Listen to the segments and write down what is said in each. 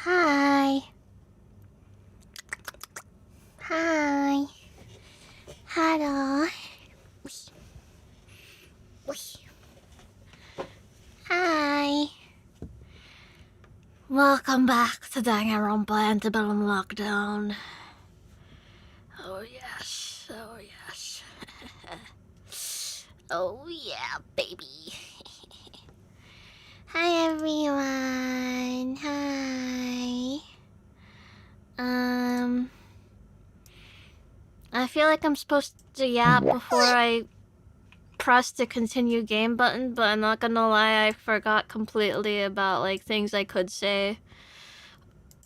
Hi. Hi. Hello. Hi. Welcome back to Danganronpa Antebellum Lockdown. Oh yes, oh yes. Oh yeah, baby. Hi everyone. Hi. I feel like I'm supposed to yap before I press the continue game button, but I'm not gonna lie, I forgot completely about like things I could say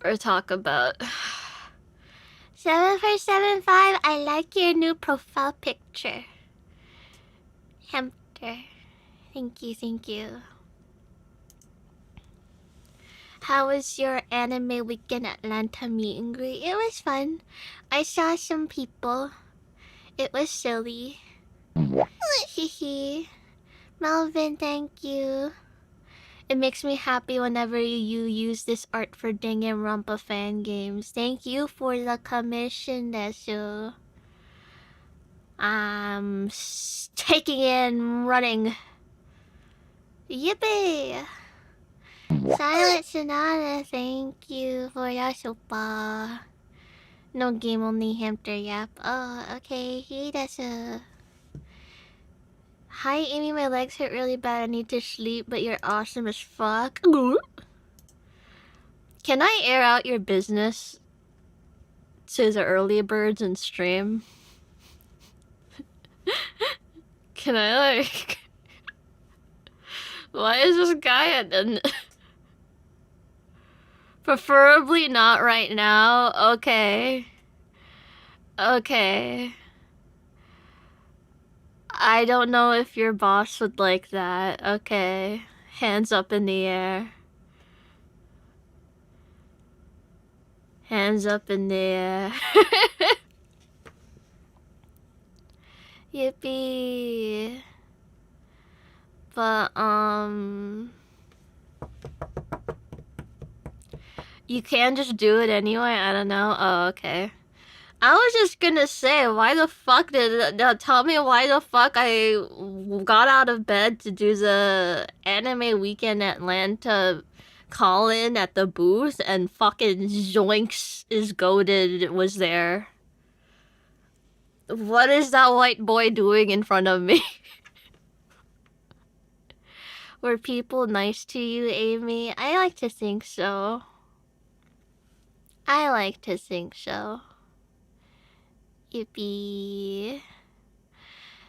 or talk about. 7475, I like your new profile picture. Hamster. Thank you, thank you. How was your anime weekend Atlanta meet and greet? It was fun. I saw some people. It was silly. Hehe. Melvin, thank you. It makes me happy whenever you use this art for Danganronpa fan games. Thank you for the commission, Desu. Taking in running. Yippee! Silent Sonata, thank you for your super. No game, only hamster yap. Oh, okay, hey, Desu. Hi, Amy, my legs hurt really bad. I need to sleep, but you're awesome as fuck. Can I air out your business to the early birds and stream? Can I, like... Why is this guy at... Preferably not right now. Okay. Okay. I don't know if your boss would like that. Okay. Hands up in the air. Hands up in the air. Yippee. But, you can just do it anyway? I don't know. Oh, okay. I was just gonna say, why the fuck tell me why the fuck I got out of bed to do the anime weekend Atlanta call-in at the booth and fucking Zoinks is goated was there. What is that white boy doing in front of me? Were people nice to you, Amy? I like to think so. I like to think so. Yippee.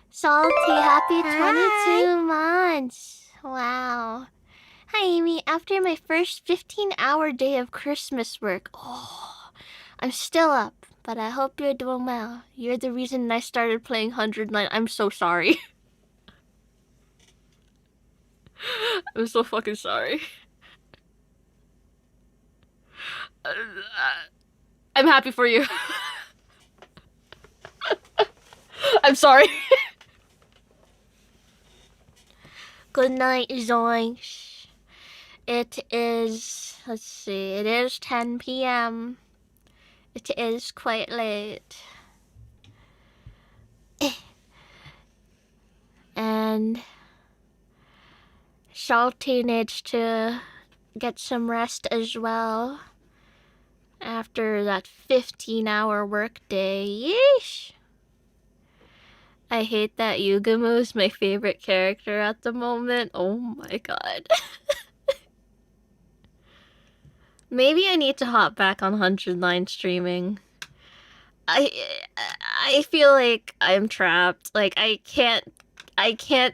Salty, happy 22 months. Wow. Hi, Amy. After my first 15-hour day of Christmas work. Oh, I'm still up, but I hope you're doing well. You're the reason I started playing 109. I'm so sorry. I'm so fucking sorry. I'm happy for you. I'm sorry. Good night, Zoinks. It is, let's see, it is 10 p.m. It is quite late. And Salty needs to get some rest as well after that 15-hour workday. Yeesh! I hate that Yugamu is my favorite character at the moment. Oh my god. Maybe I need to hop back on 109 streaming. I feel like I'm trapped. Like I can't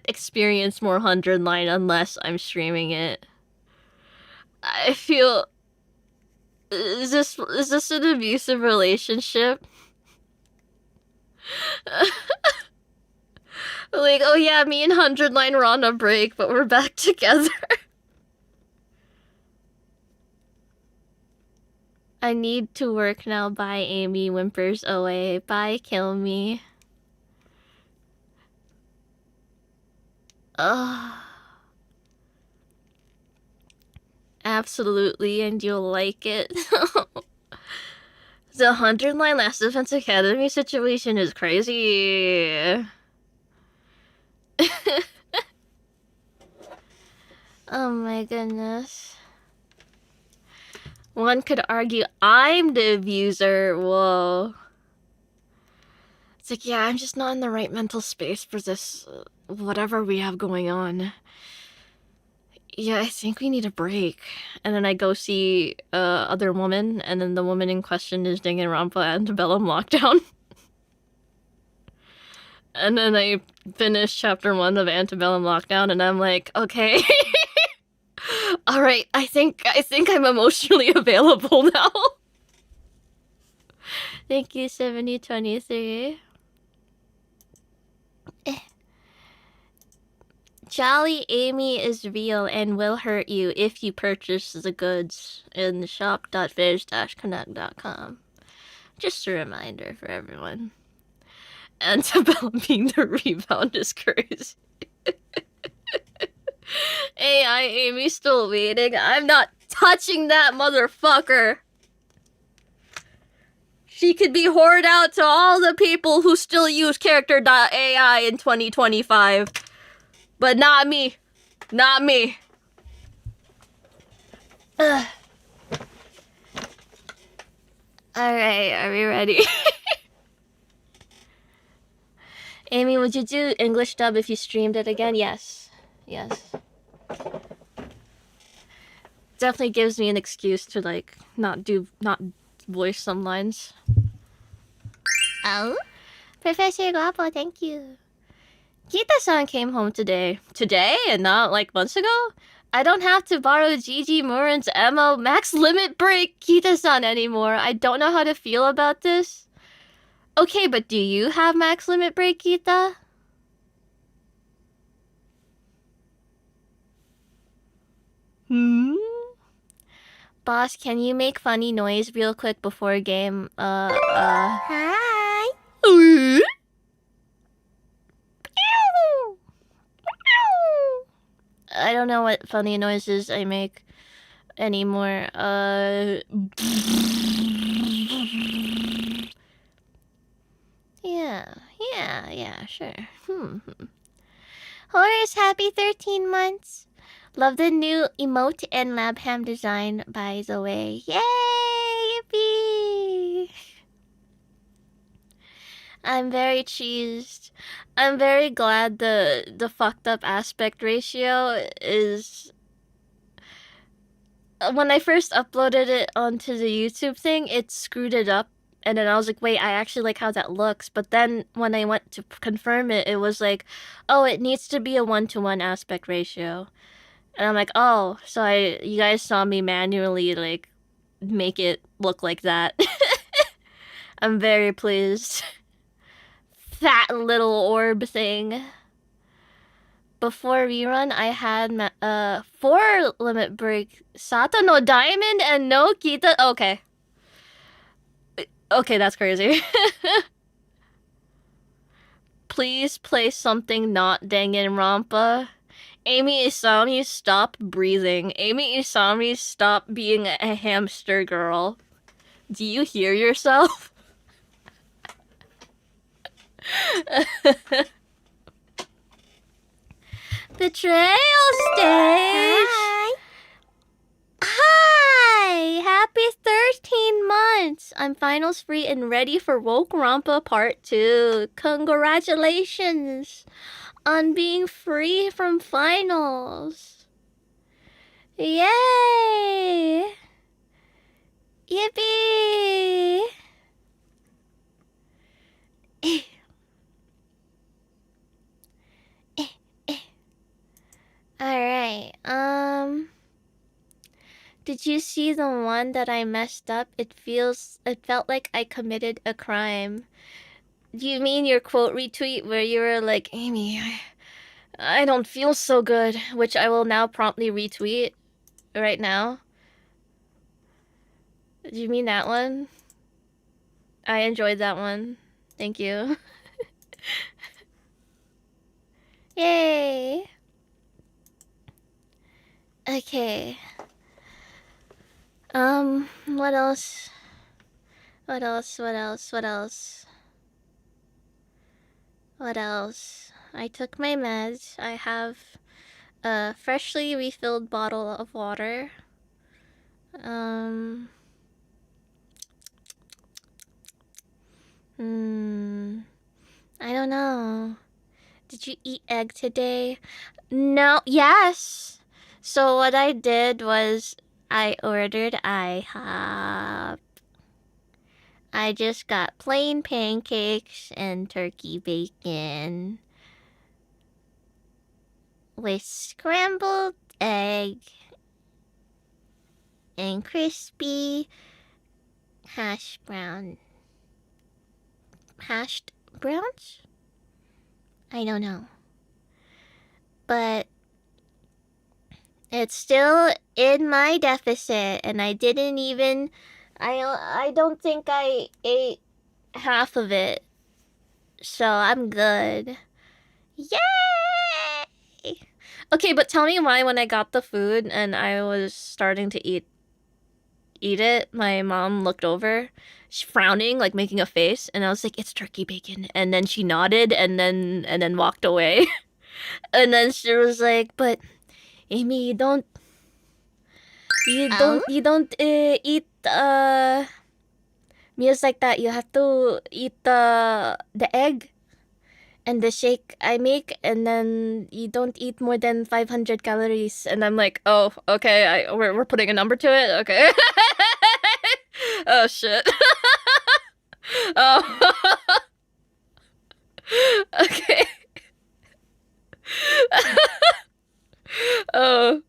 experience more 109 unless I'm streaming it. I feel is this an abusive relationship? Like, oh yeah, me and 109 were on a break, but we're back together. I need to work now. Bye, Amy whimpers away. Bye, kill me. Ugh. Absolutely, and you'll like it. The 100-line Last Defense Academy situation is crazy. Oh my goodness. One could argue I'm the abuser. Whoa. It's like, yeah, I'm just not in the right mental space for this, whatever we have going on. Yeah, I think we need a break. And then I go see other woman, and then the woman in question is Danganronpa Antebellum Lockdown. And then I finish chapter 1 of Antebellum Lockdown, and I'm like, okay. All right, I think I'm emotionally available now. Thank you, 7023. Jolly Amy is real and will hurt you if you purchase the goods in shop.fizz-connect.com. Just a reminder for everyone. Antebellum being the rebound is crazy. AI Amy's still waiting. I'm not touching that motherfucker. She could be whored out to all the people who still use character.ai in 2025. But not me. Not me. Ugh. Alright, are we ready? Amy, would you do English dub if you streamed it again? Yes. Yes. Definitely gives me an excuse to, like, not voice some lines. Oh? Professor Guapo, thank you. Kita-san came home today. Today and not, like, months ago? I don't have to borrow Gigi Morin's ammo max limit break Kita-san anymore. I don't know how to feel about this. Okay, but do you have max limit break, Kita? Boss, can you make funny noise real quick before game? Hi. I don't know what funny noises I make anymore. Yeah, sure. Horace, happy 13 months. Love the new emote and lab ham design, by the way. Yay! Yippee! I'm very cheesed. I'm very glad the fucked up aspect ratio is... When I first uploaded it onto the YouTube thing, it screwed it up. And then I was like, wait, I actually like how that looks. But then when I went to confirm it, it was like, oh, it needs to be a 1-to-1 aspect ratio. And I'm like, oh, so you guys saw me manually, like, make it look like that. I'm very pleased. That little orb thing. Before rerun, I had 4 limit break. Sato no diamond and no Kita. Okay. Okay, that's crazy. Please play something not Danganronpa. Eimi Isami, stop breathing. Eimi Isami, stop being a hamster girl. Do you hear yourself? Betrayal stage! Hi! Happy 13 months! I'm finals free and ready for Woke Rampa Part 2. Congratulations on being free from finals. Yay! Yippee! Alright, did you see the one that I messed up? It felt like I committed a crime. Do you mean your quote retweet where you were like, Amy, I don't feel so good, which I will now promptly retweet right now? Do you mean that one? I enjoyed that one. Thank you. Yay! Okay. What else? What else? What else? What else? What else? I took my meds. I have a freshly refilled bottle of water. I don't know. Did you eat egg today? No. Yes. So what I did was I ordered IHOP. I just got plain pancakes and turkey bacon with scrambled egg and crispy hashed browns? I don't know. But it's still in my deficit, and I didn't even... I don't think I ate half of it. So I'm good. Yay! Okay, but tell me why when I got the food and I was starting to eat it, my mom looked over, she's frowning, like making a face, and I was like, it's turkey bacon. And then she nodded and then walked away. And then she was like, but Amy, you don't eat meals like that. You have to eat the egg and the shake I make, and then you don't eat more than 500 calories. And I'm like, oh, okay, we're putting a number to it? Okay. Oh, shit. Oh. Okay. Oh.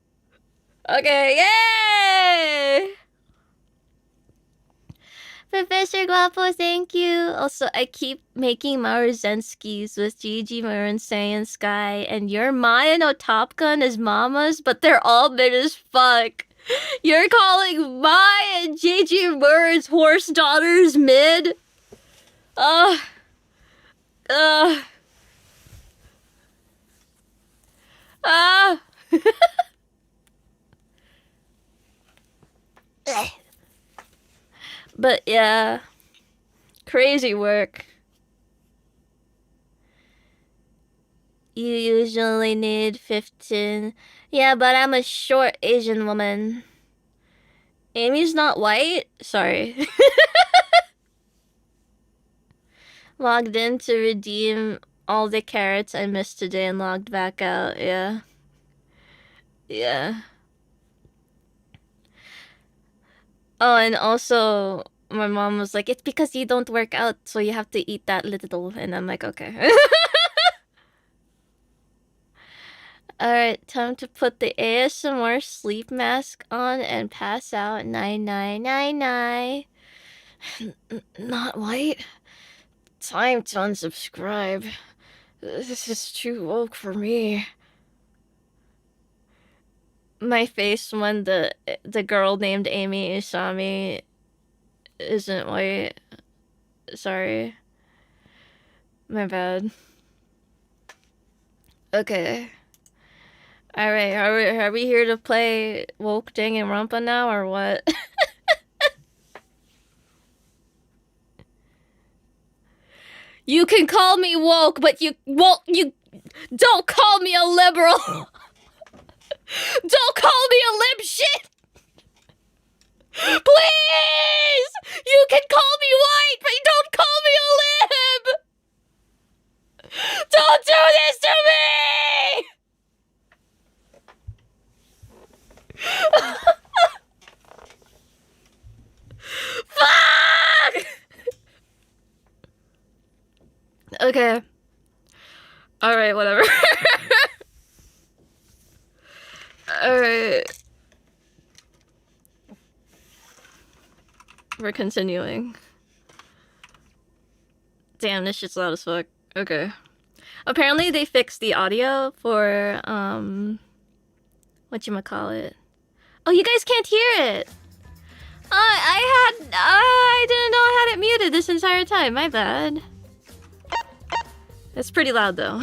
Okay, yay! Professor Guapo, thank you. Also, I keep making Maruzenskis with Gigi, Maroon, Saiyan, Sky, and your Maya no Top Gun as mamas, but they're all mid as fuck. You're calling Maya and Gigi Maroon's horse daughters mid? Ugh. Ugh. Ah. But yeah, crazy work. You usually need 15. Yeah, but I'm a short Asian woman. Amy's not white? Sorry. Logged in to redeem all the carrots I missed today and logged back out. Yeah. Yeah. Oh, and also, my mom was like, it's because you don't work out, so you have to eat that little. And I'm like, okay. Alright, time to put the ASMR sleep mask on and pass out. Nine, nine, nine, nine. Not white? Time to unsubscribe. This is too woke for me. My face when the girl named Eimi Isami isn't white. Sorry. My bad. Okay. Alright, are we here to play woke Danganronpa now or what? You can call me woke, but you don't call me a liberal. Don't call me a lib shit. Please! You can call me white, but you don't call me a lib. Don't do this to me. Fuck! Okay. Alright, whatever. Alright. We're continuing. Damn, this shit's loud as fuck. Okay. Apparently they fixed the audio for, whatchamacallit. Oh, you guys can't hear it! I didn't know I had it muted this entire time, my bad. It's pretty loud though.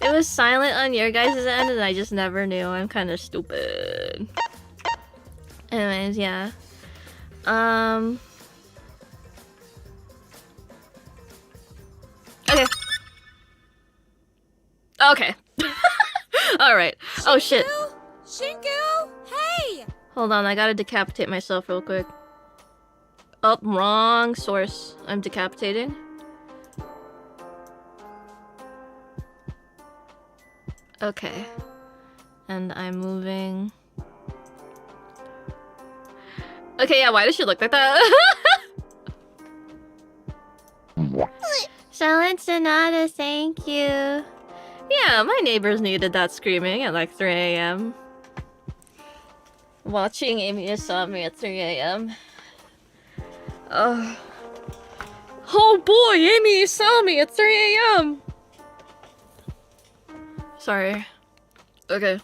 It was silent on your guys' end and I just never knew. I'm kind of stupid. Anyways, yeah. Okay. Okay. Alright. Oh shit. Shinku! Hey! Hold on, I gotta decapitate myself real quick. Oh, wrong source. I'm decapitating. Okay. And I'm moving. Okay, yeah, why does she look like that? Silent Sonata, thank you. Yeah, my neighbors needed that screaming at like 3 a.m. Watching Eimi Isami at 3 a.m. Oh boy, Eimi Isami at 3 a.m. Sorry. Okay.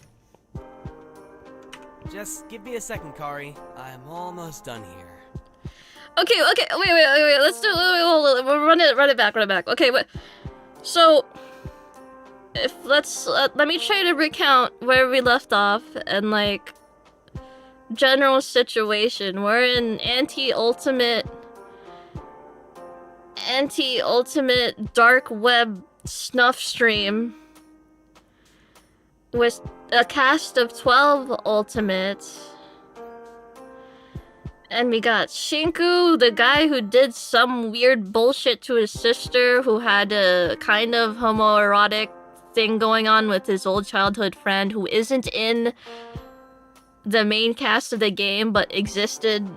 Just give me a second, Kari. I'm almost done here. Okay, wait. Let's do. We'll run it back. Okay, wait. So, if let me try to recount where we left off and like general situation. We're in anti-ultimate dark web snuff stream with a cast of 12 ultimates. And we got Shinku, the guy who did some weird bullshit to his sister, who had a kind of homoerotic thing going on with his old childhood friend, who isn't in the main cast of the game, but existed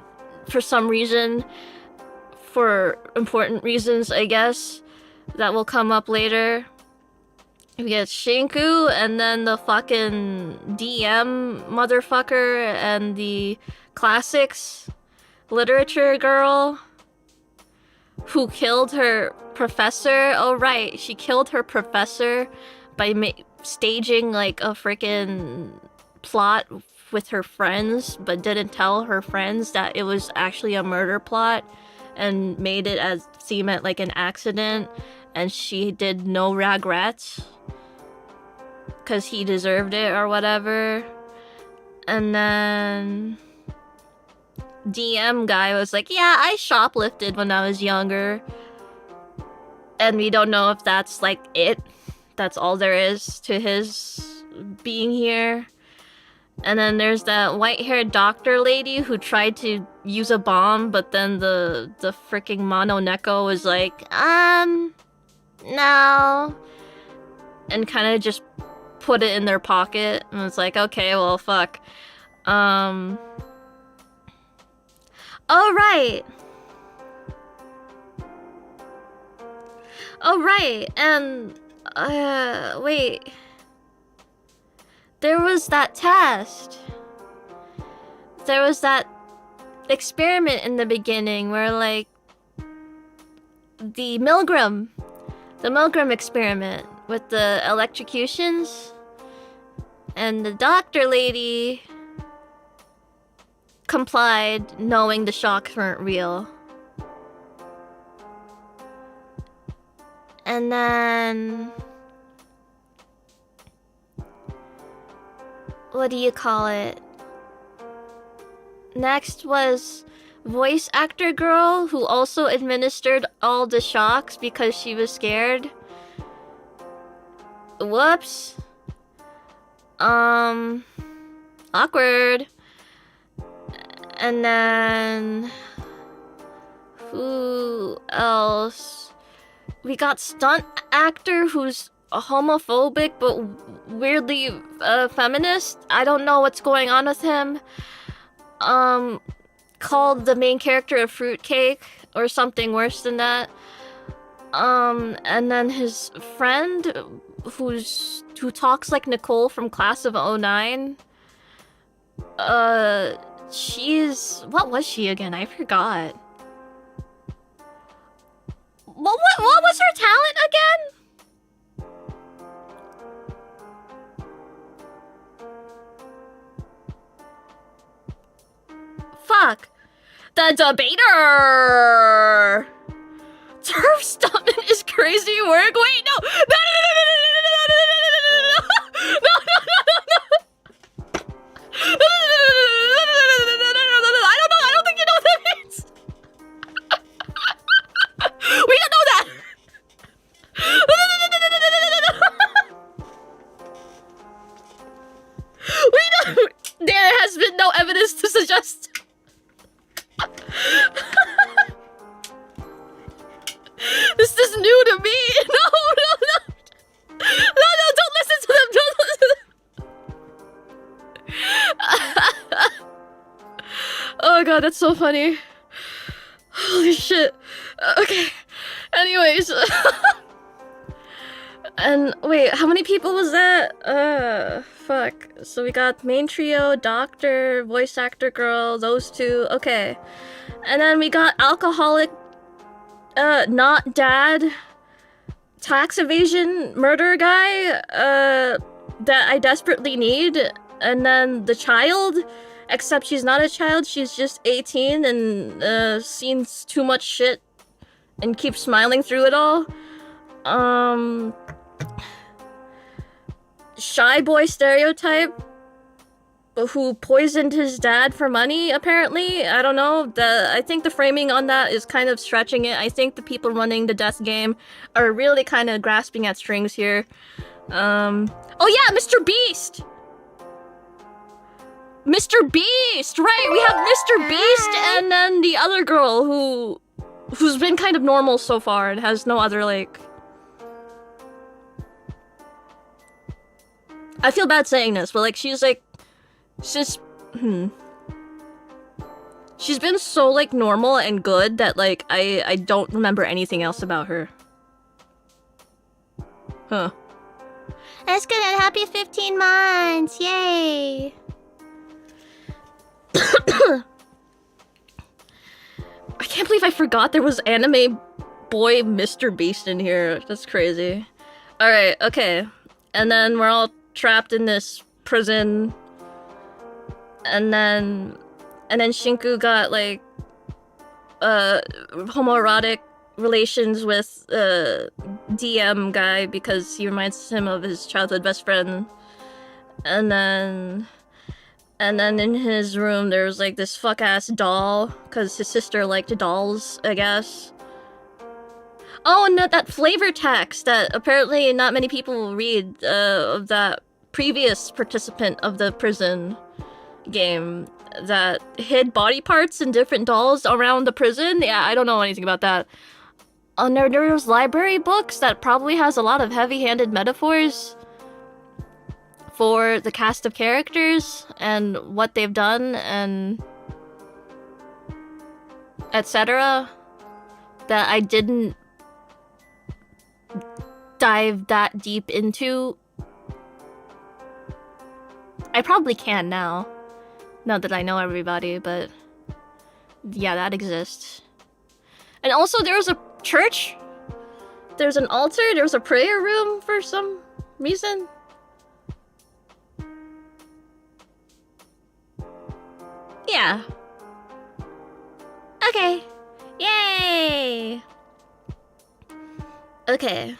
for some reason, for important reasons, I guess, that will come up later. We get Shinku, and then the fucking DM motherfucker, and the classics literature girl who killed her professor. Oh right, she killed her professor by staging like a freaking plot with her friends, but didn't tell her friends that it was actually a murder plot and made it as seem like an accident, and she did no regrets because he deserved it or whatever. And then DM guy was like, yeah, I shoplifted when I was younger. And we don't know if that's like it. That's all there is to his being here. And then there's that white-haired doctor lady who tried to use a bomb, but then the freaking Mono Neko was like, no. And kind of just put it in their pocket. And it's like, okay, well, fuck. Oh, right. And, wait. There was that test. There was that experiment in the beginning where, like, the Milgram experiment with the electrocutions. And the doctor lady complied, knowing the shocks weren't real. And then what do you call it? Next was voice actor girl who also administered all the shocks because she was scared. Whoops. Awkward. And then who else? We got stunt actor who's homophobic but weirdly feminist. I don't know what's going on with him. Called the main character a fruitcake or something worse than that. And then his friend who talks like Nicole from Class of '09. What was she again? I forgot. What was her talent again? Fuck. The debater. Turf stomping is crazy work. Wait, no. There has been no evidence to suggest. This is new to me. No, don't listen to them. Don't listen to them. Oh god, that's so funny. Holy shit. Okay. Anyways. And wait, how many people was that? Fuck. So we got main trio, doctor, voice actor girl, those two. Okay. And then we got alcoholic, not dad, tax evasion murder guy, that I desperately need. And then the child, except she's not a child, she's just 18 and, seen too much shit and keeps smiling through it all. Shy boy stereotype who poisoned his dad for money, apparently. I don't know. I think the framing on that is kind of stretching it. I think the people running the death game are really kind of grasping at strings here. Oh yeah, Mr. Beast! Mr. Beast! Right, we have Mr. Beast and then the other girl who's been kind of normal so far and has no other, like... I feel bad saying this, but like she's she's been so like normal and good that like I don't remember anything else about her. Huh. That's good and happy 15 months. Yay. I can't believe I forgot there was anime boy Mr. Beast in here. That's crazy. Alright, okay. And then we're all trapped in this prison, and then Shinku got like homoerotic relations with DM guy because he reminds him of his childhood best friend, and then in his room there was like this fuck ass doll because his sister liked dolls, I guess. Oh, and that flavor text that apparently not many people read, of that previous participant of the prison game that hid body parts and different dolls around the prison. Yeah, I don't know anything about that. There's library books that probably has a lot of heavy-handed metaphors for the cast of characters and what they've done and etc. that I didn't dive that deep into. I probably can now that I know everybody, but yeah, that exists. And also there's a church, there's an altar, there's a prayer room for some reason. Yeah. Okay. Yay! Okay.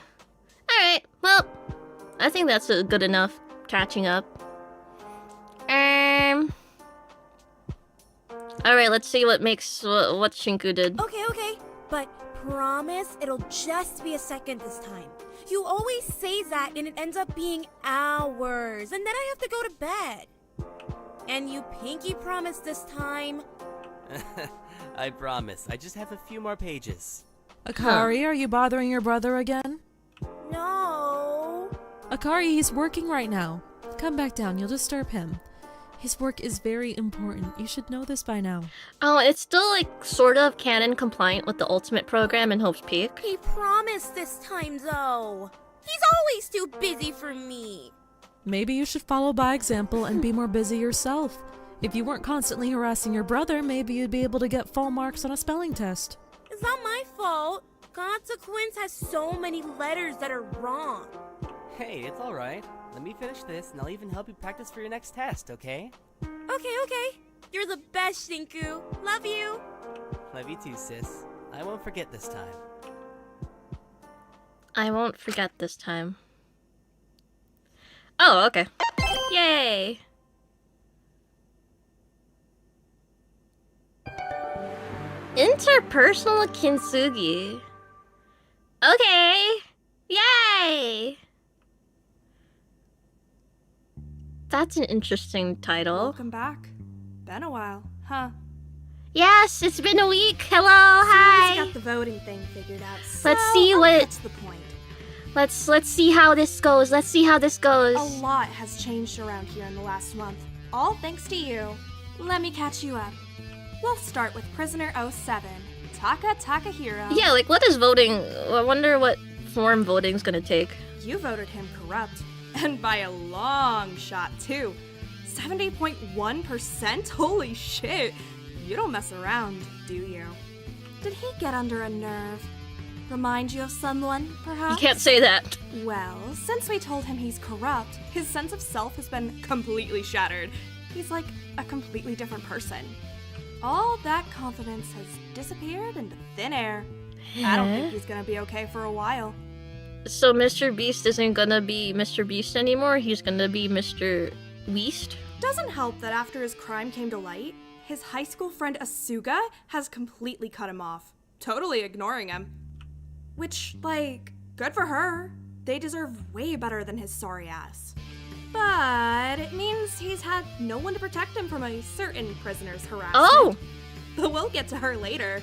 Alright, well, I think that's a good enough catching up. Alright, let's see what Shinku did. Okay. But promise it'll just be a second this time. You always say that and it ends up being hours. And then I have to go to bed. And you pinky promise this time. I promise. I just have a few more pages. Akari, are you bothering your brother again? No. Akari, he's working right now. Come back down, you'll disturb him. His work is very important. You should know this by now. Oh, it's still like sort of canon compliant with the Ultimate program in Hope's Peak. He promised this time though. He's always too busy for me. Maybe you should follow by example and be more busy yourself. If you weren't constantly harassing your brother, maybe you'd be able to get full marks on a spelling test. It's not my fault. Consequence has so many letters that are wrong. Hey, it's alright. Let me finish this and I'll even help you practice for your next test, okay? Okay. You're the best, Shinku. Love you. Love you too, sis. I won't forget this time. I won't forget this time. Oh, okay. Yay! Interpersonal kintsugi. Okay! Yay! That's an interesting title. Welcome back. Been a while, huh? Yes, it's been a week. Hello, Seems hi. you got the voting thing figured out. Let's so see I'll what- get to the point. Let's see how this goes. Let's see how this goes. A lot has changed around here in the last month, all thanks to you. Let me catch you up. We'll start with prisoner 07, Taka Takahiro. Yeah, like what is voting? I wonder what form voting's gonna take. You voted him corrupt, and by a long shot too. 70.1%? Holy shit! You don't mess around, do you? Did he get under a nerve? Remind you of someone, perhaps? You can't say that. Well, since we told him he's corrupt, his sense of self has been completely shattered. He's like a completely different person. All that confidence has disappeared into thin air. I don't think he's gonna be okay for a while. So Mr. Beast isn't gonna be Mr. Beast anymore. He's gonna be Mr. Weast. Doesn't help that after his crime came to light, his high school friend Asuga has completely cut him off, totally ignoring him. Which, like, good for her. They deserve way better than his sorry ass. But it means he's had no one to protect him from a certain prisoner's harassment. Oh! But we'll get to her later.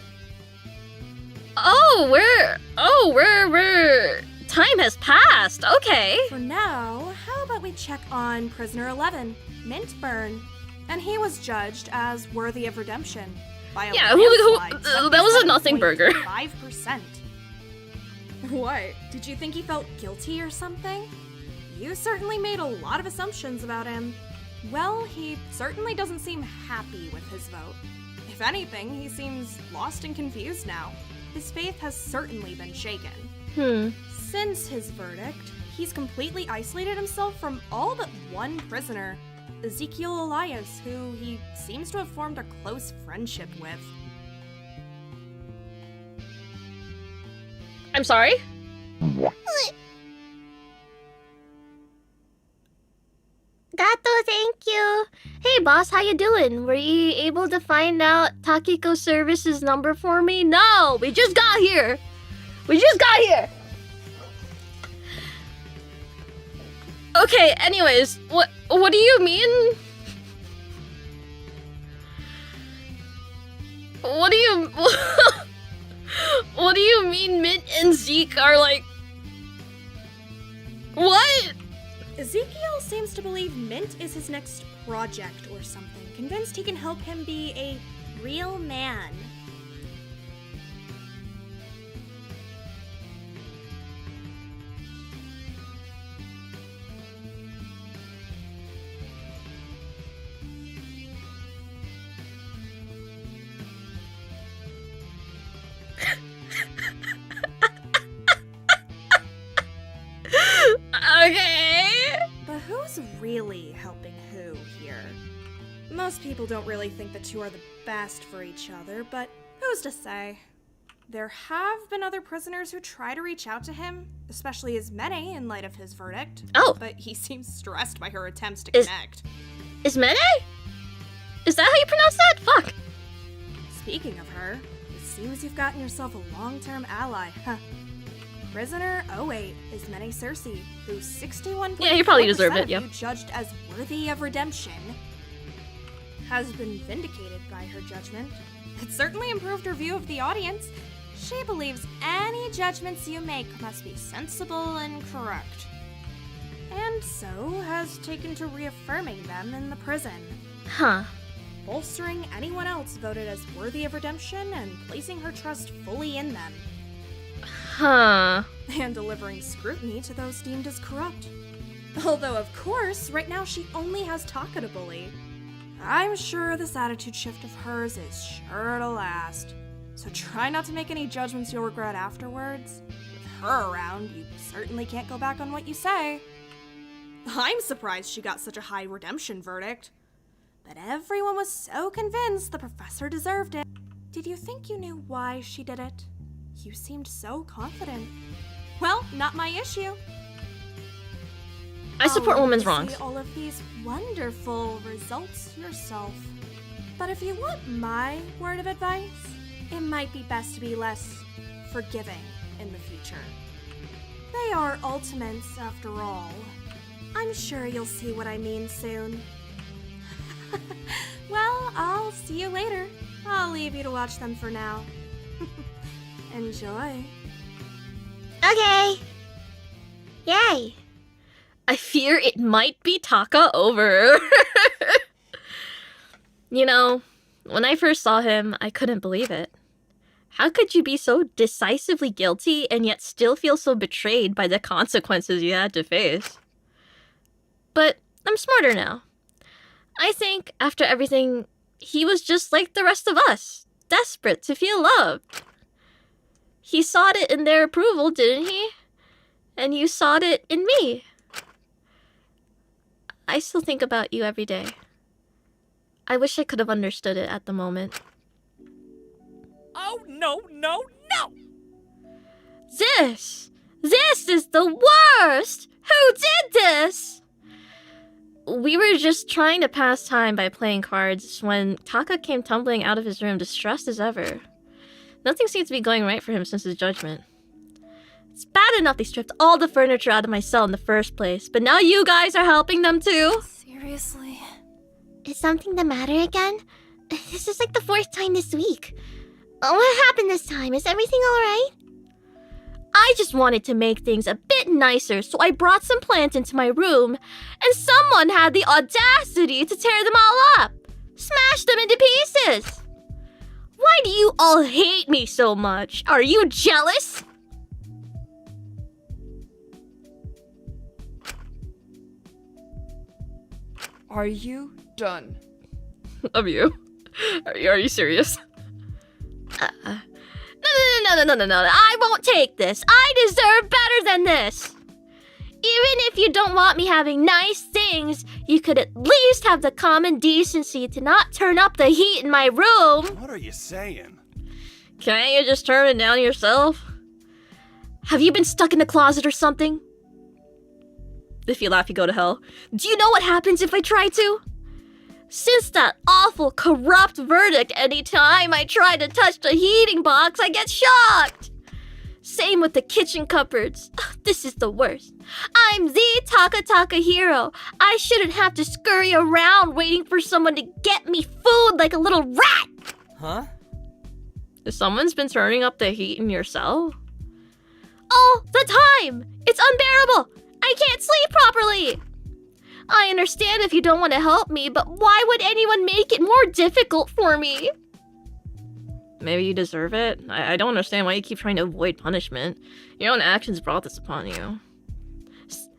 We're time has passed. Okay. For now, how about we check on prisoner 11, Mintburn? And he was judged as worthy of redemption by a Yeah, landslide, that was a nothing burger. 5%. What? Did you think he felt guilty or something? You certainly made a lot of assumptions about him. Well, he certainly doesn't seem happy with his vote. If anything, he seems lost and confused now. His faith has certainly been shaken. Since his verdict, he's completely isolated himself from all but one prisoner, Ezekiel Elias, who he seems to have formed a close friendship with. I'm sorry? Gato, thank you. Hey boss, how you doing? Were you able to find out Takiko Service's number for me? No, we just got here. Okay, anyways, what do you mean? What do you mean Mint and Zeke are like... What? Ezekiel seems to believe Mint is his next project or something, convinced he can help him be a real man. Okay. But who's really helping who here? Most people don't really think the two are the best for each other, but who's to say? There have been other prisoners who try to reach out to him, especially Ismene in light of his verdict. Oh. But he seems stressed by her attempts to Is- connect. Is Mene? Is that how you pronounce that? Fuck. Speaking of her, it seems you've gotten yourself a long-term ally, huh? Prisoner 08 is Ismene Cersei, who 61.4% Yeah, he probably deserved it, yeah. of you judged as worthy of redemption has been vindicated by her judgment. It certainly improved her view of the audience. She believes any judgments you make must be sensible and correct. And so has taken to reaffirming them in the prison, Huh. bolstering anyone else voted as worthy of redemption and placing her trust fully in them, Huh. and delivering scrutiny to those deemed as corrupt. Although, of course, right now she only has Taka to bully. I'm sure this attitude shift of hers is sure to last. So try not to make any judgments you'll regret afterwards. With her around, you certainly can't go back on what you say. I'm surprised she got such a high redemption verdict. But everyone was so convinced the professor deserved it. Did you think you knew why she did it? You seemed so confident. Well, not my issue. I support I'll women's see wrongs. all of these wonderful results yourself. But if you want my word of advice, it might be best to be less forgiving in the future. They are ultimates, after all. I'm sure you'll see what I mean soon. Well, I'll see you later. I'll leave you to watch them for now. Enjoy. Okay. Yay. I fear it might be Taka over. You know, when I first saw him, I couldn't believe it. How could you be so decisively guilty and yet still feel so betrayed by the consequences you had to face? But I'm smarter now. I think, after everything, he was just like the rest of us, desperate to feel loved. He sought it in their approval, didn't he? And you sought it in me. I still think about you every day. I wish I could have understood it at the moment. Oh, no, no, no! This is the worst! Who did this? We were just trying to pass time by playing cards when Taka came tumbling out of his room, distressed as ever. Nothing seems to be going right for him since his judgment. It's bad enough they stripped all the furniture out of my cell in the first place, but now you guys are helping them too? Seriously? Is something the matter again? This is like the 4th time this week. What happened this time? Is everything alright? I just wanted to make things a bit nicer, so I brought some plants into my room, and someone had the audacity to tear them all up! Smash them into pieces! Why do you all hate me so much? Are you jealous? Are you done? Of you? Are you serious? No. I won't take this. I deserve better than this. Even if you don't want me having nice things, you could at least have the common decency to not turn up the heat in my room. What are you saying? Can't you just turn it down yourself? Have you been stuck in a closet or something? If you laugh, you go to hell. Do you know what happens if I try to? Since that awful, corrupt verdict, anytime I try to touch the heating box, I get shocked. Same with the kitchen cupboards. This is the worst. I'm the Taka hero. I shouldn't have to scurry around waiting for someone to get me food like a little rat. Huh? Someone's been turning up the heat in your cell? All the time! It's unbearable! I can't sleep properly! I understand if you don't want to help me, but why would anyone make it more difficult for me? Maybe you deserve it? I don't understand why you keep trying to avoid punishment. Your own actions brought this upon you.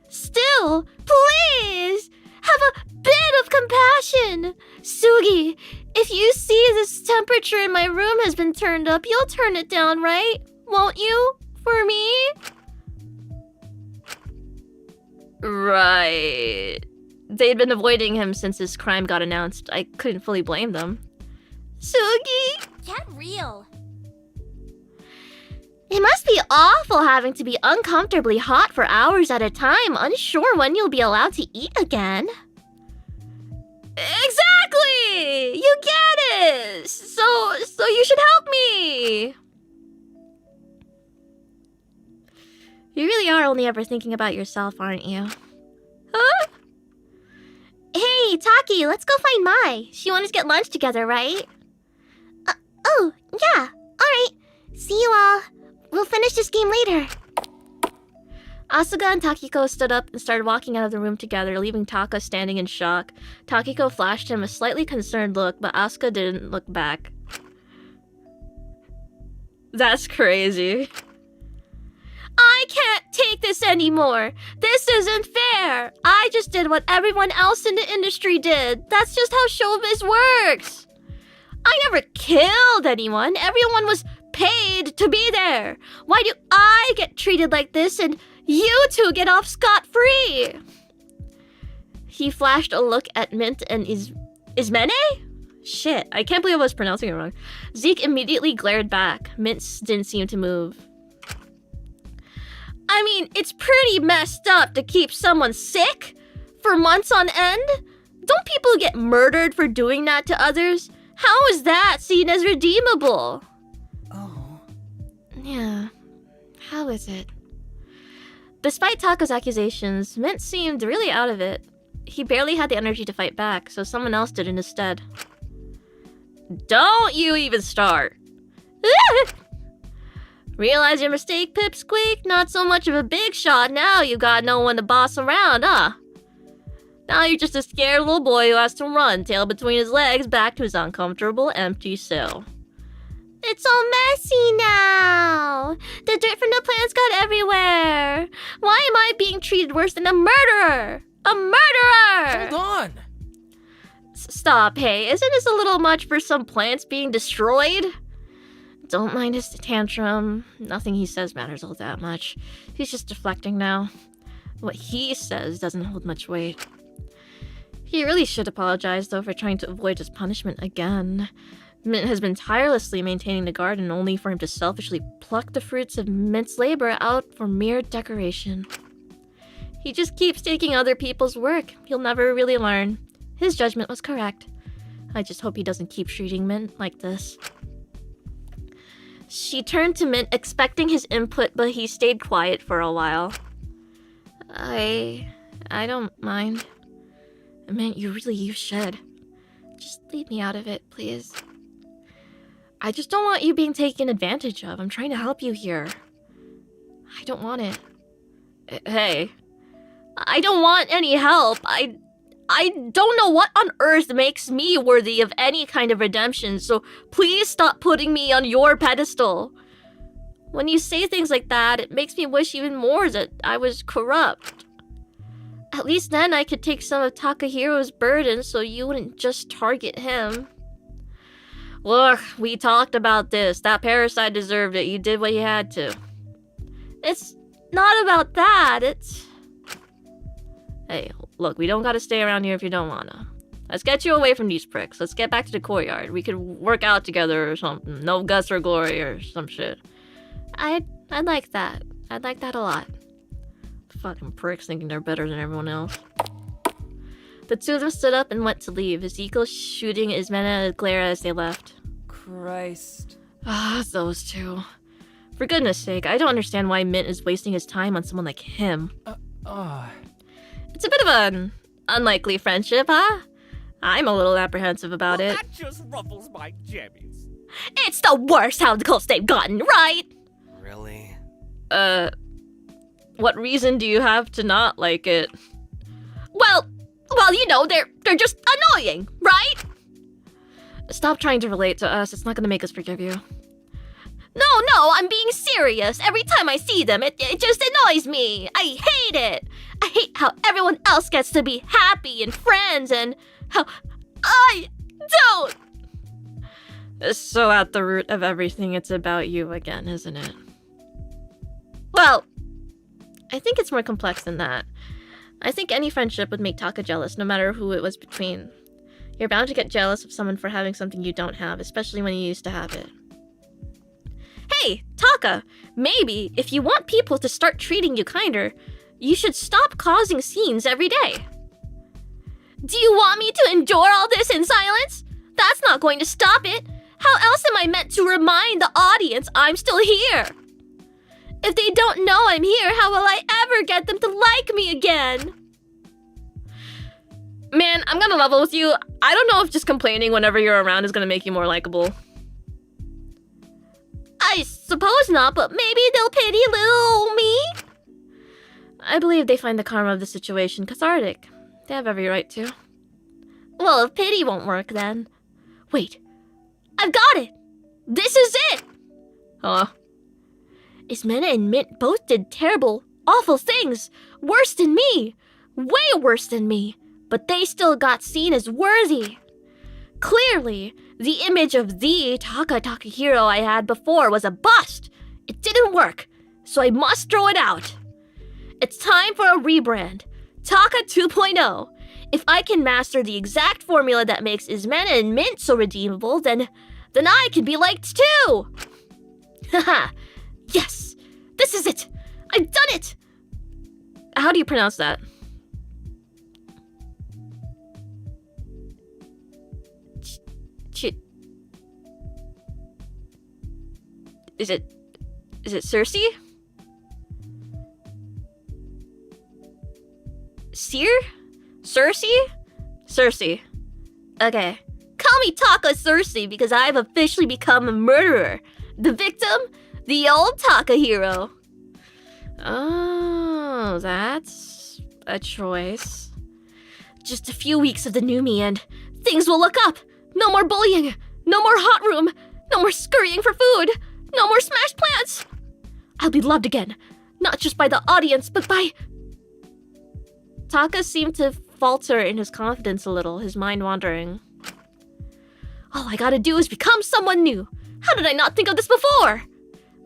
Still, please! Have a bit of compassion! Sugi, if you see this temperature in my room has been turned up, you'll turn it down, right? Won't you? For me? Right. They'd been avoiding him since his crime got announced. I couldn't fully blame them. Sugi! Get real. It must be awful having to be uncomfortably hot for hours at a time, unsure when you'll be allowed to eat again. Exactly! You get it! So you should help me! You really are only ever thinking about yourself, aren't you? Huh? Hey, Taki, let's go find Mai. She wanted to get lunch together, right? Oh, yeah. Alright. See you all. We'll finish this game later. Asuka and Takiko stood up and started walking out of the room together, leaving Taka standing in shock. Takiko flashed him a slightly concerned look, but Asuka didn't look back. That's crazy. I can't take this anymore. This isn't fair. I just did what everyone else in the industry did. That's just how showbiz works. I never killed anyone. Everyone was paid to be there. Why do I get treated like this and you two get off scot-free? He flashed a look at Mint and Ismene? Shit, I can't believe I was pronouncing it wrong. Zeke immediately glared back. Mint didn't seem to move. I mean, it's pretty messed up to keep someone sick for months on end. Don't people get murdered for doing that to others? How is that seen as redeemable? Oh. Yeah, how is it? Despite Taka's accusations, Mint seemed really out of it. He barely had the energy to fight back, so someone else did it instead. Don't you even start! Realize your mistake, Pipsqueak? Not so much of a big shot now you got no one to boss around, huh? Now you're just a scared little boy who has to run, tail between his legs, back to his uncomfortable, empty cell. It's all messy now. The dirt from the plants got everywhere. Why am I being treated worse than a murderer? A murderer! Hold on! Stop, hey, isn't this a little much for some plants being destroyed? Don't mind his tantrum. Nothing he says matters all that much. He's just deflecting now. What he says doesn't hold much weight. He really should apologize, though, for trying to avoid his punishment again. Mint has been tirelessly maintaining the garden only for him to selfishly pluck the fruits of Mint's labor out for mere decoration. He just keeps taking other people's work. He'll never really learn. His judgment was correct. I just hope he doesn't keep treating Mint like this. She turned to Mint, expecting his input, but he stayed quiet for a while. I don't mind. Mint, you should. Just leave me out of it, please. I just don't want you being taken advantage of. I'm trying to help you here. I don't want it. Hey. I don't want any help. I don't know what on earth makes me worthy of any kind of redemption, so please stop putting me on your pedestal. When you say things like that, it makes me wish even more that I was corrupt. At least then I could take some of Takahiro's burden so you wouldn't just target him. Look, we talked about this. That parasite deserved it. You did what you had to. It's not about that. It's... Hey, look, we don't gotta stay around here if you don't wanna. Let's get you away from these pricks. Let's get back to the courtyard. We could work out together or something. No guts or glory or some shit. I'd like that. I'd like that a lot. Fucking pricks thinking they're better than everyone else. The two of them stood up and went to leave, Ezekiel shooting Ismena a glare as they left. Christ. Ah, those two. For goodness sake, I don't understand why Mint is wasting his time on someone like him. It's a bit of an unlikely friendship, huh? I'm a little apprehensive about it. That just ruffles my jammies. It's the worst how close they've gotten, right? Really? What reason do you have to not like it? Well, you know, they're just annoying, right? Stop trying to relate to us. It's not gonna make us forgive you. No, I'm being serious. Every time I see them, it just annoys me. I hate it. I hate how everyone else gets to be happy and friends and how I don't. So at the root of everything, it's about you again, isn't it? Well, I think it's more complex than that. I think any friendship would make Taka jealous, no matter who it was between. You're bound to get jealous of someone for having something you don't have, especially when you used to have it. Hey, Taka, maybe if you want people to start treating you kinder, you should stop causing scenes every day. Do you want me to endure all this in silence? That's not going to stop it. How else am I meant to remind the audience I'm still here? If they don't know I'm here, how will I ever get them to like me again? Man, I'm gonna level with you. I don't know if just complaining whenever you're around is gonna make you more likable. I suppose not, but maybe they'll pity little me? I believe they find the karma of the situation cathartic. They have every right to. Well, if pity won't work, then... Wait. I've got it! This is it! Huh? Ismena and Mint both did terrible, awful things. Worse than me. Way worse than me. But they still got seen as worthy. Clearly, the image of the Takahiro I had before was a bust. It didn't work, so I must throw it out. It's time for a rebrand. Taka 2.0. If I can master the exact formula that makes Ismena and Mint so redeemable, then I can be liked too. Haha. Yes! This is it! I've done it! How do you pronounce that? Is it Cersei? Cersei? Cersei. Okay. Call me Taka Cersei because I've officially become a murderer. The victim? The old Taka hero. Oh, that's a choice. Just a few weeks of the new me and things will look up. No more bullying. No more hot room. No more scurrying for food. No more smashed plants. I'll be loved again. Not just by the audience, but by... Taka seemed to falter in his confidence a little, his mind wandering. All I gotta do is become someone new. How did I not think of this before?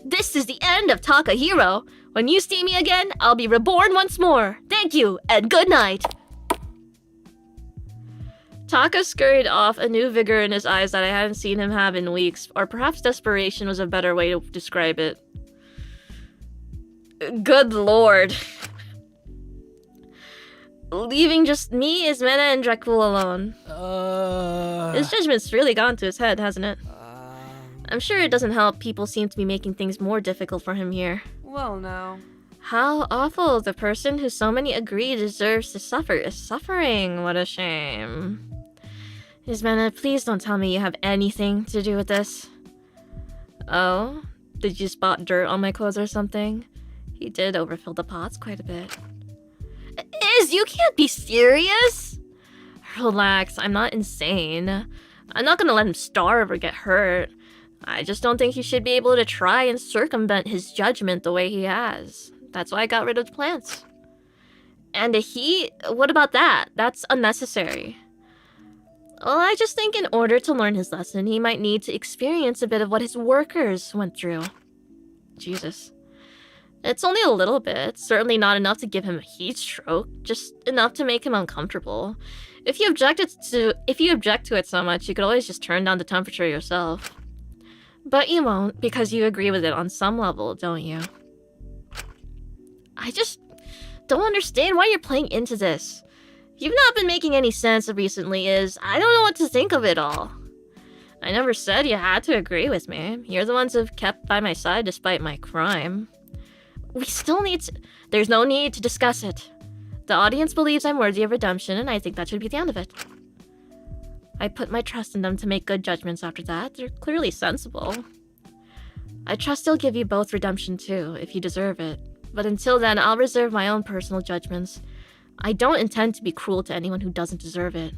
This is the end of Taka Hero. When you see me again, I'll be reborn once more. Thank you, and good night. Taka scurried off, a new vigor in his eyes that I hadn't seen him have in weeks, or perhaps desperation was a better way to describe it. Good lord. Leaving just me, Ismena, and Dracul alone. His judgment's really gone to his head, hasn't it? I'm sure it doesn't help people seem to be making things more difficult for him here. Well, now. How awful. The person who so many agree deserves to suffer is suffering. What a shame. Ismena, please don't tell me you have anything to do with this. Oh? Did you spot dirt on my clothes or something? He did overfill the pots quite a bit. You can't be serious! Relax, I'm not insane. I'm not gonna let him starve or get hurt. I just don't think he should be able to try and circumvent his judgment the way he has. That's why I got rid of the plants. And what about that? That's unnecessary. Well, I just think in order to learn his lesson, he might need to experience a bit of what his workers went through. Jesus. It's only a little bit, certainly not enough to give him a heat stroke, just enough to make him uncomfortable. If you object to it so much, you could always just turn down the temperature yourself. But you won't, because you agree with it on some level, don't you? I just don't understand why you're playing into this. You've not been making any sense recently, I don't know what to think of it all. I never said you had to agree with me. You're the ones who've kept by my side despite my crime. We still need to... There's no need to discuss it. The audience believes I'm worthy of redemption, and I think that should be the end of it. I put my trust in them to make good judgments after that. They're clearly sensible. I trust they'll give you both redemption too, if you deserve it. But until then, I'll reserve my own personal judgments. I don't intend to be cruel to anyone who doesn't deserve it.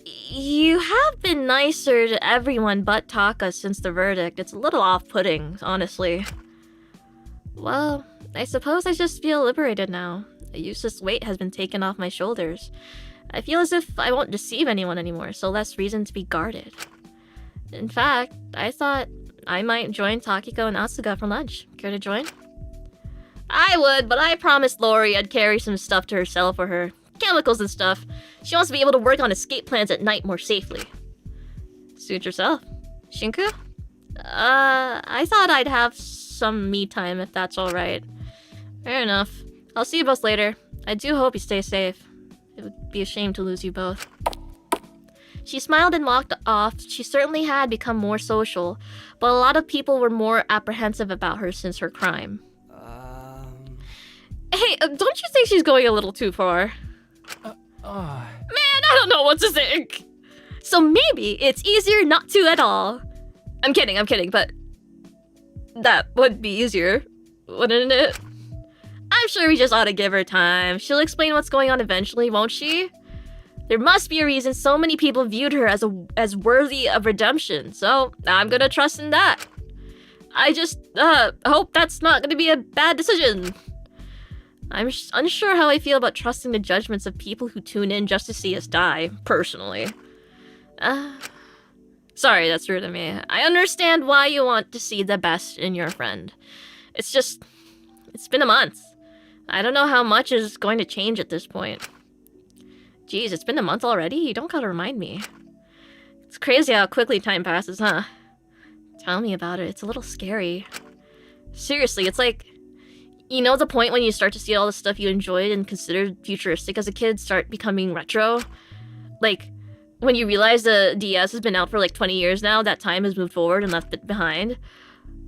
You have been nicer to everyone but Taka since the verdict. It's a little off-putting, honestly. Well, I suppose I just feel liberated now. A useless weight has been taken off my shoulders. I feel as if I won't deceive anyone anymore, so less reason to be guarded. In fact, I thought I might join Takiko and Asuga for lunch. Care to join? I would, but I promised Lori I'd carry some stuff to herself for her. Chemicals and stuff. She wants to be able to work on escape plans at night more safely. Suit yourself. Shinku? I thought I'd have some me time if that's alright. Fair enough. I'll see you both later. I do hope you stay safe. It would be a shame to lose you both. She smiled and walked off. She certainly had become more social, but a lot of people were more apprehensive about her since her crime. Hey, don't you think she's going a little too far? Man, I don't know what to think. So maybe it's easier not to at all. I'm kidding, but that would be easier, wouldn't it? I'm sure we just ought to give her time. She'll explain what's going on eventually, won't she? There must be a reason so many people viewed her as worthy of redemption, so I'm gonna trust in that. I just hope that's not gonna be a bad decision. I'm unsure how I feel about trusting the judgments of people who tune in just to see us die, personally. Sorry, that's rude of me. I understand why you want to see the best in your friend. It's just, it's been a month. I don't know how much is going to change at this point. Geez, it's been a month already? You don't gotta remind me. It's crazy how quickly time passes, huh? Tell me about it. It's a little scary. Seriously, it's like... You know the point when you start to see all the stuff you enjoyed and considered futuristic as a kid start becoming retro? Like, when you realize the DS has been out for like 20 years now, that time has moved forward and left it behind.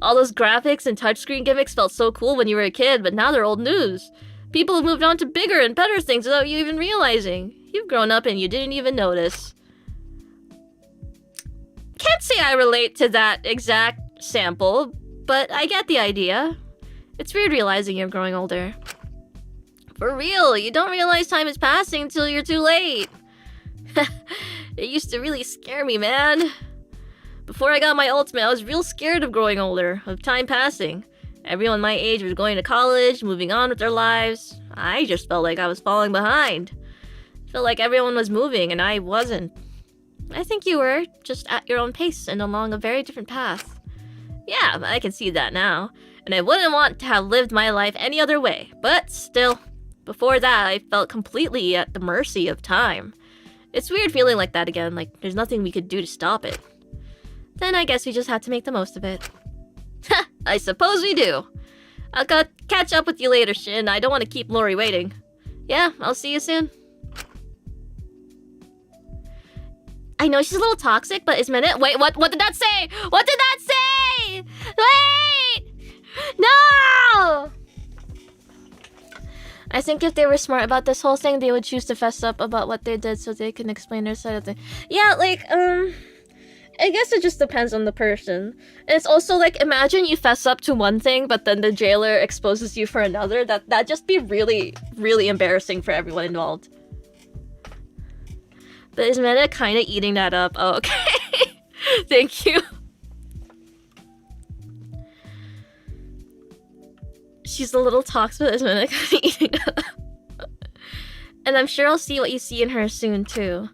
All those graphics and touchscreen gimmicks felt so cool when you were a kid, but now they're old news. People have moved on to bigger and better things without you even realizing. You've grown up and you didn't even notice. Can't say I relate to that exact sample, but I get the idea. It's weird realizing you're growing older. For real, you don't realize time is passing until you're too late. It used to really scare me, man. Before I got my ultimate, I was real scared of growing older, of time passing. Everyone my age was going to college, moving on with their lives. I just felt like I was falling behind. Felt like everyone was moving and I wasn't. I think you were, just at your own pace and along a very different path. Yeah, I can see that now. And I wouldn't want to have lived my life any other way. But still, before that, I felt completely at the mercy of time. It's weird feeling like that again, like there's nothing we could do to stop it. Then I guess we just had to make the most of it. Ha! I suppose we do. I'll catch up with you later, Shin. I don't want to keep Lori waiting. Yeah, I'll see you soon. I know she's a little toxic, but wait, what did that say? What did that say? Wait! No! I think if they were smart about this whole thing, they would choose to fess up about what they did so they can explain their side of the... Yeah, like, I guess it just depends on the person. And it's also like, imagine you fess up to one thing, but then the jailer exposes you for another. That'd just be really, really embarrassing for everyone involved. But is Meta kind of eating that up? Oh, okay. Thank you. She's a little toxic, but is Meta kind of eating that up? And I'm sure I'll see what you see in her soon, too.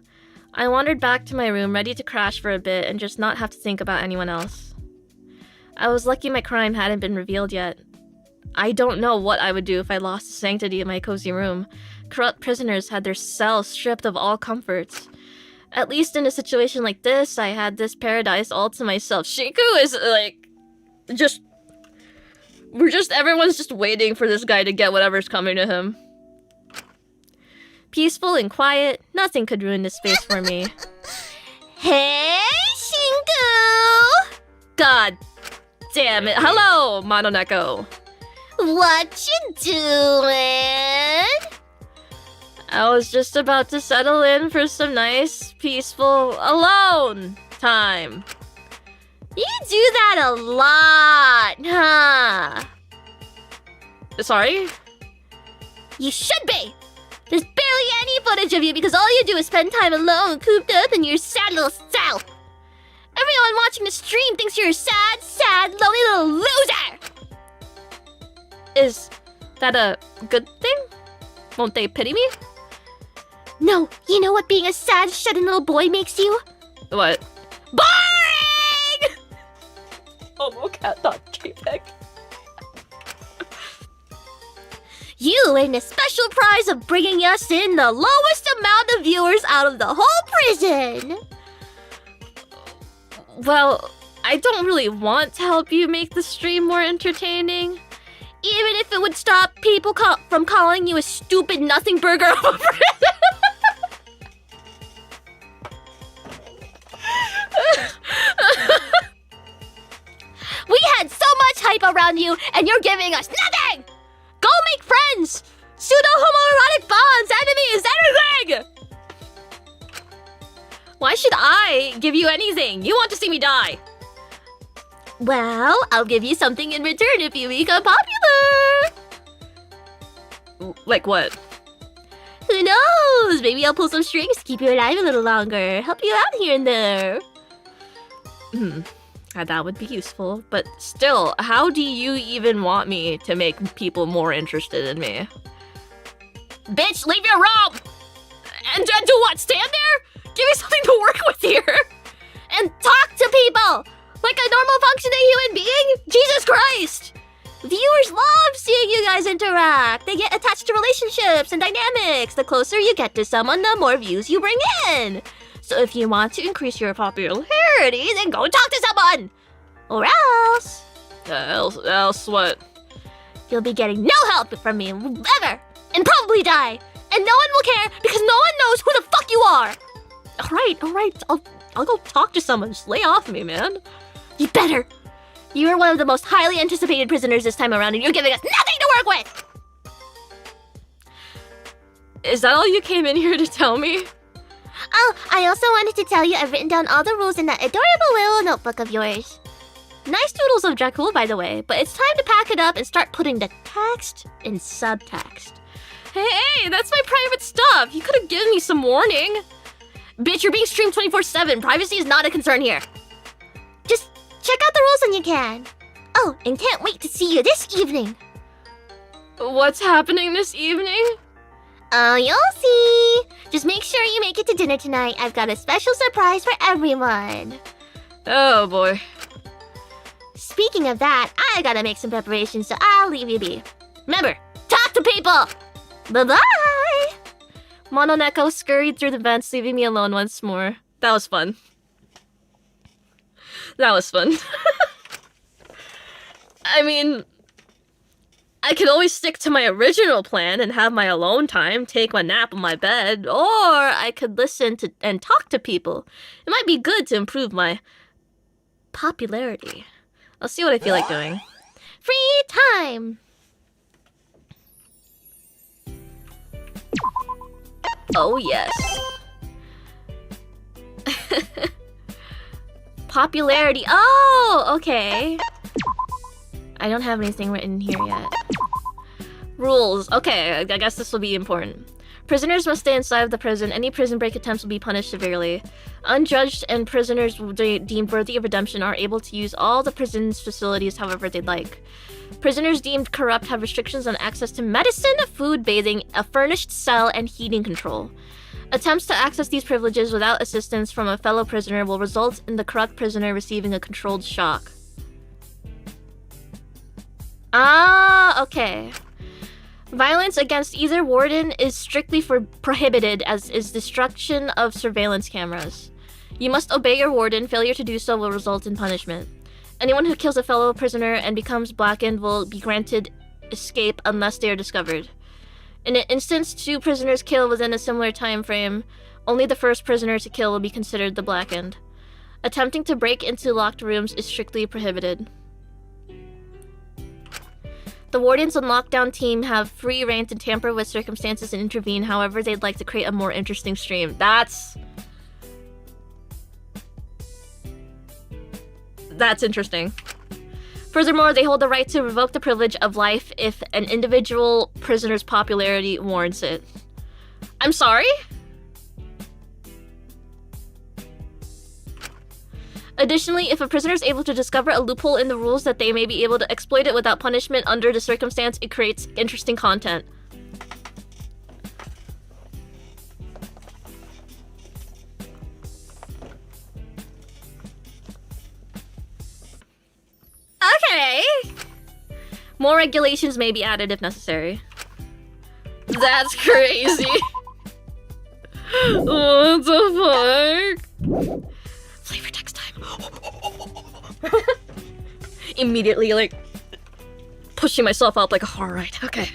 I wandered back to my room, ready to crash for a bit and just not have to think about anyone else. I was lucky my crime hadn't been revealed yet. I don't know what I would do if I lost the sanctity of my cozy room. Corrupt prisoners had their cells stripped of all comforts. At least in a situation like this, I had this paradise all to myself. Shiku is like... everyone's just waiting for this guy to get whatever's coming to him. Peaceful and quiet, nothing could ruin this space for me. Hey, Shinku! God damn it. Hello, Mononeko. What you doing? I was just about to settle in for some nice, peaceful, alone time. You do that a lot, huh? Sorry? You should be! There's barely any footage of you because all you do is spend time alone, cooped up in your sad little self. Everyone watching the stream thinks you're a sad, lonely little loser! Is that a good thing? Won't they pity me? No, you know what being a sad, shut-in little boy makes you? What? Boring! Homocat.jpg. You earned a special prize of bringing us in the lowest amount of viewers out of the whole prison! Well, I don't really want to help you make the stream more entertaining. Even if it would stop people from calling you a stupid nothing burger of a prison! We had so much hype around you, and you're giving us nothing! Go make friends! Pseudo-homoerotic bonds, enemies, everything! Why should I give you anything? You want to see me die. Well, I'll give you something in return if you become popular! Like what? Who knows? Maybe I'll pull some strings to keep you alive a little longer. Help you out here and there. That would be useful. But still, how do you even want me to make people more interested in me? Bitch, leave your room! And do what? Stand there? Give me something to work with here! And talk to people! Like a normal functioning human being? Jesus Christ! Viewers love seeing you guys interact. They get attached to relationships and dynamics. The closer you get to someone, the more views you bring in. So if you want to increase your popularity, then go talk to someone! Or else... Else what? You'll be getting no help from me, ever! And probably die! And no one will care because no one knows who the fuck you are! Alright. I'll go talk to someone. Just lay off me, man. You better! You are one of the most highly anticipated prisoners this time around, and you're giving us nothing to work with! Is that all you came in here to tell me? Oh, I also wanted to tell you I've written down all the rules in that adorable little notebook of yours. Nice doodles of Dracul, by the way, but it's time to pack it up and start putting the text in subtext. Hey, that's my private stuff. You could have given me some warning. Bitch, you're being streamed 24/7. Privacy is not a concern here. Just check out the rules when you can. Oh, and can't wait to see you this evening. What's happening this evening? Oh, you'll see. Just make sure you make it to dinner tonight. I've got a special surprise for everyone. Oh boy. Speaking of that, I gotta make some preparations, so I'll leave you be. Remember, talk to people! Bye-bye! Mononeko scurried through the vents, leaving me alone once more. That was fun. That was fun. I mean, I could always stick to my original plan and have my alone time, take my nap on my bed, or I could listen to and talk to people. It might be good to improve my popularity. I'll see what I feel like doing. Free time! Oh, yes. Popularity. Oh, okay. I don't have anything written here yet. Rules. Okay, I guess this will be important. Prisoners must stay inside of the prison. Any prison break attempts will be punished severely. Unjudged and prisoners deemed worthy of redemption are able to use all the prison's facilities however they'd like. Prisoners deemed corrupt have restrictions on access to medicine, food, bathing, a furnished cell, and heating control. Attempts to access these privileges without assistance from a fellow prisoner will result in the corrupt prisoner receiving a controlled shock. Ah, okay. Violence against either warden is strictly prohibited, as is destruction of surveillance cameras. You must obey your warden. Failure to do so will result in punishment. Anyone who kills a fellow prisoner and becomes blackened will be granted escape unless they are discovered. In an instance, 2 prisoners killed within a similar time frame, only the first prisoner to kill will be considered the blackened. Attempting to break into locked rooms is strictly prohibited. The wardens and lockdown team have free reign to tamper with circumstances and intervene however they'd like to create a more interesting stream. That's interesting. Furthermore, they hold the right to revoke the privilege of life if an individual prisoner's popularity warrants it. I'm sorry? Additionally, if a prisoner is able to discover a loophole in the rules that they may be able to exploit it without punishment under the circumstance, it creates interesting content. Okay. More regulations may be added if necessary. That's crazy. What the fuck? Flavor text time. Immediately, like, pushing myself up like a horror ride. Okay.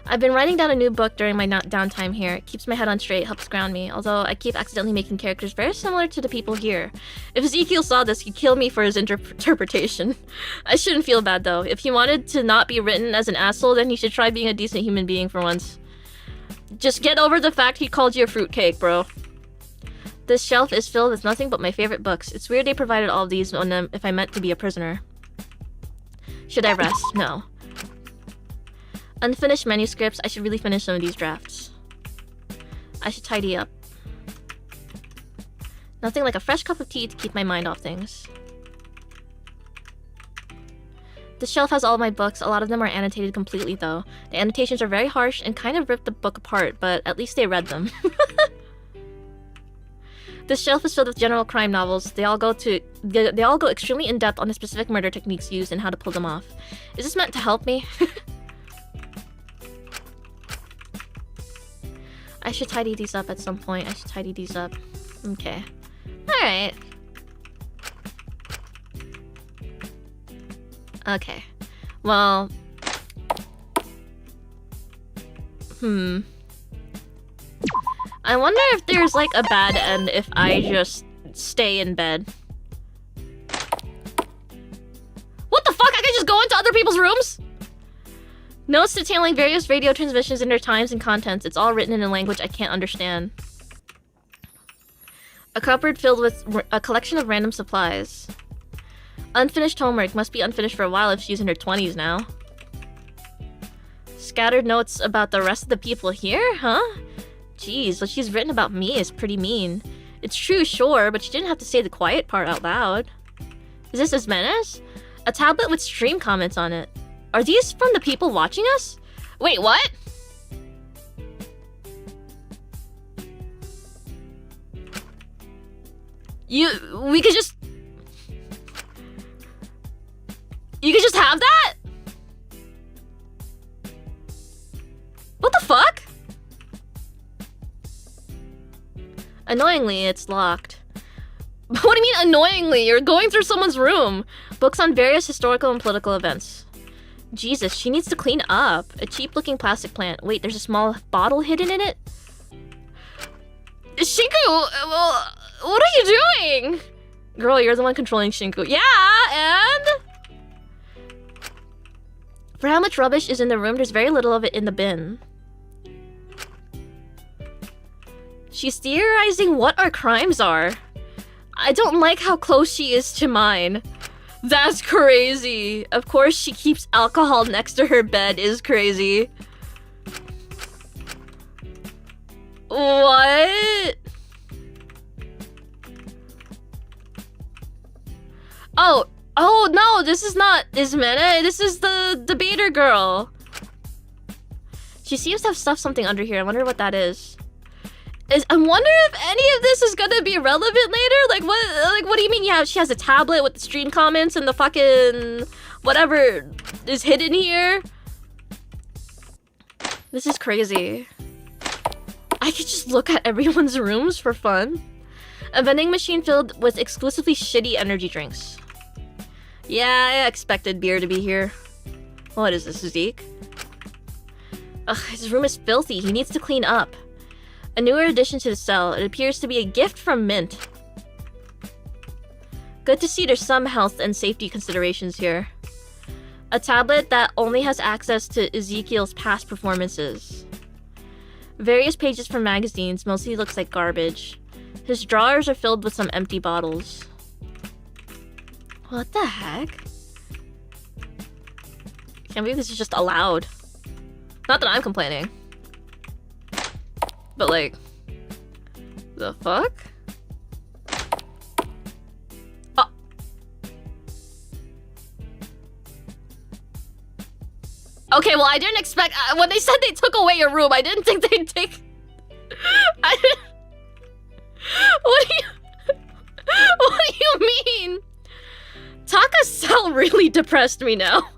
I've been writing down a new book during my downtime here. It keeps my head on straight, helps ground me, although I keep accidentally making characters very similar to the people here. If Ezekiel saw this, he'd kill me for his interpretation. I shouldn't feel bad, though. If he wanted to not be written as an asshole, then he should try being a decent human being for once. Just get over the fact he called you a fruitcake, bro. This shelf is filled with nothing but my favorite books. It's weird they provided all of these on them if I meant to be a prisoner. Should I rest? No. Unfinished manuscripts. I should really finish some of these drafts. I should tidy up. Nothing like a fresh cup of tea to keep my mind off things. This shelf has all of my books. A lot of them are annotated completely, though. The annotations are very harsh and kind of rip the book apart, but at least they read them. This shelf is filled with general crime novels. They all go extremely in depth on the specific murder techniques used and how to pull them off. Is this meant to help me? I should tidy these up at some point. I should tidy these up. Okay. Alright. Okay. Well. I wonder if there's like a bad end if I just stay in bed. just go into other people's rooms? Notes detailing various radio transmissions and their times and contents. It's all written in a language I can't understand. A cupboard filled with a collection of random supplies. Unfinished homework. Must be unfinished for a while if she's in her 20s now. Scattered notes about the rest of the people here, huh? Jeez, what she's written about me is pretty mean. It's true, sure, but she didn't have to say the quiet part out loud. Is this Ismenes? A tablet with stream comments on it. Are these from the people watching us? Wait, what? We could just... You could just have that? What the fuck? Annoyingly, it's locked. What do you mean annoyingly? You're going through someone's room. Books on various historical and political events. Jesus, she needs to clean up. A cheap-looking plastic plant. Wait, there's a small bottle hidden in it? Shinku, well, what are you doing? Girl, you're the one controlling Shinku. Yeah, and... For how much rubbish is in the room, there's very little of it in the bin. She's theorizing what our crimes are. I don't like how close she is to mine. That's crazy. Of course, she keeps alcohol next to her bed is crazy. What? Oh no, this is not Ismene. This is the debater girl. She seems to have stuffed something under here. I wonder what that is. I wonder if any of this is gonna be relevant later. Like what do you mean? Yeah, she has a tablet with the stream comments and the fucking whatever is hidden here. This is crazy. I could just look at everyone's rooms for fun. A vending machine filled with exclusively shitty energy drinks. Yeah, I expected beer to be here. What is this, Zeke? Ugh, his room is filthy. He needs to clean up. A newer addition to the cell. It appears to be a gift from Mint. Good to see there's some health and safety considerations here. A tablet that only has access to Ezekiel's past performances. Various pages from magazines. Mostly looks like garbage. His drawers are filled with some empty bottles. What the heck? Can't believe this is just allowed. Not that I'm complaining. But like, the fuck? Oh. Okay, well I didn't expect, when they said they took away your room, I didn't think they'd take... I didn't... What do you mean? Taka's cell really depressed me now.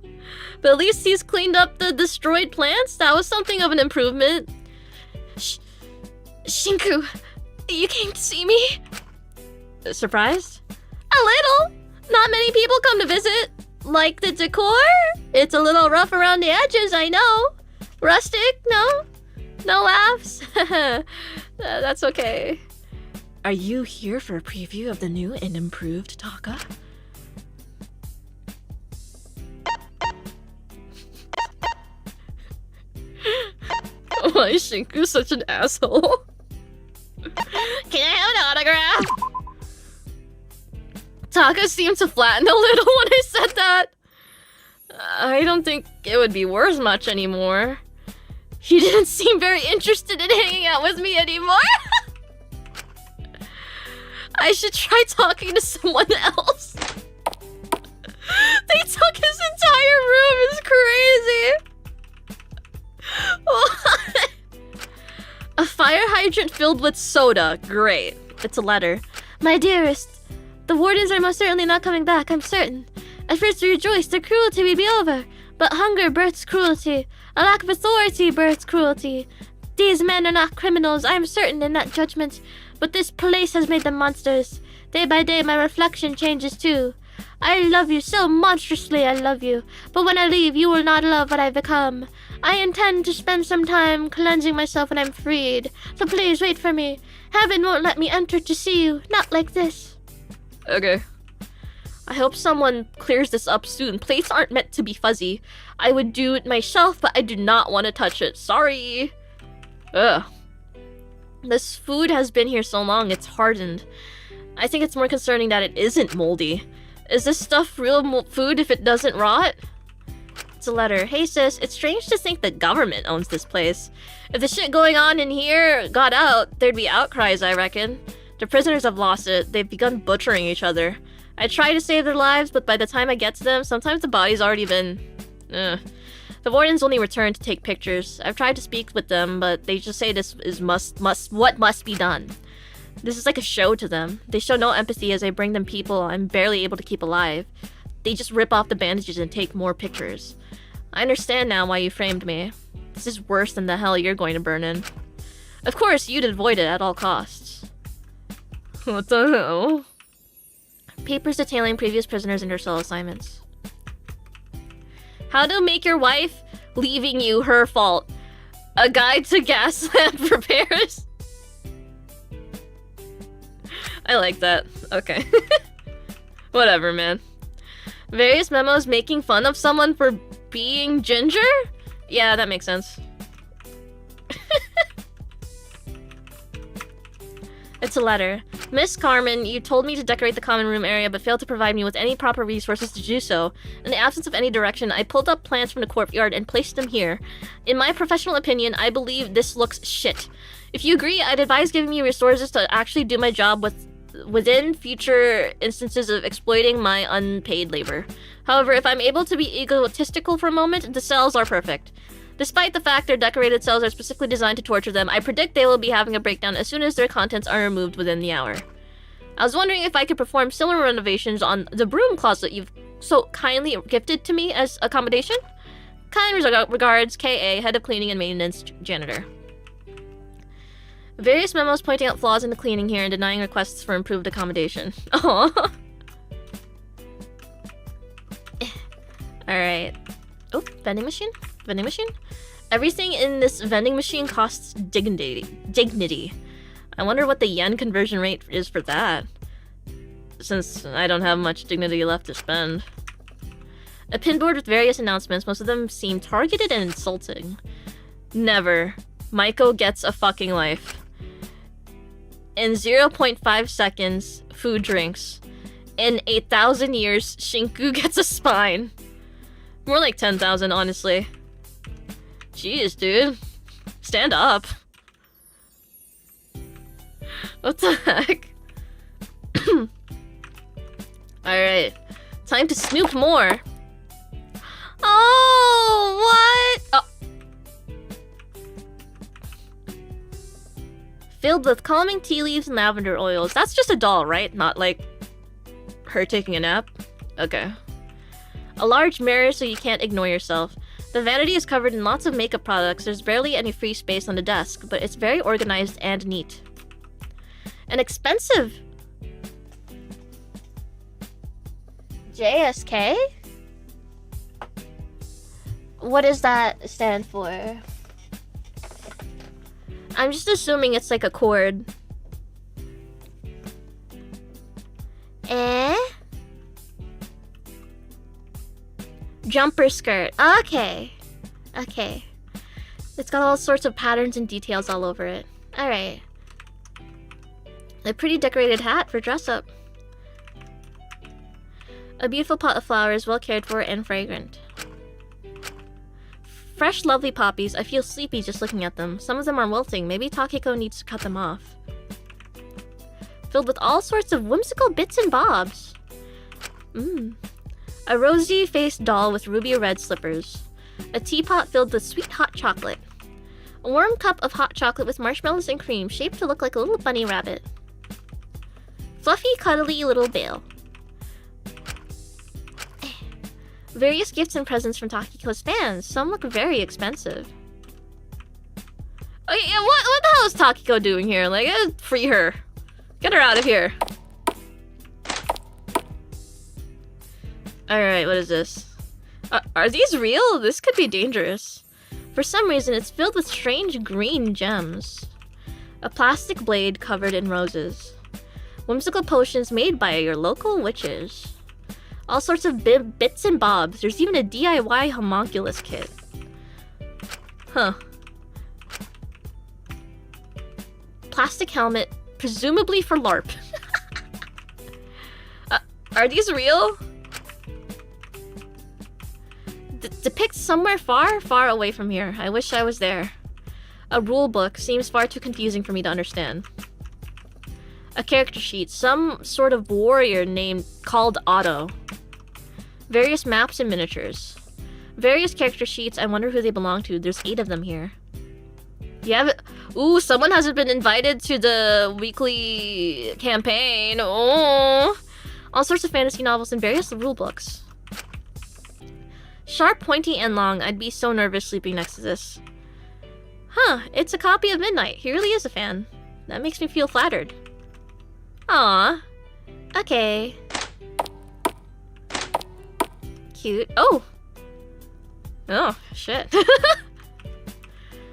But at least he's cleaned up the destroyed plants. That was something of an improvement. Shinku, you came to see me? Surprised? A little. Not many people come to visit. Like the decor? It's a little rough around the edges, I know. Rustic? No? No laughs? That's okay. Are you here for a preview of the new and improved Taka? Why is Shinku such an asshole? Can I have an autograph? Taka seemed to flatten a little when I said that. I don't think it would be worth much anymore. He didn't seem very interested in hanging out with me anymore. I should try talking to someone else. They took his entire room. It's crazy. What? A fire hydrant filled with soda. Great. It's a letter. My dearest, the wardens are most certainly not coming back, I'm certain. At first we rejoiced their cruelty would be over, but hunger births cruelty. A lack of authority births cruelty. These men are not criminals, I am certain in that judgment, but this place has made them monsters. Day by day my reflection changes too. I love you so monstrously, I love you. But when I leave, you will not love what I've become. I intend to spend some time cleansing myself when I'm freed. So please wait for me. Heaven won't let me enter to see you. Not like this. Okay. I hope someone clears this up soon. Plates aren't meant to be fuzzy. I would do it myself, but I do not want to touch it. Sorry. Ugh. This food has been here so long, it's hardened. I think it's more concerning that it isn't moldy. Is this stuff real food if it doesn't rot? It's a letter. Hey sis, it's strange to think the government owns this place. If the shit going on in here got out, there'd be outcries, I reckon. The prisoners have lost it. They've begun butchering each other. I try to save their lives, but by the time I get to them, sometimes the body's already been... The wardens only return to take pictures. I've tried to speak with them, but they just say this is what must be done. This is like a show to them. They show no empathy as I bring them people I'm barely able to keep alive. They just rip off the bandages and take more pictures. I understand now why you framed me. This is worse than the hell you're going to burn in. Of course, you'd avoid it at all costs. What the hell? Papers detailing previous prisoners and their cell assignments. How to make your wife leaving you her fault. A guide to gas lamp repairs. I like that. Okay. Whatever, man. Various memos making fun of someone for being ginger? Yeah, that makes sense. It's a letter. Miss Carmen, you told me to decorate the common room area but failed to provide me with any proper resources to do so. In the absence of any direction, I pulled up plants from the courtyard and placed them here. In my professional opinion, I believe this looks shit. If you agree, I'd advise giving me resources to actually do my job within future instances of exploiting my unpaid labor. However, if I'm able to be egotistical for a moment, the cells are perfect. Despite the fact their decorated cells are specifically designed to torture them, I predict they will be having a breakdown as soon as their contents are removed within the hour. I was wondering if I could perform similar renovations on the broom closet you've so kindly gifted to me as accommodation. Kind regards, K.A., Head of Cleaning and Maintenance Janitor. Various memos pointing out flaws in the cleaning here and denying requests for improved accommodation. Aww. Alright. Oh, vending machine? Vending machine? Everything in this vending machine costs dignity. I wonder what the yen conversion rate is for that. Since I don't have much dignity left to spend. A pinboard with various announcements, most of them seem targeted and insulting. Never. Maiko gets a fucking life. In 0.5 seconds, food drinks. In 8,000 years, Shinku gets a spine. More like 10,000, honestly. Jeez, dude. Stand up. What the heck? Alright. Time to snoop more. Oh, what? Oh. Filled with calming tea leaves and lavender oils. That's just a doll, right? Not like her taking a nap? Okay. A large mirror so you can't ignore yourself. The vanity is covered in lots of makeup products. There's barely any free space on the desk, but it's very organized and neat. And expensive. JSK? What does that stand for? I'm just assuming it's like a cord. Jumper skirt. Okay. Okay. It's got all sorts of patterns and details all over it. Alright. A pretty decorated hat for dress up. A beautiful pot of flowers, well cared for and fragrant. Fresh, lovely poppies. I feel sleepy just looking at them. Some of them are wilting. Maybe Takiko needs to cut them off. Filled with all sorts of whimsical bits and bobs. A rosy-faced doll with ruby red slippers. A teapot filled with sweet hot chocolate. A warm cup of hot chocolate with marshmallows and cream, shaped to look like a little bunny rabbit. Fluffy, cuddly little bale. Various gifts and presents from Takiko's fans. Some look very expensive. Oh, yeah, what the hell is Takiko doing here? Like, free her. Get her out of here. Alright, what is this? Are these real? This could be dangerous. For some reason, it's filled with strange green gems. A plastic blade covered in roses. Whimsical potions made by your local witches. All sorts of bits and bobs. There's even a DIY homunculus kit. Huh. Plastic helmet, presumably for LARP. Are these real? Depicts somewhere far, far away from here. I wish I was there. A rule book seems far too confusing for me to understand. A character sheet, some sort of warrior called Otto. Various maps and miniatures. Various character sheets, I wonder who they belong to. There's 8 of them here. You have it. Ooh, someone hasn't been invited to the weekly campaign. Oh. All sorts of fantasy novels and various rule books. Sharp, pointy, and long. I'd be so nervous sleeping next to this. Huh, it's a copy of Midnight. He really is a fan. That makes me feel flattered. Aw. Okay. Cute. Oh! Oh, shit.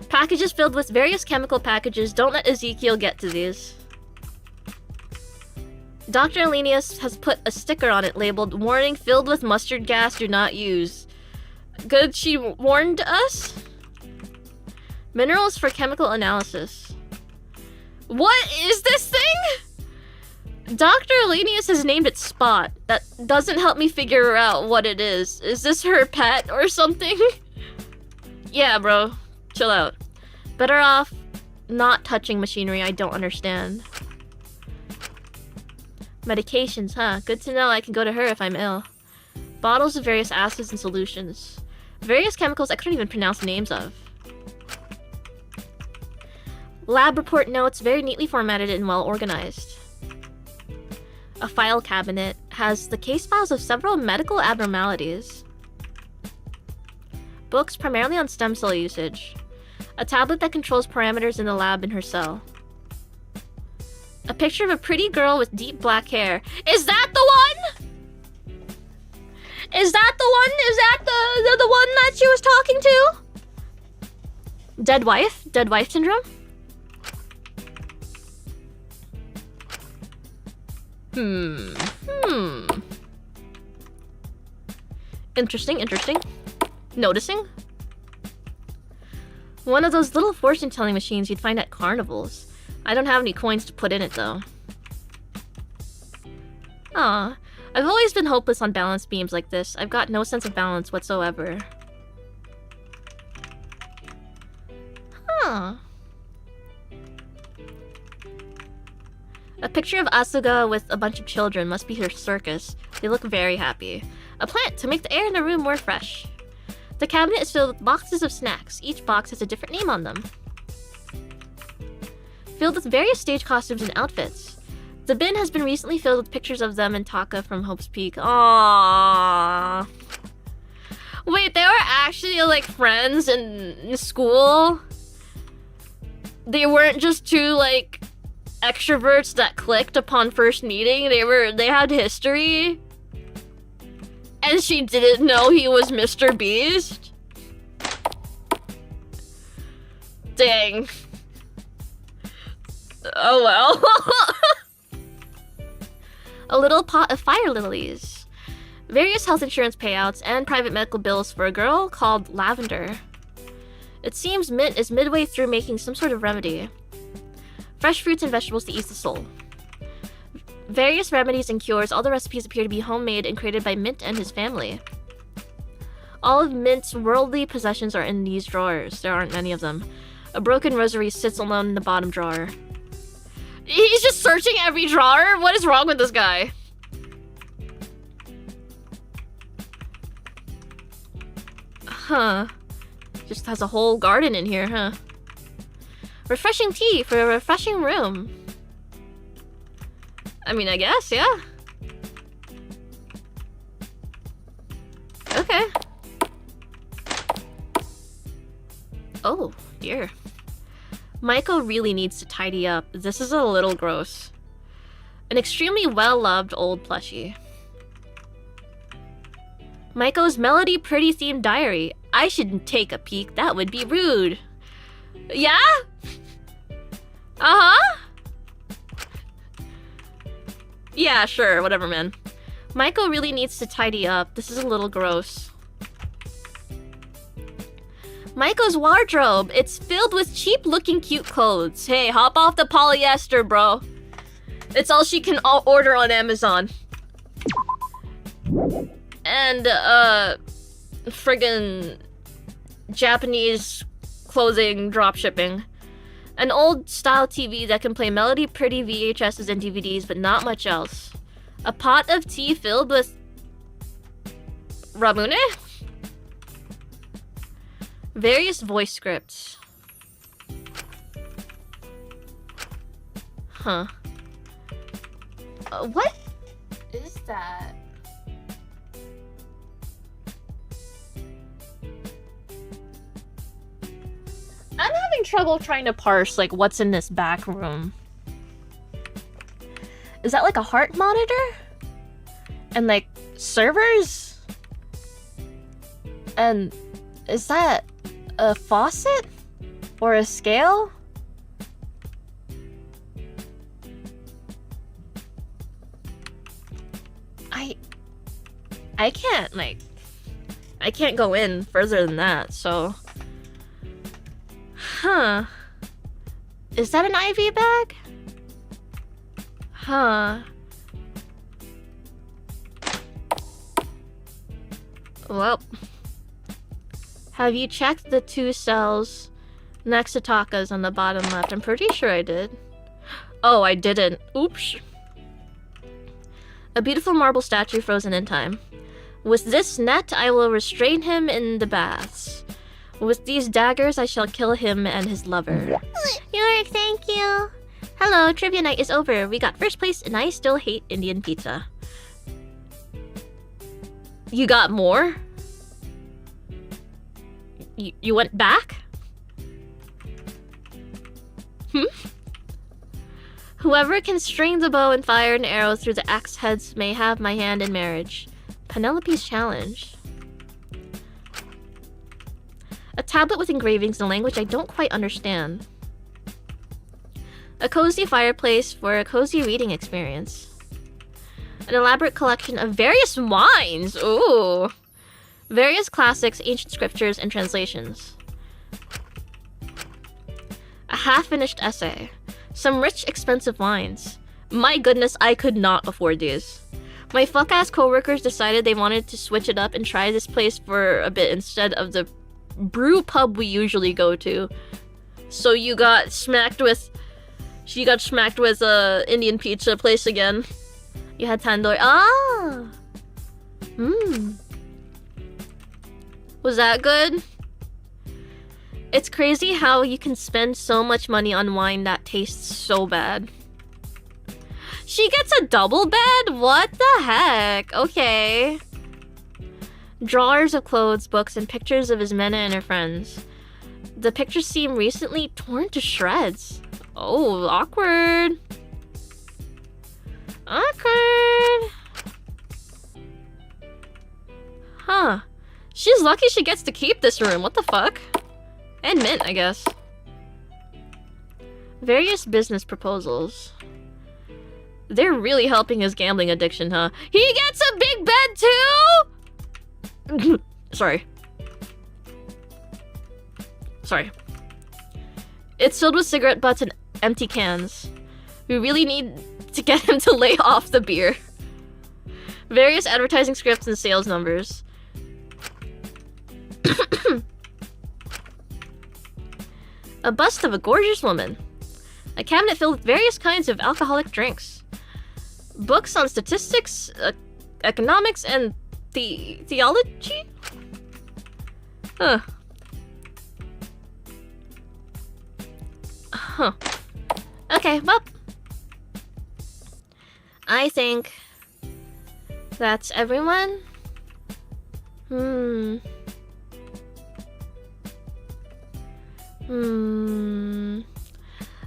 Packages filled with various chemical packages. Don't let Ezekiel get to these. Dr. Alenius has put a sticker on it labeled, "Warning, filled with mustard gas, do not use." Good, she warned us? Minerals for chemical analysis. What is this thing? Dr. Alenius has named it Spot. That doesn't help me figure out what it is. Is this her pet or something? Yeah, bro. Chill out. Better off not touching machinery I don't understand. Medications, huh? Good to know I can go to her if I'm ill. Bottles of various acids and solutions. Various chemicals I couldn't even pronounce the names of. Lab report notes, very neatly formatted and well organized. A file cabinet has the case files of several medical abnormalities. Books primarily on stem cell usage. A tablet that controls parameters in the lab in her cell. A picture of a pretty girl with deep black hair. Is that the one? Is that the one? Is that the one that she was talking to? Dead wife? Dead wife syndrome? Interesting. Noticing? One of those little fortune-telling machines you'd find at carnivals. I don't have any coins to put in it, though. Aw, I've always been hopeless on balance beams like this. I've got no sense of balance whatsoever. Huh. A picture of Asuga with a bunch of children. Must be her circus. They look very happy. A plant to make the air in the room more fresh. The cabinet is filled with boxes of snacks. Each box has a different name on them. Filled with various stage costumes and outfits. The bin has been recently filled with pictures of them and Taka from Hope's Peak. Aww. Wait, they were actually like friends in school? They weren't just two like extroverts that clicked upon first meeting? They had history? And she didn't know he was Mr. Beast? Dang. Oh well. A little pot of fire lilies. Various health insurance payouts and private medical bills for a girl called Lavender. It seems Mint is midway through making some sort of remedy. Fresh fruits and vegetables to ease the soul. Various remedies and cures. All the recipes appear to be homemade and created by Mint and his family. All of Mint's worldly possessions are in these drawers. There aren't many of them. A broken rosary sits alone in the bottom drawer. He's just searching every drawer? What is wrong with this guy? Huh. Just has a whole garden in here, huh? Refreshing tea for a refreshing room. I mean, I guess, yeah. Okay. Oh, dear. Maiko really needs to tidy up. This is a little gross. An extremely well-loved old plushie. Maiko's Melody Pretty themed diary. I shouldn't take a peek. That would be rude. Yeah? Uh-huh. Yeah, sure. Whatever, man. Michael really needs to tidy up. This is a little gross. Michael's wardrobe. It's filled with cheap-looking cute clothes. Hey, hop off the polyester, bro. It's all she can order on Amazon. And, friggin' Japanese clothing dropshipping. An old-style TV that can play melody pretty VHSs and DVDs, but not much else. A pot of tea filled with Ramune? Various voice scripts. Huh. What is that? I'm having trouble trying to parse, like, what's in this back room. Is that like a heart monitor? And like servers? And is that a faucet? Or a scale? I can't, like, I can't go in further than that, so. Huh. Is that an IV bag? Huh. Well. Have you checked the 2 cells next to Taka's on the bottom left? I'm pretty sure I did. Oh, I didn't. Oops. A beautiful marble statue frozen in time. With this net, I will restrain him in the baths. With these daggers, I shall kill him and his lover. Yorick, thank you. Hello, trivia night is over. We got first place, and I still hate Indian pizza. You got more? You went back? Whoever can string the bow and fire an arrow through the axe heads may have my hand in marriage. Penelope's challenge. A tablet with engravings in a language I don't quite understand. A cozy fireplace for a cozy reading experience. An elaborate collection of various wines. Ooh. Various classics, ancient scriptures, and translations. A half-finished essay. Some rich, expensive wines. My goodness, I could not afford these. My fuck-ass coworkers decided they wanted to switch it up and try this place for a bit instead of the brew pub we usually go to. So you got smacked with... She got smacked with a Indian pizza place again. You had tandoori. Ah! Was that good? It's crazy how you can spend so much money on wine that tastes so bad. She gets a double bed? What the heck? Okay. Drawers of clothes, books, and pictures of his men and her friends. The pictures seem recently torn to shreds. Oh, awkward. Awkward. Huh. She's lucky she gets to keep this room. What the fuck? And mint, I guess. Various business proposals. They're really helping his gambling addiction, huh? He gets a big bed too? Sorry. It's filled with cigarette butts and empty cans. We really need to get him to lay off the beer. Various advertising scripts and sales numbers. A bust of a gorgeous woman. A cabinet filled with various kinds of alcoholic drinks. Books on statistics, economics, and theology? Huh. Okay, well. I think that's everyone.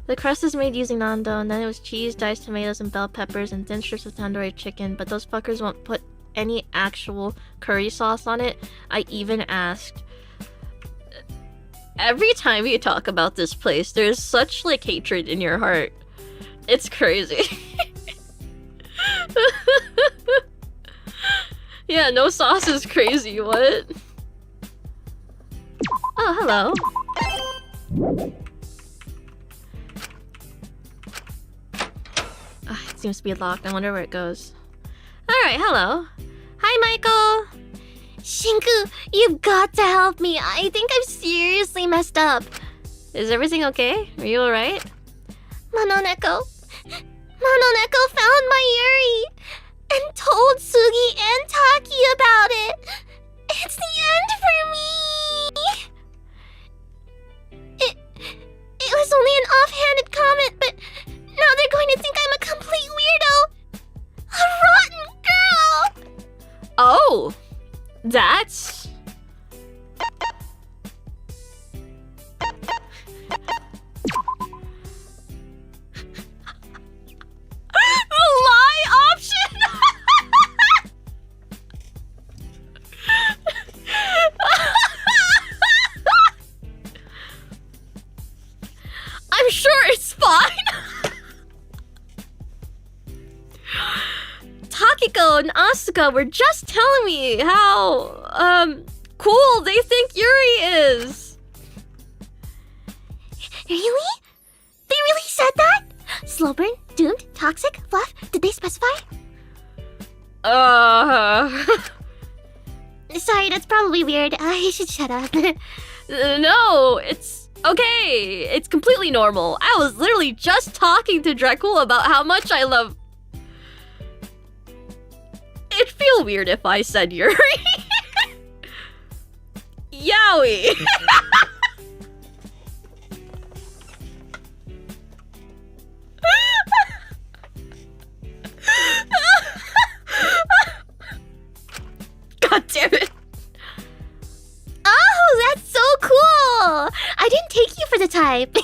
The crust is made using nando, and then it was cheese, diced tomatoes, and bell peppers, and thin strips of tandoori chicken, but those fuckers won't put any actual curry sauce on it. I even asked. Every time you talk about this place, there's such, like, hatred in your heart. It's crazy. Yeah, no sauce is crazy, what? Oh, hello. It seems to be locked. I wonder where it goes. Alright, hello. Hi, Michael. Shinku, you've got to help me. I think I've seriously messed up. Is everything okay? Are you alright? Manoneko found my Yuri and told Sugi and Taki about it. It's the end for me. It was only an offhanded comment, but now they're going to think I'm a complete weirdo. A rotten girl. Oh! That's... lie option? I'm sure it's fine. Takiko and Asuka were just telling me how, cool they think Yuri is. Really? They really said that? Slow burn, doomed, toxic, fluff? Did they specify? Sorry, that's probably weird. I should shut up. No, it's okay. It's completely normal. I was literally just talking to Dracula about how much I love... It'd feel weird if I said Yuri. Yowie. God damn it. Oh, that's so cool! I didn't take you for the type.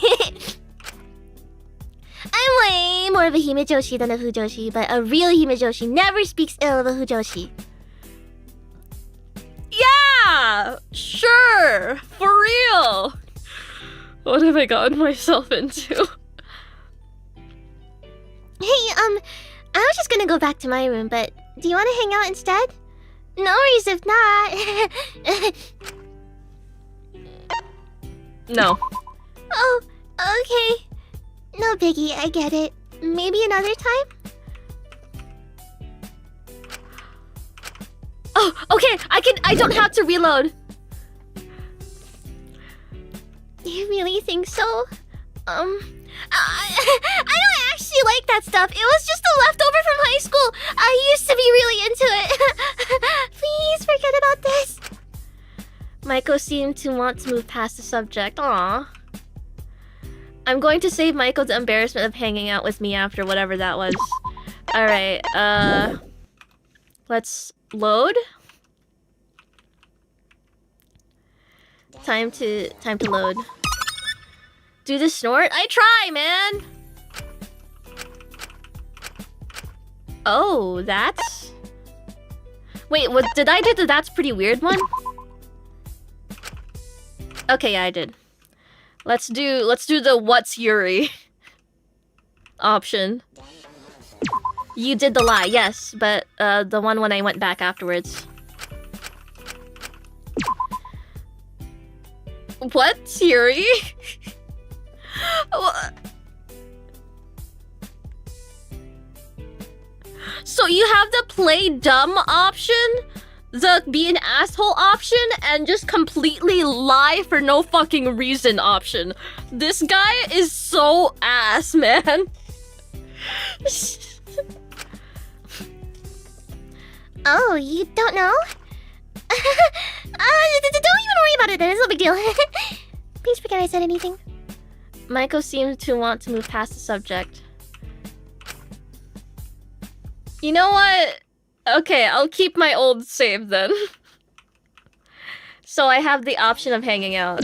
I'm way more of a himejoshi than a fujoshi, but a real himejoshi never speaks ill of a fujoshi. Yeah, sure, for real. What have I gotten myself into? Hey, I was just gonna go back to my room, but do you want to hang out instead? No worries if not. No. Oh, okay. No biggie, I get it. Maybe another time? Oh, okay, I don't have to reload. You really think so? I don't actually like that stuff. It was just a leftover from high school. I used to be really into it. Please forget about this. Maiko seemed to want to move past the subject. Aww. I'm going to save Maiko the embarrassment of hanging out with me after whatever that was. Alright, let's load. Time to load. Do the snort? I try, man! Oh, that's... Wait, what did I do the that's pretty weird one? Okay, yeah, I did. Let's do the what's Yuri option. You did the lie, yes, but the one when I went back afterwards. What's Yuri? So you have the play dumb option, the be an asshole option, and just completely lie for no fucking reason option. This guy is so ass, man. Oh, you don't know? Don't even worry about it then. It's no big deal. Please forget I said anything. Maiko seems to want to move past the subject. You know what? Okay, I'll keep my old save then. So I have the option of hanging out.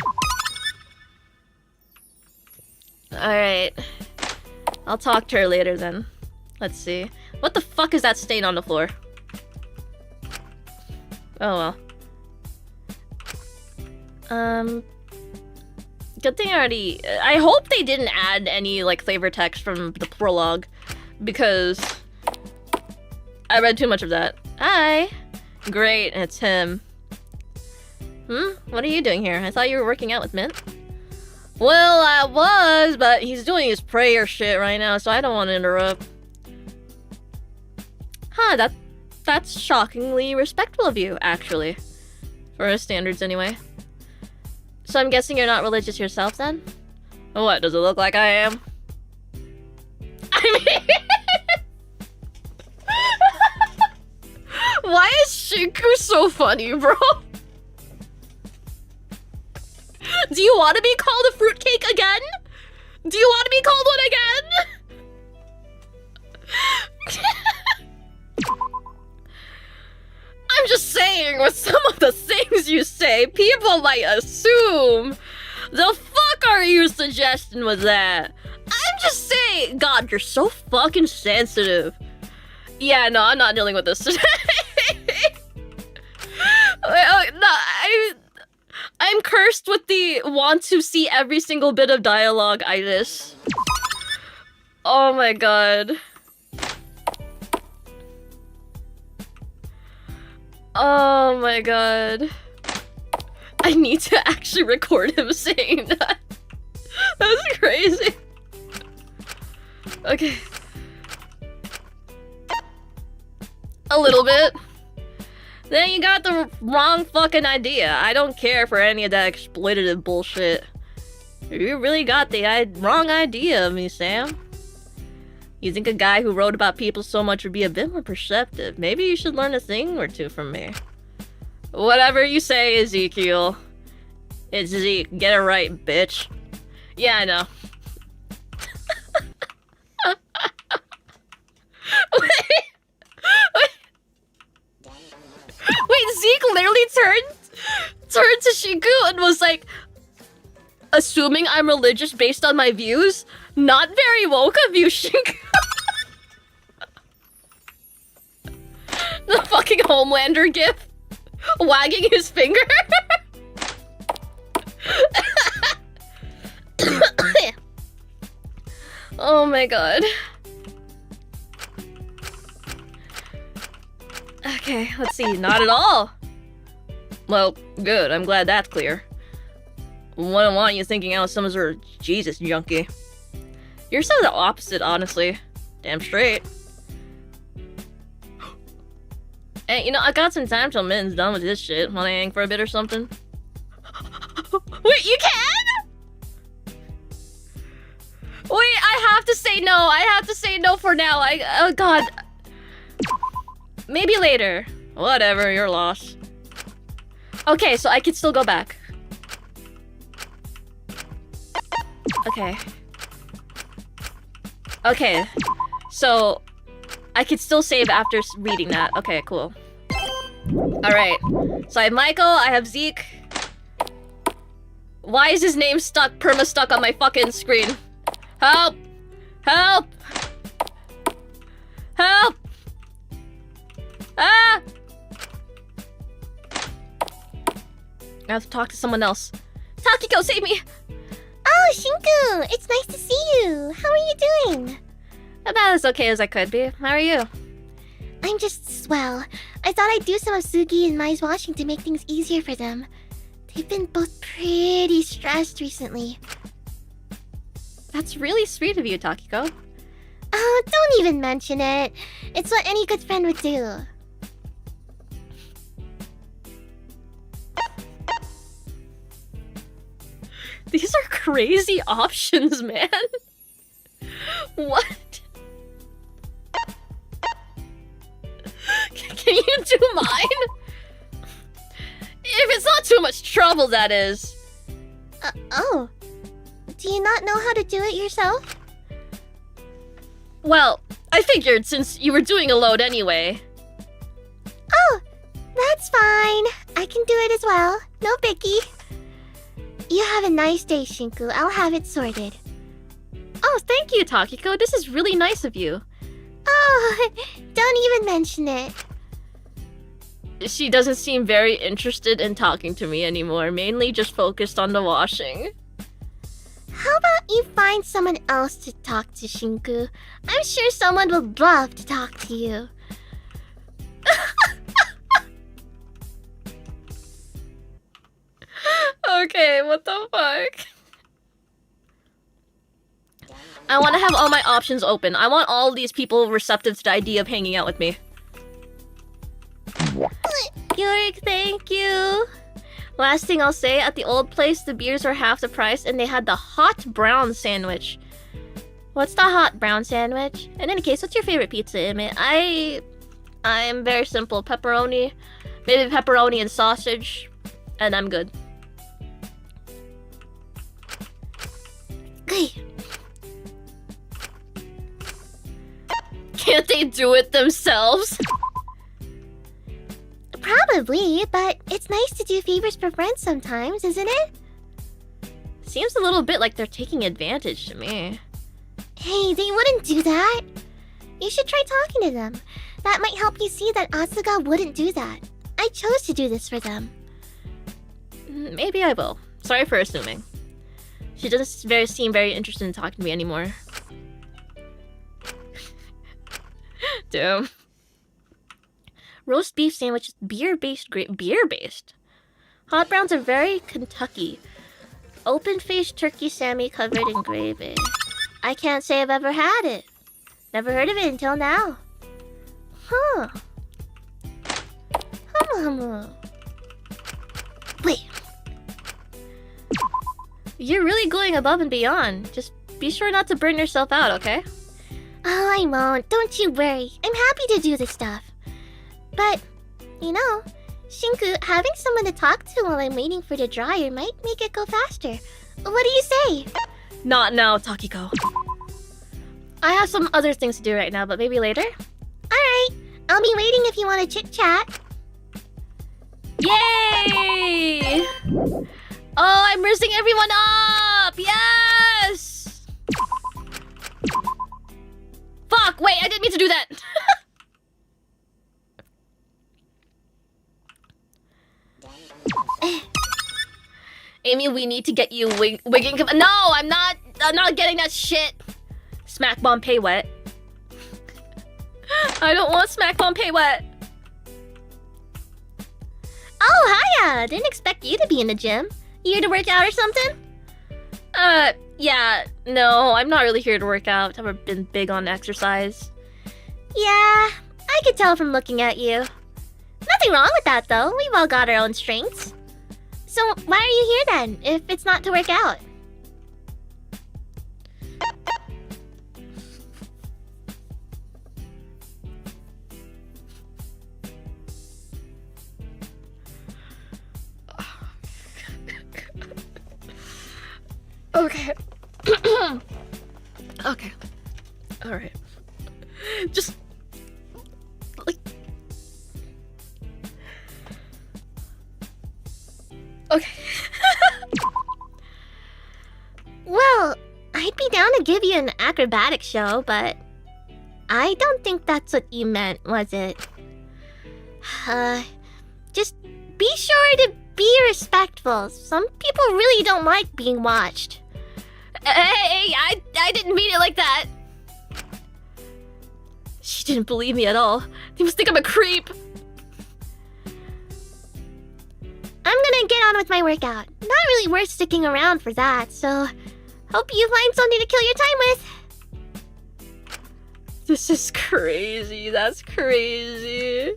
Alright. I'll talk to her later then. Let's see. What the fuck is that stain on the floor? Oh well. Good thing I already... I hope they didn't add any, like, flavor text from the prologue. Because... I read too much of that. Hi! Great, it's him. What are you doing here? I thought you were working out with Mint. Well, I was, but he's doing his prayer shit right now, so I don't want to interrupt. Huh, that's shockingly respectful of you, actually. For his standards, anyway. So I'm guessing you're not religious yourself, then? What, does it look like I am? I mean... Why is Shinku so funny, bro? Do you want to be called a fruitcake again? Do you want to be called one again? I'm just saying, with some of the things you say, people might assume. The fuck are you suggesting with that? I'm just saying, God, you're so fucking sensitive. Yeah, no, I'm not dealing with this today. I'm cursed with the want to see every single bit of dialogue-itis. Oh my god. Oh my god. I need to actually record him saying that. That's crazy. Okay. A little bit. Then you got the wrong fucking idea. I don't care for any of that exploitative bullshit. You really got the wrong idea of me, Sam. You think a guy who wrote about people so much would be a bit more perceptive. Maybe you should learn a thing or two from me. Whatever you say, Ezekiel. It's Zeke. Get it right, bitch. Yeah, I know. Wait, Zeke literally turned to Shinku and was like, assuming I'm religious based on my views? Not very woke of you, Shinku. The fucking Homelander gif. Wagging his finger. Oh my god. Okay, let's see. Not at all. Well, good. I'm glad that's clear. Wouldn't want you thinking I was some sort of Jesus junkie. You're so the opposite, honestly. Damn straight. Hey, you know, I got some time till Min's done with his shit. Wanna hang for a bit or something? Wait, you can? Wait, I have to say no. I have to say no for now. Oh god. Maybe later. Whatever, you're lost. Okay, so I can still go back. Okay. Okay. So I could still save after reading that. Okay, cool. Alright. So I have Michael, I have Zeke. Why is his name perma-stuck on my fucking screen? Help! Help! Help! Ah! I have to talk to someone else. Takiko, save me! Oh, Shinku, it's nice to see you. How are you doing? About as okay as I could be. How are you? I'm just swell. I thought I'd do some of Sugi and Mai's washing to make things easier for them. They've been both pretty stressed recently. That's really sweet of you, Takiko. Oh, don't even mention it. It's what any good friend would do. These are crazy options, man. What? Can you do mine? If it's not too much trouble, that is. Oh. Do you not know how to do it yourself? Well, I figured since you were doing a load anyway. Oh, that's fine. I can do it as well. No biggie. You have a nice day, Shinku. I'll have it sorted. Oh, thank you, Takiko. This is really nice of you. Oh, don't even mention it. She doesn't seem very interested in talking to me anymore, mainly just focused on the washing. How about you find someone else to talk to, Shinku? I'm sure someone would love to talk to you. Okay, what the fuck? I want to have all my options open. I want all these people receptive to the idea of hanging out with me. Yurik, thank you. Last thing I'll say, at the old place, the beers were half the price and they had the hot brown sandwich. What's the hot brown sandwich? In any case, what's your favorite pizza, Emmett? I'm very simple. Pepperoni. Maybe pepperoni and sausage. And I'm good. Can't they do it themselves? Probably, but it's nice to do favors for friends sometimes, isn't it? Seems a little bit like they're taking advantage to me. Hey, they wouldn't do that. You should try talking to them. That might help you see that Asuka wouldn't do that. I chose to do this for them. Maybe I will. Sorry for assuming. She doesn't seem very interested in talking to me anymore. Damn. Roast beef sandwich is beer-based. Beer-based? Hot browns are very Kentucky. Open-faced turkey Sammy covered in gravy. I can't say I've ever had it. Never heard of it until now. Huh. Wait. You're really going above and beyond. Just be sure not to burn yourself out, okay? Oh, I won't. Don't you worry. I'm happy to do this stuff. But, you know, Shinku, having someone to talk to while I'm waiting for the dryer might make it go faster. What do you say? Not now, Takiko. I have some other things to do right now, but maybe later? Alright. I'll be waiting if you want to chit-chat. Yay! Oh, I'm rizzing everyone up! Yes! Fuck, wait, I didn't mean to do that! Amy, we need to get you wigging. No, I'm not getting that shit. Smack bomb pay wet. I don't want smack bomb pay wet. Oh, hiya! Didn't expect you to be in the gym. You here to work out or something? Yeah, no, I'm not really here to work out. I've never been big on exercise. Yeah, I could tell from looking at you. Nothing wrong with that, though. We've all got our own strengths. So why are you here then, if it's not to work out? Okay. Okay. Alright. Just... like... Okay. Well, I'd be down to give you an acrobatic show, but I don't think that's what you meant, was it? Just be sure to be respectful. Some people really don't like being watched. Hey, I didn't mean it like that. She didn't believe me at all. They must think I'm a creep. I'm gonna get on with my workout. Not really worth sticking around for that, so hope you find something to kill your time with. This is crazy. That's crazy.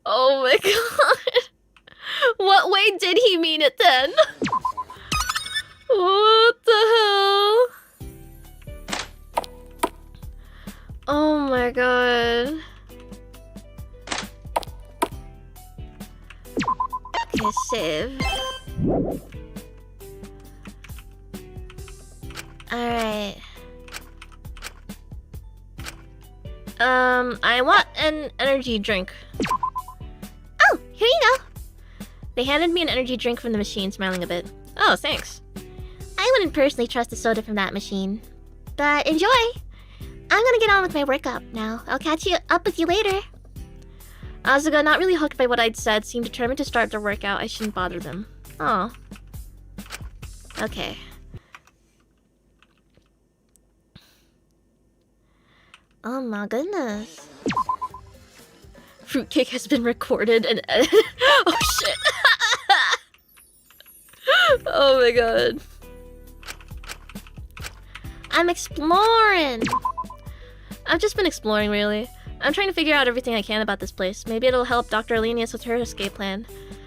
Oh my god. What way did he mean it then? What the hell? Oh my god. Okay, save. Alright. I want an energy drink. Oh, here you go. They handed me an energy drink from the machine, smiling a bit. Oh, thanks. I wouldn't personally trust a soda from that machine. But enjoy! I'm gonna get on with my workout now. I'll catch you up with you later. Asuka, not really hooked by what I'd said, seemed determined to start their workout. I shouldn't bother them. Oh. Okay. Oh my goodness. Fruitcake has been recorded and edited. Oh shit. Oh my god. I'm exploring. I've just been exploring, really. I'm trying to figure out everything I can about this place. Maybe it'll help Dr. Alenius with her escape plan.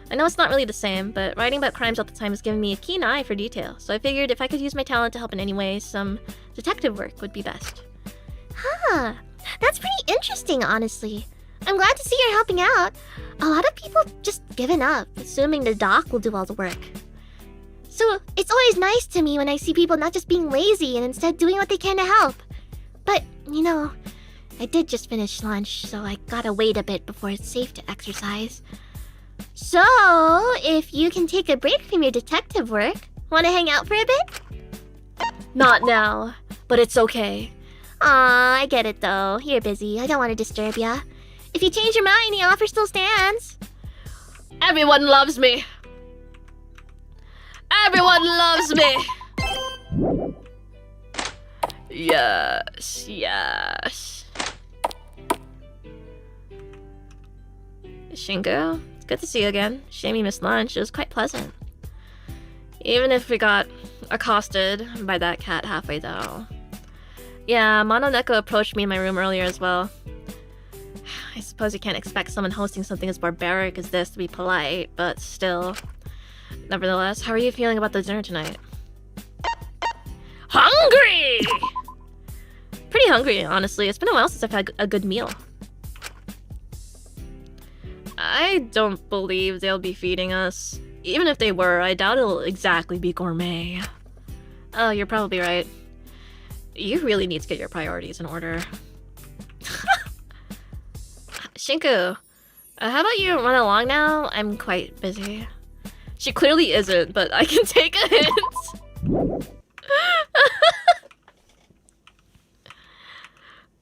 I know it's not really the same, but writing about crimes all the time has given me a keen eye for detail, so I figured if I could use my talent to help in any way, some detective work would be best. Huh. That's pretty interesting, honestly. I'm glad to see you're helping out. A lot of people just given up, assuming the doc will do all the work. So it's always nice to me when I see people not just being lazy and instead doing what they can to help. But, you know, I did just finish lunch, so I gotta wait a bit before it's safe to exercise. So, if you can take a break from your detective work, wanna hang out for a bit? Not now, but it's okay. Aw, I get it though. You're busy. I don't want to disturb ya. If you change your mind, the offer still stands. Everyone loves me. Everyone loves me. Yes, yes. Shinku, it's good to see you again. Shame you missed lunch. It was quite pleasant. Even if we got accosted by that cat halfway though. Yeah, Mononeko approached me in my room earlier as well. I suppose you can't expect someone hosting something as barbaric as this to be polite, but still. Nevertheless, how are you feeling about the dinner tonight? Hungry! Pretty hungry, honestly. It's been a while since I've had a good meal. I don't believe they'll be feeding us. Even if they were, I doubt it'll exactly be gourmet. Oh, you're probably right. You really need to get your priorities in order. Shinku, how about you run along now? I'm quite busy. She clearly isn't, but I can take a hint.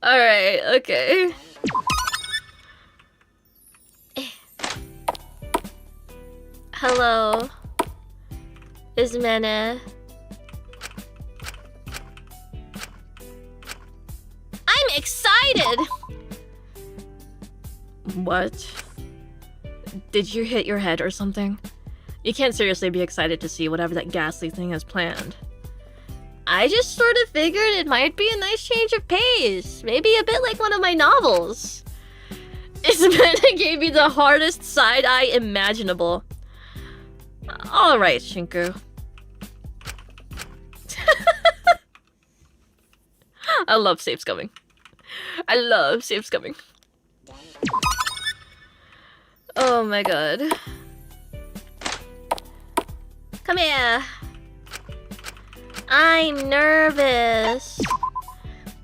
Alright, okay. Hello. Ismene. I'm excited! What? Did you hit your head or something? You can't seriously be excited to see whatever that ghastly thing has planned. I just sort of figured it might be a nice change of pace. Maybe a bit like one of my novels. Ismena gave me the hardest side eye imaginable. Alright, Shinku. I love safe scumming. I love safe scumming. Oh my god. Come here. I'm nervous.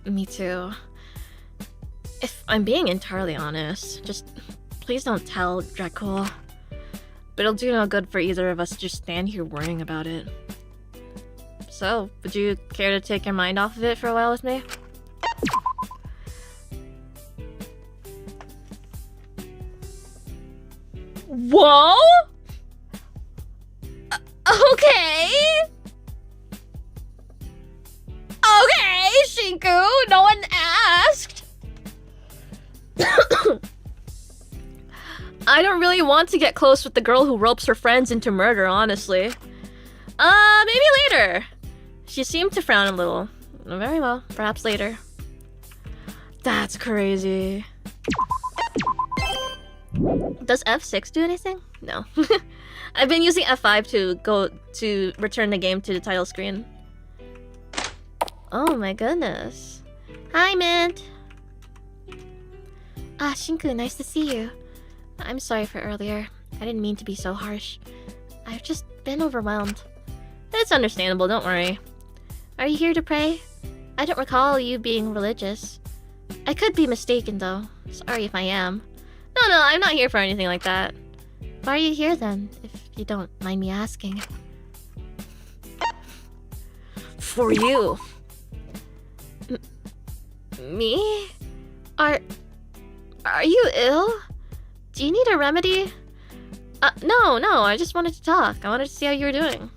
Me too. If I'm being entirely honest, just please don't tell Dracul. But it'll do no good for either of us to just stand here worrying about it. So, would you care to take your mind off of it for a while with me? Whoa! Okay! Okay, Shinku! No one asked! I don't really want to get close with the girl who ropes her friends into murder, honestly. Maybe later. She seemed to frown a little. Very well, perhaps later. That's crazy. Does F6 do anything? No. I've been using F5 to return the game to the title screen. Oh my goodness. Hi, Mint. Ah, Shinku, nice to see you. I'm sorry for earlier. I didn't mean to be so harsh. I've just been overwhelmed. It's understandable, don't worry. Are you here to pray? I don't recall you being religious. I could be mistaken, though. Sorry if I am. No, I'm not here for anything like that. Why are you here, then, if you don't mind me asking? For you. Me? Are you ill? Do you need a remedy? No, I just wanted to talk. I wanted to see how you were doing.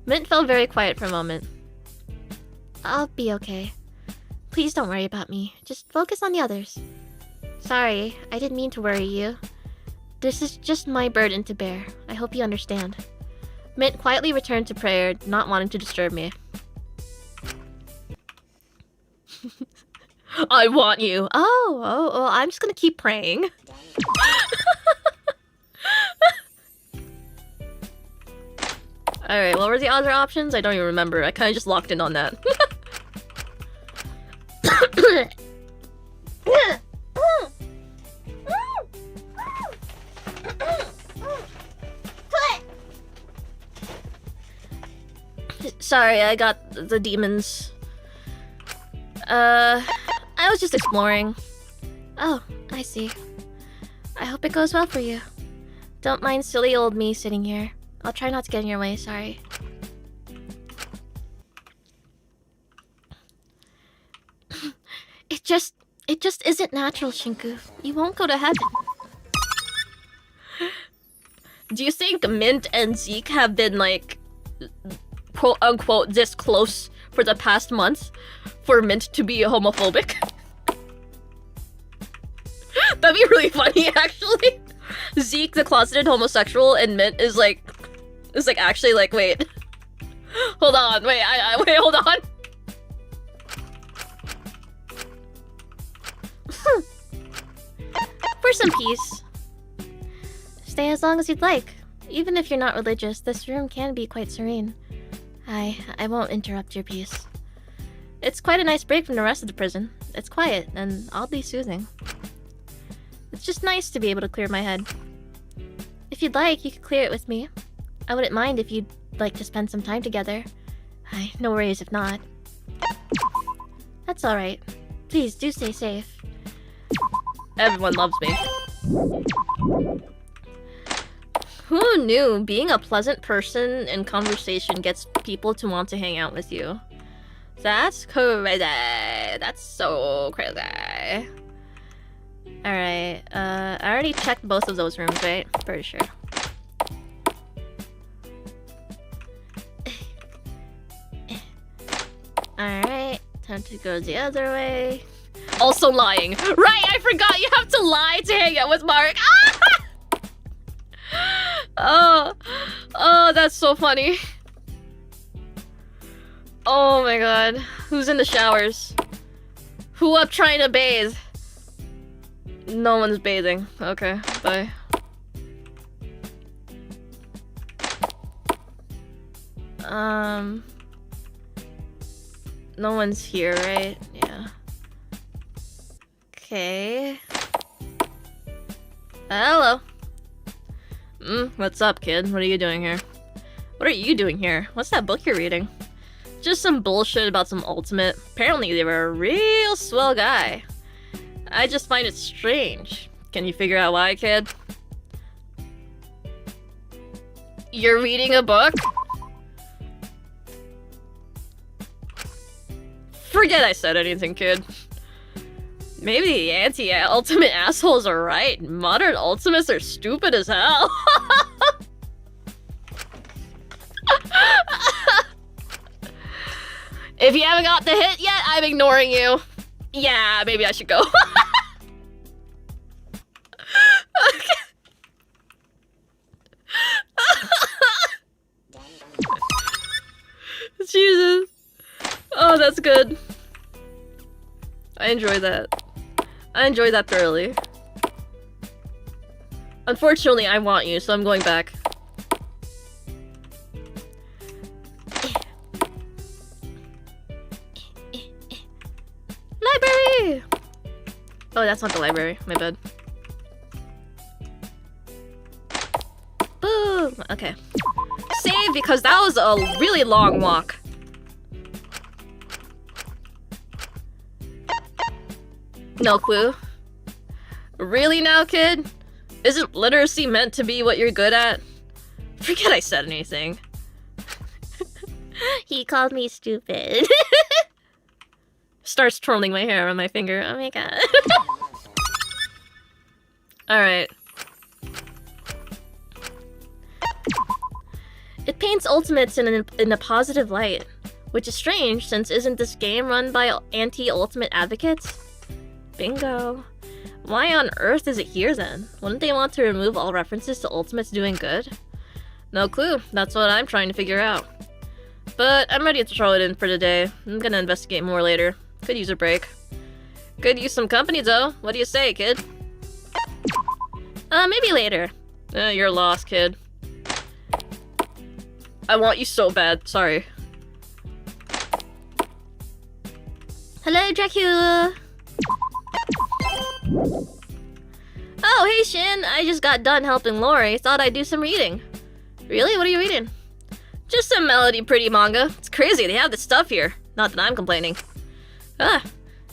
Mint felt very quiet for a moment. I'll be okay. Please don't worry about me. Just focus on the others. Sorry, I didn't mean to worry you. This is just my burden to bear. I hope you understand. Mint quietly returned to prayer, not wanting to disturb me. I want you. Oh, I'm just gonna keep praying. Alright, what were the other options? I don't even remember. I kind of just locked in on that. Sorry, I got the demons. I was just exploring. Oh, I see. I hope it goes well for you. Don't mind silly old me sitting here. I'll try not to get in your way, sorry. It just isn't natural, Shinku. You won't go to heaven. Do you think Mint and Zeke have been like, quote unquote, this close for the past month for Mint to be homophobic? That'd be really funny, actually. Zeke, the closeted homosexual, and Mint is like actually like, wait, hold on, wait, wait, hold on. For some peace. Stay as long as you'd like. Even if you're not religious, this room can be quite serene. I won't interrupt your peace. It's quite a nice break from the rest of the prison. It's quiet and oddly soothing. It's just nice to be able to clear my head. If you'd like, you could clear it with me. I wouldn't mind if you'd like to spend some time together. No worries if not. That's alright. Please do stay safe. Everyone loves me. Who knew being a pleasant person in conversation gets people to want to hang out with you? That's crazy. That's so crazy. Alright, I already checked both of those rooms, right? Pretty sure. Alright, time to go the other way. Also lying. Right, I forgot you have to lie to hang out with Mark. Ah! Oh, that's so funny. Oh my god. Who's in the showers? Who up trying to bathe? No one's bathing. Okay, bye. No one's here, right? Yeah. Okay. Hello. What's up, kid? What are you doing here? What are you doing here? What's that book you're reading? Just some bullshit about some ultimate. Apparently they were a real swell guy. I just find it strange. Can you figure out why, kid? You're reading a book? Forget I said anything, kid. Maybe the anti-ultimate assholes are right. Modern ultimates are stupid as hell. If you haven't got the hit yet, I'm ignoring you. Yeah, maybe I should go. Jesus. Oh, that's good. I enjoy that. I enjoy that thoroughly. Unfortunately, I want you, so I'm going back. Library! Oh, that's not the library. My bad. Boom! Okay. Save because that was a really long walk. No clue. Really now, kid? Isn't literacy meant to be what you're good at? Forget I said anything. He called me stupid. Starts twirling my hair on my finger. Oh my god. Alright. It paints ultimates in a positive light, which is strange since isn't this game run by anti-ultimate advocates? Bingo. Why on earth is it here then? Wouldn't they want to remove all references to ultimates doing good? No clue. That's what I'm trying to figure out. But I'm ready to throw it in for today. I'm gonna investigate more later. Could use a break. Could use some company though. What do you say, kid? Maybe later. You're lost, kid. I want you so bad. Sorry. Hello, Dracula. Oh, hey, Shin. I just got done helping Lori. Thought I'd do some reading. Really? What are you reading? Just some Melody Pretty manga. It's crazy. They have this stuff here. Not that I'm complaining.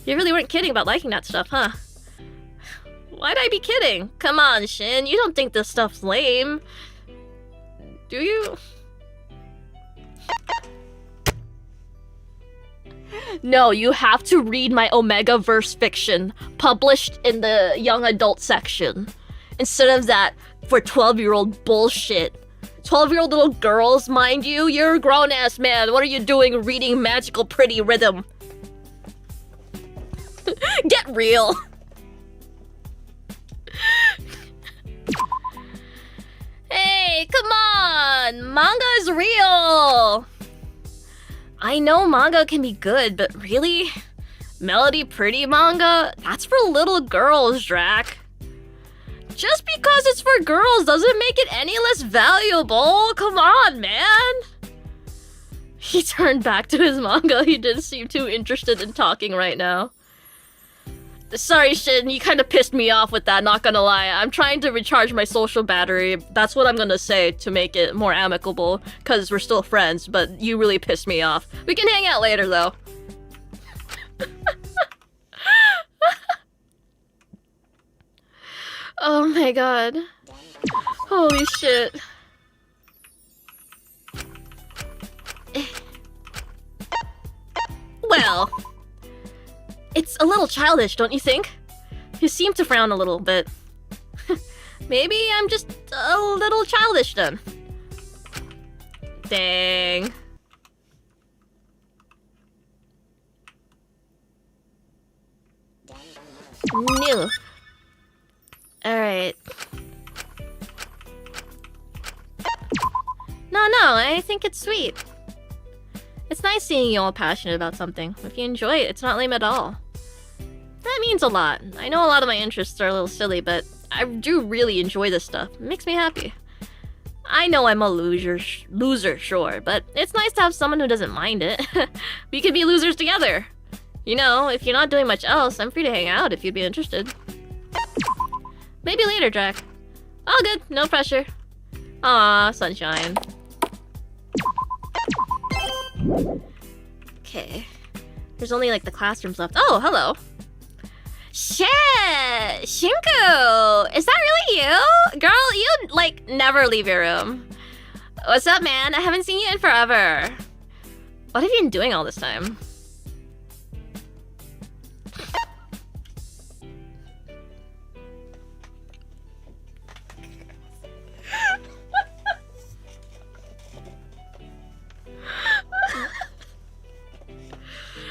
You really weren't kidding about liking that stuff, huh? Why'd I be kidding? Come on, Shin. You don't think this stuff's lame. Do you? No, you have to read my Omega Verse fiction, published in the young adult section. Instead of that for 12-year-old bullshit. 12-year-old little girls, mind you. You're a grown-ass man. What are you doing reading magical pretty rhythm? Get real. Hey, come on! Manga is real! I know manga can be good, but really? Melody Pretty manga? That's for little girls, Drac. Just because it's for girls doesn't make it any less valuable. Come on, man! He turned back to his manga. He didn't seem too interested in talking right now. Sorry, Shin, you kind of pissed me off with that, not gonna lie. I'm trying to recharge my social battery. That's what I'm gonna say to make it more amicable, because we're still friends, but you really pissed me off. We can hang out later, though. Oh my god. Holy shit. Well... it's a little childish, don't you think? You seem to frown a little bit. Maybe I'm just a little childish then. Dang. New. Alright. No, I think it's sweet. It's nice seeing you all passionate about something. If you enjoy it, it's not lame at all. That means a lot. I know a lot of my interests are a little silly, but I do really enjoy this stuff. It makes me happy. I know I'm a loser, sure, but it's nice to have someone who doesn't mind it. We could be losers together. You know, if you're not doing much else, I'm free to hang out if you'd be interested. Maybe later, Drac. All good, no pressure. Aw, sunshine. Okay. There's only like the classrooms left. Oh, hello. Shit! Shinku! Is that really you? Girl, you, like, never leave your room. What's up, man? I haven't seen you in forever. What have you been doing all this time?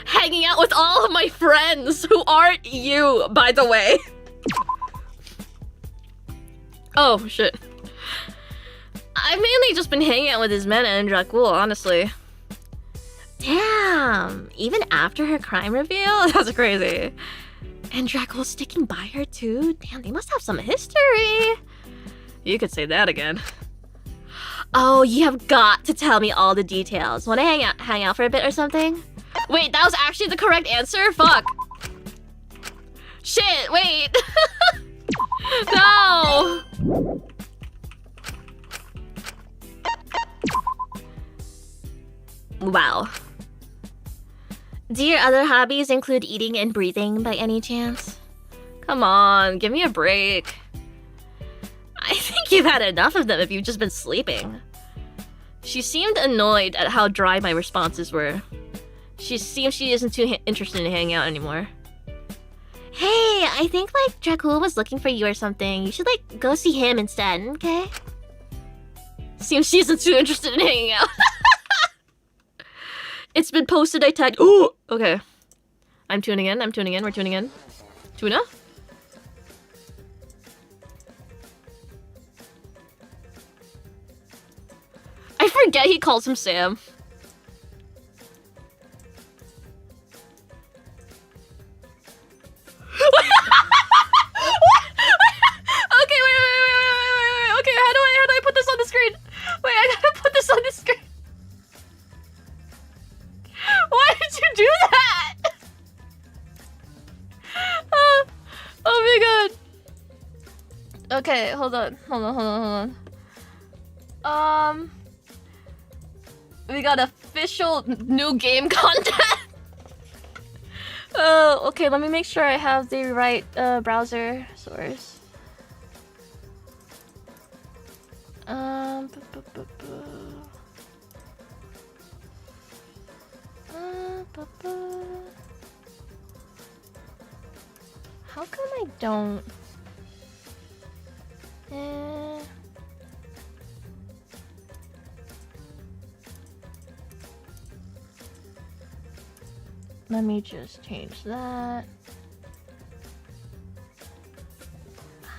Hanging out with all of my friends who aren't you, by the way. Oh, shit. I've mainly just been hanging out with Ismena and Dracul, honestly. Damn! Even after her crime reveal? That's crazy. And Dracul's sticking by her too? Damn, they must have some history. You could say that again. Oh, you have got to tell me all the details. Want to hang out for a bit or something? Wait, that was actually the correct answer? Fuck. Shit, wait. No. Wow. Do your other hobbies include eating and breathing by any chance? Come on, give me a break. I think you've had enough of them if you've just been sleeping. She seemed annoyed at how dry my responses were. She seems she isn't too interested in hanging out anymore. Hey, I think like Dracul was looking for you or something. You should like go see him instead, okay? Seems she isn't too interested in hanging out. It's been posted, I tagged. Ooh! Okay. I'm tuning in, we're tuning in. Tuna? forget he calls him Sam. Okay, wait. Okay, how do I put this on the screen? Wait, I gotta put this on the screen. Why did you do that? Oh my god. Okay, hold on. We got official new game content. Okay, let me make sure I have the right browser source. How come I don't? Let me just change that.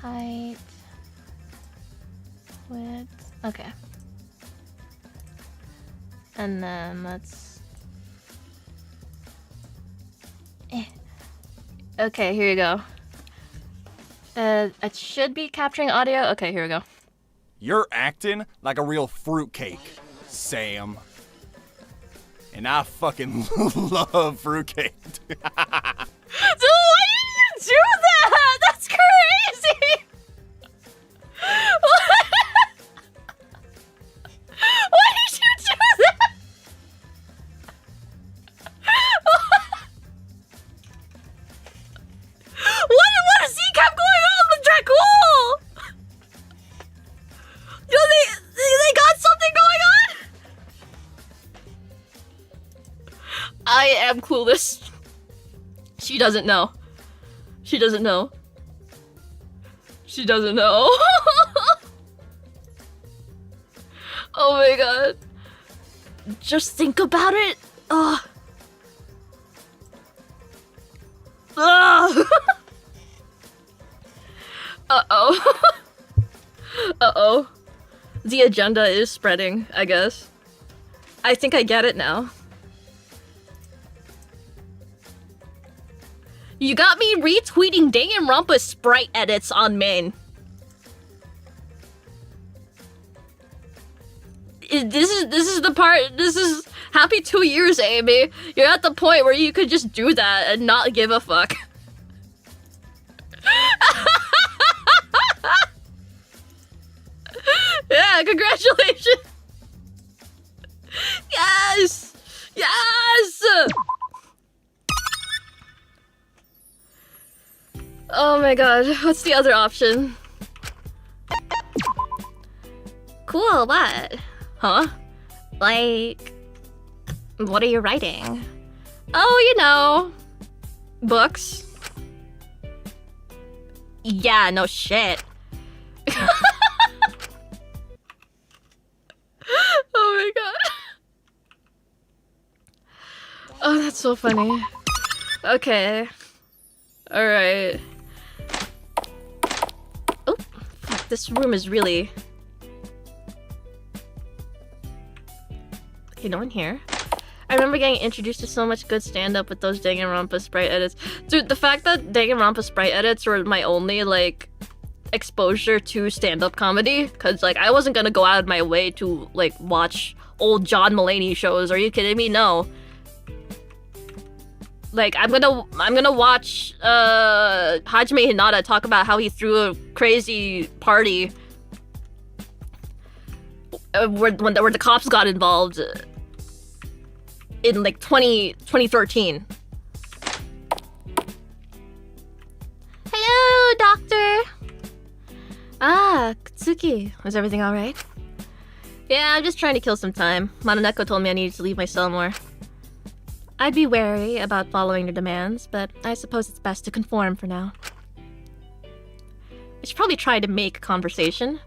Height. Width. Okay. And then let's... Okay, here you go. It should be capturing audio. Okay, here we go. You're acting like a real fruitcake, Sam. And I fucking love fruitcake. Dude, why did you do that? That's crazy! Why did you do that? What is he kept going on with Dracul? Yo, they got something going on? I am clueless. She doesn't know. She doesn't know. She doesn't know. Oh my god. Just think about it. Ugh. Ugh. Uh-oh. Uh-oh. The agenda is spreading, I guess. I think I get it now. You got me retweeting Danganronpa sprite edits on main. This is the part. This is happy 2 years, Amy. You're at the point where you could just do that and not give a fuck. Yeah, congratulations. Yes, yes. Oh my god, what's the other option? Cool, what? Huh? Like, what are you writing? Oh, you know, books. Yeah, no shit. Oh my god. Oh, that's so funny. Okay. Alright. Oh, fuck, this room is really... Okay, no one here. I remember getting introduced to so much good stand-up with those Danganronpa sprite edits. Dude, the fact that Danganronpa sprite edits were my only, like, exposure to stand-up comedy, because, like, I wasn't gonna go out of my way to, like, watch old John Mulaney shows. Are you kidding me? No. Like, I'm gonna watch Hajime Hinata talk about how he threw a crazy party where the cops got involved in like 2013. Hello, doctor. Ah, Katsuki. Is everything alright? Yeah, I'm just trying to kill some time. Manoneko told me I needed to leave my cell more. I'd be wary about following your demands, but I suppose it's best to conform for now. I should probably try to make conversation.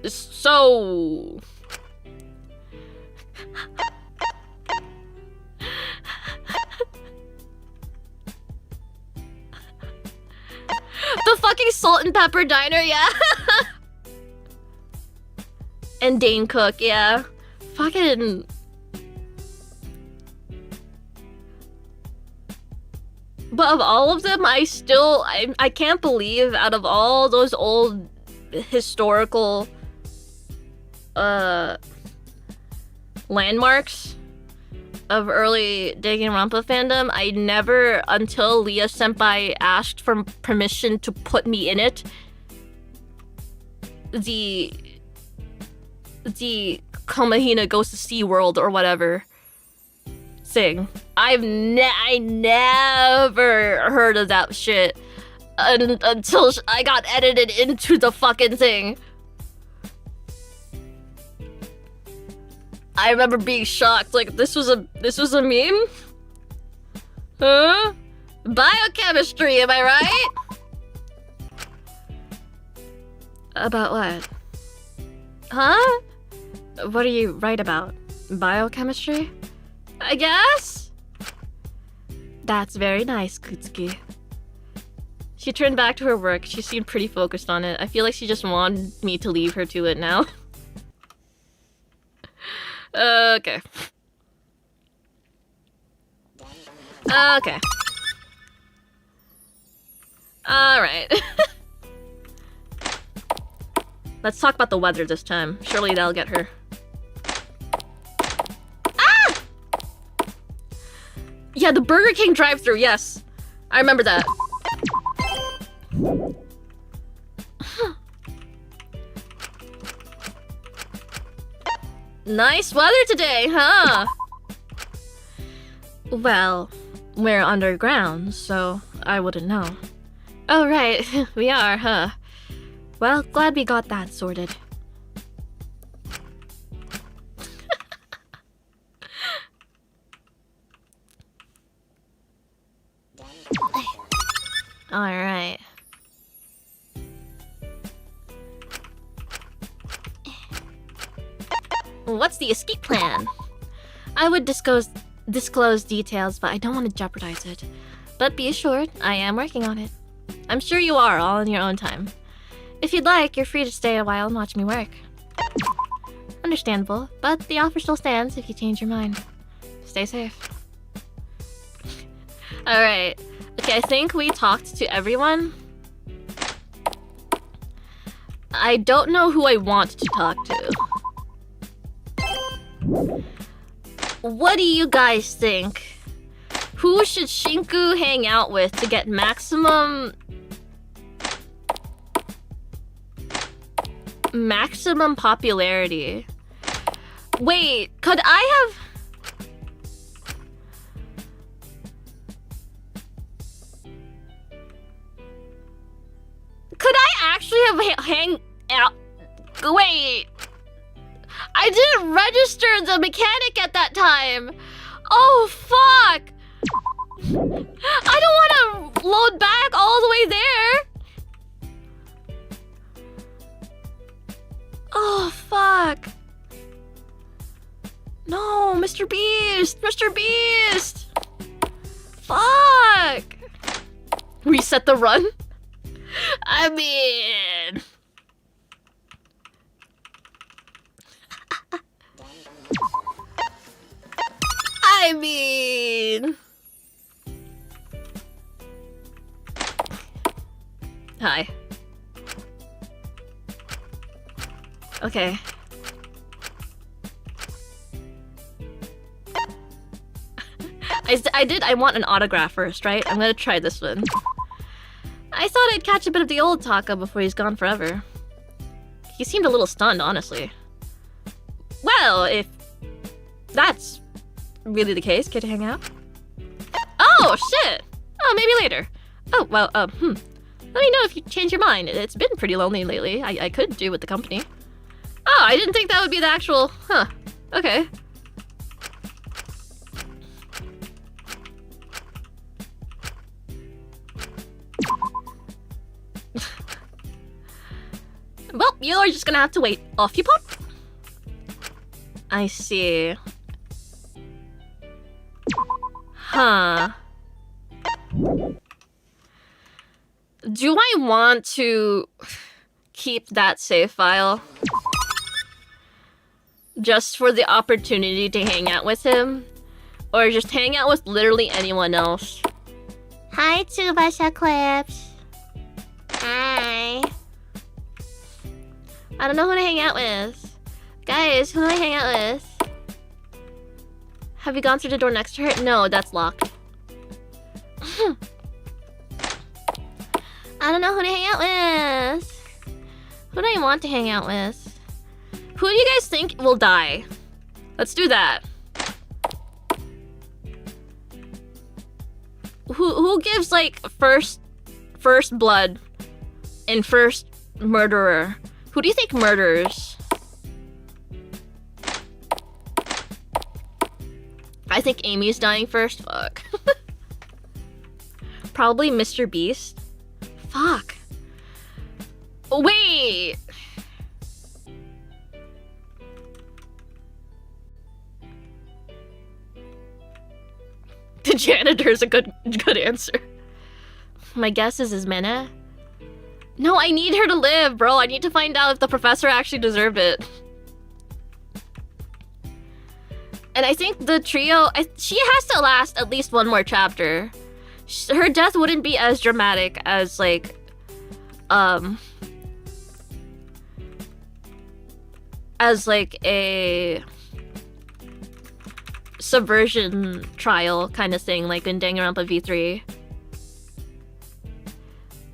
So... The fucking Salt and Pepper Diner, yeah? And Dane Cook, yeah. Fucking... But of all of them, I can't believe out of all those old historical landmarks of early Danganronpa fandom, I never, until Leah Senpai asked for permission to put me in it, the Komahina goes to SeaWorld or whatever thing. I never heard of that shit until I got edited into the fucking thing. I remember being shocked, like, this was a meme? Huh? Biochemistry, am I right? About what? Huh? What are you right about? Biochemistry? I guess? That's very nice, Kutsuki. She turned back to her work. She seemed pretty focused on it. I feel like she just wanted me to leave her to it now. Okay. Okay. Alright. Let's talk about the weather this time. Surely that'll get her. Ah! Yeah, the Burger King drive-thru, yes. I remember that. Nice weather today, huh? Well, we're underground, so I wouldn't know. Oh, right. We are, huh? Well, glad we got that sorted. Alright. What's the escape plan? I would disclose details, but I don't want to jeopardize it. But be assured, I am working on it. I'm sure you are, all in your own time. If you'd like, you're free to stay a while and watch me work. Understandable, but the offer still stands if you change your mind. Stay safe. Alright. Okay, I think we talked to everyone. I don't know who I want to talk to. What do you guys think? Who should Shinku hang out with to get maximum popularity? Wait, could I have... Could I actually have hang out... Wait... I didn't register the mechanic at that time! Oh, fuck! I don't want to load back all the way there! Oh, fuck. No, Mr. Beast! Mr. Beast! Fuck! Reset the run? I mean... Hi. Okay. I want an autograph first, right? I'm gonna try this one. I thought I'd catch a bit of the old Taka before he's gone forever. He seemed a little stunned, honestly. Well, if that's really the case, care to hang out? Oh, shit! Oh, maybe later. Oh, well, Let me know if you change your mind. It's been pretty lonely lately. I could do with the company. Oh, I didn't think that would be the actual... Huh. Okay. Well, you're just gonna have to wait. Off you pop. I see. Huh. Do I want to keep that save file? just for the opportunity to hang out with him, or just hang out with literally anyone else. Hi, Tsubasa Clips. Hi. I don't know who to hang out with. Guys, who do I hang out with? Have you gone through the door next to her? No, that's locked. I don't know who to hang out with. Who do I want to hang out with? Who do you guys think will die? Let's do that. Who gives like first blood and first murderer? Who do you think murders? I think Amy's dying first. Fuck. Probably Mr. Beast. Fuck. Wait. The janitor is a good answer. My guess is Ismena. No, I need her to live, bro. I need to find out if the professor actually deserved it. And I think the trio, she has to last at least one more chapter. Her death wouldn't be as dramatic as like, a subversion trial kind of thing, like in Danganronpa V3.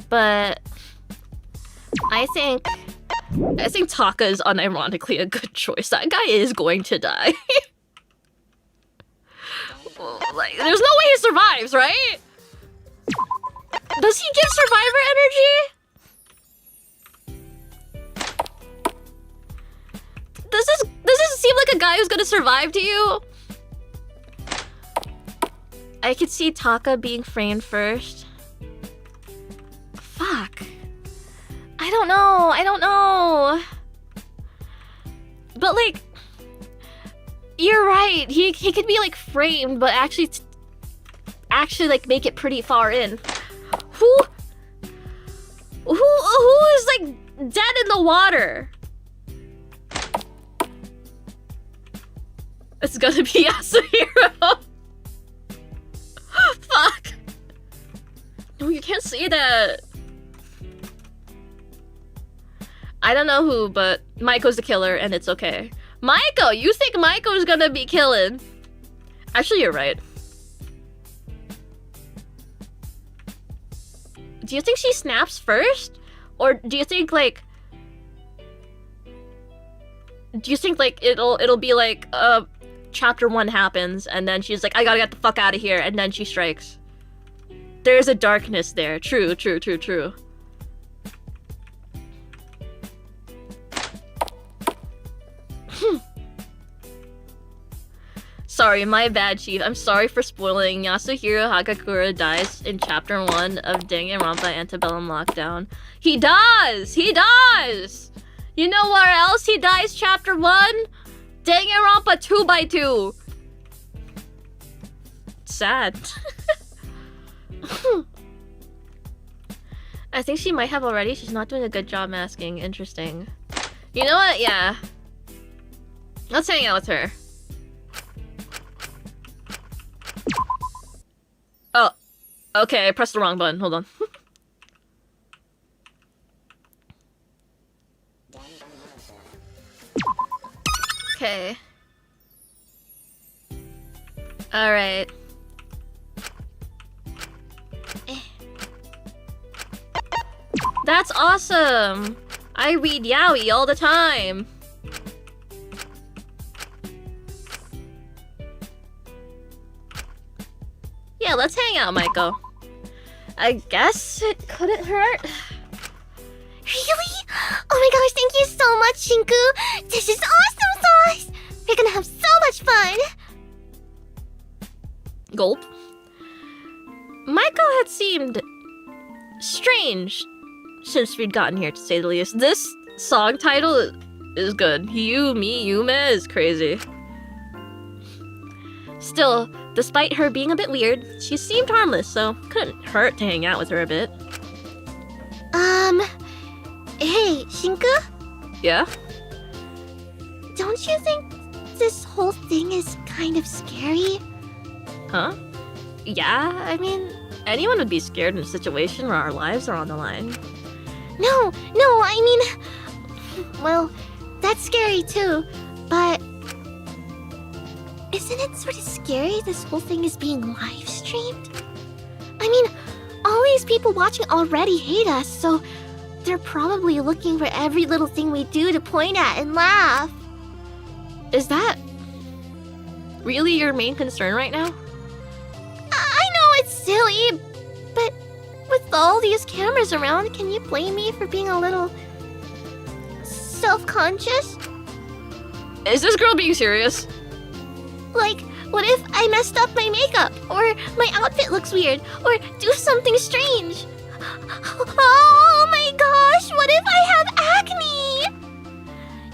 But I think Taka is unironically a good choice. That guy is going to die. Like, there's no way he survives, right? Does he give survivor energy? Does this seem like a guy who's gonna survive to you? I could see Taka being framed first. Fuck. I don't know. But like, you're right. He could be like framed, but actually like make it pretty far in. Who is like dead in the water? It's gonna be Yasuhiro. Fuck. No, you can't say that. I don't know who, but Maiko's the killer, and it's okay. Maiko! You think Maiko's gonna be killing? Actually, you're right. Do you think she snaps first? Or do you think like... Do you think like it'll be like, chapter 1 happens, and then she's like, I gotta get the fuck out of here, and then she strikes. There's a darkness there. True. Sorry, my bad, Chief. I'm sorry for spoiling. Yasuhiro Hagakura dies in chapter 1 of Danganronpa Antebellum Lockdown. He does! You know where else he dies chapter 1? Danganronpa 2x2. Sad. I think she might have already. She's not doing a good job masking. Interesting. You know what? Yeah. Let's hang out with her. Oh. Okay, I pressed the wrong button. Hold on. Okay. Alright. That's awesome! I read yaoi all the time! Yeah, let's hang out, Maiko. I guess it couldn't hurt. Really? Oh my gosh, thank you so much, Shinku! This is awesome sauce! We're gonna have so much fun! Gulp. Maiko had seemed strange since we'd gotten here, to say the least. This song title is good. Yume is crazy. Still, despite her being a bit weird, she seemed harmless, so couldn't hurt to hang out with her a bit. Hey, Shinku? Yeah? Don't don't you think this whole thing is kind of scary? Huh? Yeah, I mean, anyone would be scared in a situation where our lives are on the line. No, I mean... Well, that's scary too, but... Isn't it sort of scary this whole thing is being live streamed? I mean, all these people watching already hate us, so they're probably looking for every little thing we do to point at and laugh. Is that really your main concern right now? I know it's silly, but with all these cameras around, can you blame me for being a little self-conscious? Is this girl being serious? Like, what if I messed up my makeup, or my outfit looks weird, or do something strange? Oh my gosh, what if I have acne?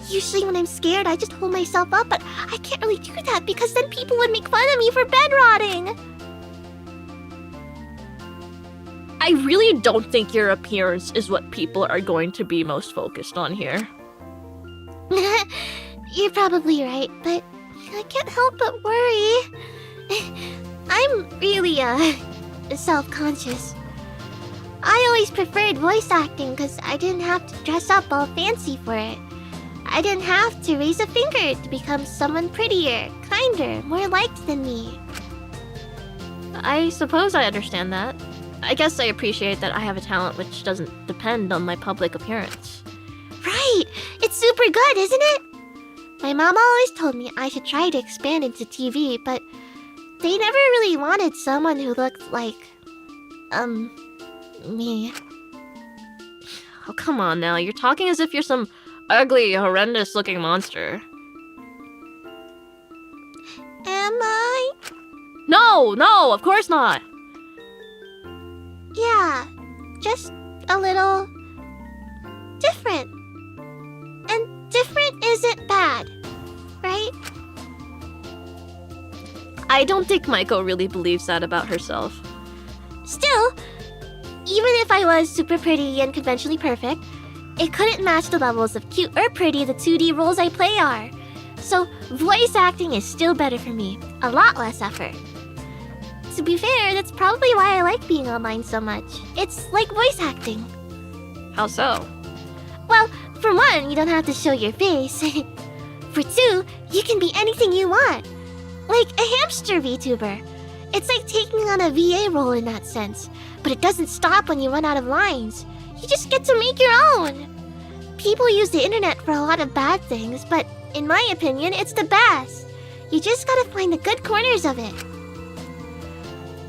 Usually when I'm scared, I just hold myself up, but I can't really do that because then people would make fun of me for bed rotting. I really don't think your appearance is what people are going to be most focused on here. You're probably right, but I can't help but worry. I'm really, self-conscious. I always preferred voice acting because I didn't have to dress up all fancy for it. I didn't have to raise a finger to become someone prettier, kinder, more liked than me. I suppose I understand that. I guess I appreciate that I have a talent which doesn't depend on my public appearance. Right! It's super good, isn't it? My mom always told me I should try to expand into TV, but they never really wanted someone who looked like... me. Oh, come on now. You're talking as if you're some ugly, horrendous-looking monster. Am I? No, of course not. Yeah, just a little... different. And different isn't bad, right? I don't think Maiko really believes that about herself. Still, even if I was super pretty and conventionally perfect, it couldn't match the levels of cute or pretty the 2D roles I play are. So voice acting is still better for me. A lot less effort. To be fair, that's probably why I like being online so much. It's like voice acting. How so? Well, for one, you don't have to show your face. For two, you can be anything you want. Like a hamster VTuber. It's like taking on a VA role in that sense. But it doesn't stop when you run out of lines. You just get to make your own. People use the internet for a lot of bad things, but in my opinion, it's the best. You just gotta find the good corners of it.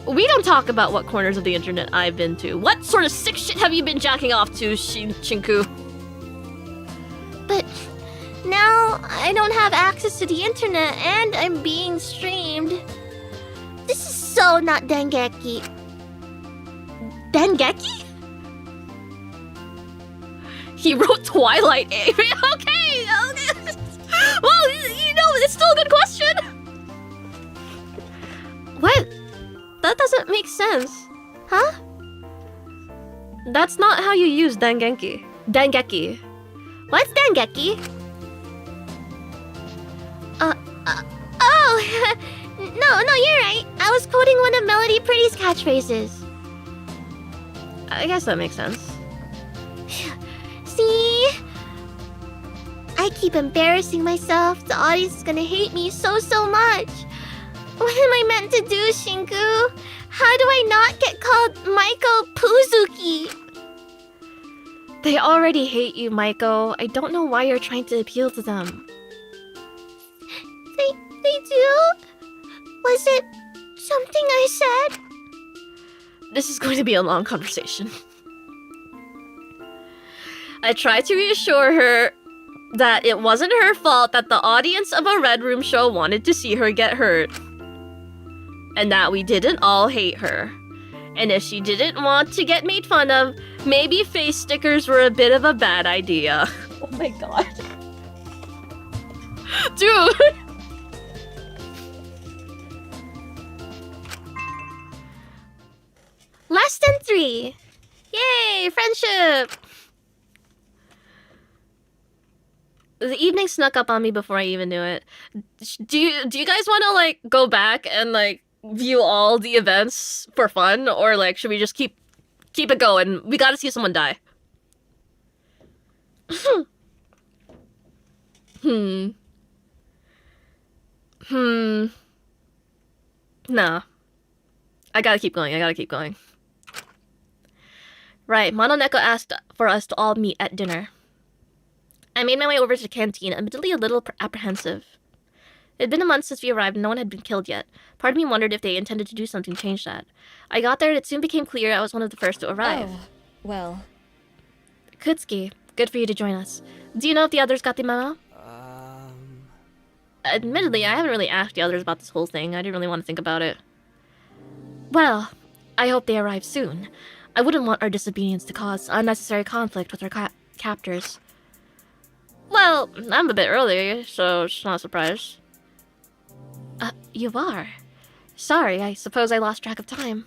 We don't talk about what corners of the internet I've been to. What sort of sick shit have you been jacking off to, Shinku? But now I don't have access to the internet and I'm being streamed. This is so not Dengeki. Dengeki? He wrote Twilight Eimi. Okay. Well, you know, it's still a good question. What? That doesn't make sense. Huh? That's not how you use Dengeki. Dengeki. What's Dengeki? Oh, no, you're right. I was quoting one of Melody Pretty's catchphrases. I guess that makes sense. See? I keep embarrassing myself. The audience is gonna hate me so much. What am I meant to do, Shinku? How do I not get called Maiko Puzuki? They already hate you, Maiko. I don't know why you're trying to appeal to them. They do? Was it something I said? This is going to be a long conversation. I tried to reassure her that it wasn't her fault that the audience of a Red Room show wanted to see her get hurt. And that we didn't all hate her. And if she didn't want to get made fun of, maybe face stickers were a bit of a bad idea. Oh my god. Dude! Less than 3. Yay, friendship! The evening snuck up on me before I even knew it. Do you guys want to like go back and like view all the events for fun, or like should we just keep it going? We got to see someone die. Nah. I gotta keep going. Right, Mononeko asked for us to all meet at dinner. I made my way over to the canteen, admittedly a little apprehensive. It had been a month since we arrived and no one had been killed yet. Part of me wondered if they intended to do something to change that. I got there and it soon became clear I was one of the first to arrive. Oh, well. Kutsuki, good for you to join us. Do you know if the others got the memo? Admittedly, I haven't really asked the others about this whole thing. I didn't really want to think about it. Well, I hope they arrive soon. I wouldn't want our disobedience to cause unnecessary conflict with our captors. Well, I'm a bit early, so it's not a surprise. You are? Sorry, I suppose I lost track of time.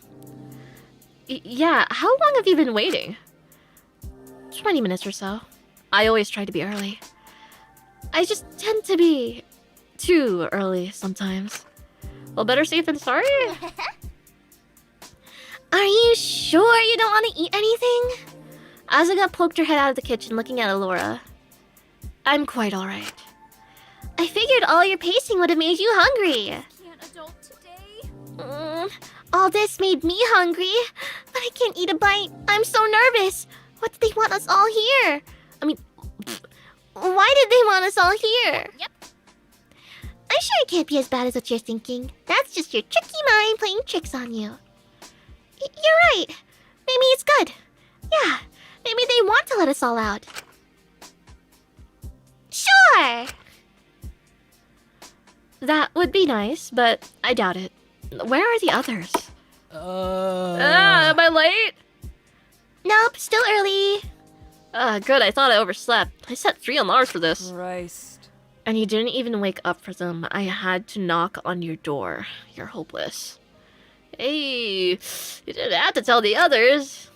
Yeah, how long have you been waiting? 20 minutes or so. I always try to be early. I just tend to be too early sometimes. Well, better safe than sorry? Are you sure you don't want to eat anything? Asuka poked her head out of the kitchen looking at Allura. I'm quite alright. I figured all your pacing would have made you hungry. Can't adult today? All this made me hungry, but I can't eat a bite. I'm so nervous. What did they want us all here? I mean, why did they want us all here? Yep. I'm sure it can't be as bad as what you're thinking. That's just your tricky mind playing tricks on you. You're right. Maybe it's good. Yeah, maybe they want to let us all out. Sure! That would be nice, but I doubt it. Where are the others? Am I late? Nope, still early. Good, I thought I overslept. I set 3 alarms for this. Christ. And you didn't even wake up for them. I had to knock on your door. You're hopeless. Hey, you didn't have to tell the others.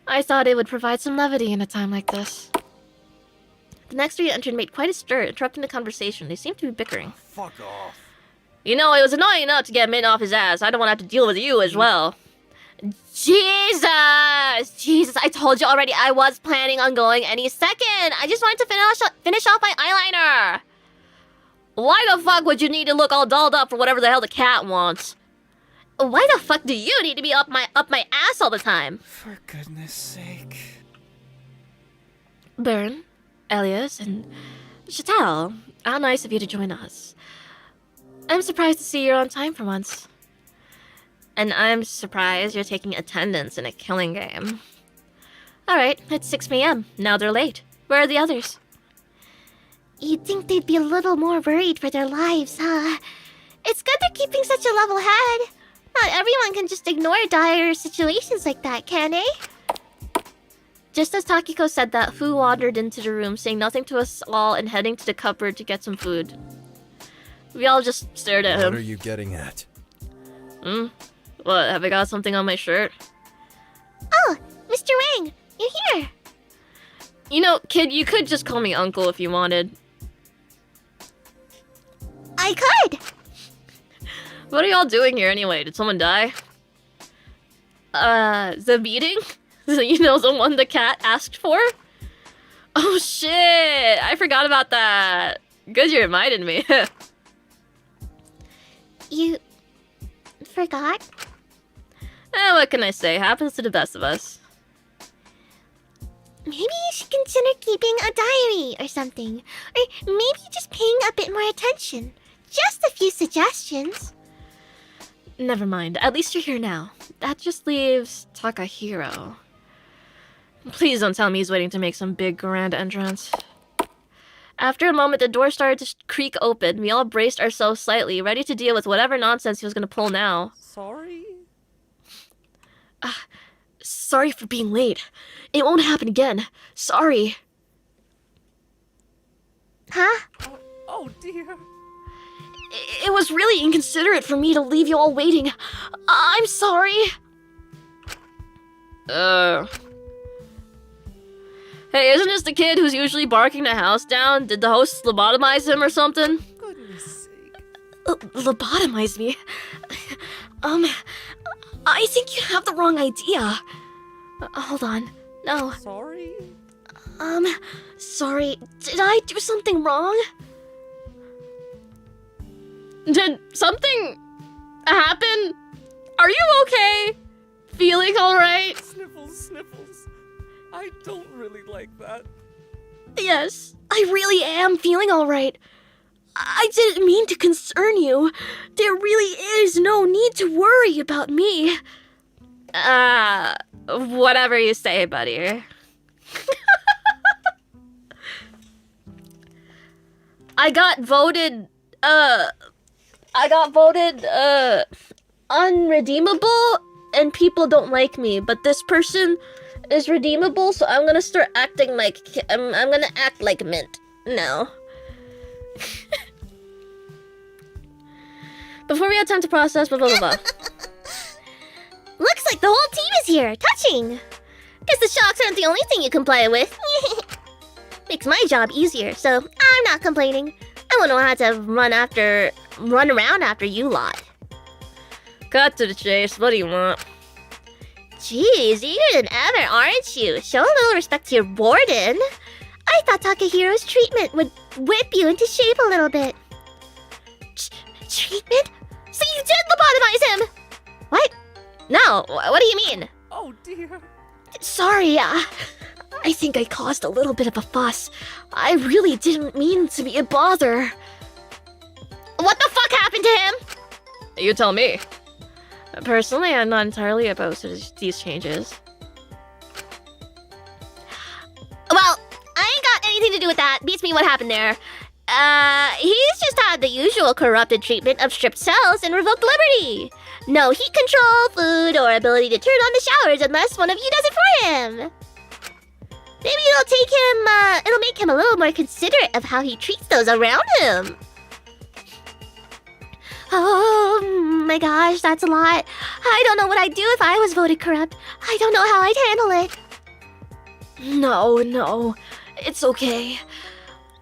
I thought it would provide some levity in a time like this. The next 3 entered made quite a stir, interrupting the conversation. They seemed to be bickering. Fuck off. You know, it was annoying enough to get Min off his ass. I don't want to have to deal with you as well. Jesus! Jesus, I told you already I was planning on going any second. I just wanted to finish off my eyeliner. Why the fuck would you need to look all dolled up for whatever the hell the cat wants? Why the fuck do you need to be up my ass all the time? For goodness sake. Byrne, Elias, and Chatel, how nice of you to join us. I'm surprised to see you're on time for once. And I'm surprised you're taking attendance in a killing game. Alright, it's 6 p.m. Now they're late. Where are the others? You'd think they'd be a little more worried for their lives, huh? It's good they're keeping such a level head. Not everyone can just ignore dire situations like that, can they? Just as Takiko said that, Fu wandered into the room, saying nothing to us all and heading to the cupboard to get some food. We all just stared at him. What are you getting at? What, have I got something on my shirt? Oh, Mr. Wang, you're here. You know, kid, you could just call me uncle if you wanted. I could. What are y'all doing here anyway? Did someone die? The meeting? You know, the one the cat asked for? Oh shit, I forgot about that. Good you reminded me. You forgot? What can I say? Happens to the best of us. Maybe you should consider keeping a diary or something. Or maybe just paying a bit more attention. Just a few suggestions. Never mind. At least you're here now. That just leaves Takahiro. Please don't tell me he's waiting to make some big grand entrance. After a moment, the door started to creak open. We all braced ourselves slightly, ready to deal with whatever nonsense he was going to pull now. Sorry? Sorry for being late. It won't happen again. Sorry. Huh? Oh dear. It was really inconsiderate for me to leave you all waiting. I'm sorry. Hey, isn't this the kid who's usually barking the house down? Did the host lobotomize him or something? Goodness sake. Lobotomize me? I think you have the wrong idea. Hold on. No. Sorry? Sorry. Did I do something wrong? Did something happen? Are you okay? Feeling alright? Sniffles, sniffles. I don't really like that. Yes, I really am feeling alright. I didn't mean to concern you. There really is no need to worry about me. Whatever you say, buddy. I got voted unredeemable, and people don't like me, but this person is redeemable, so I'm gonna start acting like I'm gonna act like Mint now. Before we have time to process, blah blah blah blah. Looks like the whole team is here. Touching. Guess the shocks aren't the only thing you can play with. Makes my job easier, so I'm not complaining. I wouldn't know how to run around after you lot. Cut to the chase. What do you want? Jeez, eager than ever, aren't you? Show a little respect to your warden. I thought Takahiro's treatment would whip you into shape a little bit. Treatment? So you did lobotomize him? What? No, what do you mean? Oh dear. Sorry, I think I caused a little bit of a fuss. I really didn't mean to be a bother. What the fuck happened to him? You tell me. Personally, I'm not entirely opposed to these changes. Well, I ain't got anything to do with that. Beats me what happened there. He's just had the usual corrupted treatment of stripped cells and revoked liberty. No heat control, food, or ability to turn on the showers unless one of you does it for him. Maybe it'll make him a little more considerate of how he treats those around him. Oh my gosh, that's a lot. I don't know what I'd do if I was voted corrupt. I don't know how I'd handle it. No, it's okay.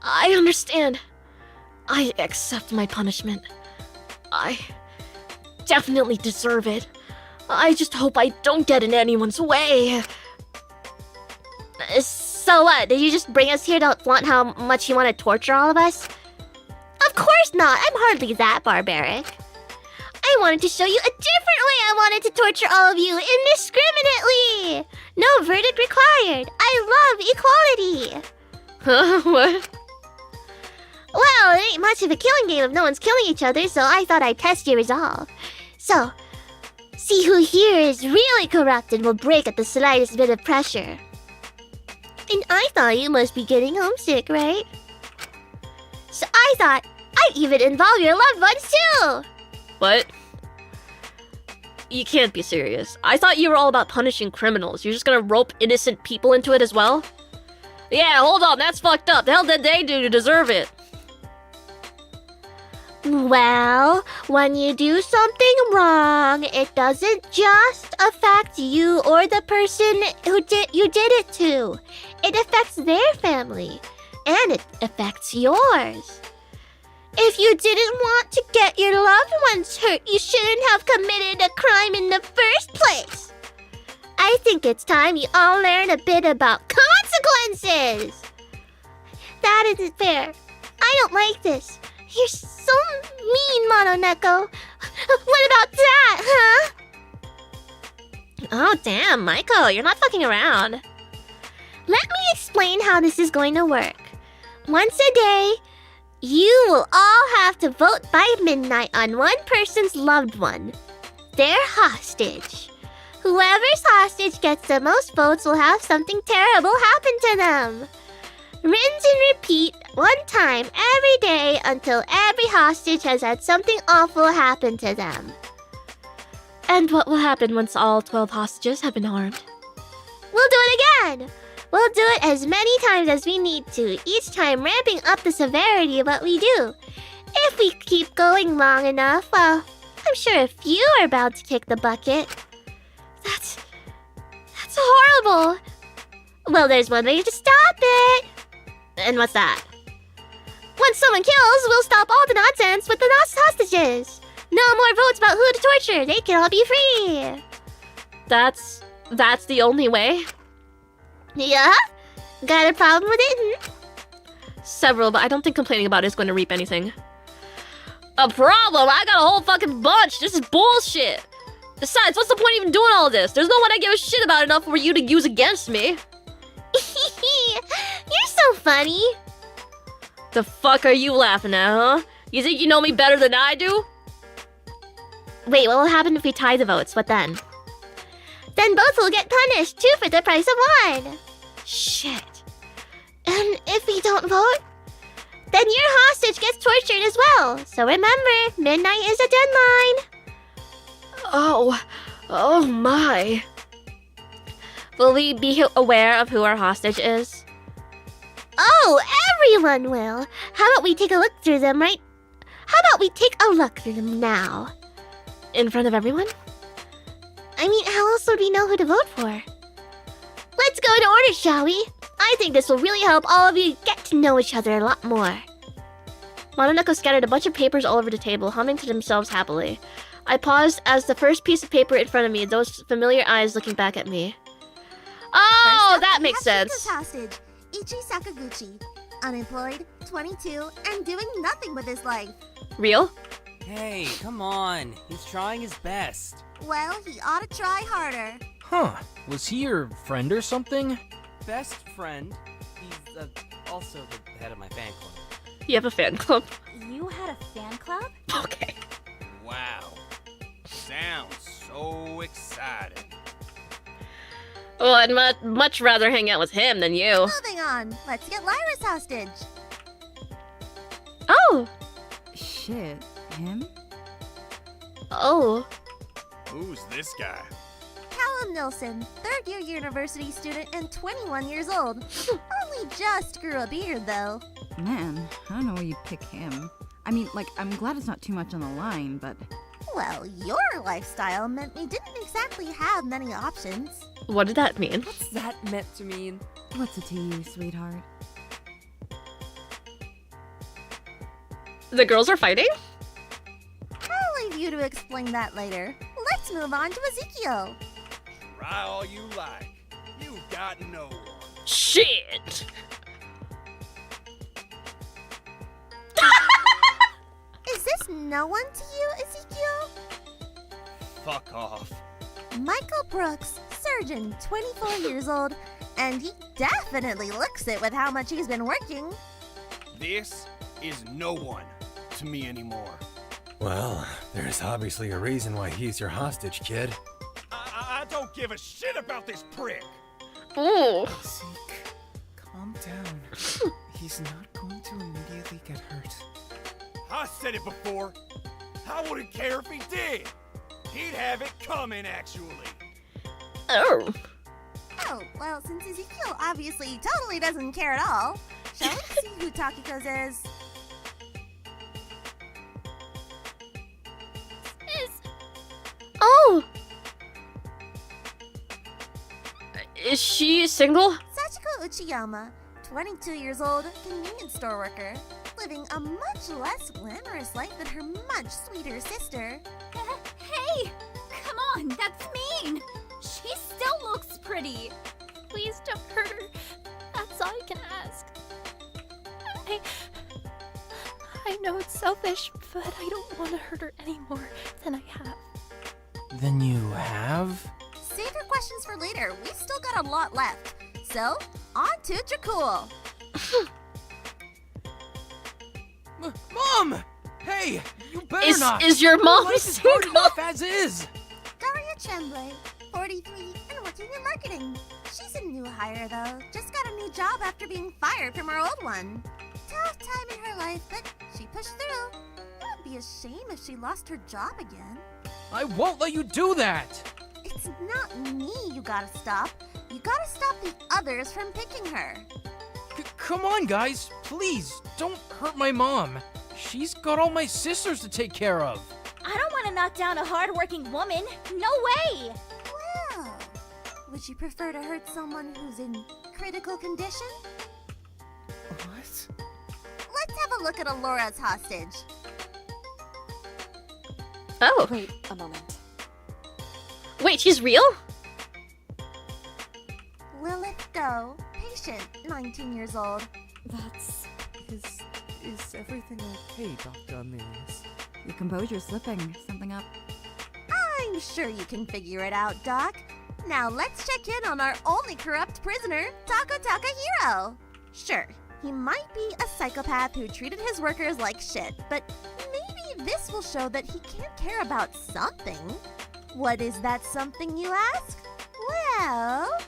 I understand. I accept my punishment. I definitely deserve it. I just hope I don't get in anyone's way. So what? Did you just bring us here to flaunt how much you want to torture all of us? Of course not. I'm hardly that barbaric. I wanted to show you a different way I wanted to torture all of you indiscriminately. No verdict required. I love equality. Huh? What? Well, it ain't much of a killing game if no one's killing each other, so I thought I'd test your resolve. So, see who here is really corrupt and will break at the slightest bit of pressure. And I thought you must be getting homesick, right? So I thought I'd even involve your loved ones too! What? You can't be serious. I thought you were all about punishing criminals. You're just gonna rope innocent people into it as well? Yeah, hold on, that's fucked up. The hell did they do to deserve it? Well, when you do something wrong, it doesn't just affect you or the person you did it to. It affects their family, and it affects yours. If you didn't want to get your loved ones hurt, you shouldn't have committed a crime in the first place. I think it's time you all learn a bit about consequences. That isn't fair. I don't like this. You're so mean, Mononeko. What about that, huh? Oh, damn, Maiko, you're not fucking around. Let me explain how this is going to work. Once a day, you will all have to vote by midnight on one person's loved one. Their hostage. Whoever's hostage gets the most votes will have something terrible happen to them. Rinse and repeat one time every day until every hostage has had something awful happen to them. And what will happen once all 12 hostages have been harmed? We'll do it again! We'll do it as many times as we need to, each time ramping up the severity of what we do. If we keep going long enough, well, I'm sure a few are bound to kick the bucket. That's horrible. Well, there's one way to stop And what's that? Once someone kills, we'll stop all the nonsense with the hostages. No more votes about who to torture. They can all be free. That's the only way? Yeah? Got a problem with it? Several, but I don't think complaining about it is going to reap anything. A problem? I got a whole fucking bunch. This is bullshit. Besides, what's the point of even doing all this? There's no one I give a shit about enough for you to use against me. You're so funny. The fuck are you laughing at, huh? You think you know me better than I do? Wait, what will happen if we tie the votes? What then? Then both will get punished, 2 for the price of 1. Shit. And if we don't vote, then your hostage gets tortured as well. So remember, midnight is a deadline. Oh my. Will we be aware of who our hostage is? Oh, everyone will. How about we take a look through them, right? How about we take a look through them now? In front of everyone? I mean, how else would we know who to vote for? Let's go in order, shall we? I think this will really help all of you get to know each other a lot more. Mononoko scattered a bunch of papers all over the table, humming to themselves happily. I paused as the first piece of paper in front of me, those familiar eyes looking back at me. Oh, that makes sense. Hostage, Ichi Sakaguchi, unemployed, 22, and doing nothing with his life. Real? Hey, come on. He's trying his best. Well, he ought to try harder. Huh. Was he your friend or something? Best friend. He's also the head of my fan club. You have a fan club? You had a fan club? Okay. Wow. Sounds so exciting. Well, I'd much rather hang out with him than you. Moving on. Let's get Lyra's hostage. Oh! Shit, him? Oh. Who's this guy? Callum Nilsson, third-year university student and 21 years old. Only just grew a beard, though. Man, I don't know why you pick him. I mean, like, I'm glad it's not too much on the line, but... Well, your lifestyle meant we didn't exactly have many options. What did that mean? What's that meant to mean? What's it to you, sweetheart? The girls are fighting? I'll leave you to explain that later. Let's move on to Ezekiel. Try all you like. You got no one. Shit! Is this no one to you, Ezekiel? Fuck off. Michael Brooks, surgeon, 24 years old, and he definitely looks it with how much he's been working. This is no one to me anymore. Well, there's obviously a reason why he's your hostage, kid. I don't give a shit about this prick. Ooh. Zeke, calm down. He's not going to immediately get hurt. I said it before. I wouldn't care if he did. He'd have it coming, actually. Oh. Oh, well, since Ezekiel obviously totally doesn't care at all, shall we see who Takiko's is? Oh! Is she single? Sachiko Uchiyama, 22 years old, convenience store worker, living a much less glamorous life than her much sweeter sister. Hey! Come on, that's mean! She still looks pretty. Please don't hurt her. That's all I can ask. I know it's selfish, but I don't want to hurt her any more than I have. Then you have? Save your questions for later. We've still got a lot left. So, on to Dracul. Mom! Hey, you better not! Is your mom life is hard single? enough as is! Daria Tremblay, 43, and working in marketing. She's a new hire, though. Just got a new job after being fired from her old one. Tough time in her life, but she pushed through. It would be a shame if she lost her job again. I won't let you do that! It's not me you gotta stop. You gotta stop the others from picking her. Come on, guys. Please, don't hurt my mom. She's got all my sisters to take care of. I don't want to knock down a hard-working woman. No way! Well, would you prefer to hurt someone who's in critical condition? What? a look at Alora's hostage. Oh. Wait a moment. Wait, she's real? Lilith Doe, patient, 19 years old. That's... Is everything okay, Dr. Amelius? Your composure's slipping. Something up? I'm sure you can figure it out, Doc. Now let's check in on our only corrupt prisoner, Taka Takahiro. Sure, he might be a psychopath who treated his workers like shit, but maybe this will show that he can't care about something. What is that something, you ask? Well...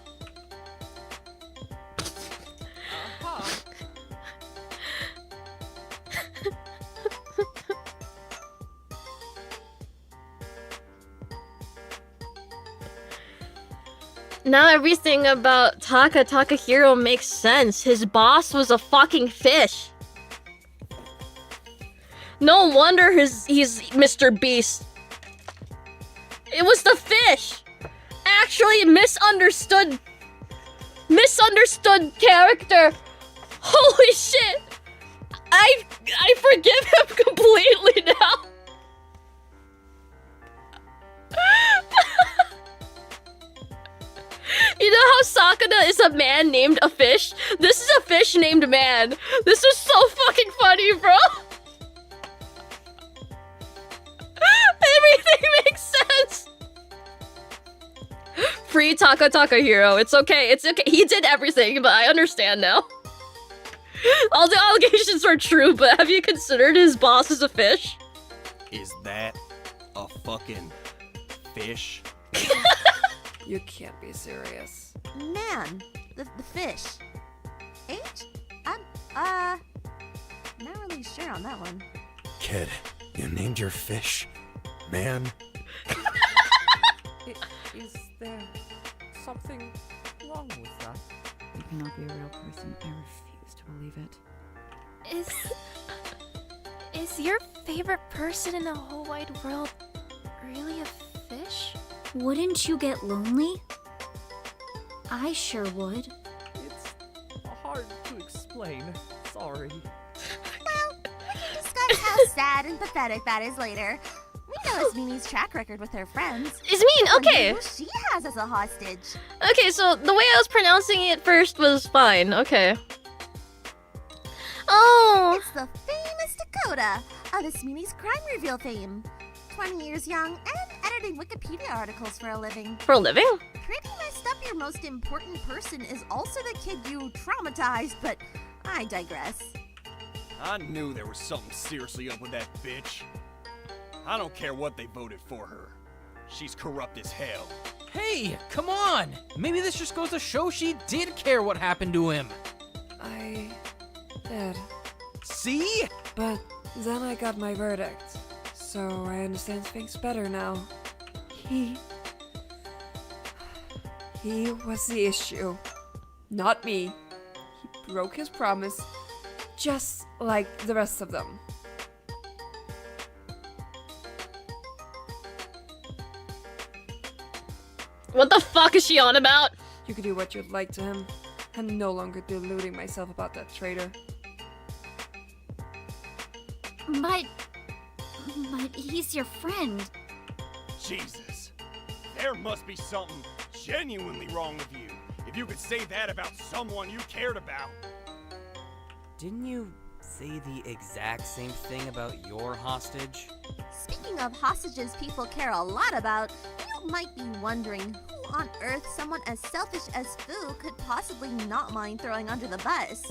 Now everything about Takahiro makes sense. His boss was a fucking fish. No wonder he's Mr. Beast. It was the fish. Actually, misunderstood character. Holy shit. I forgive him completely now. You know how Sakuna is a man named a fish? This is a fish named man. This is so fucking funny, bro. Everything makes sense. Free Takahiro. It's okay. It's okay. He did everything, but I understand now. All the allegations are true, but have you considered his boss is a fish? Is that a fucking fish? You can't be serious. Man, the fish. H? I'm not really sure on that one. Kid, you named your fish man? Is there something wrong with that? You cannot be a real person. I refuse to believe it. Is your favorite person in the whole wide world really a fish? Wouldn't you get lonely? I sure would. It's hard to explain. Sorry. Well, we can discuss how sad and pathetic that is later. We know Ismini's track record with her friends. Ismine, okay. Who she has as a hostage. Okay, so the way I was pronouncing it first was fine. Okay. Oh. It's the famous Dakota of Ismini's crime reveal fame. 20 years young and editing Wikipedia articles for a living. For a living? Pretty messed up your most important person is also the kid you traumatized, but I digress. I knew there was something seriously up with that bitch. I don't care what they voted for her. She's corrupt as hell. Hey, come on! Maybe this just goes to show she did care what happened to him. I did. See? But then I got my verdict. So I understand things better now. He was the issue. Not me. He broke his promise, just like the rest of them. What the fuck is she on about? You could do what you'd like to him. I'm no longer deluding myself about that traitor. But he's your friend. Jesus. There must be something genuinely wrong with you. If you could say that about someone you cared about. Didn't you say the exact same thing about your hostage? Speaking of hostages people care a lot about, you might be wondering who on earth someone as selfish as Fu could possibly not mind throwing under the bus.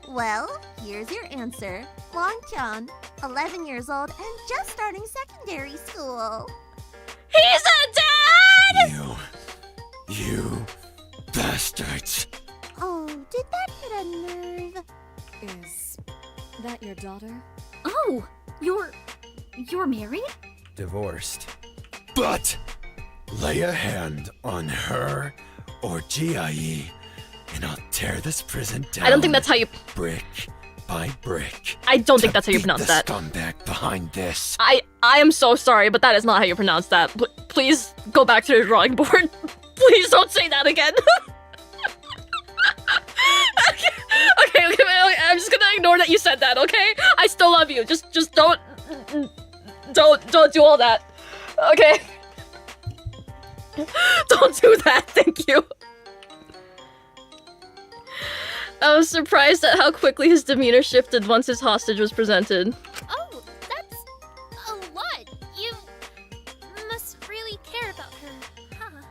Well, here's your answer. Wang Tian, 11 years old and just starting secondary school. He's a dad! You bastards. Oh, did that hit a nerve? Is that your daughter? Oh, you're married? Divorced. But lay a hand on her or GIE, and I'll tear this prison down. I don't think that's how you... Brick by brick. I don't think that's how you pronounce that. Scumbag behind this. I am so sorry, but that is not how you pronounce that. Please go back to the drawing board. Please don't say that again. Okay, gonna ignore that you said that, okay? I still love you. Just don't do all that. Okay? Don't do that, thank you. I was surprised at how quickly his demeanor shifted once his hostage was presented. Oh, that's a lot. You must really care about her, huh?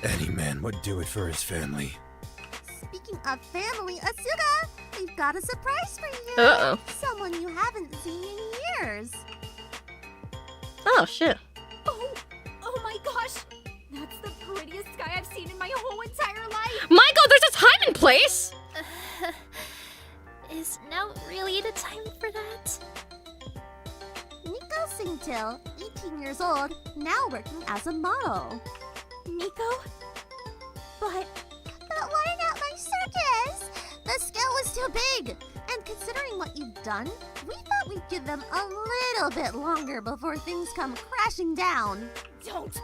Any man would do it for his family. Speaking of family, Asuka, we've got a surprise for you. Uh-oh. Someone you haven't seen in years. Oh, shit. Oh my gosh! That's the prettiest guy I've seen in my whole entire life! Michael, there's a time and place! Is now really the time for that? Nico Singtil, 18 years old, now working as a model. Nico? But why not my circus? The scale was too big. And considering what you've done, we thought we'd give them a little bit longer before things come crashing down. Don't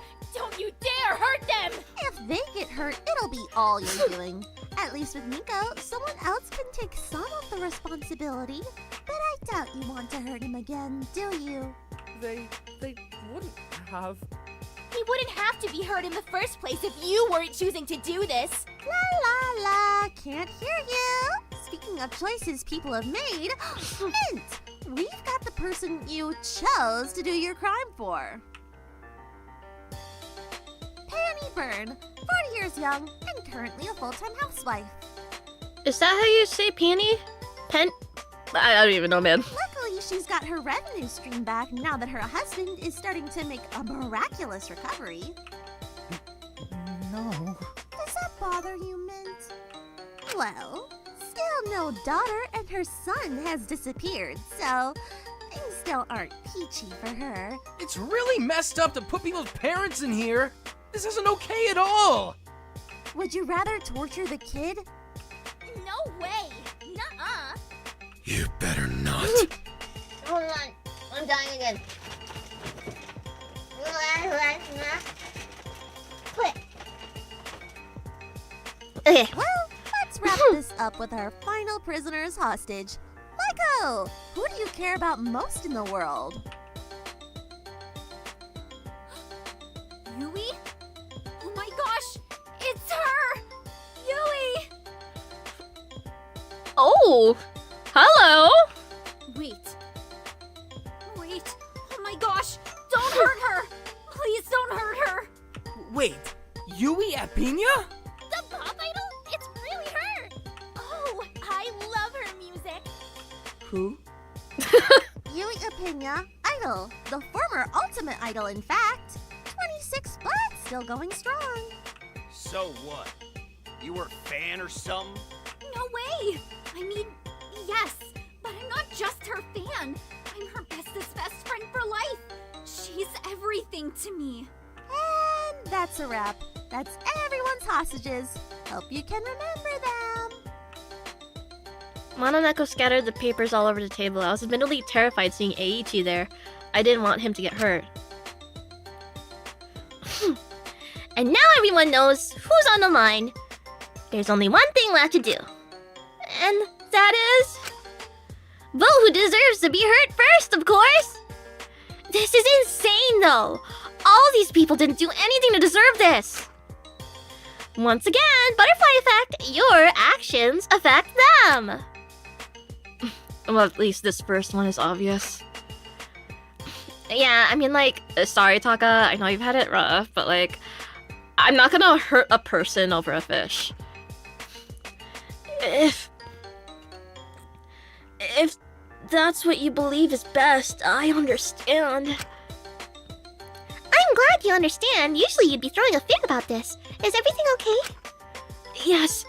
you dare hurt them! If they get hurt, it'll be all you're doing. At least with Nico, someone else can take some of the responsibility. But I doubt you want to hurt him again, do you? They wouldn't have. He wouldn't have to be hurt in the first place if you weren't choosing to do this. La la la, can't hear you. Speaking of choices people have made, hint! We've got the person you chose to do your crime for. Penny Byrne, 40 years young and currently a full-time housewife. Is that how you say peony? I don't even know, man. Luckily, she's got her revenue stream back now that her husband is starting to make a miraculous recovery. No. Does that bother you, Mint? Well, still no daughter and her son has disappeared, so things still aren't peachy for her. It's really messed up to put people's parents in here. This isn't okay at all. Would you rather torture the kid? No way! Nuh-uh! You better not. Hold on, I'm dying again. Quit. Okay. Well, let's wrap this up with our final prisoner's hostage. Michael, who do you care about most in the world? Yui? Oh my gosh! It's her! Yui! Oh! Hello! Wait. Oh my gosh! Don't hurt her! Please don't hurt her! Wait, Yui at Piña? The pop idol? It's really her! Oh, I love her music! Who? Yui Apina, idol. The former ultimate idol, in fact. 26, but still going strong. So what? You were a fan or something? No way! I mean, yes, but I'm not just her fan. I'm her bestest best friend for life. She's everything to me. And that's a wrap. That's everyone's hostages. Hope you can remember them. Mononeko scattered the papers all over the table. I was admittedly terrified seeing Eiichi there. I didn't want him to get hurt. And now everyone knows who's on the line. There's only one thing left to do. And that is... vote who deserves to be hurt first, of course! This is insane, though! All these people didn't do anything to deserve this! Once again, butterfly effect, your actions affect them! Well, at least this first one is obvious. Yeah, I mean, like, sorry, Taka, I know you've had it rough, but, like, I'm not gonna hurt a person over a fish. If that's what you believe is best, I understand. I'm glad you understand. Usually you'd be throwing a fit about this. Is everything okay? Yes,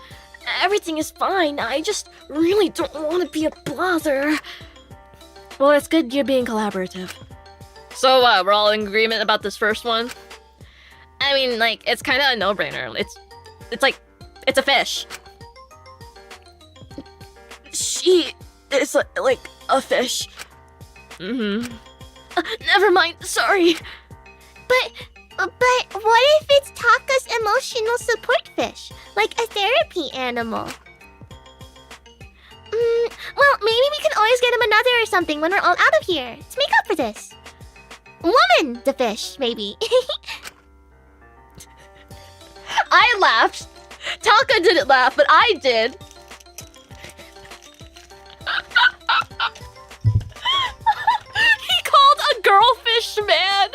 everything is fine. I just really don't want to be a bother. Well, it's good you're being collaborative. So, we're all in agreement about this first one? I mean, like, it's kind of a no-brainer. It's like, it's a fish. She is, like, a fish. Never mind, sorry. But what if it's Taka's emotional support fish? Like a therapy animal? Well, maybe we can always get him another or something when we're all out of here to make up for this. Woman the fish, maybe. I laughed. Taka didn't laugh, but I did. He called a girlfish man.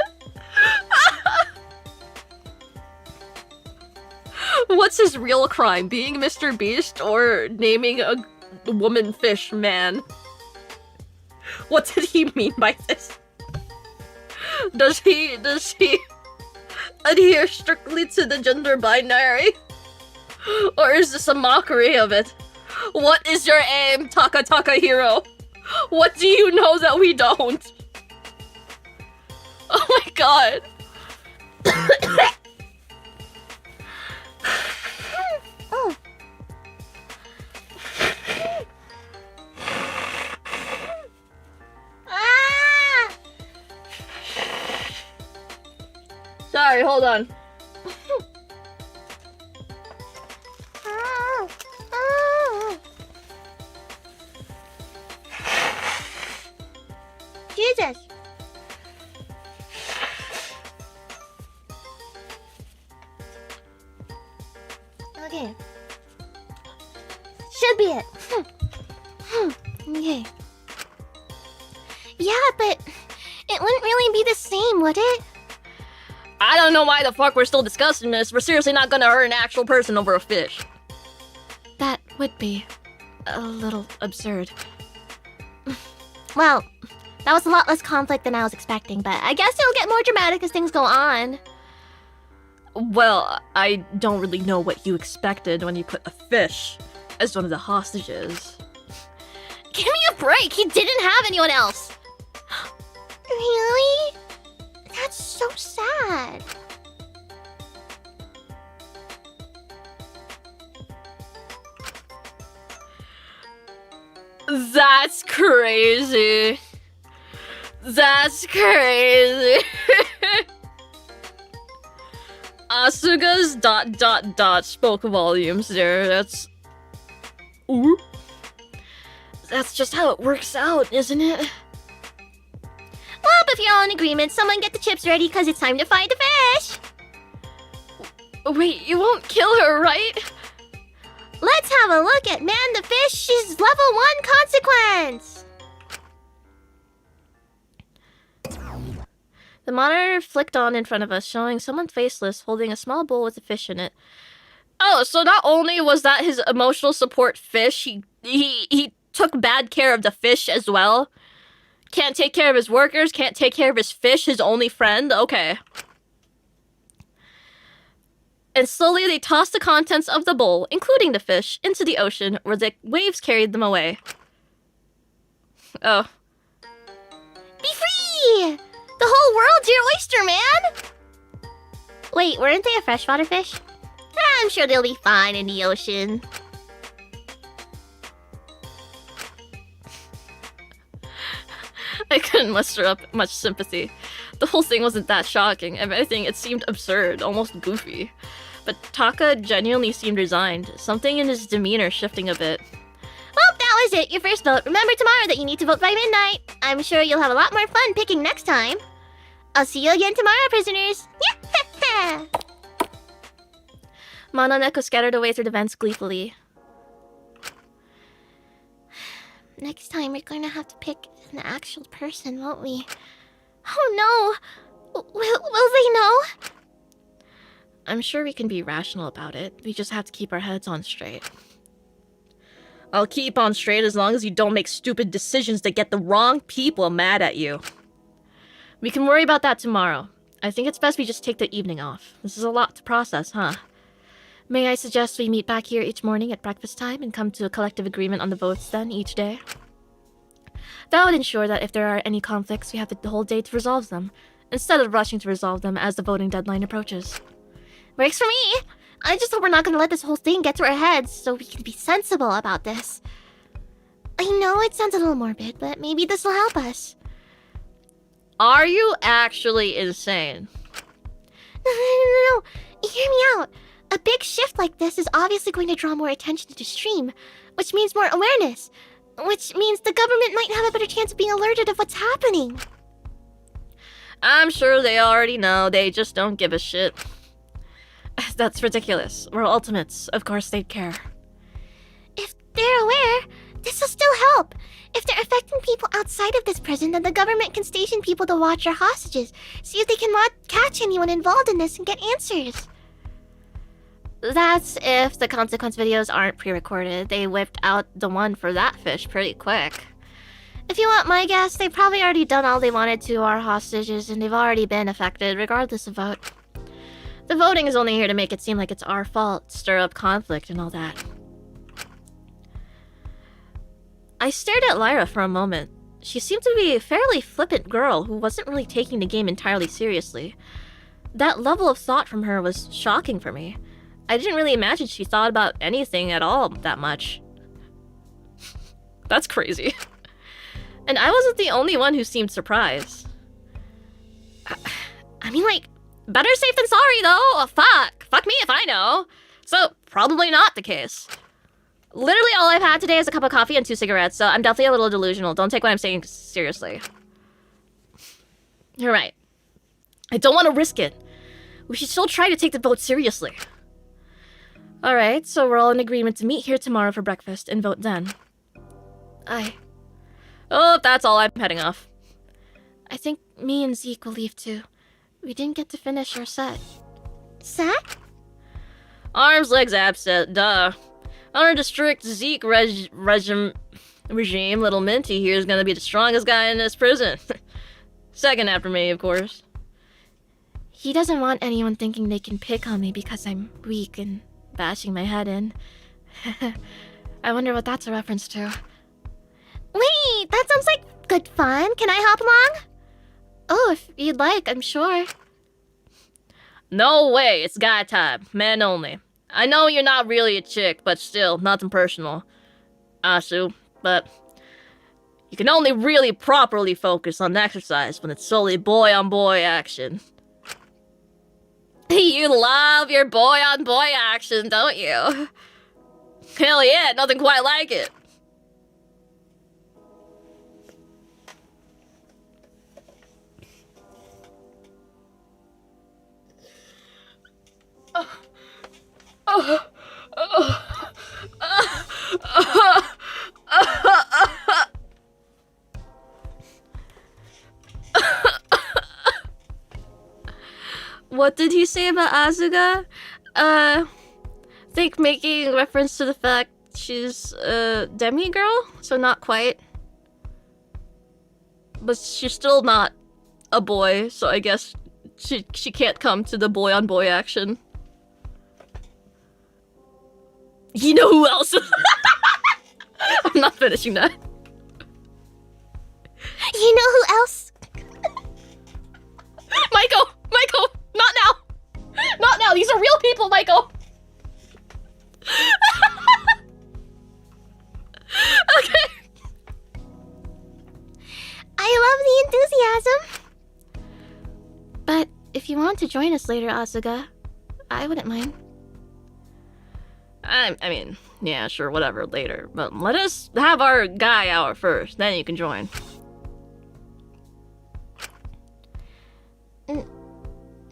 What's his real crime? Being Mr. Beast or naming a woman fish man? What did he mean by this? Does he adhere strictly to the gender binary? Or is this a mockery of it? What is your aim, Taka Hero? What do you know that we don't? Oh my god. Oh. Ah! Sorry, hold on. Oh. Oh. Jesus. Okay. Should be it. Okay. Yeah, but it wouldn't really be the same, would it? I don't know why the fuck we're still discussing this. We're seriously not gonna hurt an actual person over a fish. That would be a little absurd. Well, that was a lot less conflict than I was expecting, but I guess it'll get more dramatic as things go on. Well, I don't really know what you expected when you put a fish as one of the hostages. Give me a break! He didn't have anyone else! Really? That's so sad. That's crazy. That's crazy. Asuga's ... spoke volumes there. That's... Ooh. That's just how it works out, isn't it? Well, if you're all in agreement, someone get the chips ready because it's time to fight the fish! Wait, you won't kill her, right? Let's have a look at Man the Fish. She's level 1 consequence! The monitor flicked on in front of us, showing someone faceless holding a small bowl with a fish in it. Oh, so not only was that his emotional support fish, he took bad care of the fish as well? Can't take care of his workers, can't take care of his fish, his only friend? Okay. And slowly they tossed the contents of the bowl, including the fish, into the ocean, where the waves carried them away. Oh. Be free! The whole world's your oyster, man! Wait, weren't they a freshwater fish? I'm sure they'll be fine in the ocean. I couldn't muster up much sympathy. The whole thing wasn't that shocking. If anything, it seemed absurd, almost goofy. But Taka genuinely seemed resigned, something in his demeanor shifting a bit. Well, that was it, your first vote. Remember tomorrow that you need to vote by midnight. I'm sure you'll have a lot more fun picking next time. I'll see you again tomorrow, prisoners. Yeah. Mononeko scattered away through the vents gleefully. Next time we're going to have to pick an actual person, won't we? Oh no! Will they know? I'm sure we can be rational about it. We just have to keep our heads on straight. I'll keep on straight as long as you don't make stupid decisions that get the wrong people mad at you. We can worry about that tomorrow. I think it's best we just take the evening off. This is a lot to process, huh? May I suggest we meet back here each morning at breakfast time and come to a collective agreement on the votes then each day? That would ensure that if there are any conflicts, we have the whole day to resolve them, instead of rushing to resolve them as the voting deadline approaches. Works for me! I just hope we're not gonna let this whole thing get to our heads, so we can be sensible about this. I know it sounds a little morbid, but maybe this will help us. Are you actually insane? No. Hear me out. A big shift like this is obviously going to draw more attention to the stream, which means more awareness. Which means the government might have a better chance of being alerted of what's happening. I'm sure they already know, they just don't give a shit. That's ridiculous. We're ultimates, of course they'd care. If they're aware, this will still help. If they're affecting people outside of this prison, then the government can station people to watch our hostages, see if they can catch anyone involved in this and get answers. That's if the consequence videos aren't pre-recorded. They whipped out the one for that fish pretty quick. If you want my guess, they've probably already done all they wanted to our hostages, and they've already been affected, regardless of vote. The voting is only here to make it seem like it's our fault, stir up conflict and all that. I stared at Lyra for a moment. She seemed to be a fairly flippant girl who wasn't really taking the game entirely seriously. That level of thought from her was shocking for me. I didn't really imagine she thought about anything at all that much. That's crazy. And I wasn't the only one who seemed surprised. I mean, like, better safe than sorry, though. Fuck me if I know. So, probably not the case. Literally all I've had today is a cup of coffee and 2 cigarettes, so I'm definitely a little delusional. Don't take what I'm saying seriously. You're right. I don't want to risk it. We should still try to take the vote seriously. Alright, so we're all in agreement to meet here tomorrow for breakfast and vote then. Oh, that's all, I'm heading off. I think me and Zeke will leave too. We didn't get to finish our set. Set? Arms, legs, abs set, duh. Under the strict Zeke regime, little Minty here is gonna be the strongest guy in this prison. Second after me, of course. He doesn't want anyone thinking they can pick on me because I'm weak and bashing my head in. I wonder what that's a reference to. Wait, that sounds like good fun. Can I hop along? Oh, if you'd like, I'm sure. No way, it's guy time. Men only. I know you're not really a chick, but still, nothing personal, Asu, but you can only really properly focus on exercise when it's solely boy-on-boy action. You love your boy-on-boy action, don't you? Hell yeah, nothing quite like it. What did he say about Asuga? Think making reference to the fact she's a demi-girl, so not quite. But she's still not a boy, so I guess she can't come to the boy-on-boy action. You know who else? I'm not finishing that. You know who else? Michael! Not now! Not now! These are real people, Michael! Okay. I love the enthusiasm. But if you want to join us later, Asuga, I wouldn't mind. I mean, yeah, sure, whatever, later. But let us have our guy hour first, then you can join.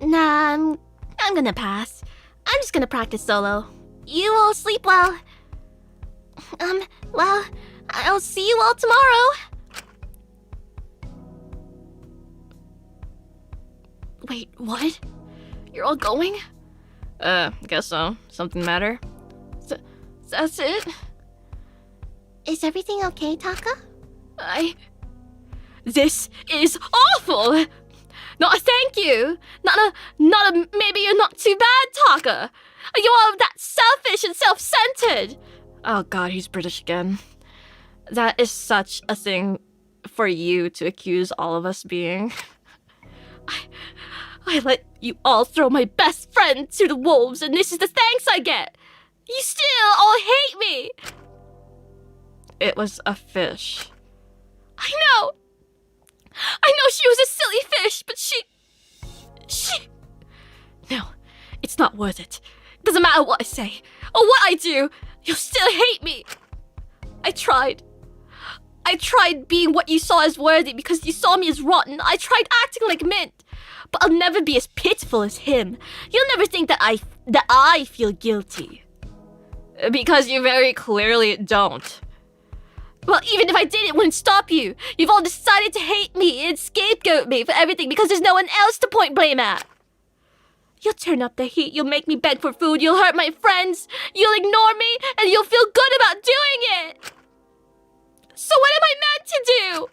Nah, I'm gonna pass. I'm just gonna practice solo. You all sleep well. Well, I'll see you all tomorrow. Wait, what? You're all going? Guess so. Something matter? That's it? Is everything okay, Taka? This is awful! Not a thank you! Not a maybe you're not too bad, Taka! You're that selfish and self-centered! Oh god, he's British again. That is such a thing for you to accuse all of us being. I let you all throw my best friend to the wolves, and this is the thanks I get! You still all hate me! It was a fish. I know she was a silly fish, but she... No, it's not worth it. Doesn't matter what I say, or what I do, you'll still hate me. I tried. I tried being what you saw as worthy because you saw me as rotten. I tried acting like mint. But I'll never be as pitiful as him. You'll never think that I feel guilty. Because you very clearly don't. Well, even if I did, it wouldn't stop you. You've all decided to hate me and scapegoat me for everything because there's no one else to point blame at. You'll turn up the heat, you'll make me beg for food, you'll hurt my friends, you'll ignore me, and you'll feel good about doing it. So what am I meant to do?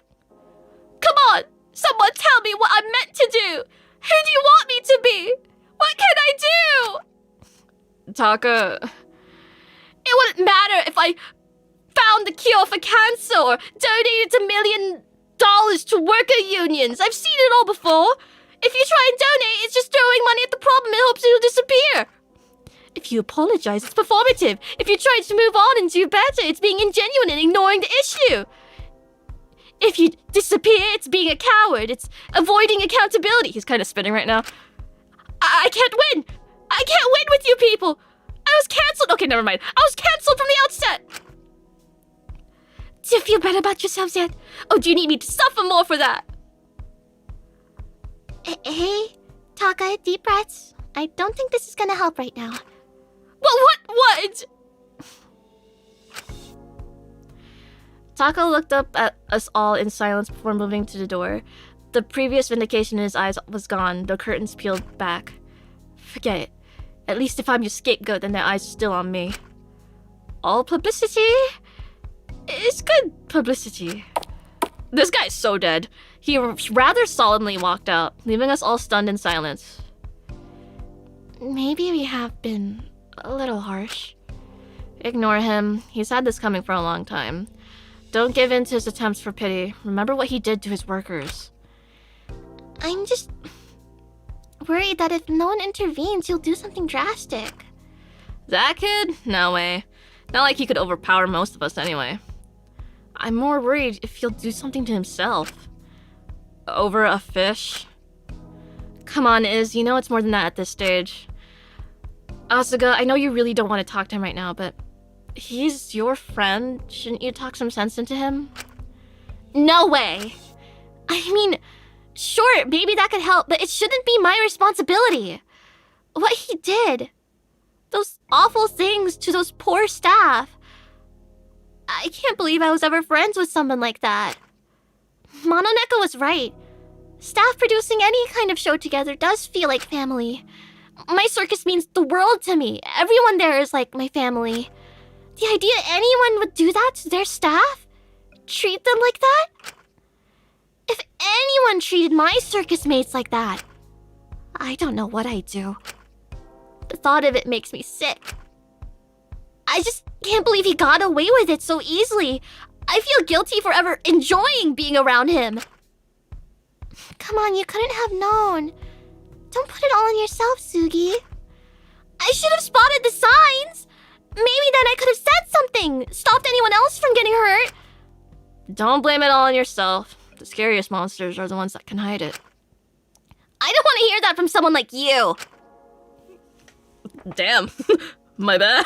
Come on, someone tell me what I'm meant to do. Who do you want me to be? What can I do? Taka... It wouldn't matter if I found the cure for cancer or donated $1 million to worker unions. I've seen it all before. If you try and donate, it's just throwing money at the problem in hopes it'll disappear. If you apologize, it's performative. If you try to move on and do better, it's being ingenuine and ignoring the issue. If you disappear, it's being a coward. It's avoiding accountability. He's kind of spinning right now. I can't win. I can't win with you people. I was cancelled. Okay, never mind. I was cancelled from the outset. Do you feel better about yourselves yet? Oh, do you need me to suffer more for that? Hey, Taka, deep breaths. I don't think this is gonna help right now. What? Taka looked up at us all in silence before moving to the door. The previous vindication in his eyes was gone, the curtains peeled back. Forget it. At least if I'm your scapegoat, then their eyes are still on me. All publicity is good publicity. This guy's so dead. He rather solemnly walked out, leaving us all stunned in silence. Maybe we have been a little harsh. Ignore him. He's had this coming for a long time. Don't give in to his attempts for pity. Remember what he did to his workers. I'm just worried that if no one intervenes, he'll do something drastic. That kid? No way. Not like he could overpower most of us anyway. I'm more worried if he'll do something to himself. Over a fish? Come on, Iz. You know it's more than that at this stage. Asuga, I know you really don't want to talk to him right now, but he's your friend. Shouldn't you talk some sense into him? No way. I mean, sure, maybe that could help, but it shouldn't be my responsibility. What he did. Those awful things to those poor staff. I can't believe I was ever friends with someone like that. Mononeko was right. Staff producing any kind of show together does feel like family. My circus means the world to me. Everyone there is like my family. The idea anyone would do that to their staff? Treat them like that? If anyone treated my circus mates like that, I don't know what I'd do. The thought of it makes me sick. I just can't believe he got away with it so easily. I feel guilty for ever enjoying being around him. Come on, you couldn't have known. Don't put it all on yourself, Sugi. I should have spotted the signs. Maybe then I could have said something, stopped anyone else from getting hurt. Don't blame it all on yourself. The scariest monsters are the ones that can hide it. I don't want to hear that from someone like you. Damn. My bad.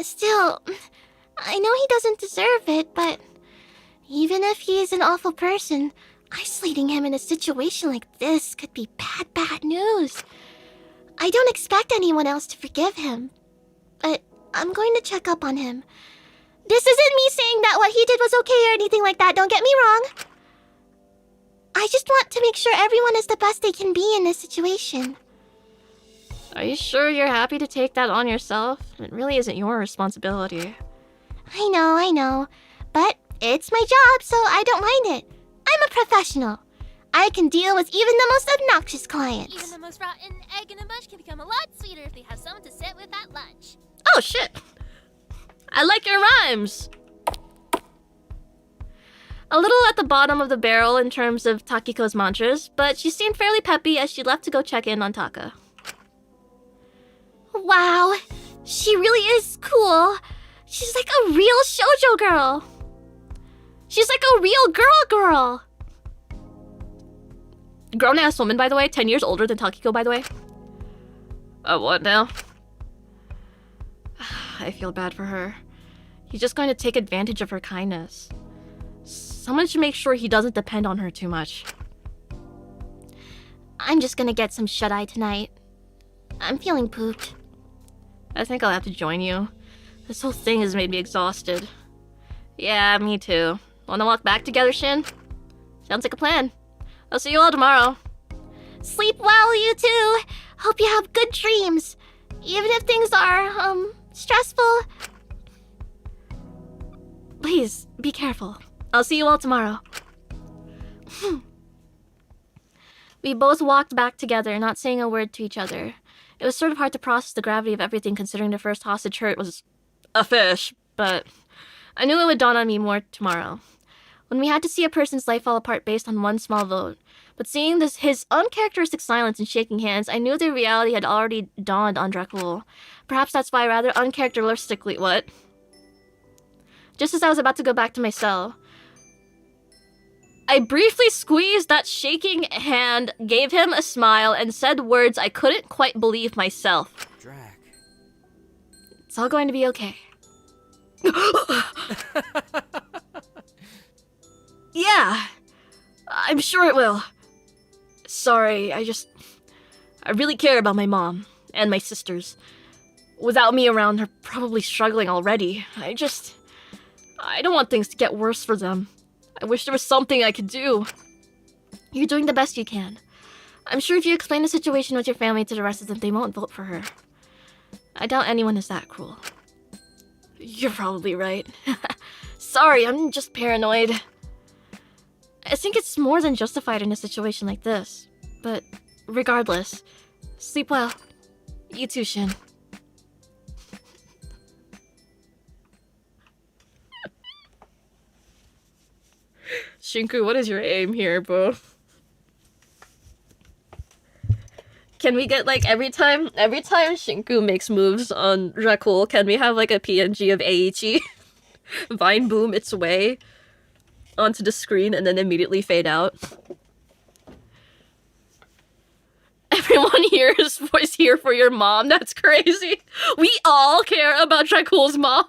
Still, I know he doesn't deserve it, but even if he's an awful person, isolating him in a situation like this could be bad news. I don't expect anyone else to forgive him, but I'm going to check up on him. This isn't me saying that what he did was okay or anything like that, don't get me wrong. I just want to make sure everyone is the best they can be in this situation. Are you sure you're happy to take that on yourself? It really isn't your responsibility. I know, but it's my job, so I don't mind it. I'm a professional. I can deal with even the most obnoxious clients. Even the most rotten egg in a bush can become a lot sweeter if they have someone to sit with at lunch. Oh shit! I like your rhymes! A little at the bottom of the barrel in terms of Takiko's mantras, but she seemed fairly peppy as she left to go check in on Taka. Wow, she really is cool. She's like a real shoujo girl. She's like a real girl. Grown-ass woman, by the way. 10 years older than Takiko, by the way. What now? I feel bad for her. He's just going to take advantage of her kindness. Someone should make sure he doesn't depend on her too much. I'm just gonna get some shut-eye tonight. I'm feeling pooped. I think I'll have to join you. This whole thing has made me exhausted. Yeah, me too. Wanna walk back together, Shin? Sounds like a plan. I'll see you all tomorrow. Sleep well, you two. Hope you have good dreams. Even if things are, stressful. Please, be careful. I'll see you all tomorrow. We both walked back together, not saying a word to each other. It was sort of hard to process the gravity of everything considering the first hostage hurt was a fish, but I knew it would dawn on me more tomorrow. When we had to see a person's life fall apart based on one small vote. But seeing his uncharacteristic silence and shaking hands, I knew the reality had already dawned on Dracul. Perhaps that's why rather uncharacteristically— what? Just as I was about to go back to my cell, I briefly squeezed that shaking hand, gave him a smile, and said words I couldn't quite believe myself. Drac. It's all going to be okay. Yeah, I'm sure it will. Sorry, I really care about my mom and my sisters. Without me around, they're probably struggling already. I don't want things to get worse for them. I wish there was something I could do. You're doing the best you can. I'm sure if you explain the situation with your family to the rest of them, they won't vote for her. I doubt anyone is that cruel. You're probably right. Sorry, I'm just paranoid. I think it's more than justified in a situation like this. But regardless, sleep well. You too, Shin. Shinku, what is your aim here, bro? Can we get, like, every time Shinku makes moves on Dracul, can we have, like, a PNG of Eiichi vine boom its way onto the screen and then immediately fade out? Everyone here is voice here for your mom. That's crazy. We all care about Dracul's mom.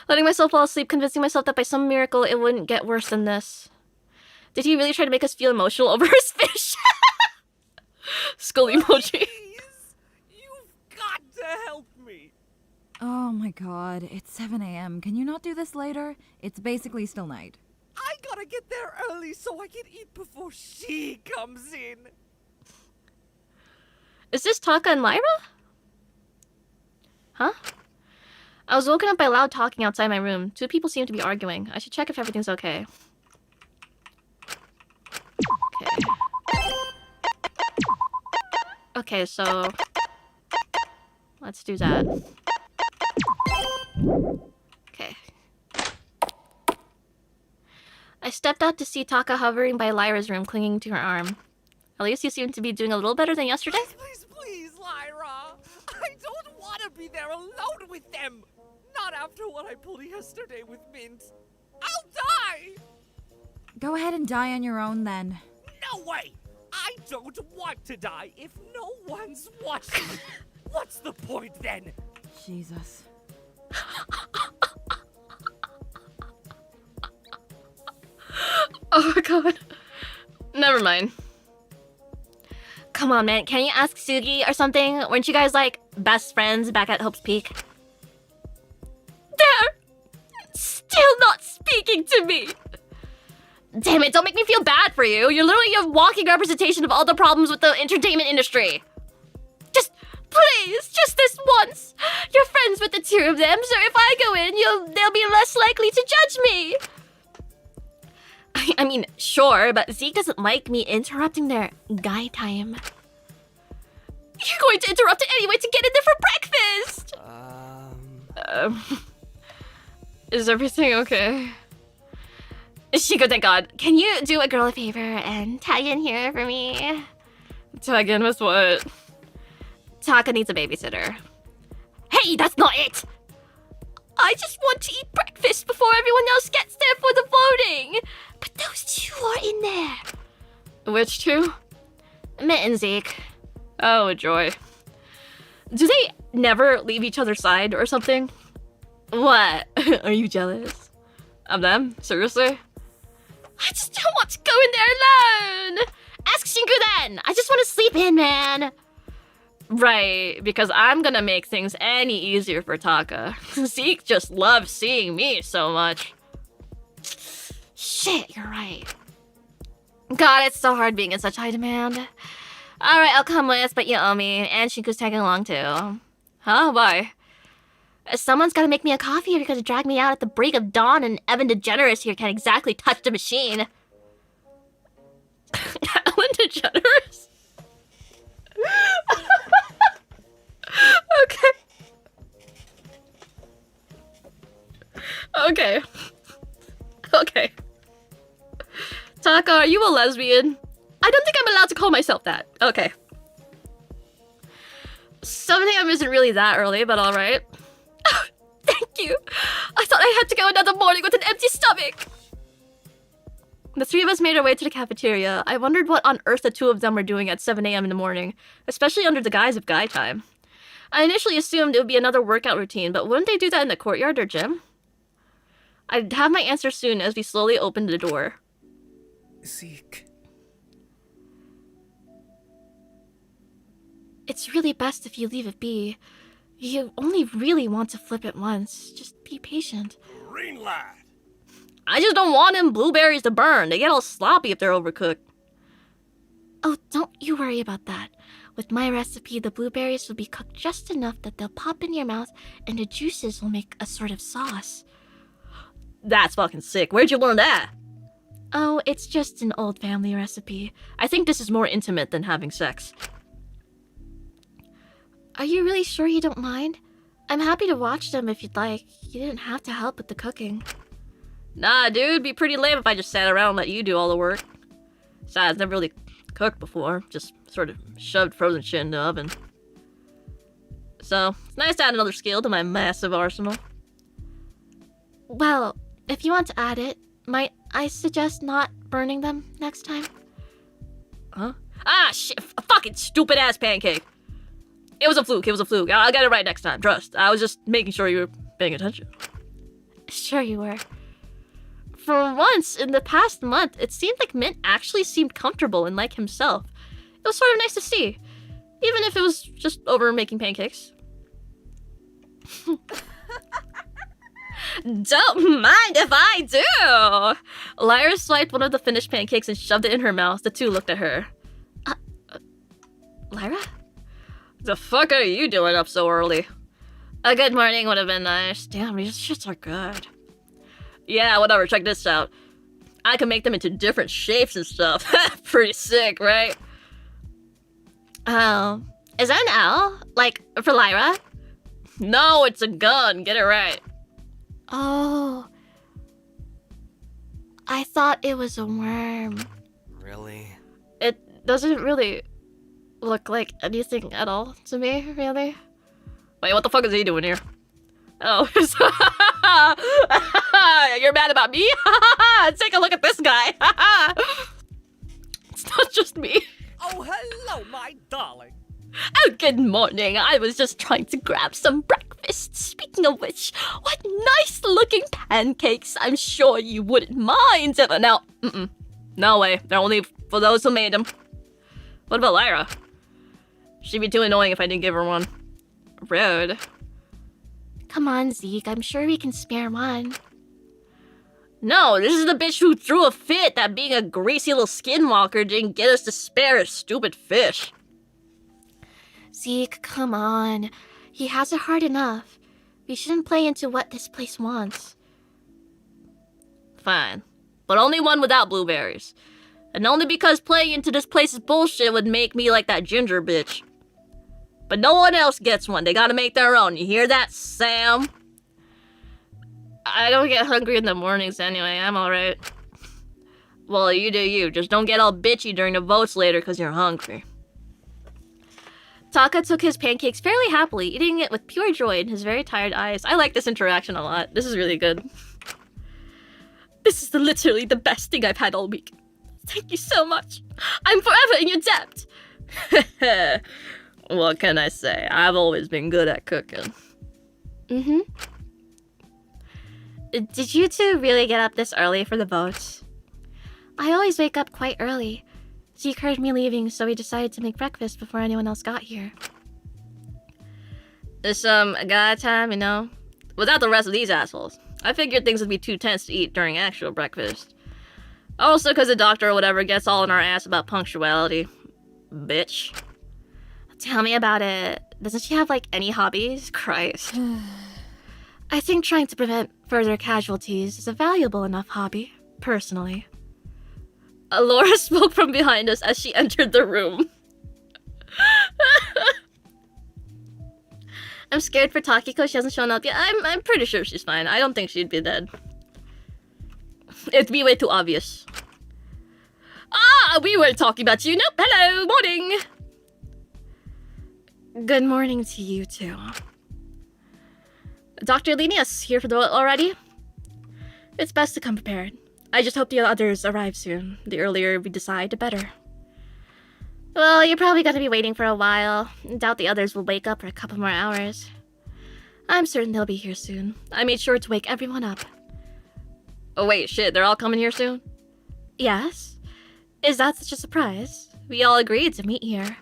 Letting myself fall asleep, convincing myself that by some miracle it wouldn't get worse than this. Did he really try to make us feel emotional over his fish? Skull emoji. Please, you've got to help me. Oh my god, it's 7 a.m. Can you not do this later? It's basically still night. I gotta get there early so I can eat before she comes in. Is this Taka and Lyra? Huh? I was woken up by loud talking outside my room. Two people seem to be arguing. I should check if everything's okay. Okay, so let's do that. Okay. I stepped out to see Taka hovering by Lyra's room, clinging to her arm. At least you seem to be doing a little better than yesterday. Please, Lyra. I don't want to be there alone with them. Not after what I pulled yesterday with Mint. I'll die! Go ahead and die on your own then. No way! I don't want to die if no one's watching. What's the point then? Jesus. Oh my god. Never mind. Come on, man. Can you ask Sugi or something? Weren't you guys, like, best friends back at Hope's Peak? They're still not speaking to me! Damn it, don't make me feel bad for you. You're literally a walking representation of all the problems with the entertainment industry. Just, please, just this once. You're friends with the two of them, so if I go in, they'll be less likely to judge me. I mean, sure, but Zeke doesn't like me interrupting their guy time. You're going to interrupt it anyway to get in there for breakfast! Is everything okay? Shiko, thank God. Can you do a girl a favor and tag in here for me? Tag in with what? Taka needs a babysitter. Hey, that's not it! I just want to eat breakfast before everyone else gets there for the voting! But those two are in there. Which two? Mitt and Zeke. Oh, joy. Do they never leave each other's side or something? What? Are you jealous of them? Seriously? I just don't want to go in there alone! Ask Shinku then! I just want to sleep in, man! Right, because I'm gonna make things any easier for Taka. Zeke just loves seeing me so much. Shit, you're right. God, it's so hard being in such high demand. Alright, I'll come with, but you owe me. And Shinku's tagging along too. Huh? Why? Someone's gotta make me a coffee or you're gonna drag me out at the break of dawn and Evan DeGeneres here can't exactly touch the machine. Ellen DeGeneres? Okay. Okay. Okay. Taka, are you a lesbian? I don't think I'm allowed to call myself that. Okay. 7 a.m. isn't really that early, but alright. Thank you. I thought I had to go another morning with an empty stomach. The three of us made our way to the cafeteria. I wondered what on earth the two of them were doing at 7 a.m. in the morning, especially under the guise of guy time. I initially assumed it would be another workout routine, but wouldn't they do that in the courtyard or gym? I'd have my answer soon as we slowly opened the door. Zeke. It's really best if you leave it be. You only really want to flip it once. Just be patient. Green light. I just don't want them blueberries to burn. They get all sloppy if they're overcooked. Oh, don't you worry about that. With my recipe, the blueberries will be cooked just enough that they'll pop in your mouth and the juices will make a sort of sauce. That's fucking sick. Where'd you learn that? Oh, it's just an old family recipe. I think this is more intimate than having sex. Are you really sure you don't mind? I'm happy to watch them if you'd like. You didn't have to help with the cooking. Nah, dude, it'd be pretty lame if I just sat around and let you do all the work. Besides, I've never really cooked before. Just sort of shoved frozen shit in the oven. So, it's nice to add another skill to my massive arsenal. Well, if you want to add it, might I suggest not burning them next time? Huh? Ah, shit! A fucking stupid-ass pancake! It was a fluke, I'll get it right next time, trust. I was just making sure you were paying attention. Sure you were. For once, in the past month, it seemed like Mint actually seemed comfortable and like himself. It was sort of nice to see. Even if it was just over making pancakes. Don't mind if I do! Lyra swiped one of the finished pancakes and shoved it in her mouth. The two looked at her. Lyra? The fuck are you doing up so early? A good morning would have been nice. Damn, these shits are good. Yeah, whatever, check this out. I can make them into different shapes and stuff. Pretty sick, right? Oh, is that an L? Like, for Lyra? No, it's a gun, get it right. Oh. I thought it was a worm. Really? It doesn't really look like anything at all to me, really. Wait, what the fuck is he doing here? Oh, you're mad about me? Take a look at this guy. It's not just me. Oh, hello, my darling. Oh, good morning. I was just trying to grab some breakfast. Speaking of which, what nice-looking pancakes. I'm sure you wouldn't mind if... Now, no way. They're only for those who made them. What about Lyra? She'd be too annoying if I didn't give her one. Rude. Come on, Zeke. I'm sure we can spare one. No, this is the bitch who threw a fit that being a greasy little skinwalker didn't get us to spare a stupid fish. Zeke, come on. He has it hard enough. We shouldn't play into what this place wants. Fine. But only one without blueberries. And only because playing into this place's bullshit would make me like that ginger bitch. But no one else gets one. They gotta make their own. You hear that, Sam? I don't get hungry in the mornings anyway. I'm alright. Well, you do you. Just don't get all bitchy during the votes later because you're hungry. Taka took his pancakes fairly happily, eating it with pure joy in his very tired eyes. I like this interaction a lot. This is really good. This is literally the best thing I've had all week. Thank you so much. I'm forever in your debt. What can I say? I've always been good at cooking. Mm-hmm. Did you two really get up this early for the vote? I always wake up quite early. Zeke heard me leaving, so we decided to make breakfast before anyone else got here. It's guy time, you know? Without the rest of these assholes. I figured things would be too tense to eat during actual breakfast. Also, because the doctor or whatever gets all in our ass about punctuality. Bitch. Tell me about it. Doesn't she have, like, any hobbies? Christ. I think trying to prevent further casualties is a valuable enough hobby, personally. Laura spoke from behind us as she entered the room. I'm scared for Takiko. She hasn't shown up yet. I'm pretty sure she's fine. I don't think she'd be dead. It'd be way too obvious. Ah, we were talking about you. Nope. Hello, morning. Good morning to you two. Dr. Linius here for the vote already? It's best to come prepared. I just hope the others arrive soon. The earlier we decide, the better. Well, you're probably gonna be waiting for a while. Doubt the others will wake up for a couple more hours. I'm certain they'll be here soon. I made sure to wake everyone up. Oh wait, shit, they're all coming here soon? Yes? Is that such a surprise? We all agreed to meet here.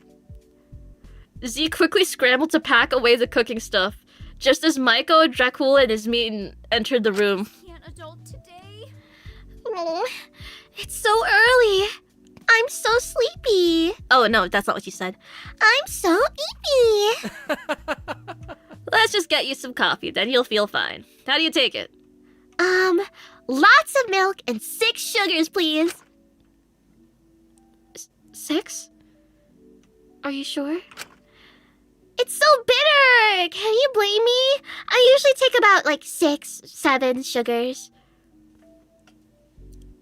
Z quickly scrambled to pack away the cooking stuff, just as Maiko, Dracul, and Ismin entered the room. Can't adult today. Oh, it's so early. I'm so sleepy. Oh no, that's not what you said. I'm so eepy. Let's just get you some coffee, then you'll feel fine. How do you take it? Lots of milk and 6 sugars, please. 6? Are you sure? It's so bitter! Can you blame me? I usually take about, like, 6, 7 sugars.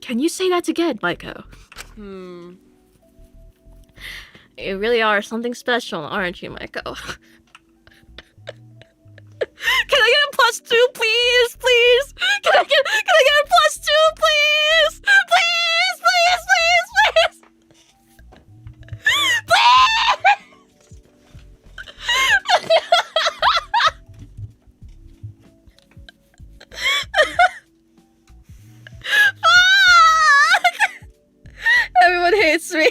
Can you say that again, Maiko? You really are something special, aren't you, Maiko? Can I get a +2, please? Please? Can I get a +2, please? Please, please, please, please! Please! Fuck! Everyone hates me.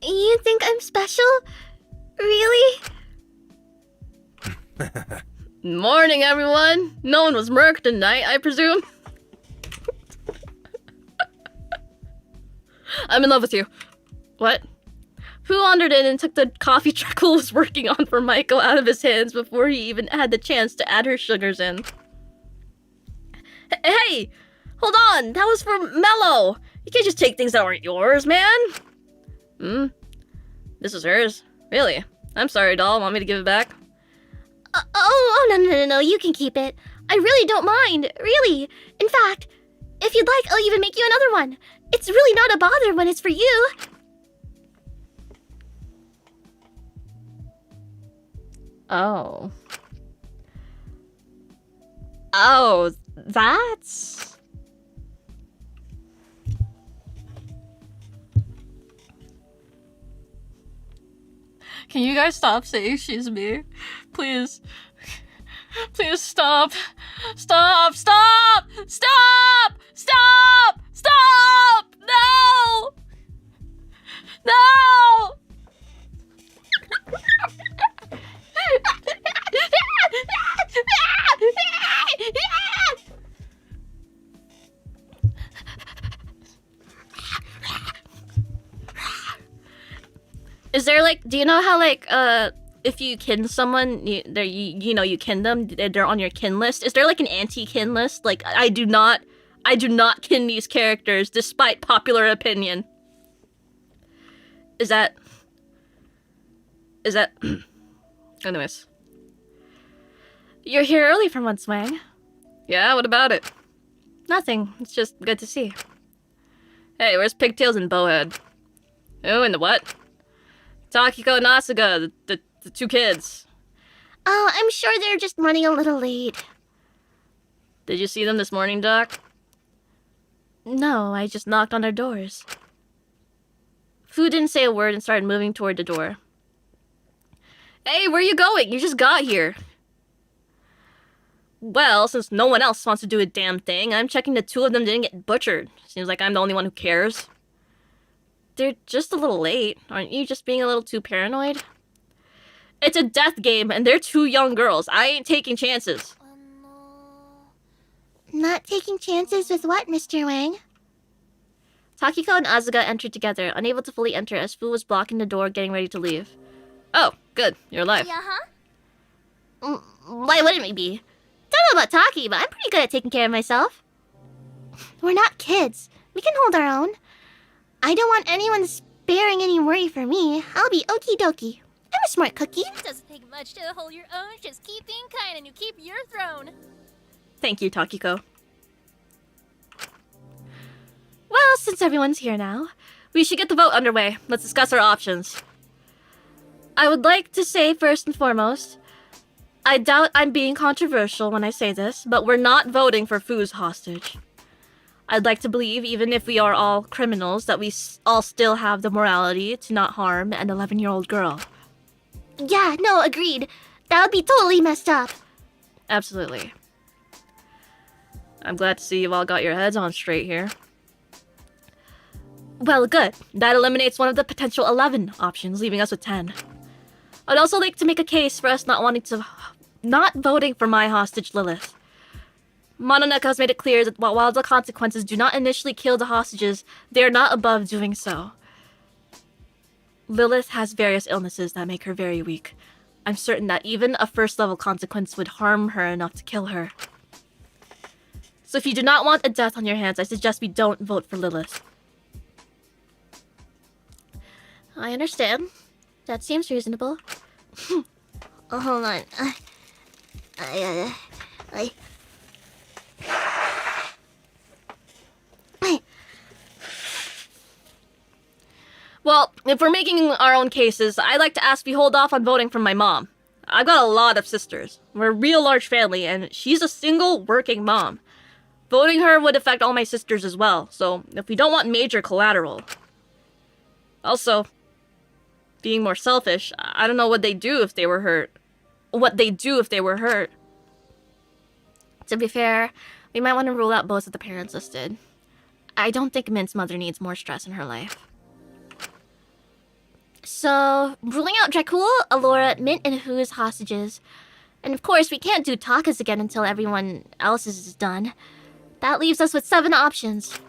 You think I'm special? Really? Morning, everyone. No one was murked tonight, I presume. I'm in love with you. What? Who wandered in and took the coffee Dracul was working on for Maiko out of his hands before he even had the chance to add her sugars in? Hey! Hold on! That was for Mello! You can't just take things that weren't yours, man! This is hers? Really? I'm sorry, doll. Want me to give it back? No, you can keep it. I really don't mind, really. In fact, if you'd like, I'll even make you another one. It's really not a bother when it's for you. Oh. Oh, that's... Can you guys stop saying she's me? Please. Please stop. Stop! Stop! Stop! Stop! Stop! No! No! Is there like, do you know how like if you kin someone, you know you kin them, they're on your kin list? Is there like an anti-kin list? Like I do not kin these characters despite popular opinion. Is that anyways. You're here early for once, Wang. Yeah, what about it? Nothing. It's just good to see. Hey, where's Pigtails and Bowhead? Oh, and the what? Takiko and Asuga, the 2 kids. Oh, I'm sure they're just running a little late. Did you see them this morning, Doc? No, I just knocked on their doors. Fu didn't say a word and started moving toward the door. Hey, where are you going? You just got here. Well, since no one else wants to do a damn thing, I'm checking the two of them didn't get butchered. Seems like I'm the only one who cares. They're just a little late. Aren't you just being a little too paranoid? It's a death game, and they're two young girls. I ain't taking chances. Not taking chances with what, Mr. Wang? Takiko and Asuka entered together, unable to fully enter as Fu was blocking the door, getting ready to leave. Oh, good. You're alive. Why wouldn't we be? Don't know about Taki, but I'm pretty good at taking care of myself. We're not kids. We can hold our own. I don't want anyone sparing any worry for me. I'll be okie dokie. I'm a smart cookie. It doesn't take much to hold your own. Just keep being kind and you keep your throne. Thank you, Takiko. Well, since everyone's here now, We should get the vote underway. Let's discuss our options. I would like to say first and foremost, I doubt I'm being controversial when I say this, but we're not voting for Fu's hostage. I'd like to believe, even if we are all criminals, that we all still have the morality to not harm an 11-year-old girl. Yeah, no, agreed. That would be totally messed up. Absolutely. I'm glad to see you all got your heads on straight here. Well, good. That eliminates one of the potential 11 options, leaving us with 10. I'd also like to make a case for us not voting for my hostage, Lilith. Mononeka has made it clear that while the consequences do not initially kill the hostages, they are not above doing so. Lilith has various illnesses that make her very weak. I'm certain that even a first-level consequence would harm her enough to kill her. So if you do not want a death on your hands, I suggest we don't vote for Lilith. I understand. That seems reasonable. Oh, hold on. Well, if we're making our own cases, I'd like to ask we hold off on voting for my mom. I've got a lot of sisters. We're a real large family, and she's a single working mom. Voting her would affect all my sisters as well, so if we don't want major collateral. Also, being more selfish, I don't know what they'd do if they were hurt. To be fair, we might want to rule out both of the parents listed. I don't think Mint's mother needs more stress in her life. So, ruling out Dracul, Alora, Mint, and Fu as hostages. And of course, we can't do Taka's again until everyone else's is done. That leaves us with 7 options.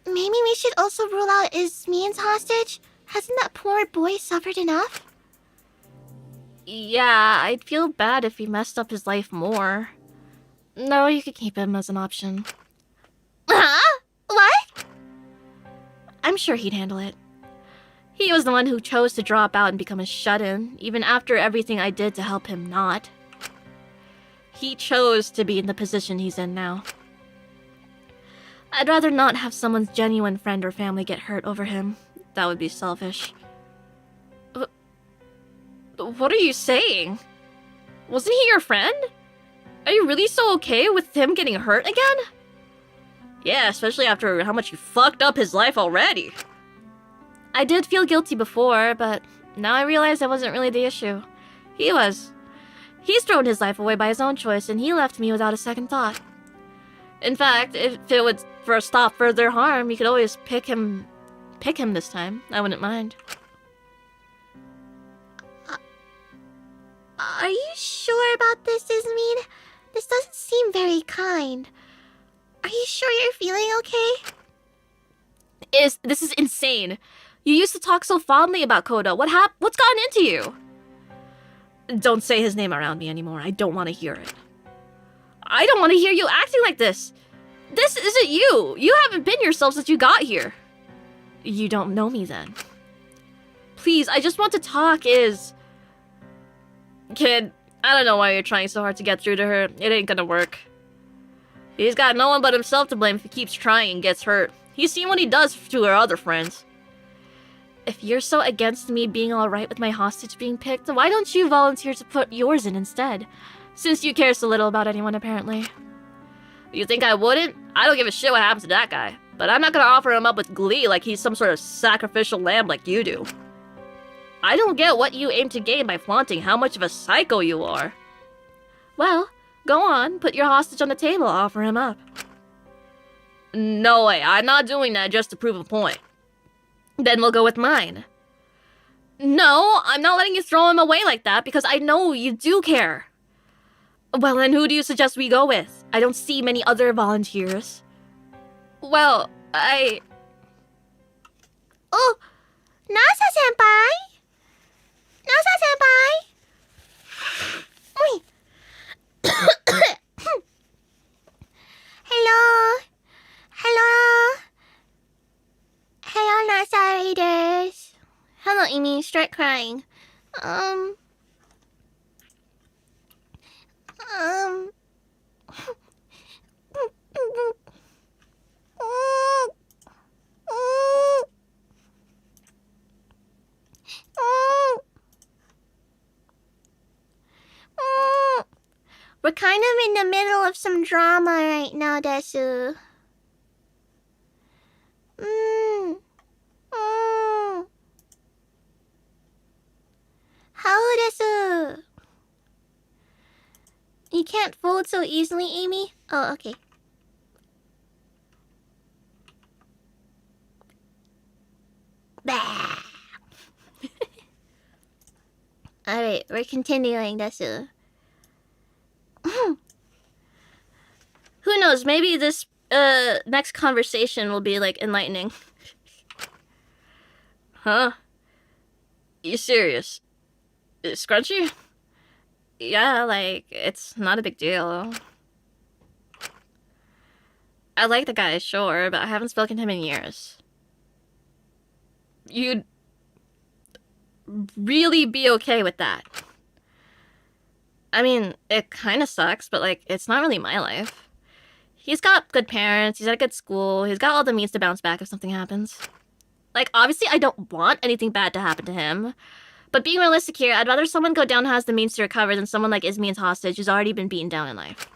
Maybe we should also rule out Ismian's hostage? Hasn't that poor boy suffered enough? Yeah, I'd feel bad if he messed up his life more. No, you could keep him as an option. Huh? What? I'm sure he'd handle it. He was the one who chose to drop out and become a shut-in, even after everything I did to help him not. He chose to be in the position he's in now. I'd rather not have someone's genuine friend or family get hurt over him. That would be selfish. What are you saying? Wasn't he your friend? Are you really so okay with him getting hurt again? Yeah, especially after how much you fucked up his life already. I did feel guilty before, but now I realize that wasn't really the issue. He was. He's thrown his life away by his own choice, and he left me without a second thought. In fact, if it would stop further harm, you could always pick him this time. I wouldn't mind. Are you sure about this, Ismeen? This doesn't seem very kind. Are you sure you're feeling okay? This is insane. You used to talk so fondly about Koda. What's gotten into you? Don't say his name around me anymore. I don't want to hear it. I don't want to hear you acting like this. This isn't you. You haven't been yourself since you got here. You don't know me then. Please, I just want to talk, Kid, I don't know why you're trying so hard to get through to her. It ain't gonna work. He's got no one but himself to blame if he keeps trying and gets hurt. He's seen what he does to her other friends. if you're so against me being alright with my hostage being picked, why don't you volunteer to put yours in instead? Since you care so little about anyone, apparently. You think I wouldn't? I don't give a shit what happens to that guy. But I'm not gonna offer him up with glee like he's some sort of sacrificial lamb like you do. I don't get what you aim to gain by flaunting how much of a psycho you are. Well, go on, put your hostage on the table, offer him up. No way, I'm not doing that just to prove a point. Then we'll go with mine. No, I'm not letting you throw him away like that because I know you do care. Well, then who do you suggest we go with? I don't see many other volunteers. Well, Oh, Nasa-senpai? Nasa-senpai? Oi. Hello? Hello? Hello, Nasa readers. Hello, Amy. Start crying. We're kind of in the middle of some drama right now, Desu. How, Desu? You can't fold so easily, Amy? Oh, okay. Bah. Alright, we're continuing, Desu. Who knows, maybe this next conversation will be like enlightening. Huh? You serious? Scrunchy? Yeah, like, it's not a big deal. I like the guy, sure, but I haven't spoken to him in years. You'd really be okay with that? I mean, it kind of sucks, but, like, it's not really my life. He's got good parents, he's at a good school, he's got all the means to bounce back if something happens. Like, obviously I don't want anything bad to happen to him. But being realistic here, I'd rather someone go down who has the means to recover than someone like Izmi's hostage who's already been beaten down in life.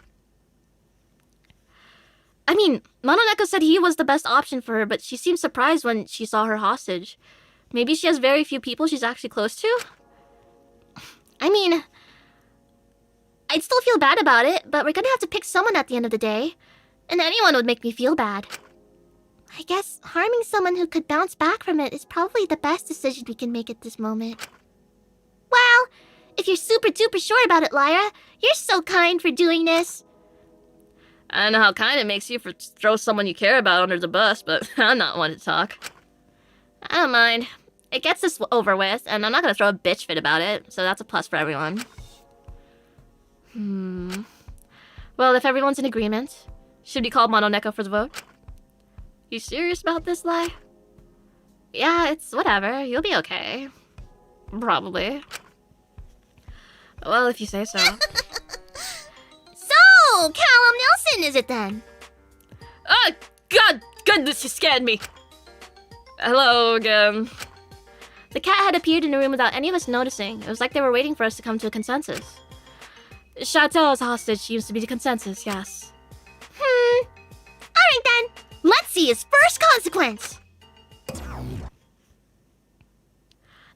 I mean, Mononeko said he was the best option for her, but she seemed surprised when she saw her hostage. Maybe she has very few people she's actually close to? I mean, I'd still feel bad about it, but we're gonna have to pick someone at the end of the day. And anyone would make me feel bad. I guess harming someone who could bounce back from it is probably the best decision we can make at this moment. Well, if you're super duper sure about it, Lyra, you're so kind for doing this. I don't know how kind it makes you for throw someone you care about under the bus, but I'm not one to talk. I don't mind. It gets this over with, and I'm not gonna throw a bitch fit about it, so that's a plus for everyone. Well, if everyone's in agreement, should we call Mononeko for the vote? You serious about this, Lai? Yeah, it's whatever. You'll be okay. Probably. Well, if you say so. So, Callum Nelson is it then? Oh, God! Goodness, you scared me! Hello again. The cat had appeared in the room without any of us noticing. It was like they were waiting for us to come to a consensus. Chateau's hostage seems to be the consensus, yes. Alright then. Let's see his first consequence.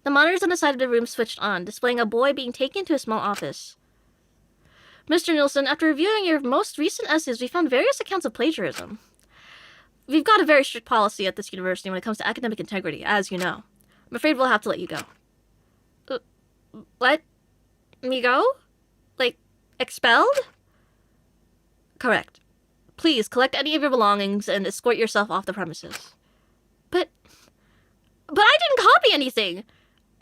The monitors on the side of the room switched on, displaying a boy being taken to a small office. Mr. Nielsen, after reviewing your most recent essays, we found various accounts of plagiarism. We've got a very strict policy at this university when it comes to academic integrity, as you know. I'm afraid we'll have to let you go. Let me go? Like, expelled? Correct. Please, collect any of your belongings and escort yourself off the premises. But I didn't copy anything!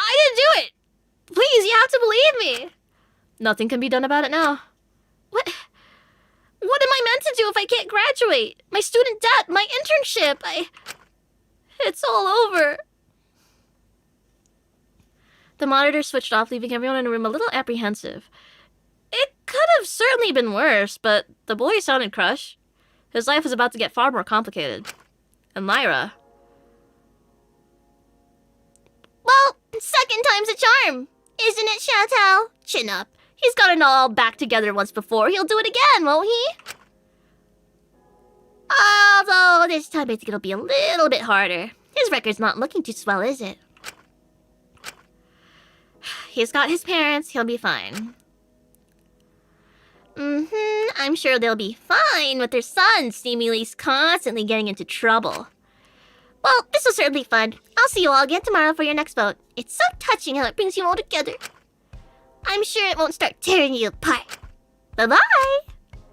I didn't do it! Please, you have to believe me! Nothing can be done about it now. What am I meant to do if I can't graduate? My student debt, my internship, it's all over. The monitor switched off, leaving everyone in the room a little apprehensive. It could have certainly been worse, but the boy sounded crushed. His life was about to get far more complicated. And Lyra... Well, second time's a charm, isn't it, Chantal? Chin up. He's got it all back together once before. He'll do it again, won't he? Although this time I think it'll be a little bit harder. His record's not looking too swell, is it? He's got his parents. He'll be fine. I'm sure they'll be fine with their son seemingly constantly getting into trouble. Well, this was certainly fun. I'll see you all again tomorrow for your next vote. It's so touching how it brings you all together. I'm sure it won't start tearing you apart. Bye-bye!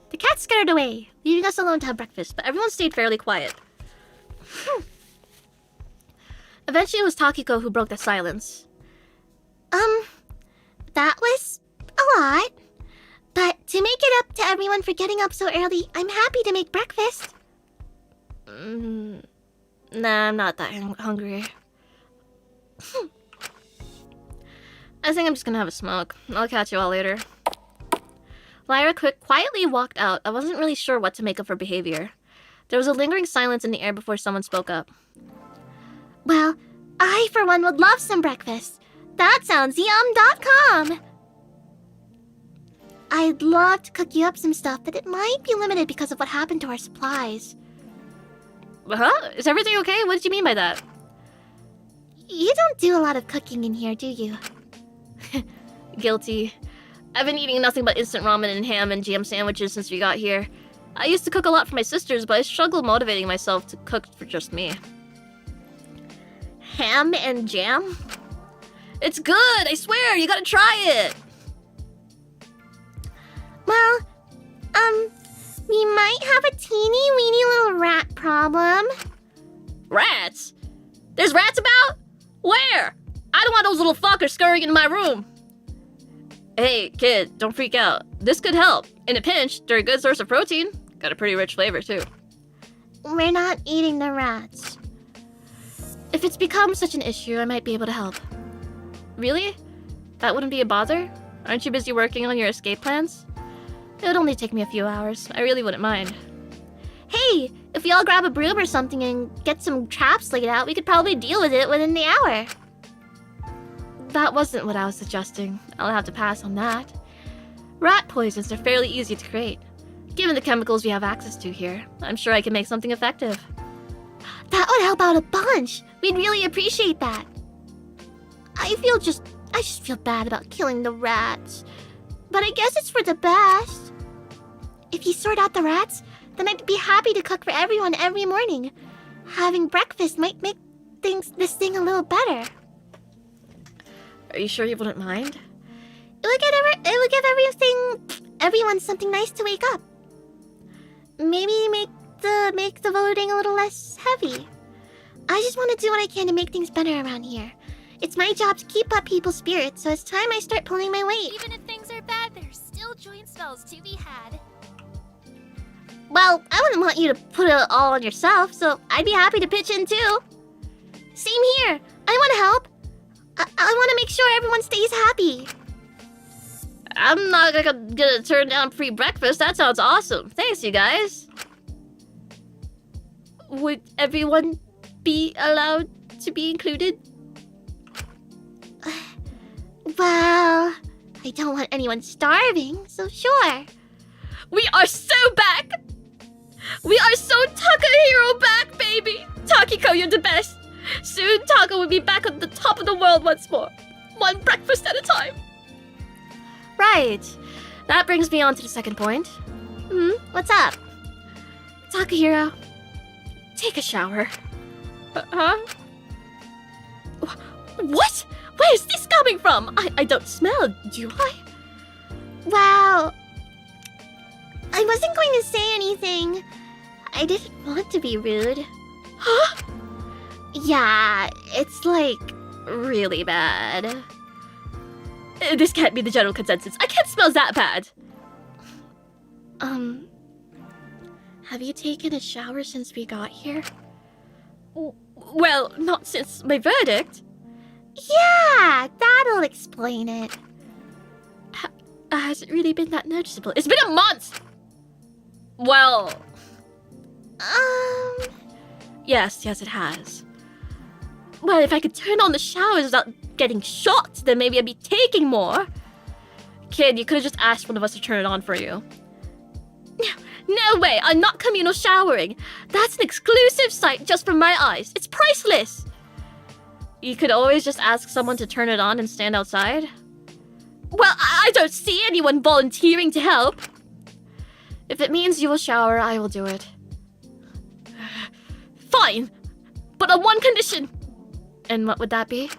The cat scuttered away, leaving us alone to have breakfast, but everyone stayed fairly quiet. Eventually it was Takiko who broke the silence. That was a lot. But to make it up to everyone for getting up so early, I'm happy to make breakfast. Nah, I'm not that hungry. I think I'm just gonna have a smoke. I'll catch you all later. Lyra quietly walked out. I wasn't really sure what to make of her behavior. There was a lingering silence in the air before someone spoke up. Well, I for one would love some breakfast. That sounds yum.com. I'd love to cook you up some stuff, but it might be limited because of what happened to our supplies. Huh? Is everything okay? What did you mean by that? You don't do a lot of cooking in here, do you? Guilty. I've been eating nothing but instant ramen and ham and jam sandwiches since we got here. I used to cook a lot for my sisters, but I struggle motivating myself to cook for just me. Ham and jam? It's good, I swear, you gotta try it! Well, we might have a teeny weeny little rat problem. Rats? There's rats about? Where? I don't want those little fuckers scurrying into my room. Hey, kid, don't freak out. This could help. In a pinch, they're a good source of protein. Got a pretty rich flavor, too. We're not eating the rats. If it's become such an issue, I might be able to help. Really? That wouldn't be a bother? Aren't you busy working on your escape plans? It would only take me a few hours. I really wouldn't mind. Hey, if we all grab a broom or something and get some traps laid out, we could probably deal with it within the hour. That wasn't what I was suggesting. I'll have to pass on that. Rat poisons are fairly easy to create. Given the chemicals we have access to here, I'm sure I can make something effective. That would help out a bunch. We'd really appreciate that. I just feel bad about killing the rats. But I guess it's for the best. If you sort out the rats, then I'd be happy to cook for everyone every morning. Having breakfast might make this thing a little better. Are you sure you wouldn't mind? It would give everyone something nice to wake up. Maybe make the voting a little less heavy. I just want to do what I can to make things better around here. It's my job to keep up people's spirits, so it's time I start pulling my weight. Even if things are bad, there's still joint spells to be had. Well, I wouldn't want you to put it all on yourself, so I'd be happy to pitch in too. Same here. I want to help. I want to make sure everyone stays happy. I'm not gonna turn down free breakfast. That sounds awesome. Thanks, you guys. Would everyone be allowed to be included? Well, I don't want anyone starving, so sure. We are so back! We are so Takahiro back, baby! Takiko, you're the best! Soon Taka will be back at the top of the world once more. One breakfast at a time. Right. That brings me on to the second point. What's up? Takahiro, take a shower. Huh? What? Where's this coming from? I don't smell, do I? Well, I wasn't going to say anything. I didn't want to be rude. Huh? Yeah, it's like really bad. This can't be the general consensus. I can't smell that bad. Have you taken a shower since we got here? Well, not since my verdict. Yeah, that'll explain it. Has it really been that noticeable? It's been a month! Well... Yes, it has. Well, if I could turn on the showers without getting shocked, then maybe I'd be taking more. Kid, you could have just asked one of us to turn it on for you. No way, I'm not communal showering. That's an exclusive sight just from my eyes. It's priceless. You could always just ask someone to turn it on and stand outside. Well, I don't see anyone volunteering to help. If it means you will shower, I will do it. Fine, but on one condition. And what would that be?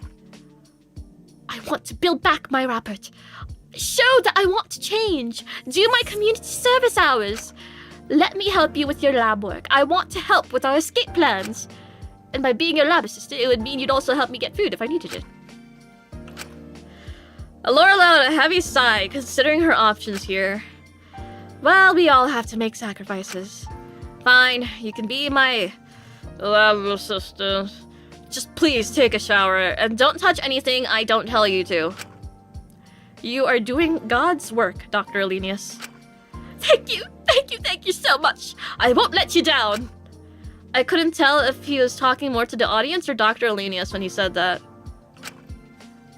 I want to build back my rapport. Show that I want to change. Do my community service hours. Let me help you with your lab work. I want to help with our escape plans. And by being your lab assistant, it would mean you'd also help me get food if I needed it. Allura allowed a heavy sigh, considering her options here. Well, we all have to make sacrifices. Fine, you can be my lab assistant. Just please take a shower, and don't touch anything I don't tell you to. You are doing God's work, Dr. Alenius. Thank you so much. I won't let you down. I couldn't tell if he was talking more to the audience or Dr. Alenius when he said that.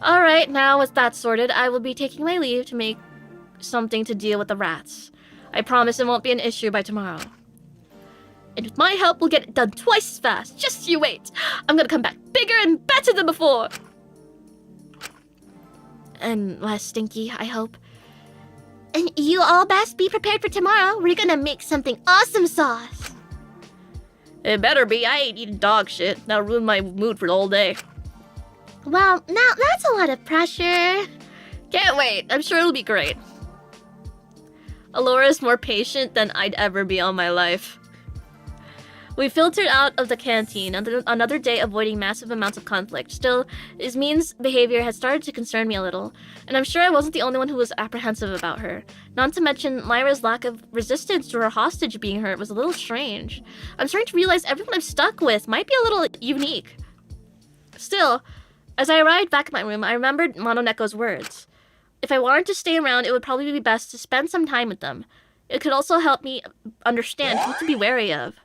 Alright, now with that sorted, I will be taking my leave to make something to deal with the rats. I promise it won't be an issue by tomorrow. And with my help, we'll get it done twice as fast. Just you wait. I'm gonna come back bigger and better than before. And less stinky, I hope. And you all best be prepared for tomorrow. We're gonna make something awesome sauce. It better be. I ain't eating dog shit. That'll ruin my mood for the whole day. Well, now that's a lot of pressure. Can't wait. I'm sure it'll be great. Allura's more patient than I'd ever be all my life. We filtered out of the canteen, another day avoiding massive amounts of conflict. Still, Ismin's behavior had started to concern me a little, and I'm sure I wasn't the only one who was apprehensive about her. Not to mention, Lyra's lack of resistance to her hostage being hurt was a little strange. I'm starting to realize everyone I'm stuck with might be a little unique. Still, as I arrived back at my room, I remembered Mononeko's words. If I wanted to stay around, it would probably be best to spend some time with them. It could also help me understand who to be wary of.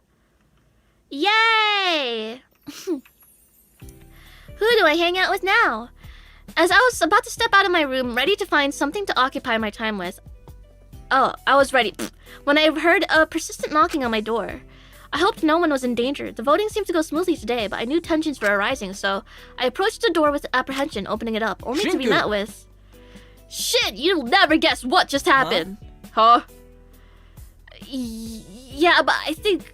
Yay! Who do I hang out with now? As I was about to step out of my room, ready to find something to occupy my time with. Oh, I was ready. When I heard a persistent knocking on my door. I hoped no one was in danger. The voting seemed to go smoothly today, but I knew tensions were arising, so I approached the door with apprehension, opening it up, only to be met with... Shit, you'll never guess what just happened. Huh? Yeah, but I think...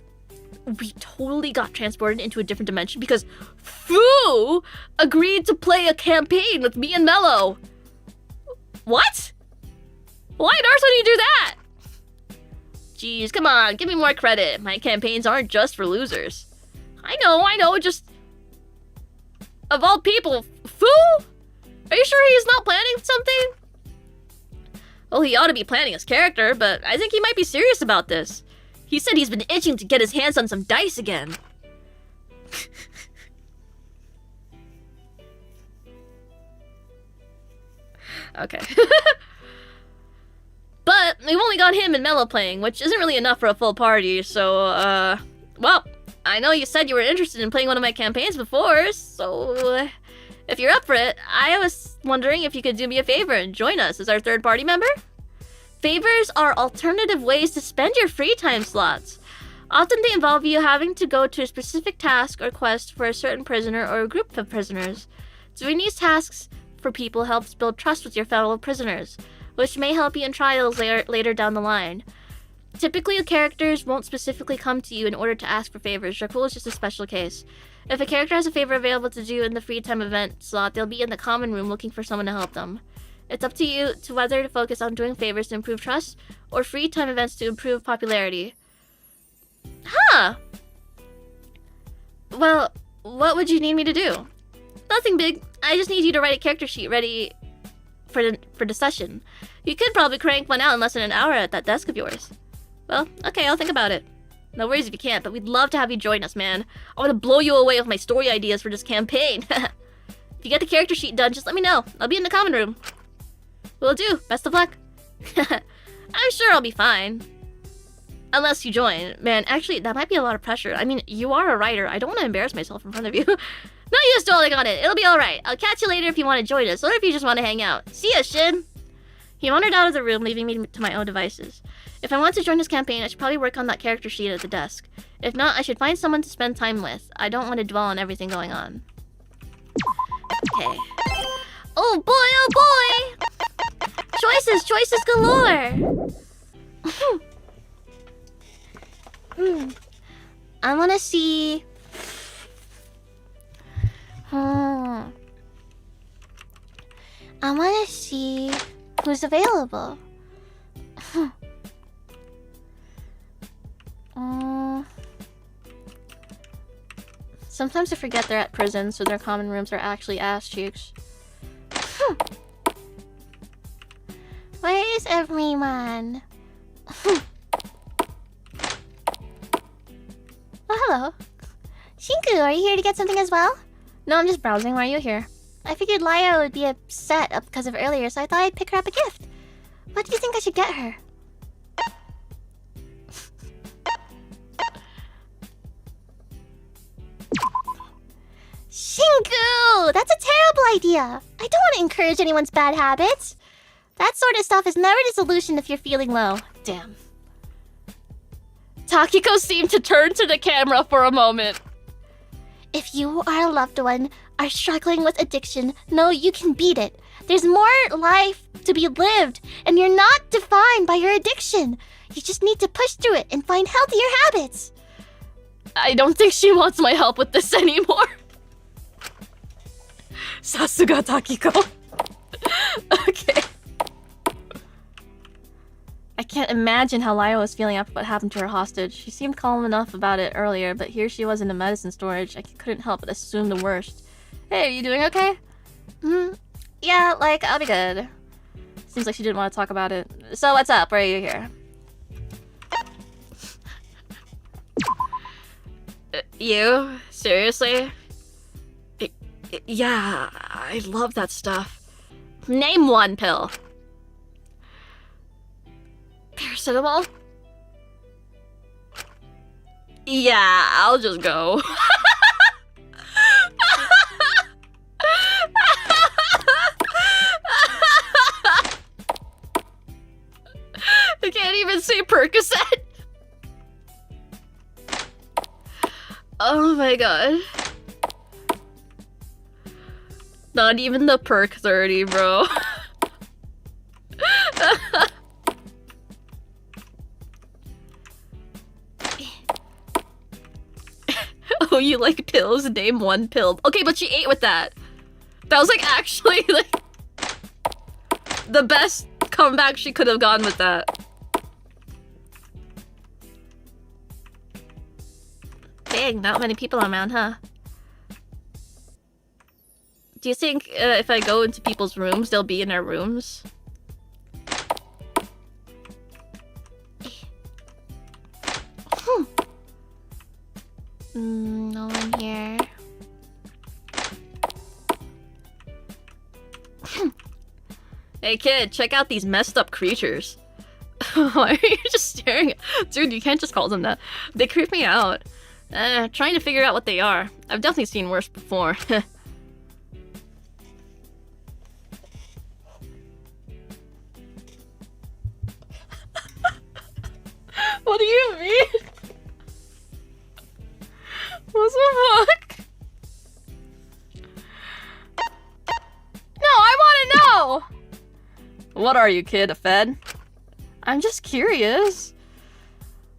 we totally got transported into a different dimension because Fu agreed to play a campaign with me and Mello. What? Why on earth would you do that? Jeez, come on, give me more credit. My campaigns aren't just for losers. I know, just... Of all people, Fu? Are you sure he's not planning something? Well, he ought to be planning his character, but I think he might be serious about this. He said he's been itching to get his hands on some dice again. Okay. But we've only got him and Mello playing, which isn't really enough for a full party, so, well, I know you said you were interested in playing one of my campaigns before, so if you're up for it, I was wondering if you could do me a favor and join us as our third party member? Favors are alternative ways to spend your free time slots. Often they involve you having to go to a specific task or quest for a certain prisoner or a group of prisoners. Doing these tasks for people helps build trust with your fellow prisoners, which may help you in trials later down the line. Typically, the characters won't specifically come to you in order to ask for favors. Dracul is just a special case. If a character has a favor available to do in the free time event slot, they'll be in the common room looking for someone to help them. It's up to you to whether to focus on doing favors to improve trust or free time events to improve popularity. Huh! Well, what would you need me to do? Nothing big. I just need you to write a character sheet ready for the session. You could probably crank one out in less than an hour at that desk of yours. Well, okay, I'll think about it. No worries if you can't, but we'd love to have you join us, man. I want to blow you away with my story ideas for this campaign. If you get the character sheet done, just let me know. I'll be in the common room. Will do. Best of luck. I'm sure I'll be fine. Unless you join. Man, actually, that might be a lot of pressure. I mean, you are a writer. I don't want to embarrass myself in front of you. No use dwelling on it. It'll be alright. I'll catch you later if you want to join us, or if you just want to hang out. See ya, Shin! He wandered out of the room, leaving me to my own devices. If I want to join his campaign, I should probably work on that character sheet at the desk. If not, I should find someone to spend time with. I don't want to dwell on everything going on. Okay. Oh boy, oh boy! Choices galore! I want to see... I want to see who's available. Sometimes I forget they're at prison, so their common rooms are actually ass cheeks. Where is everyone? Oh, hello. Shinku, are you here to get something as well? No, I'm just browsing. Why are you here? I figured Lyra would be upset because of earlier, so I thought I'd pick her up a gift. What do you think I should get her? Shinku! That's a terrible idea! I don't want to encourage anyone's bad habits. That sort of stuff is never the solution if you're feeling low. Damn. Takiko seemed to turn to the camera for a moment. If you or a loved one are struggling with addiction, know you can beat it. There's more life to be lived, and you're not defined by your addiction. You just need to push through it and find healthier habits. I don't think she wants my help with this anymore. Sasuga Takiko. Okay. I can't imagine how Lyra was feeling after what happened to her hostage. She seemed calm enough about it earlier, but here she was in the medicine storage. I couldn't help but assume the worst. Hey, are you doing okay? Yeah, like, I'll be good. Seems like she didn't want to talk about it. So what's up? Why are you here? You? Seriously? Yeah, I love that stuff. Name one pill. Paracetamol? Yeah, I'll just go. I can't even say Percocet. Oh my god. Not even the perk 30, bro. Oh, you like pills? Name one pill. Okay, but she ate with that. That was like actually like the best comeback she could have gone with that. Dang, not many people around, huh? Do you think if I go into people's rooms, they'll be in their rooms? No one here. Hey kid, check out these messed up creatures. Why are you just staring at... Dude, you can't just call them that. They creep me out. Trying to figure out what they are. I've definitely seen worse before. What do you mean? What the fuck? No, I want to know! What are you, kid? A fed? I'm just curious.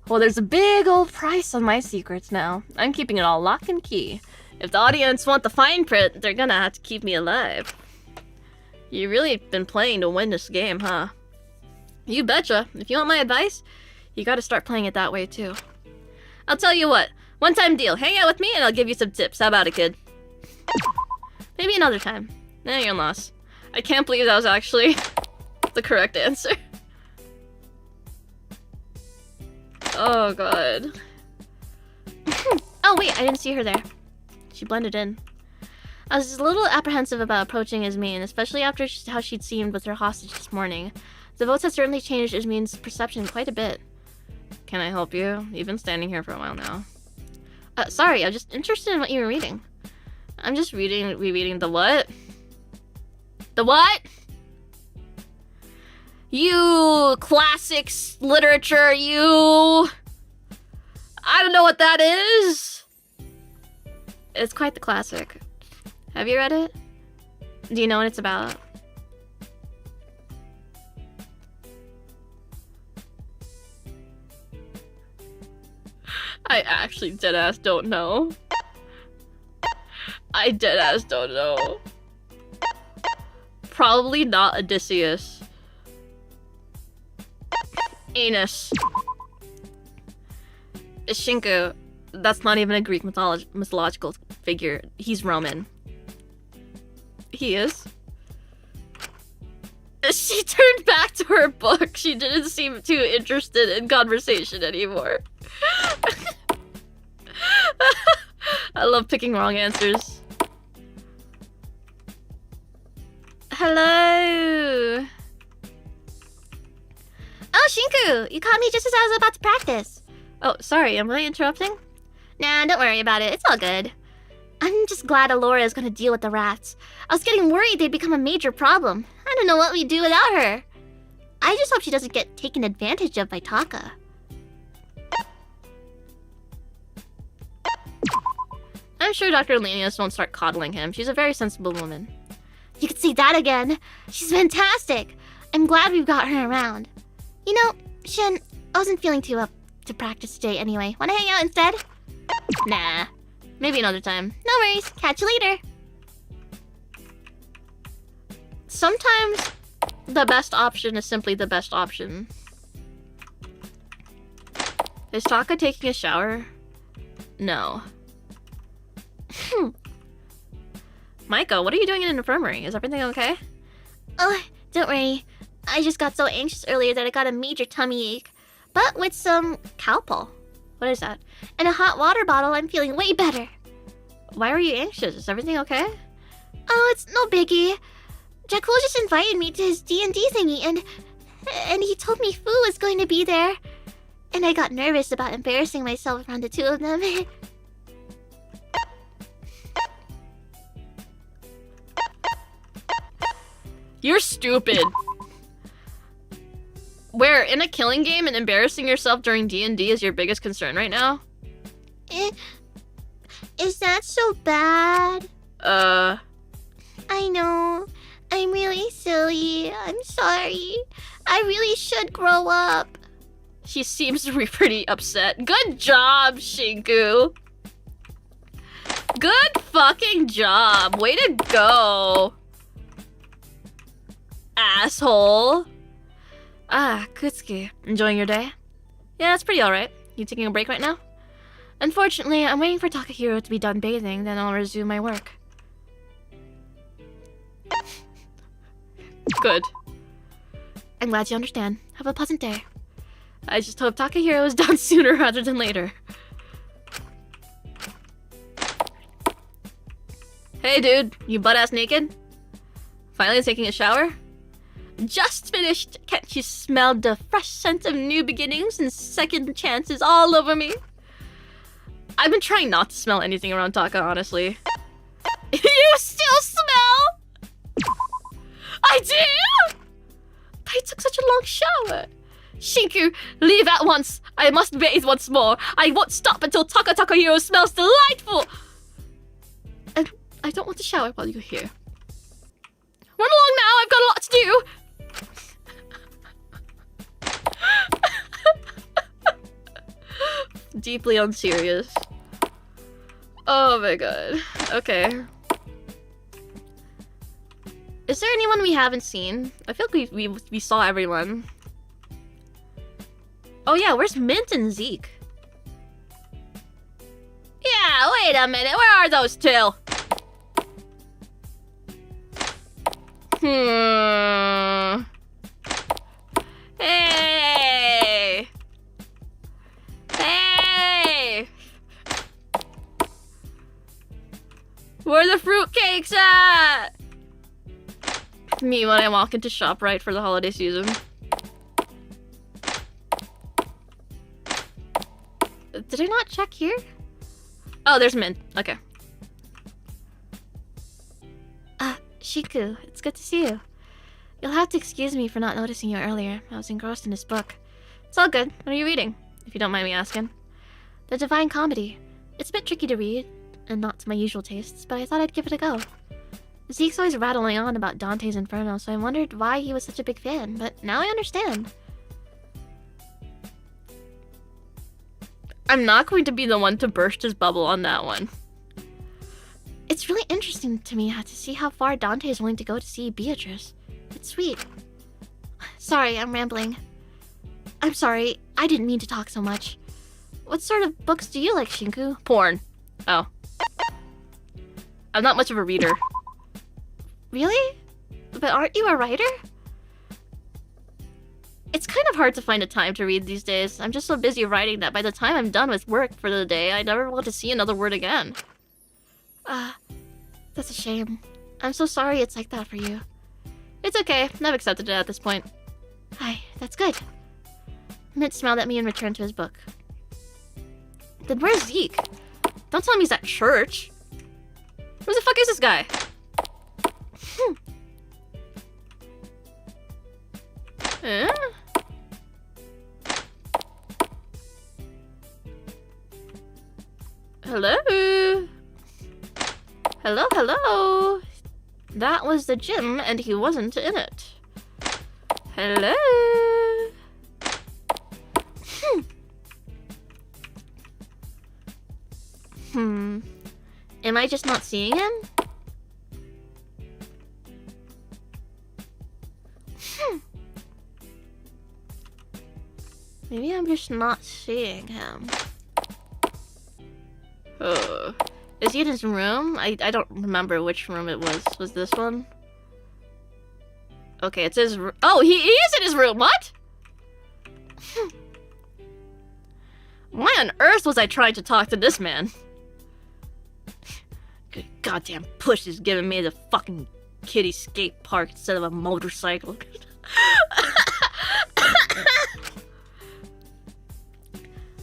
Well, there's a big old price on my secrets now. I'm keeping it all lock and key. If the audience want the fine print, they're gonna have to keep me alive. You really been playing to win this game, huh? You betcha. If you want my advice, you gotta start playing it that way too. I'll tell you what. One-time deal. Hang out with me and I'll give you some tips. How about it, kid? Maybe another time. Nah, you're lost. I can't believe that was actually the correct answer. Oh, God. Oh, wait. I didn't see her there. She blended in. I was a little apprehensive about approaching Ismin, especially after how she'd seemed with her hostage this morning. The votes had certainly changed Ismin's perception quite a bit. Can I help you? You've been standing here for a while now. Sorry, I'm just interested in what you were reading. I'm just rereading the what? The what? You classics literature, you... I don't know what that is. It's quite the classic. Have you read it? Do you know what it's about? I actually deadass don't know. I deadass don't know. Probably not Odysseus. Anus. Shinku. That's not even a Greek mythological figure. He's Roman. He is. She turned back to her book. She didn't seem too interested in conversation anymore. I love picking wrong answers. Hello. Oh, Shinku, you caught me just as I was about to practice. Oh, sorry, am I interrupting? Nah, don't worry about it. It's all good. I'm just glad Alora is gonna deal with the rats. I was getting worried they'd become a major problem. I don't know what we'd do without her. I just hope she doesn't get taken advantage of by Taka. I'm sure Dr. Lanius won't start coddling him. She's a very sensible woman. You could say that again. She's fantastic. I'm glad we've got her around. You know, Shin, I wasn't feeling too up to practice today anyway. Wanna hang out instead? Nah. Maybe another time. No worries. Catch you later. Sometimes the best option is simply the best option. Is Taka taking a shower? No. Maiko, what are you doing in an infirmary? Is everything okay? Oh, don't worry. I just got so anxious earlier that I got a major tummy ache. But with some Calpol. What is that? And a hot water bottle, I'm feeling way better. Why were you anxious? Is everything okay? Oh, it's no biggie. Jakul just invited me to his D&D thingy, and he told me Fu was going to be there. And I got nervous about embarrassing myself around the two of them. You're stupid. Where, in a killing game and embarrassing yourself during D&D is your biggest concern right now? Is that so bad? I know. I'm really silly. I'm sorry. I really should grow up. She seems to be pretty upset. Good job, Shinku. Good fucking job. Way to go. Asshole. Ah, Kutsuki. Enjoying your day? Yeah, it's pretty alright. You taking a break right now? Unfortunately, I'm waiting for Takahiro to be done bathing, then I'll resume my work. Good. I'm glad you understand. Have a pleasant day. I just hope Takahiro is done sooner rather than later. Hey dude, you butt-ass naked? Finally taking a shower? Just finished! Can't you smell the fresh scent of new beginnings and second chances all over me? I've been trying not to smell anything around Taka, honestly. You still smell? I do? I took such a long shower. Shinku, leave at once. I must bathe once more. I won't stop until Takahiro smells delightful. And I don't want to shower while you're here. Run along now, I've got a lot to do. Deeply unserious. Oh my god. Okay. Is there anyone we haven't seen? I feel like we saw everyone. Oh yeah, where's Mint and Zeke? Yeah, wait a minute. Where are those two? Hey! Hey! Where are the fruitcakes at? Me when I walk into ShopRite for the holiday season. Did I not check here? Oh, there's Mint. Okay. Shiku, it's good to see you. You'll have to excuse me for not noticing you earlier. I was engrossed in this book. It's all good. What are you reading, if you don't mind me asking? The Divine Comedy. It's a bit tricky to read, and not to my usual tastes, but I thought I'd give it a go. Zeke's always rattling on about Dante's Inferno, so I wondered why he was such a big fan, but now I understand. I'm not going to be the one to burst his bubble on that one. It's really interesting to me to see how far Dante is willing to go to see Beatrice. It's sweet. Sorry, I'm rambling. I'm sorry, I didn't mean to talk so much. What sort of books do you like, Shinku? Porn. Oh. I'm not much of a reader. Really? But aren't you a writer? It's kind of hard to find a time to read these days. I'm just so busy writing that by the time I'm done with work for the day, I never want to see another word again. That's a shame. I'm so sorry it's like that for you. It's okay. I've accepted it at this point. Hi, that's good. Mint smiled at me and returned to his book. Then where's Zeke? Don't tell me he's at church. Where the fuck is this guy? Hello? Hello, hello? That was the gym, and he wasn't in it. Hello? Am I just not seeing him? Maybe I'm just not seeing him. Oh. Is he in his room? I don't remember which room it was. Was this one? Okay, it's his room. Oh, he is in his room! What? Why on earth was I trying to talk to this man? Good goddamn push is giving me the fucking kiddie skate park instead of a motorcycle.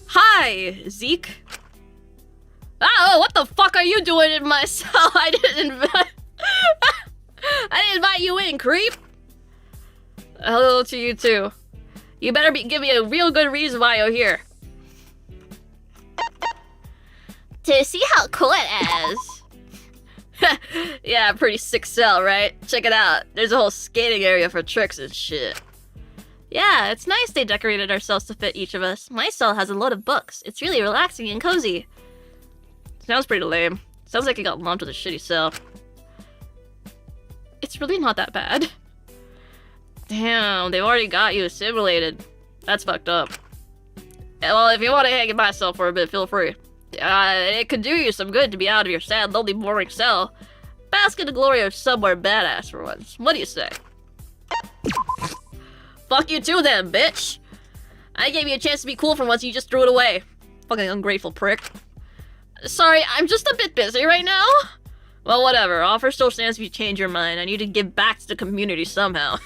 Hi, Zeke. Oh, what the fuck are you doing in my cell? I didn't invite you in, creep. Hello to you too. You better give me a real good reason why you're here. To see how cool it is. Yeah, pretty sick cell, right? Check it out. There's a whole skating area for tricks and shit. Yeah, it's nice they decorated our cells to fit each of us. My cell has a load of books. It's really relaxing and cozy. Sounds pretty lame. Sounds like I got lumped with a shitty cell. It's really not that bad. Damn, they've already got you assimilated. That's fucked up. Well, if you want to hang in my cell for a bit, feel free. It could do you some good to be out of your sad, lonely, boring cell. Bask in the glory of somewhere badass for once. What do you say? Fuck you too then, bitch! I gave you a chance to be cool for once, you just threw it away. Fucking ungrateful prick. Sorry, I'm just a bit busy right now. Well, whatever. Offer still stands if you change your mind. I need to give back to the community somehow.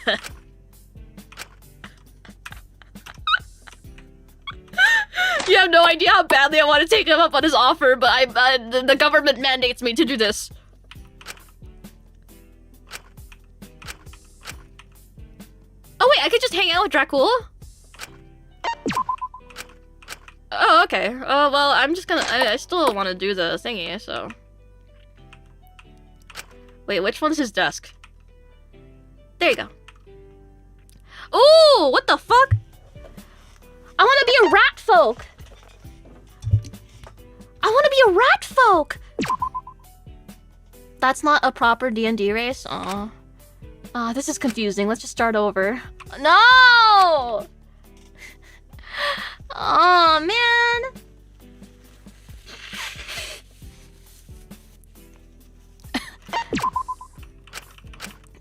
You have no idea how badly I want to take him up on his offer, but the government mandates me to do this. Oh wait, I could just hang out with Dracula? Oh, okay. Oh, well, I'm just gonna... I still want to do the thingy, so... Wait, which one's his desk? There you go. Ooh, what the fuck? I want to be a rat folk! I want to be a rat folk! That's not a proper D&D race? Aw. Aw, this is confusing. Let's just start over. No! Oh man.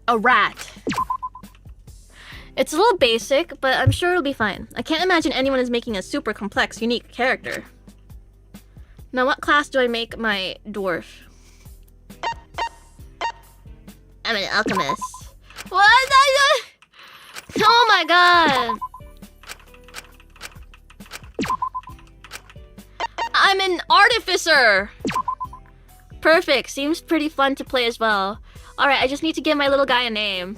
A rat. It's a little basic, but I'm sure it'll be fine. I can't imagine anyone is making a super complex, unique character. Now, what class do I make my dwarf? I'm an alchemist. What? Oh my god. I'm an artificer! Perfect. Seems pretty fun to play as well. Alright, I just need to give my little guy a name.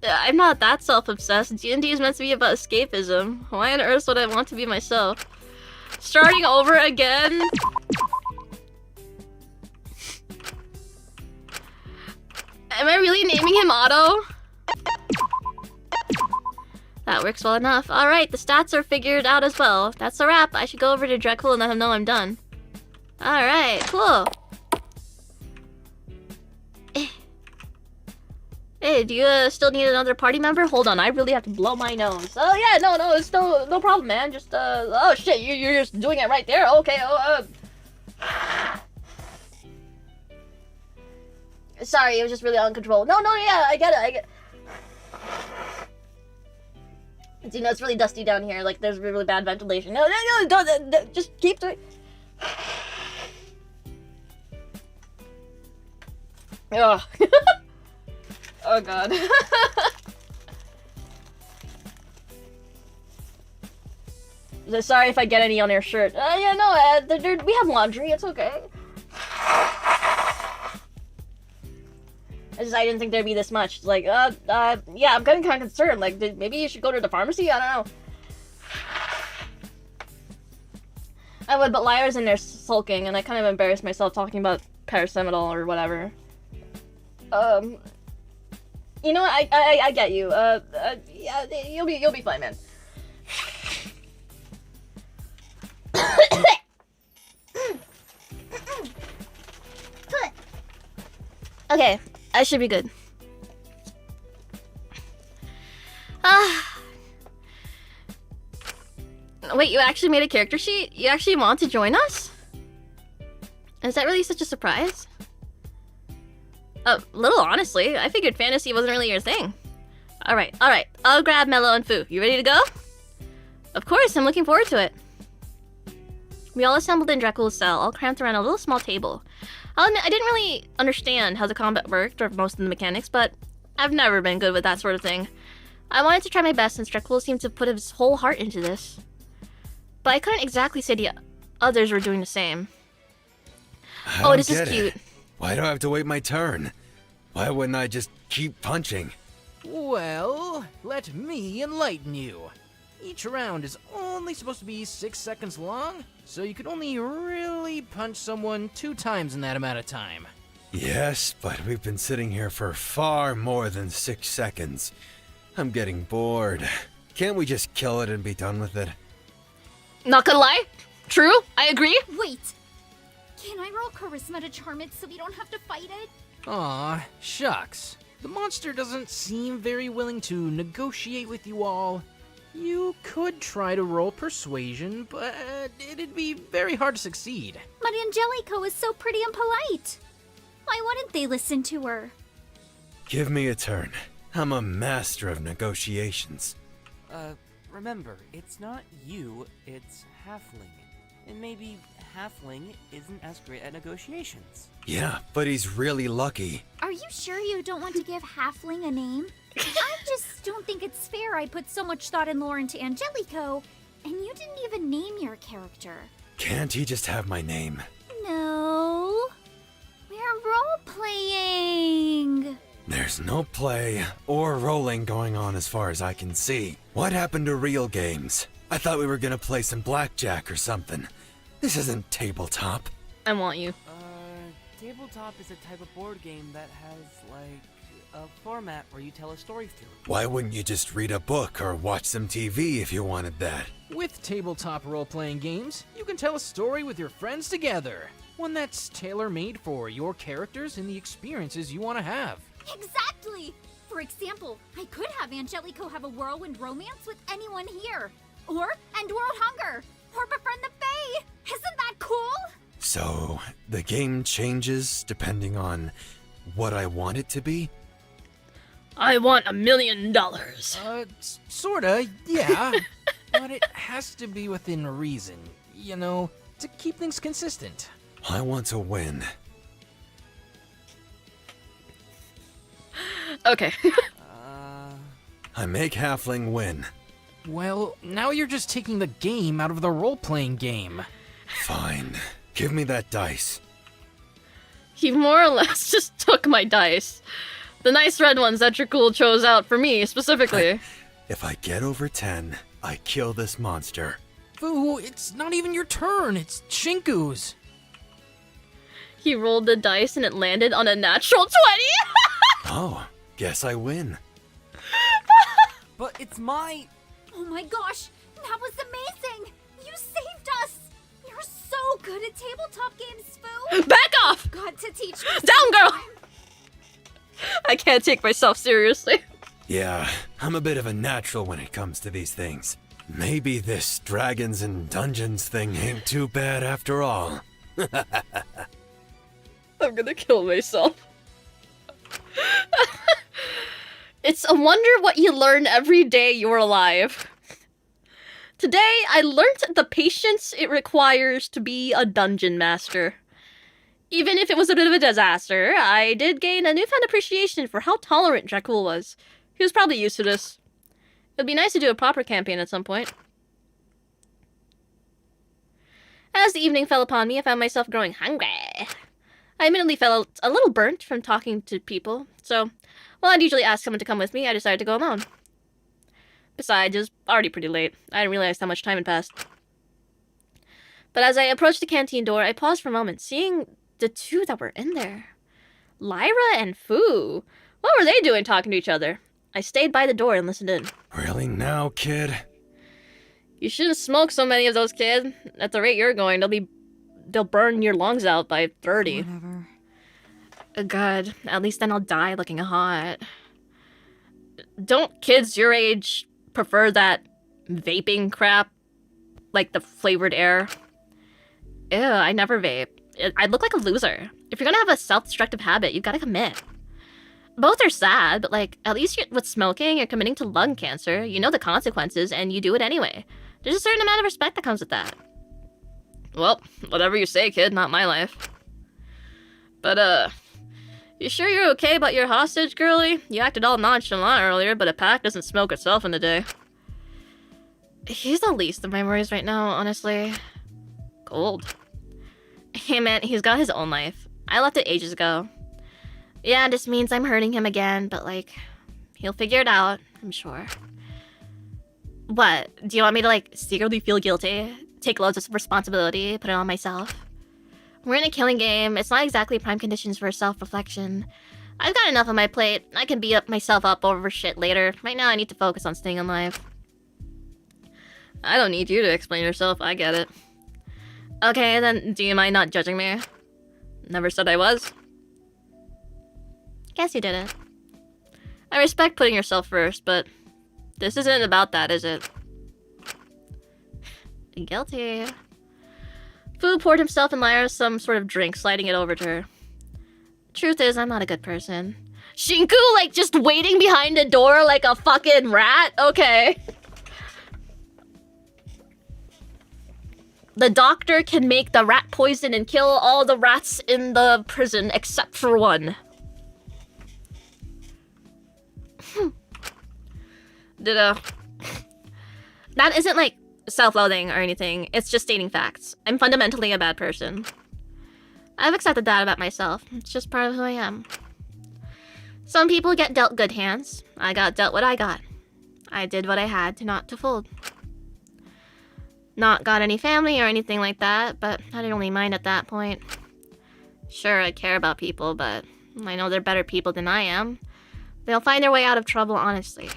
I'm not that self-obsessed. D&D is meant to be about escapism. Why on earth would I want to be myself? Starting over again? Am I really naming him Otto? That works well enough. Alright, the stats are figured out as well. That's a wrap. I should go over to Dreadful and let him know I'm done. Alright, cool. Hey, do you still need another party member? Hold on, I really have to blow my nose. Oh yeah, no, it's no problem, man. Just, oh shit, you're just doing it right there? Okay, Sorry, it was just really uncontrolled. No, yeah, I get it. You know, it's really dusty down here. Like, there's really bad ventilation. No, don't, just keep doing... Ugh. Oh god. Sorry if I get any on your shirt. Yeah, no, we have laundry, it's okay. I didn't think there'd be this much. Like, yeah, I'm getting kind of concerned. Like, maybe you should go to the pharmacy? I don't know. I would, but Lyra's in there sulking, and I kind of embarrassed myself talking about paracetamol or whatever. You know what? I get you. Yeah, you'll be fine, man. Okay, I should be good. Wait, you actually made a character sheet? You actually want to join us? Is that really such a surprise? Little honestly. I figured fantasy wasn't really your thing. Alright. I'll grab Mello and Fu. You ready to go? Of course, I'm looking forward to it. We all assembled in Dracula's cell, all cramped around a little small table. I'll admit, I didn't really understand how the combat worked, or most of the mechanics, but I've never been good with that sort of thing. I wanted to try my best since Dracula seemed to put his whole heart into this. But I couldn't exactly say the others were doing the same. Oh, this is cute. Why do I have to wait my turn? Why wouldn't I just keep punching? Well, let me enlighten you. Each round is only supposed to be 6 seconds long, so you can only really punch someone 2 times in that amount of time. Yes, but we've been sitting here for far more than 6 seconds. I'm getting bored. Can't we just kill it and be done with it? Not gonna lie. True, I agree. Wait. Can I roll charisma to charm it so we don't have to fight it? Aw, shucks. The monster doesn't seem very willing to negotiate with you all. You could try to roll persuasion, but it'd be very hard to succeed. But Angelico is so pretty and polite. Why wouldn't they listen to her? Give me a turn. I'm a master of negotiations. Remember, it's not you, it's Halfling. And maybe Halfling isn't as great at negotiations. Yeah, but he's really lucky. Are you sure you don't want to give Halfling a name? I just don't think it's fair I put so much thought and lore into Angelico, and you didn't even name your character. Can't he just have my name? No. We're role-playing. There's no play or rolling going on as far as I can see. What happened to real games? I thought we were gonna play some blackjack or something. This isn't tabletop. I want you. Tabletop is a type of board game that has, like, a format where you tell a story through it. Why wouldn't you just read a book or watch some TV if you wanted that? With tabletop role-playing games, you can tell a story with your friends together. One that's tailor-made for your characters and the experiences you want to have. Exactly! For example, I could have Angelico have a whirlwind romance with anyone here. Or end world hunger. Or befriend the Fae. Isn't that cool? So, the game changes depending on what I want it to be? I want $1 million. Sorta, yeah. But it has to be within reason, you know, to keep things consistent. I want to win. Okay. I make Halfling win. Well, now you're just taking the game out of the role-playing game. Fine. Give me that dice. He more or less just took my dice. The nice red ones that Dracul chose out for me, specifically. If I get over 10, I kill this monster. Fu, it's not even your turn. It's Shinku's. He rolled the dice and it landed on a natural 20! Oh, guess I win. But it's my... Oh my gosh, that was amazing! You saved us! You're so good at tabletop games, Fu! Back off! Got to teach me Down, girl! sometime. I can't take myself seriously. Yeah, I'm a bit of a natural when it comes to these things. Maybe this dragons and dungeons thing ain't too bad after all. I'm gonna kill myself. It's a wonder what you learn every day you're alive. Today, I learned the patience it requires to be a dungeon master. Even if it was a bit of a disaster, I did gain a newfound appreciation for how tolerant Dracul was. He was probably used to this. It'd be nice to do a proper campaign at some point. As the evening fell upon me, I found myself growing hungry. I admittedly felt a little burnt from talking to people, so while I'd usually ask someone to come with me, I decided to go alone. Besides, it was already pretty late. I didn't realize how much time had passed. But as I approached the canteen door, I paused for a moment, seeing the two that were in there. Lyra and Fu. What were they doing talking to each other? I stayed by the door and listened in. Really now, kid? You shouldn't smoke so many of those, kid. At the rate you're going, they'll burn your lungs out by 30. Whatever. God, at least then I'll die looking hot. Don't kids your age prefer that vaping crap? Like the flavored air? Ew, I never vape. I'd look like a loser. If you're gonna have a self-destructive habit, you've gotta commit. Both are sad, but like, at least with smoking, you're committing to lung cancer. You know the consequences, and you do it anyway. There's a certain amount of respect that comes with that. Well, whatever you say, kid, not my life. But, you sure you're okay about your hostage, girlie? You acted all nonchalant earlier, but a pack doesn't smoke itself in a day. He's the least of my worries right now, honestly. Cold. Hey man, he's got his own life. I left it ages ago. Yeah, this means I'm hurting him again, but like, he'll figure it out, I'm sure. What? Do you want me to like secretly feel guilty? Take loads of responsibility, put it on myself? We're in a killing game. It's not exactly prime conditions for self-reflection. I've got enough on my plate. I can beat myself up over shit later. Right now I need to focus on staying alive. I don't need you to explain yourself, I get it. Okay, then do you mind not judging me? Never said I was. Guess you didn't. I respect putting yourself first, but this isn't about that, is it? Guilty. Fu poured himself and Lyra some sort of drink, sliding it over to her. Truth is, I'm not a good person. Shinku, like, just waiting behind the door like a fucking rat? Okay. The doctor can make the rat poison and kill all the rats in the prison except for one. Ditto. That isn't like self-loathing or anything. It's just stating facts. I'm fundamentally a bad person. I've accepted that about myself. It's just part of who I am. Some people get dealt good hands. I got dealt what I got. I did what I had to not to fold. Not got any family or anything like that, but I didn't really mind at that point. Sure, I care about people, but I know they're better people than I am. They'll find their way out of trouble, honestly.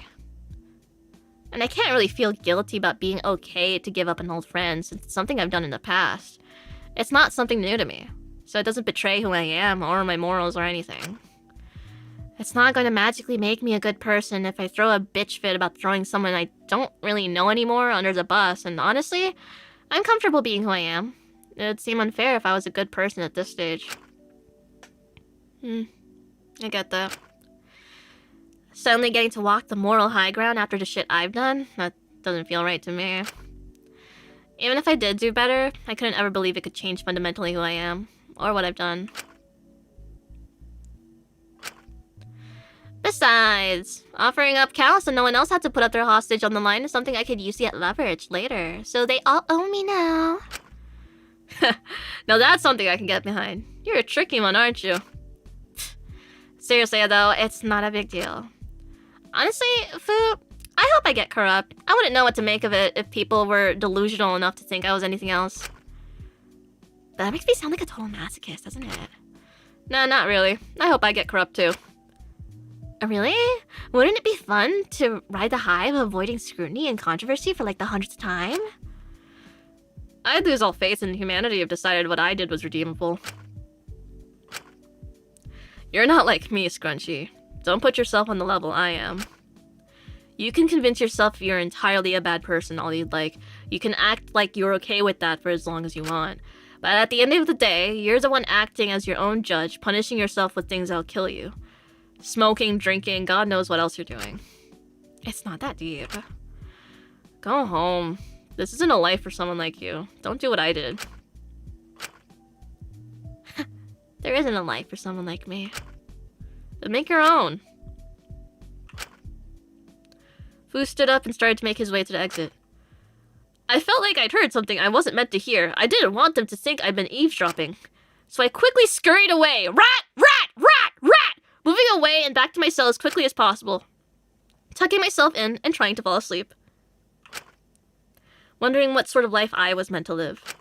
And I can't really feel guilty about being okay to give up an old friend since it's something I've done in the past. It's not something new to me, so it doesn't betray who I am or my morals or anything. It's not going to magically make me a good person if I throw a bitch fit about throwing someone I don't really know anymore under the bus, and honestly, I'm comfortable being who I am. It'd seem unfair if I was a good person at this stage. I get that. Suddenly getting to walk the moral high ground after the shit I've done? That doesn't feel right to me. Even if I did do better, I couldn't ever believe it could change fundamentally who I am, or what I've done. Besides, offering up cows so no one else had to put up their hostage on the line is something I could use to get leverage later, so they all owe me now. Now that's something I can get behind. You're a tricky one, aren't you? Seriously though, it's not a big deal. Honestly, Fu, I hope I get corrupt. I wouldn't know what to make of it if people were delusional enough to think I was anything else. But that makes me sound like a total masochist, doesn't it? Nah, not really. I hope I get corrupt too. Really? Wouldn't it be fun to ride the high of avoiding scrutiny and controversy for like the 100th time? I'd lose all faith in humanity if decided what I did was redeemable. You're not like me, Scrunchy. Don't put yourself on the level I am. You can convince yourself you're entirely a bad person all you'd like. You can act like you're okay with that for as long as you want. But at the end of the day, you're the one acting as your own judge, punishing yourself with things that'll kill you. Smoking, drinking, God knows what else you're doing. It's not that deep. Go home. This isn't a life for someone like you. Don't do what I did. There isn't a life for someone like me. But make your own. Fu stood up and started to make his way to the exit. I felt like I'd heard something I wasn't meant to hear. I didn't want them to think I'd been eavesdropping. So I quickly scurried away. Rat! Rat! Rat! Rat! Moving away and back to my cell as quickly as possible. Tucking myself in and trying to fall asleep. Wondering what sort of life I was meant to live.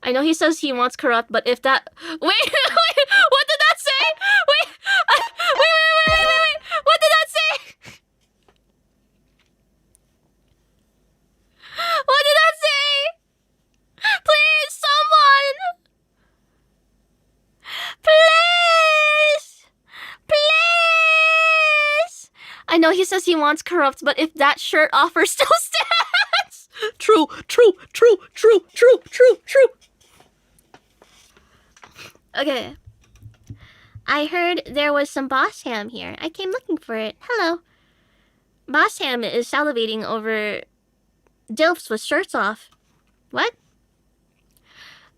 I know he says he wants corrupt, but if that... Wait, what did that say? Wait, wait. What did that say? What did that say? Please, someone! Please! Please! I know he says he wants corrupt, but if that shirt offer still stands... True. Okay. I heard there was some boss ham here. I came looking for it. Hello. Boss ham is salivating over dilfs with shirts off. What?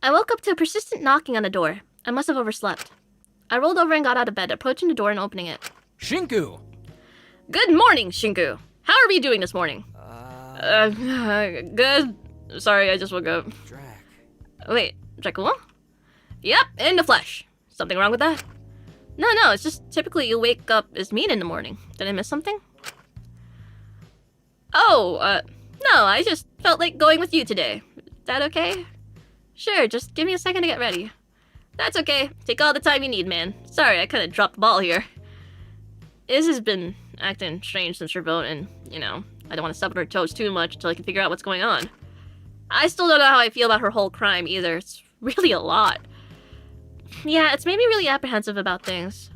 I woke up to a persistent knocking on the door. I must have overslept. I rolled over and got out of bed, approaching the door and opening it. Shinku! Good morning, Shinku. How are we doing this morning? Good. Sorry, I just woke up. Drac. Wait, Dracula? Yep, in the flesh. Something wrong with that? No, it's just typically you wake up as mean in the morning. Did I miss something? Oh, no, I just felt like going with you today. Is that okay? Sure, just give me a second to get ready. That's okay. Take all the time you need, man. Sorry, I kinda dropped the ball here. Iz has been acting strange since her vote, and, you know, I don't want to step on her toes too much until I can figure out what's going on. I still don't know how I feel about her whole crime either. It's really a lot. Yeah, it's made me really apprehensive about things.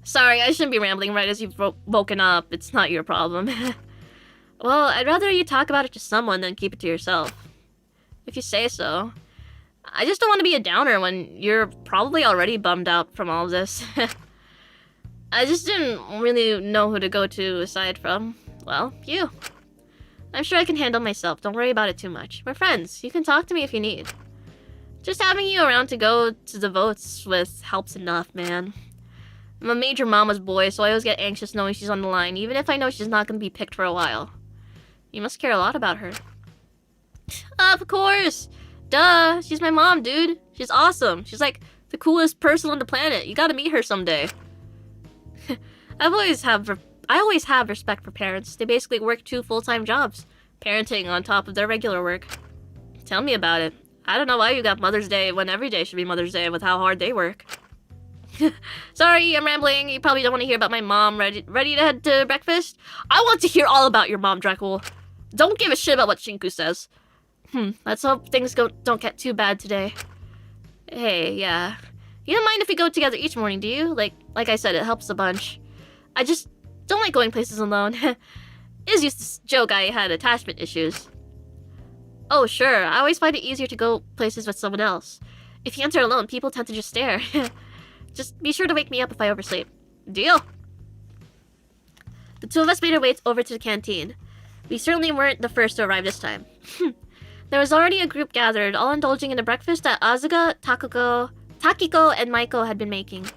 Sorry, I shouldn't be rambling right as you've woken up. It's not your problem. Well, I'd rather you talk about it to someone than keep it to yourself. If you say so. I just don't want to be a downer when you're probably already bummed out from all of this. I just didn't really know who to go to aside from, well, you. I'm sure I can handle myself. Don't worry about it too much. We're friends. You can talk to me if you need. Just having you around to go to the votes with helps enough, man. I'm a major mama's boy, so I always get anxious knowing she's on the line, even if I know she's not going to be picked for a while. You must care a lot about her. Of course! Duh! She's my mom, dude. She's awesome. She's like the coolest person on the planet. You gotta meet her someday. I always have respect for parents. They basically work 2 full-time jobs, parenting on top of their regular work. Tell me about it. I don't know why you got Mother's Day when every day should be Mother's Day with how hard they work. Sorry, I'm rambling. You probably don't want to hear about my mom. Ready to head to breakfast? I want to hear all about your mom, Dracul. Don't give a shit about what Shinku says. Let's hope things don't get too bad today. Hey, yeah. You don't mind if we go together each morning, do you? Like I said, it helps a bunch. I just don't like going places alone. Iz used to joke I had attachment issues. Oh, sure. I always find it easier to go places with someone else. If you enter alone, people tend to just stare. Just be sure to wake me up if I oversleep. Deal? The 2 of us made our way over to the canteen. We certainly weren't the first to arrive this time. There was already a group gathered, all indulging in the breakfast that Asuka, Takiko, and Maiko had been making.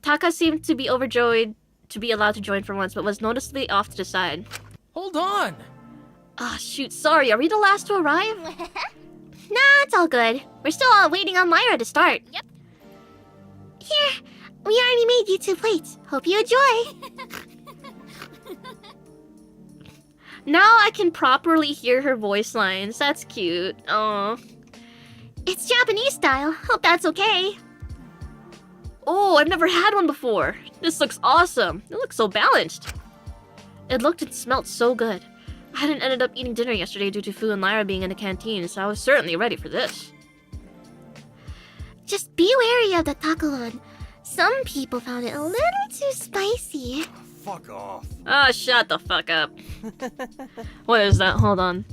Taka seemed to be overjoyed to be allowed to join for once, but was noticeably off to the side. Hold on! Ah, shoot, sorry, are we the last to arrive? Nah, it's all good. We're still all waiting on Lyra to start. Yep. Here, we already made you 2 plates. Hope you enjoy. Now I can properly hear her voice lines. That's cute. Oh. It's Japanese style. Hope that's okay. Oh, I've never had one before. This looks awesome. It looks so balanced. It looked and smelled so good. I hadn't ended up eating dinner yesterday due to Fu and Lyra being in the canteen, so I was certainly ready for this. Just be wary of the takolon. Some people found it a little too spicy. Fuck off. Ah, shut the fuck up. What is that? Hold on.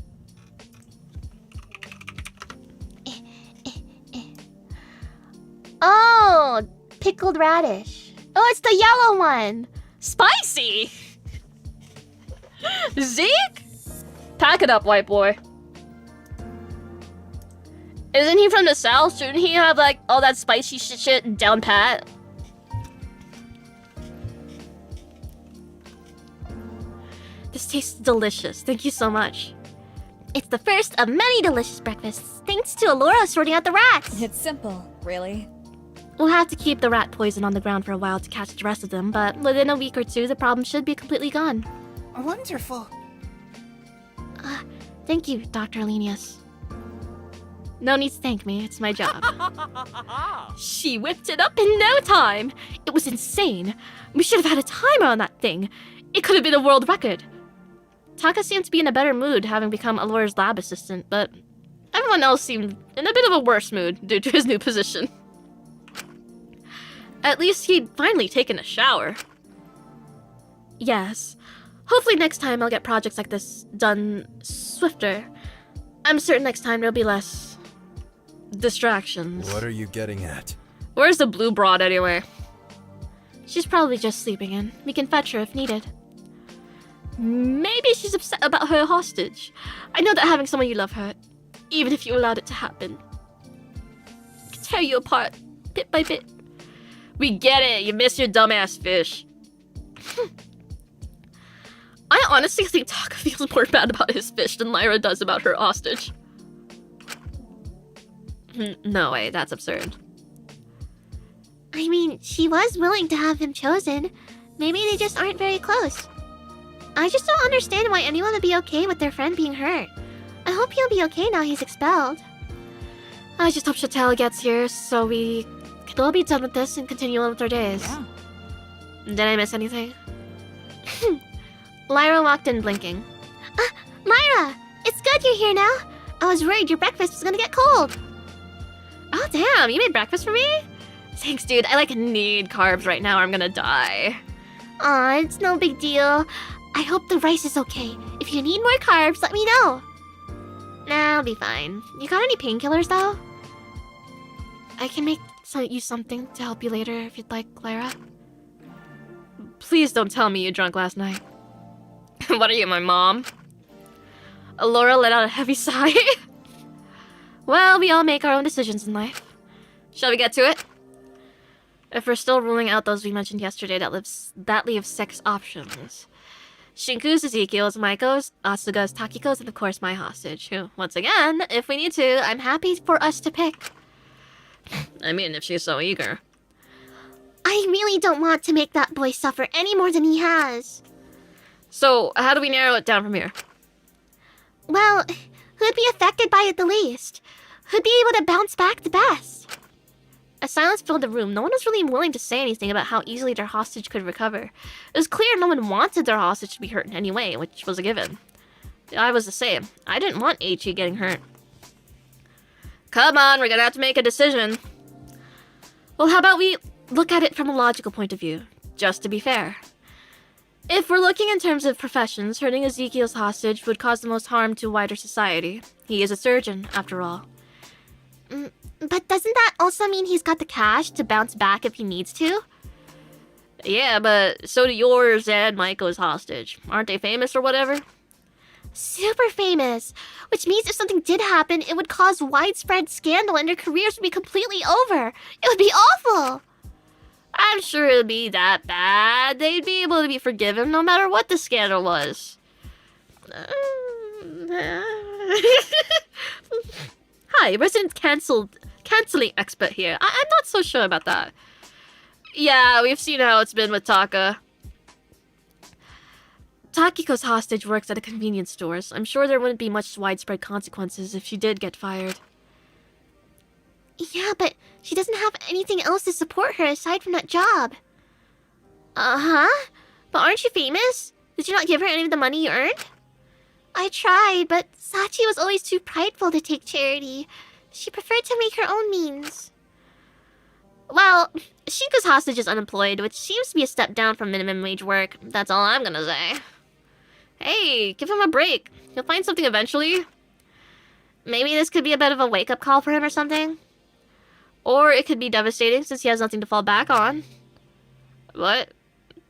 Oh, pickled radish. Oh, it's the yellow one. Spicy? Zeke? Pack it up, white boy. Isn't he from the south? Shouldn't he have, like, all that spicy shit down pat? This tastes delicious. Thank you so much. It's the first of many delicious breakfasts, thanks to Alora sorting out the rats. It's simple, really. We'll have to keep the rat poison on the ground for a while to catch the rest of them, but within a week or 2, the problem should be completely gone. Wonderful. Thank you, Dr. Alenius. No need to thank me, it's my job. She whipped it up in no time! It was insane! We should have had a timer on that thing! It could have been a world record! Taka seemed to be in a better mood, having become Alora's lab assistant, but everyone else seemed in a bit of a worse mood due to his new position. At least he'd finally taken a shower. Yes. Hopefully next time I'll get projects like this done swifter. I'm certain next time there'll be less distractions. What are you getting at? Where's the blue broad anyway? She's probably just sleeping in. We can fetch her if needed. Maybe she's upset about her hostage. I know that having someone you love hurt, even if you allowed it to happen, can tear you apart, bit by bit. We get it, you miss your dumbass fish. I honestly think Taka feels more bad about his fish than Lyra does about her hostage. No way, that's absurd. I mean, she was willing to have him chosen. Maybe they just aren't very close. I just don't understand why anyone would be okay with their friend being hurt. I hope he'll be okay now he's expelled. I just hope Chatel gets here so we can all be done with this and continue on with our days. Yeah. Did I miss anything? Lyra walked in blinking. Lyra! It's good you're here now. I was worried your breakfast was gonna get cold. Oh damn, you made breakfast for me? Thanks, dude. I need carbs right now or I'm gonna die. Aw, it's no big deal. I hope the rice is okay. If you need more carbs, let me know. Nah, I'll be fine. You got any painkillers though? I can make you something to help you later if you'd like, Lyra. Please don't tell me you drank last night. What are you, my mom? Alora let out a heavy sigh. Well, we all make our own decisions in life. Shall we get to it? If we're still ruling out those we mentioned yesterday, that leaves 6 options. Shinku's, Ezekiel's, Maiko's, Asuga's, Takiko's, and of course my hostage, who, once again, if we need to, I'm happy for us to pick. I mean, if she's so eager. I really don't want to make that boy suffer any more than he has. So, how do we narrow it down from here? Well, who'd be affected by it the least? Who'd be able to bounce back the best? A silence filled the room. No one was really willing to say anything about how easily their hostage could recover. It was clear no one wanted their hostage to be hurt in any way, which was a given. I was the same. I didn't want Eiichi getting hurt. Come on, we're gonna have to make a decision. Well, how about we look at it from a logical point of view, just to be fair. If we're looking in terms of professions, hurting Ezekiel's hostage would cause the most harm to wider society. He is a surgeon, after all. But doesn't that also mean he's got the cash to bounce back if he needs to? Yeah, but so do yours and Maiko's hostage. Aren't they famous or whatever? Super famous! Which means if something did happen, it would cause widespread scandal and their careers would be completely over. It would be awful! I'm sure it'd be that bad. They'd be able to be forgiven no matter what the scandal was. Hi, resident canceling expert here. I'm not so sure about that. Yeah, we've seen how it's been with Taka. Takiko's hostage works at a convenience store, so I'm sure there wouldn't be much widespread consequences if she did get fired. Yeah, but she doesn't have anything else to support her aside from that job. Uh-huh. But aren't you famous? Did you not give her any of the money you earned? I tried, but Sachi was always too prideful to take charity. She preferred to make her own means. Well, Shinka's hostage is unemployed, which seems to be a step down from minimum wage work. That's all I'm gonna say. Hey, give him a break. He'll find something eventually. Maybe this could be a bit of a wake-up call for him or something. Or it could be devastating since he has nothing to fall back on. What?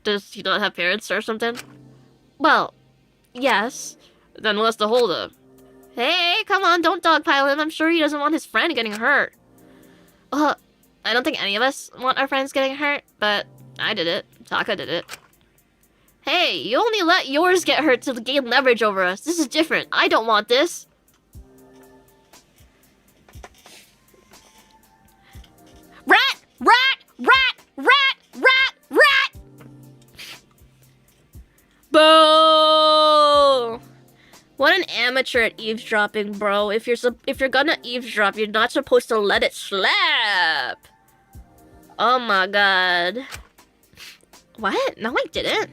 Does he not have parents or something? Well, yes. Then what's the holdup? Hey, come on, don't dogpile him. I'm sure he doesn't want his friend getting hurt. I don't think any of us want our friends getting hurt, but I did it. Taka did it. Hey, you only let yours get hurt to gain leverage over us. This is different. I don't want this. Rat! Rat! Rat! Rat! Rat! Rat! Boo! What an amateur at eavesdropping, bro. If you're gonna eavesdrop, you're not supposed to let it slap. Oh my god. What? No, I didn't.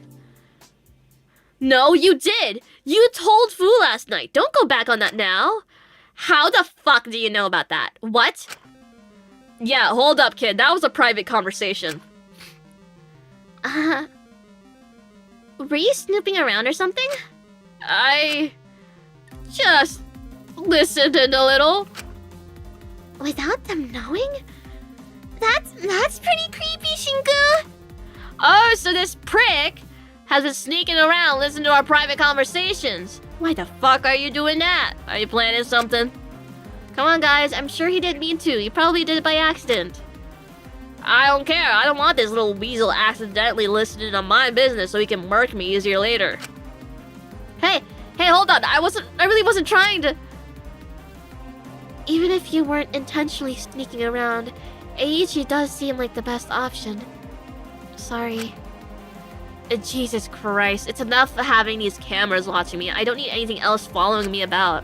No, you did! You told Fu last night. Don't go back on that now. How the fuck do you know about that? What? Yeah, hold up, kid. That was a private conversation. Were you snooping around or something? I just listened in a little. Without them knowing? That's pretty creepy, Shinku! Oh, so this prick has been sneaking around listening to our private conversations. Why the fuck are you doing that? Are you planning something? Come on, guys. I'm sure he didn't mean to. He probably did it by accident. I don't care. I don't want this little weasel accidentally listening to my business so he can murk me easier later. Hey, hold on. I really wasn't trying to... Even if you weren't intentionally sneaking around, Eiichi does seem like the best option. Sorry. Jesus Christ. It's enough having these cameras watching me. I don't need anything else following me about.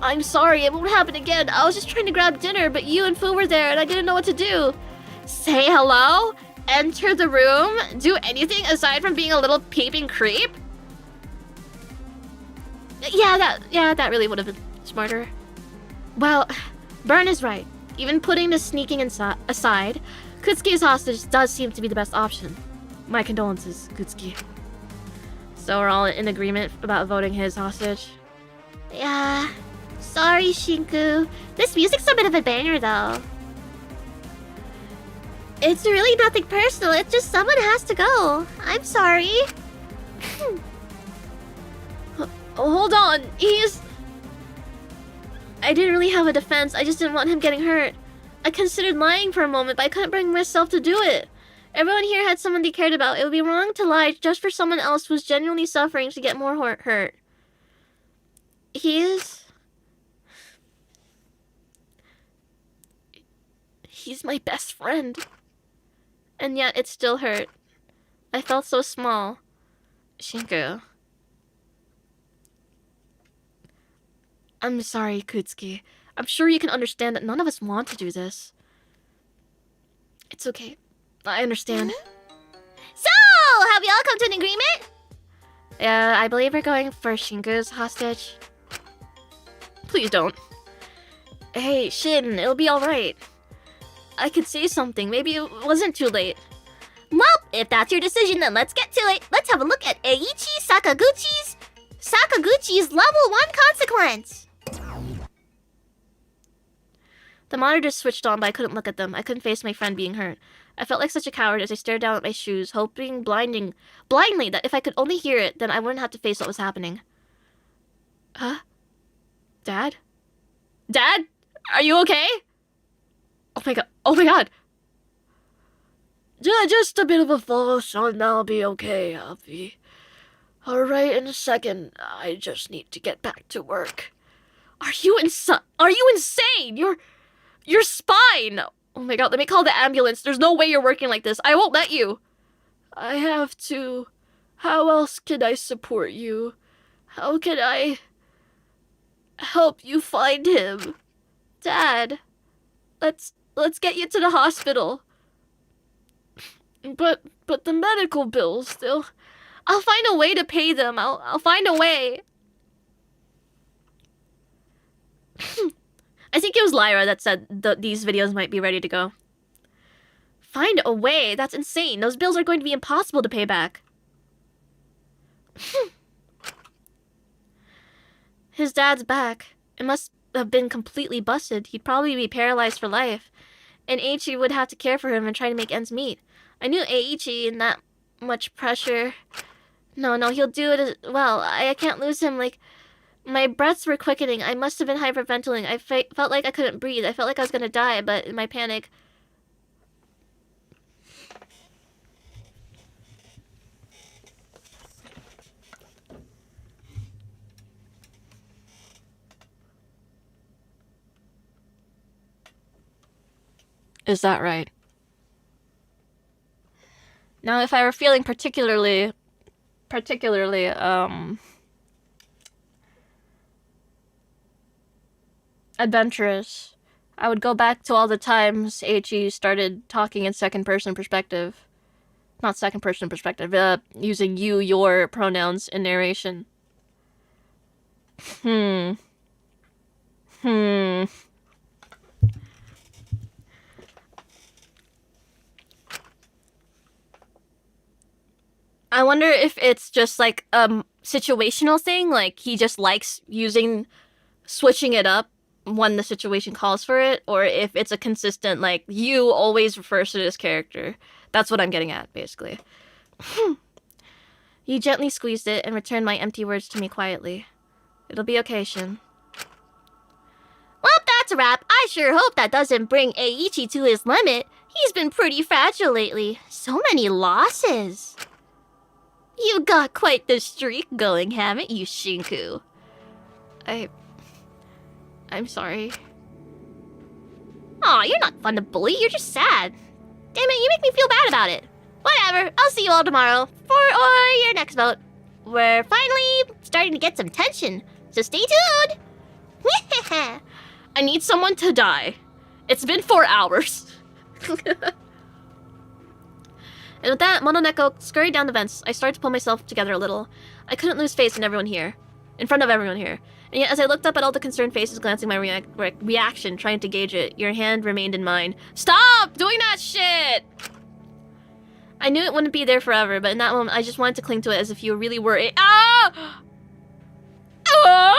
I'm sorry, it won't happen again. I was just trying to grab dinner, but you and Fu were there and I didn't know what to do. Say hello? Enter the room? Do anything aside from being a little peeping creep? Yeah, that really would have been smarter. Well, Burn is right. Even putting the sneaking aside, Kutsuki's hostage does seem to be the best option. My condolences, Kutsuki. So we're all in agreement about voting his hostage? Yeah. Sorry, Shinku. This music's a bit of a banger, though. It's really nothing personal. It's just someone has to go. I'm sorry. Hold on. I didn't really have a defense. I just didn't want him getting hurt. I considered lying for a moment, but I couldn't bring myself to do it. Everyone here had someone they cared about. It would be wrong to lie just for someone else who's genuinely suffering to get more hurt. He's my best friend. And yet it still hurt. I felt so small. Shinku. I'm sorry, Kutsuki. I'm sure you can understand that none of us want to do this. It's okay. I understand. So, have we all come to an agreement? Yeah, I believe we're going for Shinku's hostage. Please don't. Hey, Shin, it'll be alright. I could say something. Maybe it wasn't too late. Well, if that's your decision, then let's get to it. Let's have a look at Eiichi Sakaguchi's level 1 consequence. The monitors switched on, but I couldn't look at them. I couldn't face my friend being hurt. I felt like such a coward as I stared down at my shoes, hoping blindly that if I could only hear it, then I wouldn't have to face what was happening. Huh? Dad? Dad? Are you okay? Oh my god. Oh my god. Just a bit of a fall, son. I'll be okay, Alfie. Alright, in a second. I just need to get back to work. Are you insane? Your spine! Oh my god, let me call the ambulance. There's no way you're working like this. I won't let you. I have to. How else can I support you? How can I help you find him? Dad, let's get you to the hospital. But the medical bills, I'll find a way to pay them. I'll find a way. I think it was Lyra that said these videos might be ready to go. Find a way? That's insane. Those bills are going to be impossible to pay back. His dad's back. It must have been completely busted. He'd probably be paralyzed for life. And Eiichi would have to care for him and try to make ends meet. I knew Eiichi in that much pressure. No, he'll do it as well. I can't lose him. Like, my breaths were quickening. I must have been hyperventilating. I felt like I couldn't breathe. I felt like I was gonna die, but in my panic... Is that right? Now, if I were feeling particularly, adventurous, I would go back to all the times Eiichi started talking in second-person perspective. Not second-person perspective, using you, your pronouns in narration. I wonder if it's just like a situational thing, like he just likes switching it up when the situation calls for it, or if it's a consistent, like, you always refers to this character. That's what I'm getting at, basically. You gently squeezed it and returned my empty words to me quietly. It'll be okay, Shin. Well, that's a wrap. I sure hope that doesn't bring Eiichi to his limit. He's been pretty fragile lately. So many losses. You got quite the streak going, haven't you, Shinku? I'm sorry. Aw, you're not fun to bully, you're just sad. Damn it, you make me feel bad about it. Whatever, I'll see you all tomorrow for your next vote. We're finally starting to get some tension, so stay tuned. I need someone to die. It's been 4 hours. And with that, Mononeko scurried down the vents. I started to pull myself together a little. I couldn't lose face in front of everyone here. And yet, as I looked up at all the concerned faces glancing my reaction, trying to gauge it, your hand remained in mine. Stop doing that shit! I knew it wouldn't be there forever, but in that moment, I just wanted to cling to it as if you really were it. Ah! Ah!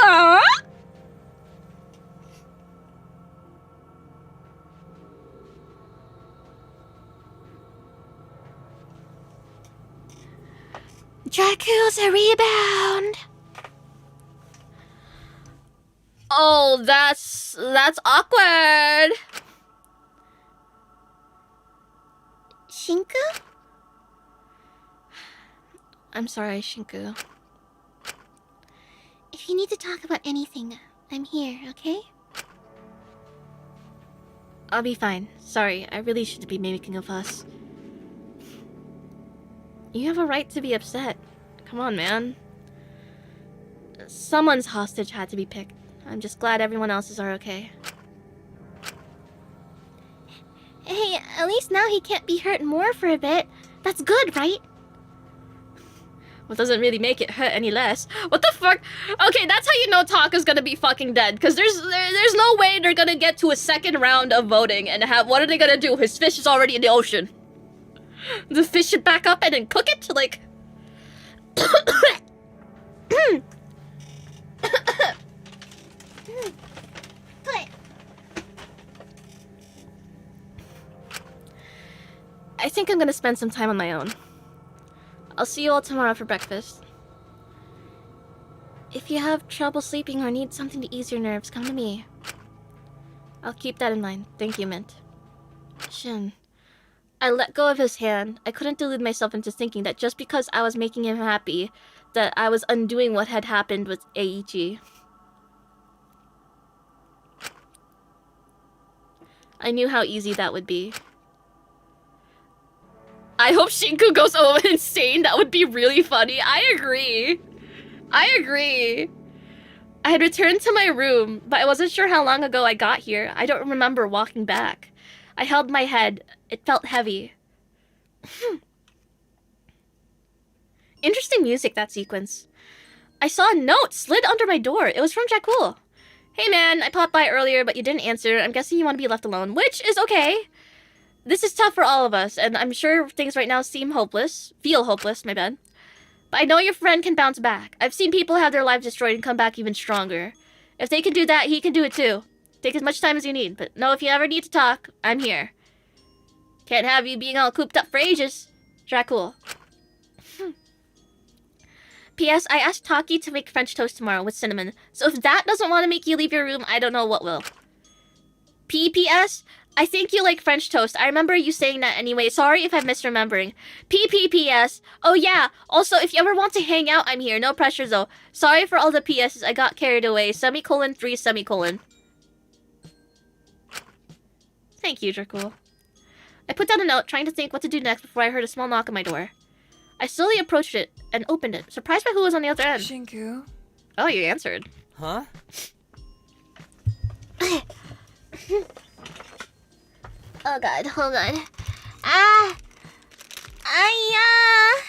Ah! Dracula's a rebound. Oh, that's awkward. Shinku? I'm sorry, Shinku. If you need to talk about anything, I'm here, okay? I'll be fine. Sorry, I really shouldn't be making a fuss. You have a right to be upset. Come on, man. Someone's hostage had to be picked. I'm just glad everyone else's are okay. Hey, at least now he can't be hurt more for a bit. That's good, right? Well, doesn't really make it hurt any less. What the fuck? Okay, that's how you know Taka's gonna be fucking dead. Because there's no way they're gonna get to a second round of voting and what are they gonna do? His fish is already in the ocean. The fish should back up and then cook it? Like... I think I'm gonna spend some time on my own. I'll see you all tomorrow for breakfast. If you have trouble sleeping or need something to ease your nerves, come to me. I'll keep that in mind. Thank you, Mint. Shin. I let go of his hand. I couldn't delude myself into thinking that just because I was making him happy, that I was undoing what had happened with Eiichi. I knew how easy that would be. I hope Shinku goes insane. That would be really funny. I agree. I agree. I had returned to my room, but I wasn't sure how long ago I got here. I don't remember walking back. I held my head. It felt heavy. Interesting music, that sequence. I saw a note slid under my door. It was from Jakul. Hey man, I popped by earlier, but you didn't answer. I'm guessing you want to be left alone, which is okay. This is tough for all of us, and I'm sure things right now seem hopeless. Feel hopeless, my bad. But I know your friend can bounce back. I've seen people have their lives destroyed and come back even stronger. If they can do that, he can do it too. Take as much time as you need, but know if you ever need to talk, I'm here. Can't have you being all cooped up for ages. Dracul. P.S. I asked Taki to make French toast tomorrow with cinnamon, so if that doesn't want to make you leave your room, I don't know what will. P.P.S. I think you like French toast. I remember you saying that anyway. Sorry if I'm misremembering. P.P.P.S. Oh yeah, also if you ever want to hang out, I'm here. No pressure though. Sorry for all the P.S.'s. I got carried away. Semicolon 3 semicolon. Thank you, Dracul. I put down a note, trying to think what to do next before I heard a small knock on my door. I slowly approached it and opened it, surprised by who was on the other end. Shinku? Oh, you answered. Huh? Oh god, hold on. Ah! Ah!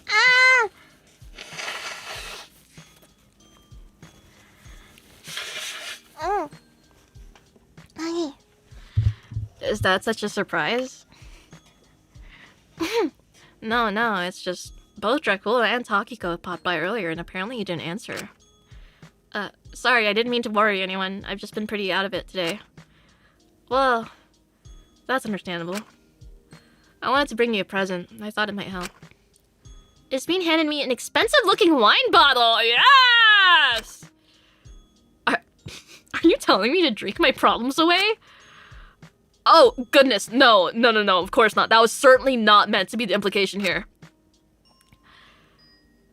Ah! Oh. Okay. Is that such a surprise? No, it's just both Dracula and Takiko popped by earlier and apparently you didn't answer. Sorry, I didn't mean to worry anyone. I've just been pretty out of it today. Well, that's understandable. I wanted to bring you a present. I thought it might help. Ismene handed me an expensive-looking wine bottle! Yes! Are you telling me to drink my problems away? Oh, goodness, no, of course not. That was certainly not meant to be the implication here.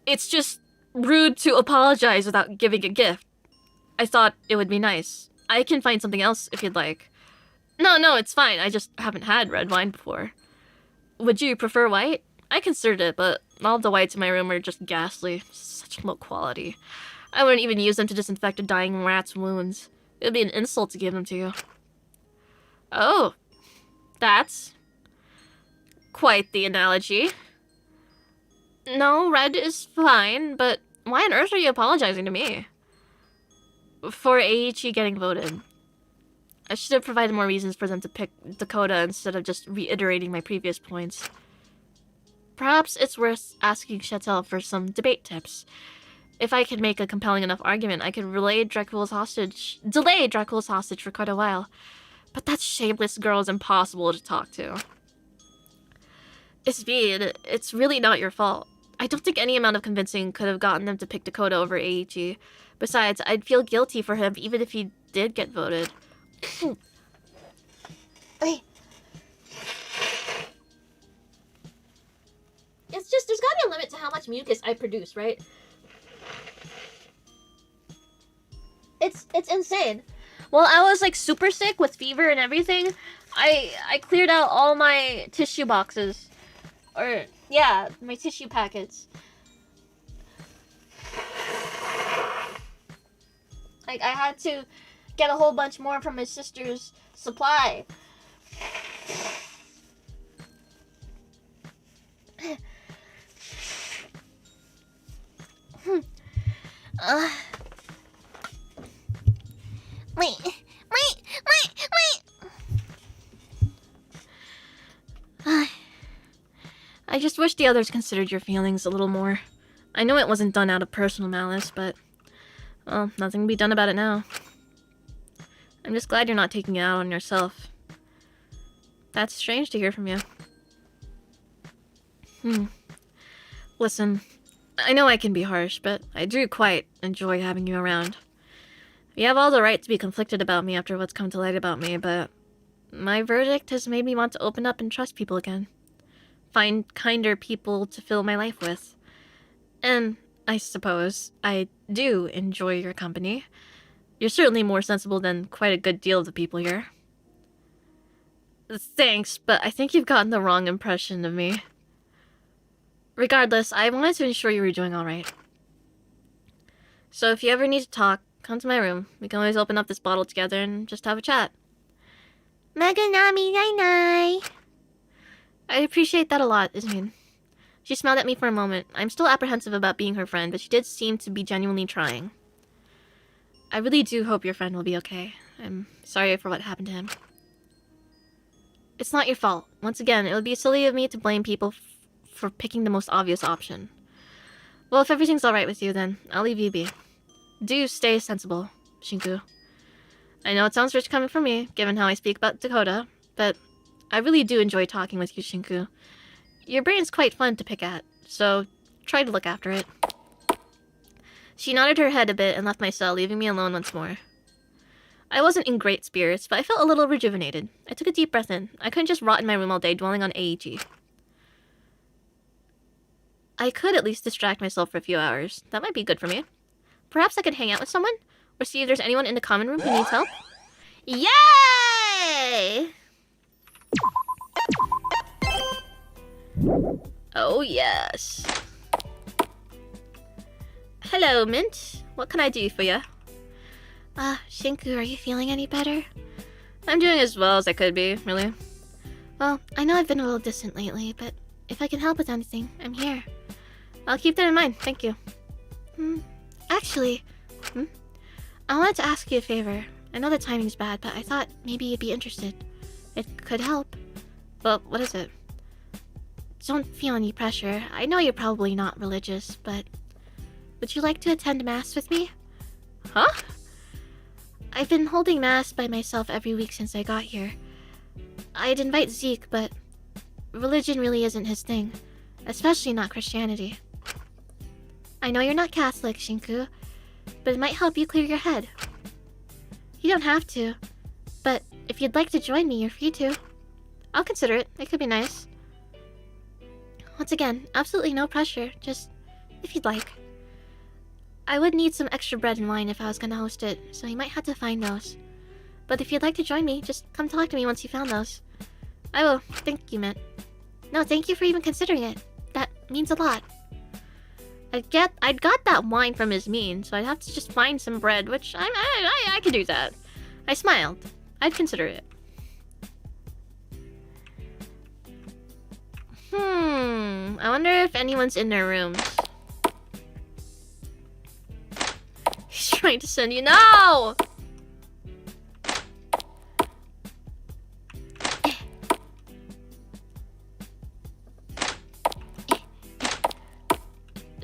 It's just rude to apologize without giving a gift. I thought it would be nice. I can find something else if you'd like. No, it's fine. I just haven't had red wine before. Would you prefer white? I considered it, but all the whites in my room are just ghastly. Such low quality. I wouldn't even use them to disinfect a dying rat's wounds. It would be an insult to give them to you. Oh, that's quite the analogy. No, red is fine, but why on earth are you apologizing to me? For Eiichi getting voted. I should have provided more reasons for them to pick Dakota instead of just reiterating my previous points. Perhaps it's worth asking Chatel for some debate tips. If I could make a compelling enough argument, I could delay Dracula's hostage for quite a while. But that shameless girl is impossible to talk to. Ismene, it's really not your fault. I don't think any amount of convincing could have gotten them to pick Dakota over Eiichi. Besides, I'd feel guilty for him even if he did get voted. Wait. It's just, there's gotta be a limit to how much mucus I produce, right? It's insane. Well, I was like super sick with fever and everything. I cleared out all my tissue boxes. Or, yeah, my tissue packets. Like, I had to get a whole bunch more from my sister's supply. Wait. I just wish the others considered your feelings a little more. I know it wasn't done out of personal malice, but, well, nothing can be done about it now. I'm just glad you're not taking it out on yourself. That's strange to hear from you. Listen, I know I can be harsh, but I do quite enjoy having you around. You have all the right to be conflicted about me after what's come to light about me, but My verdict has made me want to open up and trust people again. Find kinder people to fill my life with. And I suppose I do enjoy your company. You're certainly more sensible than quite a good deal of the people here. Thanks, but I think you've gotten the wrong impression of me. Regardless, I wanted to ensure you were doing alright. So if you ever need to talk, come to my room. We can always open up this bottle together and just have a chat. Maganami nai. I appreciate that a lot, Ismin. She smiled at me for a moment. I'm still apprehensive about being her friend, but she did seem to be genuinely trying. I really do hope your friend will be okay. I'm sorry for what happened to him. It's not your fault. Once again, it would be silly of me to blame people for picking the most obvious option. Well, if everything's alright with you, then I'll leave you be. Do stay sensible, Shinku. I know it sounds rich coming from me, given how I speak about Dakota, but I really do enjoy talking with you, Shinku. Your brain's quite fun to pick at, so try to look after it. She nodded her head a bit and left my cell, leaving me alone once more. I wasn't in great spirits, but I felt a little rejuvenated. I took a deep breath in. I couldn't just rot in my room all day dwelling on AEG. I could at least distract myself for a few hours. That might be good for me. Perhaps I could hang out with someone? Or see if there's anyone in the common room who needs help? Yay! Oh, yes. Hello, Mint. What can I do for you? Shinku, are you feeling any better? I'm doing as well as I could be, really. Well, I know I've been a little distant lately, but if I can help with anything, I'm here. I'll keep that in mind, thank you. Actually, I wanted to ask you a favor. I know the timing's bad, but I thought maybe you'd be interested. It could help. Well, what is it? Don't feel any pressure. I know you're probably not religious, but would you like to attend Mass with me? Huh? I've been holding Mass by myself every week since I got here. I'd invite Zeke, but religion really isn't his thing, especially not Christianity. I know you're not Catholic, Shinku, but it might help you clear your head. You don't have to, but if you'd like to join me, you're free to. I'll consider it. It could be nice. Once again, absolutely no pressure, just if you'd like. I would need some extra bread and wine if I was gonna host it, so you might have to find those. But if you'd like to join me, just come talk to me once you found those. I will. Thank you, Mint. No, thank you for even considering it. That means a lot. I'd got that wine from Ismin, so I'd have to just find some bread, which I could do that. I smiled. I'd consider it. I wonder if anyone's in their rooms. He's trying to send you. No!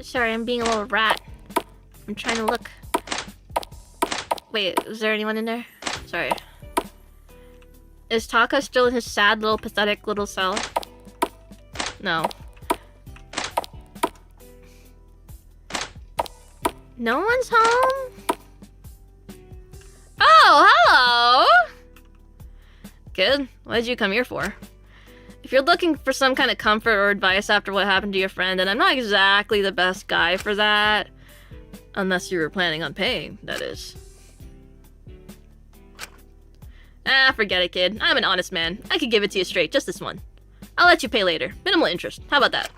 Sorry, I'm being a little rat. I'm trying to look. Wait, is there anyone in there? Sorry. Is Taka still in his sad little pathetic little cell? No. No one's home? Oh, hello! Good. What did you come here for? If you're looking for some kind of comfort or advice after what happened to your friend, then I'm not exactly the best guy for that. Unless you were planning on paying, that is. Ah, forget it, kid. I'm an honest man. I could give it to you straight, just this one. I'll let you pay later. Minimal interest. How about that?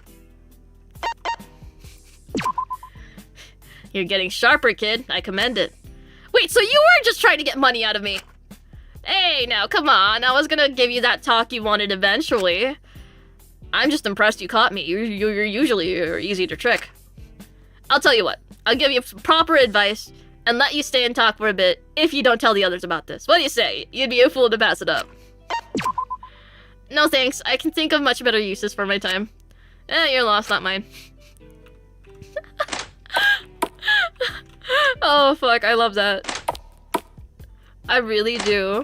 You're getting sharper, kid. I commend it. Wait, so you weren't just trying to get money out of me? Hey, now, come on. I was gonna give you that talk you wanted eventually. I'm just impressed you caught me. You're usually easy to trick. I'll tell you what. I'll give you proper advice and let you stay and talk for a bit if you don't tell the others about this. What do you say? You'd be a fool to pass it up. No thanks. I can think of much better uses for my time. Your loss, not mine. Oh, fuck. I love that. I really do.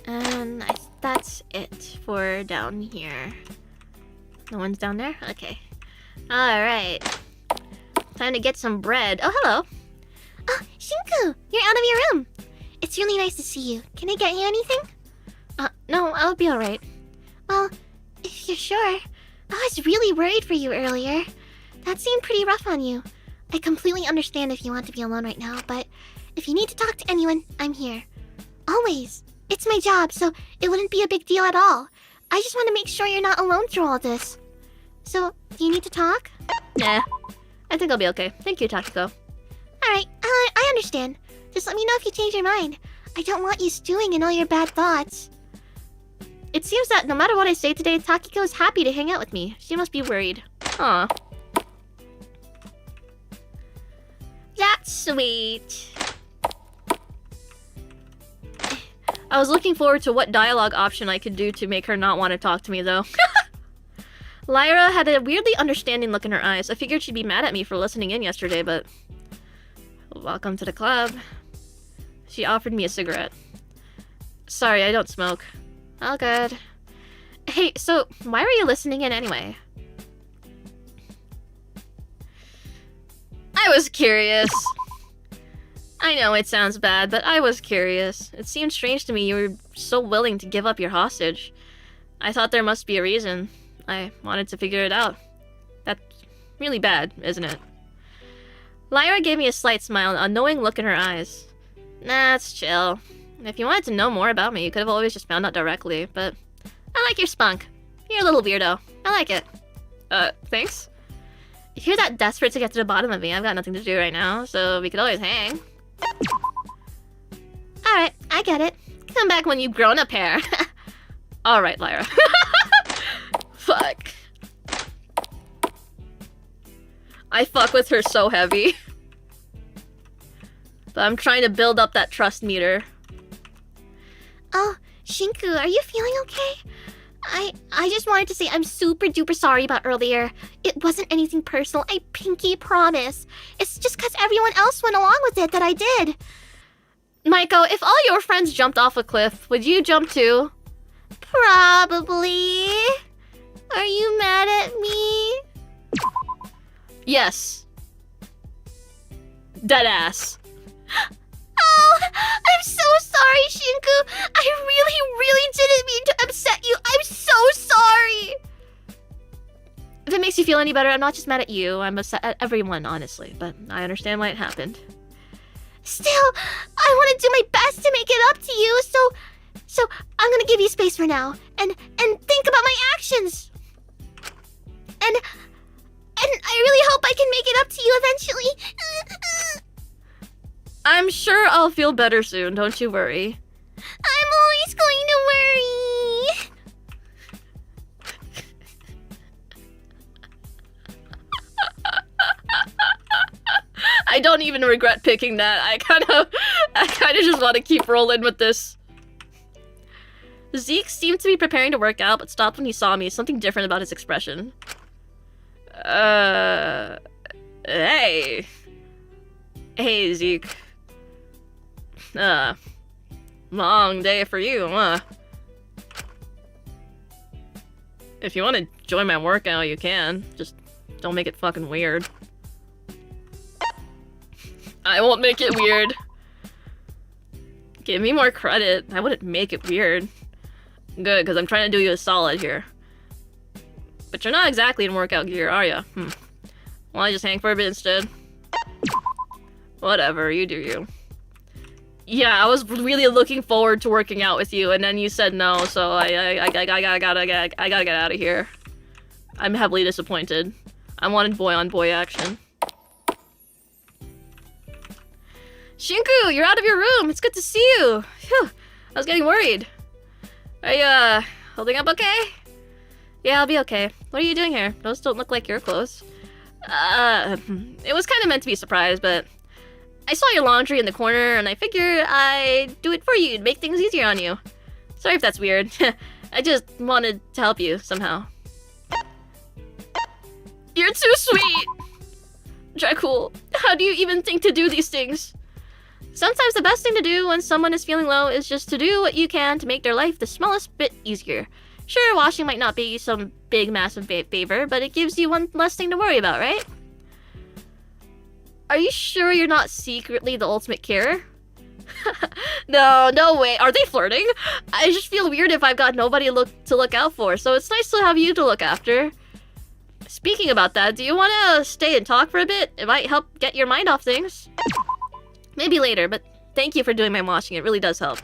And that's it for down here. No one's down there? Okay. Alright. Time to get some bread. Oh, hello. Oh, Shinku, you're out of your room. It's really nice to see you. Can I get you anything? No, I'll be alright. Well, if you're sure. I was really worried for you earlier. That seemed pretty rough on you. I completely understand if you want to be alone right now, but if you need to talk to anyone, I'm here. Always. It's my job, so it wouldn't be a big deal at all. I just want to make sure you're not alone through all this. So, do you need to talk? Nah. I think I'll be okay. Thank you, Takiko. Alright, I understand. Just let me know if you change your mind. I don't want you stewing in all your bad thoughts. It seems that no matter what I say today, Takiko is happy to hang out with me. She must be worried. Aw. That's sweet. I was looking forward to what dialogue option I could do to make her not want to talk to me, though. Lyra had a weirdly understanding look in her eyes. I figured she'd be mad at me for listening in yesterday, but... Welcome to the club. She offered me a cigarette. Sorry, I don't smoke. All good. Hey, so why were you listening in anyway? I was curious. I know it sounds bad, but I was curious. It seemed strange to me you were so willing to give up your hostage. I thought there must be a reason. I wanted to figure it out. That's really bad, isn't it? Lyra gave me a slight smile, a knowing look in her eyes. Nah, it's chill. If you wanted to know more about me, you could have always just found out directly, but... I like your spunk. You're a little weirdo. I like it. Thanks? If you're that desperate to get to the bottom of me, I've got nothing to do right now, so we could always hang. Alright, I get it. Come back when you've grown a pair. Alright, Lyra. Fuck. I fuck with her so heavy. But I'm trying to build up that trust meter. Oh, Shinku, are you feeling okay? I just wanted to say I'm super duper sorry about earlier. It wasn't anything personal, I pinky promise. It's just cause everyone else went along with it that I did. Maiko, if all your friends jumped off a cliff, would you jump too? Probably. Are you mad at me? Yes. Deadass. Oh, I'm so sorry, Shinku. I really didn't mean to upset you. I'm so sorry. If it makes you feel any better, I'm not just mad at you. I'm upset at everyone, honestly. But I understand why it happened. Still, I want to do my best to make it up to you, so I'm gonna give you space for now, and think about my actions. And I really hope I can make it up to you eventually. I'm sure I'll feel better soon, don't you worry. I'm always going to worry. I don't even regret picking that. I kind of just want to keep rolling with this. Zeke seemed to be preparing to work out, but stopped when he saw me. Something different about his expression. Hey. Hey, Zeke. Long day for you, huh? If you want to join my workout, you can. Just don't make it fucking weird. I won't make it weird. Give me more credit. I wouldn't make it weird. Good, because I'm trying to do you a solid here. But you're not exactly in workout gear, are you? Well, I just hang for a bit instead. Whatever, you do you. Yeah, I was really looking forward to working out with you, and then you said no, so I gotta get out of here. I'm heavily disappointed. I wanted boy-on-boy action. Shinku, you're out of your room. It's good to see you. Phew, I was getting worried. Are you, holding up okay? Yeah, I'll be okay. What are you doing here? Those don't look like your clothes. It was kind of meant to be a surprise, but I saw your laundry in the corner, and I figured I'd do it for you to make things easier on you. Sorry if that's weird. I just wanted to help you, somehow. You're too sweet! Dracul, how do you even think to do these things? Sometimes the best thing to do when someone is feeling low is just to do what you can to make their life the smallest bit easier. Sure, washing might not be some big, massive favor, but it gives you one less thing to worry about, right? Are you sure you're not secretly the ultimate carer? No, no way. Are they flirting? I just feel weird if I've got nobody to look out for, so it's nice to have you to look after. Speaking about that, do you want to stay and talk for a bit? It might help get your mind off things. Maybe later, but thank you for doing my washing. It really does help.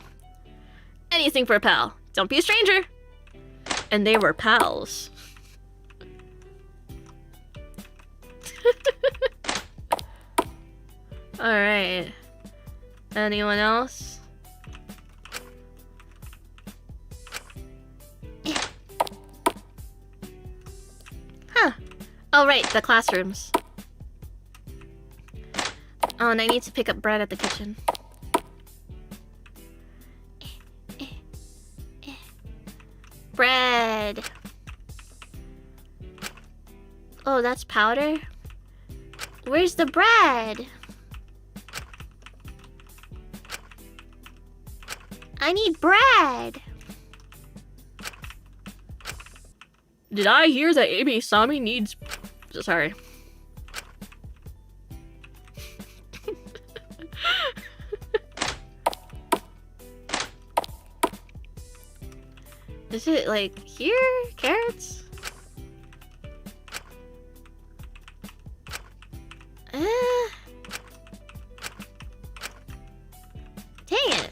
Anything for a pal. Don't be a stranger. And they were pals. Alright. Anyone else? Huh. Oh, right, the classrooms. Oh, and I need to pick up bread at the kitchen. Bread. Oh, that's powder? Where's the bread? I need bread. Did I hear that Eimi Isami needs... Sorry. Is it like here? Carrots? Dang it.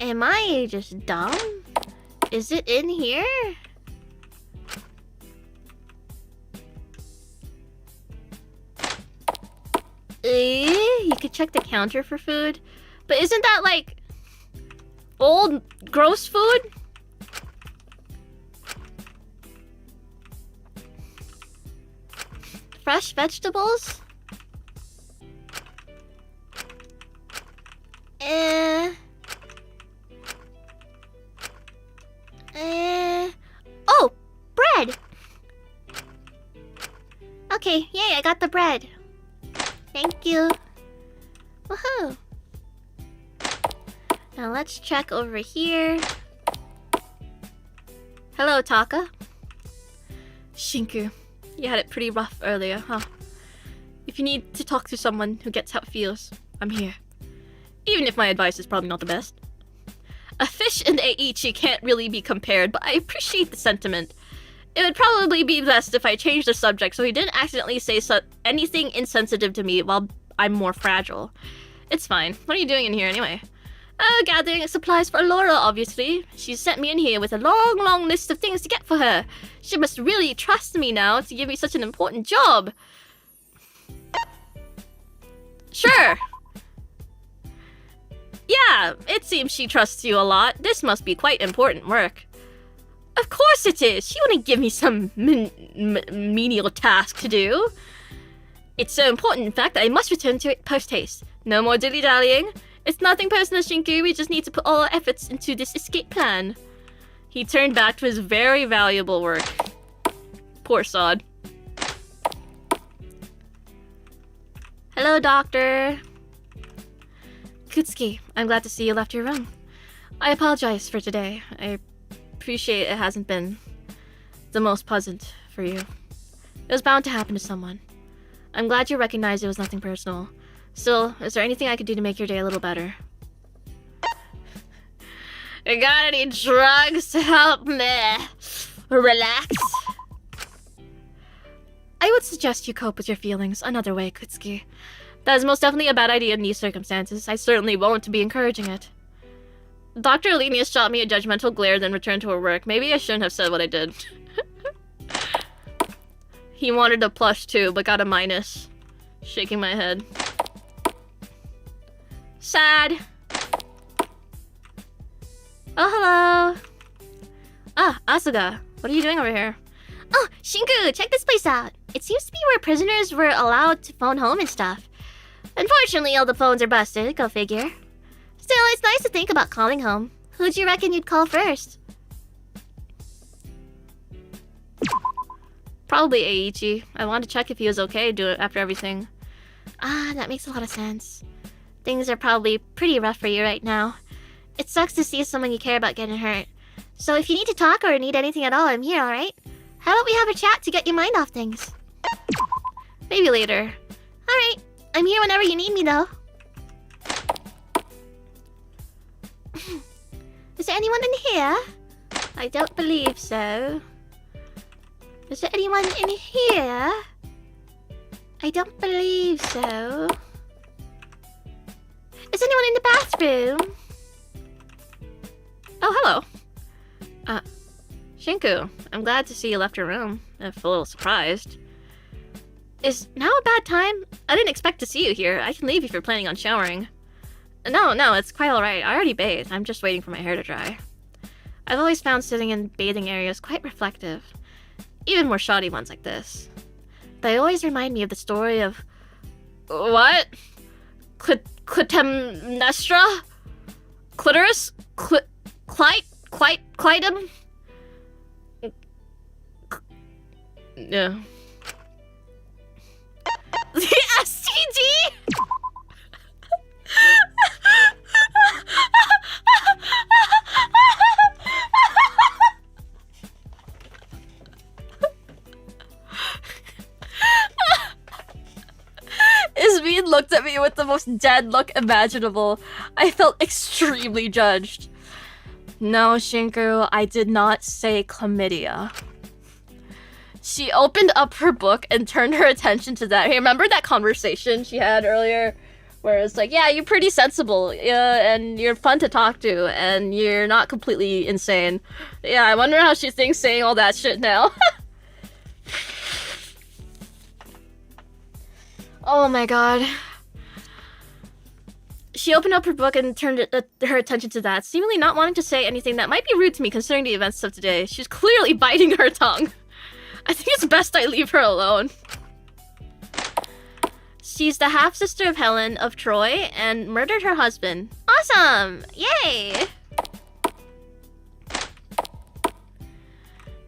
Am I just dumb? Is it in here? You could check the counter for food. But isn't that like old, gross food? Fresh vegetables? Oh, bread! Okay, yay, I got the bread. Thank you. Woohoo! Now let's check over here. Hello, Taka. Shinku, you had it pretty rough earlier, huh? If you need to talk to someone who gets how it feels, I'm here. Even if my advice is probably not the best. A fish and Eiichi can't really be compared, but I appreciate the sentiment. It would probably be best if I changed the subject so he didn't accidentally say anything insensitive to me while I'm more fragile. It's fine. What are you doing in here anyway? Gathering supplies for Laura, obviously. She sent me in here with a long, long list of things to get for her. She must really trust me now to give me such an important job. Sure. Yeah, it seems she trusts you a lot. This must be quite important work. Of course it is. She wouldn't give me some menial task to do. It's so important, in fact, that I must return to it post-haste. No more dilly-dallying. It's nothing personal, Shinku. We just need to put all our efforts into this escape plan. He turned back to his very valuable work. Poor sod. Hello, Doctor. Kutsuki, I'm glad to see you left your room. I apologize for today. I appreciate it hasn't been the most pleasant for you. It was bound to happen to someone. I'm glad you recognized it was nothing personal. Still, is there anything I could do to make your day a little better? You got any drugs to help me relax? I would suggest you cope with your feelings another way, Kutsuki. That is most definitely a bad idea in these circumstances. I certainly won't be encouraging it. Dr. Alenius shot me a judgmental glare, then returned to her work. Maybe I shouldn't have said what I did. He wanted a plush too, but got a minus. Shaking my head. Sad. Oh, hello. Ah, Asuga. What are you doing over here? Oh, Shinku, check this place out. It seems to be where prisoners were allowed to phone home and stuff. Unfortunately, all the phones are busted, go figure. Still, it's nice to think about calling home. Who'd you reckon you'd call first? Probably Eiichi. I wanted to check if he was okay to do it after everything. Ah, that makes a lot of sense. Things are probably pretty rough for you right now. It sucks to see someone you care about getting hurt. So if you need to talk or need anything at all, I'm here, alright? How about we have a chat to get your mind off things? Maybe later. Alright, I'm here whenever you need me, though. Is there anyone in here? I don't believe so. Is there anyone in here? I don't believe so. Is anyone in the bathroom? Oh, hello. Shinku, I'm glad to see you left your room. I'm a little surprised. Is now a bad time? I didn't expect to see you here. I can leave if you're planning on showering. No, it's quite alright. I already bathed. I'm just waiting for my hair to dry. I've always found sitting in bathing areas quite reflective. Even more shoddy ones like this. They always remind me of the story of... What? Clytemnestra? Clitoris? Clitum? Yeah. The STD? Ismeen looked at me with the most dead look imaginable. I felt extremely judged. No, Shinku, I did not say chlamydia. She opened up her book and turned her attention to that. Hey, remember that conversation she had earlier? Where it's like, yeah, you're pretty sensible, and you're fun to talk to, and you're not completely insane. Yeah, I wonder how she thinks saying all that shit now. Oh my god. She opened up her book and turned her attention to that, seemingly not wanting to say anything that might be rude to me considering the events of today. She's clearly biting her tongue. I think it's best I leave her alone. She's the half-sister of Helen of Troy and murdered her husband. Awesome! Yay!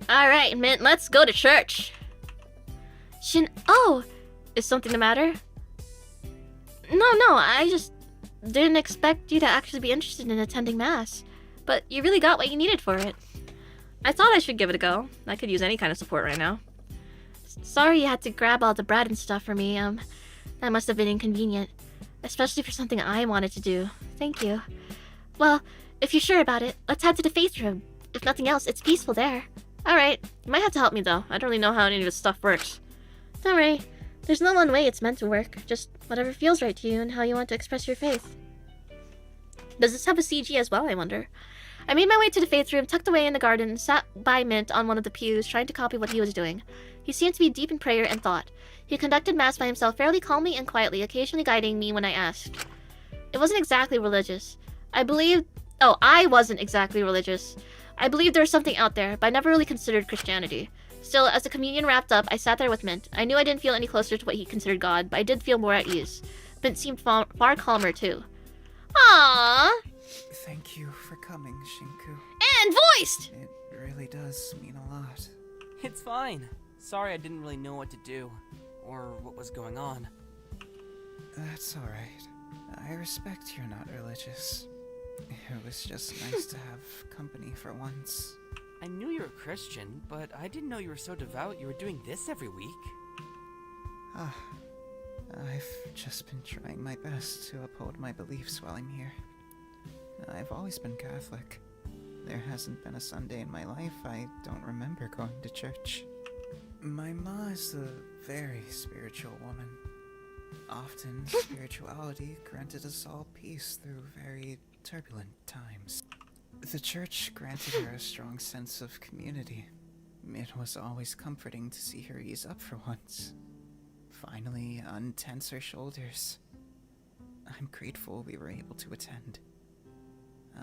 Alright, Mint, let's go to church. Oh! Is something the matter? No, I just didn't expect you to actually be interested in attending Mass. But you really got what you needed for it. I thought I should give it a go. I could use any kind of support right now. Sorry you had to grab all the bread and stuff for me, that must have been inconvenient. Especially for something I wanted to do. Thank you. Well, if you're sure about it, let's head to the faith room. If nothing else, it's peaceful there. Alright, you might have to help me though. I don't really know how any of this stuff works. Don't worry. There's no one way it's meant to work. Just whatever feels right to you and how you want to express your faith. Does this have a CG as well, I wonder? I made my way to the faith room, tucked away in the garden, and sat by Mint on one of the pews, trying to copy what he was doing. He seemed to be deep in prayer and thought. He conducted Mass by himself fairly calmly and quietly, occasionally guiding me when I asked. It wasn't exactly religious. I wasn't exactly religious. I believed there was something out there, but I never really considered Christianity. Still, as the communion wrapped up, I sat there with Mint. I knew I didn't feel any closer to what he considered God, but I did feel more at ease. Mint seemed far calmer, too. Aww! Thank you for coming, Shinku. And voiced! It really does mean a lot. It's fine. Sorry I didn't really know what to do, or what was going on. That's alright. I respect you're not religious. It was just nice to have company for once. I knew you were Christian, but I didn't know you were so devout you were doing this every week. I've just been trying my best to uphold my beliefs while I'm here. I've always been Catholic. There hasn't been a Sunday in my life I don't remember going to church. My ma is a very spiritual woman. Often, spirituality granted us all peace through very turbulent times. The church granted her a strong sense of community. It was always comforting to see her ease up for once. Finally, untense her shoulders. I'm grateful we were able to attend.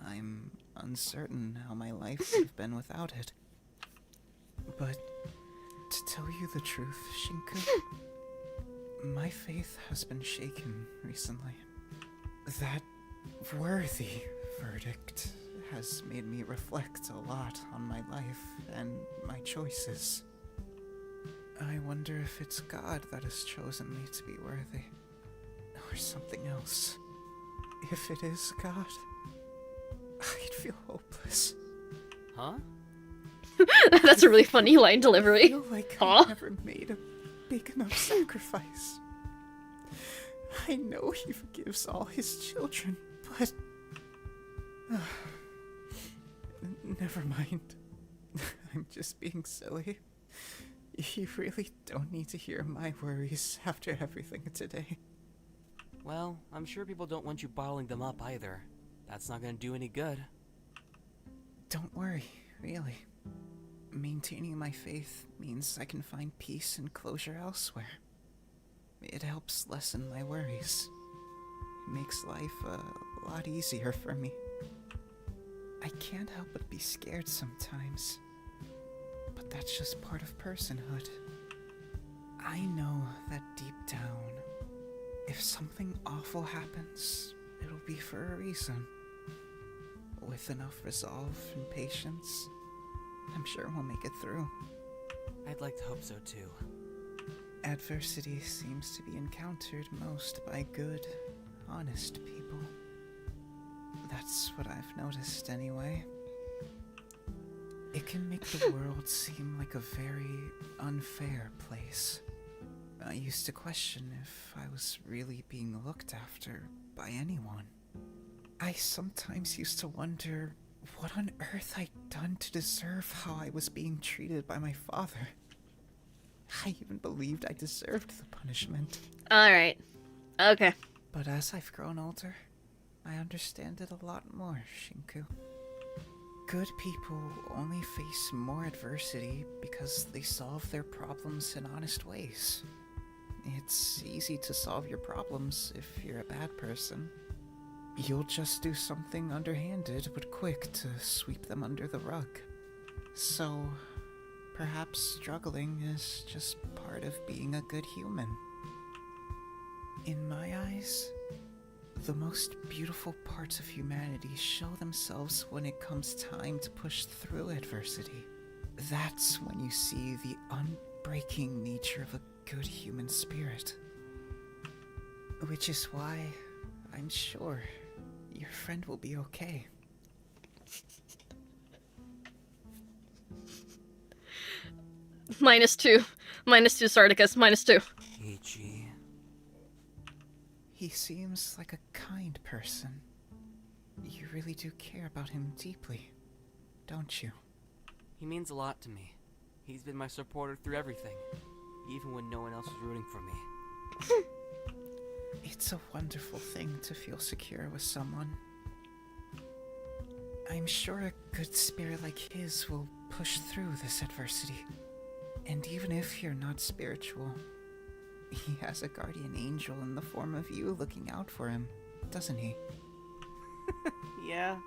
I'm uncertain how my life would have been without it. But to tell you the truth, Shinku, my faith has been shaken recently. That worthy verdict has made me reflect a lot on my life and my choices. I wonder if it's God that has chosen me to be worthy, or something else. If it is God, I'd feel hopeless. Huh? That's a really funny line delivery. I feel like I never made a big enough sacrifice. I know he forgives all his children, but... never mind. I'm just being silly. You really don't need to hear my worries after everything today. Well, I'm sure people don't want you bottling them up either. That's not gonna do any good. Don't worry, really. Maintaining my faith means I can find peace and closure elsewhere. It helps lessen my worries. It makes life a lot easier for me. I can't help but be scared sometimes. But that's just part of personhood. I know that deep down, if something awful happens, it'll be for a reason. With enough resolve and patience, I'm sure we'll make it through. I'd like to hope so too. Adversity seems to be encountered most by good, honest people. That's what I've noticed anyway. It can make the world seem like a very unfair place. I used to question if I was really being looked after by anyone. I sometimes used to wonder what on earth I'd done to deserve how I was being treated by my father. I even believed I deserved the punishment. Alright. Okay. But as I've grown older, I understand it a lot more, Shinku. Good people only face more adversity because they solve their problems in honest ways. It's easy to solve your problems if you're a bad person. You'll just do something underhanded but quick to sweep them under the rug. So, perhaps struggling is just part of being a good human. In my eyes, the most beautiful parts of humanity show themselves when it comes time to push through adversity. That's when you see the unbreaking nature of a good human spirit. Which is why I'm sure your friend will be okay. -2. -2 Sardicus. -2. Ichi. He seems like a kind person. You really do care about him deeply, don't you? He means a lot to me. He's been my supporter through everything, even when no one else was rooting for me. It's a wonderful thing to feel secure with someone. I'm sure a good spirit like his will push through this adversity. And even if you're not spiritual, he has a guardian angel in the form of you looking out for him, doesn't he? Yeah,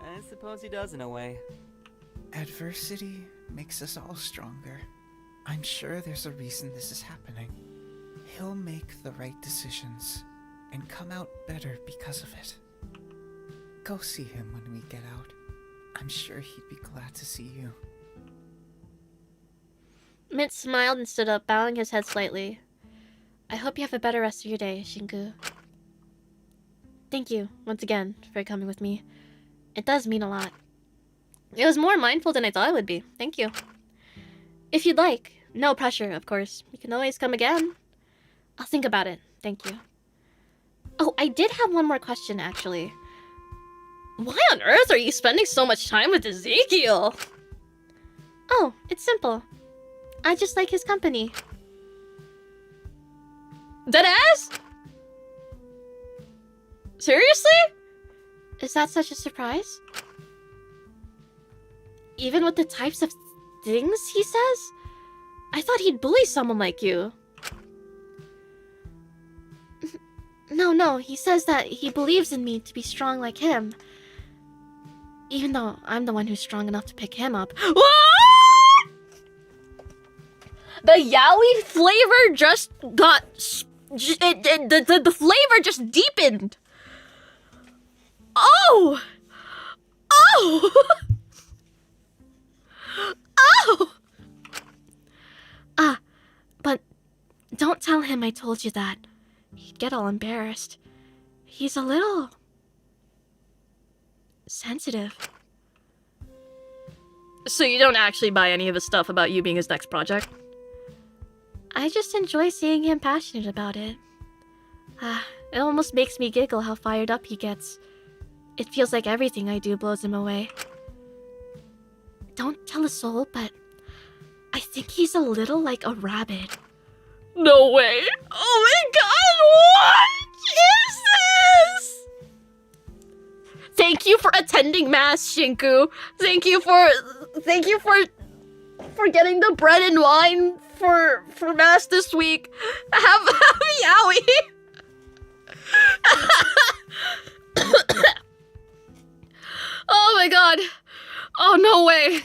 I suppose he does in a way. Adversity makes us all stronger. I'm sure there's a reason this is happening. He'll make the right decisions and come out better because of it. Go see him when we get out. I'm sure he'd be glad to see you. Mint smiled and stood up, bowing his head slightly. I hope you have a better rest of your day, Shinku. Thank you, once again, for coming with me. It does mean a lot. It was more mindful than I thought it would be. Thank you. If you'd like, no pressure, of course. You can always come again. I'll think about it. Thank you. Oh, I did have one more question, actually. Why on earth are you spending so much time with Ezekiel? Oh, it's simple. I just like his company. Deadass? Seriously? Is that such a surprise? Even with the types of things he says? I thought he'd bully someone like you. No, he says that he believes in me to be strong like him. Even though I'm the one who's strong enough to pick him up. What? The yaoi flavor just got... The flavor just deepened. Oh! Oh! Oh! But don't tell him I told you that. He'd get all embarrassed. He's a little... sensitive. So you don't actually buy any of his stuff about you being his next project? I just enjoy seeing him passionate about it. It almost makes me giggle how fired up he gets. It feels like everything I do blows him away. Don't tell a soul, but I think he's a little like a rabbit. No way! Oh my god, what is this? Thank you for attending mass, Shinku. Thank you for getting the bread and wine for mass this week. Have Yowie. Oh my god. Oh, no way.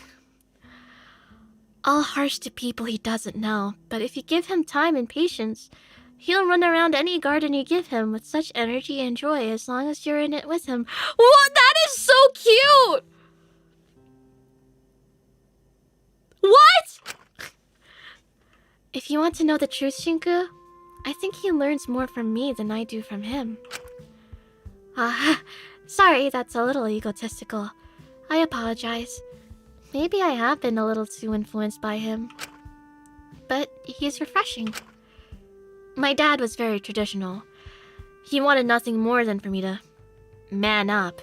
All harsh to people he doesn't know, but if you give him time and patience, he'll run around any garden you give him with such energy and joy as long as you're in it with him. What? That is so cute! What? If you want to know the truth, Shinku, I think he learns more from me than I do from him. Sorry, that's a little egotistical. I apologize. Maybe I have been a little too influenced by him. But he's refreshing. My dad was very traditional. He wanted nothing more than for me to man up.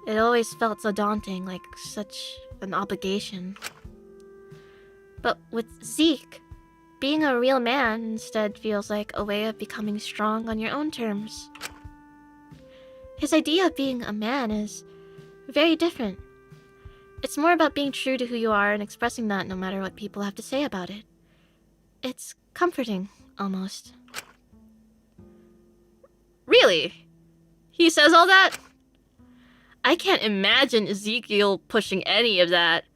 It always felt so daunting, like such an obligation. But with Zeke, being a real man instead feels like a way of becoming strong on your own terms. His idea of being a man is very different. It's more about being true to who you are and expressing that no matter what people have to say about it. It's comforting, almost. Really? He says all that? I can't imagine Ezekiel pushing any of that.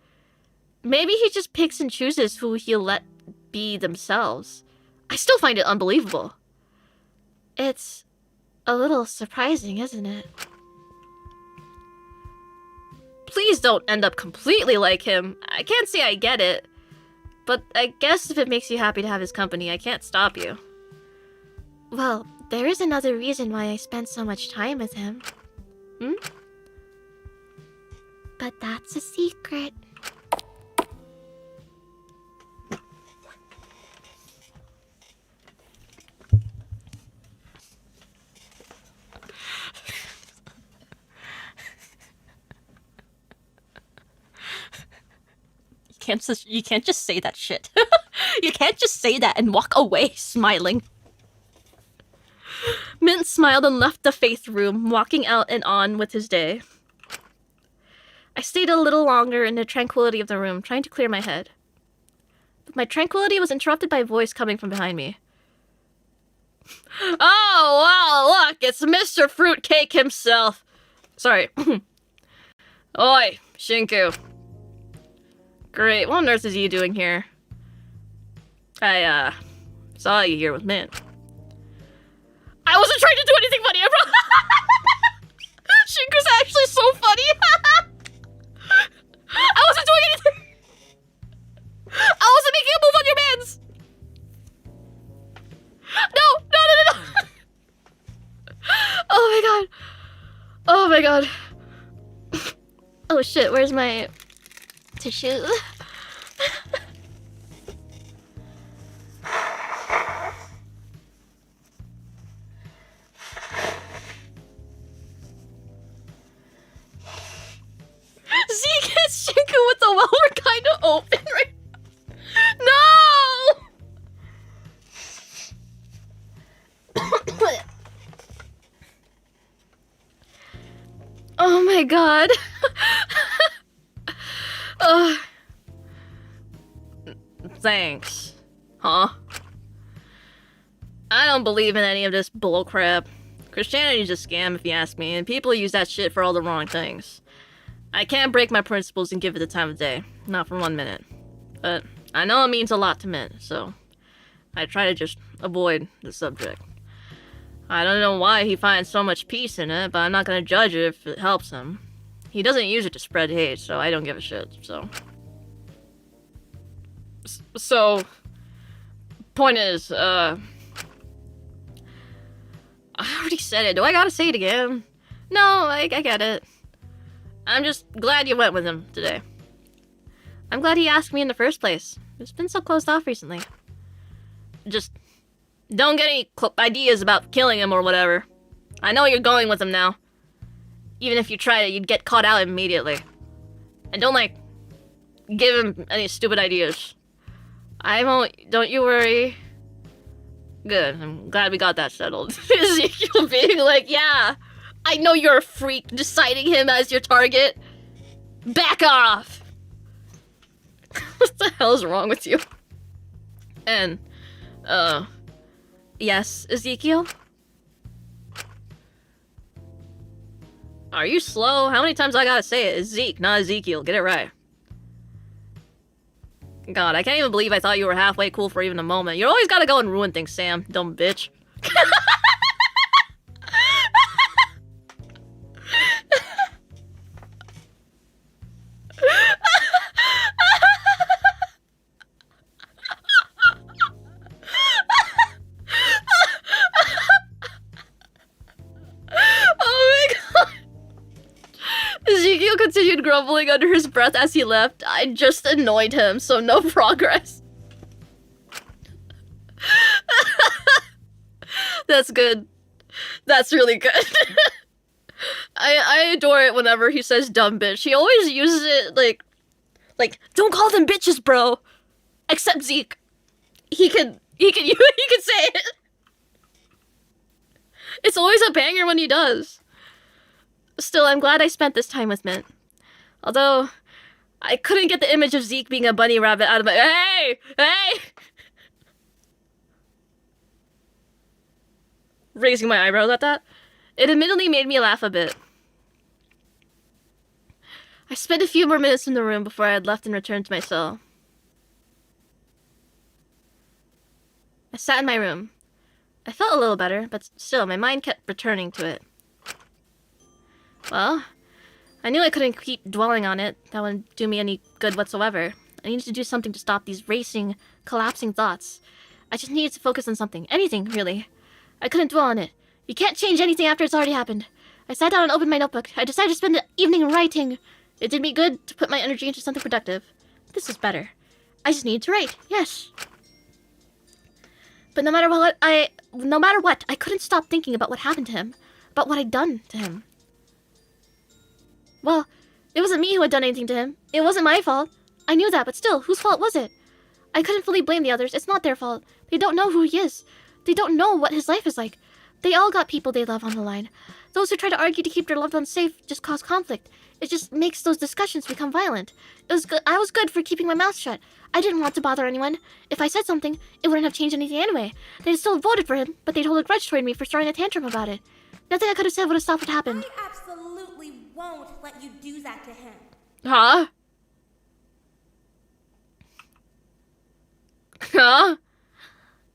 Maybe he just picks and chooses who he'll let be themselves. I still find it unbelievable. It's a little surprising, isn't it? Please don't end up completely like him. I can't say I get it. But I guess if it makes you happy to have his company, I can't stop you. Well, there is another reason why I spend so much time with him. But that's a secret. You can't just say that shit. You can't just say that and walk away smiling. Mint smiled and left the faith room, walking out and on with his day. I stayed a little longer in the tranquility of the room, trying to clear my head. But my tranquility was interrupted by a voice coming from behind me. Oh, wow, look, it's Mr. Fruitcake himself. Sorry. Oi, Shinku. Great, what on earth is you doing here? I, saw you here with Mint. I wasn't trying to do anything funny, I promise. Shinku's actually so funny. I wasn't doing anything. I wasn't making a move on your mans. No. Oh my god. Oh my god. Oh shit, where's my tissue? Zeke hits Shinku with the well, we're kind of open right now. No! Oh my god. Thanks. Huh? I don't believe in any of this bullcrap. Christianity's a scam if you ask me, and people use that shit for all the wrong things. I can't break my principles and give it the time of day. Not for 1 minute. But I know it means a lot to Mint, so I try to just avoid the subject. I don't know why he finds so much peace in it, but I'm not gonna judge it if it helps him. He doesn't use it to spread hate, so I don't give a shit, so... So... Point is, I already said it. Do I gotta say it again? No, I get it. I'm just glad you went with him today. I'm glad he asked me in the first place. It's been so closed off recently. Just don't get any ideas about killing him or whatever. I know you're going with him now. Even if you tried it, you'd get caught out immediately. And don't, like, give him any stupid ideas. I won't, don't you worry. Good, I'm glad we got that settled. Ezekiel being like, yeah, I know you're a freak, deciding him as your target. Back off! What the hell is wrong with you? And, yes, Ezekiel? Are you slow? How many times I gotta say it? It's Zeke, not Ezekiel. Get it right. God, I can't even believe I thought you were halfway cool for even a moment. You always gotta go and ruin things, Sam. Dumb bitch. Ezekiel continued grumbling under his breath as he left. I just annoyed him, so no progress. That's good. That's really good. I adore it whenever he says dumb bitch. He always uses it like don't call them bitches, bro. Except Zeke. He can say it. It's always a banger when he does. Still, I'm glad I spent this time with Mint. Although, I couldn't get the image of Zeke being a bunny rabbit out of my— Hey! Hey! Raising my eyebrows at that. It admittedly made me laugh a bit. I spent a few more minutes in the room before I had left and returned to my cell. I sat in my room. I felt a little better, but still, my mind kept returning to it. Well, I knew I couldn't keep dwelling on it. That wouldn't do me any good whatsoever. I needed to do something to stop these racing, collapsing thoughts. I just needed to focus on something. Anything, really. I couldn't dwell on it. You can't change anything after it's already happened. I sat down and opened my notebook. I decided to spend the evening writing. It did me good to put my energy into something productive. This is better. I just needed to write. Yes. But no matter what, I couldn't stop thinking about what happened to him. About what I'd done to him. Well, it wasn't me who had done anything to him. It wasn't my fault. I knew that, but still, whose fault was it? I couldn't fully blame the others. It's not their fault. They don't know who he is. They don't know what his life is like. They all got people they love on the line. Those who try to argue to keep their loved ones safe just cause conflict. It just makes those discussions become violent. It was good. I was good for keeping my mouth shut. I didn't want to bother anyone. If I said something, it wouldn't have changed anything anyway. They'd still voted for him, but they'd hold a grudge toward me for throwing a tantrum about it. Nothing I could have said would have stopped what happened. I absolutely won't let you do that to him. Huh? Huh?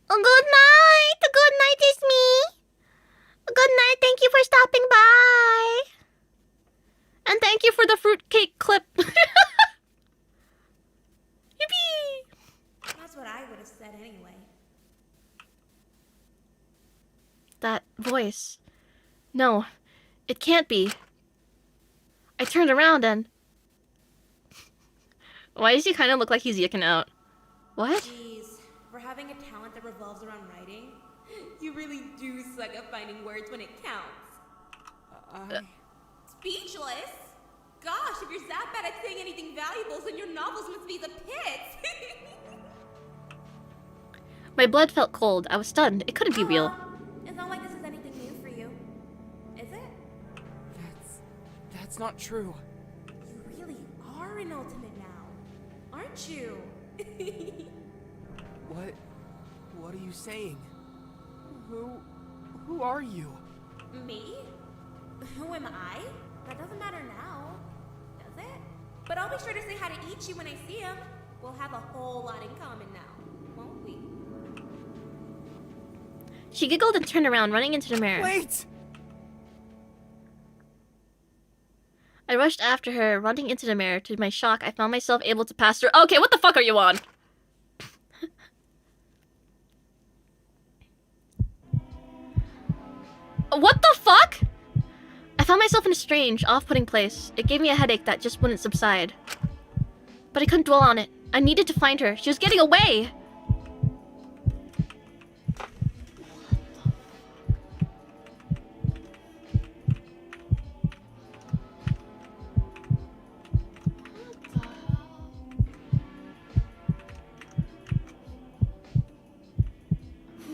Good night! Good night, it's me! Good night, thank you for stopping by! And thank you for the fruitcake clip. Yippee! That's what I would have said anyway. That voice. No, it can't be. I turned around and... Why does he kind of look like he's yicking out? What? Jeez, for having a talent that revolves around writing, you really do suck at finding words when it counts. Speechless? Gosh, if you're that bad at saying anything valuable, then your novels must be the pits! My blood felt cold. I was stunned. It couldn't be real. It's not like this is anything new for you, is it? That's not true. You really are an ultimate now, aren't you? What are you saying? Who are you? Me? Who am I? That doesn't matter now, does it? But I'll be sure to say hi to Ichi when I see him. We'll have a whole lot in common now, won't we? She giggled and turned around, running into the mirror. Wait! I rushed after her, running into the mirror. To my shock, I found myself able to pass her. Okay, what the fuck are you on? What the fuck? I found myself in a strange, off-putting place. It gave me a headache that just wouldn't subside. But I couldn't dwell on it. I needed to find her. She was getting away!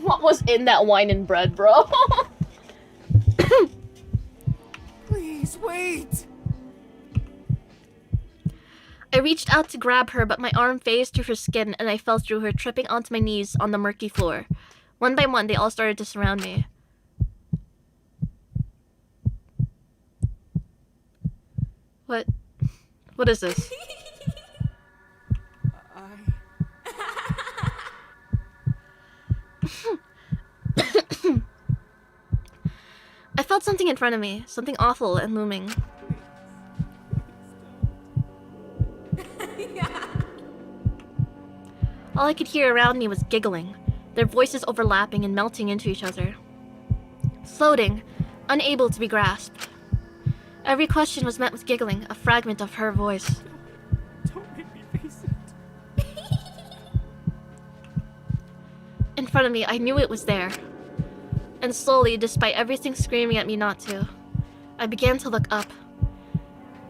What was in that wine and bread, bro? Please, wait! I reached out to grab her, but my arm phased through her skin and I fell through her, tripping onto my knees on the murky floor. One by one, they all started to surround me. What? What is this? I felt something in front of me, something awful and looming. All I could hear around me was giggling, their voices overlapping and melting into each other. Floating, unable to be grasped. Every question was met with giggling, a fragment of her voice. Don't make me face it. In front of me, I knew it was there. And slowly, despite everything screaming at me not to, I began to look up.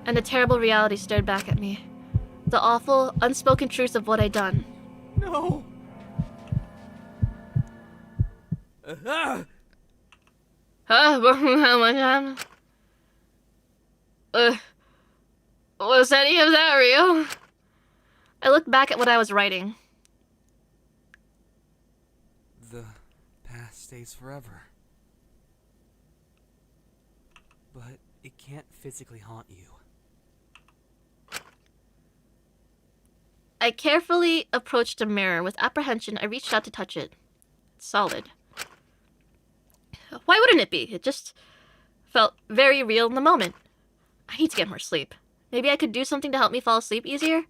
And the terrible reality stared back at me. The awful, unspoken truth of what I'd done. No! Was any of that real? I looked back at what I was writing. The past stays forever. But it can't physically haunt you. I carefully approached a mirror. With apprehension, I reached out to touch it. It's solid. Why wouldn't it be? It just felt very real in the moment. I need to get more sleep. Maybe I could do something to help me fall asleep easier?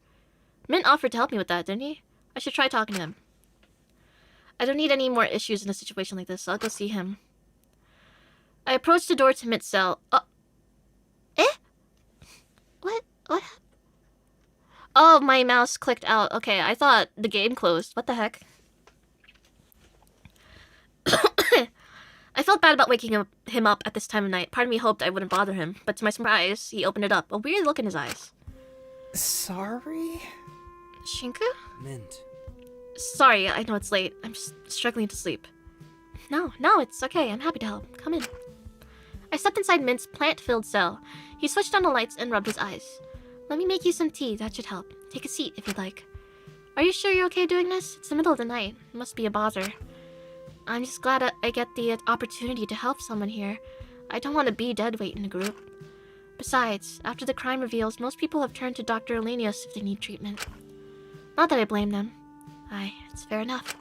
Mint offered to help me with that, didn't he? I should try talking to him. I don't need any more issues in a situation like this, so I'll go see him. I approached the door to Mint's cell. Eh? What? What? Oh, my mouse clicked out. Okay, I thought the game closed. What the heck? I felt bad about waking him up at this time of night. Part of me hoped I wouldn't bother him, but to my surprise, he opened it up. A weird look in his eyes. Sorry? Shinku? Mint. Sorry, I know it's late. I'm just struggling to sleep. No, it's okay. I'm happy to help. Come in. I stepped inside Mint's plant-filled cell. He switched on the lights and rubbed his eyes. Let me make you some tea. That should help. Take a seat if you'd like. Are you sure you're okay doing this? It's the middle of the night. It must be a bother. I'm just glad I get the opportunity to help someone here. I don't want to be dead weight in a group. Besides, after the crime reveals, most people have turned to Dr. Elenius if they need treatment. Not that I blame them. Aye, it's fair enough.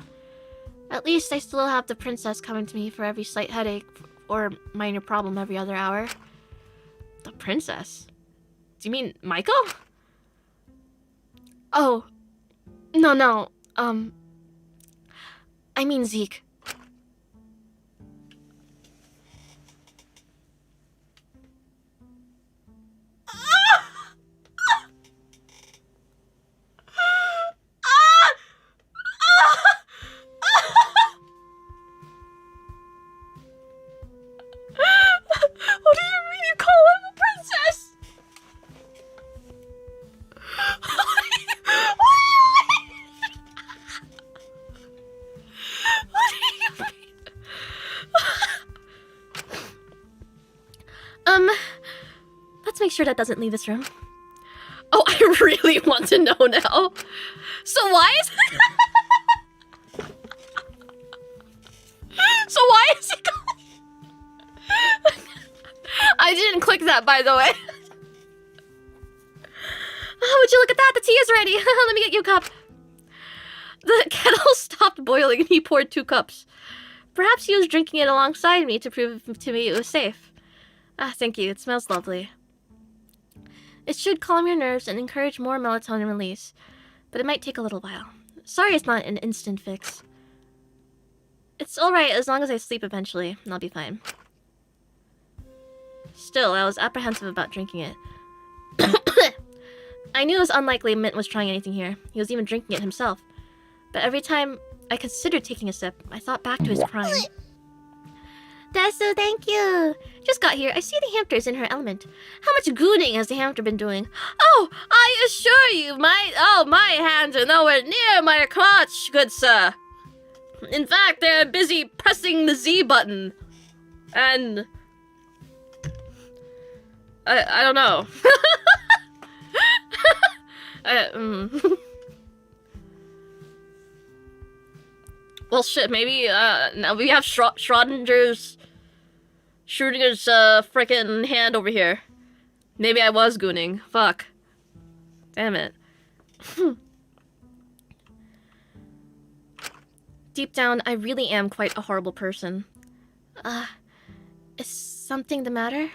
At least I still have the princess coming to me for every slight headache or minor problem every other hour. The princess? Do you mean Michael? Oh. No. I mean Zeke. What do you mean you call him a princess? What do you mean? Let's make sure that doesn't leave this room. Oh, I really want to know now. So why is he calling? I didn't click that, by the way. Oh, would you look at that? The tea is ready. Let me get you a cup. The kettle stopped boiling and he poured 2 cups. Perhaps he was drinking it alongside me to prove to me it was safe. Ah, thank you. It smells lovely. It should calm your nerves and encourage more melatonin release, but it might take a little while. Sorry it's not an instant fix. It's alright as long as I sleep eventually, and I'll be fine. Still, I was apprehensive about drinking it. I knew it was unlikely Mint was trying anything here. He was even drinking it himself. But every time I considered taking a sip, I thought back to his crime. Desu, thank you. Just got here. I see the hamster is in her element. How much gooning has the hamster been doing? Oh, I assure you, my hands are nowhere near my crotch, good sir. In fact, they're busy pressing the Z button. And... I don't know. Well, shit, maybe, now we have Schrodinger's frickin' hand over here. Maybe I was gooning. Fuck. Damn it. Deep down, I really am quite a horrible person. Is something the matter?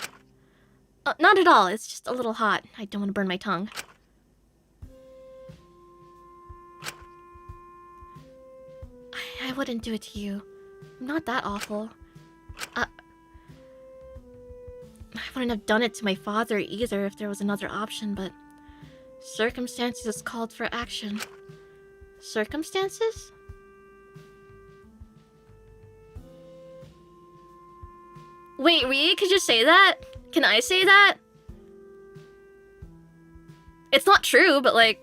Not at all, it's just a little hot. I don't want to burn my tongue. I wouldn't do it to you. I'm not that awful. I wouldn't have done it to my father either if there was another option, but circumstances called for action. Circumstances? Wait, Rie, could you say that? Can I say that? It's not true, but like...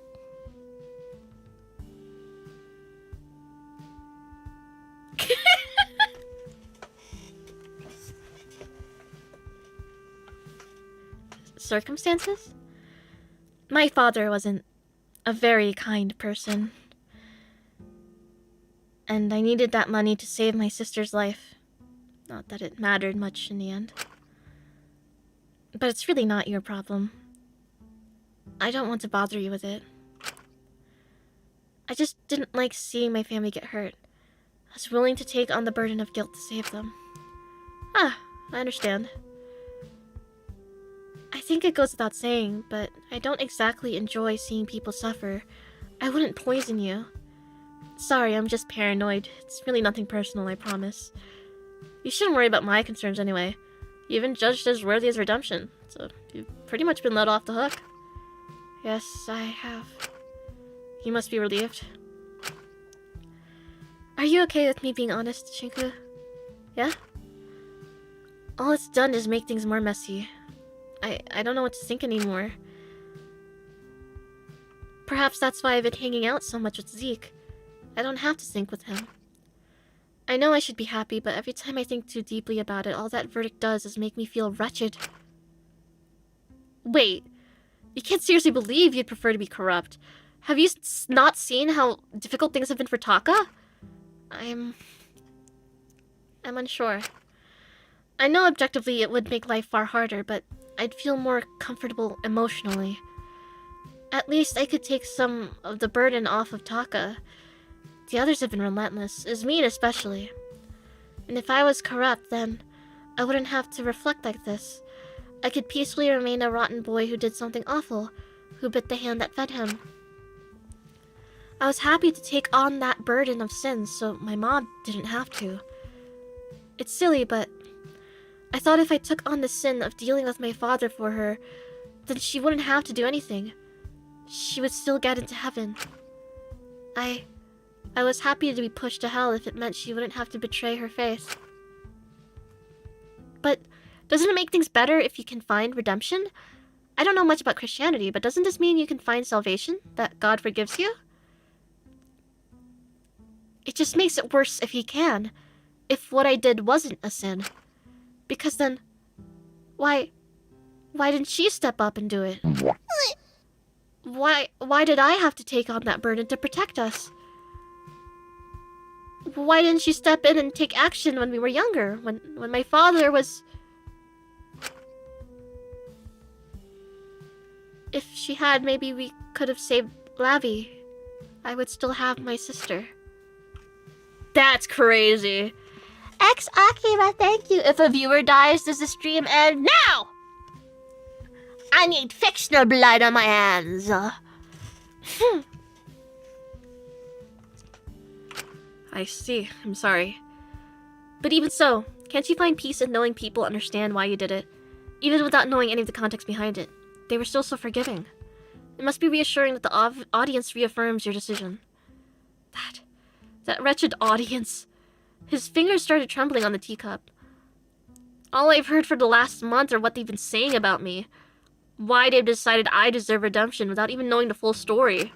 Circumstances? My father wasn't a very kind person. And I needed that money to save my sister's life. Not that it mattered much in the end. But it's really not your problem. I don't want to bother you with it. I just didn't like seeing my family get hurt. I was willing to take on the burden of guilt to save them. I understand. I think it goes without saying, but I don't exactly enjoy seeing people suffer. I wouldn't poison you. Sorry, I'm just paranoid. It's really nothing personal, I promise. You shouldn't worry about my concerns anyway. You've been judged as worthy as redemption, so you've pretty much been let off the hook. Yes, I have. You must be relieved. Are you okay with me being honest, Shinku? Yeah? All it's done is make things more messy. I don't know what to think anymore. Perhaps that's why I've been hanging out so much with Zeke. I don't have to think with him. I know I should be happy, but every time I think too deeply about it, all that verdict does is make me feel wretched. Wait, you can't seriously believe you'd prefer to be corrupt. Have you not seen how difficult things have been for Taka? I'm unsure. I know objectively it would make life far harder, but I'd feel more comfortable emotionally. At least I could take some of the burden off of Taka. The others have been relentless, Izmine especially. And if I was corrupt, then I wouldn't have to reflect like this. I could peacefully remain a rotten boy who did something awful, who bit the hand that fed him. I was happy to take on that burden of sins so my mom didn't have to. It's silly, but I thought if I took on the sin of dealing with my father for her, then she wouldn't have to do anything. She would still get into heaven. I was happy to be pushed to hell if it meant she wouldn't have to betray her faith. But doesn't it make things better if you can find redemption? I don't know much about Christianity, but doesn't this mean you can find salvation? That God forgives you? It just makes it worse if he can. If what I did wasn't a sin. Because then, why didn't she step up and do it? Why did I have to take on that burden to protect us? Why didn't she step in and take action when we were younger? When my father was... If she had, maybe we could have saved Lavi. I would still have my sister. That's crazy. X Akira, thank you. If a viewer dies, does the stream end now? I need fictional blood on my hands. I see. I'm sorry. But even so, can't you find peace in knowing people understand why you did it? Even without knowing any of the context behind it. They were still so forgiving. It must be reassuring that the audience reaffirms your decision. That wretched audience. His fingers started trembling on the teacup. All I've heard for the last month are what they've been saying about me. Why they've decided I deserve redemption without even knowing the full story.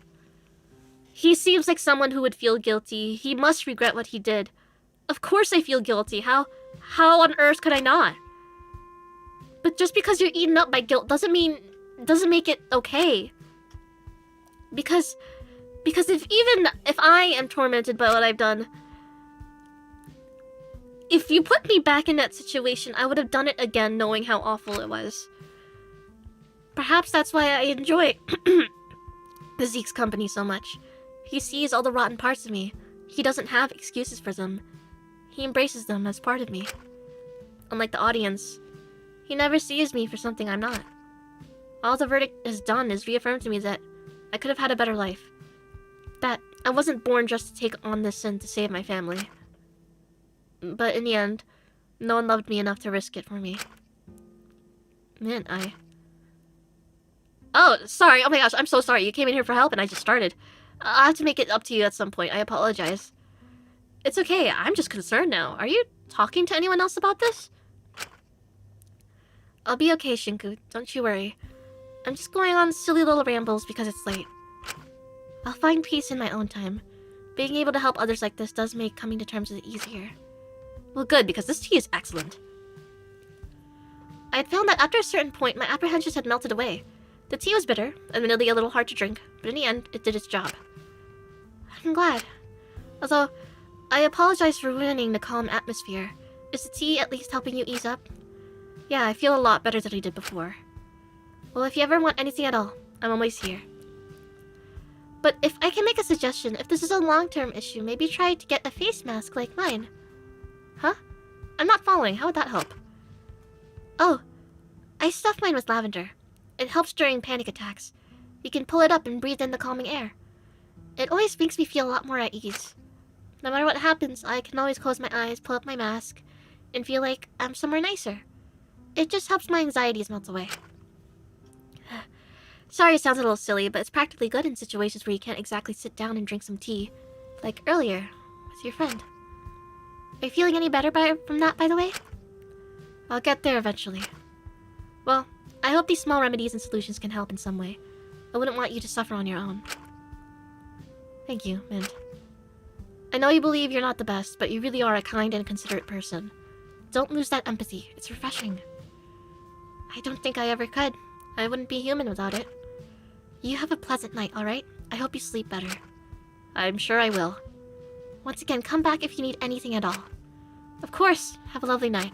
He seems like someone who would feel guilty. He must regret what he did. Of course I feel guilty. How on earth could I not? But just because you're eaten up by guilt doesn't make it okay. Because if I am tormented by what I've done, if you put me back in that situation, I would have done it again knowing how awful it was. Perhaps that's why I enjoy the Zeke's company so much. He sees all the rotten parts of me. He doesn't have excuses for them. He embraces them as part of me. Unlike the audience, he never sees me for something I'm not. All the verdict has done is reaffirm to me that I could have had a better life. That I wasn't born just to take on this sin to save my family. But in the end, no one loved me enough to risk it for me. Man, Oh, sorry. Oh my gosh, I'm so sorry. You came in here for help and I just started. I'll have to make it up to you at some point. I apologize. It's okay. I'm just concerned now. Are you talking to anyone else about this? I'll be okay, Shinku. Don't you worry. I'm just going on silly little rambles because it's late. I'll find peace in my own time. Being able to help others like this does make coming to terms with it easier. Well, good, because this tea is excellent. I had found that after a certain point, my apprehensions had melted away. The tea was bitter, admittedly a little hard to drink, but in the end, it did its job. I'm glad. Although, I apologize for ruining the calm atmosphere. Is the tea at least helping you ease up? Yeah, I feel a lot better than I did before. Well, if you ever want anything at all, I'm always here. But if I can make a suggestion, if this is a long-term issue, maybe try to get a face mask like mine. Huh? I'm not following. How would that help? Oh, I stuffed mine with lavender. It helps during panic attacks. You can pull it up and breathe in the calming air. It always makes me feel a lot more at ease. No matter what happens, I can always close my eyes, pull up my mask, and feel like I'm somewhere nicer. It just helps my anxieties melt away. Sorry it sounds a little silly, but it's practically good in situations where you can't exactly sit down and drink some tea. Like earlier, with your friend. Are you feeling any better from that, by the way? I'll get there eventually. Well, I hope these small remedies and solutions can help in some way. I wouldn't want you to suffer on your own. Thank you, Mint. I know you believe you're not the best, but you really are a kind and considerate person. Don't lose that empathy. It's refreshing. I don't think I ever could. I wouldn't be human without it. You have a pleasant night, alright? I hope you sleep better. I'm sure I will. Once again, come back if you need anything at all. Of course. Have a lovely night.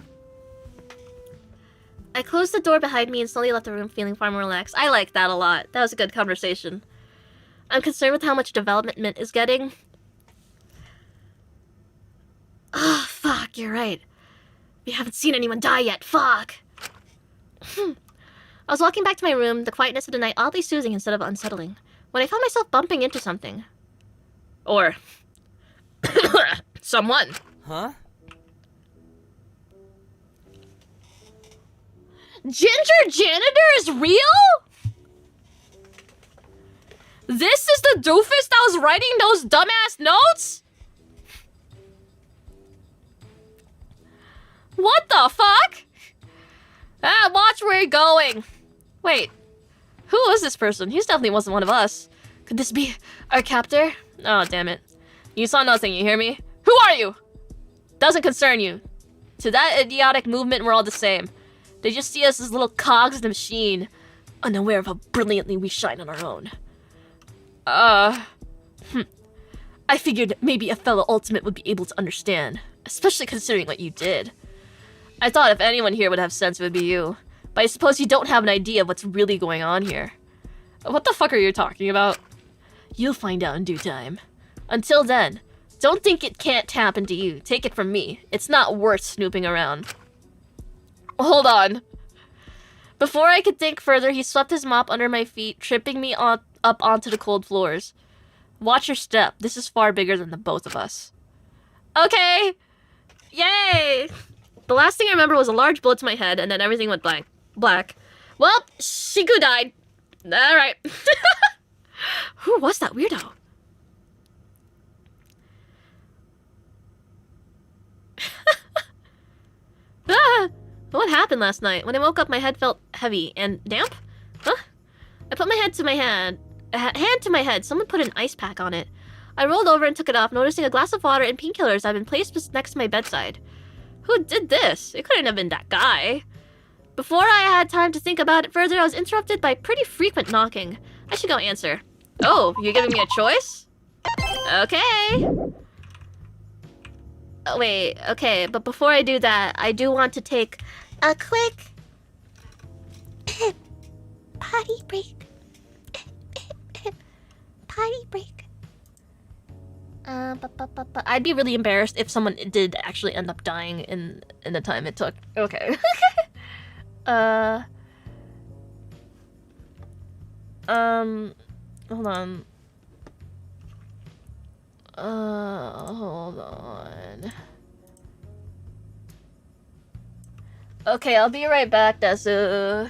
I closed the door behind me and slowly left the room feeling far more relaxed. I like that a lot. That was a good conversation. I'm concerned with how much development Mint is getting. Oh, fuck, you're right. We haven't seen anyone die yet, fuck! I was walking back to my room, the quietness of the night oddly soothing instead of unsettling, when I found myself bumping into something. Or... someone. Huh? Ginger Janitor is real? This is the doofus that was writing those dumbass notes? What the fuck? Ah, watch where you're going. Wait, who was this person? He definitely wasn't one of us. Could this be our captor? Oh, damn it. You saw nothing, you hear me? Who are you? Doesn't concern you. To that idiotic movement, we're all the same. They just see us as little cogs in the machine, unaware of how brilliantly we shine on our own. I figured maybe a fellow Ultimate would be able to understand, especially considering what you did. I thought if anyone here would have sense, it would be you. But I suppose you don't have an idea of what's really going on here. What the fuck are you talking about? You'll find out in due time. Until then, don't think it can't happen to you. Take it from me. It's not worth snooping around. Hold on. Before I could think further, he swept his mop under my feet, tripping me up onto the cold floors. Watch your step. This is far bigger than the both of us. Okay! Yay! The last thing I remember was a large bullet to my head, and then everything went black. Well, Shinku died. Alright. Who was that weirdo? Ah! What happened last night? When I woke up, my head felt heavy and damp? Huh? I put my head to my hand to my head. Someone put an ice pack on it. I rolled over and took it off, noticing a glass of water and painkillers had been placed next to my bedside. Who did this? It couldn't have been that guy. Before I had time to think about it further, I was interrupted by pretty frequent knocking. I should go answer. Oh, you're giving me a choice? Okay. Oh, wait, okay, but before I do that, I do want to take A quick potty break. Potty break. I'd be really embarrassed if someone did actually end up dying in the time it took. Okay. Hold on. Hold on. Okay, I'll be right back, Desu.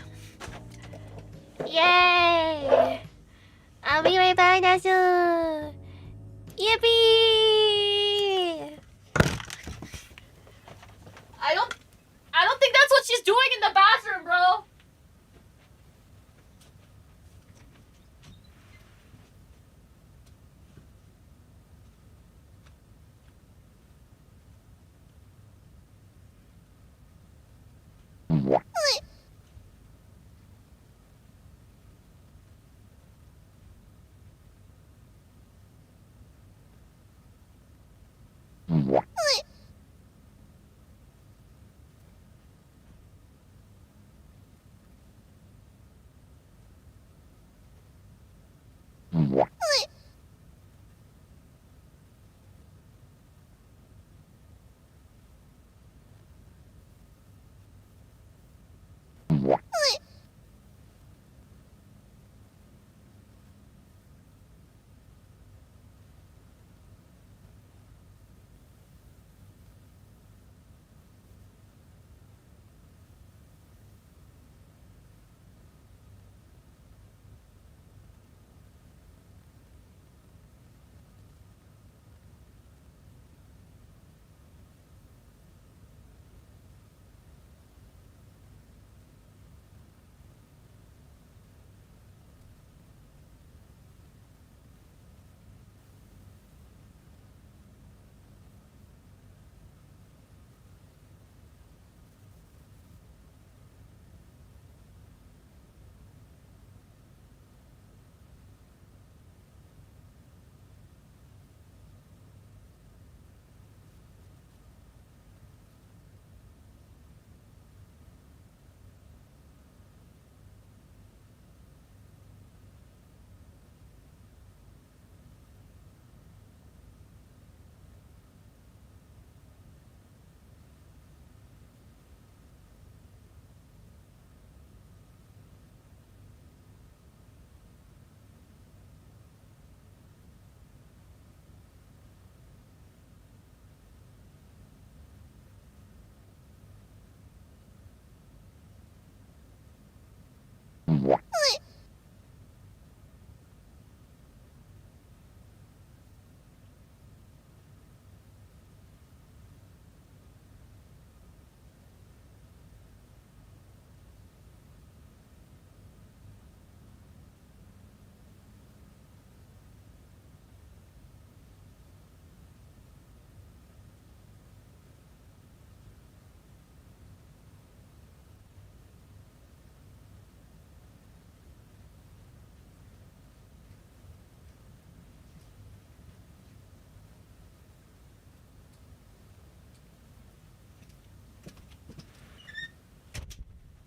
Yay! I'll be right back, Dasu. Yippee! I don't think that's what she's doing in the bathroom, bro.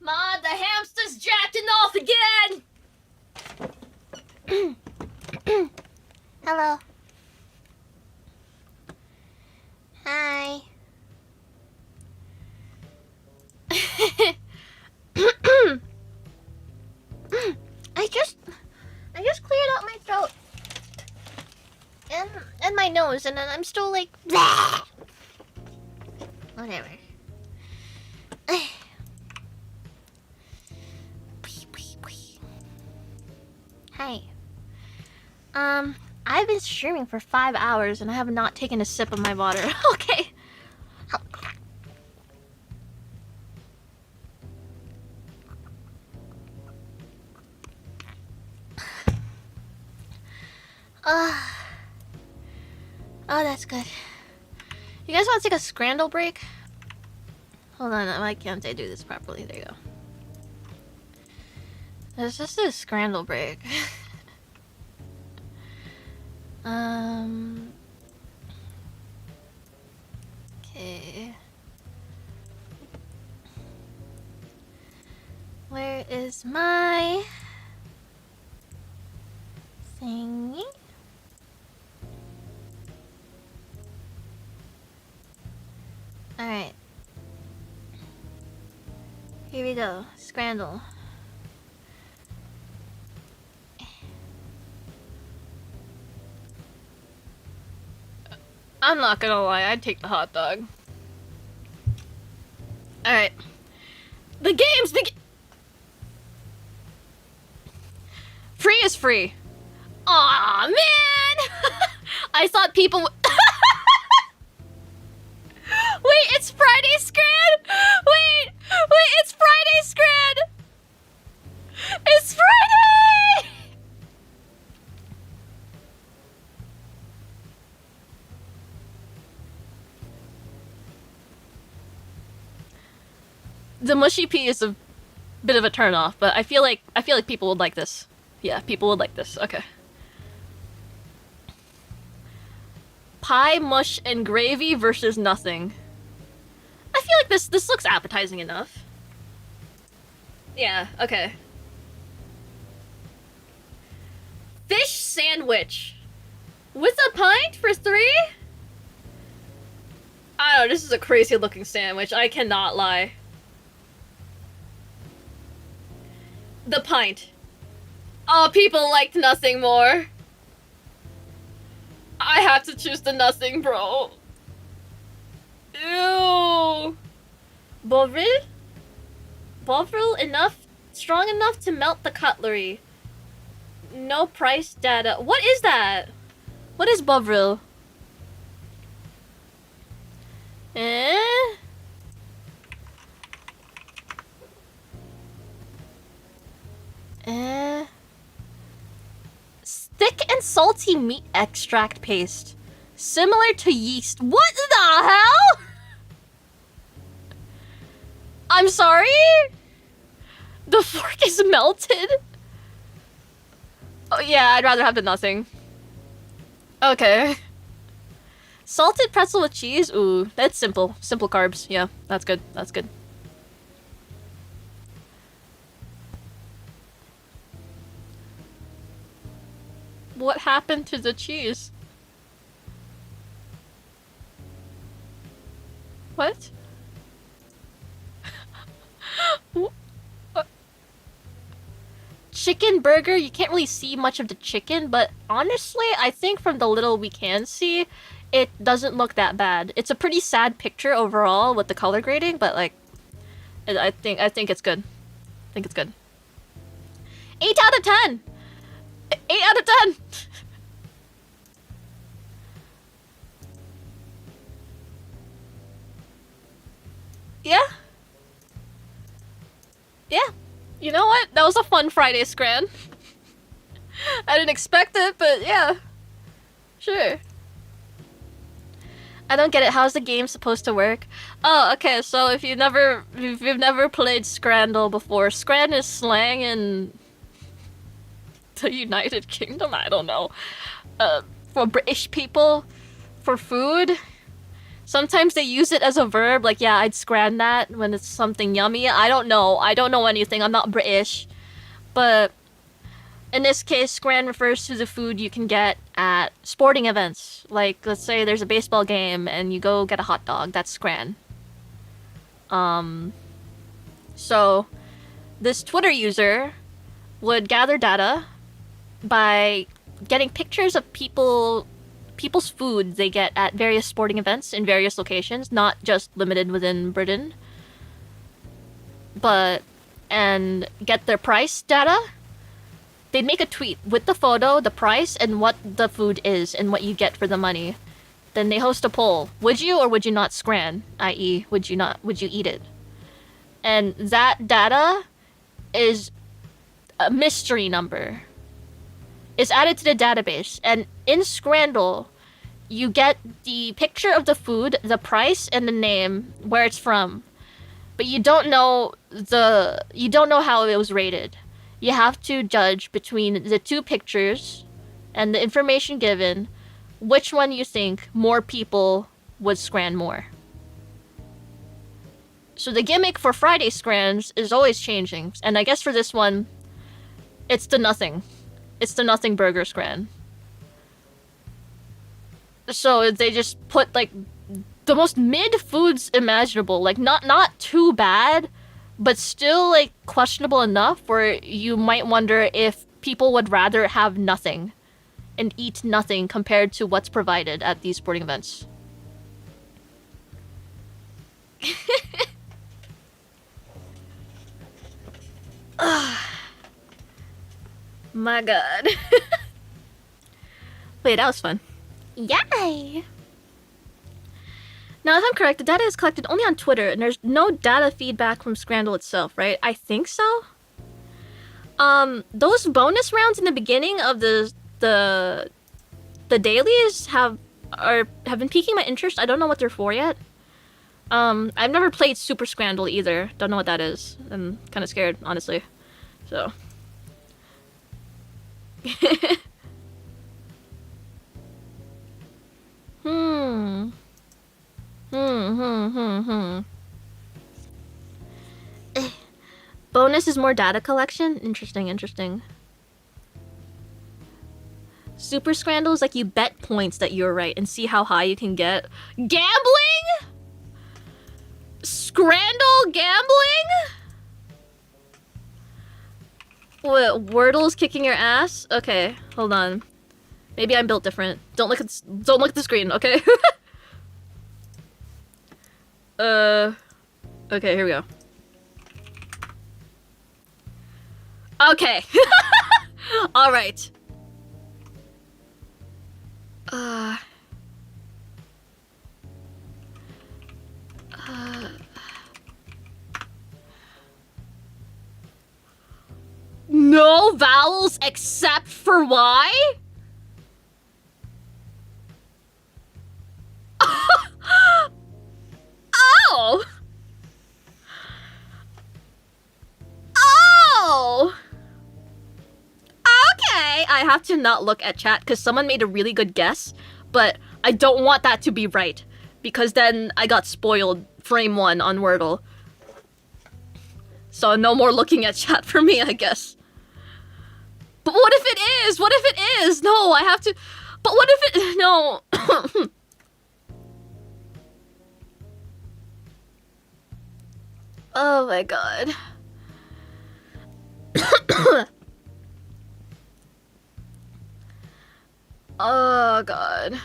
Ma, the hamster's jacking off again! Hello. Hi. I just cleared out my throat and my nose, and then I'm still like bleh. Whatever. Hi. I've been streaming for 5 hours and I have not taken a sip of my water. Okay. Oh, that's good. You guys want to take a scrandle break? Hold on, why can't I do this properly? There you go. It's just a scrandle break. Okay. Where is my thingy? Alright. Here we go. Scrandle. I'm not gonna lie, I'd take the hot dog. Alright. The games! Free is free. Aw, man! I thought people would... Wait, it's Friday Scran? Wait, it's Friday Scran! It's Friday! The mushy pea is a bit of a turn off, but I feel like people would like this. Yeah, people would like this. Okay. Pie, mush, and gravy versus nothing. I feel like this looks appetizing enough. Yeah, okay. Fish sandwich. With a pint for 3? I don't know, this is a crazy looking sandwich. I cannot lie. The pint. Oh, people liked nothing more. I have to choose the nothing, bro. Ew. Bovril? Bovril strong enough to melt the cutlery. No price data. What is that? What is Bovril? Thick and salty meat extract paste. Similar to yeast. What the hell? I'm sorry? The fork is melted? Oh yeah, I'd rather have the nothing. Okay. Salted pretzel with cheese? Ooh, that's simple. Simple carbs. Yeah, that's good. That's good. What happened to the cheese? What? Chicken burger, you can't really see much of the chicken, but honestly, I think from the little we can see, it doesn't look that bad. It's a pretty sad picture overall with the color grading, but like, I think it's good. I think it's good. 8 out of 10! 8 out of 10! Yeah? Yeah. You know what? That was a fun Friday scran. I didn't expect it, but yeah. Sure. I don't get it. How's the game supposed to work? Oh, okay. So if you've never played Scrandle before, Scran is slang in the United Kingdom. I don't know. For British people, for food. Sometimes they use it as a verb, like, yeah, I'd scran that when it's something yummy. I don't know. I don't know anything. I'm not British. But in this case, scran refers to the food you can get at sporting events. Like, let's say there's a baseball game and you go get a hot dog. That's scran. So this Twitter user would gather data by getting pictures of people's food they get at various sporting events in various locations, not just limited within Britain, and get their price data They'd make a tweet with the photo, the price, and what the food is, and what you get for the money. Then they host a poll. Would you or would you not scran? I.e., would you eat it? And that data is a mystery number. It's added to the database. And in Scrandle, you get the picture of the food, the price, and the name, where it's from. But you don't know how it was rated. You have to judge between the two pictures and the information given which one you think more people would scran more. So the gimmick for Friday scrans is always changing. And I guess for this one, it's the nothing. It's the nothing burger scran. So they just put like the most mid foods imaginable. Like not too bad, but still like questionable enough where you might wonder if people would rather have nothing and eat nothing compared to what's provided at these sporting events. My god. Wait, that was fun. Yay! Now, if I'm correct, the data is collected only on Twitter, and there's no data feedback from Scrandle itself, right? I think so. Those bonus rounds in the beginning of the dailies have been piquing my interest. I don't know what they're for yet. I've never played Super Scrandle either. Don't know what that is. I'm kind of scared, honestly. So. Bonus is more data collection? Interesting. Super Scrandle is like you bet points that you're right and see how high you can get. Gambling? Scrandle gambling? What, Wordle's kicking your ass? Okay, hold on. Maybe I'm built different. Don't look at the screen, okay? Okay, here we go. Okay. All right. No vowels except for Y? Oh! Oh! Okay, I have to not look at chat because someone made a really good guess, but I don't want that to be right because then I got spoiled frame 1 on Wordle. So no more looking at chat for me, I guess. But what if it is? What if it is? No, I have to... But what if it... No. Oh my god. Oh god.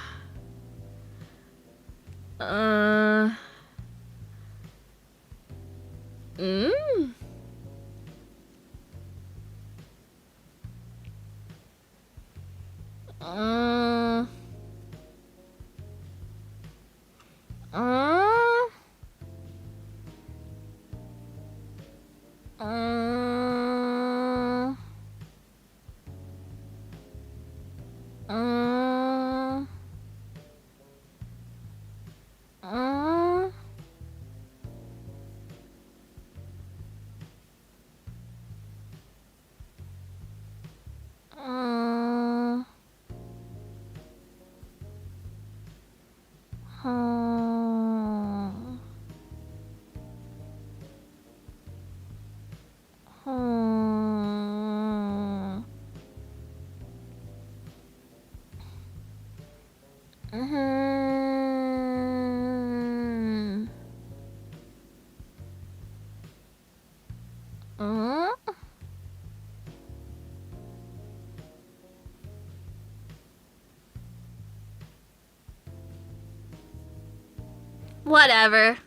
Whatever.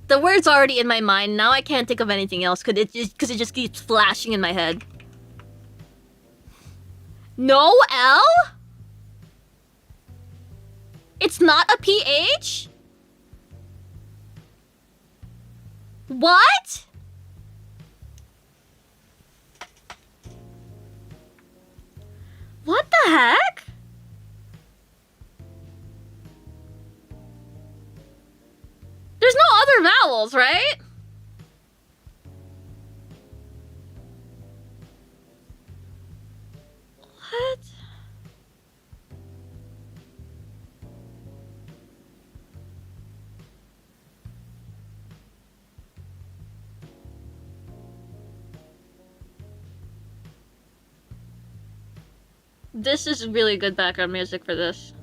The word's already in my mind. Now I can't think of anything else because it just keeps flashing in my head. No L? It's not a PH? What? What the heck? There's no other vowels, right? What? This is really good background music for this.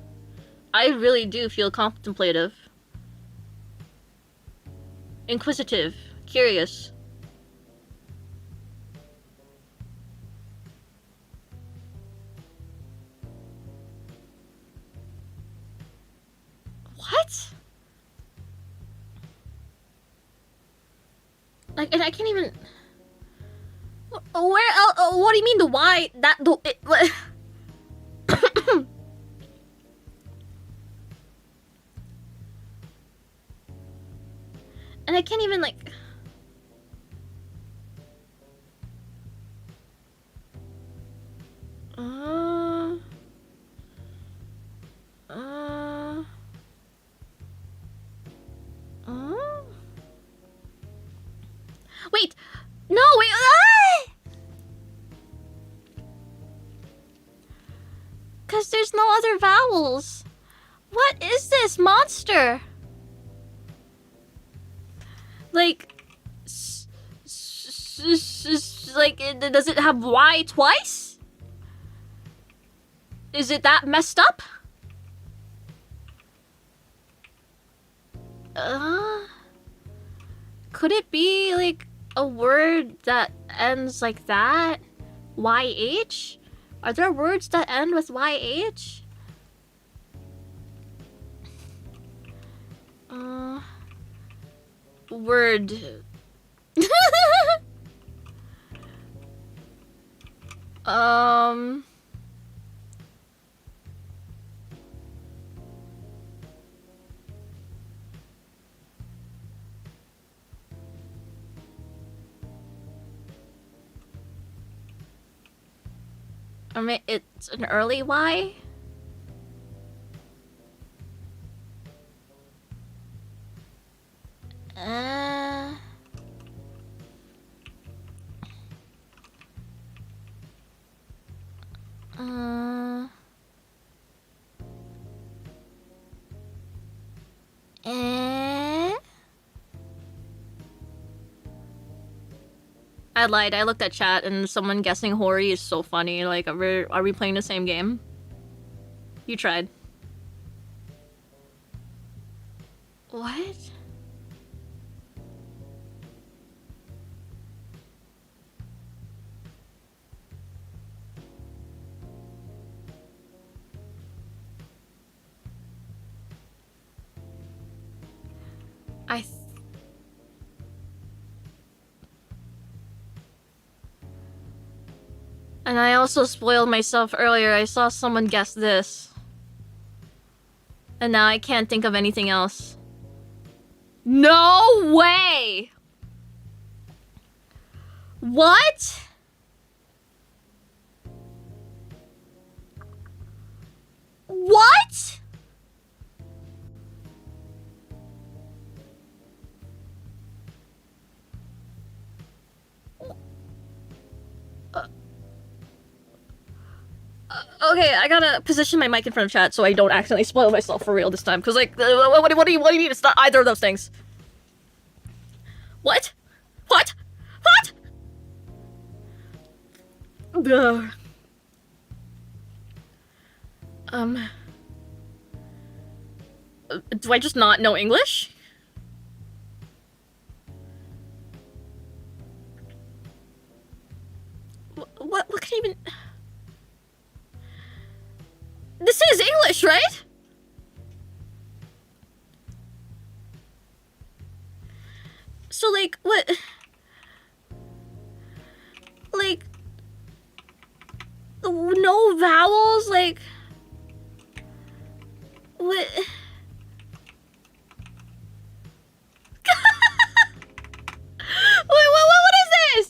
I really do feel contemplative. Inquisitive. Curious. What? Like, and I can't even... Where else? What do you mean the Y? That... What? And I can't even, like... Wait! No, wait! Because there's no other vowels. What is this monster? Like... Like, does it have Y twice? Is it that messed up? Could it be, like, a word that ends like that? YH? Are there words that end with YH? Word. I mean, it's an early Y? I lied. I looked at chat and someone guessing Hori is so funny. Like, are we playing the same game? You tried. What? And I also spoiled myself earlier. I saw someone guess this. And now I can't think of anything else. No way! What? What? Okay, I gotta position my mic in front of chat so I don't accidentally spoil myself for real this time. Cause like, what do you mean? It's not either of those things. What? What? What? Ugh. Do I just not know English? What can even... This is English, right? So, like, what? Like, no like... What? Wait, what is this?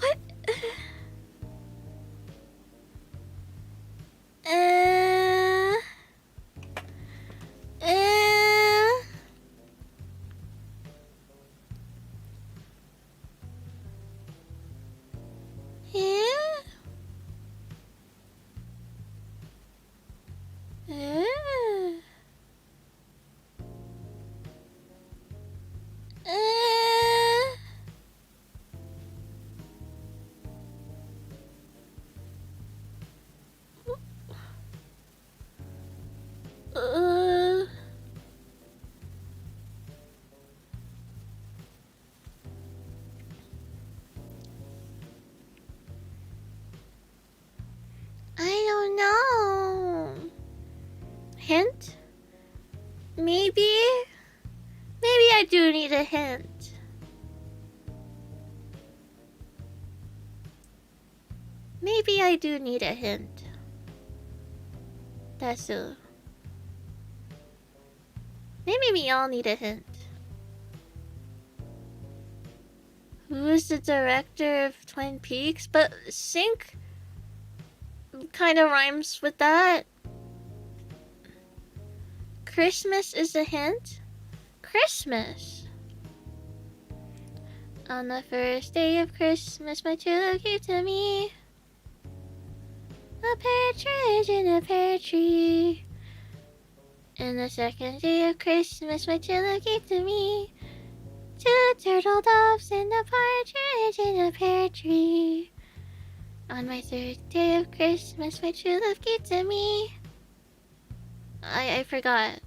What? I don't know. Hint? Maybe? Maybe I do need a hint. Maybe I do need a hint. That's a... Maybe we all need a hint. Who is the director of Twin Peaks? But Sync kind of rhymes with that. Christmas is a hint? Christmas. On the first day of Christmas, my true love gave to me a partridge in a pear tree. And the second day of Christmas, my true love gave to me 2 turtle doves and a partridge in a pear tree. On my third day of Christmas, my true love gave to me... I forgot.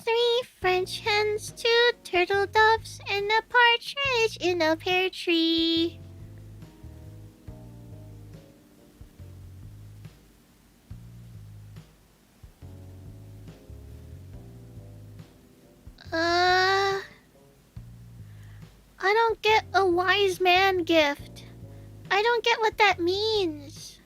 Three French hens, 2 turtle doves, and a partridge in a pear tree. I don't get a wise man gift. I don't get what that means.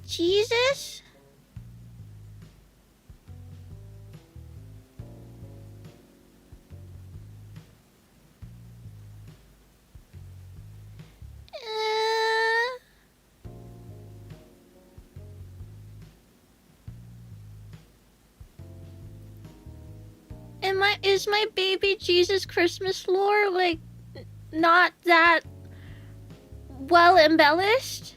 Jesus? Is my baby Jesus Christmas lore like not that well embellished?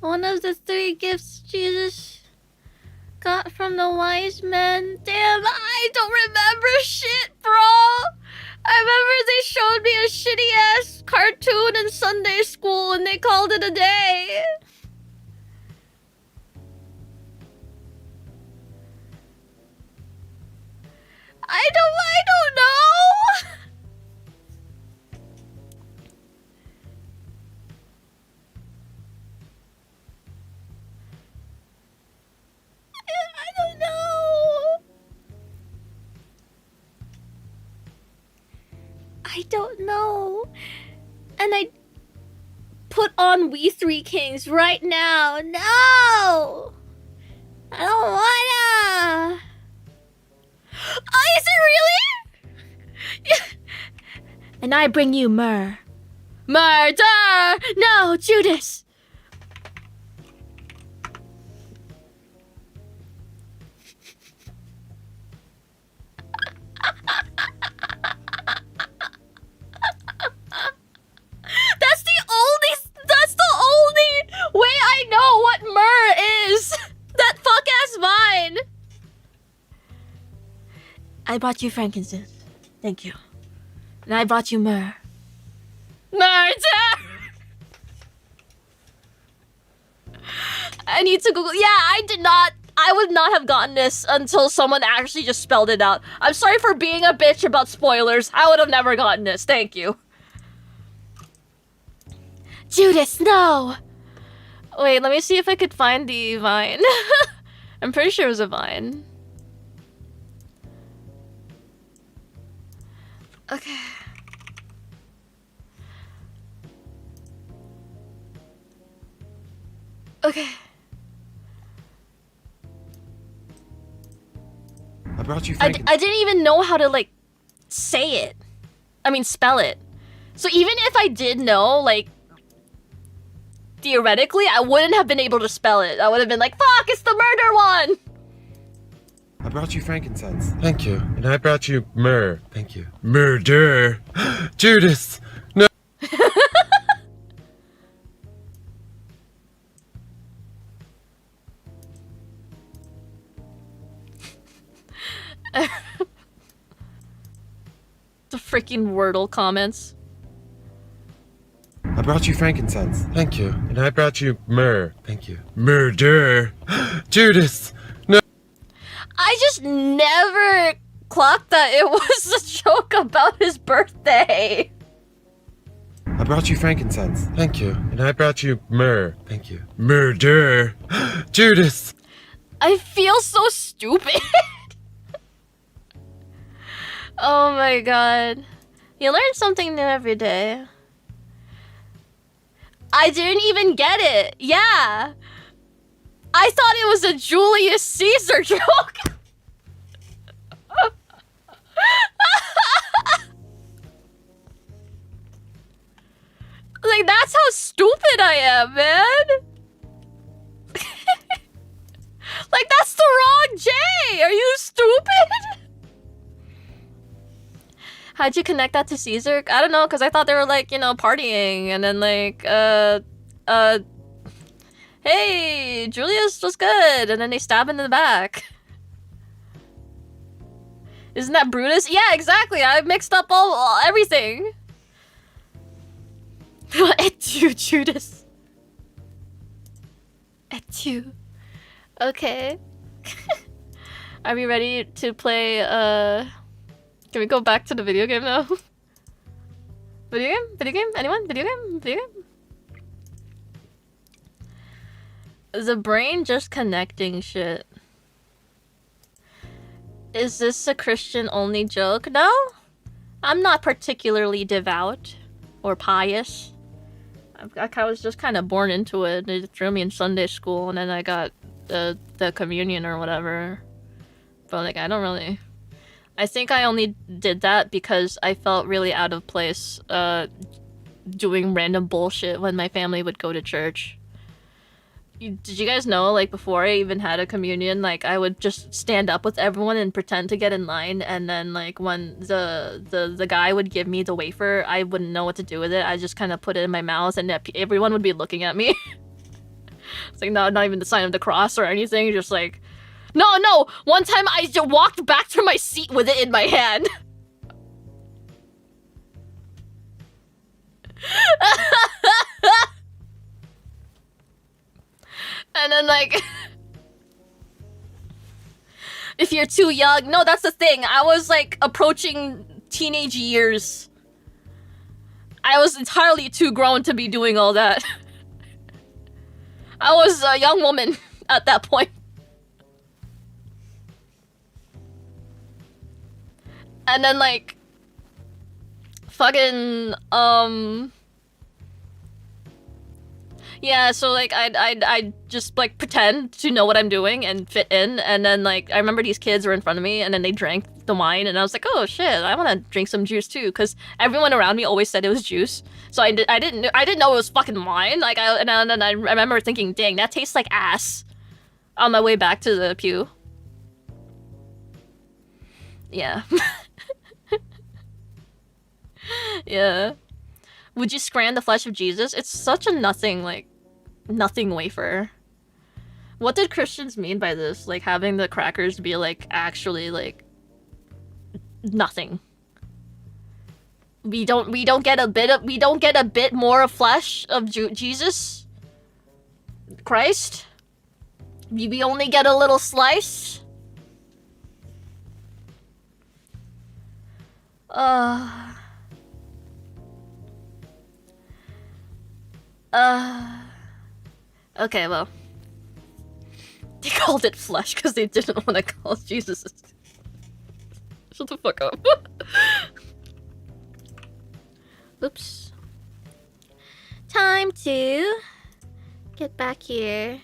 One of the 3 gifts Jesus got from the wise men. Damn, I don't remember shit, bro. I remember they showed me a shitty ass cartoon in Sunday school and they called it a day. I don't know. I don't know. I don't know. And I put on We Three Kings right now. No! I don't wanna. Oh, is it really? And I bring you myrrh. Murder! No, Judas! That's the only way I know what myrrh is! That fuck-ass vine! I brought you frankincense. Thank you. And I brought you myrrh. Murder! I need to Google. Yeah, I would not have gotten this until someone actually just spelled it out. I'm sorry for being a bitch about spoilers. I would have never gotten this. Thank you. Judas, no! Wait, let me see if I could find the vine. I'm pretty sure it was a vine. Okay. Okay. I brought you I didn't even know how to, like, say it. I mean, spell it. So even if I did know, like, theoretically, I wouldn't have been able to spell it. I would have been like, fuck, it's the murder one! I brought you frankincense. Thank you. And I brought you myrrh. Thank you. Murder. Judas. No. The freaking Wordle comments. I brought you frankincense. Thank you. And I brought you myrrh. Thank you. Murder. Judas. No. I just never clocked that it was a joke about his birthday. I brought you frankincense. Thank you. And I brought you myrrh. Thank you. Murder. Judas. I feel so stupid. Oh my god. You learn something new every day. I didn't even get it. Yeah. I thought it was a Julius Caesar joke. Like, that's how stupid I am, man. Like, that's the wrong J. Are you stupid? How'd you connect that to Caesar? I don't know, because I thought they were, like, you know, partying, and then, like, hey, Julius was good, and then they stab him in the back. Isn't that Brutus? Yeah, exactly, I mixed up everything. Et you, Judas. Et you. Okay. Are we ready to play, Can we go back to the video game now? Video game? Video game? Anyone? Video game? Video game? The brain just connecting shit. Is this a Christian-only joke? No? I'm not particularly devout or pious. I was just kind of born into it. They threw me in Sunday school, and then I got the communion or whatever. But, like, I don't really... I think I only did that because I felt really out of place doing random bullshit when my family would go to church. Did you guys know, like, before I even had a communion, like, I would just stand up with everyone and pretend to get in line, and then, like, when the guy would give me the wafer, I wouldn't know what to do with it. I just kind of put it in my mouth, and everyone would be looking at me. It's like, no, not even the sign of the cross or anything, just like... No! One time I just walked back to my seat with it in my hand. And then, like... if you're too young... No, that's the thing. I was, like, approaching teenage years. I was entirely too grown to be doing all that. I was a young woman at that point. And then, like, fucking, Yeah, so like I'd just like pretend to know what I'm doing and fit in, and then like I remember these kids were in front of me and then they drank the wine and I was like, oh shit, I want to drink some juice too, because everyone around me always said it was juice, so I didn't know it was fucking wine. Like and then I remember thinking, dang, that tastes like ass, on my way back to the pew. Yeah. Yeah. Would you scran the flesh of Jesus? It's such a nothing wafer. What did Christians mean by this? Like having the crackers be like actually like nothing. We don't get a bit more of flesh of Jesus Christ. We only get a little slice. Okay, well. They called it flesh because they didn't want to call Jesus. Shut the fuck up. Oops. Time to get back here.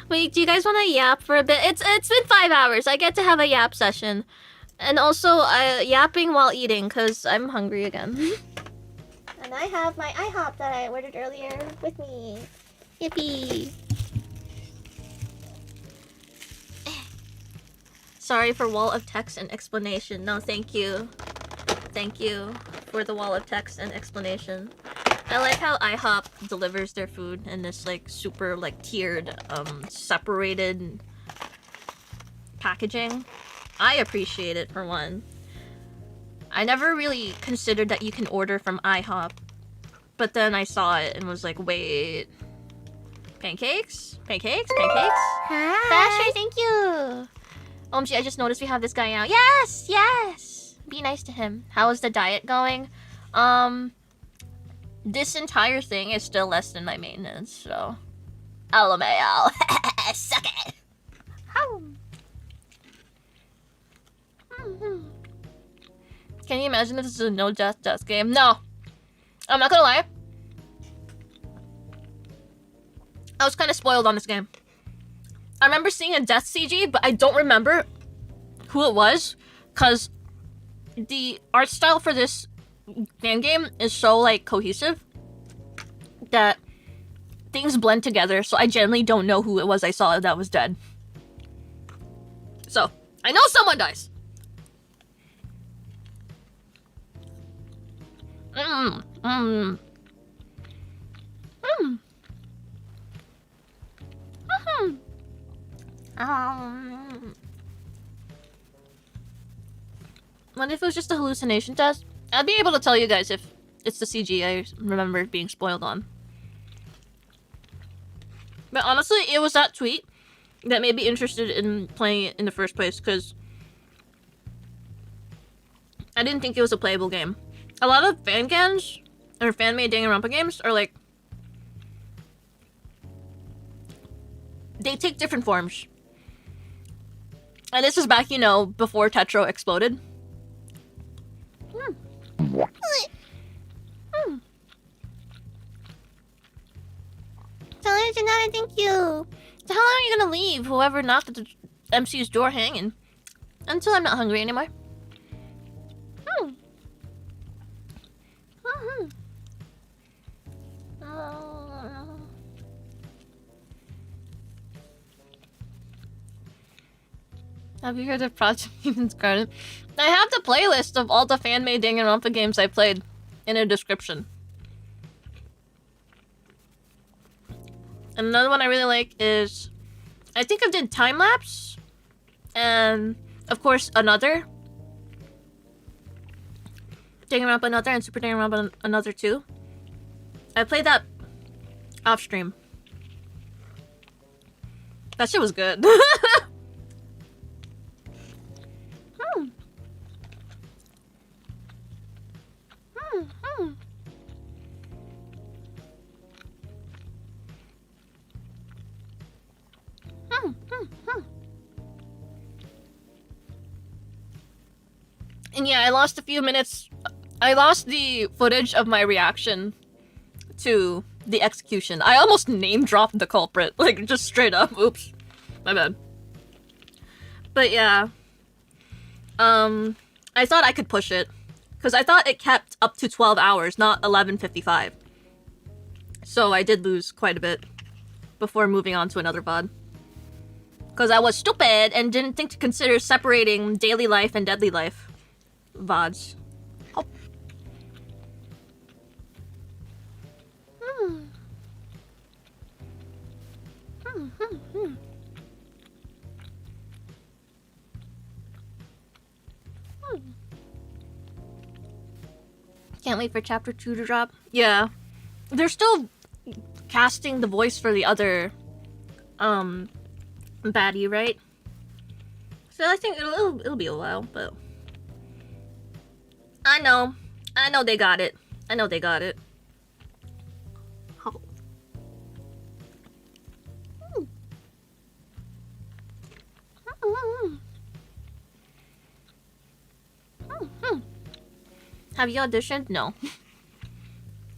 Wait, do you guys want to yap for a bit? It's been 5 hours. I get to have a yap session. And also, yapping while eating, because I'm hungry again. And I have my IHOP that I ordered earlier with me. Yippee. Sorry for wall of text and explanation. No, thank you. Thank you for the wall of text and explanation. I like how IHOP delivers their food in this like super like tiered, separated packaging. I appreciate it for one. I never really considered that you can order from IHOP, but then I saw it and was like, wait, pancakes? Pancakes? Pancakes? Hi. Basher, thank you. OMG, I just noticed we have this guy now. Yes, yes. Be nice to him. How is the diet going? This entire thing is still less than my maintenance, so. LMAO. Suck it. How? Can you imagine if this is a no death game? No. I'm not gonna lie. I was kind of spoiled on this game. I remember seeing a death CG, but I don't remember who it was, because the art style for this fan game is so like cohesive that things blend together, so I generally don't know who it was I saw that was dead. So, I know someone dies. What if it was just a hallucination test? I'd be able to tell you guys if it's the CG I remember being spoiled on. But honestly, it was that tweet that made me interested in playing it in the first place, because I didn't think it was a playable game. A lot of fan games, or fan-made Danganronpa games, are like... they take different forms. And this is back, you know, before Tetro exploded. Janata, thank you. So how long are you gonna leave? Whoever knocked at the MC's door hanging. Until I'm not hungry anymore. Have you heard of Project Eden's Garden? I have the playlist of all the fan-made Danganronpa games I played in a description. And another one I really like is... I think I did Time Lapse. And, of course, Another. Danganronpa Another and Super Danganronpa Another 2. I played that off-stream. That shit was good. And yeah, I lost a few minutes. I lost the footage of my reaction to the execution. I almost name dropped the culprit, like just straight up. Oops, my bad. But yeah, I thought I could push it because I thought it kept up to 12 hours, not 11:55. So I did lose quite a bit before moving on to another VOD. Because I was stupid and didn't think to consider separating daily life and deadly life VODs. Oh. Can't wait for chapter 2 to drop. Yeah. They're still casting the voice for the other baddie, right? So I think it'll be a while, but I know they got it. I know they got it. Oh. Have you auditioned? No.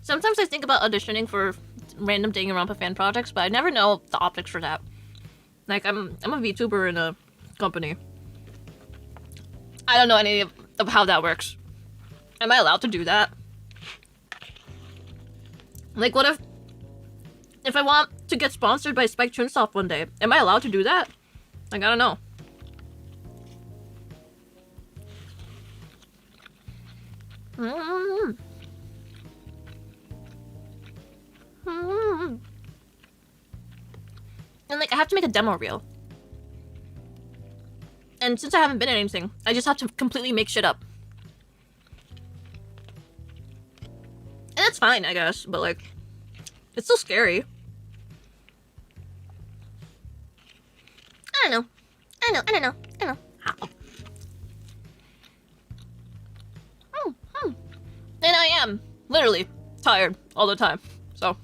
Sometimes I think about auditioning for random Danganronpa fan projects, but I never know the optics for that. Like, I'm a VTuber in a company. I don't know any of how that works. Am I allowed to do that? Like, what if I want to get sponsored by Spike Chunsoft one day? Am I allowed to do that? Like, I don't know. And like, I have to make a demo reel. And since I haven't been in anything, I just have to completely make shit up. And that's fine, I guess, but like, it's still scary. I don't know. And I am, literally, tired all the time, so.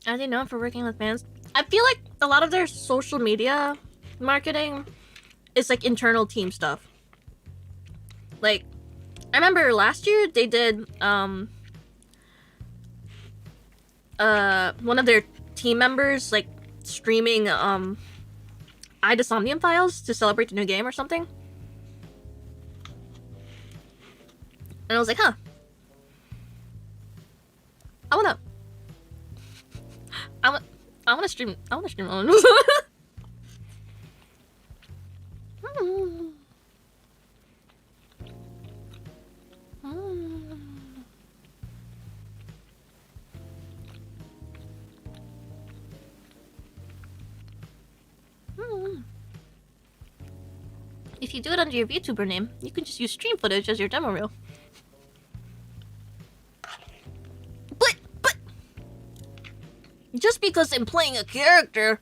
Are they known for working with fans? I feel like a lot of their social media marketing is like internal team stuff. Like, I remember last year they did one of their team members like streaming Ida Somnium files to celebrate the new game or something. And I was like, huh. I wanna stream on. If you do it under your VTuber name, you can just use stream footage as your demo reel. But just because I'm playing a character,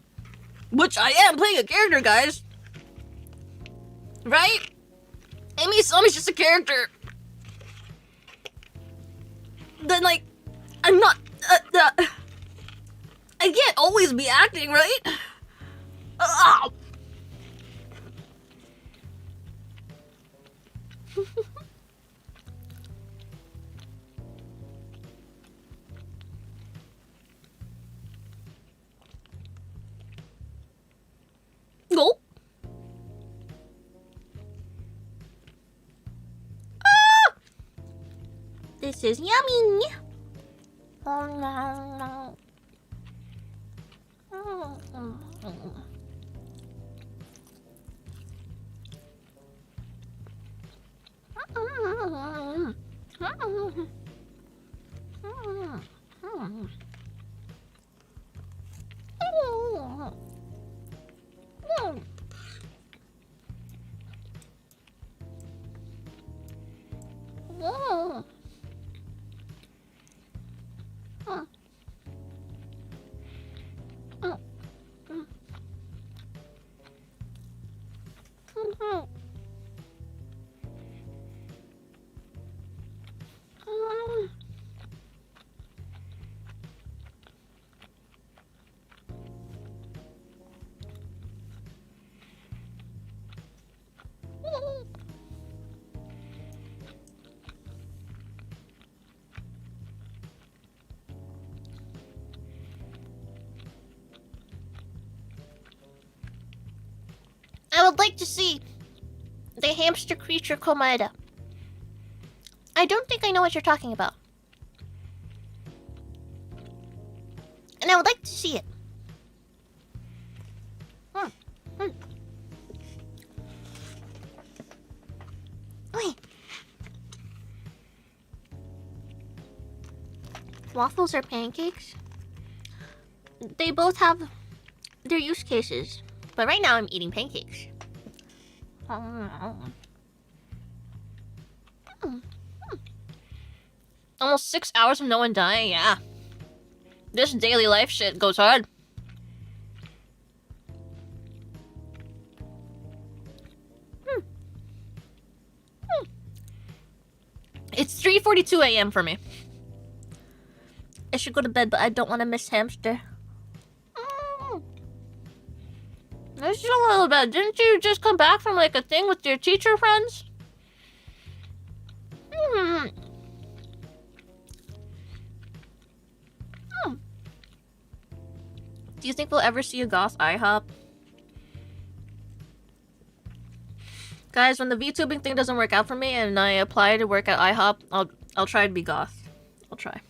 which I am playing a character, guys, right? Eimi Isami's just a character. Then like, I'm not. I can't always be acting, right? Go. This is yummy. would like to see the hamster creature Komaeda. I don't think I know what you're talking about. And I would like to see it. Wait. Waffles or pancakes? They both have their use cases. But right now I'm eating pancakes. Almost 6 hours of no one dying, yeah. This daily life shit goes hard. It's 3:42 a.m. for me. I should go to bed, but I don't want to miss hamster. This is a little bit. Didn't you just come back from like a thing with your teacher friends? Do you think we'll ever see a goth IHOP? Guys, when the VTubing thing doesn't work out for me and I apply to work at IHOP, I'll try to be goth. I'll try.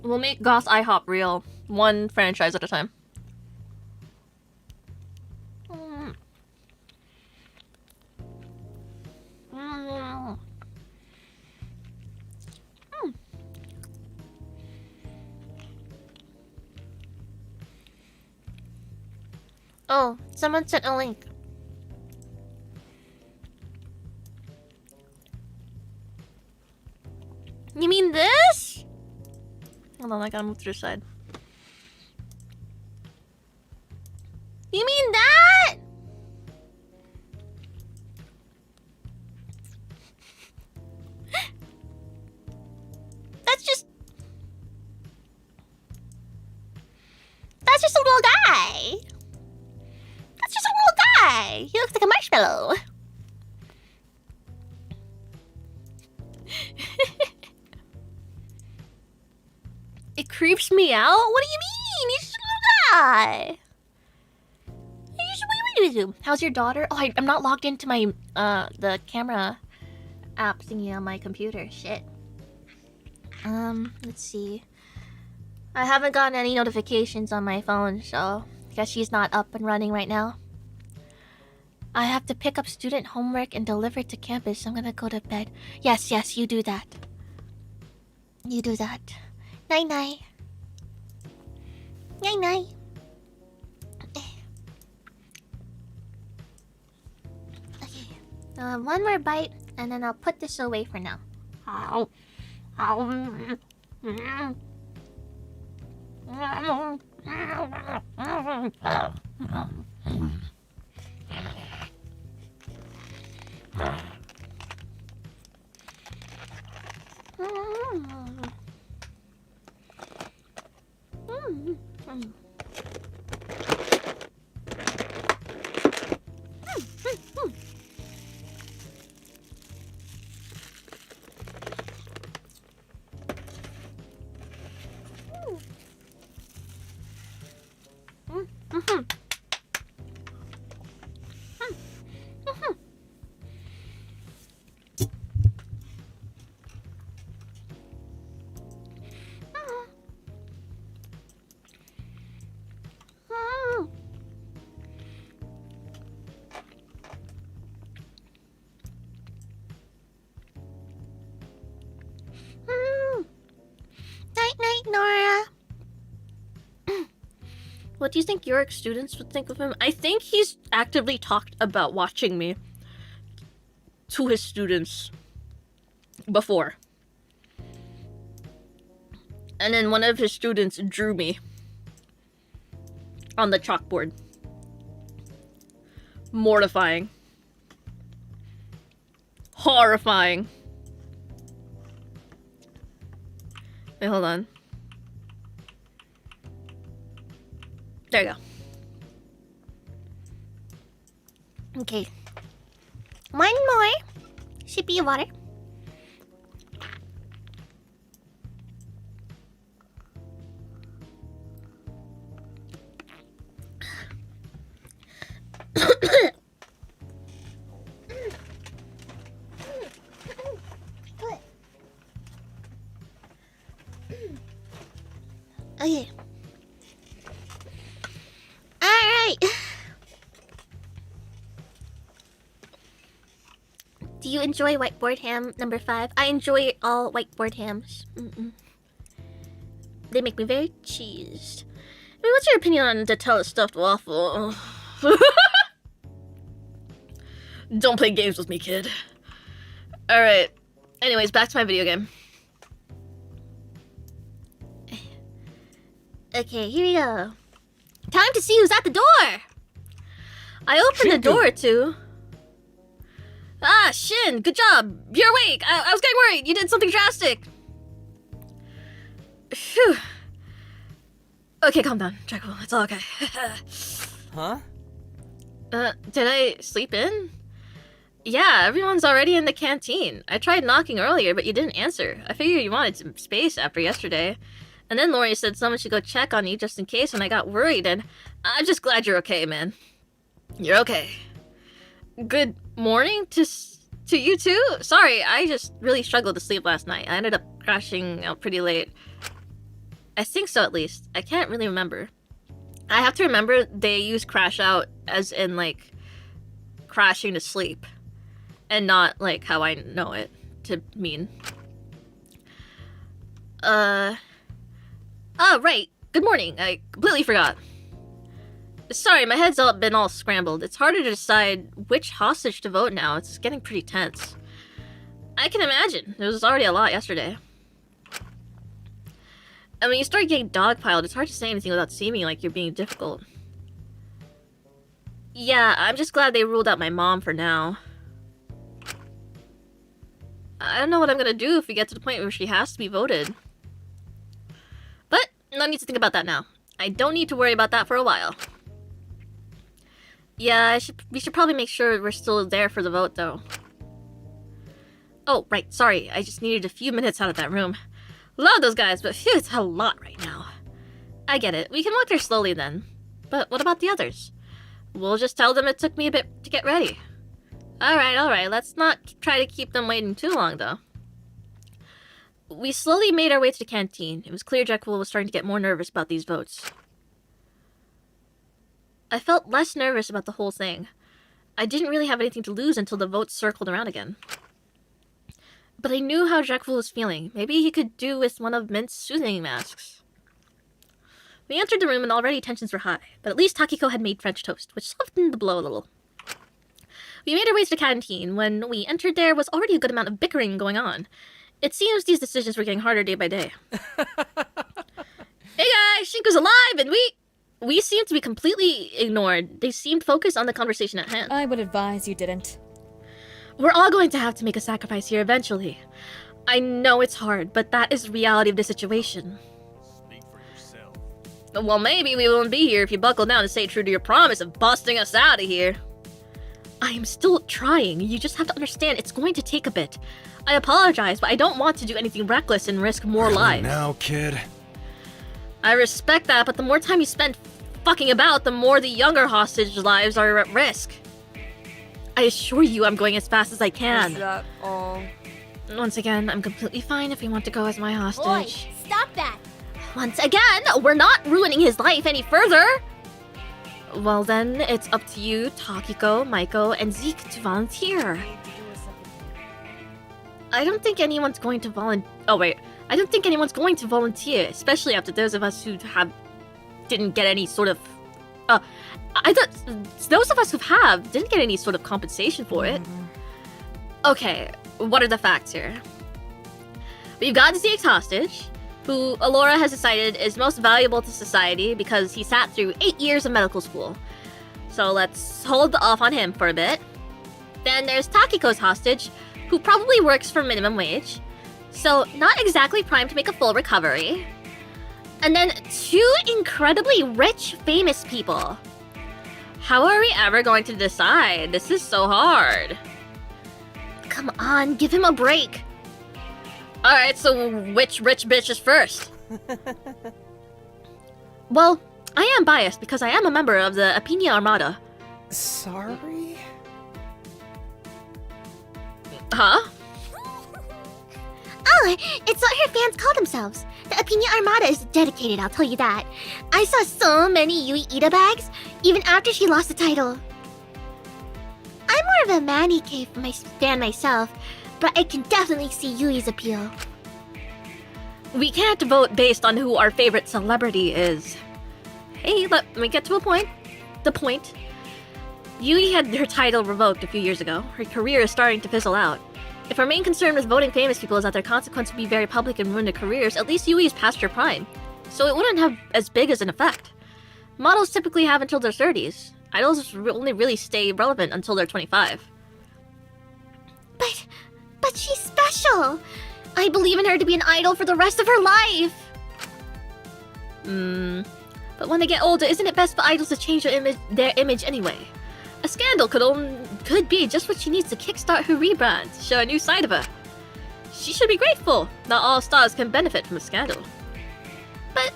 We'll make goth IHOP real, one franchise at a time. Oh, someone sent a link. You mean this? Hold on, I gotta move to the side. You mean that? That's just a little guy. That's just a little guy. He looks like a marshmallow. It creeps me out? What do you mean? He's just a little guy. How's your daughter? Oh, I'm not logged into my the camera app thingy on my computer. Shit. Let's see. I haven't gotten any notifications on my phone, so I guess she's not up and running right now. I have to pick up student homework and deliver it to campus. So I'm gonna go to bed. Yes, you do that. You do that. Night night. Night night. Okay. One more bite, and then I'll put this away for now. Night, Nora. What do you think your students would think of him? I think he's actively talked about watching me to his students before. And then one of his students drew me on the chalkboard. Mortifying. Horrifying. Wait, hold on. There you go. Okay. One more sippy of water. Okay. Alright. Do you enjoy whiteboard ham number 5? I enjoy all whiteboard hams. They make me very cheesed. I mean, what's your opinion on Nutella stuffed waffle? Don't play games with me, kid. Alright. Anyways, back to my video game. Okay, here we go. Time to see who's at the door! I opened the door too. Ah, Shin, good job. You're awake. I was getting worried. You did something drastic. Phew. Okay, calm down, Dracula. It's all okay. Huh? Did I sleep in? Yeah, everyone's already in the canteen. I tried knocking earlier, but you didn't answer. I figured you wanted some space after yesterday. And then Lori said someone should go check on you just in case, and I got worried, and I'm just glad you're okay, man. You're okay. Good morning to you too? Sorry, I just really struggled to sleep last night. I ended up crashing out pretty late. I think so, at least. I can't really remember. I have to remember they use crash out as in, like, crashing to sleep. And not, like, how I know it to mean. Oh, right. Good morning. I completely forgot. Sorry, my head's been all scrambled. It's harder to decide which hostage to vote now. It's getting pretty tense. I can imagine. There was already a lot yesterday. And when you start getting dogpiled, it's hard to say anything without seeming like you're being difficult. Yeah, I'm just glad they ruled out my mom for now. I don't know what I'm gonna do if we get to the point where she has to be voted. But, no need to think about that now. I don't need to worry about that for a while. Yeah, we should probably make sure we're still there for the vote, though. Oh, right, sorry. I just needed a few minutes out of that room. Love those guys, but phew, it's a lot right now. I get it. We can walk there slowly then. But what about the others? We'll just tell them it took me a bit to get ready. Alright. Let's not try to keep them waiting too long, though. We slowly made our way to the canteen. It was clear Jekyll was starting to get more nervous about these votes. I felt less nervous about the whole thing. I didn't really have anything to lose until the votes circled around again. But I knew how Jekyll was feeling. Maybe he could do with one of Mint's soothing masks. We entered the room and already tensions were high, but at least Takiko had made French toast, which softened the blow a little. We made our way to the canteen. When we entered, there was already a good amount of bickering going on. It seems these decisions were getting harder day by day. Hey guys, Shinko's alive, and we seemed to be completely ignored. They seemed focused on the conversation at hand. I would advise you didn't. We're all going to have to make a sacrifice here eventually. I know it's hard, but that is the reality of the situation. Speak for yourself. Well, maybe we won't be here if you buckle down and stay true to your promise of busting us out of here. I am still trying. You just have to understand it's going to take a bit. I apologize, but I don't want to do anything reckless and risk more lives. Now, kid. I respect that, but the more time you spend fucking about, the more the younger hostage lives are at risk. I assure you I'm going as fast as I can. Is that all? Once again, I'm completely fine if you want to go as my hostage. Boy, stop that! Once again, we're not ruining his life any further! Well then, it's up to you, Takiko, Maiko, and Zeke to volunteer. I don't think anyone's going to I don't think anyone's going to volunteer, especially after those of us who didn't get any sort of... I thought those of us who didn't get any sort of compensation for it. Okay, what are the facts here? We've got Zeke's hostage, who Alora has decided is most valuable to society because he sat through 8 years of medical school. So let's hold off on him for a bit. Then there's Takiko's hostage, who probably works for minimum wage, so not exactly primed to make a full recovery. And then 2 incredibly rich, famous people. How are we ever going to decide? This is so hard. Come on, give him a break. Alright, so which rich bitch is first? Well, I am biased because I am a member of the Apina Armada. Sorry? Huh? Oh, it's what her fans call themselves. The The Opinion Armada is dedicated, I'll tell you that. I saw so many Yui Ida bags, even after she lost the title. I'm more of a Manny Cave fan myself, but I can definitely see Yui's appeal. We can't vote based on who our favorite celebrity is. Hey, let me get to a point. The point. Yui had her title revoked a few years ago. Her career is starting to fizzle out. If our main concern with voting famous people is that their consequence would be very public and ruin their careers, at least Yui is past her prime, so it wouldn't have as big as an effect. Models typically have until their 30s. Idols only really stay relevant until they're 25. But she's special! I believe in her to be an idol for the rest of her life! But when they get older, isn't it best for idols to change their image anyway? A scandal could be just what she needs to kickstart her rebrand, show a new side of her. She should be grateful. Not all stars can benefit from a scandal. But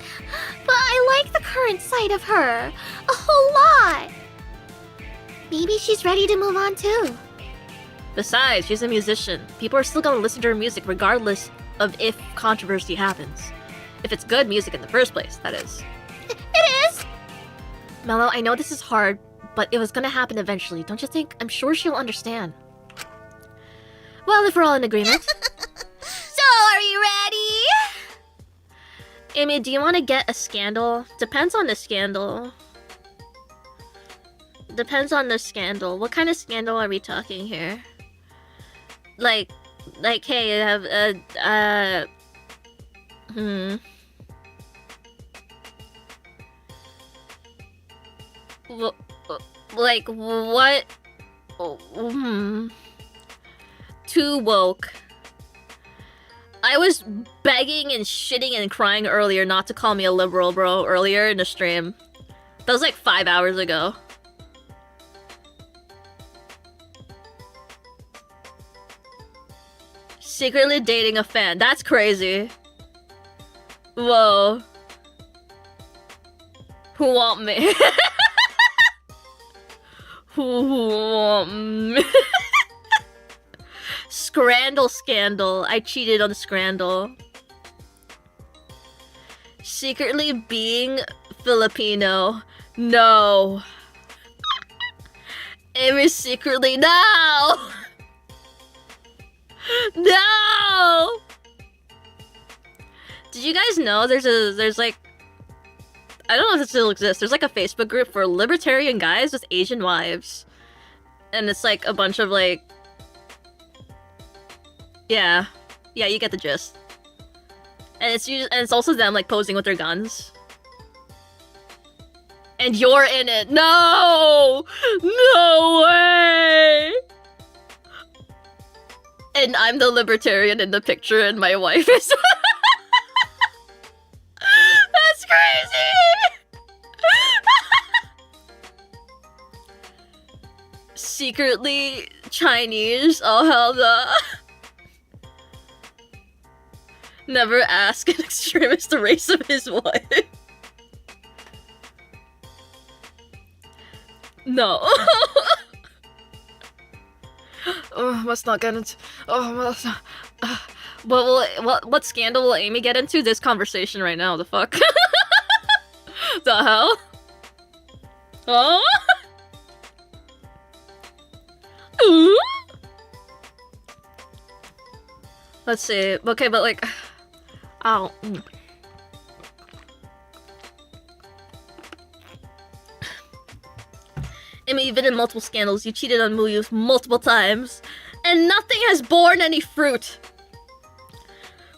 I like the current side of her a whole lot. Maybe she's ready to move on too. Besides, she's a musician. People are still gonna listen to her music regardless of if controversy happens. If it's good music in the first place, that is. It is! Mello, I know this is hard, but it was gonna happen eventually, don't you think? I'm sure she'll understand. Well, if we're all in agreement. So, are you ready? Amy, do you want to get a scandal? Depends on the scandal. Depends on the scandal. What kind of scandal are we talking here? Like, hey, I have like, what? Too woke. I was begging and shitting and crying earlier not to call me a liberal, bro, earlier in the stream. That was like 5 hours ago. Secretly dating a fan. That's crazy. Whoa. Who want me? Who want me? Scandal. I cheated on Scandal. Secretly being Filipino. No. Amy secretly. No! No! Did you guys know there's like, I don't know if it still exists. There's like a Facebook group for libertarian guys with Asian wives. And it's like a bunch of like, yeah, you get the gist. And it's also them like posing with their guns. And you're in it. No! No way! And I'm the libertarian in the picture and my wife is... That's crazy! Secretly Chinese. Oh, hell no. Never ask an extremist the race of his wife. No. Oh, must not get into. Oh, must not. What scandal will Amy get into? This conversation right now. The fuck? The hell? Oh? Ooh? Let's see. Okay, but like, oh. Amy, you've been in multiple scandals. You cheated on Muyu multiple times, and nothing has borne any fruit.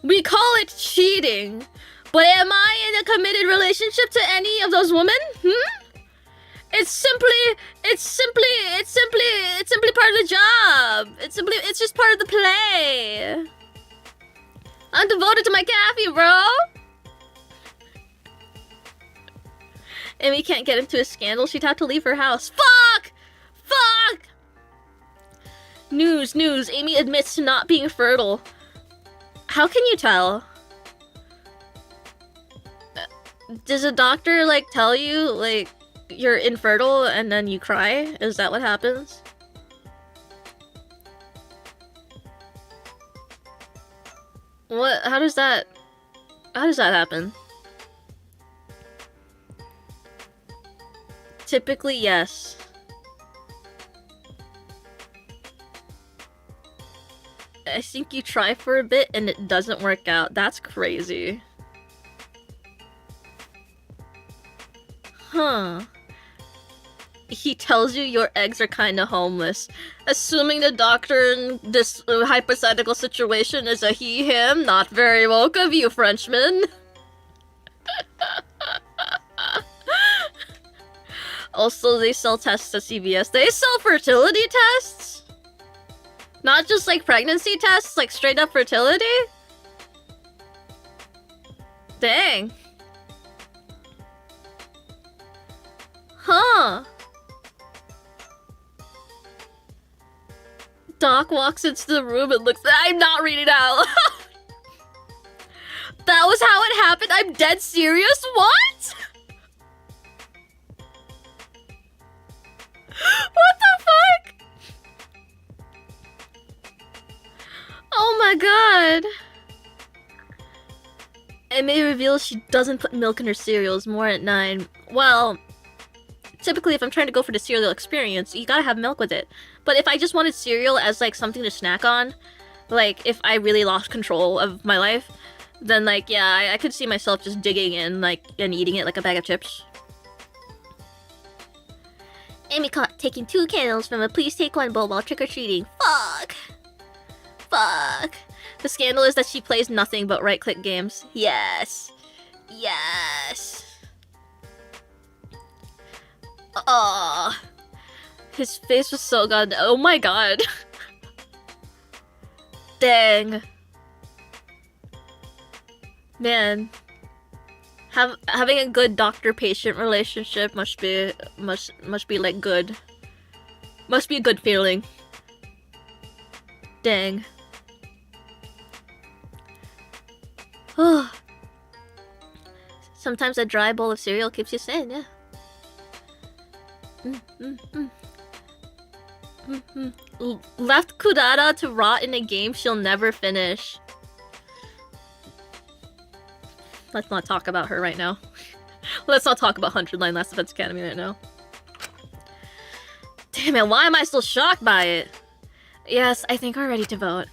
We call it cheating, but am I in a committed relationship to any of those women? It's simply part of the job. It's just part of the play. I'm devoted to my cafe, bro. Amy can't get into a scandal. She'd have to leave her house. Fuck! Fuck! News. Amy admits to not being fertile. How can you tell? Does a doctor, like, tell you, like, you're infertile and then you cry? Is that what happens? What? How does that... How does that happen? Typically, yes. I think you try for a bit and it doesn't work out. That's crazy. Huh. He tells you your eggs are kinda homeless. Assuming the doctor in this hypothetical situation is a he, him, not very woke of you, Frenchman. Also, they sell tests at CVS. They sell fertility tests? Not just like pregnancy tests, like straight up fertility? Dang. Huh. Doc walks into the room and looks. I'm not reading out. That was how it happened? I'm dead serious? What? What the fuck? Oh my god. It may reveal she doesn't put milk in her cereals, more at 9. Well, typically if I'm trying to go for the cereal experience, you gotta have milk with it. But if I just wanted cereal as like something to snack on, like if I really lost control of my life, then like yeah, I could see myself just digging in like and eating it like a bag of chips. Amy caught taking 2 candles from a please take 1 bowl while trick-or-treating. Fuck. Fuck. The scandal is that she plays nothing but right-click games. Yes. Yes. Oh. His face was so god. Oh my god. Dang. Man. Having a good doctor-patient relationship must be like good. Must be a good feeling. Dang. Sometimes a dry bowl of cereal keeps you sane, yeah. Left Kurara to rot in a game she'll never finish. Let's not talk about her right now. Let's not talk about 100 Line Last Defense Academy right now. Damn it, why am I still shocked by it? Yes, I think we're ready to vote.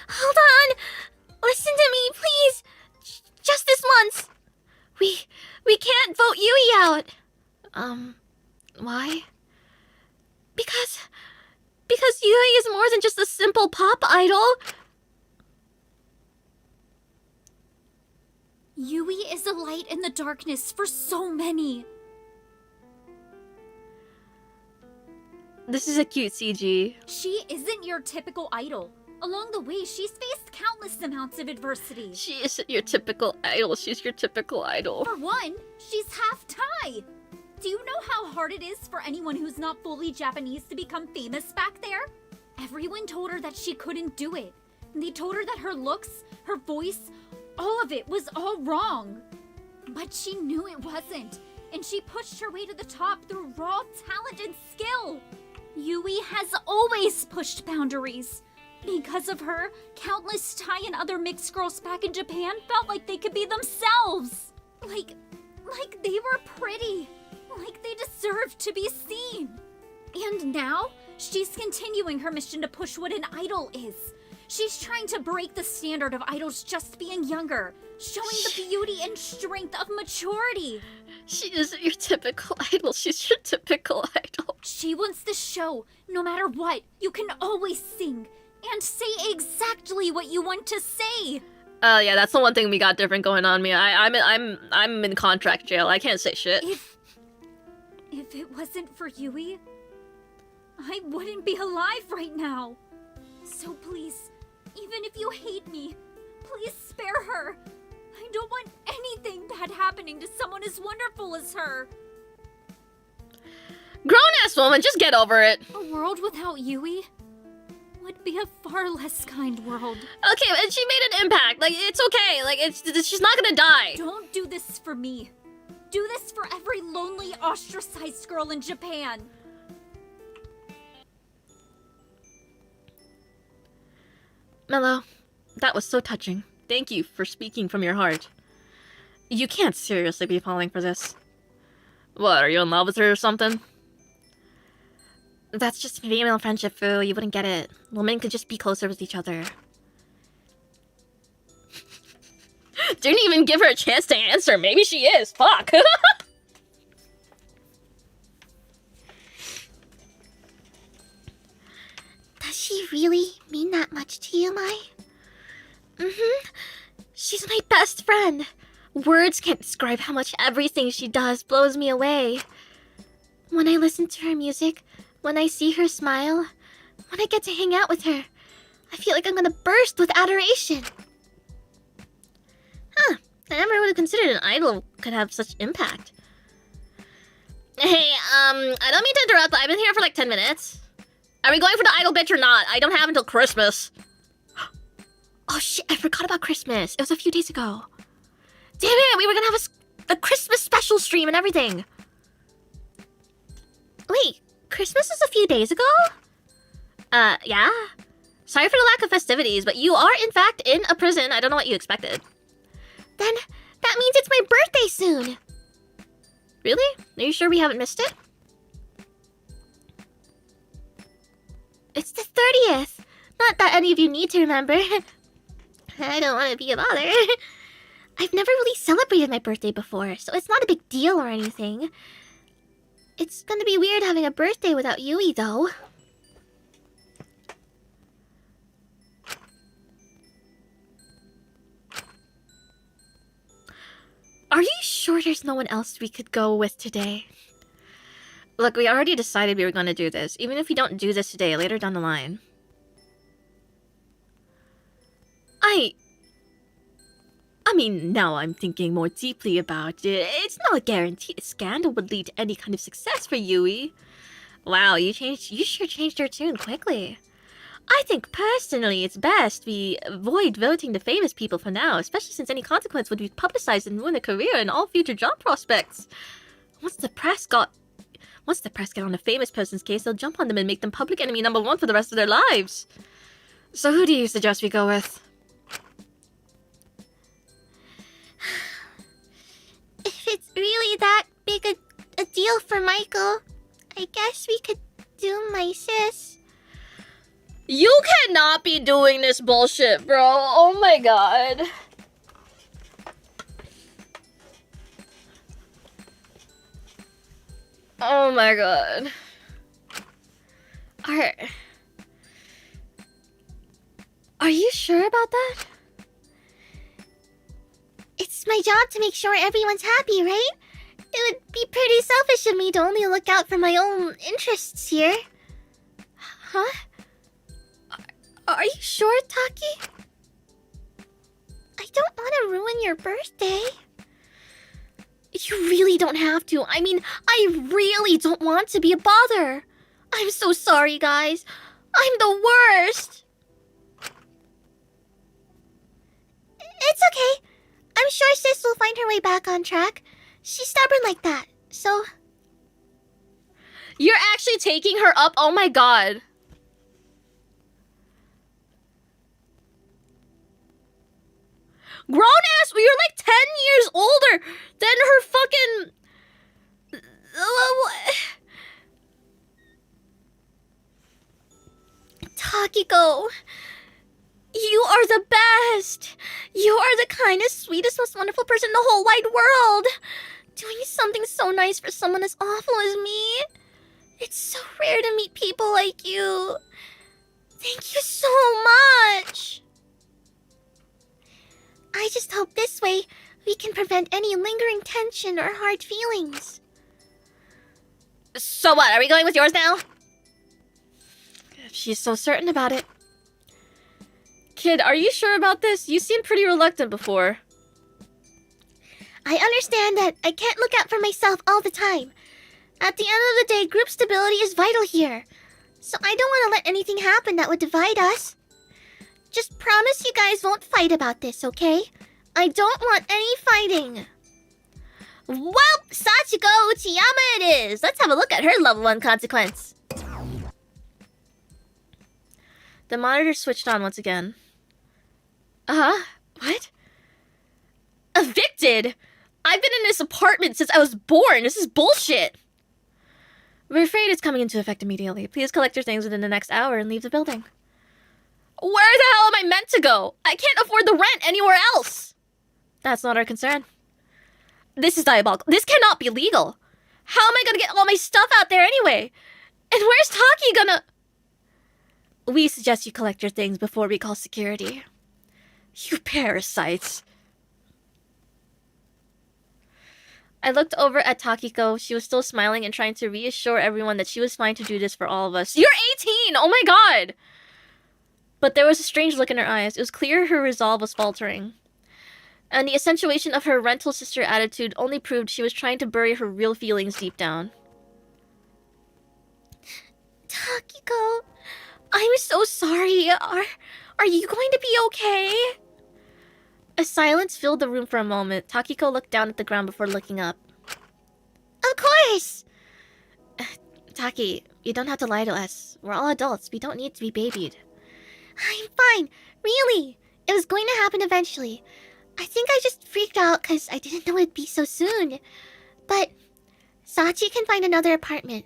Hold on! Listen to me, please! Just this once! We can't vote Yui out! Why? Because Yui is more than just a simple pop idol! Yui is a light in the darkness for so many. This is a cute CG. She isn't your typical idol. Along the way, she's faced countless amounts of adversity. She isn't your typical idol, she's your typical idol. For one, she's half Thai. Do you know how hard it is for anyone who's not fully Japanese to become famous back there? Everyone told her that she couldn't do it. And they told her that her looks, her voice, all of it was all wrong. But she knew it wasn't. And she pushed her way to the top through raw talent and skill. Yui has always pushed boundaries. Because of her, countless Thai and other mixed girls back in Japan felt like they could be themselves. Like they were pretty. Like they deserved to be seen. And now, she's continuing her mission to push what an idol is. She's trying to break the standard of idols just being younger, showing the beauty and strength of maturity. She isn't your typical idol, she's your typical idol. She wants to show, no matter what, you can always sing and say exactly what you want to say. Oh yeah, that's the one thing we got different going on me. I'm in contract jail. I can't say shit. If it wasn't for Yui, I wouldn't be alive right now. So please, even if you hate me, please spare her. I don't want anything bad happening to someone as wonderful as her. Grown-ass woman, just get over it. A world without Yui would be a far less kind world. Okay, and she made an impact. Like, it's okay. Like, she's not gonna die. Don't do this for me. Do this for every lonely, ostracized girl in Japan. Mello, that was so touching. Thank you for speaking from your heart. You can't seriously be falling for this. What, are you in love with her or something? That's just female friendship, Fu. You wouldn't get it. Women could just be closer with each other. Didn't even give her a chance to answer. Maybe she is. Fuck. Does she really mean that much to you, Mai? Mm-hmm. She's my best friend. Words can't describe how much everything she does blows me away. When I listen to her music, when I see her smile, when I get to hang out with her, I feel like I'm gonna burst with adoration. Huh. I never would have considered an idol could have such impact. Hey, I don't mean to interrupt, but I've been here for like 10 minutes. Are we going for the idol bitch or not? I don't have until Christmas. Oh shit, I forgot about Christmas. It was a few days ago. Damn it, we were gonna have a Christmas special stream and everything. Wait, Christmas is a few days ago? Yeah. Sorry for the lack of festivities, but you are in fact in a prison. I don't know what you expected. Then that means it's my birthday soon. Really? Are you sure we haven't missed it? It's the 30th. Not that any of you need to remember. I don't want to be a bother. I've never really celebrated my birthday before, so it's not a big deal or anything. It's gonna be weird having a birthday without Yui, though. Are you sure there's no one else we could go with today? Look, we already decided we were going to do this. Even if we don't do this today, later down the line. I mean, now I'm thinking more deeply about it. It's not a guarantee a scandal would lead to any kind of success for Yui. Wow, you sure changed your tune quickly. I think personally it's best we avoid voting the famous people for now, especially since any consequence would be publicized and ruin a career and all future job prospects. Once the press get on a famous person's case, they'll jump on them and make them public enemy #1 for the rest of their lives. So who do you suggest we go with? If it's really that big a deal for Michael, I guess we could do my sis. You cannot be doing this bullshit, bro. Oh my god. Oh my god. Are you sure about that? It's my job to make sure everyone's happy, right? It would be pretty selfish of me to only look out for my own interests here. Huh? Are you sure, Taki? I don't want to ruin your birthday. You really don't have to. I mean, I really don't want to be a bother. I'm so sorry, guys. I'm the worst. It's okay. I'm sure sis will find her way back on track. She's stubborn like that, so... You're actually taking her up? Oh my god. Grown ass, you're like 10 years older than her fucking... Takiko, you are the best. You are the kindest, sweetest, most wonderful person in the whole wide world. Doing something so nice for someone as awful as me. It's so rare to meet people like you. Thank you so much. I just hope this way we can prevent any lingering tension or hard feelings. So what, are we going with yours now? If she's so certain about it. Kid, are you sure about this? You seemed pretty reluctant before. I understand that I can't look out for myself all the time. At the end of the day, group stability is vital here. So I don't want to let anything happen that would divide us. Just promise you guys won't fight about this, okay? I don't want any fighting. Well, Sachiko Uchiyama it is. Let's have a look at her level 1 consequence. The monitor switched on once again. What? Evicted? I've been in this apartment since I was born. This is bullshit. We're afraid it's coming into effect immediately. Please collect your things within the next hour and leave the building. Where the hell am I meant to go? I can't afford the rent anywhere else. That's not our concern. This is diabolical. This cannot be legal. How am I gonna get all my stuff out there anyway? And where's Taki gonna... We suggest you collect your things before we call security. You parasites. I looked over at Takiko. She was still smiling and trying to reassure everyone that she was fine to do this for all of us. You're 18! Oh my god! But there was a strange look in her eyes. It was clear her resolve was faltering. And the accentuation of her rental sister attitude only proved she was trying to bury her real feelings deep down. Takiko, I'm so sorry. Are you going to be okay? A silence filled the room for a moment. Takiko looked down at the ground before looking up. Of course! Taki, you don't have to lie to us. We're all adults. We don't need to be babied. I'm fine. Really. It was going to happen eventually. I think I just freaked out because I didn't know it'd be so soon. But Sachi can find another apartment.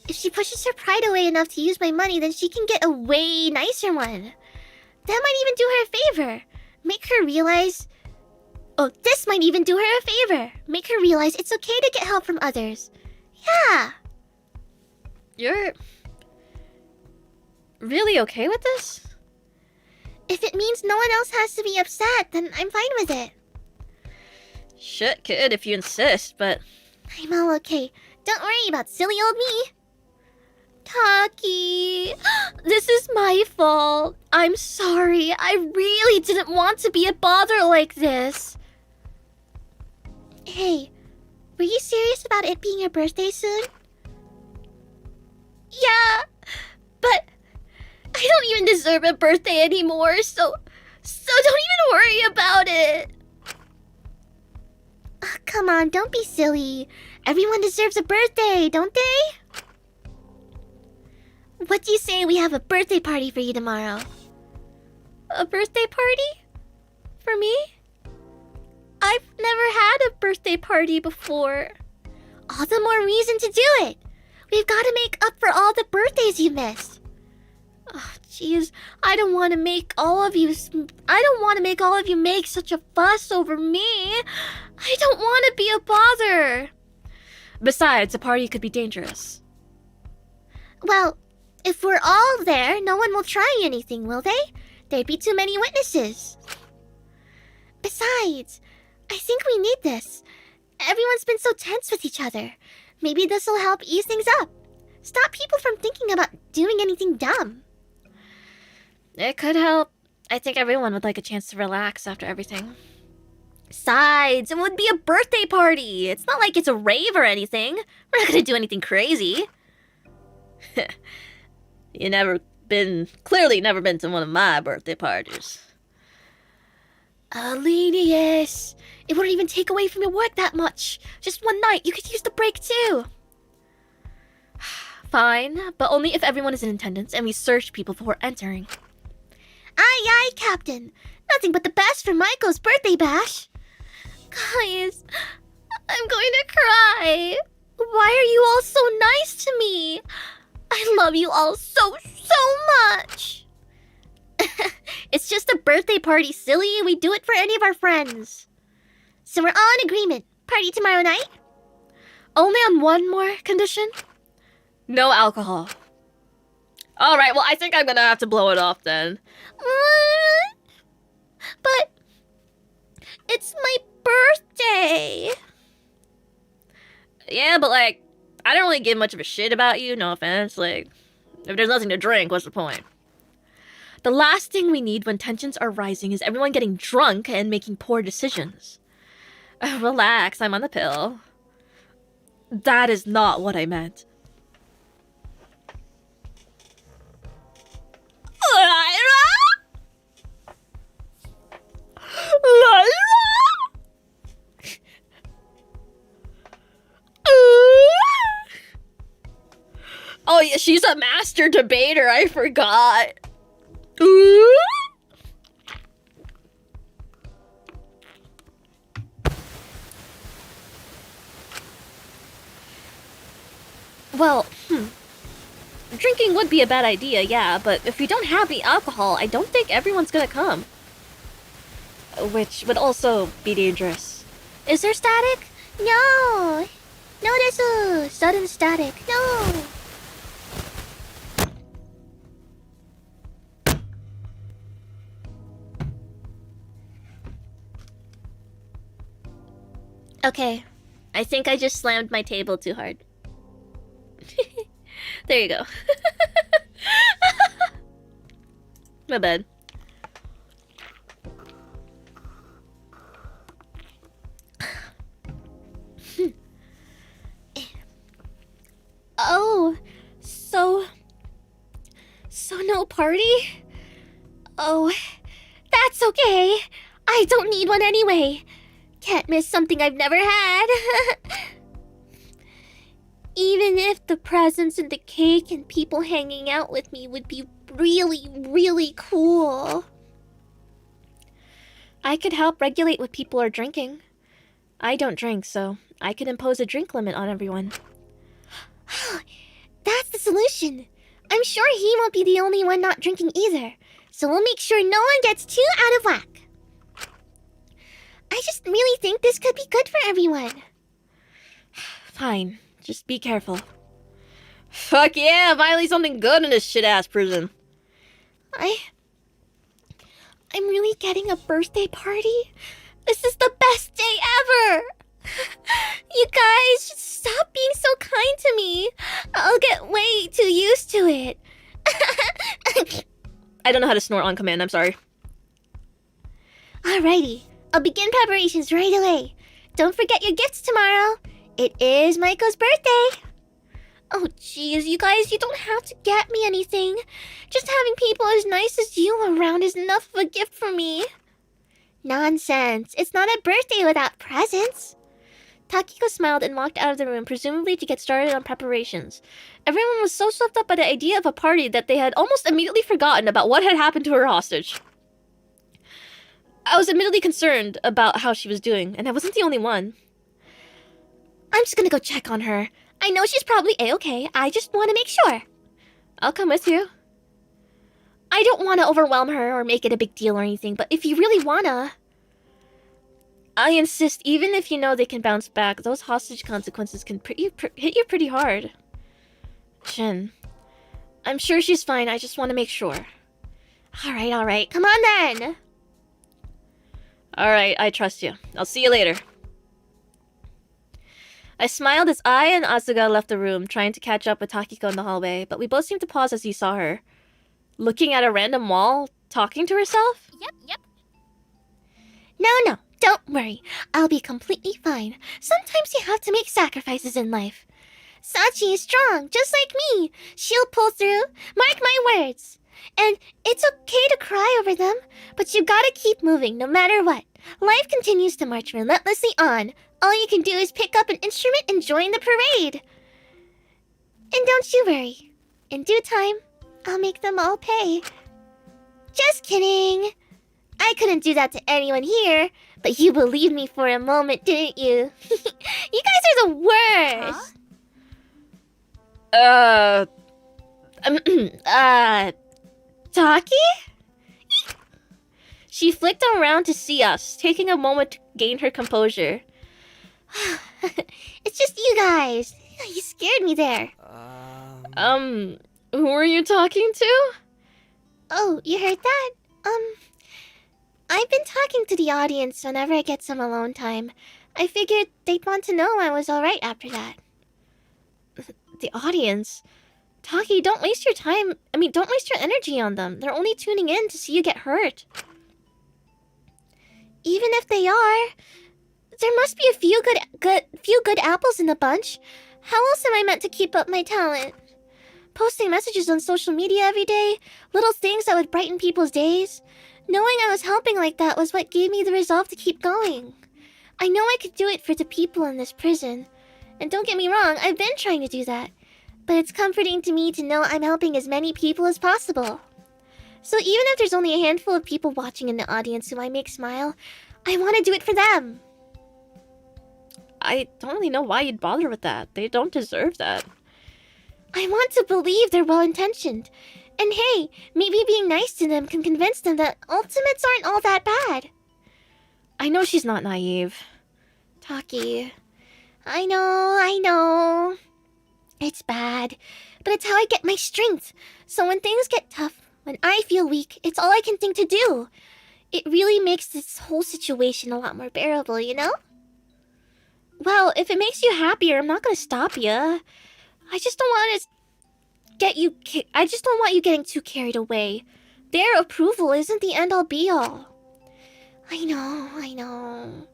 If she pushes her pride away enough to use my money, then she can get a way nicer one. That might even do her a favor. Make her realize... Oh, this might even do her a favor. Make her realize it's okay to get help from others. Yeah. You're... really okay with this? If it means no one else has to be upset, then I'm fine with it. Shit, kid, if you insist, but... I'm all okay. Don't worry about silly old me. Taki, this is my fault. I'm sorry. I really didn't want to be a bother like this. Hey, were you serious about it being your birthday soon? Yeah, but I don't even deserve a birthday anymore, so don't even worry about it. Oh, come on, don't be silly. Everyone deserves a birthday, don't they? What do you say we have a birthday party for you tomorrow? A birthday party? For me? I've never had a birthday party before. All the more reason to do it. We've got to make up for all the birthdays you missed. Oh, jeez. I don't want to make all of you make such a fuss over me. I don't want to be a bother. Besides, a party could be dangerous. Well, if we're all there, no one will try anything, will they? There'd be too many witnesses. Besides, I think we need this. Everyone's been so tense with each other. Maybe this will help ease things up. Stop people from thinking about doing anything dumb. It could help. I think everyone would like a chance to relax after everything. Besides, it would be a birthday party. It's not like it's a rave or anything. We're not gonna do anything crazy. Clearly never been to one of my birthday parties. Alenius, it wouldn't even take away from your work that much. Just one night, you could use the break too. Fine, but only if everyone is in attendance and we search people before entering. Aye, aye, Captain. Nothing but the best for Michael's birthday bash. Guys, I'm going to cry. Why are you all so nice to me? I love you all so much. It's just a birthday party, silly. We do it for any of our friends. So we're all in agreement. Party tomorrow night? Only on one more condition. No alcohol. Alright, well, I think I'm gonna have to blow it off then. But it's my birthday. Yeah, but like, I don't really give much of a shit about you, no offense. Like, if there's nothing to drink, what's the point? The last thing we need when tensions are rising is everyone getting drunk and making poor decisions. Relax, I'm on the pill. That is not what I meant. Oh yeah, she's a master debater, I forgot. Well, drinking would be a bad idea, yeah, but if we don't have the alcohol, I don't think everyone's gonna come. Which would also be dangerous. Is there static? No! No desu! Sudden static. No! Okay. I think I just slammed my table too hard. There you go. My bad. Oh, so no party? Oh, that's okay. I don't need one anyway. Can't miss something I've never had. Even if the presents and the cake and people hanging out with me would be really, really cool. I could help regulate what people are drinking. I don't drink, so I could impose a drink limit on everyone. That's the solution. I'm sure he won't be the only one not drinking either, so we'll make sure no one gets too out of whack. I just really think this could be good for everyone. Fine, just be careful. Fuck yeah, finally something good in this shit-ass prison. I'm really getting a birthday party? This is the best day ever! You guys, just stop being so kind to me. I'll get way too used to it. I don't know how to snort on command, I'm sorry. Alrighty, I'll begin preparations right away. Don't forget your gifts tomorrow. It is Maiko's birthday. Oh jeez, you guys, you don't have to get me anything. Just having people as nice as you around is enough of a gift for me. Nonsense. It's not a birthday without presents. Takiko smiled and walked out of the room, presumably to get started on preparations. Everyone was so swept up by the idea of a party that they had almost immediately forgotten about what had happened to her hostage. I was admittedly concerned about how she was doing, and I wasn't the only one. I'm just gonna go check on her. I know she's probably A-okay. I just want to make sure. I'll come with you. I don't want to overwhelm her or make it a big deal or anything, but if you really wanna... I insist, even if you know they can bounce back, those hostage consequences can hit you pretty hard. Shin, I'm sure she's fine, I just want to make sure. Alright, come on then! Alright, I trust you. I'll see you later. I smiled as I and Asuga left the room, trying to catch up with Takiko in the hallway, but we both seemed to pause as he saw her. Looking at a random wall, talking to herself? Yep. No, don't worry. I'll be completely fine. Sometimes you have to make sacrifices in life. Sachi is strong, just like me. She'll pull through. Mark my words. And it's okay to cry over them, but you gotta keep moving no matter what. Life continues to march relentlessly on. All you can do is pick up an instrument and join the parade. And don't you worry. In due time, I'll make them all pay. Just kidding. I couldn't do that to anyone here, but you believed me for a moment, didn't you? You guys are the worst. Taki? She flicked around to see us, taking a moment to gain her composure. It's just you guys. You scared me there. Who are you talking to? Oh, you heard that? I've been talking to the audience whenever I get some alone time. I figured they'd want to know I was alright after that. The audience? Taki, don't waste your time. Don't waste your energy on them. They're only tuning in to see you get hurt. Even if they are, there must be a few good apples in the bunch. How else am I meant to keep up my talent? Posting messages on social media every day, little things that would brighten people's days. Knowing I was helping like that was what gave me the resolve to keep going. I know I could do it for the people in this prison. And don't get me wrong, I've been trying to do that. But it's comforting to me to know I'm helping as many people as possible. So even if there's only a handful of people watching in the audience who I make smile, I want to do it for them. I don't really know why you'd bother with that. They don't deserve that. I want to believe they're well-intentioned. And hey, maybe being nice to them can convince them that ultimates aren't all that bad. I know she's not naive. Taki, I know. It's bad, but it's how I get my strength. So when things get tough, when I feel weak, it's all I can think to do. It really makes this whole situation a lot more bearable, you know? Well, if it makes you happier, I'm not gonna stop you. I just don't want you getting too carried away. Their approval isn't the end-all be-all. I know.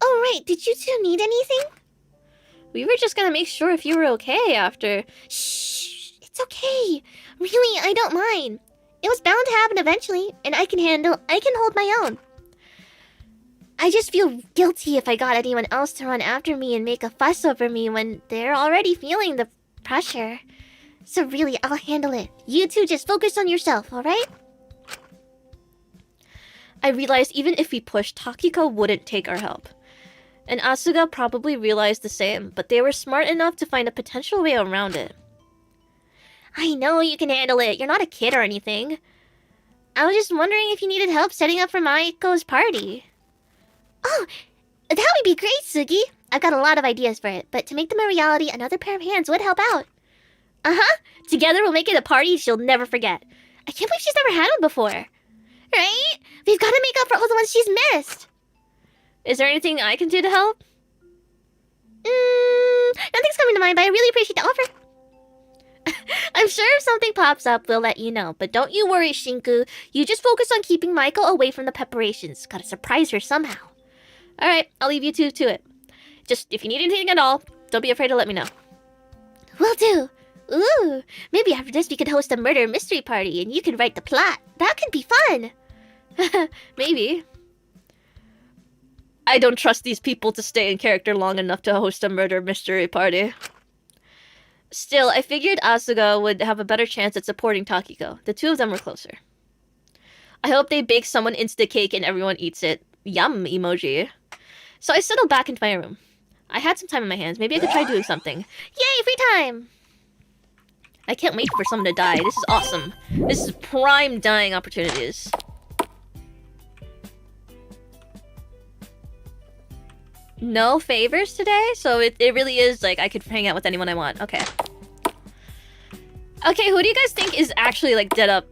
Oh, right, did you two need anything? We were just gonna make sure if you were okay after. Shh, it's okay. Really, I don't mind. It was bound to happen eventually, and I can hold my own. I just feel guilty if I got anyone else to run after me and make a fuss over me when they're already feeling the pressure. So really, I'll handle it. You two just focus on yourself, alright? I realized even if we pushed, Takiko wouldn't take our help. And Asuga probably realized the same, but they were smart enough to find a potential way around it. I know you can handle it. You're not a kid or anything. I was just wondering if you needed help setting up for Maiko's party. Oh, that would be great, Sugi. I've got a lot of ideas for it, but to make them a reality, another pair of hands would help out. Uh-huh. Together we'll make it a party she'll never forget. I can't believe she's never had one before. Right? We've got to make up for all the ones she's missed. Is there anything I can do to help? Nothing's coming to mind, but I really appreciate the offer. I'm sure if something pops up, we'll let you know. But don't you worry, Shinku. You just focus on keeping Maiko away from the preparations. Gotta surprise her somehow. Alright, I'll leave you two to it. Just, if you need anything at all, don't be afraid to let me know. Will do. Ooh, maybe after this we could host a murder mystery party and you could write the plot. That could be fun. Maybe. I don't trust these people to stay in character long enough to host a murder mystery party. Still, I figured Asuga would have a better chance at supporting Takiko. The two of them were closer. I hope they bake someone into the cake and everyone eats it. Yum emoji. So I settled back into my room. I had some time on my hands. Maybe I could try doing something. Yay, free time! I can't wait for someone to die. This is awesome. This is prime dying opportunities. No favors today? So it really is like I could hang out with anyone I want. Okay. Okay, who do you guys think is actually like dead up?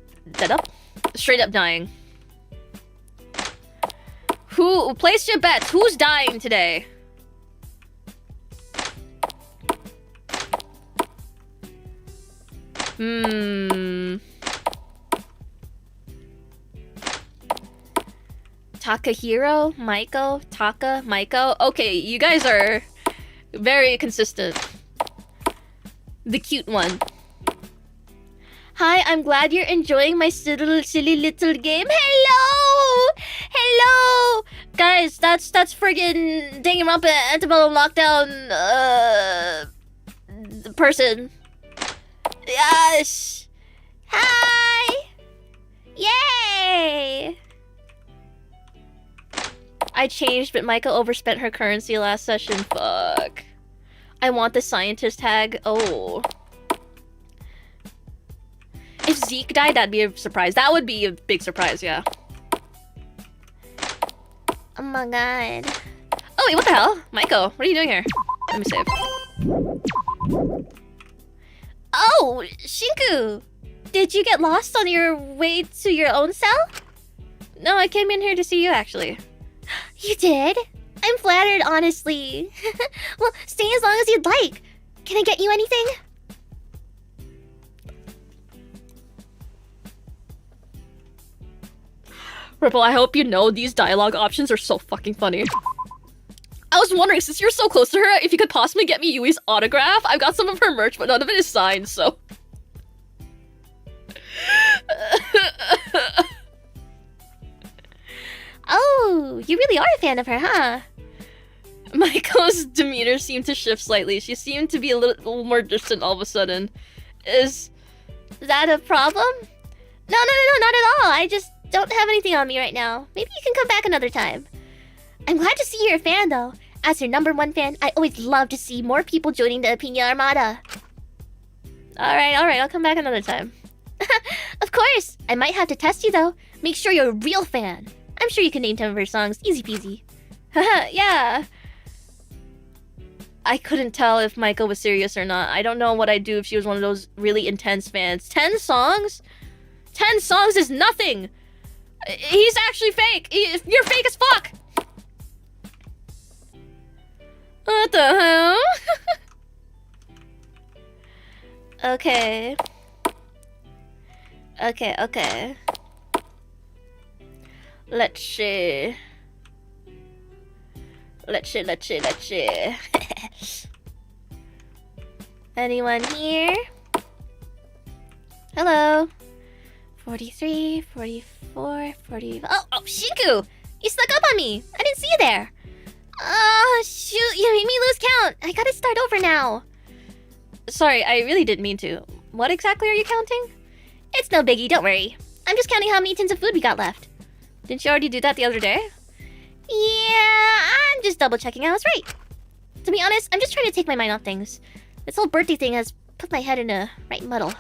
Straight up dying. Who place your bets? Who's dying today? Takahiro, Maiko, Taka, Maiko. Okay, you guys are very consistent. The cute one. Hi, I'm glad you're enjoying my silly little game. Hello! Guys, that's friggin' Danganronpa Antebellum lockdown, person. Yes! Hi! Yay! I changed, but Maiko overspent her currency last session. Fuck. I want the scientist tag. Oh. If Zeke died, that'd be a surprise. That would be a big surprise, yeah. Oh my god. Oh, wait, what the hell? Maiko, what are you doing here? Let me save. Oh, Shinku! Did you get lost on your way to your own cell? No, I came in here to see you, actually. You did? I'm flattered, honestly. Well, stay as long as you'd like. Can I get you anything? Ripple, I hope you know these dialogue options are so fucking funny. I was wondering, since you're so close to her, if you could possibly get me Yui's autograph. I've got some of her merch, but none of it is signed, so... Oh, you really are a fan of her, huh? Maiko's demeanor seemed to shift slightly. She seemed to be a little more distant all of a sudden. Is that a problem? No, not at all. I just don't have anything on me right now. Maybe you can come back another time. I'm glad to see you're a fan, though. As your #1 fan, I always love to see more people joining the Opinion Armada. Alright, I'll come back another time. Of course! I might have to test you though. Make sure you're a real fan. I'm sure you can name 10 of her songs. Easy peasy. Haha, yeah. I couldn't tell if Michael was serious or not. I don't know what I'd do if she was one of those really intense fans. 10 songs? 10 songs is nothing! He's actually fake! You're fake as fuck! What the hell? Okay. Okay. Let's see. Anyone here? Hello. 43, 44, 40. Oh, Shinku! You snuck up on me! I didn't see you there! Oh, shoot, you made me lose count! I gotta start over now. Sorry, I really didn't mean to. What exactly are you counting? It's no biggie, don't worry. I'm just counting how many tins of food we got left. Didn't you already do that the other day? Yeah, I'm just double checking I was right. To be honest, I'm just trying to take my mind off things. This whole birthday thing has put my head in a right muddle.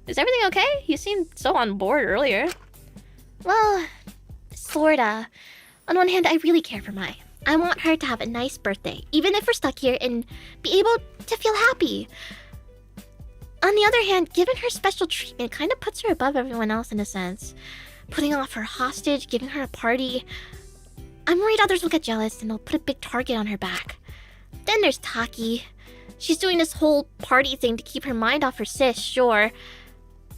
Is everything okay? You seemed so on board earlier. Well, sorta. On one hand, I really care for Mai. I want her to have a nice birthday, even if we're stuck here, and be able to feel happy. On the other hand, giving her special treatment kind of puts her above everyone else in a sense. Putting off her hostage, giving her a party. I'm worried others will get jealous and they'll put a big target on her back. Then there's Taki. She's doing this whole party thing to keep her mind off her sis, sure.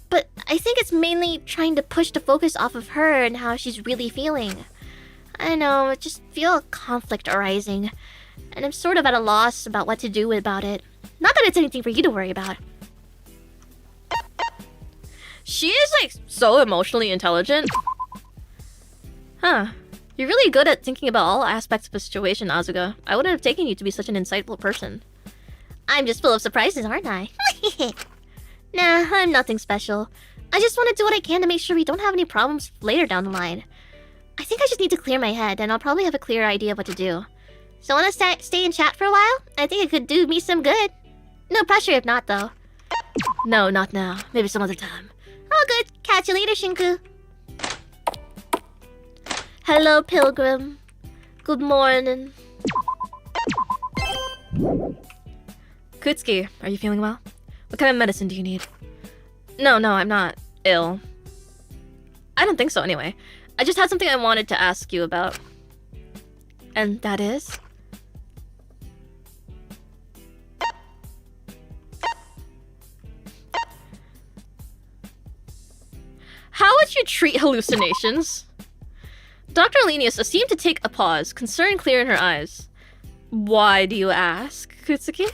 But I think it's mainly trying to push the focus off of her and how she's really feeling. I know, I just feel a conflict arising. And I'm sort of at a loss about what to do about it. Not that it's anything for you to worry about. She is, like, so emotionally intelligent. Huh. You're really good at thinking about all aspects of a situation, Asuka. I wouldn't have taken you to be such an insightful person. I'm just full of surprises, aren't I? Nah, I'm nothing special. I just want to do what I can to make sure we don't have any problems later down the line. I think I just need to clear my head, and I'll probably have a clearer idea of what to do. So wanna stay and chat for a while? I think it could do me some good. No pressure if not, though. No, not now. Maybe some other time. Oh, good. Catch you later, Shinku. Hello, Pilgrim. Good morning. Kutsuki, are you feeling well? What kind of medicine do you need? No, I'm not ill. I don't think so, anyway. I just had something I wanted to ask you about. And that is? How would you treat hallucinations? Dr. Alenius seemed to take a pause, concern clear in her eyes. Why do you ask, Kutsuki?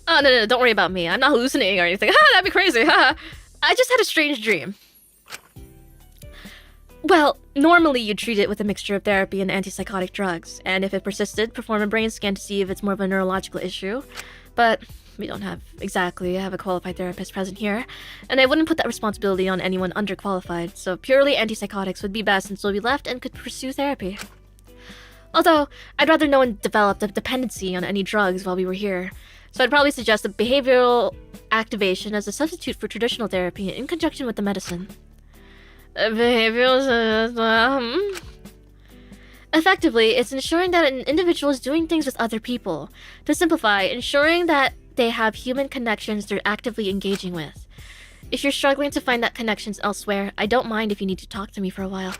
Oh, no, don't worry about me. I'm not hallucinating or anything. Ha, that'd be crazy. Ha. I just had a strange dream. Well, normally you'd treat it with a mixture of therapy and antipsychotic drugs, and if it persisted, perform a brain scan to see if it's more of a neurological issue. But we don't have a qualified therapist present here, and I wouldn't put that responsibility on anyone underqualified, so purely antipsychotics would be best until we left and could pursue therapy. Although, I'd rather no one developed a dependency on any drugs while we were here, so I'd probably suggest a behavioral activation as a substitute for traditional therapy in conjunction with the medicine. Effectively, it's ensuring that an individual is doing things with other people. To simplify, ensuring that they have human connections they're actively engaging with. If you're struggling to find that connections elsewhere, I don't mind if you need to talk to me for a while.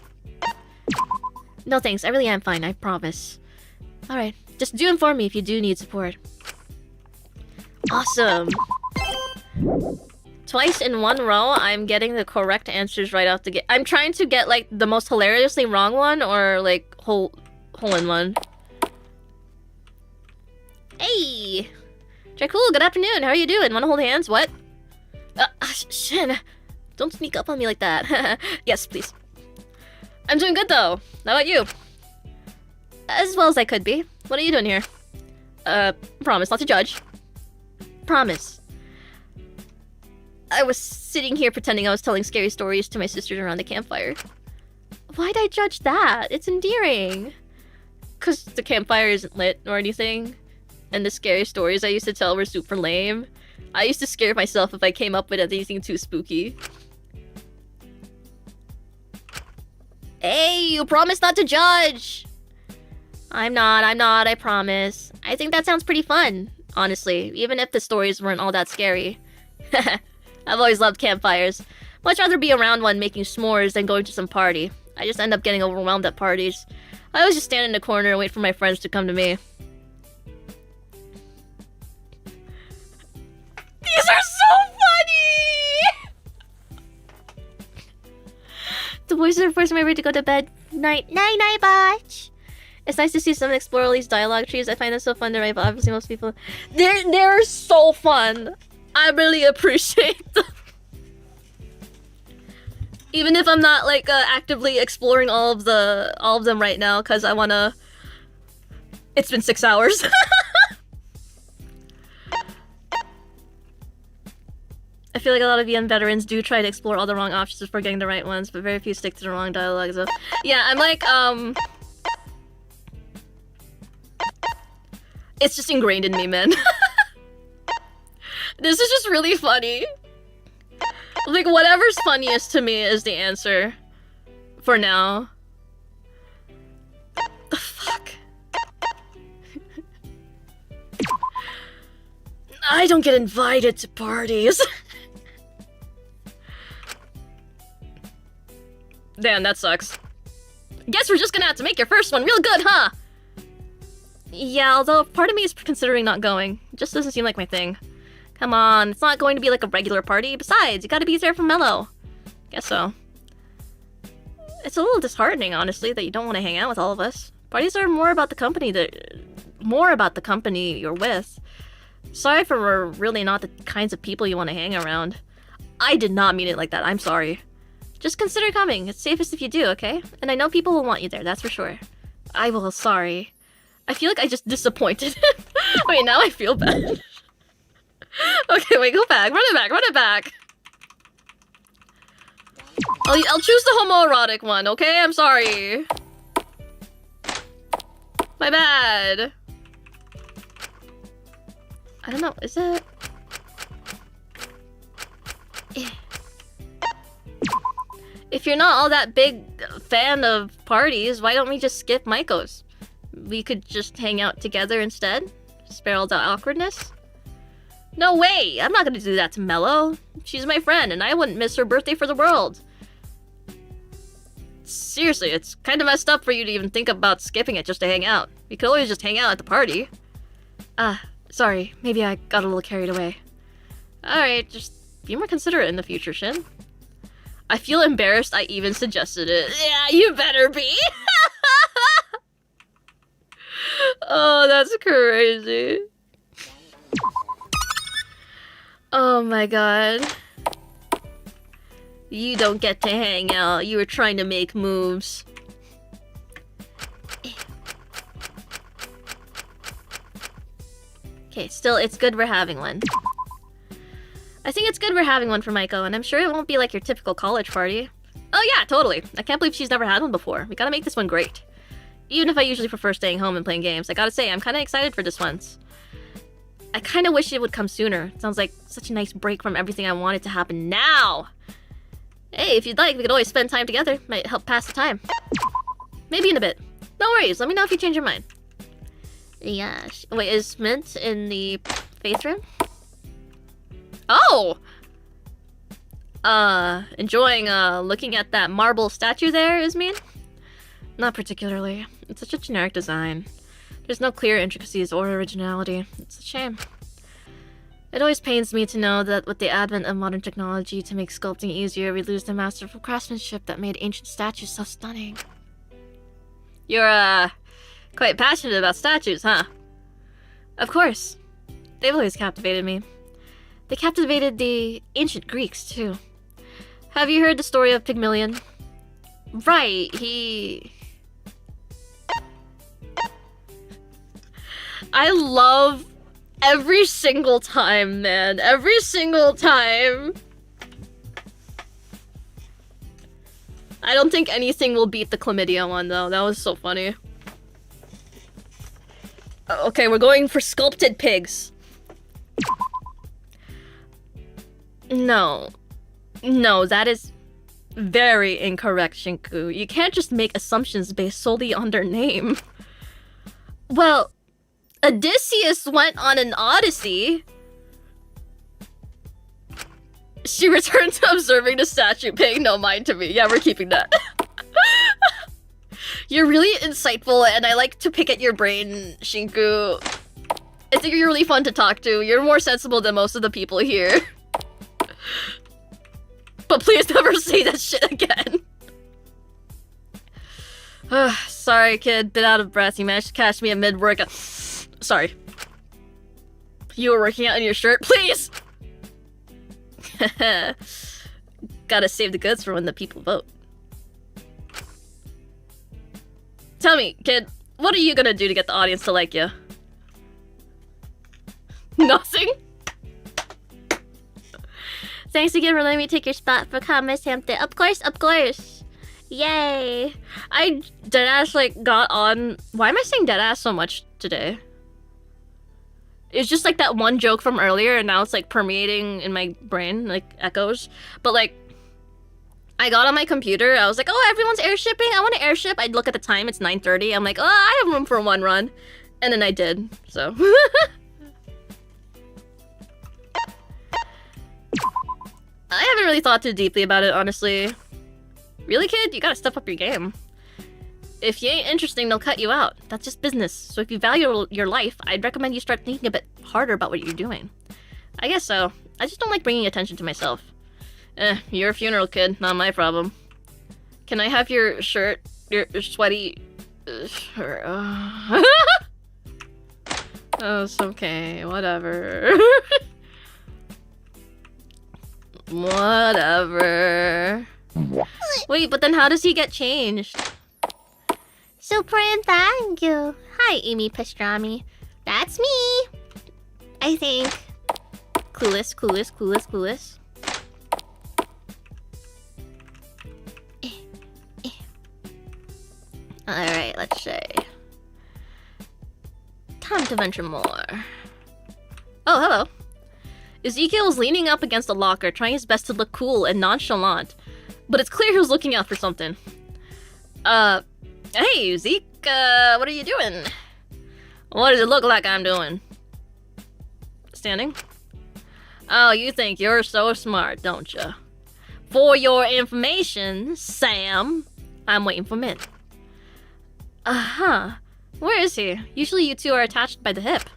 No thanks, I really am fine, I promise. Alright, just do inform me if you do need support. Awesome! Twice in one row, I'm getting the correct answers right off the gate. I'm trying to get, like, the most hilariously wrong one, or, like, hole in one. Hey! Dracul, good afternoon. How are you doing? Wanna hold hands? What? Shin. Don't sneak up on me like that. Yes, please. I'm doing good, though. How about you? As well as I could be. What are you doing here? Promise not to judge. Promise. I was sitting here pretending I was telling scary stories to my sisters around the campfire. Why'd I judge that? It's endearing. 'Cause the campfire isn't lit or anything. And the scary stories I used to tell were super lame. I used to scare myself if I came up with anything too spooky. Hey, you promised not to judge! I'm not, I promise. I think that sounds pretty fun, honestly, even if the stories weren't all that scary. I've always loved campfires. Much rather be around one making s'mores than going to some party. I just end up getting overwhelmed at parties. I always just stand in the corner and wait for my friends to come to me. These are so funny! The boys are forcing me ready to go to bed. Night, night, night, Botch. It's nice to see someone explore all these dialogue trees. I find them so fun to write, but obviously most people... They're so fun! I really appreciate them. Even if I'm not, like, actively exploring all of them right now, because I wanna... It's been 6 hours. I feel like a lot of young veterans do try to explore all the wrong options before getting the right ones, but very few stick to the wrong dialogue. So, yeah, I'm like, it's just ingrained in me, man. This is just really funny. Like, whatever's funniest to me is the answer. For now. The fuck? I don't get invited to parties. Damn, that sucks. Guess we're just gonna have to make your first one real good, huh? Yeah, although part of me is considering not going. It just doesn't seem like my thing. Come on, it's not going to be like a regular party. Besides, you gotta be there for Mello. Guess so. It's a little disheartening, honestly, that you don't want to hang out with all of us. Parties are more about the company you're with. Sorry for we're really not the kinds of people you want to hang around. I did not mean it like that, I'm sorry. Just consider coming. It's safest if you do, okay? And I know people will want you there, that's for sure. I will, sorry. I feel like I just disappointed. Wait, now I feel bad. Okay, wait, go back. Run it back. I'll choose the homoerotic one, okay? I'm sorry. My bad. I don't know, is it... If you're not all that big fan of parties, why don't we just skip Maiko's? We could just hang out together instead? Spare all the awkwardness? No way! I'm not gonna do that to Mello. She's my friend, and I wouldn't miss her birthday for the world. Seriously, it's kind of messed up for you to even think about skipping it just to hang out. We could always just hang out at the party. Sorry. Maybe I got a little carried away. Alright, just be more considerate in the future, Shin. I feel embarrassed I even suggested it. Yeah, you better be! Oh, that's crazy. Oh my god. You don't get to hang out. You were trying to make moves. Okay, still, it's good we're having one. I think it's good we're having one for Maiko, and I'm sure it won't be like your typical college party. Oh yeah, totally. I can't believe she's never had one before. We gotta make this one great. Even if I usually prefer staying home and playing games, I gotta say, I'm kinda excited for this one. I kinda wish it would come sooner. It sounds like such a nice break from everything I wanted to happen now. Hey, if you'd like, we could always spend time together. Might help pass the time. Maybe in a bit. No worries, let me know if you change your mind. Yeah, wait, is Mint in the faith room? Oh! Enjoying, looking at that marble statue there, Ismin? Not particularly. It's such a generic design. There's no clear intricacies or originality. It's a shame. It always pains me to know that with the advent of modern technology to make sculpting easier, we lose the masterful craftsmanship that made ancient statues so stunning. You're, quite passionate about statues, huh? Of course. They've always captivated me. They captivated the ancient Greeks, too. Have you heard the story of Pygmalion? Right, I love every single time, man. Every single time. I don't think anything will beat the chlamydia one, though. That was so funny. Okay, we're going for sculpted pigs. No. No, that is very incorrect, Shinku. You can't just make assumptions based solely on their name. Well, Odysseus went on an odyssey. She returned to observing the statue, paying no mind to me. Yeah, we're keeping that. You're really insightful, and I like to pick at your brain, Shinku. I think you're really fun to talk to. You're more sensible than most of the people here. But please never say that shit again. Sorry, kid. Bit out of breath. You managed to catch me at mid-workout. Sorry. You were working out in your shirt? Please! Gotta save the goods for when the people vote. Tell me, kid, what are you gonna do to get the audience to like you? Nothing? Thanks again for letting me take your spot for Miss Hampton. Of course, of course. Yay. I deadass like got on. Why am I saying deadass so much today? It's just like that one joke from earlier, and now it's like permeating in my brain, like echoes. But like, I got on my computer. I was like, oh, everyone's airshipping. I want to airship. I'd look at the time. It's 9:30. I'm like, oh, I have room for one run, and then I did. So. I haven't really thought too deeply about it, honestly. Really, kid? You gotta step up your game. If you ain't interesting, they'll cut you out. That's just business. So if you value your life, I'd recommend you start thinking a bit harder about what you're doing. I guess so. I just don't like bringing attention to myself. You're a funeral kid, not my problem. Can I have your shirt? Your sweaty... Oh, it's okay. Whatever. Whatever. Wait, but then how does he get changed? Super and thank you. Hi, Amy Pastrami. That's me. I think. Clueless, clueless, clueless, clueless. Alright, let's say. Time to venture more. Oh, hello. Ezekiel was leaning up against a locker, trying his best to look cool and nonchalant. But it's clear he was looking out for something. Hey, Zeke, what are you doing? What does it look like I'm doing? Standing? Oh, you think you're so smart, don't you? For your information, Sam, I'm waiting for Mint. Uh-huh. Where is he? Usually you two are attached by the hip.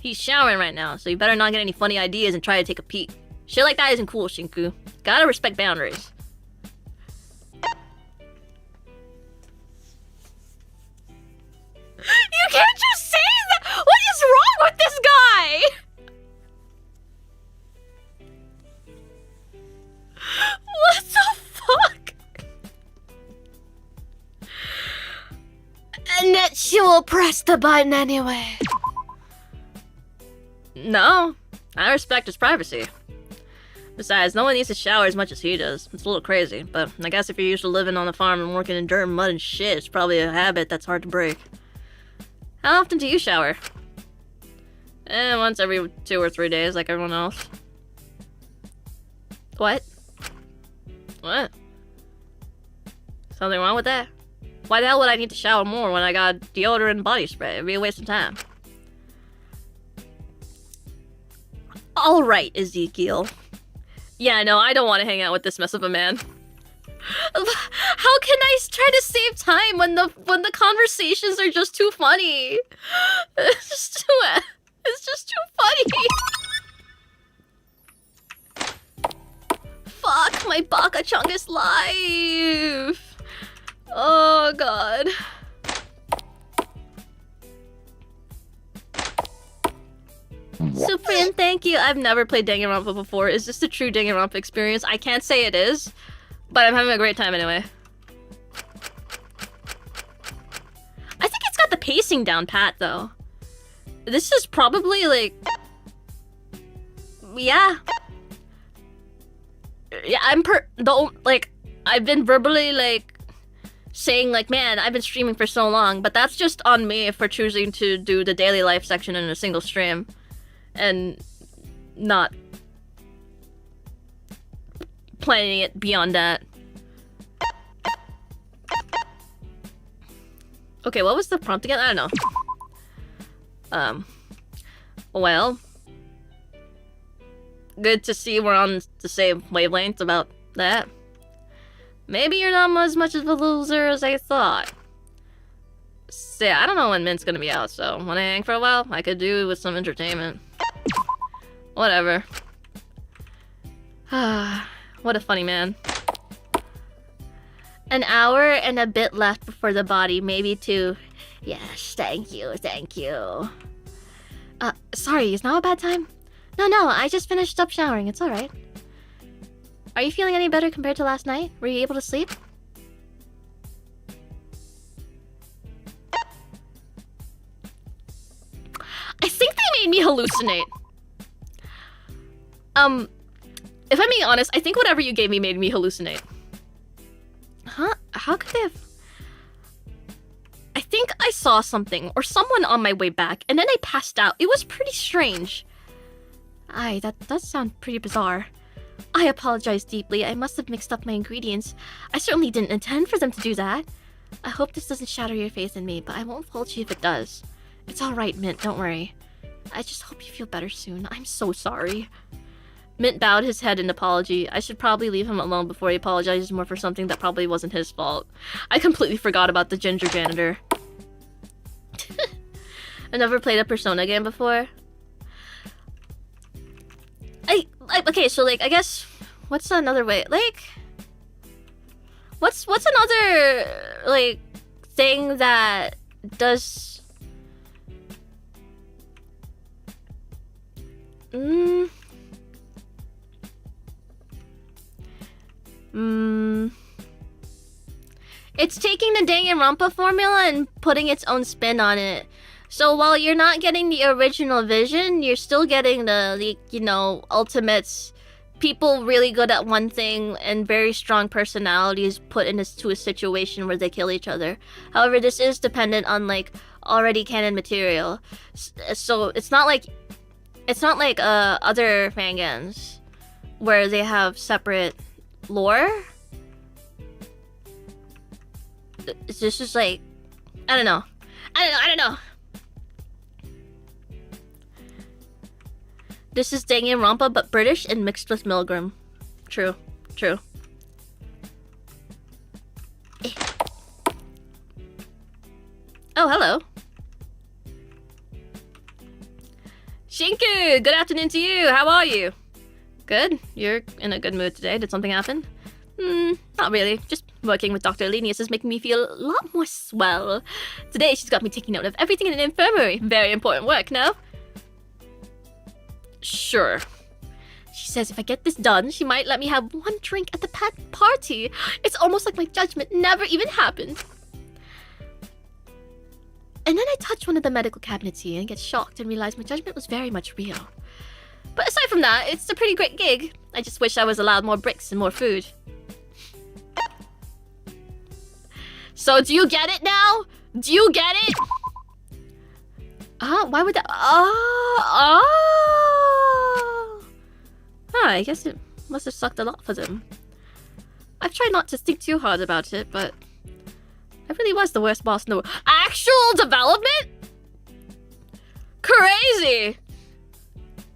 He's showering right now, so you better not get any funny ideas and try to take a peek. Shit like that isn't cool, Shinku. Gotta respect boundaries. You can't just say that! What is wrong with this guy? What the fuck? And that she will press the button anyway. No, I respect his privacy. Besides, no one needs to shower as much as he does. It's a little crazy, but I guess if you're used to living on the farm and working in dirt and mud and shit, it's probably a habit that's hard to break. How often do you shower? Once every 2 or 3 days, like everyone else. What? What? Something wrong with that? Why the hell would I need to shower more when I got deodorant and body spray? It'd be a waste of time. Alright, Ezekiel. Yeah, no, I don't want to hang out with this mess of a man. How can I try to save time when the conversations are just too funny? It's just too funny. Fuck my Baka Chungus life. Oh god. Super and thank you. I've never played Danganronpa before. Is this a true Danganronpa experience? I can't say it is, but I'm having a great time anyway. I think it's got the pacing down pat though. This is probably like... Yeah. Yeah, I've been verbally like saying like, man, I've been streaming for so long, but that's just on me for choosing to do the daily life section in a single stream and not planning it beyond that. Okay, what was the prompt again? I don't know. Well, good to see we're on the same wavelength about that. Maybe you're not as much of a loser as I thought. So, yeah, I don't know when Mint's gonna be out, so when I hang for a while, I could do with some entertainment. Whatever. What a funny man. An hour and a bit left before the body, maybe 2. Yes, thank you, thank you. Sorry, is now a bad time? No, I just finished up showering, it's alright. Are you feeling any better compared to last night? Were you able to sleep? I think they made me hallucinate. If I'm being honest, I think whatever you gave me made me hallucinate. Huh? How could they have... I think I saw something, or someone on my way back, and then I passed out. It was pretty strange. That does sound pretty bizarre. I apologize deeply. I must have mixed up my ingredients. I certainly didn't intend for them to do that. I hope this doesn't shatter your faith in me, but I won't fault you if it does. It's alright, Mint, don't worry. I just hope you feel better soon. I'm so sorry. Mint bowed his head in apology. I should probably leave him alone before he apologizes more for something that probably wasn't his fault. I completely forgot about the ginger janitor. I never played a Persona game before. Okay, so like, I guess, what's another way? Like, what's another, like, thing that does... It's taking the Danganronpa formula and putting its own spin on it. So while you're not getting the original vision, you're still getting the you know, ultimates. People really good at one thing and very strong personalities put into a situation where they kill each other. However, this is dependent on like already canon material. So it's not like other fangans where they have separate lore. It's just like, I don't know. This is Danganronpa, but British and mixed with Milgram. True. Oh, hello. Shinku, good afternoon to you. How are you? Good? You're in a good mood today. Did something happen? Not really. Just working with Dr. Lenius is making me feel a lot more swell. Today, she's got me taking note of everything in an infirmary. Very important work, no? Sure. She says if I get this done, she might let me have one drink at the party. It's almost like my judgment never even happened. And then I touch one of the medical cabinets here and get shocked and realize my judgment was very much real. But aside from that, it's a pretty great gig. I just wish I was allowed more bricks and more food. So do you get it now? Do you get it? Why would that... I guess it must have sucked a lot for them. I've tried not to think too hard about it, but I really was the worst boss in the world. Actual development? Crazy!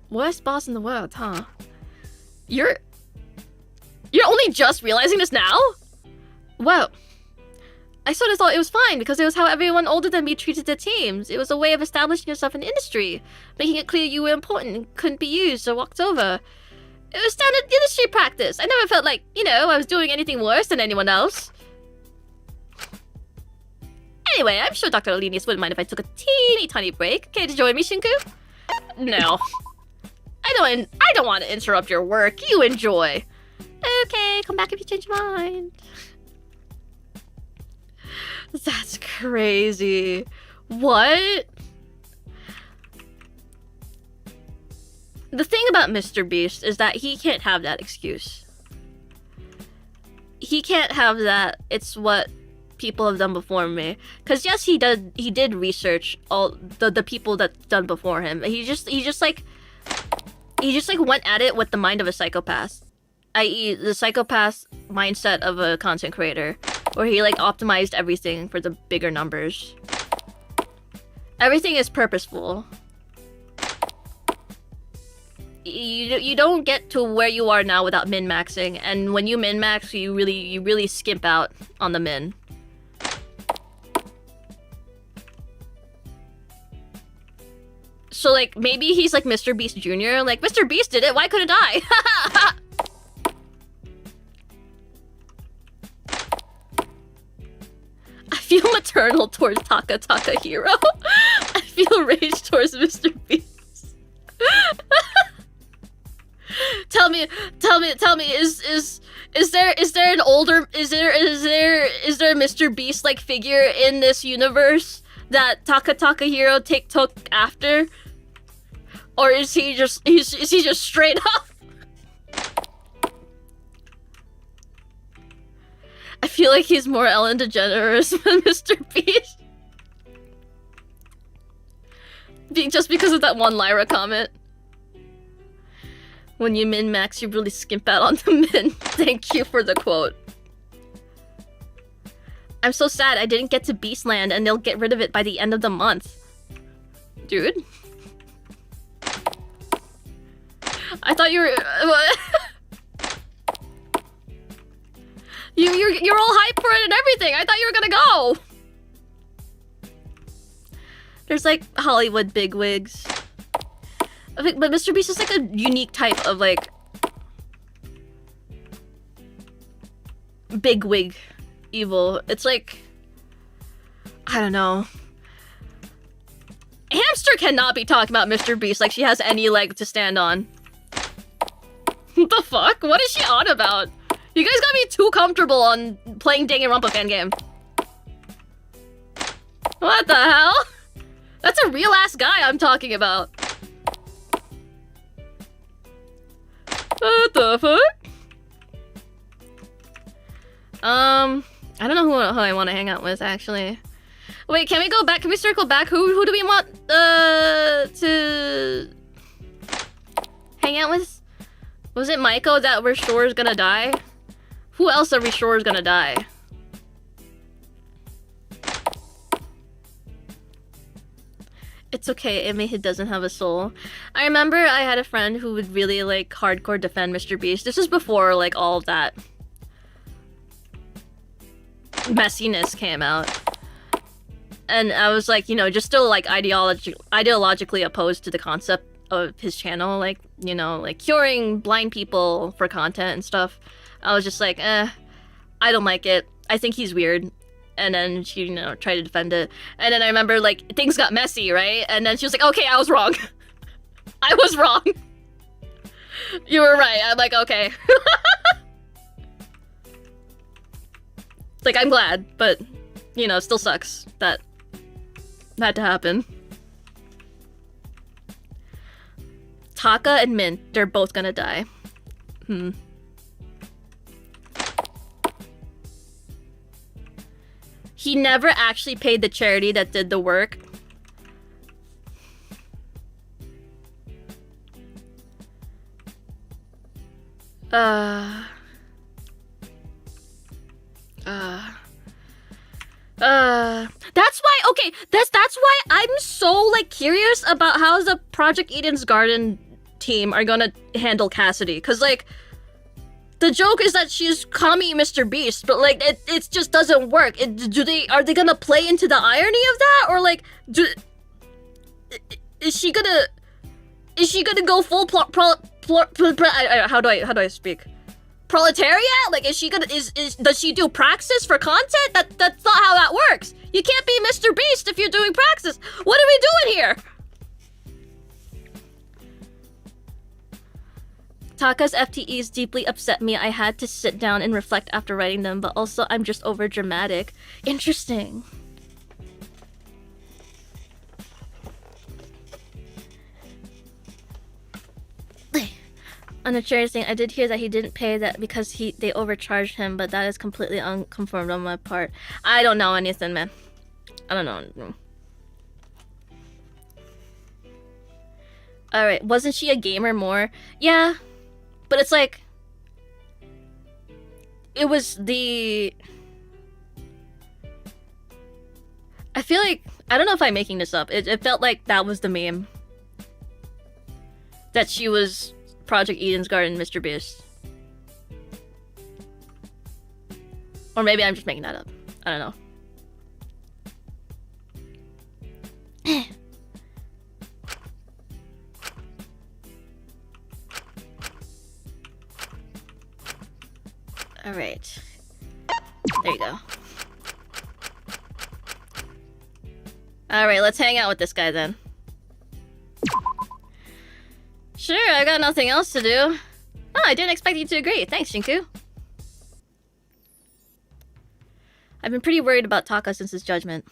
Worst boss in the world, huh? You're only just realizing this now? Well, I sort of thought it was fine because it was how everyone older than me treated their teams. It was a way of establishing yourself in the industry, making it clear you were important and couldn't be used or walked over. It was standard industry practice. I never felt like, you know, I was doing anything worse than anyone else. Anyway, I'm sure Dr. Alenius wouldn't mind if I took a teeny tiny break. Okay, to join me, Shinku? No. I don't want to interrupt your work. You enjoy. Okay, come back if you change your mind. That's crazy. What? The thing about Mr. Beast is that he can't have that excuse. He can't have that it's what people have done before me. Because yes, he did research all the people that's done before him. He just like went at it with the mind of a psychopath. i.e. the psychopath mindset of a content creator, where he like optimized everything for the bigger numbers. Everything is purposeful. You don't get to where you are now without min-maxing, and when you min-max, you really skimp out on the min. So like maybe he's like Mr. Beast Jr. Like Mr. Beast did it, why couldn't I? I feel maternal towards Taka Hero. I feel rage towards Mr. Beast. Tell me, is there an older is there a Mr. Beast like figure in this universe that Taka Hero took after? Or is he just straight up? I feel like he's more Ellen DeGeneres than Mr. Beast. Just because of that one Lyra comment. When you min-max, you really skimp out on the min. Thank you for the quote. I'm so sad I didn't get to Beastland and they'll get rid of it by the end of the month. Dude. I thought you were... You're all hyped for it and everything. I thought you were gonna go. There's like Hollywood bigwigs. But Mr. Beast is like a unique type of like bigwig evil. It's like, I don't know. Hamster cannot be talking about Mr. Beast like she has any leg to stand on. What the fuck? What is she on about? You guys got me too comfortable on playing Danganronpa fan game. What the hell? That's a real ass guy I'm talking about. What the fuck? I don't know who I want to hang out with actually. Wait, can we go back? Can we circle back? Who do we want to hang out with? Was it Maiko that we're sure is gonna die? Who else are we sure is gonna die? It's okay, Eimi doesn't have a soul. I remember I had a friend who would really like hardcore defend Mr. Beast. This is before like all of that messiness came out. And I was like, you know, just still like ideologically opposed to the concept of his channel, like, you know, like curing blind people for content and stuff. I was just like, I don't like it. I think he's weird. And then she, you know, tried to defend it. And then I remember, like, things got messy, right? And then she was like, okay, I was wrong. I was wrong. You were right. I'm like, okay. Like, I'm glad, but, you know, it still sucks that had to happen. Taka and Mint, they're both gonna die. He never actually paid the charity that did the work. That's why, okay, that's why I'm so, like, curious about how the Project Eden's Garden team are gonna handle Cassidy. Because, like, the joke is that she's Kami Mr. Beast, but, like, it just doesn't work. Are they gonna play into the irony of that? Or, like, is she gonna go full how do I speak? Proletariat? Like, is she gonna does she do praxis for content? That's not how that works. You can't be Mr. Beast if you're doing praxis. What are we doing here? Taka's FTEs deeply upset me. I had to sit down and reflect after writing them, but also I'm just over dramatic. Interesting. On a charity thing, I did hear that he didn't pay that because they overcharged him, but that is completely unconfirmed on my part. I don't know anything, man. I don't know. Alright, wasn't she a gamer more? Yeah, but it's like, it was the... I feel like, I don't know if I'm making this up. It felt like that was the meme. That she was Project Eden's Garden Mr. Beast. Or maybe I'm just making that up. I don't know. Alright. There you go. Alright, let's hang out with this guy then. Sure, I got nothing else to do. Oh, I didn't expect you to agree. Thanks, Shinku. I've been pretty worried about Taka since his judgment.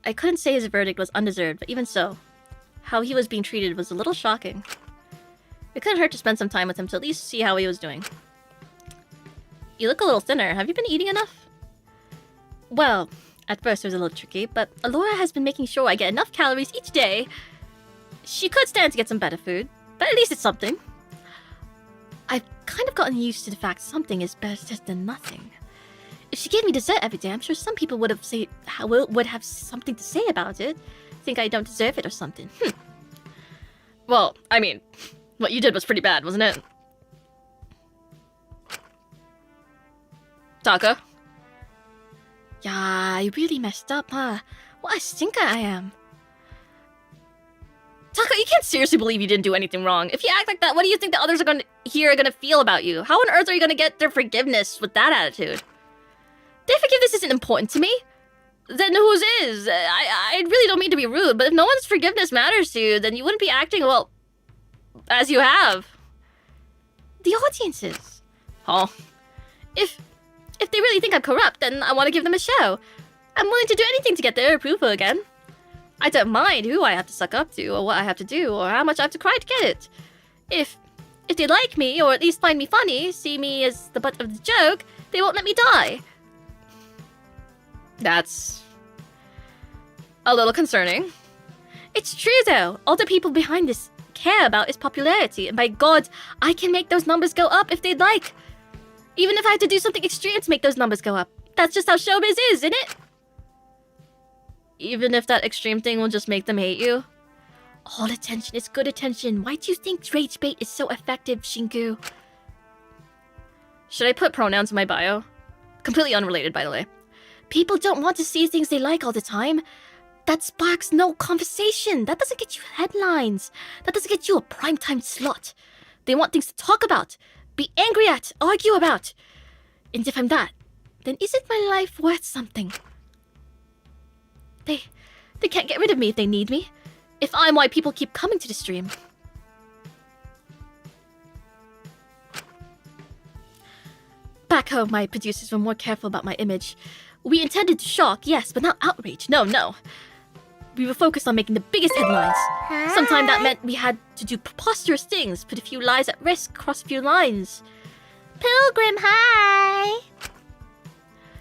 I couldn't say his verdict was undeserved, but even so, how he was being treated was a little shocking. It couldn't hurt to spend some time with him to at least see how he was doing. You look a little thinner. Have you been eating enough? Well, at first it was a little tricky, but Alora has been making sure I get enough calories each day. She could stand to get some better food, but at least it's something. I've kind of gotten used to the fact something is better than nothing. If she gave me dessert every day, I'm sure some people would have something to say about it. Think I don't deserve it or something. Well, I mean, what you did was pretty bad, wasn't it? Taka? Yeah, I really messed up, huh? What a stinker I am. Taka, you can't seriously believe you didn't do anything wrong. If you act like that, what do you think the others are gonna feel about you? How on earth are you gonna get their forgiveness with that attitude? Their forgiveness isn't important to me. Then whose is? I really don't mean to be rude, but if no one's forgiveness matters to you, then you wouldn't be acting, well, as you have. The audiences. Oh. If they really think I'm corrupt, then I want to give them a show. I'm willing to do anything to get their approval again. I don't mind who I have to suck up to, or what I have to do, or how much I have to cry to get it. If they like me, or at least find me funny, see me as the butt of the joke, they won't let me die. That's a little concerning. It's true though. All the people behind this care about is popularity, and by God, I can make those numbers go up if they'd like. Even if I had to do something extreme to make those numbers go up. That's just how showbiz is, isn't it? Even if that extreme thing will just make them hate you? All attention is good attention. Why do you think rage bait is so effective, Shinku? Should I put pronouns in my bio? Completely unrelated, by the way. People don't want to see things they like all the time. That sparks no conversation. That doesn't get you headlines. That doesn't get you a primetime slot. They want things to talk about, be angry at, argue about. And if I'm that, then isn't my life worth something? They can't get rid of me if they need me. If I'm why people keep coming to the stream. Back home, my producers were more careful about my image. We intended to shock, yes, but not outrage. No. We were focused on making the biggest headlines. Sometimes that meant we had to do preposterous things, put a few lives at risk, cross a few lines. Pilgrim, hi!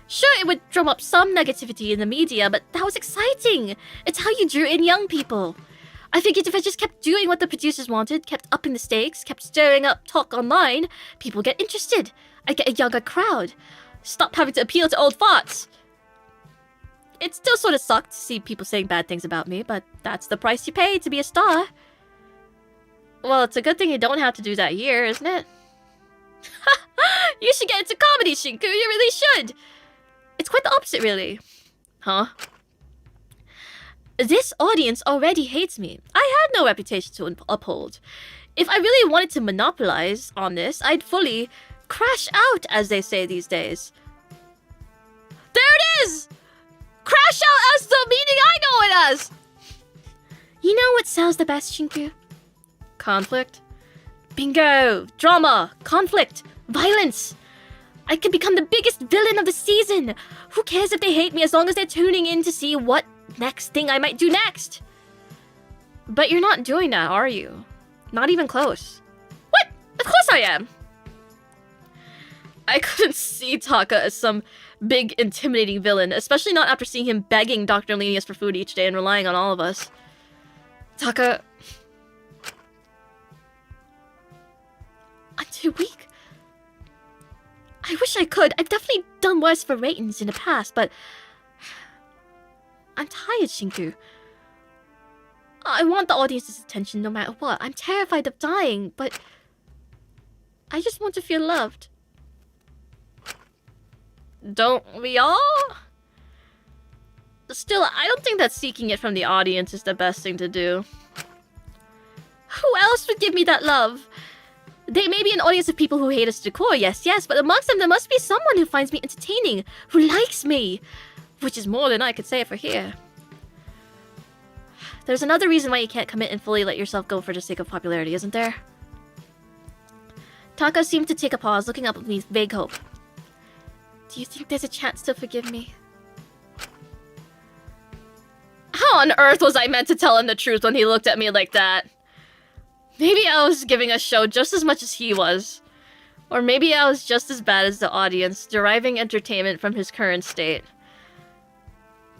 Sure, it would drum up some negativity in the media, but that was exciting. It's how you drew in young people. I figured if I just kept doing what the producers wanted, kept upping the stakes, kept stirring up talk online, people get interested. I'd get a younger crowd. Stop having to appeal to old farts. It still sort of sucked to see people saying bad things about me, but that's the price you pay to be a star. Well, it's a good thing you don't have to do that here, isn't it? You should get into comedy, Shinku. You really should. It's quite the opposite, really. Huh? This audience already hates me. I had no reputation to uphold. If I really wanted to monopolize on this, I'd fully crash out, as they say these days. There it is! Crash out as the meaning I know it as! You know what sells the best, Shinku? Conflict. Bingo! Drama! Conflict! Violence! I could become the biggest villain of the season! Who cares if they hate me as long as they're tuning in to see what next thing I might do next? But you're not doing that, are you? Not even close. What? Of course I am! I couldn't see Taka as some big, intimidating villain, especially not after seeing him begging Dr. Lenius for food each day and relying on all of us. Taka... I'm too weak. I wish I could. I've definitely done worse for ratings in the past, but... I'm tired, Shinku. I want the audience's attention no matter what. I'm terrified of dying, but... I just want to feel loved. Don't we all? Still, I don't think that seeking it from the audience is the best thing to do. Who else would give me that love? They may be an audience of people who hate us decor, yes, but amongst them there must be someone who finds me entertaining, who likes me. Which is more than I could say for here. There's another reason why you can't commit and fully let yourself go for the sake of popularity, isn't there? Taka seemed to take a pause, looking up at me with vague hope. Do you think there's a chance to forgive me? How on earth was I meant to tell him the truth when he looked at me like that? Maybe I was giving a show just as much as he was. Or maybe I was just as bad as the audience, deriving entertainment from his current state.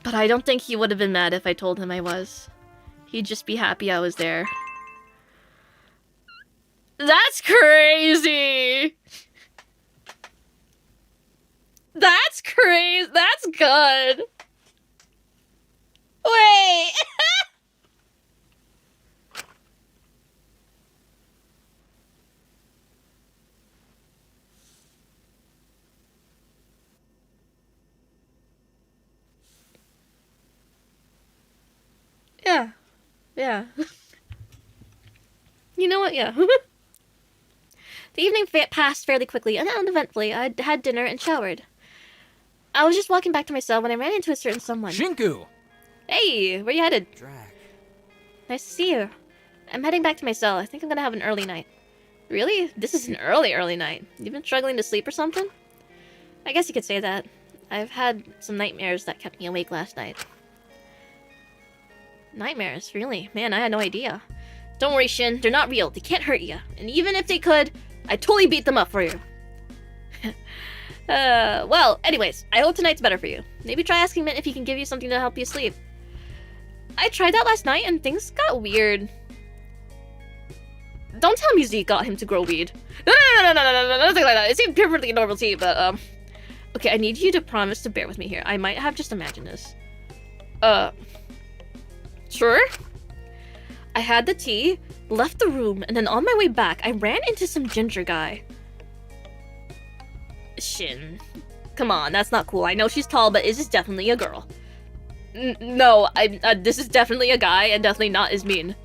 But I don't think he would have been mad if I told him I was. He'd just be happy I was there. That's crazy! That's crazy! That's good! Wait! Yeah. You know what? Yeah. The evening passed fairly quickly and uneventfully. I had dinner and showered. I was just walking back to my cell when I ran into a certain someone. Shinku! Hey, where you headed? Drac. Nice to see you. I'm heading back to my cell. I think I'm gonna have an early night. Really? This is an early night. You've been struggling to sleep or something? I guess you could say that. I've had some nightmares that kept me awake last night. Nightmares? Really? Man, I had no idea. Don't worry, Shin. They're not real. They can't hurt you. And even if they could, I'd totally beat them up for you. Well, anyways, I hope tonight's better for you. Maybe try asking Mint if he can give you something to help you sleep. I tried that last night and things got weird. Don't tell me Zeke got him to grow weed. No, nothing like that. It seemed perfectly normal to you, but, okay, I need you to promise to bear with me here. I might have just imagined this. Sure? I had the tea, left the room, and then on my way back, I ran into some ginger guy. Shin. Come on, that's not cool. I know she's tall, but is this definitely a girl? No, this is definitely a guy, and definitely not as mean.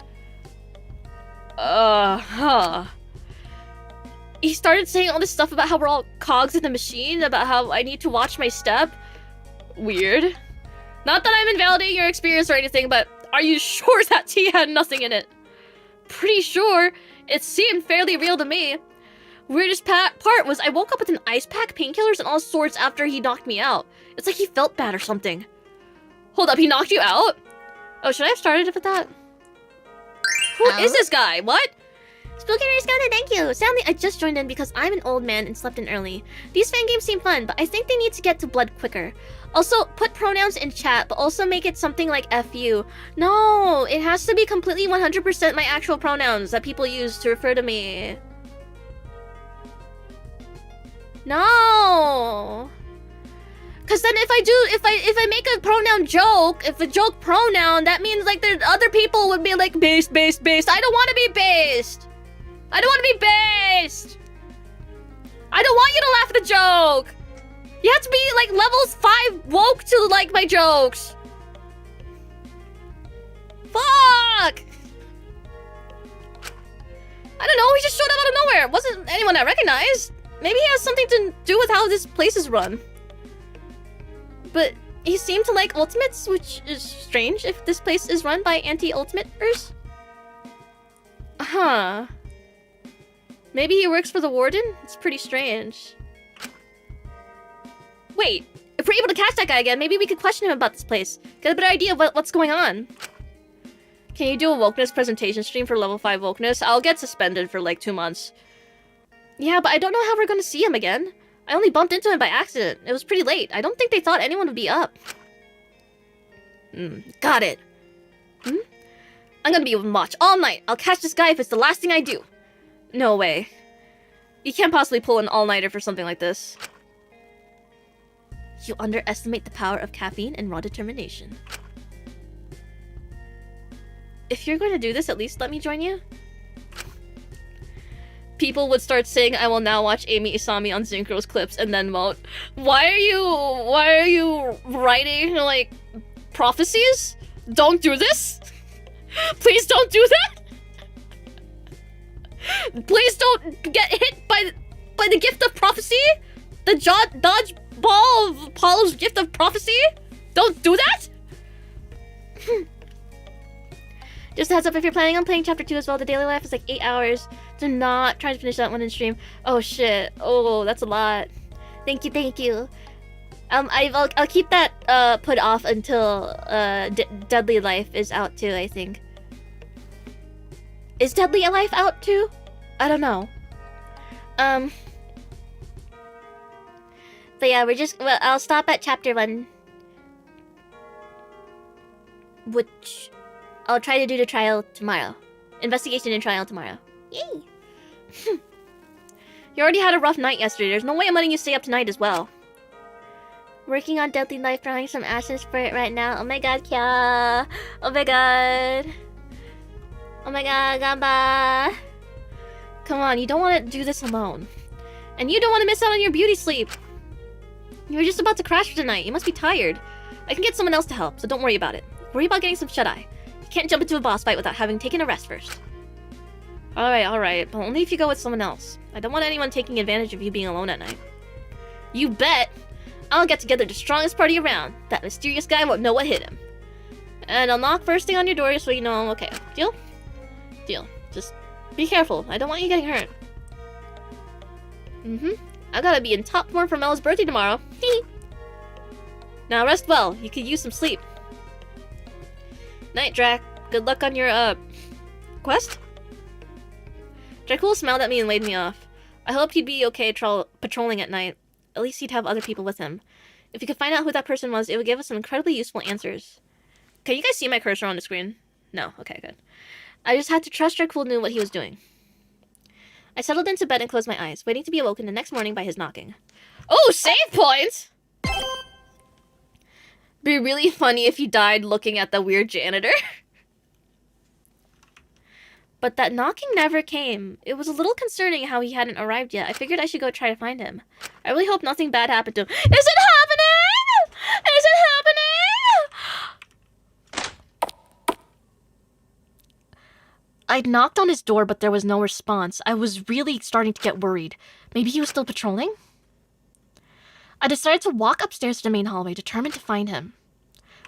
He started saying all this stuff about how we're all cogs in the machine, about how I need to watch my step. Weird. Not that I'm invalidating your experience or anything, but are you sure that tea had nothing in it? Pretty sure. It seemed fairly real to me. Weirdest part was I woke up with an ice pack, painkillers, and all sorts after he knocked me out. It's like he felt bad or something. Hold up, he knocked you out? Oh, should I have started with that? Who is this guy? What? Spooky Scouter, thank you. Sadly, I just joined in because I'm an old man and slept in early. These fan games seem fun, but I think they need to get to blood quicker. Also, put pronouns in chat, but also make it something like FU. No, it has to be completely 100% my actual pronouns that people use to refer to me. No. Cause then if I make a pronoun joke, if a joke pronoun, that means like there's other people would be like based. I don't want to be based. I don't want to be based. I don't want you to laugh at the joke. You have to be like levels 5 woke to like my jokes. Fuck. I don't know, he just showed up out of nowhere. It wasn't anyone I recognized. Maybe he has something to do with how this place is run. But he seemed to like ultimates, which is strange if this place is run by anti-ultimaters. Huh. Maybe he works for the warden? It's pretty strange. Wait, if we're able to catch that guy again, maybe we could question him about this place. Get a better idea of what's going on. Can you do a wokeness presentation stream for level 5 wokeness? I'll get suspended for like 2 months. Yeah, but I don't know how we're gonna see him again. I only bumped into him by accident. It was pretty late. I don't think they thought anyone would be up. Got it. I'm gonna be on watch all night. I'll catch this guy if it's the last thing I do. No way. You can't possibly pull an all-nighter for something like this. You underestimate the power of caffeine and raw determination. If you're going to do this, at least let me join you. People would start saying, I will now watch Eimi Isami on Synchro's clips and then vote. Why are you writing, like, prophecies? Don't do this? Please don't do that? Please don't get hit by the gift of prophecy? The dodgeball of Apollo's gift of prophecy? Don't do that? Just a heads up, if you're planning on playing chapter 2 as well, the daily life is like 8 hours. Do not try to finish that one in stream. Oh shit. Oh, that's a lot. Thank you, thank you. I'll keep that put off until Deadly Life is out too, I think. Is Deadly Life out too? I don't know. But yeah, I'll stop at chapter 1. Which I'll try to do the trial tomorrow. Investigation and trial tomorrow. Yay! You already had a rough night yesterday. There's no way I'm letting you stay up tonight as well. Working on Deadly Life, drawing some ashes for it right now. Oh my god, Kya! Oh my god! Oh my god, Gamba! Come on, you don't want to do this alone. And you don't want to miss out on your beauty sleep. You were just about to crash for tonight. You must be tired. I can get someone else to help, so don't worry about it. Worry about getting some shut-eye. You can't jump into a boss fight without having taken a rest first. Alright, but only if you go with someone else. I don't want anyone taking advantage of you being alone at night. You bet! I'll get together the strongest party around. That mysterious guy won't know what hit him. And I'll knock first thing on your door so you know I'm okay. Deal? Deal. Just be careful. I don't want you getting hurt. I gotta be in top form for Mel's birthday tomorrow. Now rest well. You could use some sleep. Night, Drac. Good luck on your, quest? Dracul smiled at me and laid me off. I hoped he'd be okay patrolling at night. At least he'd have other people with him. If we could find out who that person was, it would give us some incredibly useful answers. Can you guys see my cursor on the screen? No? Okay, good. I just had to trust Dracul knew what he was doing. I settled into bed and closed my eyes, waiting to be awoken the next morning by his knocking. Oh, save point! Be really funny if you died looking at the weird janitor. But that knocking never came. It was a little concerning how he hadn't arrived yet. I figured I should go try to find him. I really hope nothing bad happened to him. Is it happening? Is it happening? I'd knocked on his door, but there was no response. I was really starting to get worried. Maybe he was still patrolling? I decided to walk upstairs to the main hallway, determined to find him.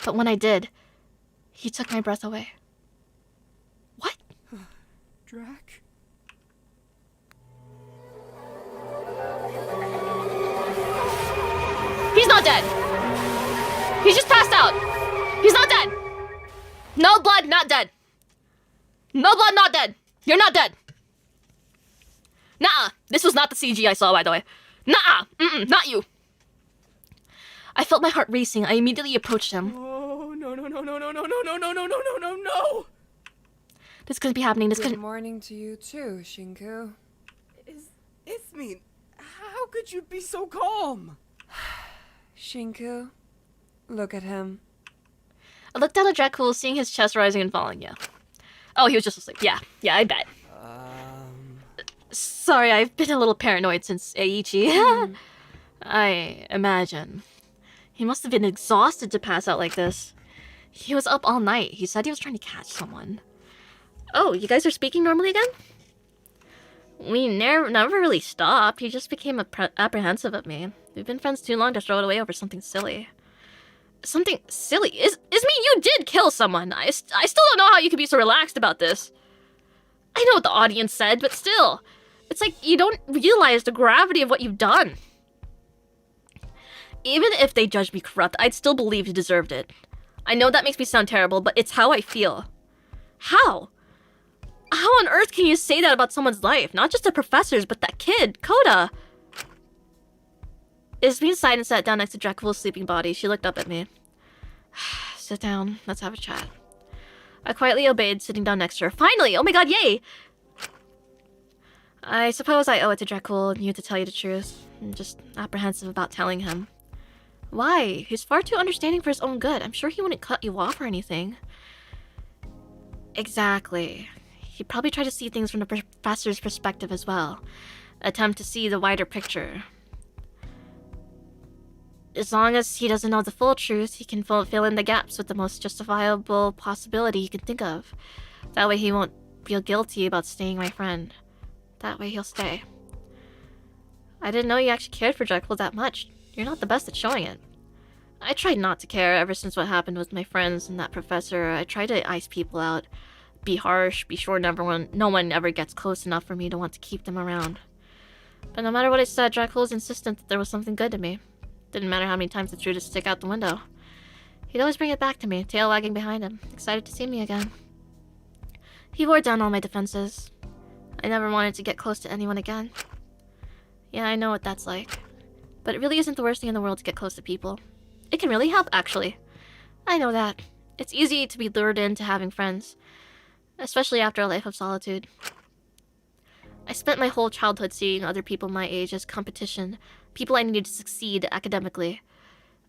But when I did, he took my breath away. What? Drac? He's not dead! He's just passed out! He's not dead! No blood, not dead! No blood, not dead! You're not dead! Nuh-uh! This was not the CG I saw, by the way. Nuh-uh! Not you! I felt my heart racing. I immediately approached him. Oh, no. This couldn't be happening. Good morning to you too, Shinku. Ismin, how could you be so calm? Shinku, look at him. I looked down at Dracul, seeing his chest rising and falling. Yeah. Oh, he was just asleep. Yeah, I bet. Sorry, I've been a little paranoid since Eiichi. I imagine. He must have been exhausted to pass out like this. He was up all night. He said he was trying to catch someone. Oh, you guys are speaking normally again? We never really stopped. He just became apprehensive of me. We've been friends too long to throw it away over something silly. Something silly? Ismi, you did kill someone. I still don't know how you could be so relaxed about this. I know what the audience said, but still. It's like you don't realize the gravity of what you've done. Even if they judged me corrupt, I'd still believe he deserved it. I know that makes me sound terrible, but it's how I feel. How? How on earth can you say that about someone's life? Not just the professors, but that kid, Coda. Ismi sighed and sat down next to Dracul's sleeping body. She looked up at me. Sit down. Let's have a chat. I quietly obeyed, sitting down next to her. Finally! Oh my god, yay! I suppose I owe it to Dracul and you to tell you the truth. I'm just apprehensive about telling him. Why? He's far too understanding for his own good. I'm sure he wouldn't cut you off or anything. Exactly. He'd probably try to see things from the professor's perspective as well. Attempt to see the wider picture. As long as he doesn't know the full truth, he can fill in the gaps with the most justifiable possibility he can think of. That way he won't feel guilty about staying my friend. That way he'll stay. I didn't know you actually cared for Dracul that much. You're not the best at showing it. I tried not to care ever since what happened with my friends and that professor. I tried to ice people out. Be harsh, be sure no one ever gets close enough for me to want to keep them around. But no matter what I said, Dracul was insistent that there was something good to me. Didn't matter how many times I threw to stick out the window. He'd always bring it back to me, tail wagging behind him, excited to see me again. He wore down all my defenses. I never wanted to get close to anyone again. Yeah, I know what that's like. But it really isn't the worst thing in the world to get close to people. It can really help, actually. I know that. It's easy to be lured into having friends. Especially after a life of solitude. I spent my whole childhood seeing other people my age as competition. People I needed to succeed academically.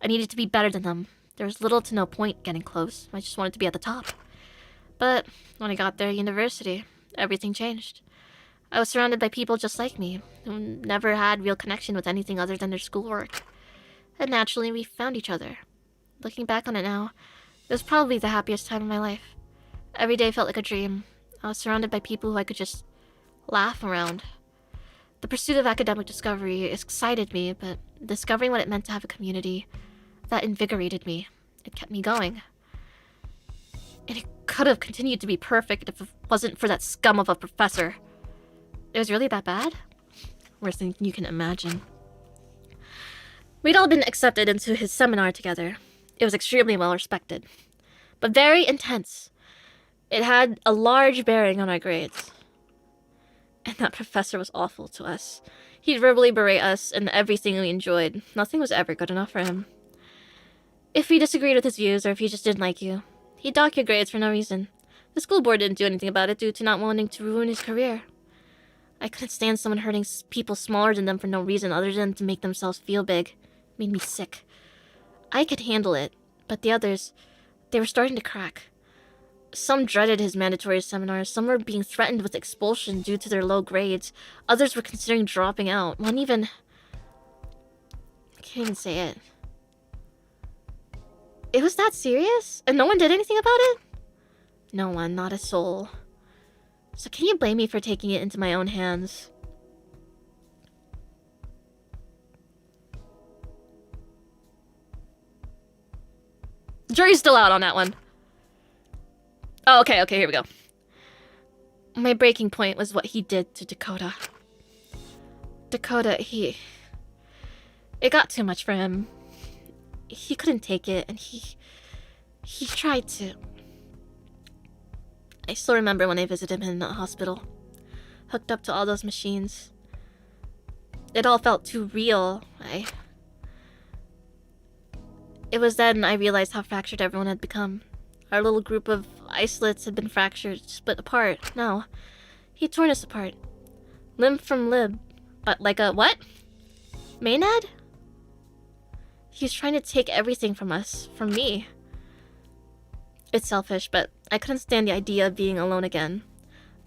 I needed to be better than them. There was little to no point getting close. I just wanted to be at the top. But when I got there at university, everything changed. I was surrounded by people just like me, who never had real connection with anything other than their schoolwork. And naturally, we found each other. Looking back on it now, it was probably the happiest time of my life. Every day felt like a dream. I was surrounded by people who I could just laugh around. The pursuit of academic discovery excited me, but discovering what it meant to have a community, that invigorated me. It kept me going. And it could have continued to be perfect if it wasn't for that scum of a professor. It was really that bad? Worse than you can imagine. We'd all been accepted into his seminar together. It was extremely well respected, but very intense. It had a large bearing on our grades. And that professor was awful to us. He'd verbally berate us and everything we enjoyed. Nothing was ever good enough for him. If we disagreed with his views or if he just didn't like you, he'd dock your grades for no reason. The school board didn't do anything about it due to not wanting to ruin his career. I couldn't stand someone hurting people smaller than them for no reason other than to make themselves feel big. It made me sick. I could handle it, but the others, they were starting to crack. Some dreaded his mandatory seminars, some were being threatened with expulsion due to their low grades, others were considering dropping out. One even... I can't even say it. It was that serious? And no one did anything about it? No one, not a soul. So can you blame me for taking it into my own hands? Jury's still out on that one. Oh, okay, here we go. My breaking point was what he did to Dakota. Dakota, it got too much for him. He couldn't take it, and he tried to. I still remember when I visited him in the hospital, hooked up to all those machines. It all felt too real. It was then I realized how fractured everyone had become. Our little group of isolates had been fractured, split apart. No, he'd torn us apart. Limb from limb. But like a what? Maynard? He was trying to take everything from us, from me. It's selfish, but I couldn't stand the idea of being alone again.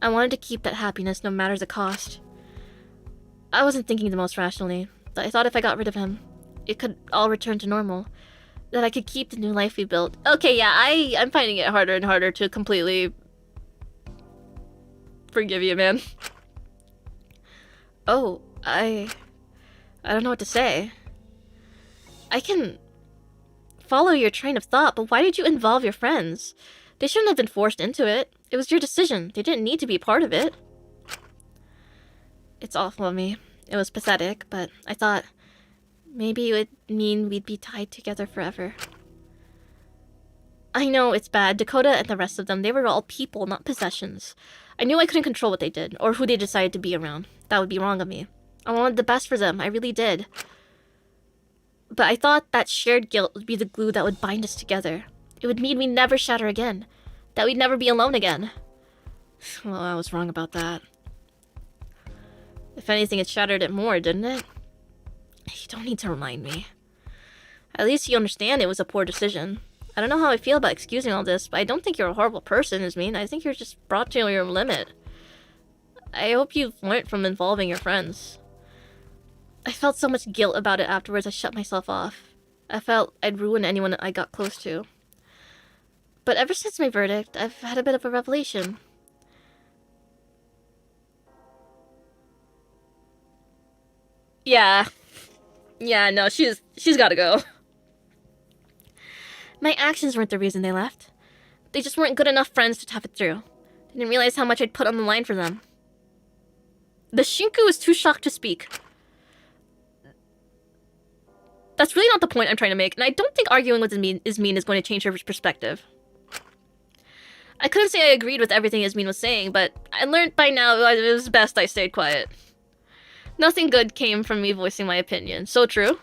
I wanted to keep that happiness no matter the cost. I wasn't thinking the most rationally, but I thought if I got rid of him, it could all return to normal. That I could keep the new life we built. Okay, yeah, I'm finding it harder and harder to completely forgive you, man. Oh, I don't know what to say. I can follow your train of thought, but why did you involve your friends? They shouldn't have been forced into it. It was your decision. They didn't need to be part of it. It's awful of me. It was pathetic, but I thought maybe it would mean we'd be tied together forever. I know it's bad. Dakota and the rest of them, they were all people, not possessions. I knew I couldn't control what they did, or who they decided to be around. That would be wrong of me. I wanted the best for them. I really did. But I thought that shared guilt would be the glue that would bind us together. It would mean we'd never shatter again. That we'd never be alone again. Well, I was wrong about that. If anything, it shattered it more, didn't it? You don't need to remind me. At least you understand it was a poor decision. I don't know how I feel about excusing all this, but I don't think you're a horrible person, Ismin. I think you're just brought to your limit. I hope you've learned from involving your friends. I felt so much guilt about it afterwards I shut myself off. I felt I'd ruin anyone I got close to. But ever since my verdict, I've had a bit of a revelation. Yeah. Yeah, no, she's gotta go. My actions weren't the reason they left. They just weren't good enough friends to tough it through. They didn't realize how much I'd put on the line for them. The Shinku is too shocked to speak. That's really not the point I'm trying to make, and I don't think arguing with Ismin is going to change her perspective. I couldn't say I agreed with everything Ismin was saying, but I learned by now it was best I stayed quiet. Nothing good came from me voicing my opinion. So true.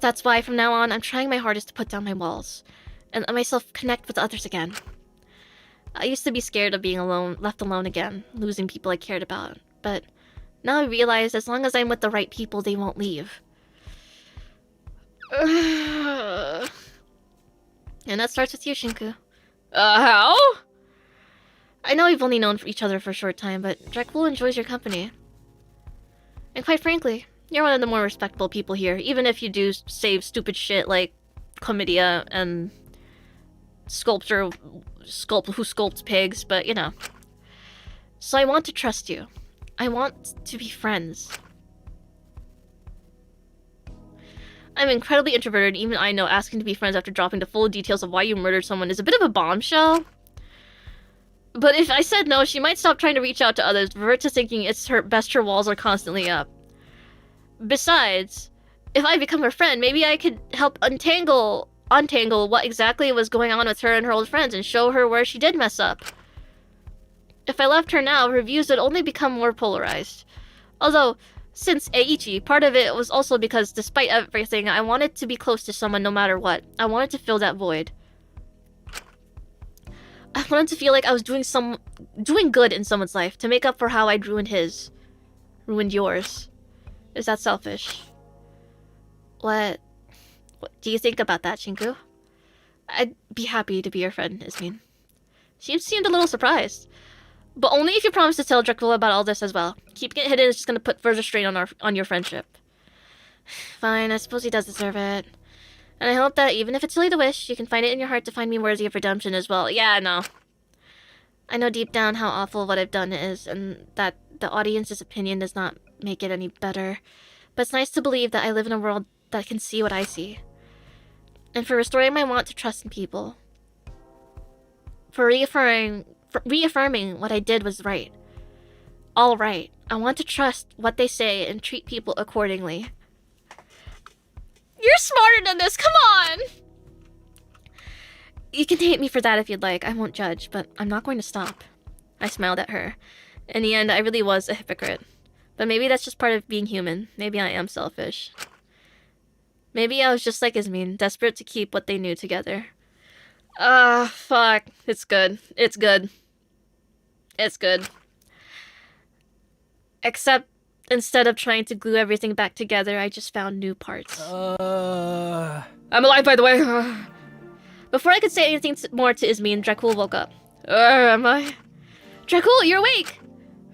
That's why from now on, I'm trying my hardest to put down my walls and let myself connect with others again. I used to be scared of being alone, left alone again, losing people I cared about. But now I realize as long as I'm with the right people, they won't leave. And that starts with you, Shinku. How? I know we've only known each other for a short time, but Dracul enjoys your company. And quite frankly, you're one of the more respectable people here, even if you do say stupid shit like chlamydia and who sculpts pigs, but you know. So I want to trust you. I want to be friends. I'm incredibly introverted, even I know asking to be friends after dropping the full details of why you murdered someone is a bit of a bombshell. But if I said no, she might stop trying to reach out to others, revert to thinking it's her best her walls are constantly up. Besides, if I become her friend, maybe I could help untangle what exactly was going on with her and her old friends and show her where she did mess up. If I left her now, her views would only become more polarized. Although, since Eiichi, part of it was also because despite everything, I wanted to be close to someone no matter what. I wanted to fill that void. I wanted to feel like I was doing good in someone's life to make up for how I'd ruined yours. Is that selfish? What do you think about that, Shinku? I'd be happy to be your friend, Ismin. She seemed a little surprised. But only if you promise to tell Dracula about all this as well. Keeping it hidden is just gonna put further strain on your friendship. Fine, I suppose he does deserve it. And I hope that even if it's silly to wish, you can find it in your heart to find me worthy of redemption as well. Yeah, no. I know deep down how awful what I've done is, and that the audience's opinion does not make it any better. But it's nice to believe that I live in a world that can see what I see. And for restoring my want to trust in people. For reaffirming what I did was right. All right. I want to trust what they say and treat people accordingly. You're smarter than this, come on! You can hate me for that if you'd like, I won't judge, but I'm not going to stop. I smiled at her. In the end, I really was a hypocrite. But maybe that's just part of being human. Maybe I am selfish. Maybe I was just like Ismin, desperate to keep what they knew together. Fuck. It's good. It's good. It's good. Except, instead of trying to glue everything back together, I just found new parts. I'm alive, by the way. Before I could say anything more to Ismin, Dracul woke up. Am I? Dracul, you're awake!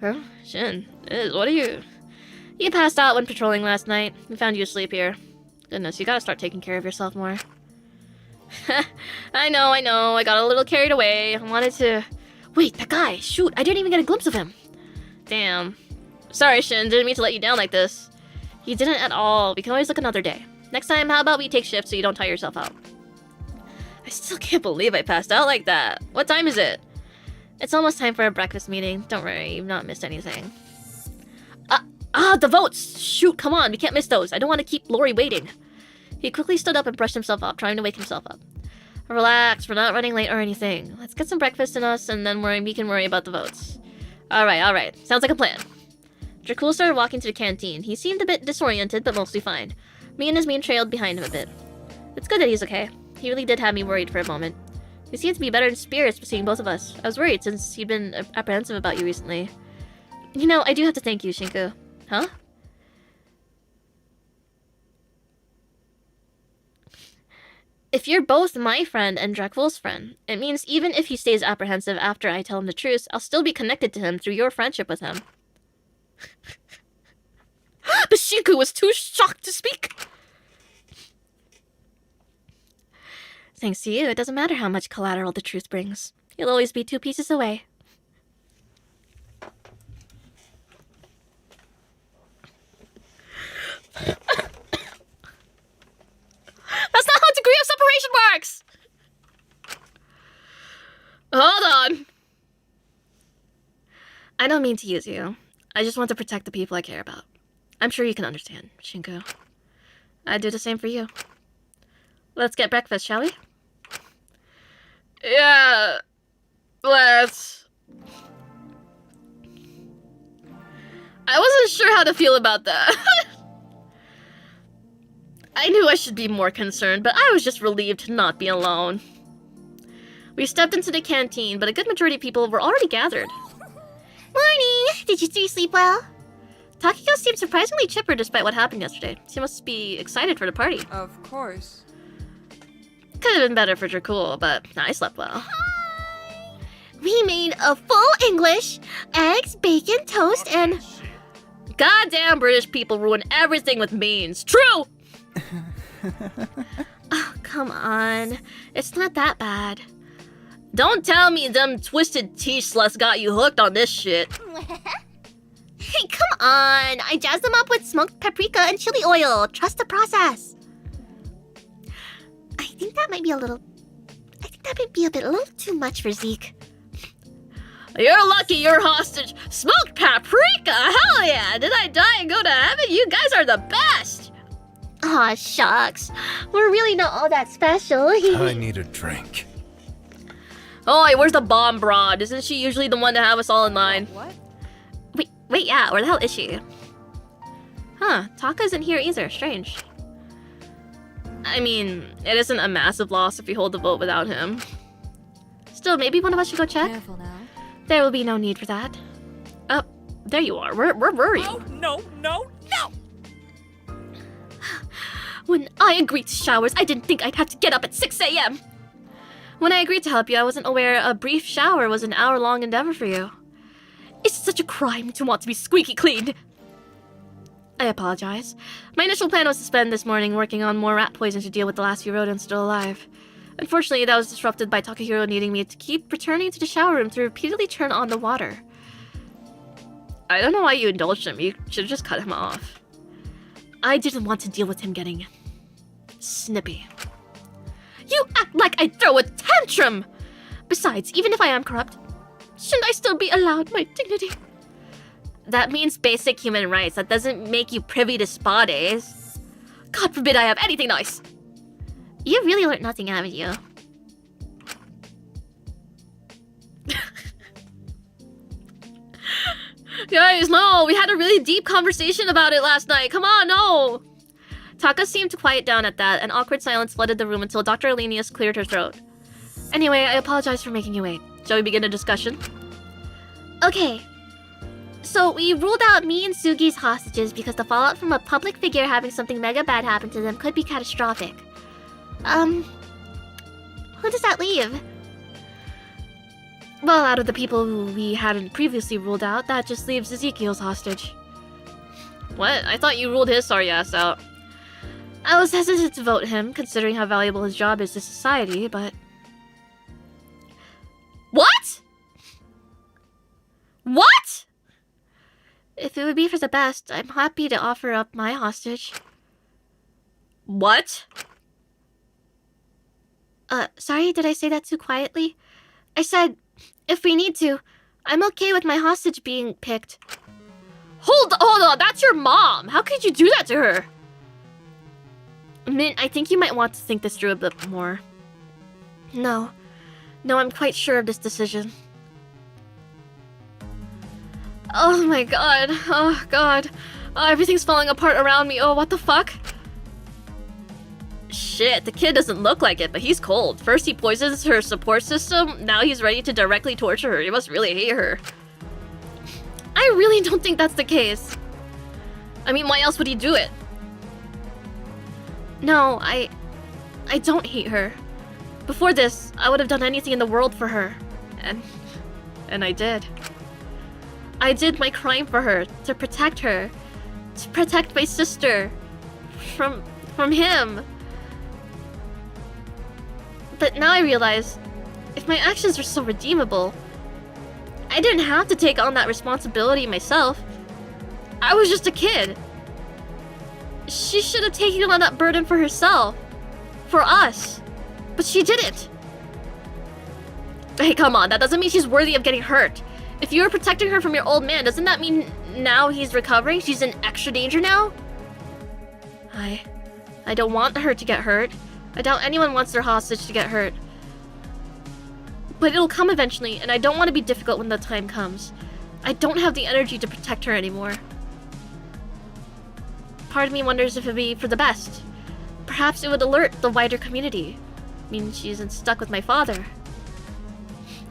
Huh? Shin, what are you? You passed out when patrolling last night. We found you asleep here. Goodness, you gotta start taking care of yourself more. I know. I got a little carried away. I wanted to... Wait, that guy! Shoot, I didn't even get a glimpse of him. Damn. Sorry, Shin, didn't mean to let you down like this. You didn't at all. We can always look another day. Next time, how about we take shifts so you don't tire yourself out? I still can't believe I passed out like that. What time is it? It's almost time for a breakfast meeting. Don't worry, you've not missed anything. The votes! Shoot, come on, we can't miss those. I don't want to keep Lori waiting. He quickly stood up and brushed himself up, trying to wake himself up. Relax, we're not running late or anything. Let's get some breakfast in us, and then we can worry about the votes. Alright. Sounds like a plan. Dracul started walking to the canteen. He seemed a bit disoriented, but mostly fine. Me and Ismin trailed behind him a bit. It's good that he's okay. He really did have me worried for a moment. He seemed to be better in spirits seeing both of us. I was worried since he'd been apprehensive about you recently. You know, I do have to thank you, Shinku. Huh? If you're both my friend and Drakvol's friend, it means even if he stays apprehensive after I tell him the truth, I'll still be connected to him through your friendship with him. The Shinku was too shocked to speak! Thanks to you, it doesn't matter how much collateral the truth brings. You'll always be 2 pieces away. That's not how degree of separation works! Hold on. I don't mean to use you. I just want to protect the people I care about. I'm sure you can understand, Shinku. I'd do the same for you. Let's get breakfast, shall we? Yeah. Let's. I wasn't sure how to feel about that. I knew I should be more concerned, but I was just relieved to not be alone. We stepped into the canteen, but a good majority of people were already gathered. Morning! Did you 3 sleep well? Takiko seemed surprisingly chipper despite what happened yesterday. She must be excited for the party. Of course. Could have been better for Dracul, but I slept well. We made a full English, eggs, bacon, toast, and... Goddamn British people ruin everything with means. True! Oh, come on. It's not that bad. Don't tell me them twisted tea-sluts got you hooked on this shit. Hey, come on. I jazzed them up with smoked paprika and chili oil. Trust the process. I think that might be a little too much for Zeke. You're lucky you're hostage. Smoked paprika? Hell yeah! Did I die and go to heaven? You guys are the best! Aw, shucks. We're really not all that special. I need a drink. Oh, hey, where's the bomb broad? Isn't she usually the one to have us all in line? What? Wait, yeah, where the hell is she? Huh, Taka isn't here either. Strange. I mean, it isn't a massive loss if we hold the vote without him. Still, maybe one of us should go check? Careful now. There will be no need for that. Oh, there you are. Where were you? Oh, no, no, no! When I agreed to showers, I didn't think I'd have to get up at 6 a.m. When I agreed to help you, I wasn't aware a brief shower was an hour-long endeavor for you. It's such a crime to want to be squeaky clean. I apologize. My initial plan was to spend this morning working on more rat poison to deal with the last few rodents still alive. Unfortunately, that was disrupted by Takahiro needing me to keep returning to the shower room to repeatedly turn on the water. I don't know why you indulged him. You should have just cut him off. I didn't want to deal with him getting snippy. You act like I'd throw a tantrum! Besides, even if I am corrupt, shouldn't I still be allowed my dignity? That means basic human rights. That doesn't make you privy to spa days. God forbid I have anything nice. You really learned nothing, haven't you? Guys, no, we had a really deep conversation about it last night. Come on, no. Taka seemed to quiet down at that, and awkward silence flooded the room until Dr. Alenius cleared her throat. Anyway, I apologize for making you wait. Shall we begin a discussion? Okay. So we ruled out me and Sugi's hostages because the fallout from a public figure having something mega bad happen to them could be catastrophic. Who does that leave? Well, out of the people who we hadn't previously ruled out, that just leaves Ezekiel's hostage. What? I thought you ruled his sorry ass out. I was hesitant to vote him, considering how valuable his job is to society, but... What? What? If it would be for the best, I'm happy to offer up my hostage. What? Sorry, did I say that too quietly? I said, if we need to, I'm okay with my hostage being picked. Hold on, that's your mom! How could you do that to her? Mint, I think you might want to think this through a bit more. No, I'm quite sure of this decision. Oh my god, oh god. Everything's falling apart around me, oh what the fuck? Shit, the kid doesn't look like it, but he's cold. First he poisons her support system, now he's ready to directly torture her. He must really hate her. I I really don't think that's the case. I mean, why else would he do it? No, I don't hate her. Before this, I would have done anything in the world for her. And I did. I did my crime for her, to protect her. To protect my sister. From him. But now I realize, if my actions were so redeemable, I didn't have to take on that responsibility myself. I was just a kid. She should have taken on that burden for herself. For us. But she didn't. Hey, come on, that doesn't mean she's worthy of getting hurt. If you were protecting her from your old man, doesn't that mean now he's recovering? She's in extra danger now? I don't want her to get hurt. I doubt anyone wants their hostage to get hurt. But it'll come eventually, and I don't want to be difficult when the time comes. I don't have the energy to protect her anymore. Part of me wonders if it'd be for the best. Perhaps it would alert the wider community. I mean, she isn't stuck with my father.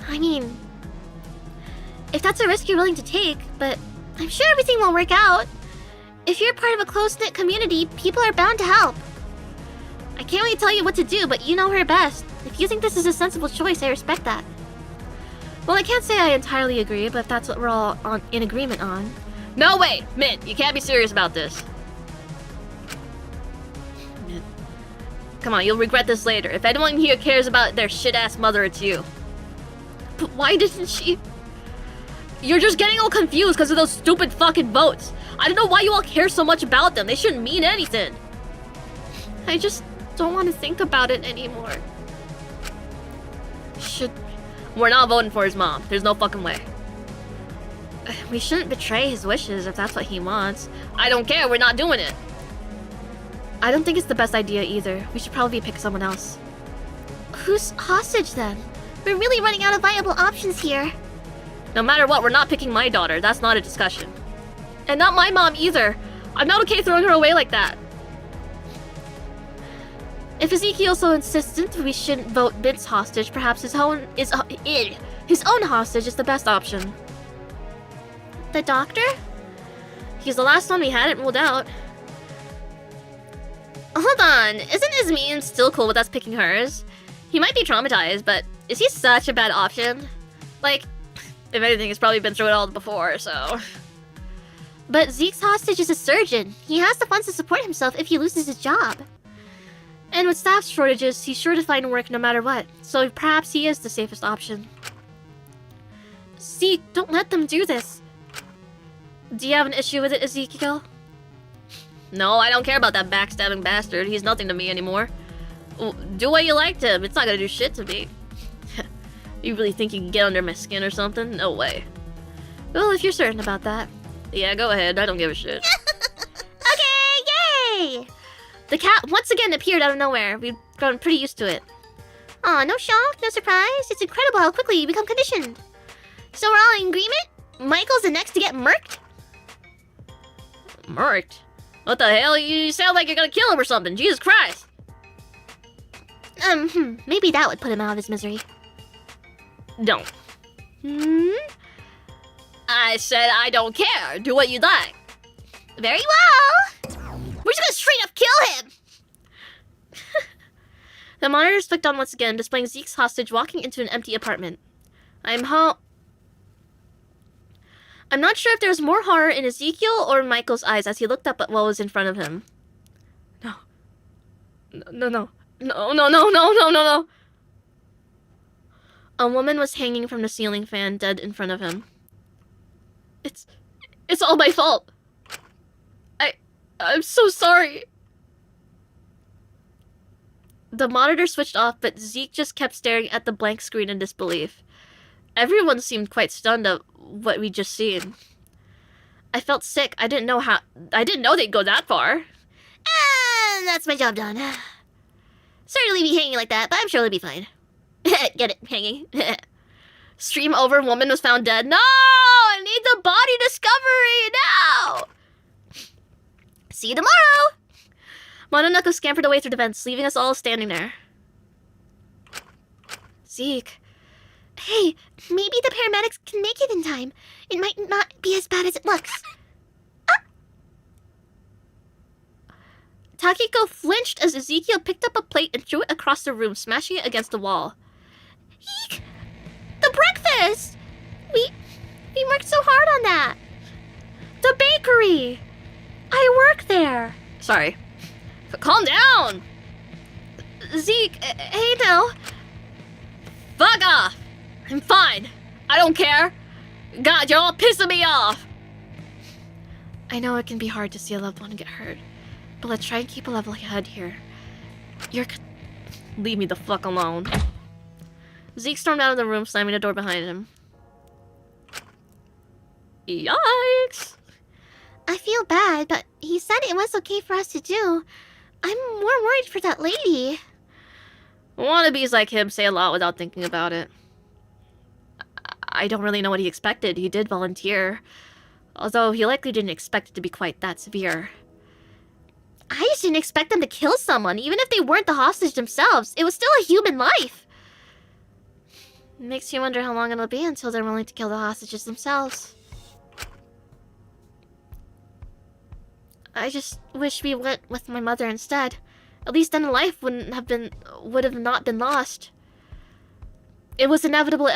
I mean, if that's a risk you're willing to take, but I'm sure everything will work out. If you're part of a close-knit community, people are bound to help. I can't really tell you what to do, but you know her best. If you think this is a sensible choice, I respect that. Well, I can't say I entirely agree, but if that's what we're all in agreement on. No, wait! Mint, you can't be serious about this. Mint. Come on, you'll regret this later. If anyone here cares about their shit-ass mother, it's you. But why didn't she... You're just getting all confused because of those stupid fucking votes. I don't know why you all care so much about them. They shouldn't mean anything. I just don't want to think about it anymore. We're not voting for his mom. There's no fucking way. We shouldn't betray his wishes if that's what he wants. I don't care. We're not doing it. I don't think it's the best idea either. We should probably pick someone else. Who's hostage then? We're really running out of viable options here. No matter what, we're not picking my daughter. That's not a discussion. And not my mom either. I'm not okay throwing her away like that. If Ezekiel's so insistent we shouldn't vote Mint's hostage, perhaps his own hostage is the best option. The doctor? He's the last one we hadn't ruled out. Hold on, isn't Ismin still cool with us picking hers? He might be traumatized, but is he such a bad option? Like, if anything, he's probably been through it all before, so... But Zeke's hostage is a surgeon. He has the funds to support himself if he loses his job. And with staff shortages, he's sure to find work no matter what, so perhaps he is the safest option. Zeke, don't let them do this. Do you have an issue with it, Ezekiel? No, I don't care about that backstabbing bastard. He's nothing to me anymore. Do what you like to him. It's not gonna do shit to me. You really think you can get under my skin or something? No way. Well, if you're certain about that. Yeah, go ahead. I don't give a shit. Okay, yay! The cat once again appeared out of nowhere. We've grown pretty used to it. Aw, no shock, no surprise. It's incredible how quickly you become conditioned. So we're all in agreement? Michael's the next to get murked? Murked? What the hell? You sound like you're gonna kill him or something. Jesus Christ. Maybe that would put him out of his misery. Don't. I said I don't care. Do what you like. Very well. We're just gonna straight up kill him. The monitors flicked on once again, displaying Zeke's hostage walking into an empty apartment. I'm not sure if there was more horror in Ezekiel or Michael's eyes as he looked up at what was in front of him. No. A woman was hanging from the ceiling fan, dead in front of him. It's all my fault. I'm so sorry. The monitor switched off, but Zeke just kept staring at the blank screen in disbelief. Everyone seemed quite stunned at what we'd just seen. I felt sick. I didn't know they'd go that far. And that's my job done. Sorry to leave you hanging like that, but I'm sure it'll be fine. Get it? Hanging. Stream over, woman was found dead. No! I need the body discovery now! See you tomorrow! Mononoke scampered away through the vents, leaving us all standing there. Zeke, Hey, maybe the paramedics can make it in time. It might not be as bad as it looks. Takiko flinched as Ezekiel picked up a plate and threw it across the room, smashing it against the wall. Eek! The breakfast! We worked so hard on that. The bakery! I work there. Sorry. Calm down! Zeke, hey now. Fuck off! I'm fine. I don't care. God, you're all pissing me off. I know it can be hard to see a loved one get hurt, but let's try and keep a level head here. Leave me the fuck alone. Zeke stormed out of the room, slamming the door behind him. Yikes! I feel bad, but he said it was okay for us to do. I'm more worried for that lady. Wannabes like him say a lot without thinking about it. I don't really know what he expected. He did volunteer. Although he likely didn't expect it to be quite that severe. I just didn't expect them to kill someone, even if they weren't the hostage themselves. It was still a human life. It makes you wonder how long it'll be until they're willing to kill the hostages themselves. I just wish we went with my mother instead. At least then life would have not been lost. It was inevitable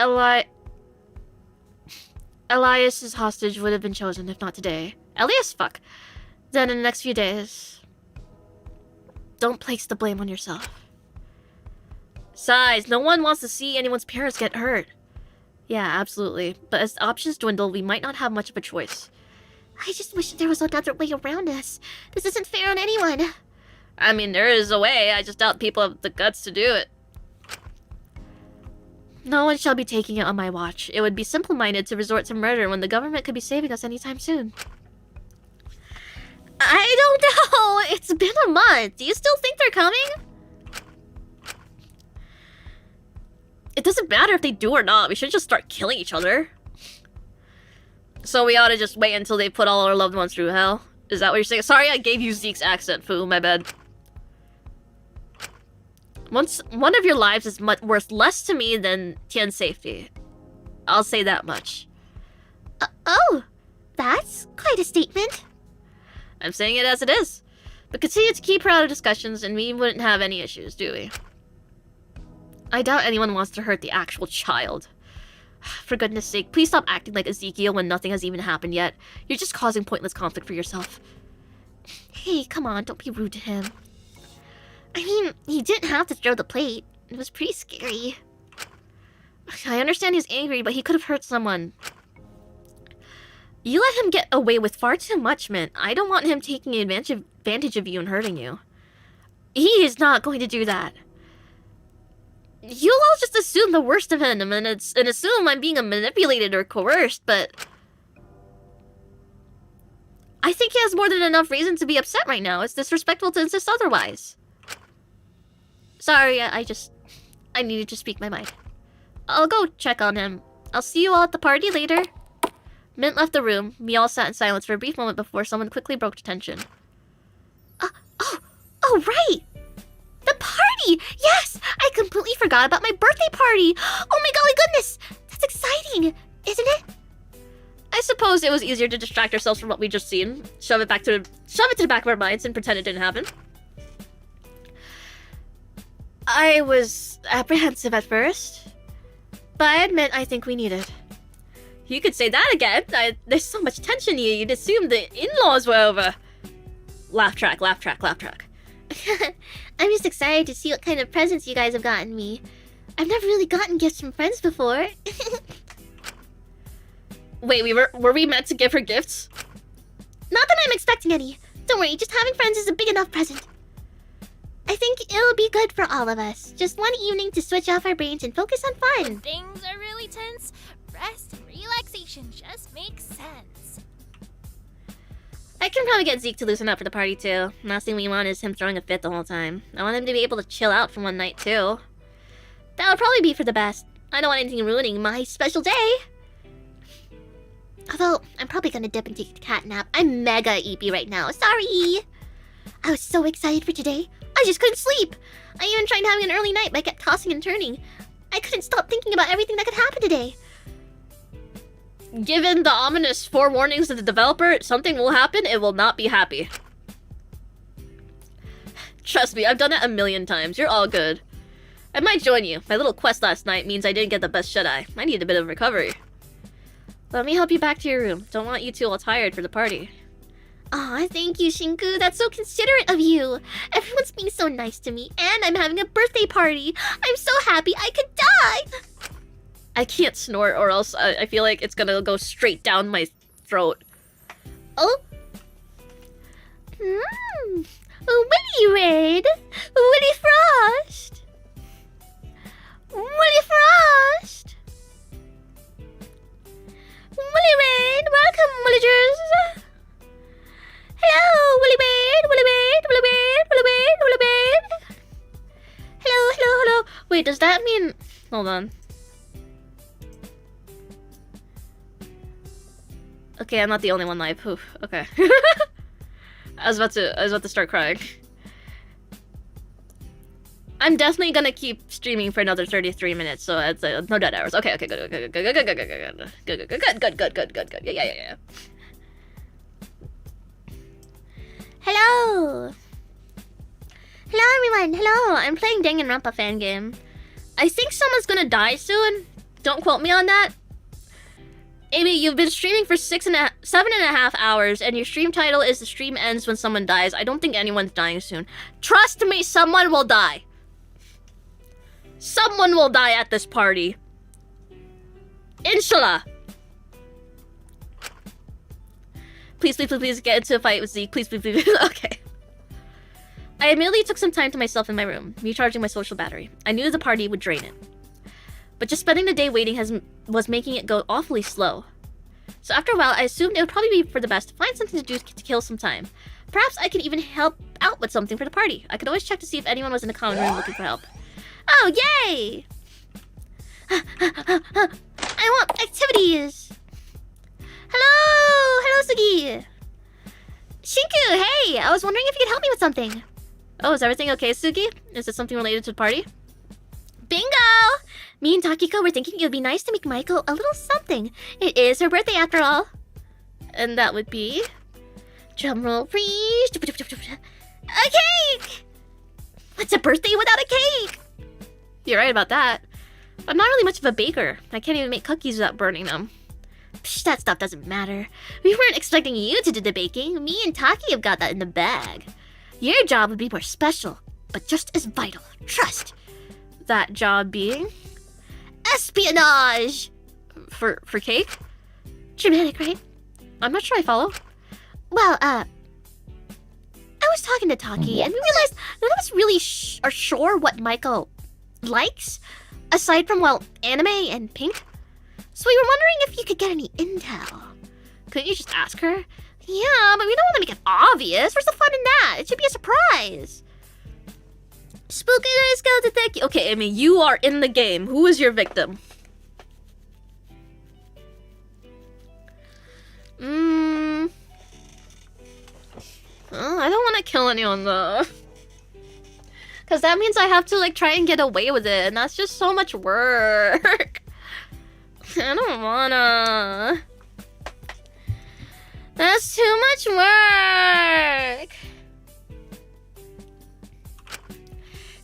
Elias's hostage would have been chosen, if not today. Elias, fuck. Then in the next few days. Don't place the blame on yourself. Besides, no one wants to see anyone's parents get hurt. Yeah, absolutely. But as options dwindle, we might not have much of a choice. I just wish there was another way around this. This isn't fair on anyone. I mean, there is a way. I just doubt people have the guts to do it. No one shall be taking it on my watch. It would be simple-minded to resort to murder when the government could be saving us anytime soon. I don't know. It's been a month. Do you still think they're coming? It doesn't matter if they do or not. We should just start killing each other. So we ought to just wait until they put all our loved ones through hell? Is that what you're saying? Sorry I gave you Zeke's accent, Foo. My bad. One of your lives is worth less to me than Tian's safety. I'll say that much. Oh, that's quite a statement. I'm saying it as it is. But continue to keep her out of discussions and we wouldn't have any issues, do we? I doubt anyone wants to hurt the actual child. For goodness sake, please stop acting like Ezekiel when nothing has even happened yet. You're just causing pointless conflict for yourself. Hey, come on, don't be rude to him. I mean, he didn't have to throw the plate. It was pretty scary. I understand he's angry, but he could have hurt someone. You let him get away with far too much, Mint. I don't want him taking advantage of you and hurting you. He is not going to do that. You'll all just assume the worst of him and assume I'm being manipulated or coerced, but I think he has more than enough reason to be upset right now. It's disrespectful to insist otherwise. Sorry, I needed to speak my mind. I'll go check on him. I'll see you all at the party later. Mint left the room. We all sat in silence for a brief moment before someone quickly broke tension. Oh, right! The party! Yes! I completely forgot about my birthday party! Oh my golly goodness! That's exciting, isn't it? I suppose it was easier to distract ourselves from what we just seen. Shove it to the back of our minds and pretend it didn't happen. I was apprehensive at first, but I admit I think we need it. You could say that again. There's so much tension here, you'd assume the in-laws were over. Laugh track, laugh track, laugh track. I'm just excited to see what kind of presents you guys have gotten me. I've never really gotten gifts from friends before. Wait, were we meant to give her gifts? Not that I'm expecting any. Don't worry, just having friends is a big enough present. I think it'll be good for all of us. Just one evening to switch off our brains and focus on fun. When things are really tense, rest and relaxation just makes sense. I can probably get Zeke to loosen up for the party too. Last thing we want is him throwing a fit the whole time. I want him to be able to chill out for one night too. That would probably be for the best. I don't want anything ruining my special day. Although, I'm probably gonna dip and take a cat nap. I'm mega eepy right now. Sorry! I was so excited for today. I just couldn't sleep. I even tried having an early night, but I kept tossing and turning. I couldn't stop thinking about everything that could happen today. Given the ominous forewarnings of the developer, something will happen, it will not be happy. Trust me, I've done it a million times. You're all good. I might join you. My little quest last night means I didn't get the best shut-eye. I need a bit of recovery. Let me help you back to your room. Don't want you two all tired for the party. Aw, thank you, Shinku. That's so considerate of you. Everyone's being so nice to me, and I'm having a birthday party. I'm so happy I could die. I can't snort or else I feel like it's gonna go straight down my throat. Oh? Willy Raid! Willy Frost! Willy Frost! Willy Raid! Welcome, Willagers! Hello, Willy Raid! Willy Raid! Willy Raid! Willy Raid! Willy Raid! Hello, hello, hello! Wait, does that mean... Hold on. Okay, I'm not the only one live. Oof, okay. I was about to start crying. I'm definitely gonna keep streaming for another 33 minutes, so it's no dead hours. Okay, good. Yeah. Hello! Hello, everyone! Hello! I'm playing Danganronpa fan game. I think someone's gonna die soon. Don't quote me on that. Amy, you've been streaming for 7.5 hours, and your stream title is "The stream ends when someone dies." I don't think anyone's dying soon. Trust me, someone will die. Someone will die at this party. Inshallah. Please get into a fight with Zeke. Please. Okay. I immediately took some time to myself in my room, recharging my social battery. I knew the party would drain it. But just spending the day waiting was making it go awfully slow. So after a while, I assumed it would probably be for the best to find something to do to kill some time. Perhaps I could even help out with something for the party. I could always check to see if anyone was in the common room looking for help. Oh, yay! I want activities! Hello, Sugi! Shinku, hey! I was wondering if you could help me with something. Oh, is everything okay, Sugi? Is it something related to the party? Bingo! Me and Takiko were thinking it would be nice to make Maiko a little something. It is her birthday after all. And that would be? Drumroll, please. A cake! What's a birthday without a cake? You're right about that. I'm not really much of a baker. I can't even make cookies without burning them. Psh, that stuff doesn't matter. We weren't expecting you to do the baking. Me and Taki have got that in the bag. Your job would be more special, but just as vital. Trust. That job being? Espionage! For cake? Dramatic, right? I'm not sure I follow. Well, I was talking to Taki, and we realized none of us really are sure what Maiko likes, aside from, well, anime and pink. So we were wondering if you could get any intel. Couldn't you just ask her? Yeah, but we don't want to make it obvious. Where's the fun in that? It should be a surprise. Spooky skeleton, thank you. Okay, I mean, you are in the game. Who is your victim? I don't want to kill anyone though. Because that means I have to like try and get away with it, and that's just so much work. I don't wanna. That's too much work.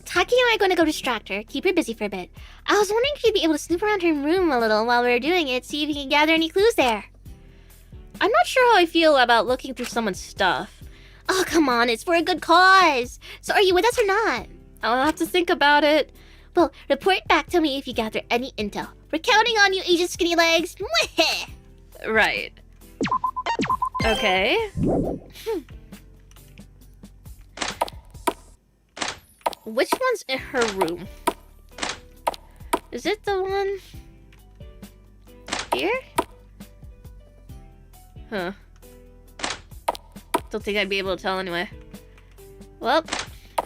Taki and I are going to go distract her, keep her busy for a bit. I was wondering if you'd be able to snoop around her room a little while we were doing it, see if you can gather any clues there. I'm not sure how I feel about looking through someone's stuff. Oh, come on, it's for a good cause. So are you with us or not? I'll have to think about it. Well, report back to me if you gather any intel. We're counting on you, Agent Skinny Legs. Right. Okay. Which one's in her room? Is it the one here? Huh. Don't think I'd be able to tell anyway. Well,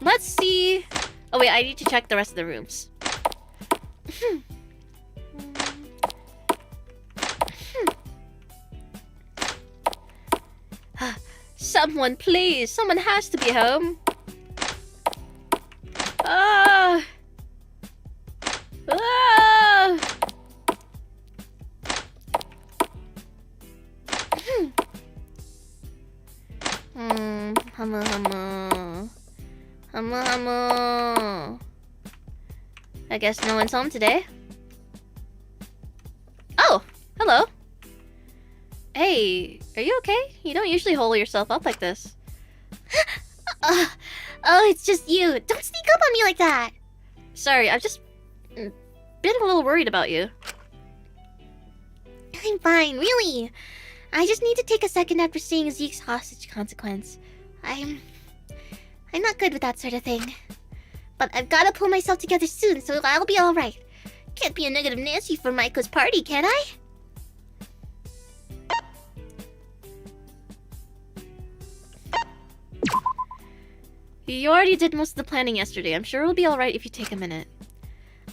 let's see. Oh wait, I need to check the rest of the rooms. Someone, please. Someone has to be home. Ah! I guess no one's home today. Oh, hello. Hey, are you okay? You don't usually hole yourself up like this. Oh, it's just you. Don't sneak up on me like that. Sorry, I've just been a little worried about you. I'm fine, really. I just need to take a second after seeing Zeke's hostage consequence. I'm not good with that sort of thing. But I've got to pull myself together soon, so I'll be alright. Can't be a negative Nancy for Maiko's party, can I? You already did most of the planning yesterday. I'm sure it'll be alright if you take a minute.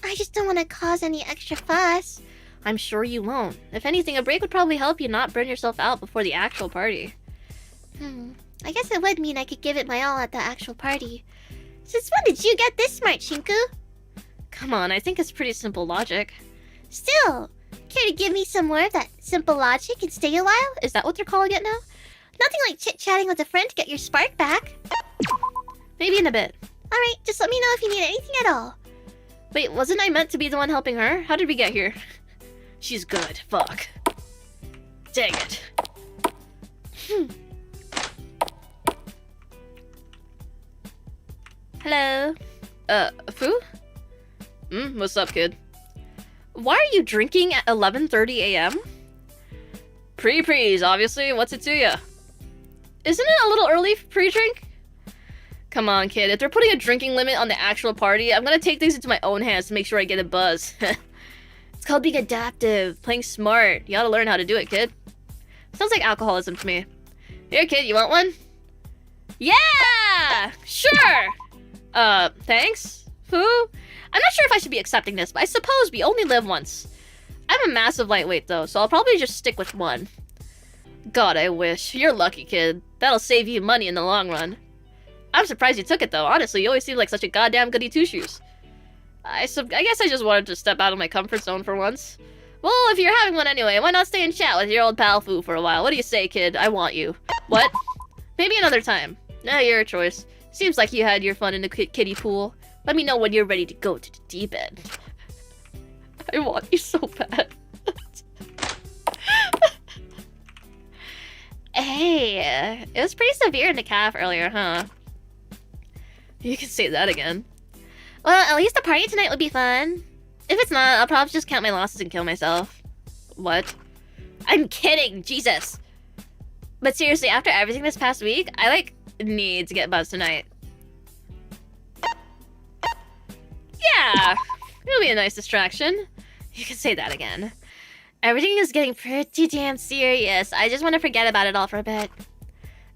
I just don't want to cause any extra fuss. I'm sure you won't. If anything, a break would probably help you not burn yourself out before the actual party. I guess it would mean I could give it my all at the actual party. Since when did you get this smart, Shinku? Come on, I think it's pretty simple logic. Still, care to give me some more of that simple logic and stay a while? Is that what they're calling it now? Nothing like chit-chatting with a friend to get your spark back. Maybe in a bit. Alright, just let me know if you need anything at all. Wait, wasn't I meant to be the one helping her? How did we get here? She's good. Fuck. Dang it. Hello? Fu? What's up, kid? Why are you drinking at 11:30 a.m.? Pre-prees, obviously. What's it to ya? Isn't it a little early for pre-drink? Come on, kid. If they're putting a drinking limit on the actual party, I'm gonna take things into my own hands to make sure I get a buzz. It's called being adaptive, playing smart. You gotta learn how to do it, kid. Sounds like alcoholism to me. Here, kid, you want one? Yeah! Sure! Thanks? Fu? I'm not sure if I should be accepting this, but I suppose we only live once. I'm a massive lightweight, though, so I'll probably just stick with one. God, I wish. You're lucky, kid. That'll save you money in the long run. I'm surprised you took it, though. Honestly, you always seem like such a goddamn goody two-shoes. I guess I just wanted to step out of my comfort zone for once. Well, if you're having one anyway, why not stay and chat with your old pal Fu for a while? What do you say, kid? I want you. What? Maybe another time. Nah, your choice. Seems like you had your fun in the kiddie pool. Let me know when you're ready to go to the deep end. I want you so bad. Hey, it was pretty severe in the calf earlier, huh? You can say that again. Well, at least the party tonight would be fun. If it's not, I'll probably just count my losses and kill myself. What? I'm kidding, Jesus! But seriously, after everything this past week, I, need to get buzzed tonight. Yeah! It'll be a nice distraction. You can say that again. Everything is getting pretty damn serious. I just want to forget about it all for a bit.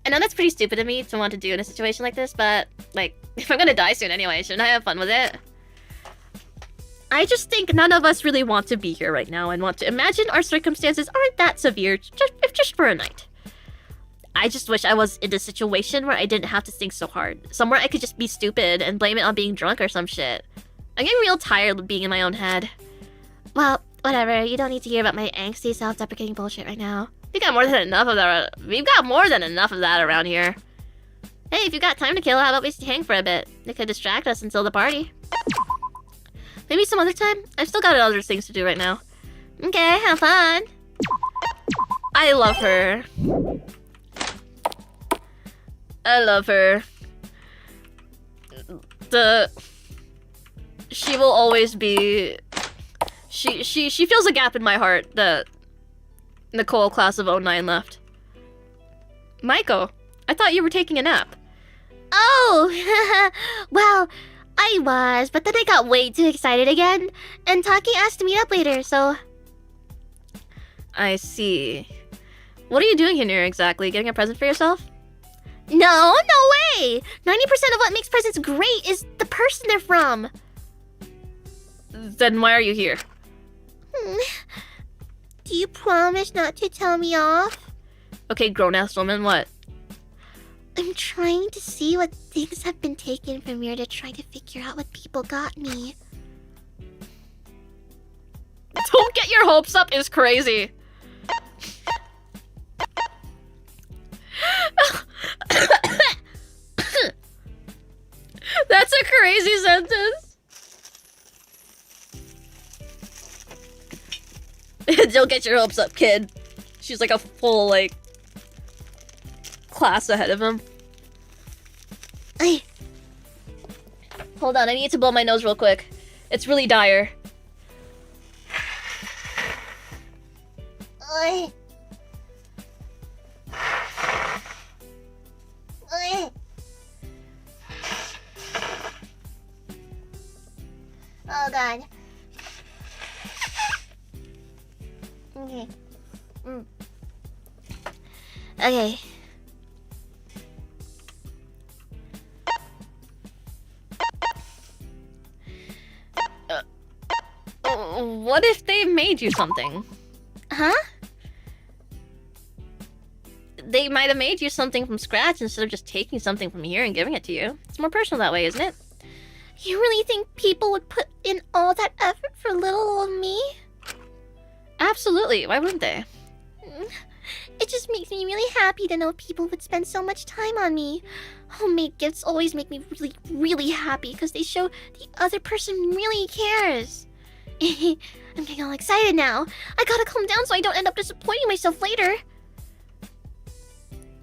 I know that's pretty stupid of me to want to do in a situation like this, but, if I'm gonna die soon anyway, shouldn't I have fun with it? I just think none of us really want to be here right now and want to imagine our circumstances aren't that severe, just for a night. I just wish I was in a situation where I didn't have to think so hard. Somewhere I could just be stupid and blame it on being drunk or some shit. I'm getting real tired of being in my own head. Well, whatever. You don't need to hear about my angsty, self-deprecating bullshit right now. We've got more than enough of that around here. Hey, if you've got time to kill, how about we hang for a bit? It could distract us until the party. Maybe some other time? I've still got other things to do right now. Okay, have fun. I love her. I love her. She will always be... She fills a gap in my heart that Nicole class of 09 left. Maiko, I thought you were taking a nap. Oh, well, I was, but then I got way too excited again, and Taki asked to meet up later, so... I see. What are you doing here exactly? Getting a present for yourself? No way! 90% of what makes presents great is the person they're from. Then why are you here? Do you promise not to tell me off? Okay, grown-ass woman, what? I'm trying to see what things have been taken from here to try to figure out what people got me. Don't get your hopes up is crazy. That's a crazy sentence. Don't get your hopes up, kid. She's like a full, like, class ahead of him. Ay. Hold on, I need to blow my nose real quick. It's really dire. Ay. Ay. Oh god. Okay. Okay. What if they made you something? Huh? They might have made you something from scratch instead of just taking something from here and giving it to you. It's more personal that way, isn't it? You really think people would put in all that effort for little old me? Absolutely. Why wouldn't they? It just makes me really happy to know people would spend so much time on me. Homemade gifts always make me really, really happy because they show the other person really cares. I'm getting all excited now. I gotta calm down so I don't end up disappointing myself later.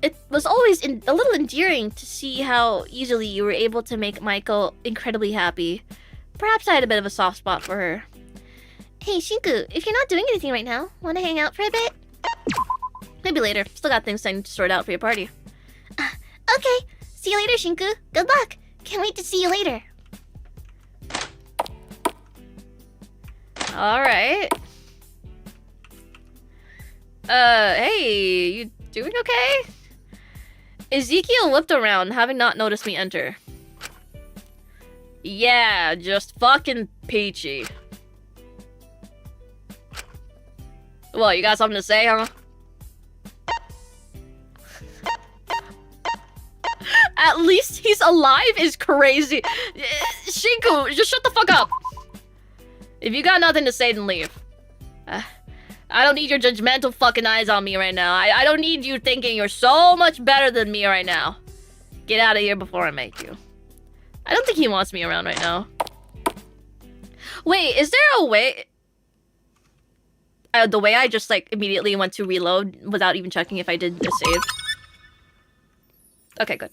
It was always a little endearing to see how easily you were able to make Michael incredibly happy. Perhaps I had a bit of a soft spot for her. Hey, Shinku, if you're not doing anything right now, wanna hang out for a bit? Maybe later. Still got things I need to sort out for your party. Okay. See you later, Shinku. Good luck. Can't wait to see you later. Alright. Hey, you doing okay? Ezekiel whipped around, having not noticed me enter. Yeah, just fucking peachy. What, you got something to say, huh? At least he's alive is crazy. Shinku, just shut the fuck up. If you got nothing to say, then leave. I don't need your judgmental fucking eyes on me right now. I don't need you thinking you're so much better than me right now. Get out of here before I make you. I don't think he wants me around right now. Wait, is there a way... the way I just, like, immediately went to reload without even checking if I did a save. Okay, good.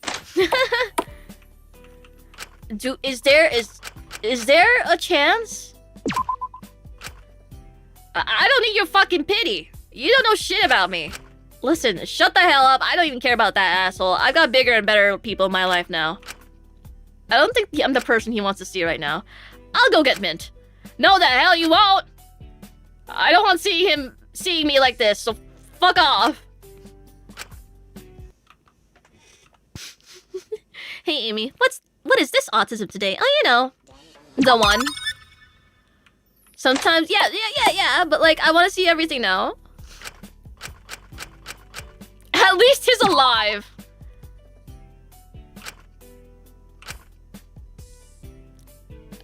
Is there a chance? I don't need your fucking pity. You don't know shit about me. Listen, shut the hell up. I don't even care about that asshole. I've got bigger and better people in my life now. I don't think I'm the person he wants to see right now. I'll go get Mint. No, the hell you won't. I don't want to see him seeing me like this, so fuck off. Hey, Amy, what is this autism today? Oh, you know, the one. Sometimes, yeah, but like, I want to see everything now. At least he's alive.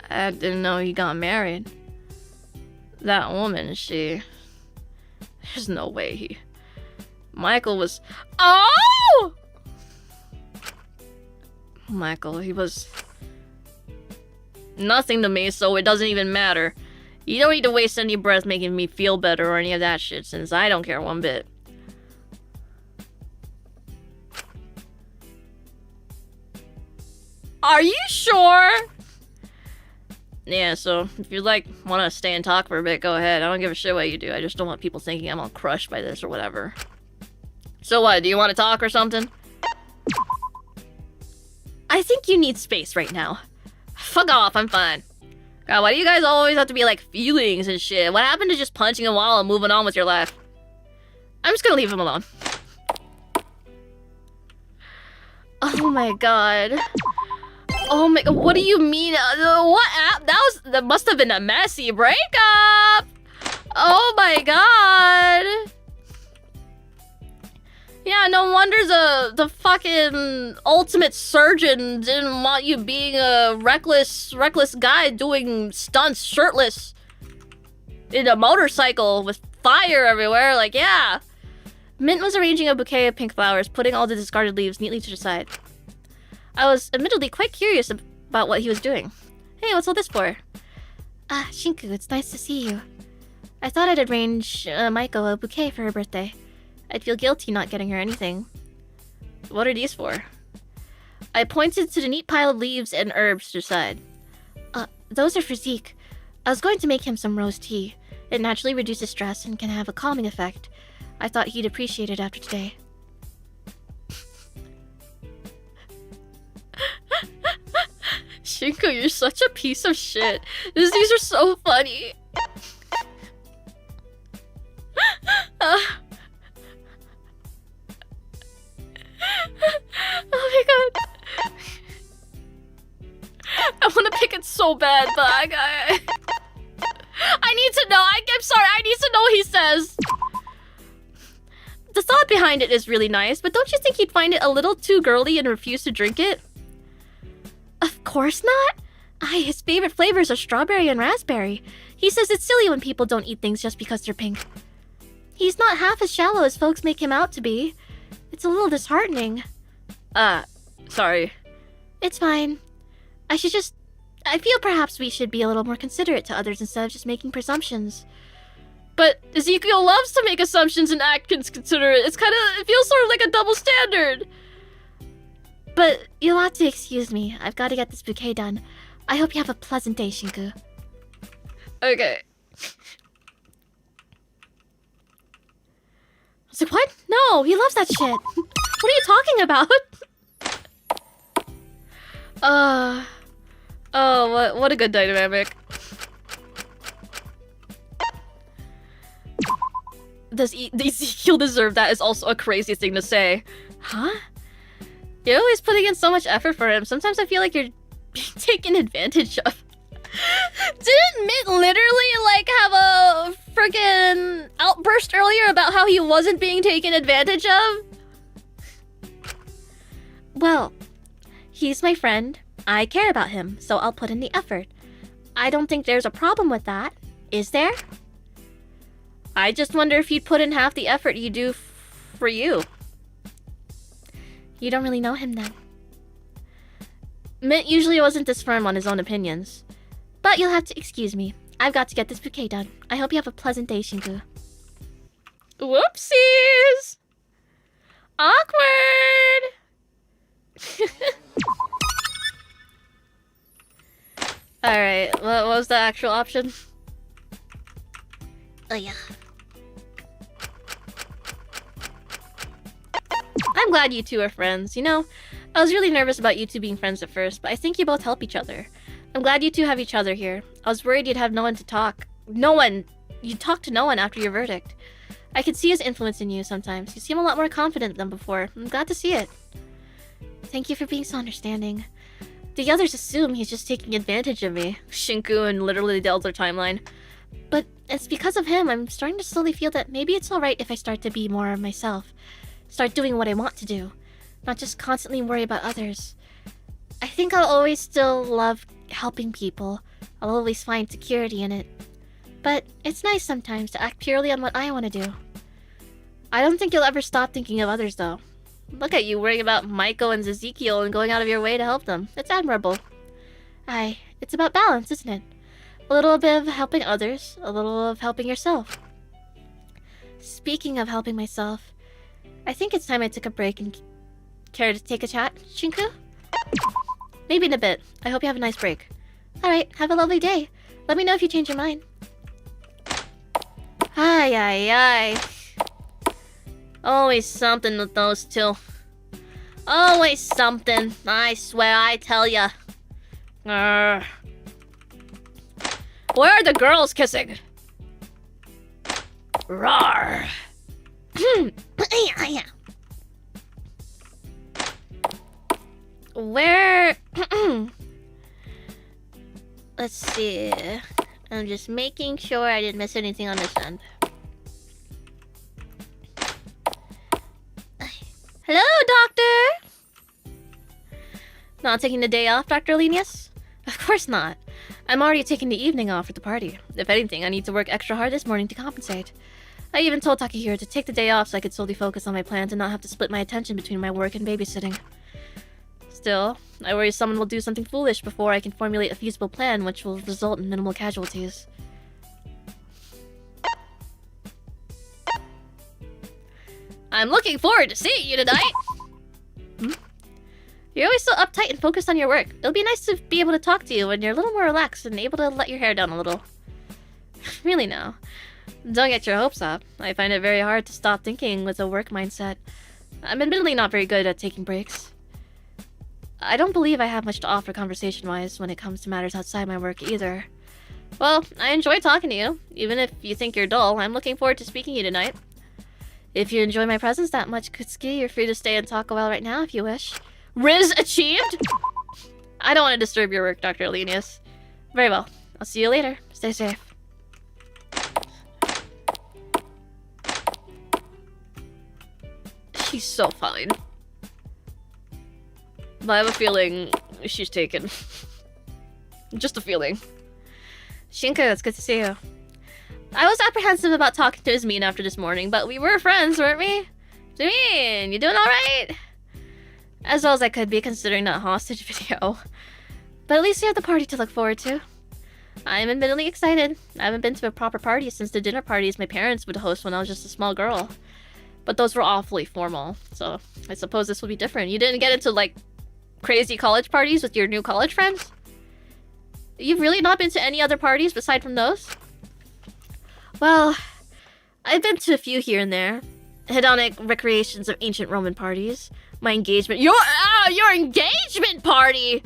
I didn't know he got married. That woman, there's no way he... Michael was... Oh! Michael, he was... nothing to me, so it doesn't even matter. You don't need to waste any breath making me feel better or any of that shit, since I don't care one bit. Are you sure? Yeah, so if you like want to stay and talk for a bit, go ahead. I don't give a shit what you do. I just don't want people thinking I'm all crushed by this or whatever. So what, do you want to talk or something? I think you need space right now. Fuck off, I'm fine. God, why do you guys always have to be like feelings and shit? What happened to just punching a wall and moving on with your life? I'm just gonna leave him alone. Oh my god. Oh my god, what do you mean? What app? That must have been a messy breakup! Oh my god! Yeah, no wonder the fucking ultimate surgeon didn't want you being a reckless guy doing stunts shirtless in a motorcycle with fire everywhere. Like, yeah. Mint was arranging a bouquet of pink flowers, putting all the discarded leaves neatly to the side. I was admittedly quite curious about what he was doing. Hey, what's all this for? Shinku, it's nice to see you. I thought I'd arrange Maiko a bouquet for her birthday. I'd feel guilty not getting her anything. What are these for? I pointed to the neat pile of leaves and herbs to the side. Those are for Zeke. I was going to make him some rose tea. It naturally reduces stress and can have a calming effect. I thought he'd appreciate it after today. Shinku, you're such a piece of shit. These are so funny. Oh my god. I want to pick it so bad, but I need to know. I'm sorry, I need to know what he says. The thought behind it is really nice, but don't you think he'd find it a little too girly and refuse to drink it? Of course not. His favorite flavors are strawberry and raspberry. He says it's silly when people don't eat things just because they're pink. He's not half as shallow as folks make him out to be. It's a little disheartening. Sorry. It's fine. I feel perhaps we should be a little more considerate to others instead of just making presumptions. But Ezekiel loves to make assumptions and act considerate. It feels sort of like a double standard. But you'll have to excuse me. I've got to get this bouquet done. I hope you have a pleasant day, Shinku. Okay. I was like, what? No, he loves that shit. What are you talking about? Oh, what a good dynamic. Does Ezekiel deserve that is also a crazy thing to say. Huh? You're always putting in so much effort for him. Sometimes I feel like you're being taken advantage of. Didn't Mint literally, have a freaking outburst earlier about how he wasn't being taken advantage of? Well, he's my friend. I care about him, so I'll put in the effort. I don't think there's a problem with that. Is there? I just wonder if you'd put in half the effort you do for you. You don't really know him then. Mint usually wasn't this firm on his own opinions. But you'll have to excuse me. I've got to get this bouquet done. I hope you have a pleasant day, Shinku. Whoopsies! Awkward! Alright, what was the actual option? Oh yeah. I'm glad you two are friends. You know, I was really nervous about you two being friends at first, but I think you both help each other. I'm glad you two have each other here. I was worried you'd have no one to talk. You'd talk to no one after your verdict. I could see his influence in you sometimes. You seem a lot more confident than before. I'm glad to see it. Thank you for being so understanding. The others assume he's just taking advantage of me. Shinku and literally the Elder timeline. But it's because of him I'm starting to slowly feel that maybe it's alright if I start to be more of myself. Start doing what I want to do. Not just constantly worry about others. I think I'll always still love helping people. I'll always find security in it. But it's nice sometimes to act purely on what I want to do. I don't think you'll ever stop thinking of others, though. Look at you worrying about Maiko and Ezekiel and going out of your way to help them. It's admirable. It's about balance, isn't it? A little bit of helping others, a little of helping yourself. Speaking of helping myself, I think it's time I took a break and care to take a chat, Shinku? Maybe in a bit. I hope you have a nice break. Alright, have a lovely day. Let me know if you change your mind. Ay. Always something with those two. Always something. I swear, I tell ya. Where are the girls kissing? Rawr. Where... Let's see. I'm just making sure I didn't miss anything on this end. Hello, Doctor! Not taking the day off, Dr. Lenius? Of course not. I'm already taking the evening off at the party. If anything, I need to work extra hard this morning to compensate. I even told Takahiro to take the day off so I could solely focus on my plans and not have to split my attention between my work and babysitting. Still, I worry someone will do something foolish before I can formulate a feasible plan which will result in minimal casualties. I'm looking forward to seeing you tonight. You're always so uptight and focused on your work. It'll be nice to be able to talk to you when you're a little more relaxed and able to let your hair down a little. Really now. Don't get your hopes up. I find it very hard to stop thinking with a work mindset. I'm admittedly not very good at taking breaks. I don't believe I have much to offer conversation-wise when it comes to matters outside my work either. Well, I enjoy talking to you. Even if you think you're dull, I'm looking forward to speaking to you tonight. If you enjoy my presence that much, Kutsuki, you're free to stay and talk a while right now if you wish. Riz achieved? I don't want to disturb your work, Dr. Alenius. Very well. I'll see you later. Stay safe. She's so fine. But I have a feeling she's taken. Just a feeling. Shinku, it's good to see you. I was apprehensive about talking to Ismin after this morning, but we were friends, weren't we? Ismin, you doing alright? As well as I could be considering that hostage video. But at least we have the party to look forward to. I'm admittedly excited. I haven't been to a proper party since the dinner parties my parents would host when I was just a small girl. But those were awfully formal, so I suppose this will be different. You didn't get into, like, crazy college parties with your new college friends? You've really not been to any other parties aside from those? Well, I've been to a few here and there. Hedonic recreations of ancient Roman parties. My engagement— your engagement party!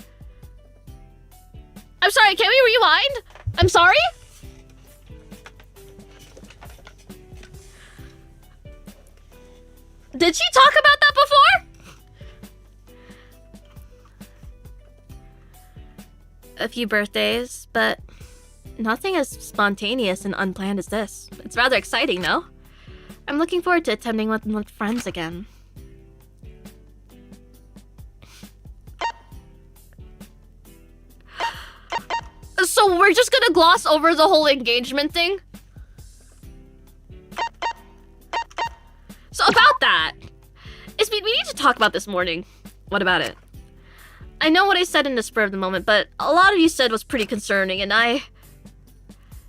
I'm sorry, can we rewind? I'm sorry? Did she talk about that before? A few birthdays, but nothing as spontaneous and unplanned as this. It's rather exciting, no? I'm looking forward to attending with friends again. So we're just gonna gloss over the whole engagement thing? So about that, we need to talk about this morning. What about it? I know what I said in the spur of the moment, but a lot of you said was pretty concerning, and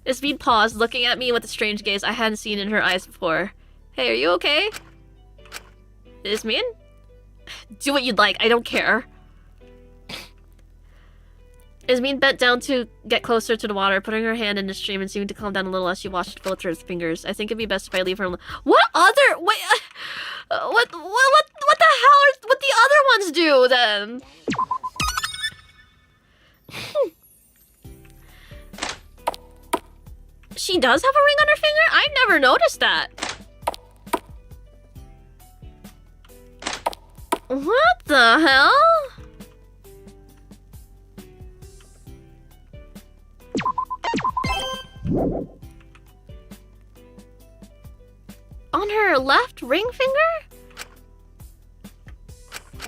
Ismin paused, looking at me with a strange gaze I hadn't seen in her eyes before. Hey, are you okay? Ismin? Do what you'd like, I don't care. Ismin bent down to get closer to the water, putting her hand in the stream and seeming to calm down a little as she washed it both her fingers. I think it'd be best if I leave her alone. What other— wait, what the hell what the other ones do then? She does have a ring on her finger? I never noticed that. What the hell? On her left ring finger?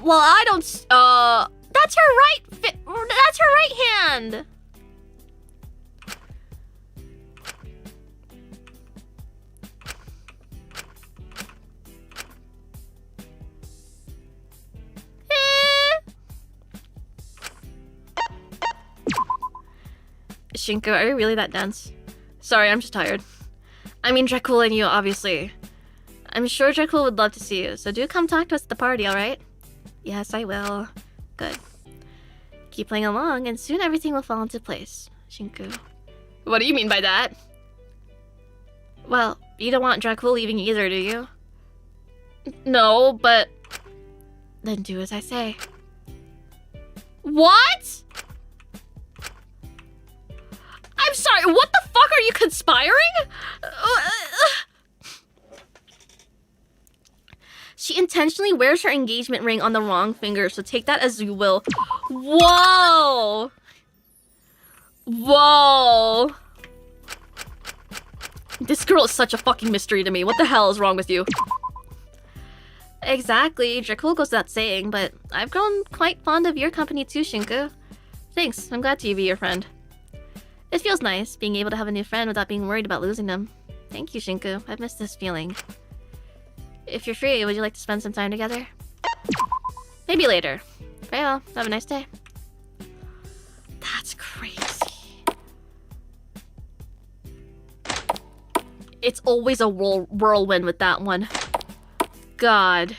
Well, I don't— that's her that's her right hand! Shinku, are you really that dense? Sorry, I'm just tired. I mean, Dracul and you, obviously. I'm sure Dracul would love to see you, so do come talk to us at the party, alright? Yes, I will. Good. Keep playing along, and soon everything will fall into place. Shinku. What do you mean by that? Well, you don't want Dracul leaving either, do you? No, but... Then do as I say. What?! I'm sorry, what the fuck, are you conspiring? She intentionally wears her engagement ring on the wrong finger, so take that as you will. Whoa! Whoa! This girl is such a fucking mystery to me. What the hell is wrong with you? Exactly, Dracul goes without saying, but I've grown quite fond of your company too, Shinku. Thanks, I'm glad to be your friend. It feels nice, being able to have a new friend without being worried about losing them. Thank you, Shinku. I've missed this feeling. If you're free, would you like to spend some time together? Maybe later. Very well. Have a nice day. That's crazy. It's always a whirlwind with that one. God.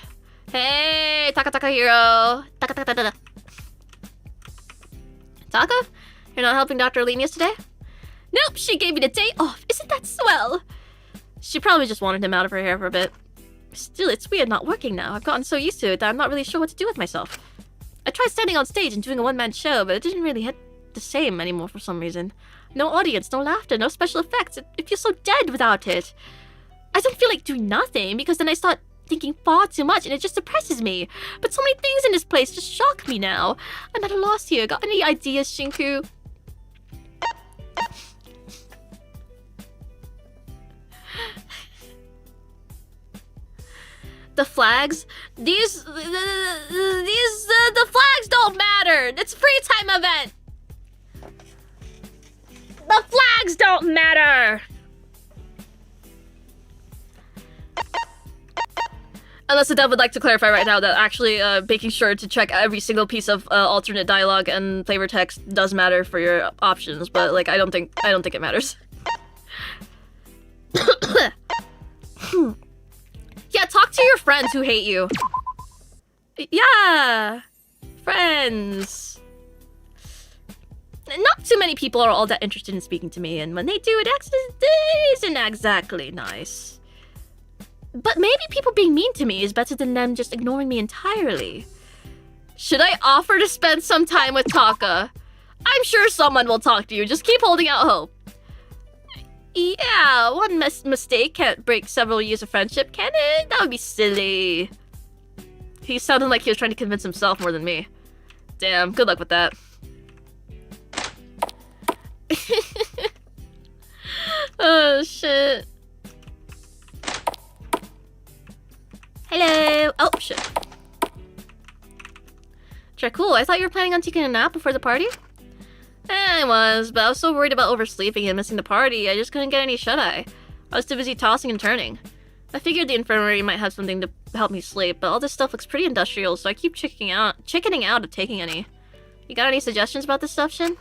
Hey, Taka hero. Taka. Taka? You're not helping Dr. Lenius today? Nope, she gave me the day off. Isn't that swell? She probably just wanted him out of her hair for a bit. Still, it's weird not working now. I've gotten so used to it that I'm not really sure what to do with myself. I tried standing on stage and doing a one-man show, but it didn't really hit the same anymore for some reason. No audience, no laughter, no special effects. It feels so dead without it. I don't feel like doing nothing, because then I start thinking far too much and it just depresses me. But so many things in this place just shock me now. I'm at a loss here. Got any ideas, Shinku? The flags? The flags don't matter! It's a free time event! The flags don't matter! Unless the dev would like to clarify right now that actually making sure to check every single piece of alternate dialogue and flavor text does matter for your options, but like I don't think it matters. Yeah, talk to your friends who hate you. Yeah, friends. Not too many people are all that interested in speaking to me, and when they do, it isn't exactly nice. But maybe people being mean to me is better than them just ignoring me entirely. Should I offer to spend some time with Taka? I'm sure someone will talk to you. Just keep holding out hope. Yeah, one mistake can't break several years of friendship, can it? That would be silly. He sounded like he was trying to convince himself more than me. Damn, good luck with that. Oh, shit. Hello! Oh, shit. Cool. I thought you were planning on taking a nap before the party? I was, but I was so worried about oversleeping and missing the party, I just couldn't get any shut-eye. I was too busy tossing and turning. I figured the infirmary might have something to help me sleep, but all this stuff looks pretty industrial, so I keep chickening out of taking any. You got any suggestions about this stuff, Shin?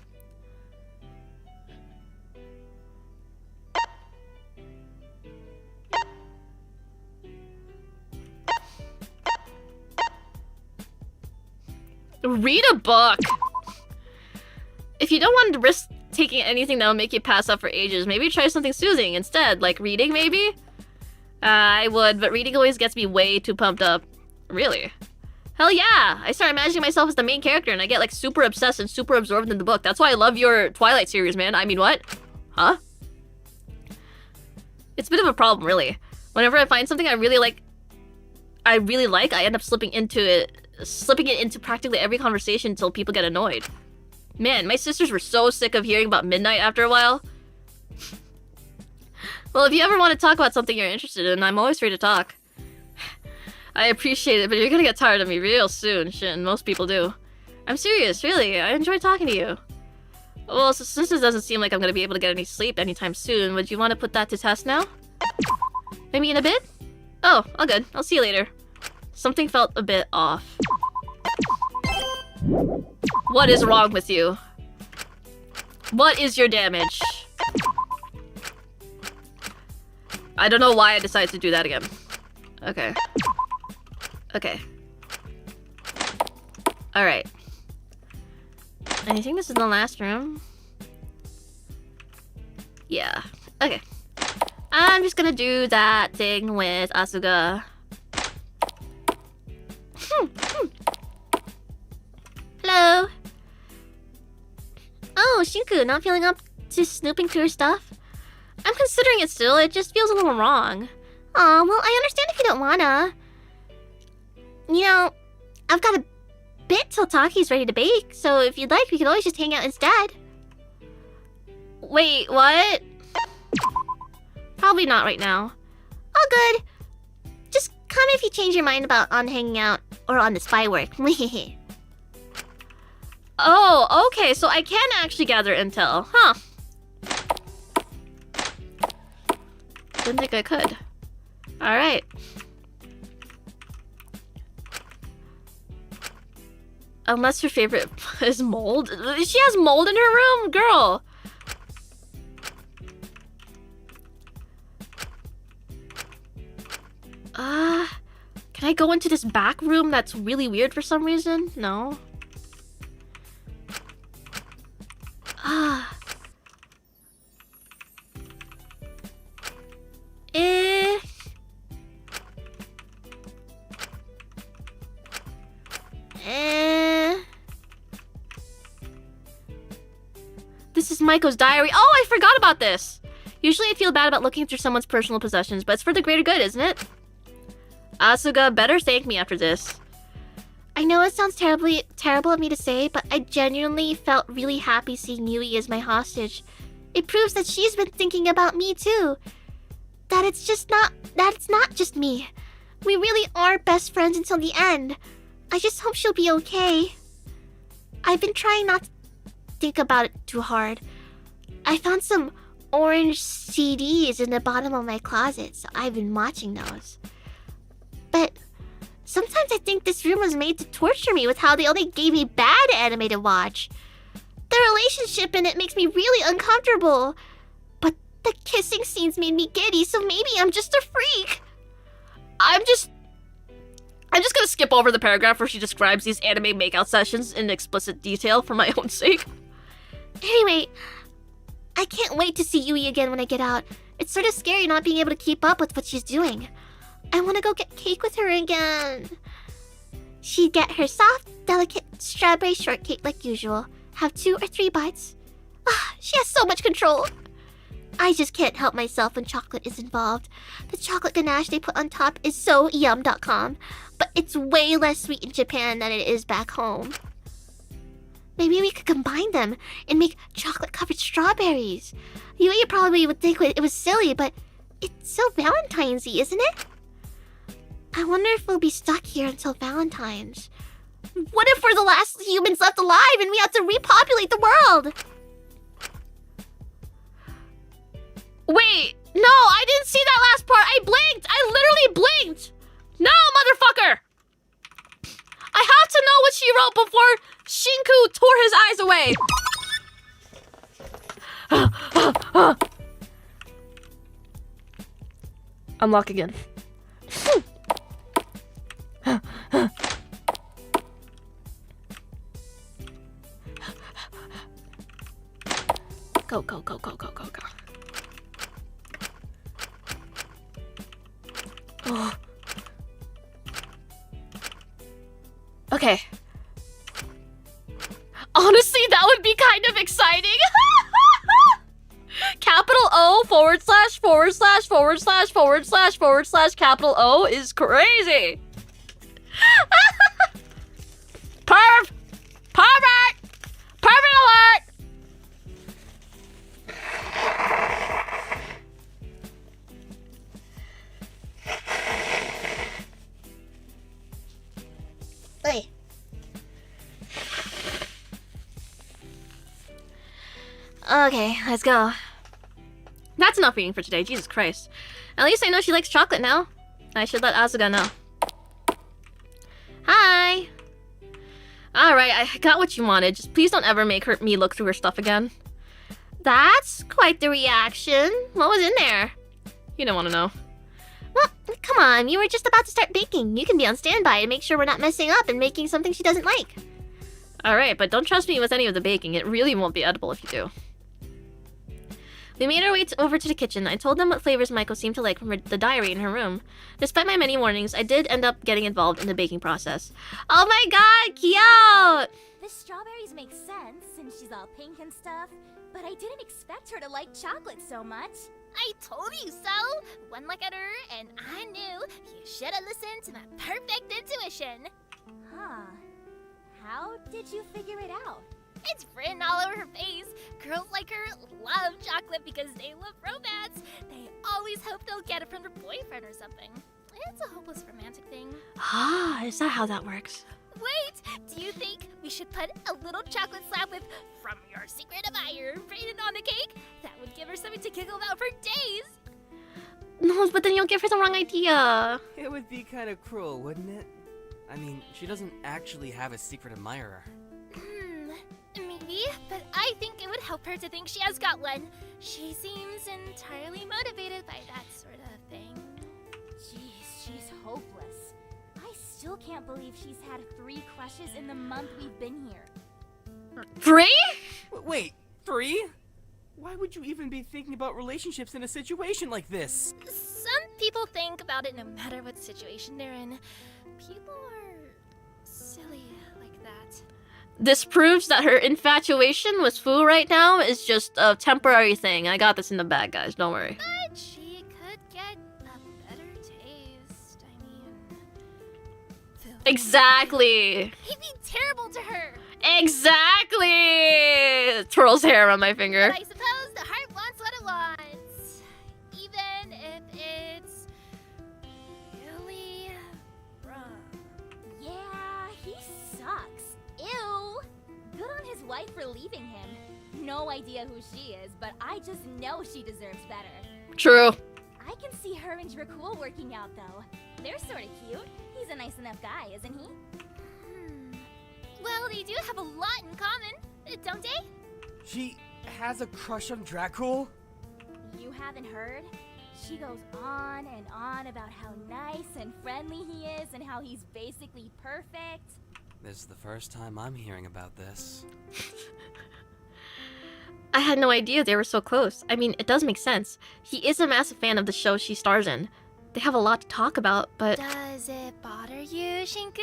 Read a book! If you don't want to risk taking anything that will make you pass out for ages, maybe try something soothing instead, like reading maybe? I would, but reading always gets me way too pumped up. Really? Hell yeah! I start imagining myself as the main character and I get like super obsessed and super absorbed in the book. That's why I love your Twilight series, man. I mean, what? Huh? It's a bit of a problem, really. Whenever I find something I really like, I end up slipping it into practically every conversation until people get annoyed. Man, my sisters were so sick of hearing about midnight after a while. Well, if you ever want to talk about something you're interested in, I'm always free to talk. I appreciate it, but you're gonna get tired of me real soon, shit, and most people do. I'm serious, really. I enjoy talking to you. Well, so since it doesn't seem like I'm gonna be able to get any sleep anytime soon, would you want to put that to test now? Maybe in a bit? Oh, all good. I'll see you later. Something felt a bit off. What is wrong with you? What is your damage? I don't know why I decided to do that again. Okay. Okay. Alright. And I think this is the last room. Yeah. Okay. I'm just gonna do that thing with Asuga. Hello. Oh, Shinku, not feeling up to snooping through her stuff? I'm considering it still, it just feels a little wrong. Aw, well, I understand if you don't wanna. You know, I've got a bit till Taki's ready to bake, so if you'd like, we could always just hang out instead. Wait, what? Probably not right now. All good. Just come if you change your mind about on hanging out or on the spy work. Oh, okay, so I can actually gather intel, huh? Didn't think I could. Alright. Unless her favorite is mold. She has mold in her room? Girl! Can Can I go into this back room that's really weird for some reason? No. Ah. This is Maiko's diary. Oh, I forgot about this. Usually I feel bad about looking through someone's personal possessions, but it's for the greater good, isn't it? Asuga better thank me after this. I know it sounds terrible of me to say, but I genuinely felt really happy seeing Yui as my hostage. It proves that she's been thinking about me too. That it's not just me. We really are best friends until the end. I just hope she'll be okay. I've been trying not to think about it too hard. I found some orange CDs in the bottom of my closet, so I've been watching those. But sometimes I think this room was made to torture me with how they only gave me bad anime to watch. The relationship in it makes me really uncomfortable. But the kissing scenes made me giddy, so maybe I'm just a freak. I'm just gonna skip over the paragraph where she describes these anime makeout sessions in explicit detail for my own sake. Anyway, I can't wait to see Yui again when I get out. It's sort of scary not being able to keep up with what she's doing. I want to go get cake with her again. She'd get her soft, delicate strawberry shortcake like usual. Have 2 or 3 bites. She has so much control. I just can't help myself when chocolate is involved. The chocolate ganache they put on top is so yum.com, but it's way less sweet in Japan than it is back home. Maybe we could combine them and make chocolate-covered strawberries. Yui probably would think it was silly, but it's so Valentine's-y, isn't it? I wonder if we'll be stuck here until Valentine's. What if we're the last humans left alive and we have to repopulate the world? Wait, no, I didn't see that last part. I blinked. I literally blinked. No, motherfucker. I have to know what she wrote before Shinku tore his eyes away. Unlock again. Go, go, go, go, go, go, go. Oh. Okay. Honestly, that would be kind of exciting. Capital O // capital O is crazy. Perv! Pervert! Pervert alert! Hey. Okay, let's go. That's enough reading for today, Jesus Christ. At least I know she likes chocolate now. I should let Asuga know. Hi! Alright, I got what you wanted. Just please don't ever make me look through her stuff again. That's quite the reaction. What was in there? You don't want to know. Well, come on, you were just about to start baking. You can be on standby to make sure we're not messing up and making something she doesn't like. Alright, but don't trust me with any of the baking. It really won't be edible if you do. We made our way over to the kitchen. I told them what flavors Maiko seemed to like from the diary in her room. Despite my many warnings, I did end up getting involved in the baking process. Oh my god, cute! The strawberries make sense since she's all pink and stuff, but I didn't expect her to like chocolate so much. I told you so! One look at her, and I knew you should have listened to my perfect intuition. Huh. How did you figure it out? It's written all over her face. Girls like her love chocolate because they love romance. They always hope they'll get it from their boyfriend or something. It's a hopeless romantic thing. Ah, is that how that works? Wait, do you think we should put a little chocolate slab with "From your secret admirer" written on the cake? That would give her something to giggle about for days. No, but then you'll give her the wrong idea. It would be kind of cruel, wouldn't it? I mean, she doesn't actually have a secret admirer. Maybe, but I think it would help her to think she has got one. She seems entirely motivated by that sort of thing. Jeez, she's hopeless. I still can't believe she's had 3 crushes in the month we've been here. 3? Wait, 3? Why would you even be thinking about relationships in a situation like this? Some people think about it no matter what situation they're in. People are silly like that. This proves that her infatuation with Fu right now is just a temporary thing. I got this in the bag, guys. Don't worry. But she could get a better taste. I mean... Exactly. He'd be terrible to her. Exactly. Twirls hair on my finger. But I suppose the heart wants what it wants. Even if it's... really wrong. Yeah, he sucks. Ew. Good on his wife for leaving him. No idea who she is, but I just know she deserves better. True. I can see her and Dracul working out, though. They're sorta cute. He's a nice enough guy, isn't he? Well, they do have a lot in common, don't they? She has a crush on Dracul? You haven't heard? She goes on and on about how nice and friendly he is and how he's basically perfect. This is the first time I'm hearing about this. I had no idea they were so close. I mean, it does make sense. He is a massive fan of the show she stars in. They have a lot to talk about, but... Does it bother you, Shinku?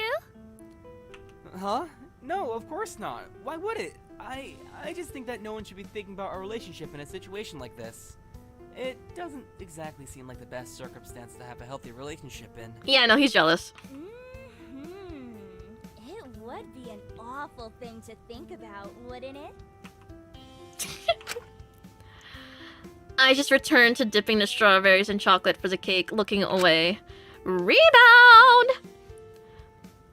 Huh? No, of course not. Why would it? I just think that no one should be thinking about our relationship in a situation like this. It doesn't exactly seem like the best circumstance to have a healthy relationship in. Yeah, no, he's jealous. It would be an awful thing to think about, wouldn't it? I just returned to dipping the strawberries in chocolate for the cake, looking away. Rebound!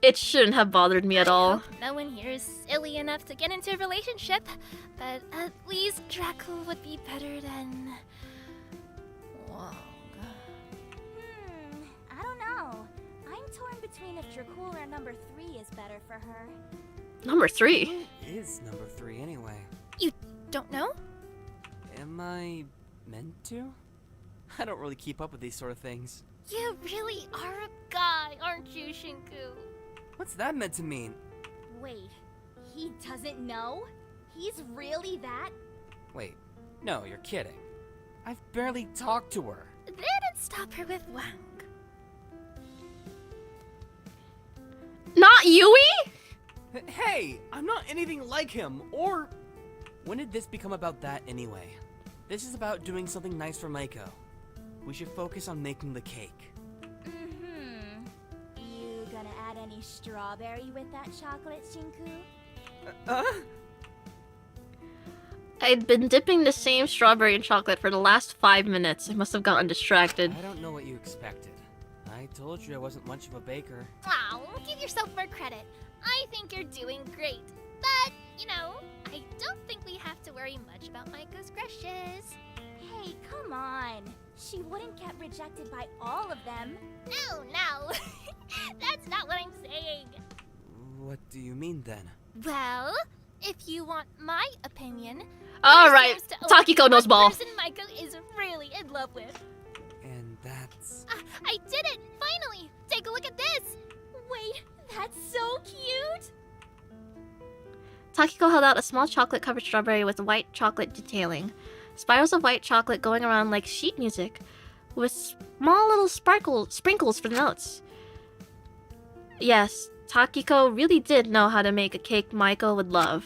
It shouldn't have bothered me at all. No one here is silly enough to get into a relationship, but at least Dracul would be better than... Wong. I don't know. I'm torn between if Dracul or number 3 is better for her. Number 3? Who is number 3 anyway? You don't know? Am I meant to? I don't really keep up with these sort of things. You really are a guy, aren't you, Shinku? What's that meant to mean? Wait, he doesn't know? He's really that? Wait, no, you're kidding. I've barely talked to her. They didn't stop her with Wang. Not Yui? Hey, I'm not anything like him, or... When did this become about that anyway? This is about doing something nice for Maiko. We should focus on making the cake. You gonna add any strawberry with that chocolate, Shinku? I'd been dipping the same strawberry in chocolate for the last 5 minutes. I must have gotten distracted. I don't know what you expected. I told you I wasn't much of a baker. Wow, give yourself more credit. I think you're doing great. But, you know, I don't think we have to worry much about Maiko's crushes. Hey, come on. She wouldn't get rejected by all of them. No. That's not what I'm saying. What do you mean then? Well, if you want my opinion... Alright, Takiko knows ball. person Maiko is really in love with. And that's... I did it! Finally! Take a look at this! Wait, that's so cute! Takiko held out a small chocolate-covered strawberry with white chocolate detailing. Spirals of white chocolate going around like sheet music, with small little sprinkles for the notes. Yes, Takiko really did know how to make a cake Maiko would love.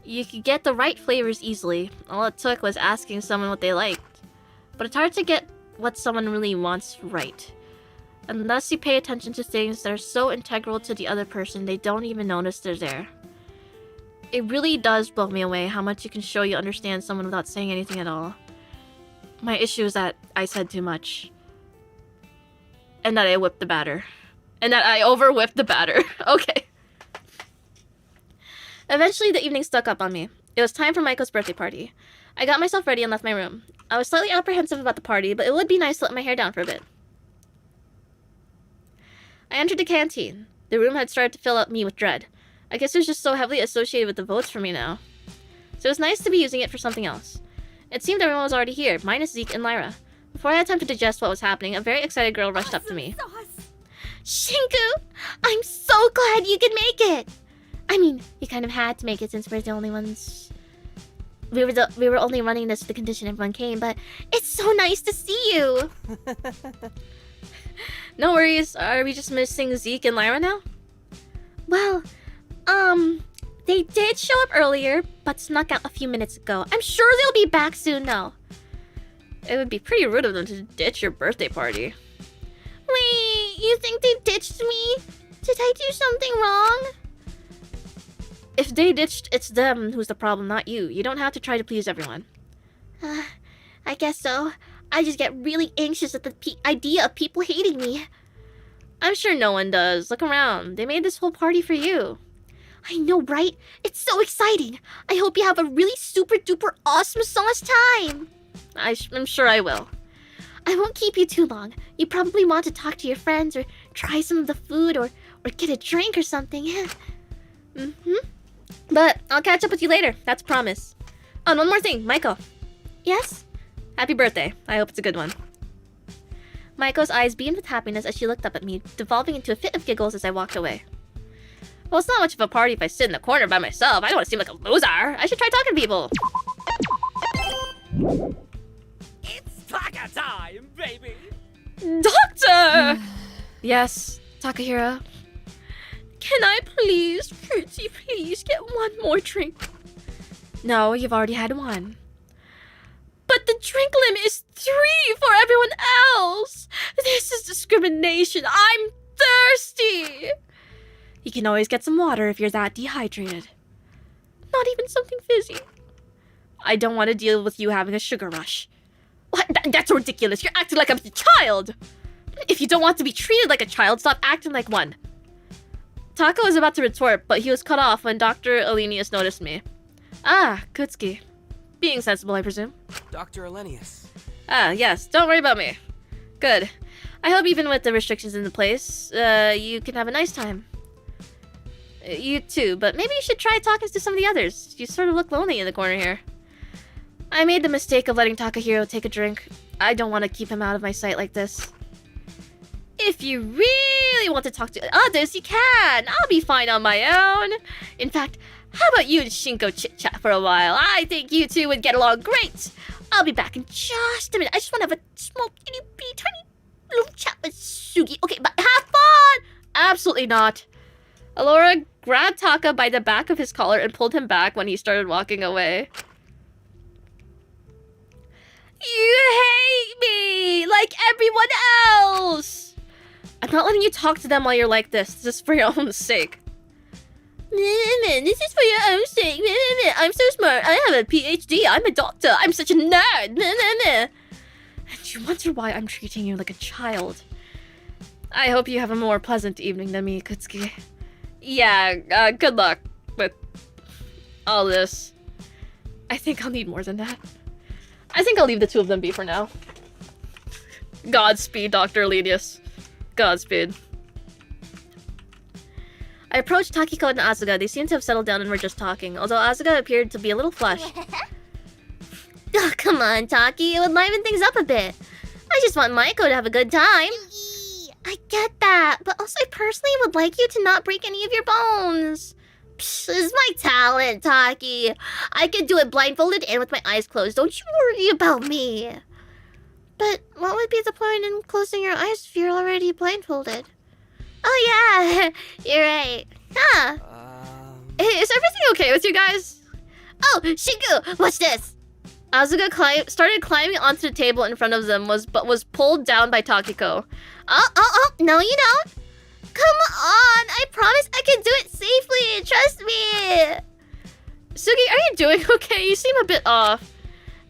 You could get the right flavors easily. All it took was asking someone what they liked. But it's hard to get what someone really wants right. Unless you pay attention to things that are so integral to the other person they don't even notice they're there. It really does blow me away how much you can show you understand someone without saying anything at all. My issue is that I said too much. And that I whipped the batter. And that I over-whipped the batter. Okay. Eventually, the evening stuck up on me. It was time for Maiko's birthday party. I got myself ready and left my room. I was slightly apprehensive about the party, but it would be nice to let my hair down for a bit. I entered the canteen. The room had started to fill up me with dread. I guess it was just so heavily associated with the votes for me now. So it was nice to be using it for something else. It seemed everyone was already here, minus Zeke and Lyra. Before I had time to digest what was happening, a very excited girl rushed up to me. Shinku, I'm so glad you could make it. I mean, you kind of had to make it since we're the only ones. We were only running this with the condition everyone came, but it's so nice to see you. No worries. Are we just missing Zeke and Lyra now? Well, they did show up earlier, but snuck out a few minutes ago. I'm sure they'll be back soon, though. It would be pretty rude of them to ditch your birthday party. Wait, you think they ditched me? Did I do something wrong? If they ditched, it's them who's the problem, not you. You don't have to try to please everyone. I guess so. I just get really anxious at the idea of people hating me. I'm sure no one does. Look around. They made this whole party for you. I know, right? It's so exciting. I hope you have a really super duper awesome sauce time. I'm sure I will. I won't keep you too long. You probably want to talk to your friends or try some of the food or get a drink or something. But I'll catch up with you later. That's a promise. Oh, and one more thing. Maiko. Yes? Happy birthday. I hope it's a good one. Maiko's eyes beamed with happiness as she looked up at me, devolving into a fit of giggles as I walked away. Well, it's not much of a party if I sit in the corner by myself. I don't want to seem like a loser. I should try talking to people. It's Taka time, baby! Doctor! Yes, Takahiro. Can I please, pretty please, get one more drink? No, you've already had one. But the drink limit is 3 for everyone else. This is discrimination. I'm thirsty. You can always get some water if you're that dehydrated. Not even something fizzy. I don't want to deal with you having a sugar rush. What? That's ridiculous. You're acting like I'm a child. If you don't want to be treated like a child, stop acting like one. Taka was about to retort, but he was cut off when Dr. Elenius noticed me. Ah, Kutsuki. Being sensible, I presume. Dr. Elenius. Ah, yes. Don't worry about me. Good. I hope even with the restrictions in the place, you can have a nice time. You too, but maybe you should try talking to some of the others. You sort of look lonely in the corner here. I made the mistake of letting Takahiro take a drink. I don't want to keep him out of my sight like this. If you really want to talk to others, you can. I'll be fine on my own. In fact, how about you and Shinko chit-chat for a while? I think you two would get along great. I'll be back in just a minute. I just want to have a small, itty-bitty, tiny little chat with Sugi. Okay, but have fun! Absolutely not. Alora grabbed Taka by the back of his collar and pulled him back when he started walking away. You hate me! Like everyone else! I'm not letting you talk to them while you're like this. Just for your own sake. This is for your own sake. I'm so smart. I have a PhD. I'm a doctor. I'm such a nerd. And you wonder why I'm treating you like a child. I hope you have a more pleasant evening than me, Kutsuki. Yeah, good luck with all this. I think I'll need more than that. I think I'll leave the two of them be for now. Godspeed, Dr. Elenius. Godspeed. I approached Takiko and Asuga. They seemed to have settled down and were just talking, although Asuga appeared to be a little flushed. Oh, come on, Taki. It would liven things up a bit. I just want Maiko to have a good time. I get that, but also I personally would like you to not break any of your bones. Psh, this is my talent, Taki. I can do it blindfolded and with my eyes closed. Don't you worry about me. But what would be the point in closing your eyes if you're already blindfolded? Oh yeah, you're right. Huh? Is everything okay with you guys? Oh, Shinku, what's this? Asuga started climbing onto the table in front of them, but was pulled down by Takiko. Oh, no you don't. Come on, I promise I can do it safely, trust me. Sugi, are you doing okay? You seem a bit off.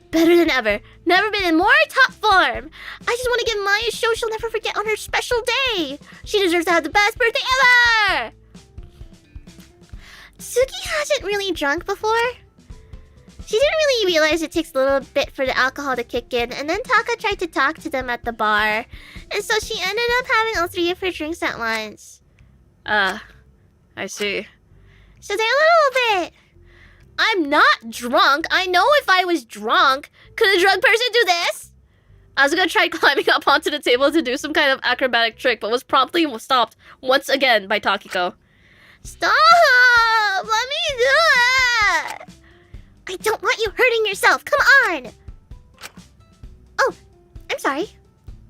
Better than ever. Never been in more top form. I just want to give Maya a show she'll never forget on her special day. She deserves to have the best birthday ever. Sugi hasn't really drunk before. She didn't really realize it takes a little bit for the alcohol to kick in, and then Taka tried to talk to them at the bar, and so she ended up having all 3 of her drinks at once. I see. So they're a little bit... I'm not drunk. I know if I was drunk. Could a drunk person do this? I was gonna try climbing up onto the table to do some kind of acrobatic trick, but was promptly stopped once again by Takiko. Stop! Let me do it! I don't want you hurting yourself. Come on! Oh, I'm sorry.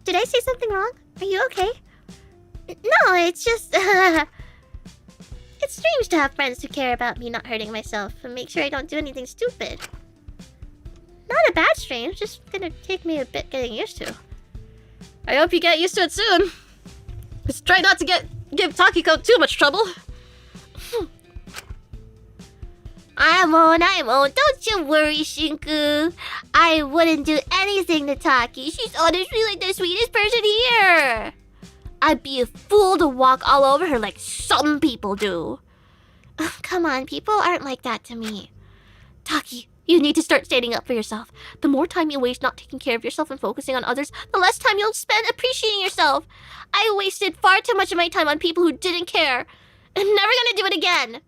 Did I say something wrong? Are you okay? No, it's just... It's strange to have friends who care about me not hurting myself and make sure I don't do anything stupid. Not a bad strange, just gonna take me a bit getting used to. I hope you get used to it soon. Just try not to give Takiko too much trouble. I won't. Don't you worry, Shinku. I wouldn't do anything to Taki. She's honestly like the sweetest person here. I'd be a fool to walk all over her like some people do. Come on, people aren't like that to me. Taki, you need to start standing up for yourself. The more time you waste not taking care of yourself and focusing on others, the less time you'll spend appreciating yourself. I wasted far too much of my time on people who didn't care. I'm never gonna do it again.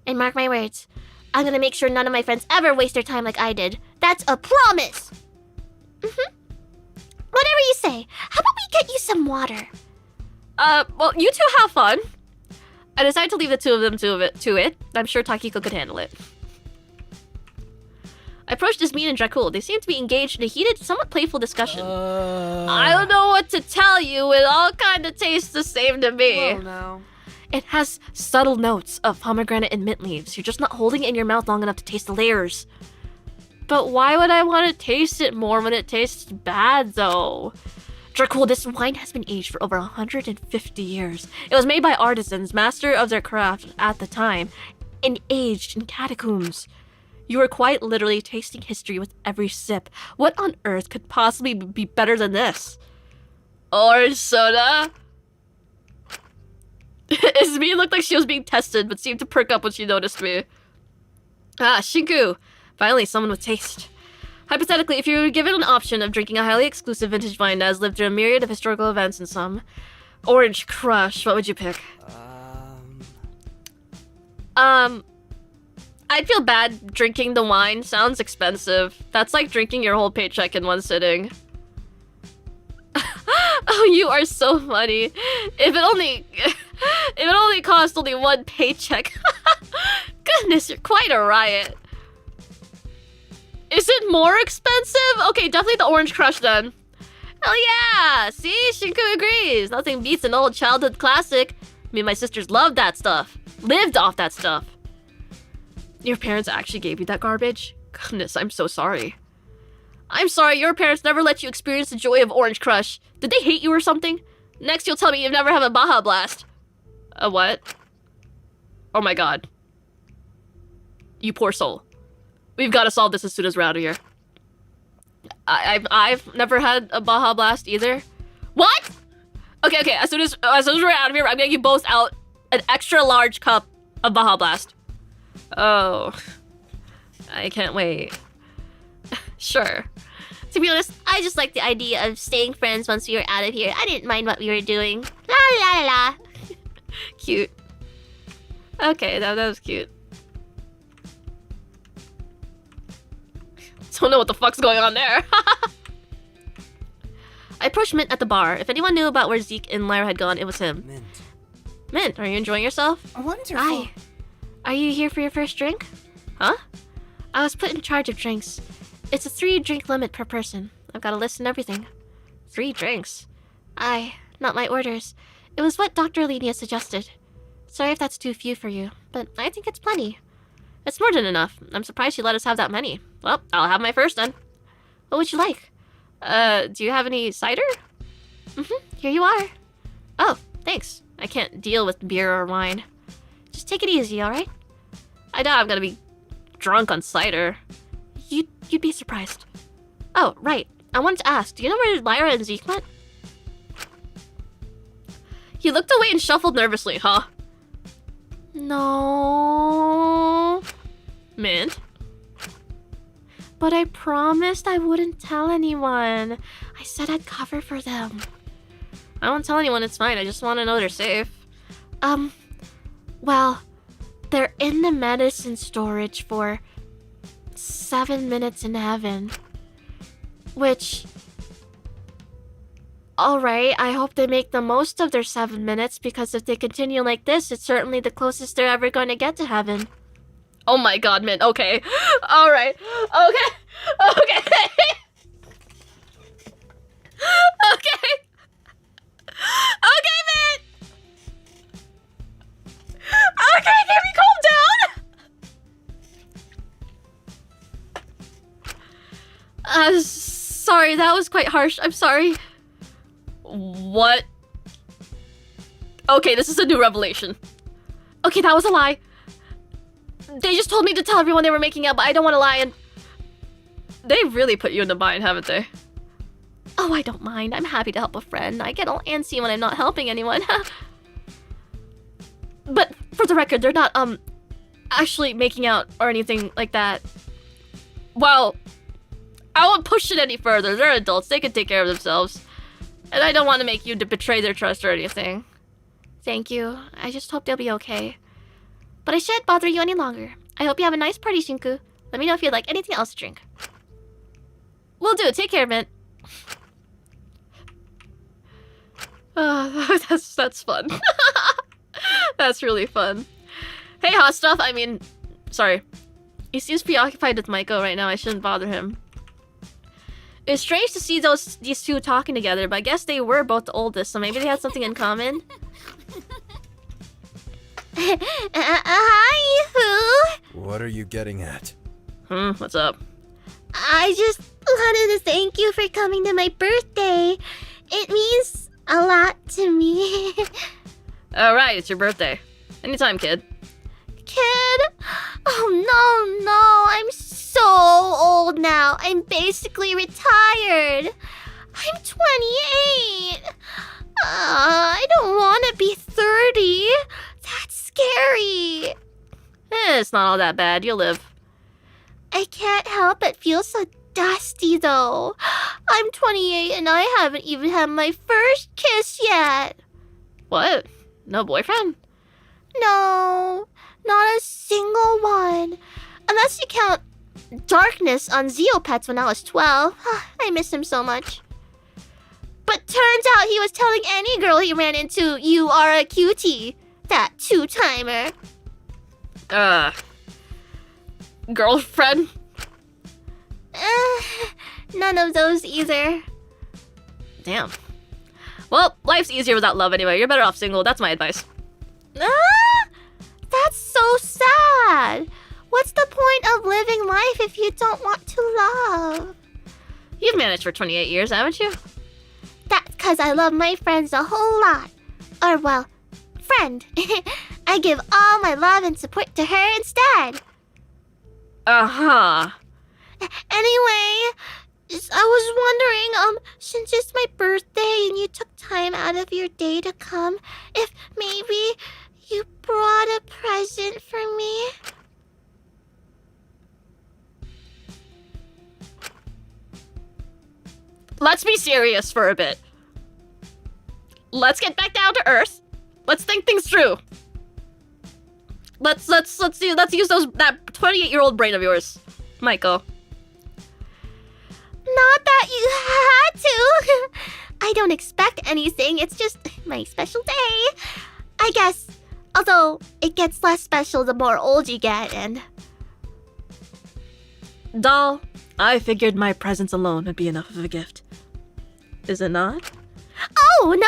And mark my words, I'm gonna make sure none of my friends ever waste their time like I did. That's a promise! Whatever you say, how about we get you some water? Well, you two have fun. I decided to leave the two of them to it. I'm sure Takiko could handle it. I approached Ismene and Dracul. They seemed to be engaged in a heated, somewhat playful discussion. I don't know what to tell you. It all kind of tastes the same to me. Whoa, now. It has subtle notes of pomegranate and mint leaves. You're just not holding it in your mouth long enough to taste the layers. But why would I want to taste it more when it tastes bad, though? Dracul, this wine has been aged for over 150 years. It was made by artisans, master of their craft at the time, and aged in catacombs. You are quite literally tasting history with every sip. What on earth could possibly be better than this? Orange soda? Ismene looked like she was being tested, but seemed to perk up when she noticed me. Ah, Shinku! Finally, someone with taste. Hypothetically, if you were given an option of drinking a highly exclusive vintage wine that has lived through a myriad of historical events and some Orange Crush, what would you pick? I'd feel bad drinking the wine. Sounds expensive. That's like drinking your whole paycheck in one sitting. Oh, you are so funny. If it only cost only one paycheck. Goodness, you're quite a riot. Is it more expensive? Okay, definitely the Orange Crush then. Hell yeah! See, Shinku agrees. Nothing beats an old childhood classic. Me and my sisters loved that stuff. Lived off that stuff. Your parents actually gave you that garbage? Goodness, I'm so sorry. I'm sorry, your parents never let you experience the joy of Orange Crush. Did they hate you or something? Next, you'll tell me you've never had a Baja Blast. A what? Oh my god. You poor soul. We've got to solve this as soon as we're out of here. I've never had a Baja Blast either. What? Okay, as soon as we're out of here, I'm getting you both out an extra large cup of Baja Blast. Oh. I can't wait. Sure. To be honest, I just like the idea of staying friends once we were out of here. I didn't mind what we were doing. La la la la. Cute. Okay, that was cute. Don't know what the fuck's going on there. I approached Mint at the bar. If anyone knew about where Zeke and Lyra had gone, it was him. Mint, are you enjoying yourself? Wonderful. Hi. Are you here for your first drink? Huh? I was put in charge of drinks. It's a 3-drink limit per person. I've got a list and everything. 3 drinks? Not my orders. It was what Dr. Linia suggested. Sorry if that's too few for you, but I think it's plenty. It's more than enough. I'm surprised she let us have that many. Well, I'll have my first then. What would you like? Do you have any cider? Here you are. Oh, thanks. I can't deal with beer or wine. Just take it easy, alright? I doubt I'm gonna be drunk on cider. You'd be surprised. Oh, right. I wanted to ask, do you know where Lyra and Zeke went? He looked away and shuffled nervously, huh? No. Mint? But I promised I wouldn't tell anyone. I said I'd cover for them. I won't tell anyone, it's fine. I just want to know they're safe. Well, they're in the medicine storage for 7 minutes in heaven. Which Alright, I hope they make the most of their 7 minutes, because if they continue like this, it's certainly the closest they're ever going to get to heaven. Oh my god, Mint, okay. Alright, okay, okay. Okay. Okay, Mint! Okay, can we calm down? Sorry, that was quite harsh. I'm sorry. What? Okay, this is a new revelation. Okay, that was a lie. They just told me to tell everyone they were making out, but I don't want to lie, and... They really put you in the bind, haven't they? Oh, I don't mind. I'm happy to help a friend. I get all antsy when I'm not helping anyone. But, for the record, they're not, actually making out or anything like that. Well, I won't push it any further. They're adults. They can take care of themselves. And I don't want to make you betray their trust or anything. Thank you. I just hope they'll be okay. But I shan't bother you any longer. I hope you have a nice party, Shinku. Let me know if you'd like anything else to drink. Will do. Take care, Mint. That's fun. That's really fun. Hey, hot stuff. I mean, sorry. He seems preoccupied with Maiko right now. I shouldn't bother him. It's strange to see these two talking together, but I guess they were both the oldest, so maybe they had something in common. Hi, Fu. What are you getting at? What's up? I just wanted to thank you for coming to my birthday. It means a lot to me. Alright, it's your birthday. Anytime, kid. Kid? Oh, no. I'm so old now. I'm basically retired. I'm 28. I don't want to be 30. That's scary. It's not all that bad. You'll live. I can't help but feel so dusty, though. I'm 28 and I haven't even had my first kiss yet. What? No boyfriend? No, not a single one. Unless you count Darkness on Zeopets when I was 12. I miss him so much. But turns out he was telling any girl he ran into, "You are a cutie." That two-timer. Girlfriend? None of those either. Damn. Well, life's easier without love anyway. You're better off single. That's my advice. That's so sad. What's the point of living life if you don't want to love? You've managed for 28 years, haven't you? That's because I love my friends a whole lot. Or, well, friend. I give all my love and support to her instead. Uh-huh. Anyway, I was wondering, since it's my birthday and you took time out of your day to come, if maybe you brought a present for me? Let's be serious for a bit. Let's get back down to earth. Let's think things through. Let's use that 28-year-old brain of yours, Maiko. Not that you had to. I don't expect anything. It's just my special day. I guess. Although it gets less special the more old you get, and... Doll, I figured my presence alone would be enough of a gift. Is it not? Oh, no,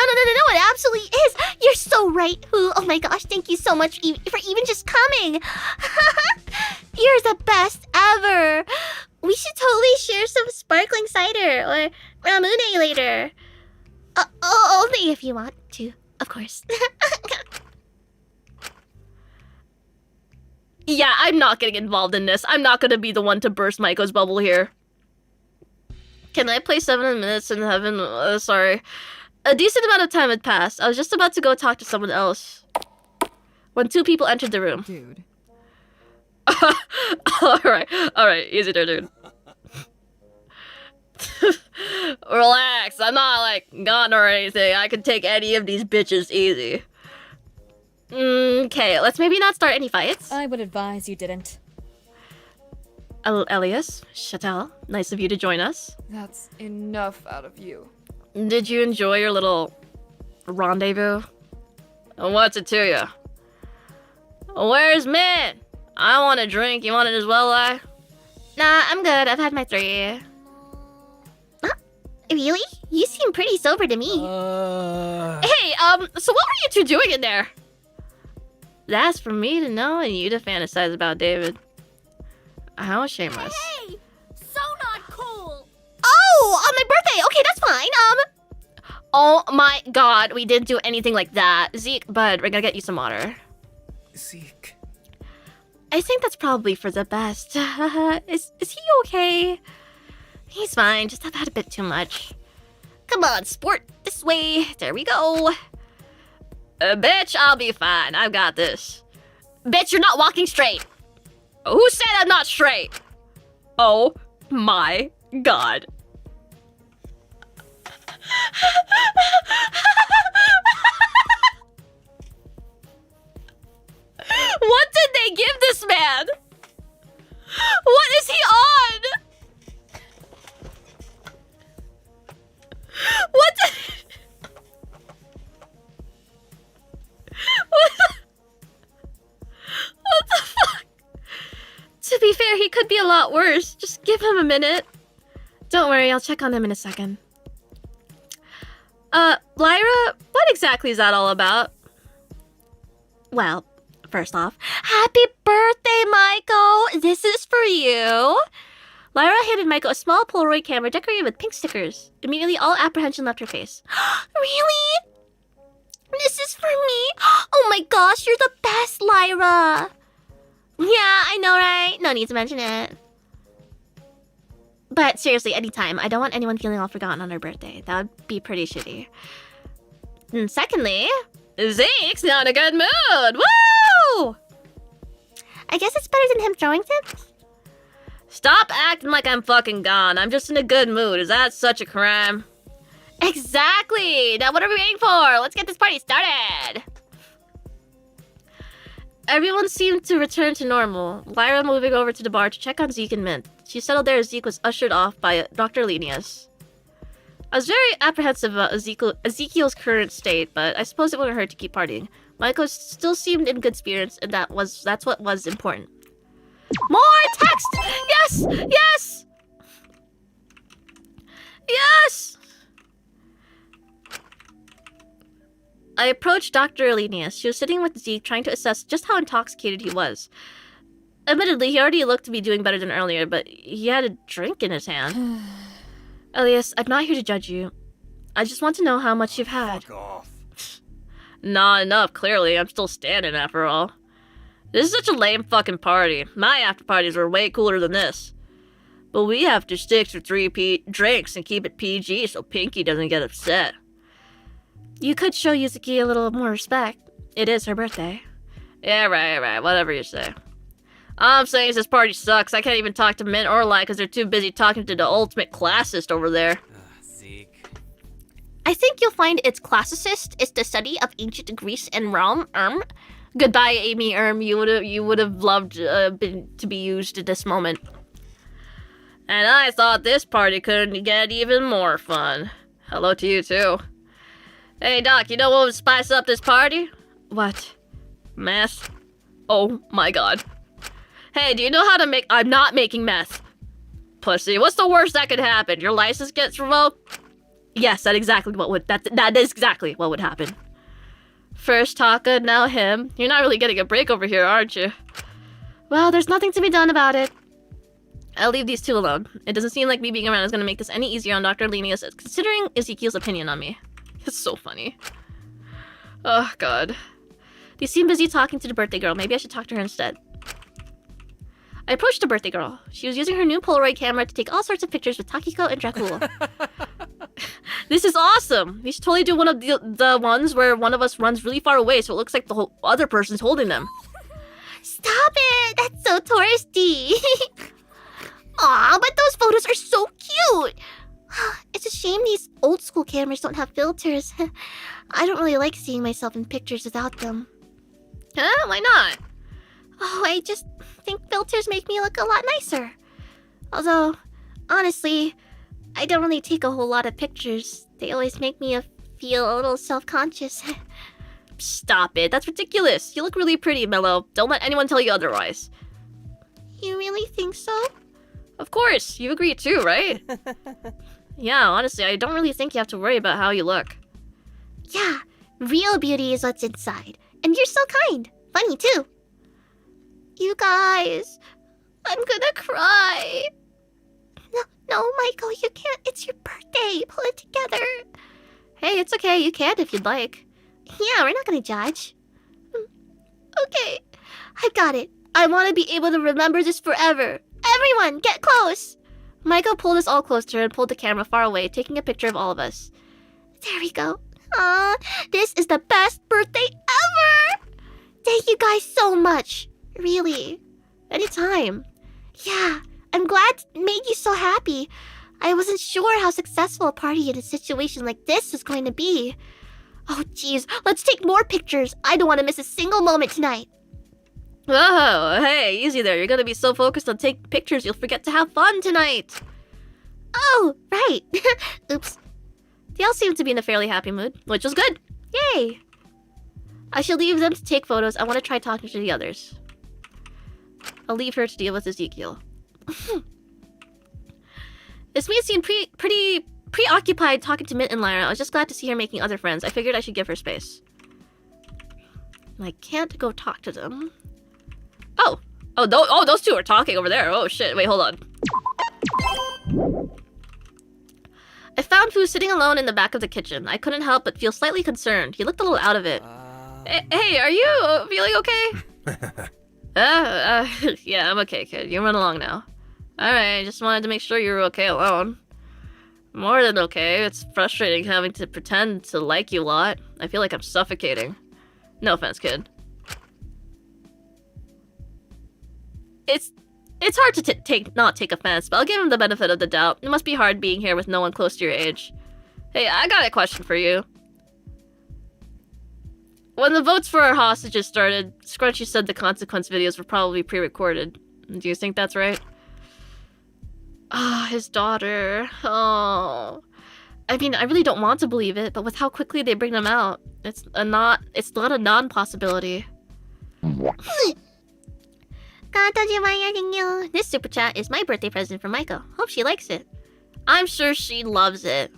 it absolutely is. You're so right, Who. Oh my gosh, thank you so much for even just coming. You're the best ever. We should totally share some sparkling cider or ramune later. Only if you want to, of course. Yeah, I'm not getting involved in this. I'm not gonna be the one to burst Maiko's bubble here. Can I play 7 minutes in heaven? Sorry. A decent amount of time had passed. I was just about to go talk to someone else when 2 people entered the room. Dude. Alright, easy there, dude. Relax, I'm not, like, gone or anything. I can take any of these bitches easy. Okay, let's maybe not start any fights. I would advise you didn't. Elias, Chattel, nice of you to join us. That's enough out of you. Did you enjoy your little rendezvous? What's it to you? Where's Min? I want a drink. You want it as well, Lai? Nah, I'm good. I've had my 3. Huh? Really? You seem pretty sober to me. Hey, so what were you two doing in there? That's for me to know and you to fantasize about, David. How shameless. Hey! So not cool! Oh, on my birthday! Okay, that's fine. Oh my god, we didn't do anything like that. Zeke, bud, we're gonna get you some water. Zeke. I think that's probably for the best. Is he okay? He's fine, just I've had a bit too much. Come on, sport, this way. There we go. Bitch, I'll be fine. I've got this. Bitch, you're not walking straight. Who said I'm not straight? Oh my god. What did they give this man? What is he on? What the... What the fuck? To be fair, he could be a lot worse. Just give him a minute. Don't worry, I'll check on him in a second. Lyra, what exactly is that all about? Well, first off, happy birthday, Maiko! This is for you! Lyra handed Maiko a small Polaroid camera decorated with pink stickers. Immediately, all apprehension left her face. Really? This is for me? Oh my gosh, you're the best, Lyra! Yeah, I know, right? No need to mention it. But seriously, anytime. I don't want anyone feeling all forgotten on her birthday. That would be pretty shitty. And secondly, Zeke's not in a good mood! Woo! I guess it's better than him throwing tips. Stop acting like I'm fucking gone. I'm just in a good mood. Is that such a crime? Exactly! Now what are we waiting for? Let's get this party started! Everyone seemed to return to normal. Lyra moving over to the bar to check on Zeke and Mint. She settled there as Zeke was ushered off by Dr. Linnaeus. I was very apprehensive about Ezekiel's current state, but I suppose it wouldn't hurt to keep partying. Michael still seemed in good spirits, and that's what was important. More text! Yes! Yes! Yes! I approached Dr. Linnaeus. She was sitting with Zeke, trying to assess just how intoxicated he was. Admittedly, he already looked to be doing better than earlier, but he had a drink in his hand. Elias, I'm not here to judge you. I just want to know how much you've had. Fuck off. Not enough, clearly. I'm still standing, after all. This is such a lame fucking party. My after parties were way cooler than this. But we have to stick to 3 drinks and keep it PG so Pinky doesn't get upset. You could show Yuzuki a little more respect. It is her birthday. Yeah, right. Whatever you say. All I'm saying is this party sucks. I can't even talk to Mint or Lai because they're too busy talking to the ultimate classist over there. Zeke. I think you'll find it's classicist. It's the study of ancient Greece and Rome. Goodbye, Amy. You would have loved to be used at this moment. And I thought this party couldn't get even more fun. Hello to you too. Hey Doc, you know what would spice up this party? What? Meth? Oh my god. Hey, do you know how to make— I'm not making meth. Pussy, what's the worst that could happen? Your license gets revoked? Yes, that is exactly what would happen. First Taka, now him. You're not really getting a break over here, aren't you? Well, there's nothing to be done about it. I'll leave these two alone. It doesn't seem like me being around is going to make this any easier on Dr. Linnaeus, considering Ezekiel's opinion on me. It's so funny. Oh, God. They seem busy talking to the birthday girl. Maybe I should talk to her instead. I approached the birthday girl. She was using her new Polaroid camera to take all sorts of pictures with Takiko and Dracula. This is awesome! We should totally do one of the ones where one of us runs really far away so it looks like the whole other person's holding them. Stop it! That's so touristy! Aw, but those photos are so cute! It's a shame these old school cameras don't have filters. I don't really like seeing myself in pictures without them. Huh? Why not? Oh, I just think filters make me look a lot nicer. Although, honestly, I don't really take a whole lot of pictures. They always make me feel a little self-conscious. Stop it. That's ridiculous. You look really pretty, Mello. Don't let anyone tell you otherwise. You really think so? Of course. You agree too, right? Yeah, honestly, I don't really think you have to worry about how you look. Yeah, real beauty is what's inside. And you're so kind. Funny too. You guys, I'm gonna cry. No, Michael, you can't. It's your birthday. Pull it together. Hey, it's okay. You can if you'd like. Yeah, we're not gonna judge. Okay, I've got it. I want to be able to remember this forever. Everyone, get close. Michael pulled us all close to her and pulled the camera far away, taking a picture of all of us. There we go. Aw, this is the best birthday ever! Thank you guys so much. Really. Anytime. Yeah, I'm glad it made you so happy. I wasn't sure how successful a party in a situation like this was going to be. Oh, jeez, let's take more pictures. I don't want to miss a single moment tonight. Oh, hey, easy there. You're gonna be so focused on taking pictures you'll forget to have fun tonight. Oh, right. Oops. They all seem to be in a fairly happy mood, which was good. Yay! I shall leave them to take photos. I want to try talking to the others. I'll leave her to deal with Ezekiel. This me seemed pretty preoccupied talking to Mint and Lyra. I was just glad to see her making other friends. I figured I should give her space. I can't go talk to them. Oh, those two are talking over there. Oh shit, wait, hold on. I found Fu sitting alone in the back of the kitchen. I couldn't help but feel slightly concerned. He looked a little out of it. Hey, are you feeling okay? Yeah, I'm okay, kid. You run along now. Alright, just wanted to make sure you were okay alone. More than okay. It's frustrating having to pretend to like you a lot. I feel like I'm suffocating. No offense, kid. It's hard to not take offense, but I'll give him the benefit of the doubt. It must be hard being here with no one close to your age. Hey, I got a question for you. When the votes for our hostages started, Scrunchy said the consequence videos were probably pre-recorded. Do you think that's right? Ah, his daughter. Oh. I mean, I really don't want to believe it, but with how quickly they bring them out, it's not a non-possibility. This super chat is my birthday present for Michael. Hope she likes it. I'm sure she loves it.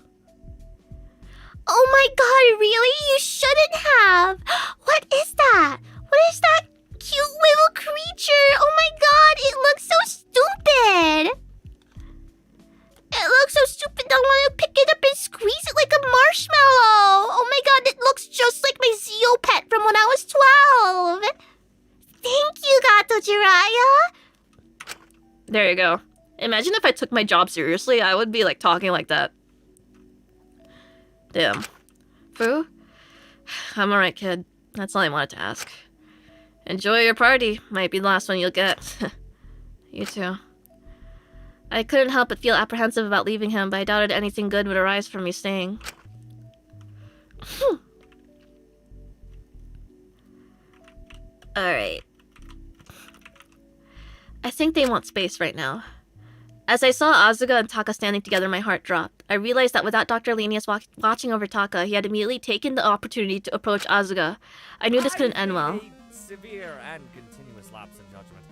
Oh my god, really? You shouldn't have! What is that? What is that cute little creature? Oh my god, it looks so stupid! It looks so stupid, I want to pick it up and squeeze it like a marshmallow! Oh my god, it looks just like my Zeo pet from when I was 12! Thank you, Gato Jiraiya! There you go. Imagine if I took my job seriously, I would be like talking like that. Damn. Fu? I'm alright, kid. That's all I wanted to ask. Enjoy your party. Might be the last one you'll get. You too. I couldn't help but feel apprehensive about leaving him, but I doubted anything good would arise from me staying. Alright. I think they want space right now. As I saw Asuga and Taka standing together, my heart dropped. I realized that without Dr. Lenius watching over Taka, he had immediately taken the opportunity to approach Asuga. I knew this couldn't end well. Severe and continuous lapse in judgment.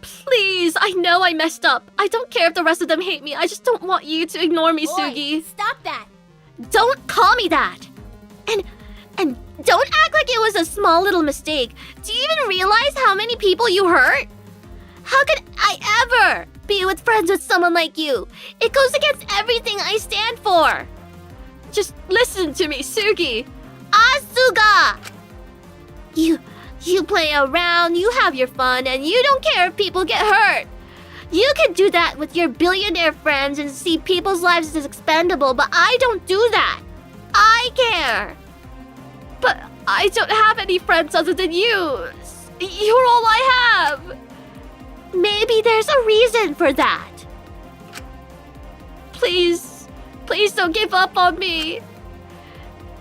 Please, I know I messed up. I don't care if the rest of them hate me. I just don't want you to ignore me, Sugi. Stop that! Don't call me that! And don't act like it was a small little mistake. Do you even realize how many people you hurt? How could I ever be friends with someone like you? It goes against everything I stand for. Just listen to me, Sugi. Asuga! You play around, you have your fun, and you don't care if people get hurt. You can do that with your billionaire friends and see people's lives as expendable, but I don't do that. I care. But I don't have any friends other than you. You're all I have. Maybe there's a reason for that. Please don't give up on me.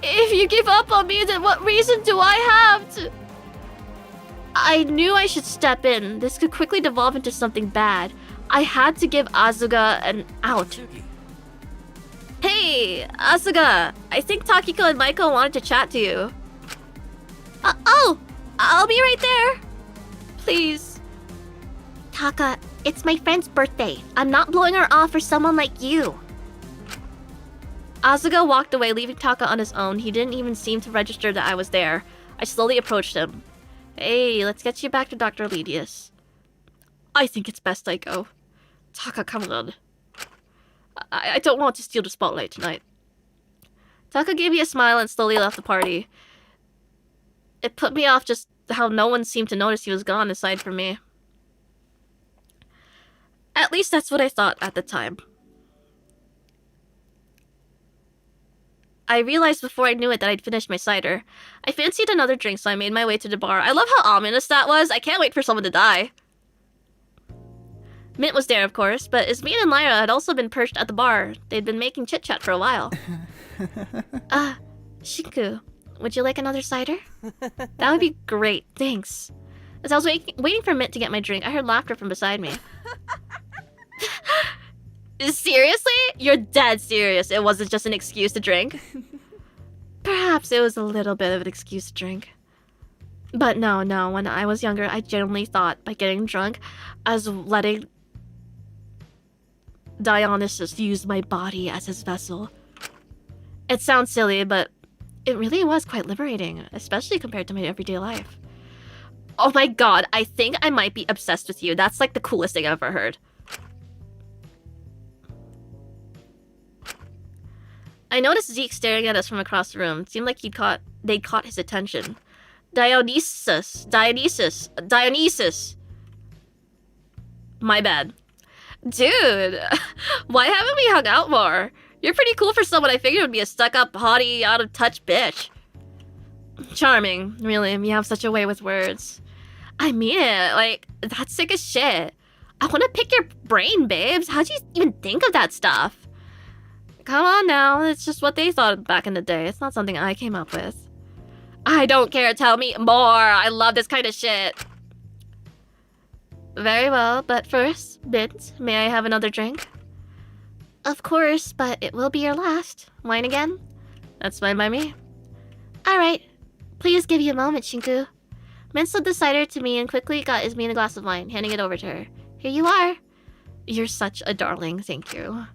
If you give up on me, then what reason do I have to... I knew I should step in. This could quickly devolve into something bad. I had to give Asuga an out. Sugi, Hey, Asuga. I think Takiko and Maiko wanted to chat to you. Oh! I'll be right there. Please. Taka, it's my friend's birthday. I'm not blowing her off for someone like you. Asuga walked away, leaving Taka on his own. He didn't even seem to register that I was there. I slowly approached him. Hey, let's get you back to Dr. Ledius. I think it's best I go. Taka, come on. I don't want to steal the spotlight tonight. Taka gave me a smile and slowly left the party. It put me off just how no one seemed to notice he was gone aside from me. At least that's what I thought at the time. I realized before I knew it that I'd finished my cider. I fancied another drink, so I made my way to the bar. I love how ominous that was. I can't wait for someone to die. Mint was there, of course, but Ismene and Lyra had also been perched at the bar. They'd been making chit-chat for a while. Shinku, would you like another cider? That would be great, thanks. As I was waiting for Mint to get my drink, I heard laughter from beside me. Seriously? You're dead serious. It wasn't just an excuse to drink? Perhaps it was a little bit of an excuse to drink. But no, when I was younger, I genuinely thought by getting drunk, I was letting Dionysus use my body as his vessel. It sounds silly, but it really was quite liberating, especially compared to my everyday life. Oh my god, I think I might be obsessed with you. That's like the coolest thing I've ever heard. I noticed Zeke staring at us from across the room. It seemed like they'd caught his attention. Dionysus. My bad. Dude, why haven't we hung out more? You're pretty cool for someone I figured would be a stuck-up, haughty, out-of-touch bitch. Charming, really. You have such a way with words. I mean it. Like, that's sick as shit. I want to pick your brain, babes. How'd you even think of that stuff? Come on now. It's just what they thought back in the day. It's not something I came up with. I don't care. Tell me more. I love this kind of shit. Very well, but first, Mint, may I have another drink? Of course, but it will be your last. Wine again? That's fine by me. Alright. Please give you a moment, Shinku. Mint slid the cider to me and quickly got Ismene a glass of wine, handing it over to her. Here you are. You're such a darling, thank you.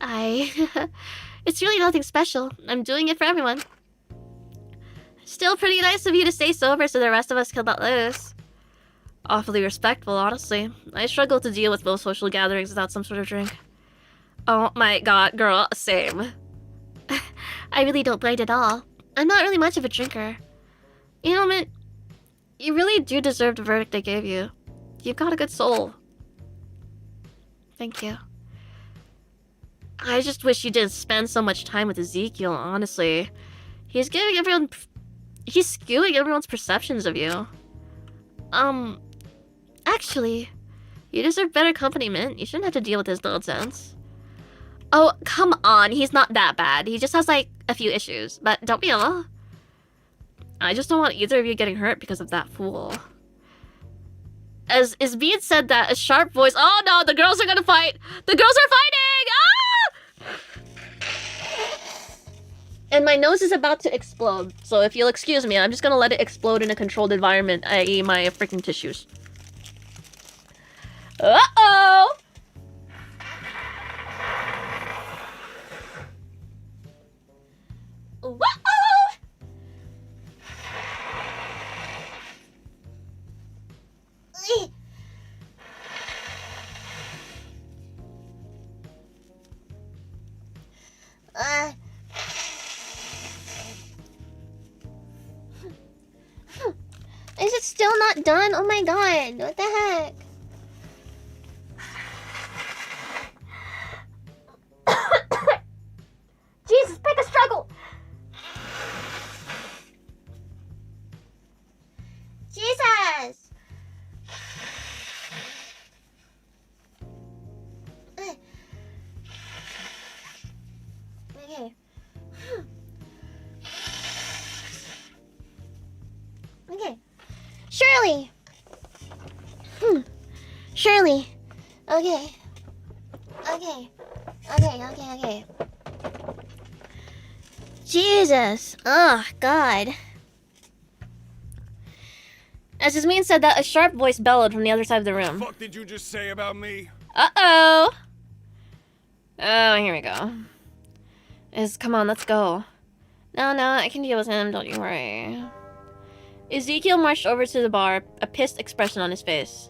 It's really nothing special. I'm doing it for everyone. Still pretty nice of you to stay sober so the rest of us can let loose. Awfully respectful, honestly. I struggle to deal with most social gatherings without some sort of drink. Oh my god, girl, same. I really don't mind at all. I'm not really much of a drinker. You know, Mint, you really do deserve the verdict I gave you. You've got a good soul. Thank you. I just wish you didn't spend so much time with Ezekiel, honestly. He's skewing everyone's perceptions of you. Actually, you deserve better company, Mint. You shouldn't have to deal with his nonsense. Oh, come on. He's not that bad. He just has, like, a few issues. But don't be all. I just don't want either of you getting hurt because of that fool. As is being said that, a sharp voice... Oh no, the girls are gonna fight! The girls are fighting! Ah! And my nose is about to explode. So if you'll excuse me, I'm just gonna let it explode in a controlled environment, i.e. my freaking tissues. Uh-oh! Whoa! Is it still not done? Oh my god, what the heck? Jesus, pick a struggle! Jesus! Okay. Okay. Shirley! Shirley! Okay. Okay. Okay. Jesus. Oh, God. As Ismin said that, a sharp voice bellowed from the other side of the room. What the fuck did you just say about me? Uh-oh. Oh, here we go. Come on, let's go. No, I can deal with him, don't you worry. Ezekiel marched over to the bar, a pissed expression on his face.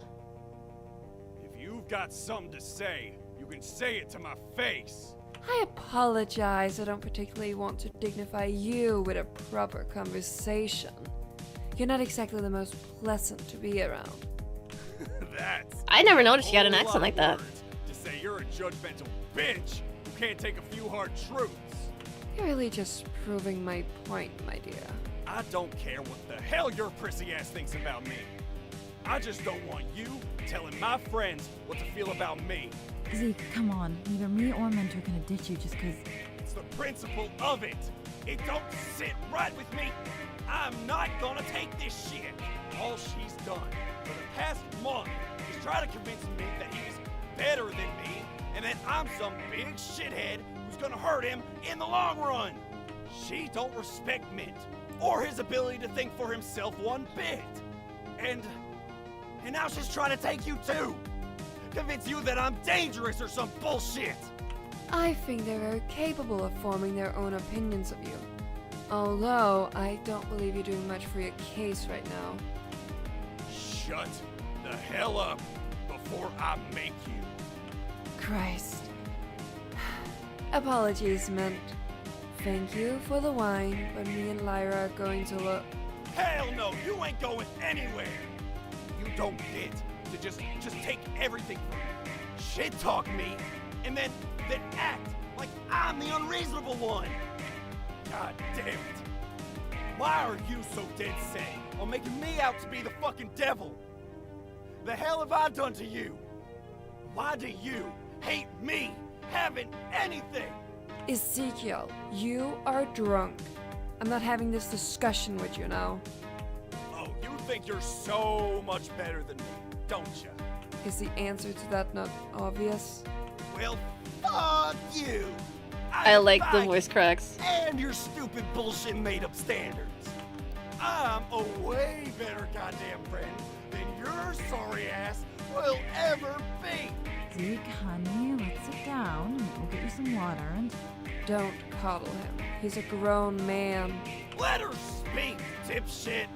If you've got something to say, you can say it to my face. I apologize. I don't particularly want to dignify you with a proper conversation. You're not exactly the most pleasant to be around. That's I never noticed she had an accent like that. to say you're a judgmental bitch who can't take a few hard truths. You're really just proving my point, my dear. I don't care what the hell your prissy ass thinks about me. I just don't want you telling my friends what to feel about me. Zeke, come on. Neither me or Mint are gonna ditch you just because. It's the principle of it. It don't sit right with me. I'm not gonna take this shit. All she's done for the past month is try to convince me that he's better than me and that I'm some big shithead who's gonna hurt him in the long run. She don't respect Mint or his ability to think for himself one bit. And now she's trying to take you too. Convince you that I'm dangerous or some bullshit. I think they're very capable of forming their own opinions of you. Although, I don't believe you're doing much for your case right now. Shut the hell up before I make you. Christ. Apologies, Mint. Thank you for the wine, but me and Lyra are going to look. Hell no, you ain't going anywhere. You don't get to just take everything from me. Shit talk me, and then act like I'm the unreasonable one. God damn it. Why are you so dead set on making me out to be the fucking devil? The hell have I done to you? Why do you hate me having anything? Ezekiel, you are drunk. I'm not having this discussion with you now. Oh, you think you're so much better than me, don't you? Is the answer to that not obvious? Well, fuck you! I like the voice cracks. And your stupid bullshit made-up standards. I'm a way better goddamn friend than your sorry ass will ever be. Zeke, honey, let's sit down. We'll get you some water and... Don't coddle him. He's a grown man. Let her speak, dipshit.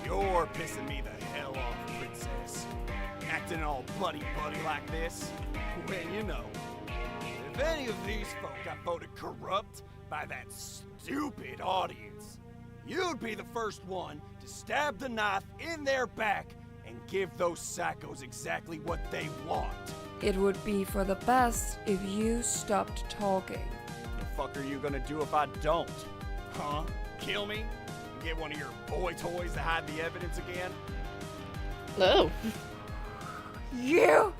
You're pissing me the hell off, princess. Acting all buddy-buddy like this. When you know, if any of these folk got voted corrupt by that stupid audience, you'd be the first one to stab the knife in their back and give those psychos exactly what they want. It would be for the best if you stopped talking. The fuck are you gonna do if I don't? Huh? Kill me? And get one of your boy toys to hide the evidence again? No. You!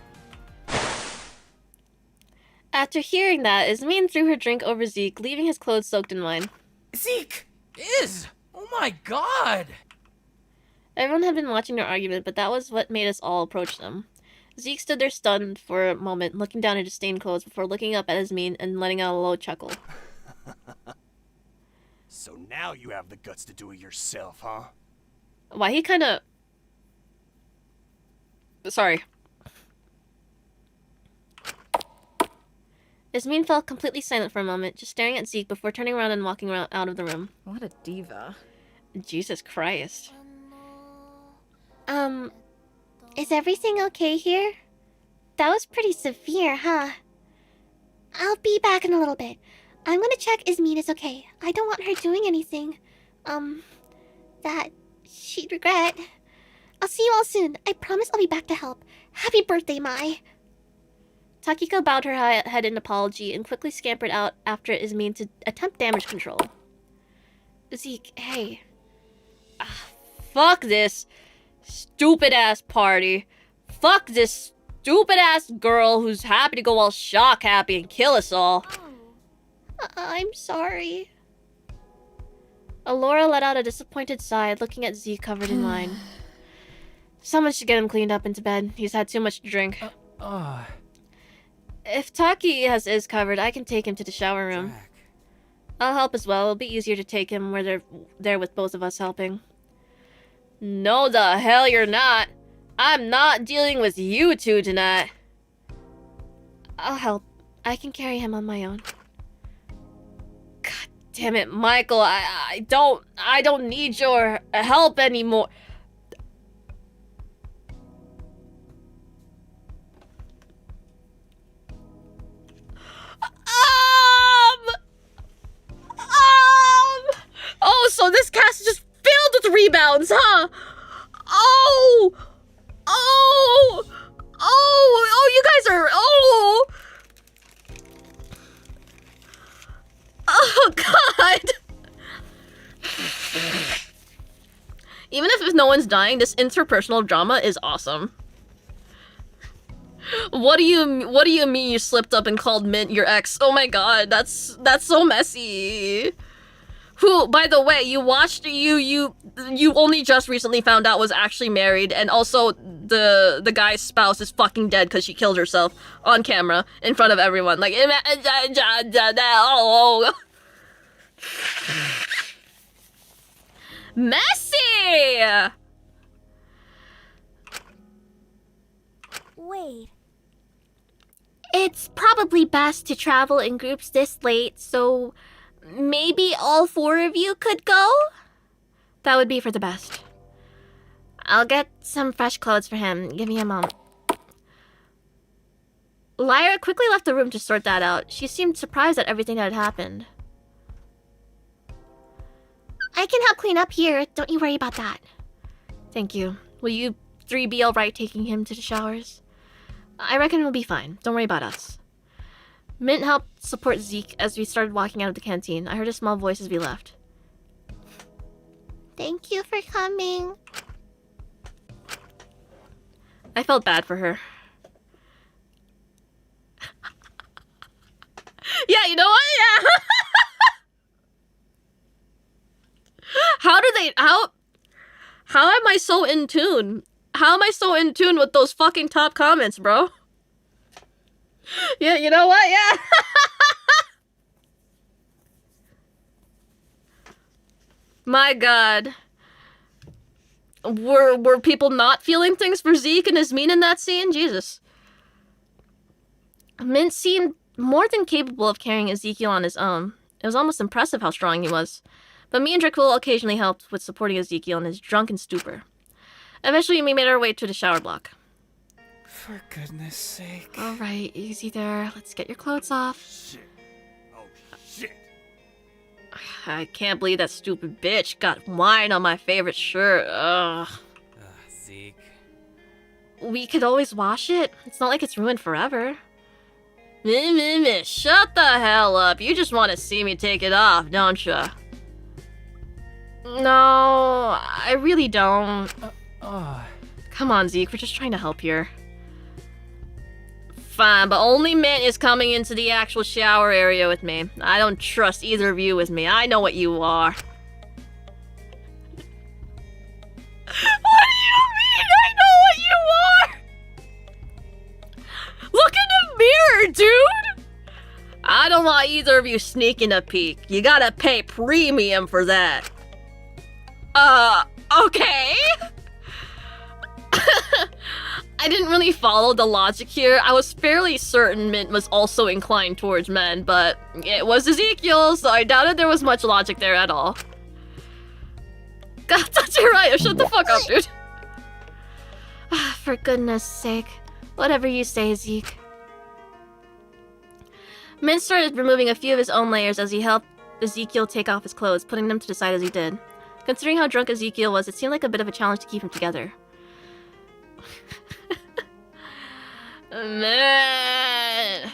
After hearing that, Ismin threw her drink over Zeke, leaving his clothes soaked in wine. Zeke! Oh my god! Everyone had been watching their argument, but that was what made us all approach them. Zeke stood there stunned for a moment, looking down at his stained clothes before looking up at Ismin and letting out a low chuckle. So now you have the guts to do it yourself, huh? Why, he kinda... Sorry. Ismin fell completely silent for a moment, just staring at Zeke before turning around and walking out of the room. What a diva. Jesus Christ. Is everything okay here? That was pretty severe, huh? I'll be back in a little bit. I'm gonna check Ismin is okay. I don't want her doing anything, that she'd regret. I'll see you all soon. I promise I'll be back to help. Happy birthday, Mai. Takiko bowed her head in apology and quickly scampered out after Ismin to attempt damage control. Zeke, hey. Fuck this stupid-ass party. Fuck this stupid-ass girl who's happy to go all shock-happy and kill us all. I'm sorry. Alora let out a disappointed sigh, looking at Zeke covered in wine. Someone should get him cleaned up into bed. He's had too much to drink. If Taki has Iz covered, I can take him to the shower room. I'll help as well. It'll be easier to take him where they're there with both of us helping. No the hell you're not. I'm not dealing with you two tonight. I'll help. I can carry him on my own. God damn it, Michael. I don't need your help anymore. Oh, so this cast is just filled with rebounds, huh? Oh, you guys are, oh God. Even if no one's dying, this interpersonal drama is awesome. What do you mean you slipped up and called Mint your ex? Oh my God, that's so messy. Who, by the way, you watched you only just recently found out was actually married, and also the guy's spouse is fucking dead because she killed herself on camera in front of everyone. Like, oh. Messy. Wait. It's probably best to travel in groups this late, so maybe all 4 of you could go? That would be for the best. I'll get some fresh clothes for him. Give me a moment. Lyra quickly left the room to sort that out. She seemed surprised at everything that had happened. I can help clean up here. Don't you worry about that. Thank you. Will you 3 be alright taking him to the showers? I reckon we'll be fine. Don't worry about us. Mint helped support Zeke as we started walking out of the canteen. I heard a small voice as we left. Thank you for coming. I felt bad for her. Yeah, you know what? Yeah. How am I so in tune? How am I so in tune with those fucking top comments, bro? Yeah, you know what? Yeah. My God. Were people not feeling things for Zeke and his mean in that scene? Jesus. Mint seemed more than capable of carrying Ezekiel on his own. It was almost impressive how strong he was. But me and Dracul occasionally helped with supporting Ezekiel in his drunken stupor. Eventually, we made our way to the shower block. For goodness sake. Alright, easy there. Let's get your clothes off. Shit. Oh, shit. I can't believe that stupid bitch got wine on my favorite shirt. Ugh. Zeke. We could always wash it. It's not like it's ruined forever. Shut the hell up. You just want to see me take it off, don't ya? No, I really don't. Come on, Zeke. We're just trying to help here. Fine, but only Mint is coming into the actual shower area with me. I don't trust either of you with me. I know what you are. What do you mean I know what you are? Look in the mirror, dude! I don't want either of you sneaking a peek. You gotta pay premium for that. Okay. I didn't really follow the logic here. I was fairly certain Mint was also inclined towards men, but it was Ezekiel, so I doubted there was much logic there at all. God, that's right. Shut the fuck up, dude. For goodness sake. Whatever you say, Zeke. Mint started removing a few of his own layers as he helped Ezekiel take off his clothes, putting them to the side as he did. Considering how drunk Ezekiel was, it seemed like a bit of a challenge to keep him together. Man,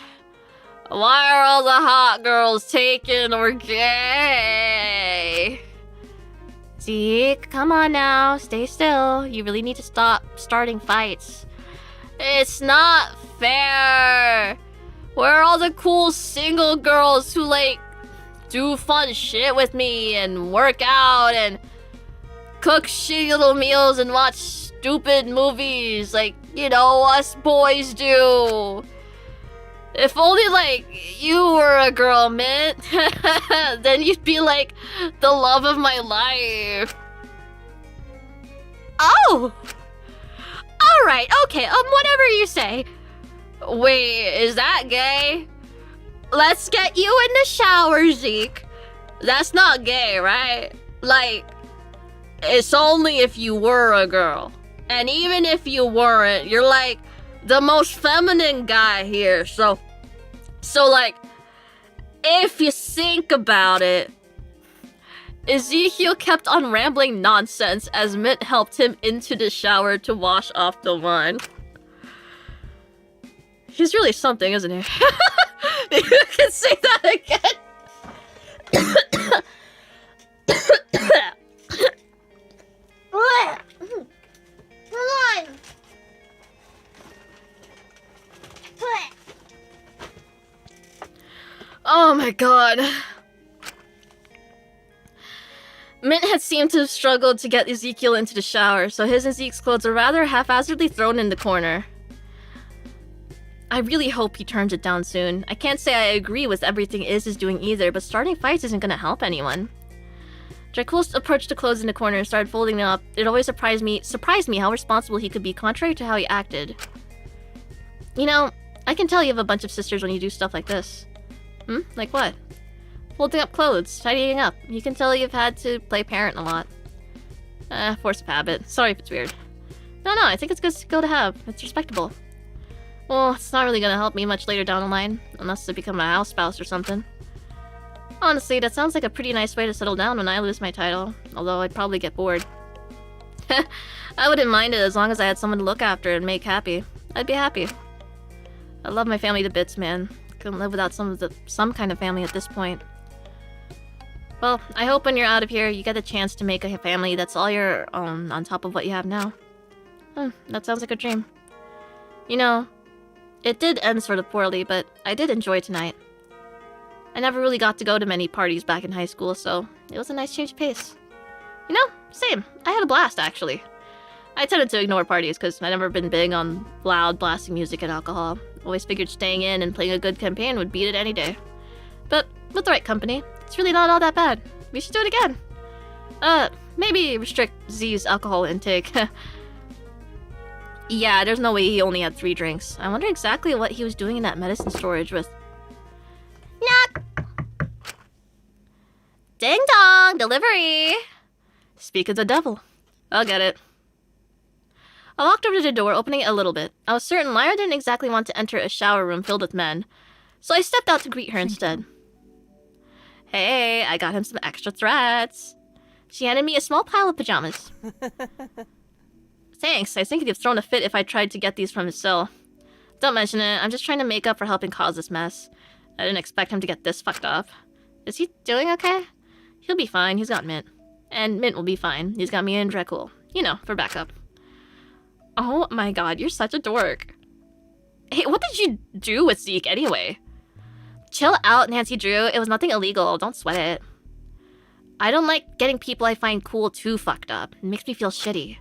why are all the hot girls taken or gay? Zeke, come on now, stay still. You really need to stop starting fights. It's not fair. Where are all the cool single girls who, like, do fun shit with me and work out and cook shitty little meals and watch stupid movies like, you know, us boys do? If only, like, you were a girl, Mint. Then you'd be, like, the love of my life. Oh! Alright, okay, whatever you say. Wait, is that gay? Let's get you in the shower, Zeke. That's not gay, right? Like, it's only if you were a girl. And even if you weren't, you're like the most feminine guy here. So like, if you think about it, Ezekiel kept on rambling nonsense as Mint helped him into the shower to wash off the wine. He's really something, isn't he? You can say that again. Oh my god. Mint had seemed to have struggled to get Ezekiel into the shower, so his and Zeke's clothes are rather haphazardly thrown in the corner. I really hope he turns it down soon. I can't say I agree with everything Iz is doing either, but starting fights isn't gonna help anyone. Dracul approached the clothes in the corner and started folding them up. It always surprised me how responsible he could be, contrary to how he acted. You know, I can tell you have a bunch of sisters when you do stuff like this. Like what? Folding up clothes, tidying up. You can tell you've had to play parent a lot. Force of habit. Sorry if it's weird. No, I think it's a good skill to have. It's respectable. Well, it's not really gonna help me much later down the line, unless I become a house spouse or something. Honestly, that sounds like a pretty nice way to settle down when I lose my title, although I'd probably get bored. I wouldn't mind it as long as I had someone to look after and make happy. I'd be happy. I love my family to bits, man. Couldn't live without some kind of family at this point. Well, I hope when you're out of here, you get a chance to make a family that's all your own on top of what you have now. That sounds like a dream. You know, it did end sort of poorly, but I did enjoy tonight. I never really got to go to many parties back in high school, so it was a nice change of pace. You know, same. I had a blast, actually. I tended to ignore parties because I've never been big on loud, blasting music and alcohol. Always figured staying in and playing a good campaign would beat it any day. But with the right company, it's really not all that bad. We should do it again. Maybe restrict Z's alcohol intake. Yeah, there's no way he only had 3 drinks. I wonder exactly what he was doing in that medicine storage with... Knock! Ding dong! Delivery! Speak of the devil. I'll get it. I walked over to the door, opening it a little bit. I was certain Lyra didn't exactly want to enter a shower room filled with men, so I stepped out to greet her instead. Hey, I got him some extra threats. She handed me a small pile of pajamas. Thanks, I think he'd have thrown a fit if I tried to get these from his cell. Don't mention it, I'm just trying to make up for helping cause this mess. I didn't expect him to get this fucked up. Is he doing okay? He'll be fine, he's got Mint. And Mint will be fine, he's got me and Dracul. You know, for backup. Oh my god, you're such a dork. Hey, what did you do with Zeke anyway? Chill out, Nancy Drew, it was nothing illegal, don't sweat it. I don't like getting people I find cool too fucked up. It makes me feel shitty.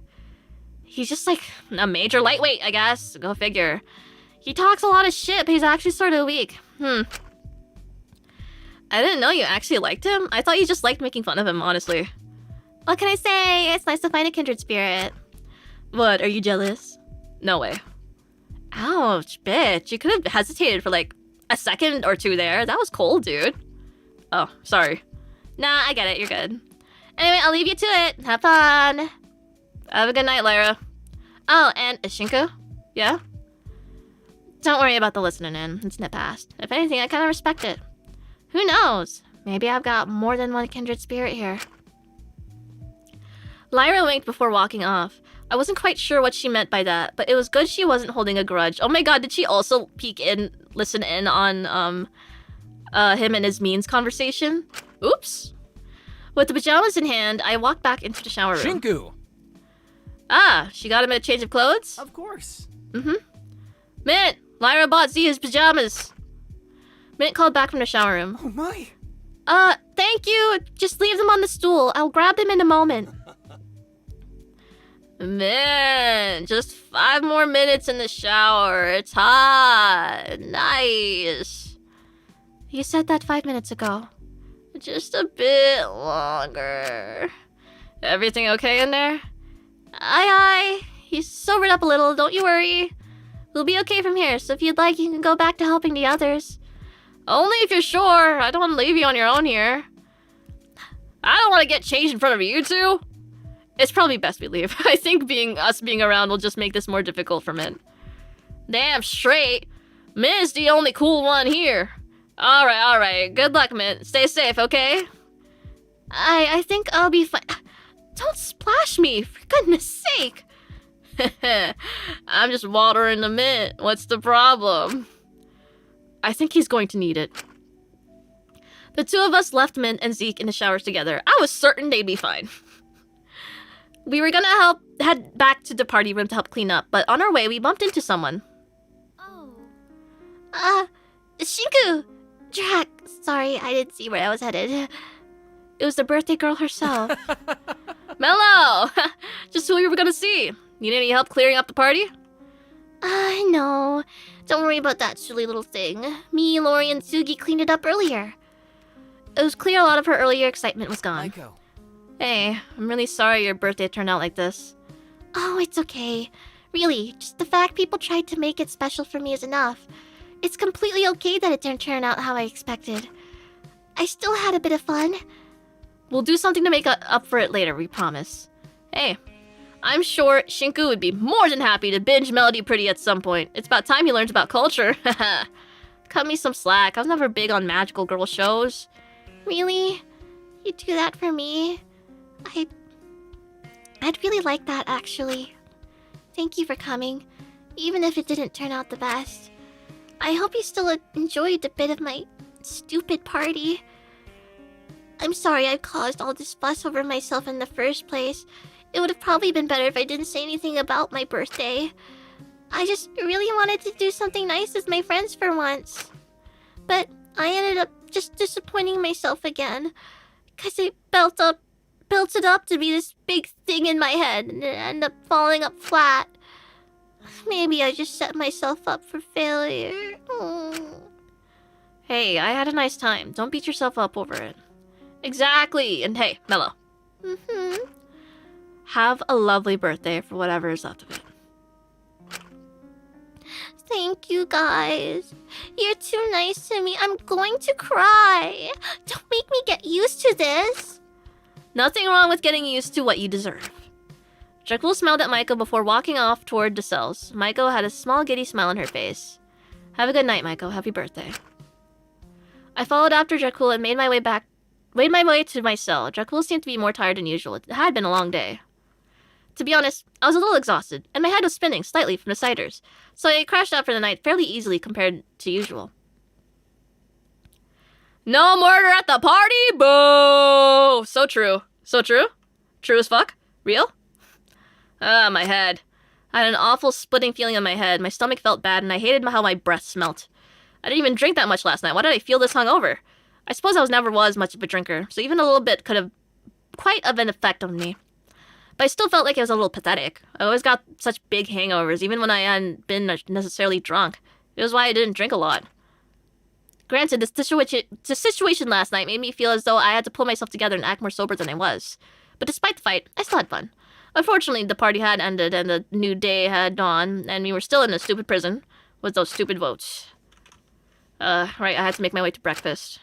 He's just like a major lightweight, I guess. Go figure. He talks a lot of shit, but he's actually sort of weak. I didn't know you actually liked him. I thought you just liked making fun of him, honestly. What can I say? It's nice to find a kindred spirit. What, are you jealous? No way. Ouch, bitch. You could have hesitated for like a second or two there. That was cold, dude. Oh, sorry. Nah, I get it. You're good. Anyway, I'll leave you to it. Have fun. Have a good night, Lyra. Oh, and Ishinko? Yeah? Don't worry about the listening in. It's in the past. If anything, I kind of respect it. Who knows? Maybe I've got more than one kindred spirit here. Lyra winked before walking off. I wasn't quite sure what she meant by that, but it was good she wasn't holding a grudge. Oh my god, did she also peek in, listen in on, him and his means conversation? Oops. With the pajamas in hand, I walked back into the shower room. Shinku! Ah, she got him a change of clothes? Of course. Mint, Lyra bought Z his pajamas. Mint called back from the shower room. Oh my. Thank you. Just leave them on the stool. I'll grab them in a moment. Man, just 5 more minutes in the shower. It's hot. Nice. You said that 5 minutes ago. Just a bit longer. Everything okay in there? Aye. He's sobered up a little, don't you worry. We'll be okay from here, so if you'd like, you can go back to helping the others. Only if you're sure. I don't want to leave you on your own here. I don't want to get changed in front of you two. It's probably best we leave. I think us being around will just make this more difficult for Min. Damn straight. Min's the only cool one here. Alright. Good luck, Min. Stay safe, okay? I think I'll be fine. Don't splash me, for goodness sake. I'm just watering the Mint. What's the problem? I think he's going to need it. The two of us left Mint and Zeke in the showers together. I was certain they'd be fine. We were gonna head back to the party room to help clean up, but on our way we bumped into someone. Shinku! Drac, sorry, I didn't see where I was headed. It was the birthday girl herself. Mello! Just who we were gonna see. Need any help clearing up the party? No. Don't worry about that silly little thing. Me, Lori, and Sugi cleaned it up earlier. It was clear a lot of her earlier excitement was gone. Maiko. Hey, I'm really sorry your birthday turned out like this. Oh, it's okay. Really, just the fact people tried to make it special for me is enough. It's completely okay that it didn't turn out how I expected. I still had a bit of fun. We'll do something to make up for it later, we promise. Hey, I'm sure Shinku would be more than happy to binge Melody Pretty at some point. It's about time he learns about culture. Cut me some slack. I was never big on magical girl shows. Really? You do that for me? I'd really like that, actually. Thank you for coming, even if it didn't turn out the best. I hope you still enjoyed a bit of my stupid party. I'm sorry I caused all this fuss over myself in the first place. It would have probably been better if I didn't say anything about my birthday. I just really wanted to do something nice with my friends for once. But I ended up just disappointing myself again. Because I built it up to be this big thing in my head and it ended up falling up flat. Maybe I just set myself up for failure. Hey, I had a nice time. Don't beat yourself up over it. Exactly. And hey, Mello. Have a lovely birthday for whatever is left of it. Thank you, guys. You're too nice to me. I'm going to cry. Don't make me get used to this. Nothing wrong with getting used to what you deserve. Dracul smiled at Maiko before walking off toward the cells. Maiko had a small giddy smile on her face. Have a good night, Maiko. Happy birthday. I followed after Dracul and made my way to my cell. Dracul seemed to be more tired than usual. It had been a long day. To be honest, I was a little exhausted, and my head was spinning slightly from the ciders, so I crashed out for the night fairly easily compared to usual. No murder at the party? Boo! So true. So true? True as fuck? Real? My head. I had an awful splitting feeling in my head. My stomach felt bad, and I hated how my breath smelt. I didn't even drink that much last night. Why did I feel this hungover? I suppose I never was much of a drinker, so even a little bit could have quite of an effect on me. But I still felt like it was a little pathetic. I always got such big hangovers, even when I hadn't been necessarily drunk. It was why I didn't drink a lot. Granted, the situation last night made me feel as though I had to pull myself together and act more sober than I was. But despite the fight, I still had fun. Unfortunately, the party had ended and the new day had dawned, and we were still in a stupid prison with those stupid votes. Right, I had to make my way to breakfast.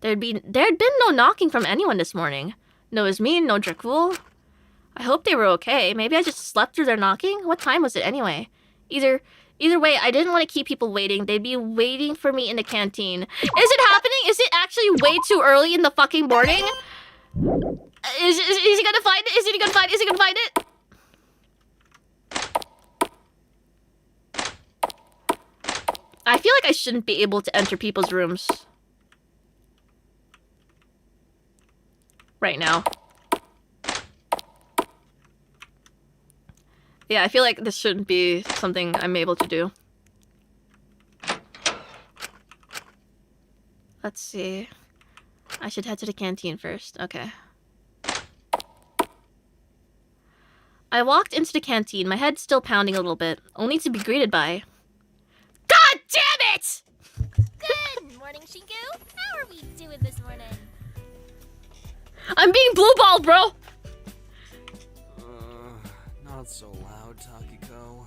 There'd been no knocking from anyone this morning. No Ismin, no Dracul. I hope they were okay. Maybe I just slept through their knocking? What time was it anyway? Either way, I didn't want to keep people waiting. They'd be waiting for me in the canteen. Is it happening? Is it actually way too early in the fucking morning? Is he gonna find it? Is he gonna find it? Is he gonna find it? I feel like I shouldn't be able to enter people's rooms right now. Yeah, I feel like this shouldn't be something I'm able to do. Let's see. I should head to the canteen first. Okay. I walked into the canteen, my head still pounding a little bit, only to be greeted by... God damn it! Good morning, Shinku. How are we doing this morning? I'm being blue balled, bro! Not so loud, Takiko.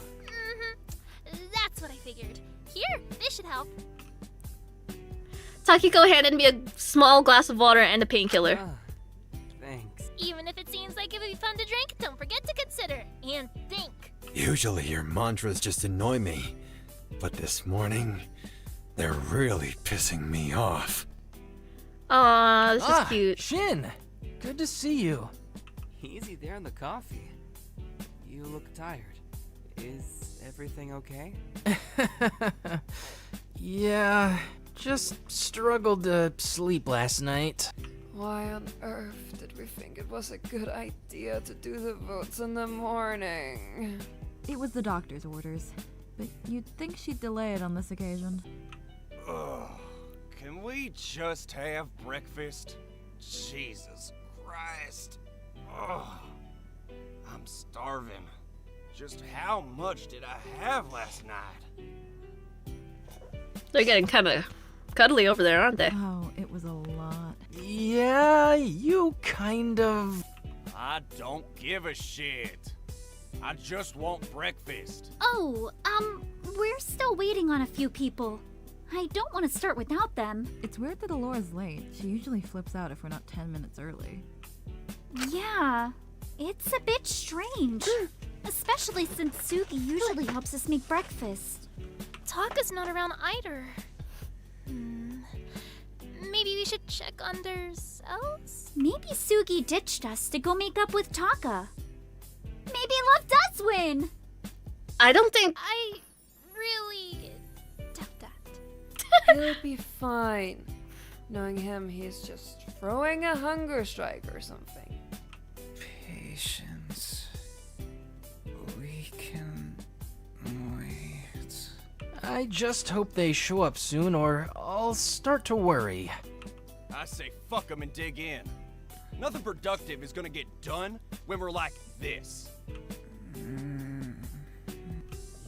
That's what I figured. Here, this should help. Takiko handed me a small glass of water and a painkiller. Thanks. Even if it seems like it would be fun to drink, don't forget to consider and think. Usually your mantras just annoy me, but this morning, they're really pissing me off. Aw, this is cute. Shin! Good to see you. Easy there on the coffee. You look tired. Is everything okay? Yeah, just struggled to sleep last night. Why on earth did we think it was a good idea to do the votes in the morning? It was the doctor's orders, but you'd think she'd delay it on this occasion. Ugh. Can we just have breakfast? Jesus Christ. Ugh. I'm starving. Just how much did I have last night? They're getting kind of cuddly over there, aren't they? Oh, it was a lot. Yeah, you kind of... I don't give a shit. I just want breakfast. Oh, we're still waiting on a few people. I don't want to start without them. It's weird that Alora's late. She usually flips out if we're not 10 minutes early. Yeah, it's a bit strange. Especially since Sugi usually helps us make breakfast. Taka's not around either. Maybe we should check on themselves? Maybe Sugi ditched us to go make up with Taka. Maybe Love does win! I don't think... I really doubt that. He'll be fine. Knowing him, he's just throwing a hunger strike or something. Patience. We can wait. I just hope they show up soon or I'll start to worry. I say fuck them and dig in. Nothing productive is gonna get done when we're like this.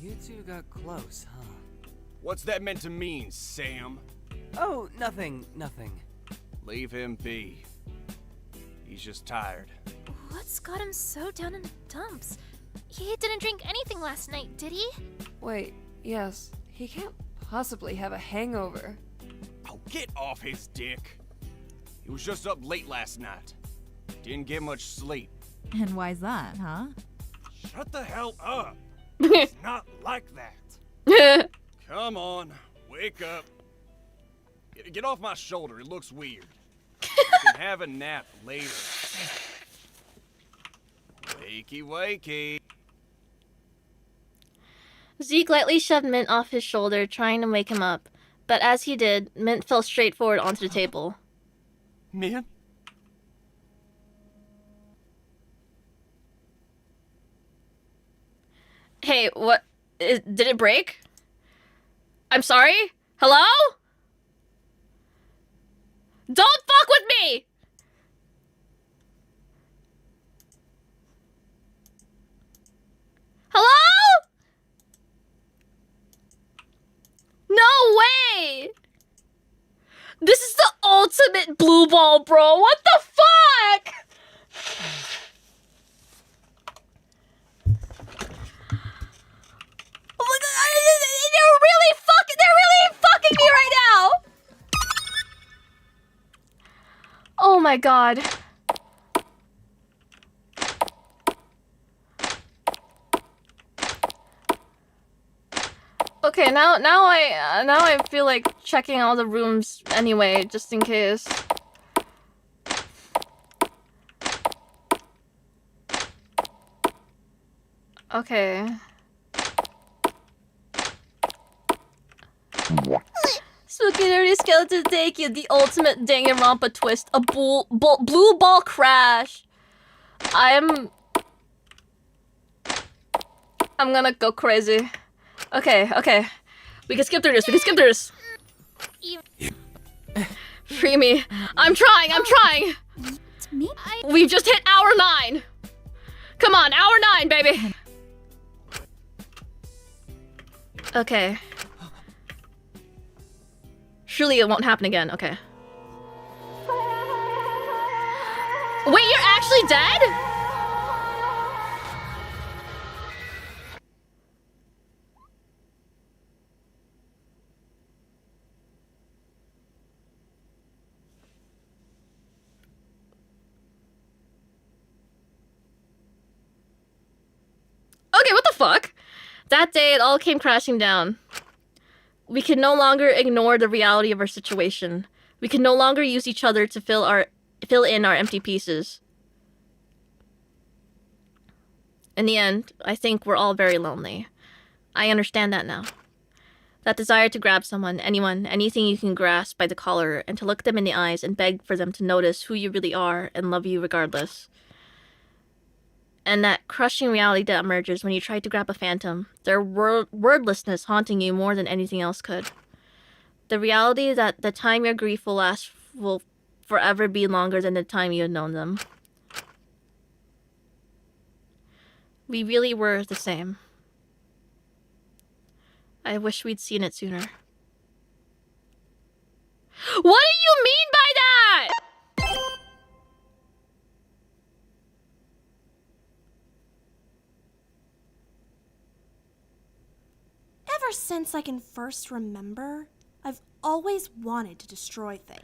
You two got close, huh? What's that meant to mean, Sam? Oh, nothing. Leave him be. He's just tired. What's got him so down in the dumps? He didn't drink anything last night, did he? Wait, yes, he can't possibly have a hangover. Oh, get off his dick. He was just up late last night. Didn't get much sleep. And why's that, huh? Shut the hell up. It's not like that. Come on, wake up. Get off my shoulder, it looks weird. You can have a nap later. Wakey, wakey. Zeke lightly shoved Mint off his shoulder, trying to wake him up. But as he did, Mint fell straight forward onto the table. Mint? Hey, what? Did it break? I'm sorry? Hello? Don't fuck with me! Hello? No way! This is the ultimate blue ball, bro. What the fuck? They're really fucking me right now. Oh my god. Okay, now I feel like checking all the rooms anyway, just in case. Okay. Spooky Nerdy Skeleton, thank you. The ultimate Danganronpa twist. A blue ball crash. I'm gonna go crazy. Okay. We can skip through this. Free me. I'm trying. Me? We've just hit hour 9. Come on, hour 9, baby! Okay. Surely it won't happen again, okay. Wait, you're actually dead? Okay, what the fuck? That day, it all came crashing down. We could no longer ignore the reality of our situation. We could no longer use each other to fill in our empty pieces. In the end, I think we're all very lonely. I understand that now. That desire to grab someone, anyone, anything you can grasp by the collar, and to look them in the eyes and beg for them to notice who you really are and love you regardless. And that crushing reality that emerges when you try to grab a phantom, their wordlessness haunting you more than anything else could. The reality that the time your grief will last will forever be longer than the time you had known them. We really were the same. I wish we'd seen it sooner. What do you mean by that?! Ever since I can first remember, I've always wanted to destroy things.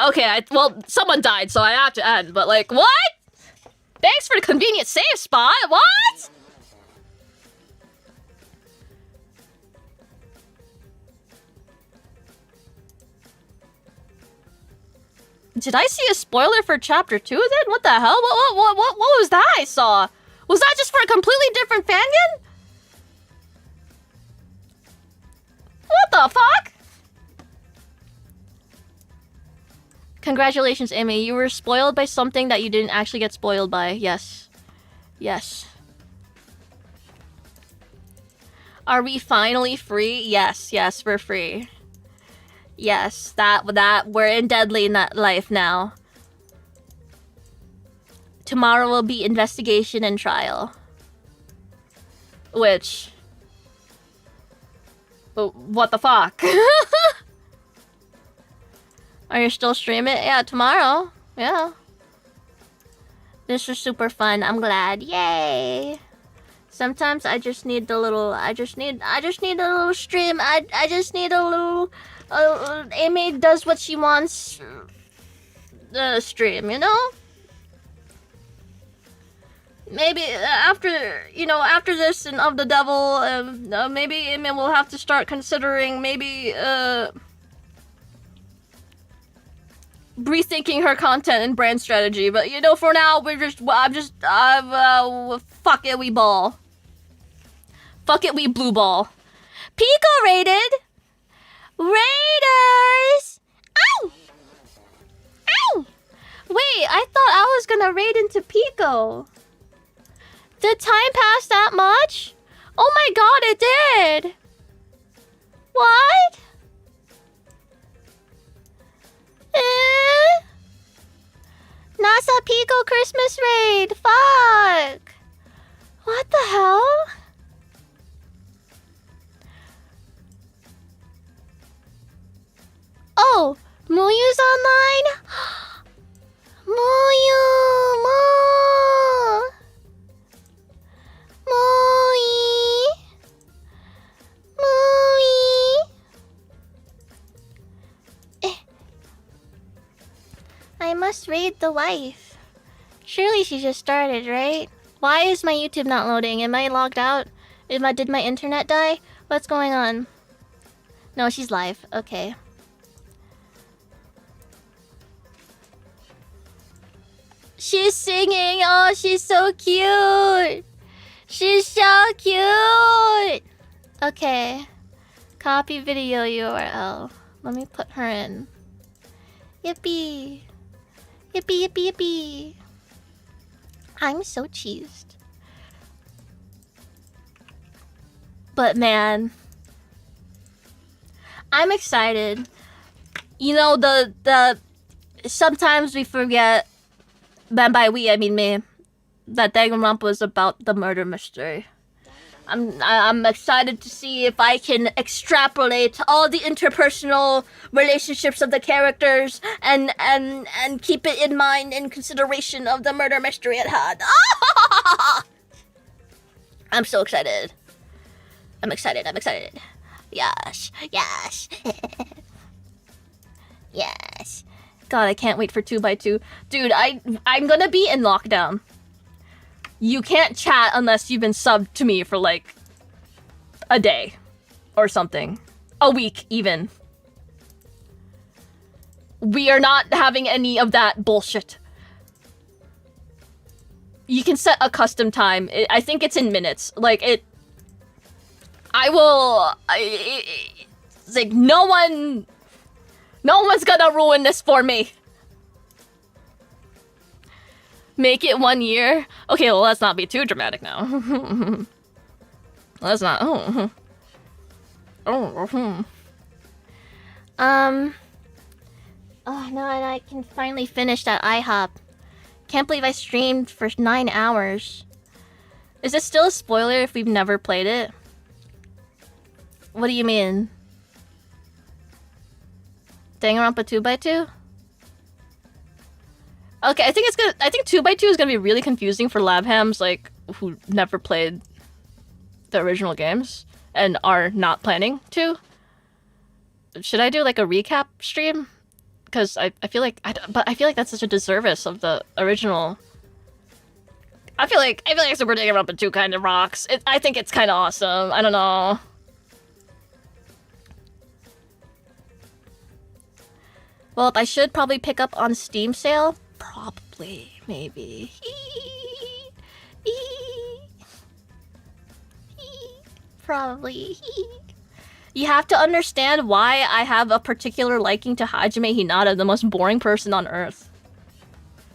Okay, well, someone died, so I have to end, but like, what?! Thanks for the convenient save spot, what?! Did I see a spoiler for chapter 2 then? What the hell? What was that I saw? Was that just for a completely different fangin? What the fuck? Congratulations, Amy. You were spoiled by something that you didn't actually get spoiled by. Yes. Yes. Are we finally free? Yes, yes, we're free. Yes, that we're in deadly life now. Tomorrow will be investigation and trial. Which... what the fuck? Are you still streaming? Yeah, tomorrow. Yeah. This was super fun. I'm glad. Yay! Sometimes I just need the little... I just need a little stream. I just need a little... Amy does what she wants stream, you know? Maybe after, you know, after this and Of the Devil, maybe Amy will have to start considering maybe rethinking her content and brand strategy. But you know, for now, fuck it, we ball. Fuck it, we blue ball. Pico rated. Raiders! Ow! Ow! Wait, I thought I was gonna raid into Pico. Did time pass that much? Oh my god, it did! What? NASA Pico Christmas raid! Fuck! What the hell? Oh, Muyu's online? Muyu! I must raid the wife. Surely she just started, right? Why is my YouTube not loading? Am I logged out? Did my internet die? What's going on? No, she's live. Okay. She's singing. Oh, she's so cute. She's so cute. Okay. Copy video URL. Let me put her in. Yippee. Yippee, yippee, yippee. I'm so cheesed. But man, I'm excited. You know, the sometimes we forget, and by we I mean me, that Danganronpa is about the murder mystery. I'm excited to see if I can extrapolate all the interpersonal relationships of the characters and keep it in mind in consideration of the murder mystery at hand. I'm so excited. I'm excited. Yes. Yes. God, I can't wait for 2x2. Dude, I'm gonna be in lockdown. You can't chat unless you've been subbed to me for like a day or something. A week, even. We are not having any of that bullshit. You can set a custom time. I think it's in minutes. Like, it's like, no one's gonna ruin this for me. Make it 1 year? Okay, well, let's not be too dramatic now. Let's not. Oh, no, and I can finally finish that IHOP. Can't believe I streamed for 9 hours. Is this still a spoiler if we've never played it? What do you mean? Danganronpa 2x2? Okay, I think 2x2 is gonna be really confusing for lab hams like who never played the original games and are not planning to. Should I do like a recap stream? Because I feel like that's such a disservice of the original. I feel like Super Danganronpa 2 kind of rocks. I think it's kind of awesome. I don't know. Well, I should probably pick up on Steam sale. Probably, maybe. Probably. You have to understand why I have a particular liking to Hajime Hinata, the most boring person on earth.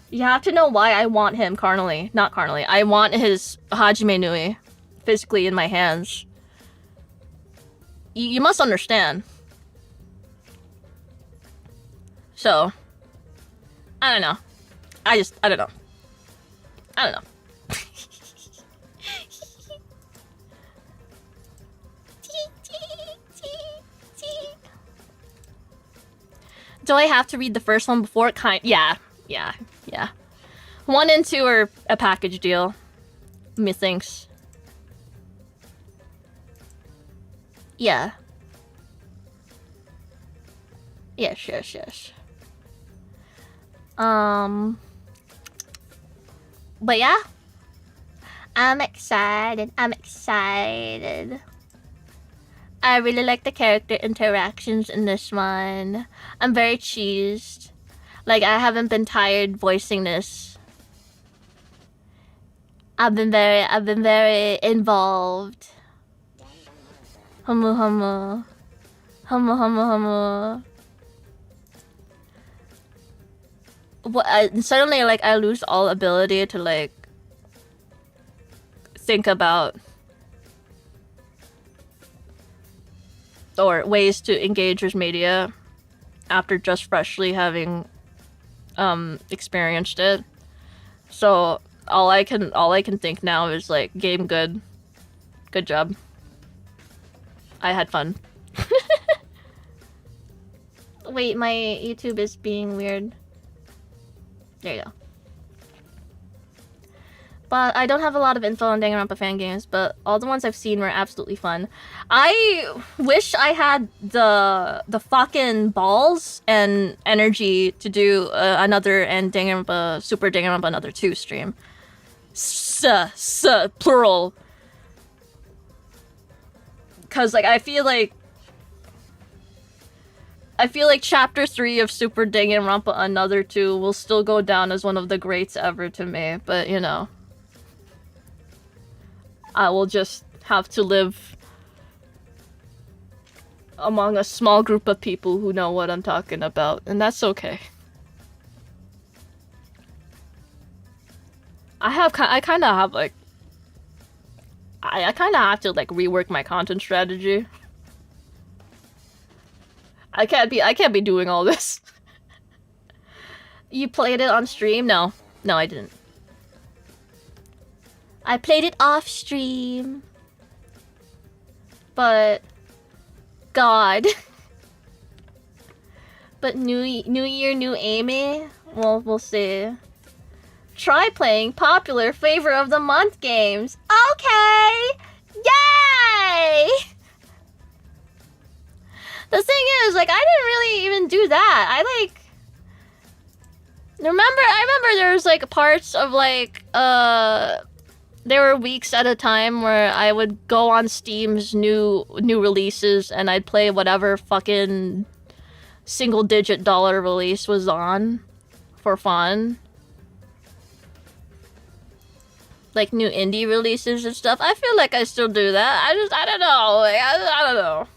You have to know why I want him carnally. Not carnally. I want his Hajime Nui physically in my hands. You must understand. So, I don't know. I don't know. I don't know. Do I have to read the first one before it Yeah. 1 and 2 are a package deal. Methinks. Yeah. Yes. But yeah. I'm excited. I really like the character interactions in this one. I'm very cheesed. Like, I haven't been tired voicing this. I've been very involved. Humu. Suddenly, like, I lose all ability to, like, think about or ways to engage with media after just freshly having experienced it. So all I can think now is like, game good job. I had fun. Wait, my YouTube is being weird. There you go. But I don't have a lot of info on Danganronpa fan games, but all the ones I've seen were absolutely fun. I wish I had the fucking balls and energy to do another and Super Danganronpa another 2 stream. Plural. Cause like I feel like Chapter 3 of Super Danganronpa Another 2 will still go down as one of the greats ever to me, but you know. I will just have to live among a small group of people who know what I'm talking about, and that's okay. I kind of have like I kind of have to like rework my content strategy. I can't be doing all this. You played it on stream? No, I didn't. I played it off stream. But God. But new year, new Eimi? Well, we'll see. Try playing popular flavor of the month games. Okay! Yay! The thing is, like, I didn't really even do that. I remember there was like parts of like there were weeks at a time where I would go on Steam's new releases and I'd play whatever fucking single-digit dollar release was on for fun. Like new indie releases and stuff. I feel like I still do that. I don't know. Like, I don't know.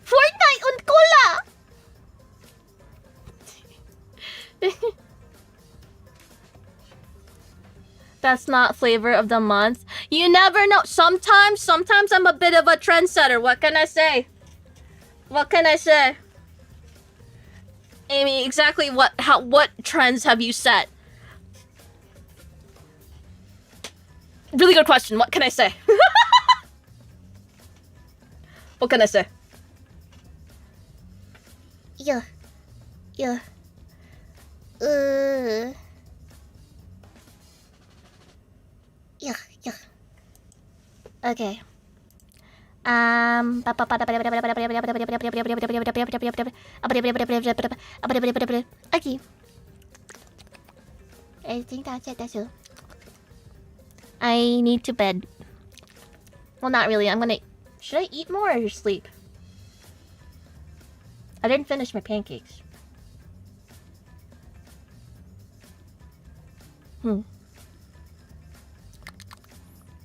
Fortnite und Cola! That's not flavor of the month. You never know. Sometimes I'm a bit of a trendsetter. What can I say? What can I say? Amy, exactly what trends have you set? Really good question. What can I say? What can I say? Yeah. Yeah. Yeah, yeah. Okay. Okay. I think that's it. That's it. I need to bed. Well, not really. Should I eat more or just sleep? I didn't finish my pancakes.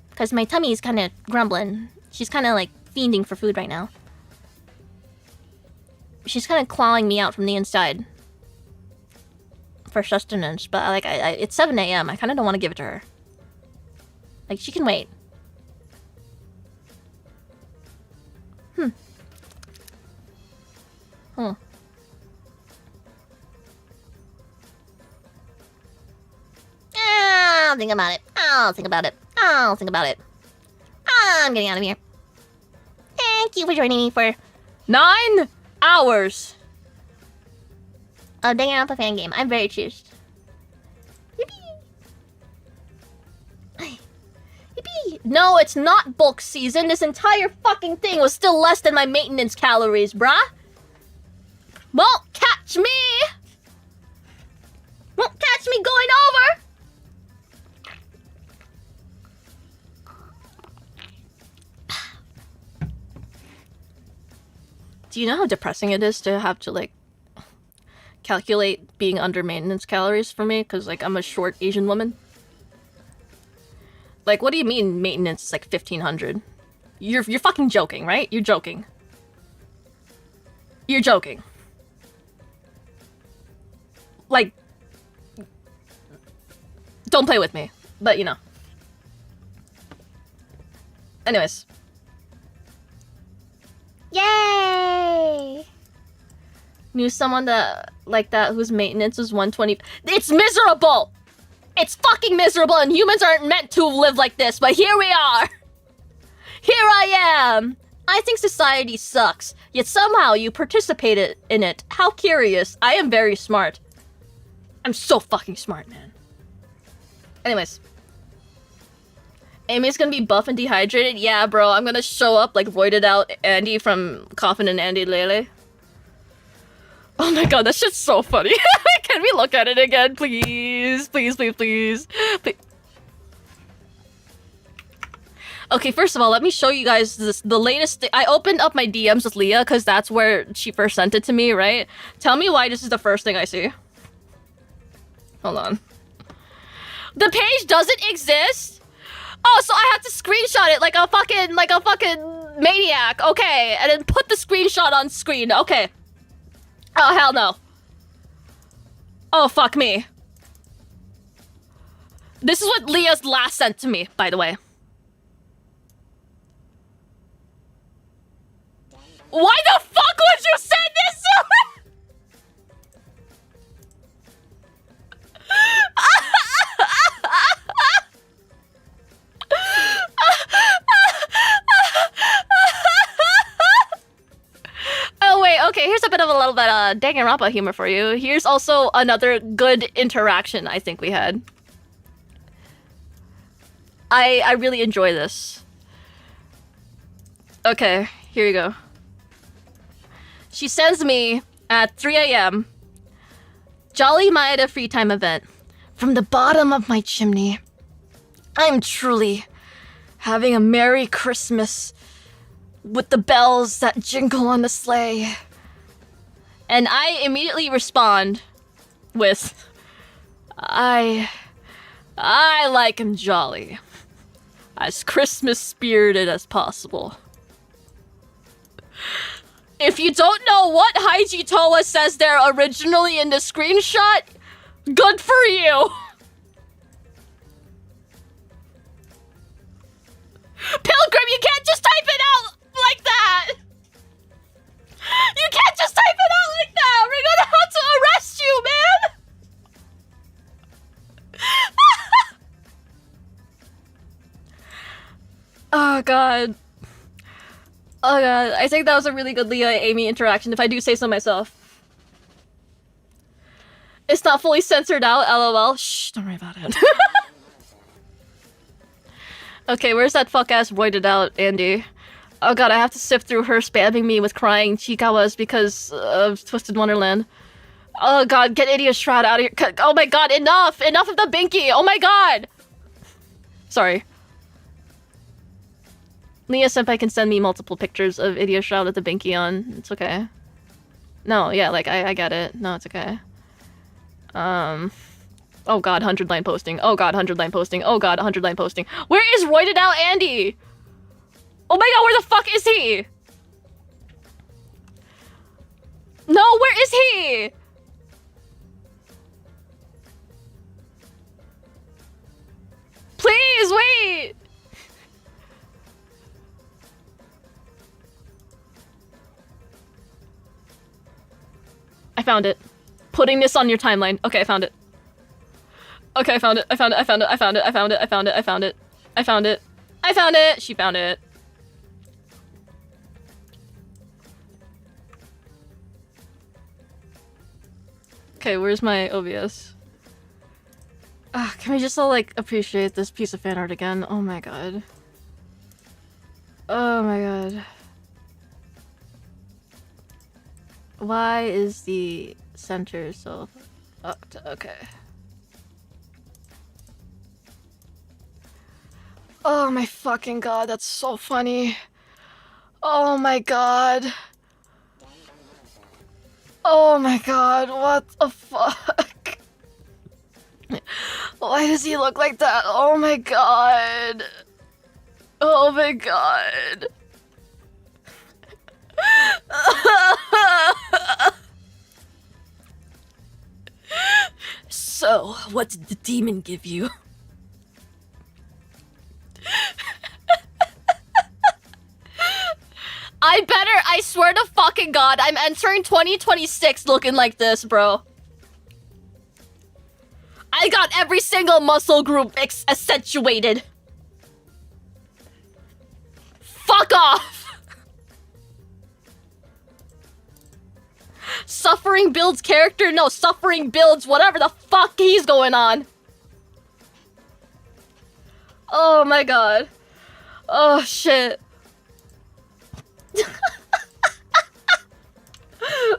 Because my tummy is kind of grumbling. She's kind of like fiending for food right now. She's kind of clawing me out from the inside for sustenance. But like, it's 7 a.m. I kind of don't want to give it to her. Like, she can wait. I'll think about it. I'll think about it. I'll think about it. I'm getting out of here. Thank you for joining me for 9 hours a Danganronpa fan game. I'm very cheersed. Yippee! No, it's not bulk season. This entire fucking thing was still less than my maintenance calories, bruh. Won't catch me! Won't catch me going over! Do you know how depressing it is to have to, like, calculate being under maintenance calories for me? Because, like, I'm a short Asian woman. Like, what do you mean maintenance is, like, 1,500? You're fucking joking, right? You're joking. You're joking. Like, don't play with me. But, you know. Anyways. Yay! Knew someone that like that whose maintenance was 120. It's miserable! It's fucking miserable and humans aren't meant to live like this, but here we are! Here I am! I think society sucks, yet somehow you participated in it. How curious. I am very smart. I'm so fucking smart, man. Anyways. Amy's gonna be buff and dehydrated? Yeah, bro, I'm gonna show up like voided out Andy from Coffin and Andy Lele. Oh my god, that shit's so funny. Can we look at it again, please? Please, please, please. Okay, first of all, let me show you guys the latest thing. I opened up my DMs with Leah because that's where she first sent it to me, right? Tell me why this is the first thing I see. Hold on. The page doesn't exist? Oh, so I have to screenshot it like a fucking maniac. Okay, and then put the screenshot on screen. Okay. Oh, hell no. Oh, fuck me. This is what Leah's last sent to me, by the way. Why the fuck would you send this to me? Danganronpa humor for you. Here's also another good interaction I think we had. I really enjoy this. Okay, here you go. She sends me at 3 a.m. Jolly Maeda free time event. From the bottom of my chimney. I'm truly having a Merry Christmas with the bells that jingle on the sleigh. And I immediately respond with, I like him jolly. As Christmas spirited as possible. If you don't know what Haiji Toa says there originally in the screenshot, good for you! Pilgrim, you can't just type it out like that! You can't just type it out like that! We're gonna have to arrest you, man! Oh god. Oh god, I think that was a really good Leah-Amy interaction, if I do say so myself. It's not fully censored out, lol. Shh, don't worry about it. Okay, where's that fuck-ass voided out, Andy? Oh god, I have to sift through her spamming me with crying chikawas because of Twisted Wonderland. Oh god, get Idiot Shroud out of here. Oh my god, enough! Enough of the binky! Oh my god! Sorry. Leah Senpai can send me multiple pictures of Idiot Shroud with the binky on. It's okay. No, yeah, like, I get it. No, it's okay. Oh god, 100-line posting. Oh god, 100-line posting. Oh god, 100-line posting. Where is Roided Out Andy? Oh my god, where the fuck is he? No, where is he? Please, wait! I found it. Putting this on your timeline. Okay, I found it. Okay, I found it. I found it. I found it. I found it. I found it. I found it. I found it. I found it. I found it. She found it. Okay, where's my OBS? Can we just all, like, appreciate this piece of fan art again? Oh my god. Oh my god. Why is the center so fucked? Okay. Oh my fucking god, that's so funny. Oh my god. Oh my god, what the fuck? Why does he look like that? Oh my god. Oh my god. So, what did the demon give you? I swear to fucking god, I'm entering 2026 looking like this, bro. I got every single muscle group accentuated. Fuck off! Suffering builds character? No, suffering builds whatever the fuck he's going on. Oh my god. Oh shit.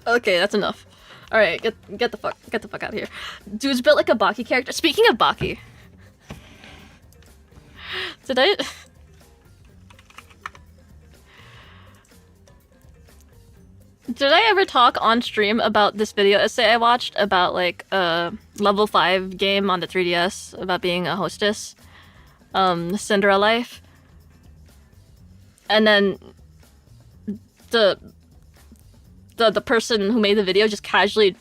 Okay, that's enough. Alright, get the fuck out of here. Dude's built like a Baki character. Speaking of Baki. Did I ever talk on stream about this video essay I watched about like a level 5 game on the 3DS about being a hostess? Cinderella Life. And then the person who made the video just casually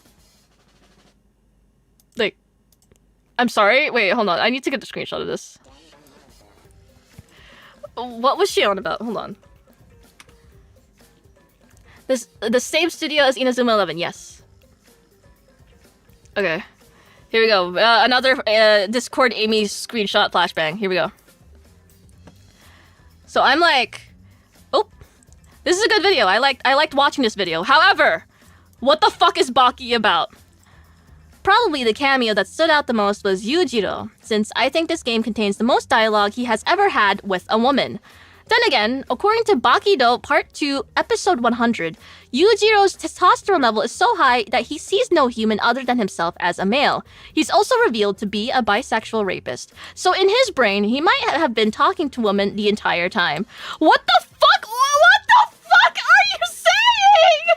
like, I'm sorry, wait, hold on, I need to get the screenshot of this. What was she on about? Hold on. The same studio as Inazuma 11, yes. Okay. Here we go. Another Discord Amy screenshot flashbang. Here we go. So I'm like, oh, this is a good video. I liked watching this video. However, What the fuck is Baki about? Probably the cameo that stood out the most was Yujiro, since I think this game contains the most dialogue he has ever had with a woman. Then again, according to Bakido Part 2, Episode 100, Yujiro's testosterone level is so high that he sees no human other than himself as a male. He's also revealed to be a bisexual rapist. So in his brain, he might have been talking to women the entire time. What the fuck? What the fuck are you saying?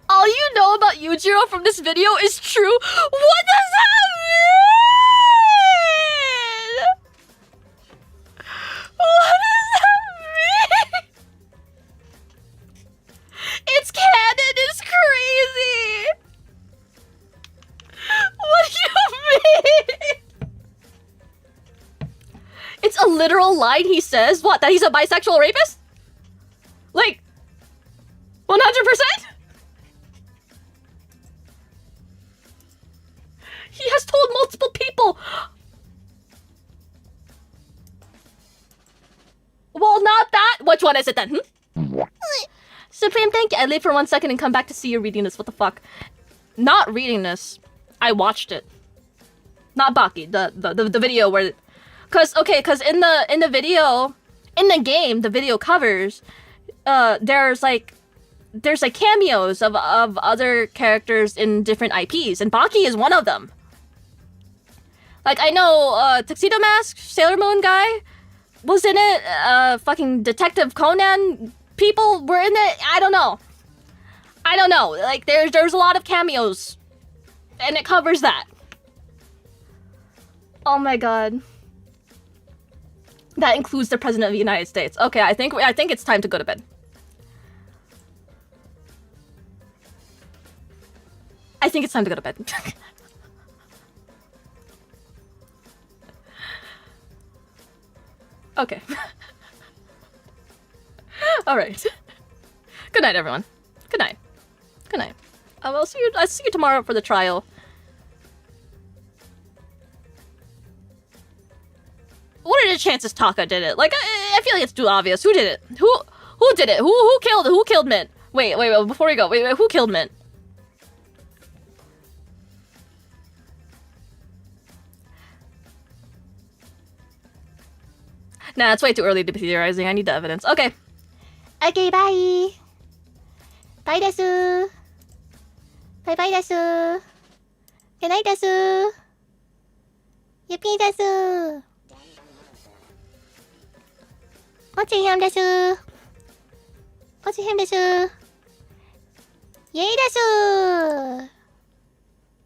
All you know about Yujiro from this video is true. What does that mean? What does that mean? It's canon is crazy. What do you mean? It's a literal line he says. What? That he's a bisexual rapist? Like, 100%? He has told multiple people. Well, not that. Which one is it then? Supreme, thank you. I leave for 1 second and come back to see you reading this. What the fuck? Not reading this. I watched it. Not Baki. The video where, cause in the video, in the game, the video covers, there's like cameos of other characters in different IPs, and Baki is one of them. Like, I know, Tuxedo Mask, Sailor Moon guy was in it, fucking Detective Conan people were in it, I don't know. Like, there's a lot of cameos, and it covers that. Oh my god. That includes the President of the United States. Okay, I think it's time to go to bed. I think it's time to go to bed. Okay. Alright. Good night, everyone. Good night. Good night. I'll see you tomorrow for the trial. What are the chances Taka did it? Like, I feel like it's too obvious. Who did it? Who did it? Who killed Mint? Wait, before we go, wait, who killed Mint? Nah, it's way too early to be theorizing. I need the evidence. Okay. Okay, bye. Bye desu. Bye bye desu. Good night desu. Yippee desu. Otsihim desu. Otsihim desu. Yay desu.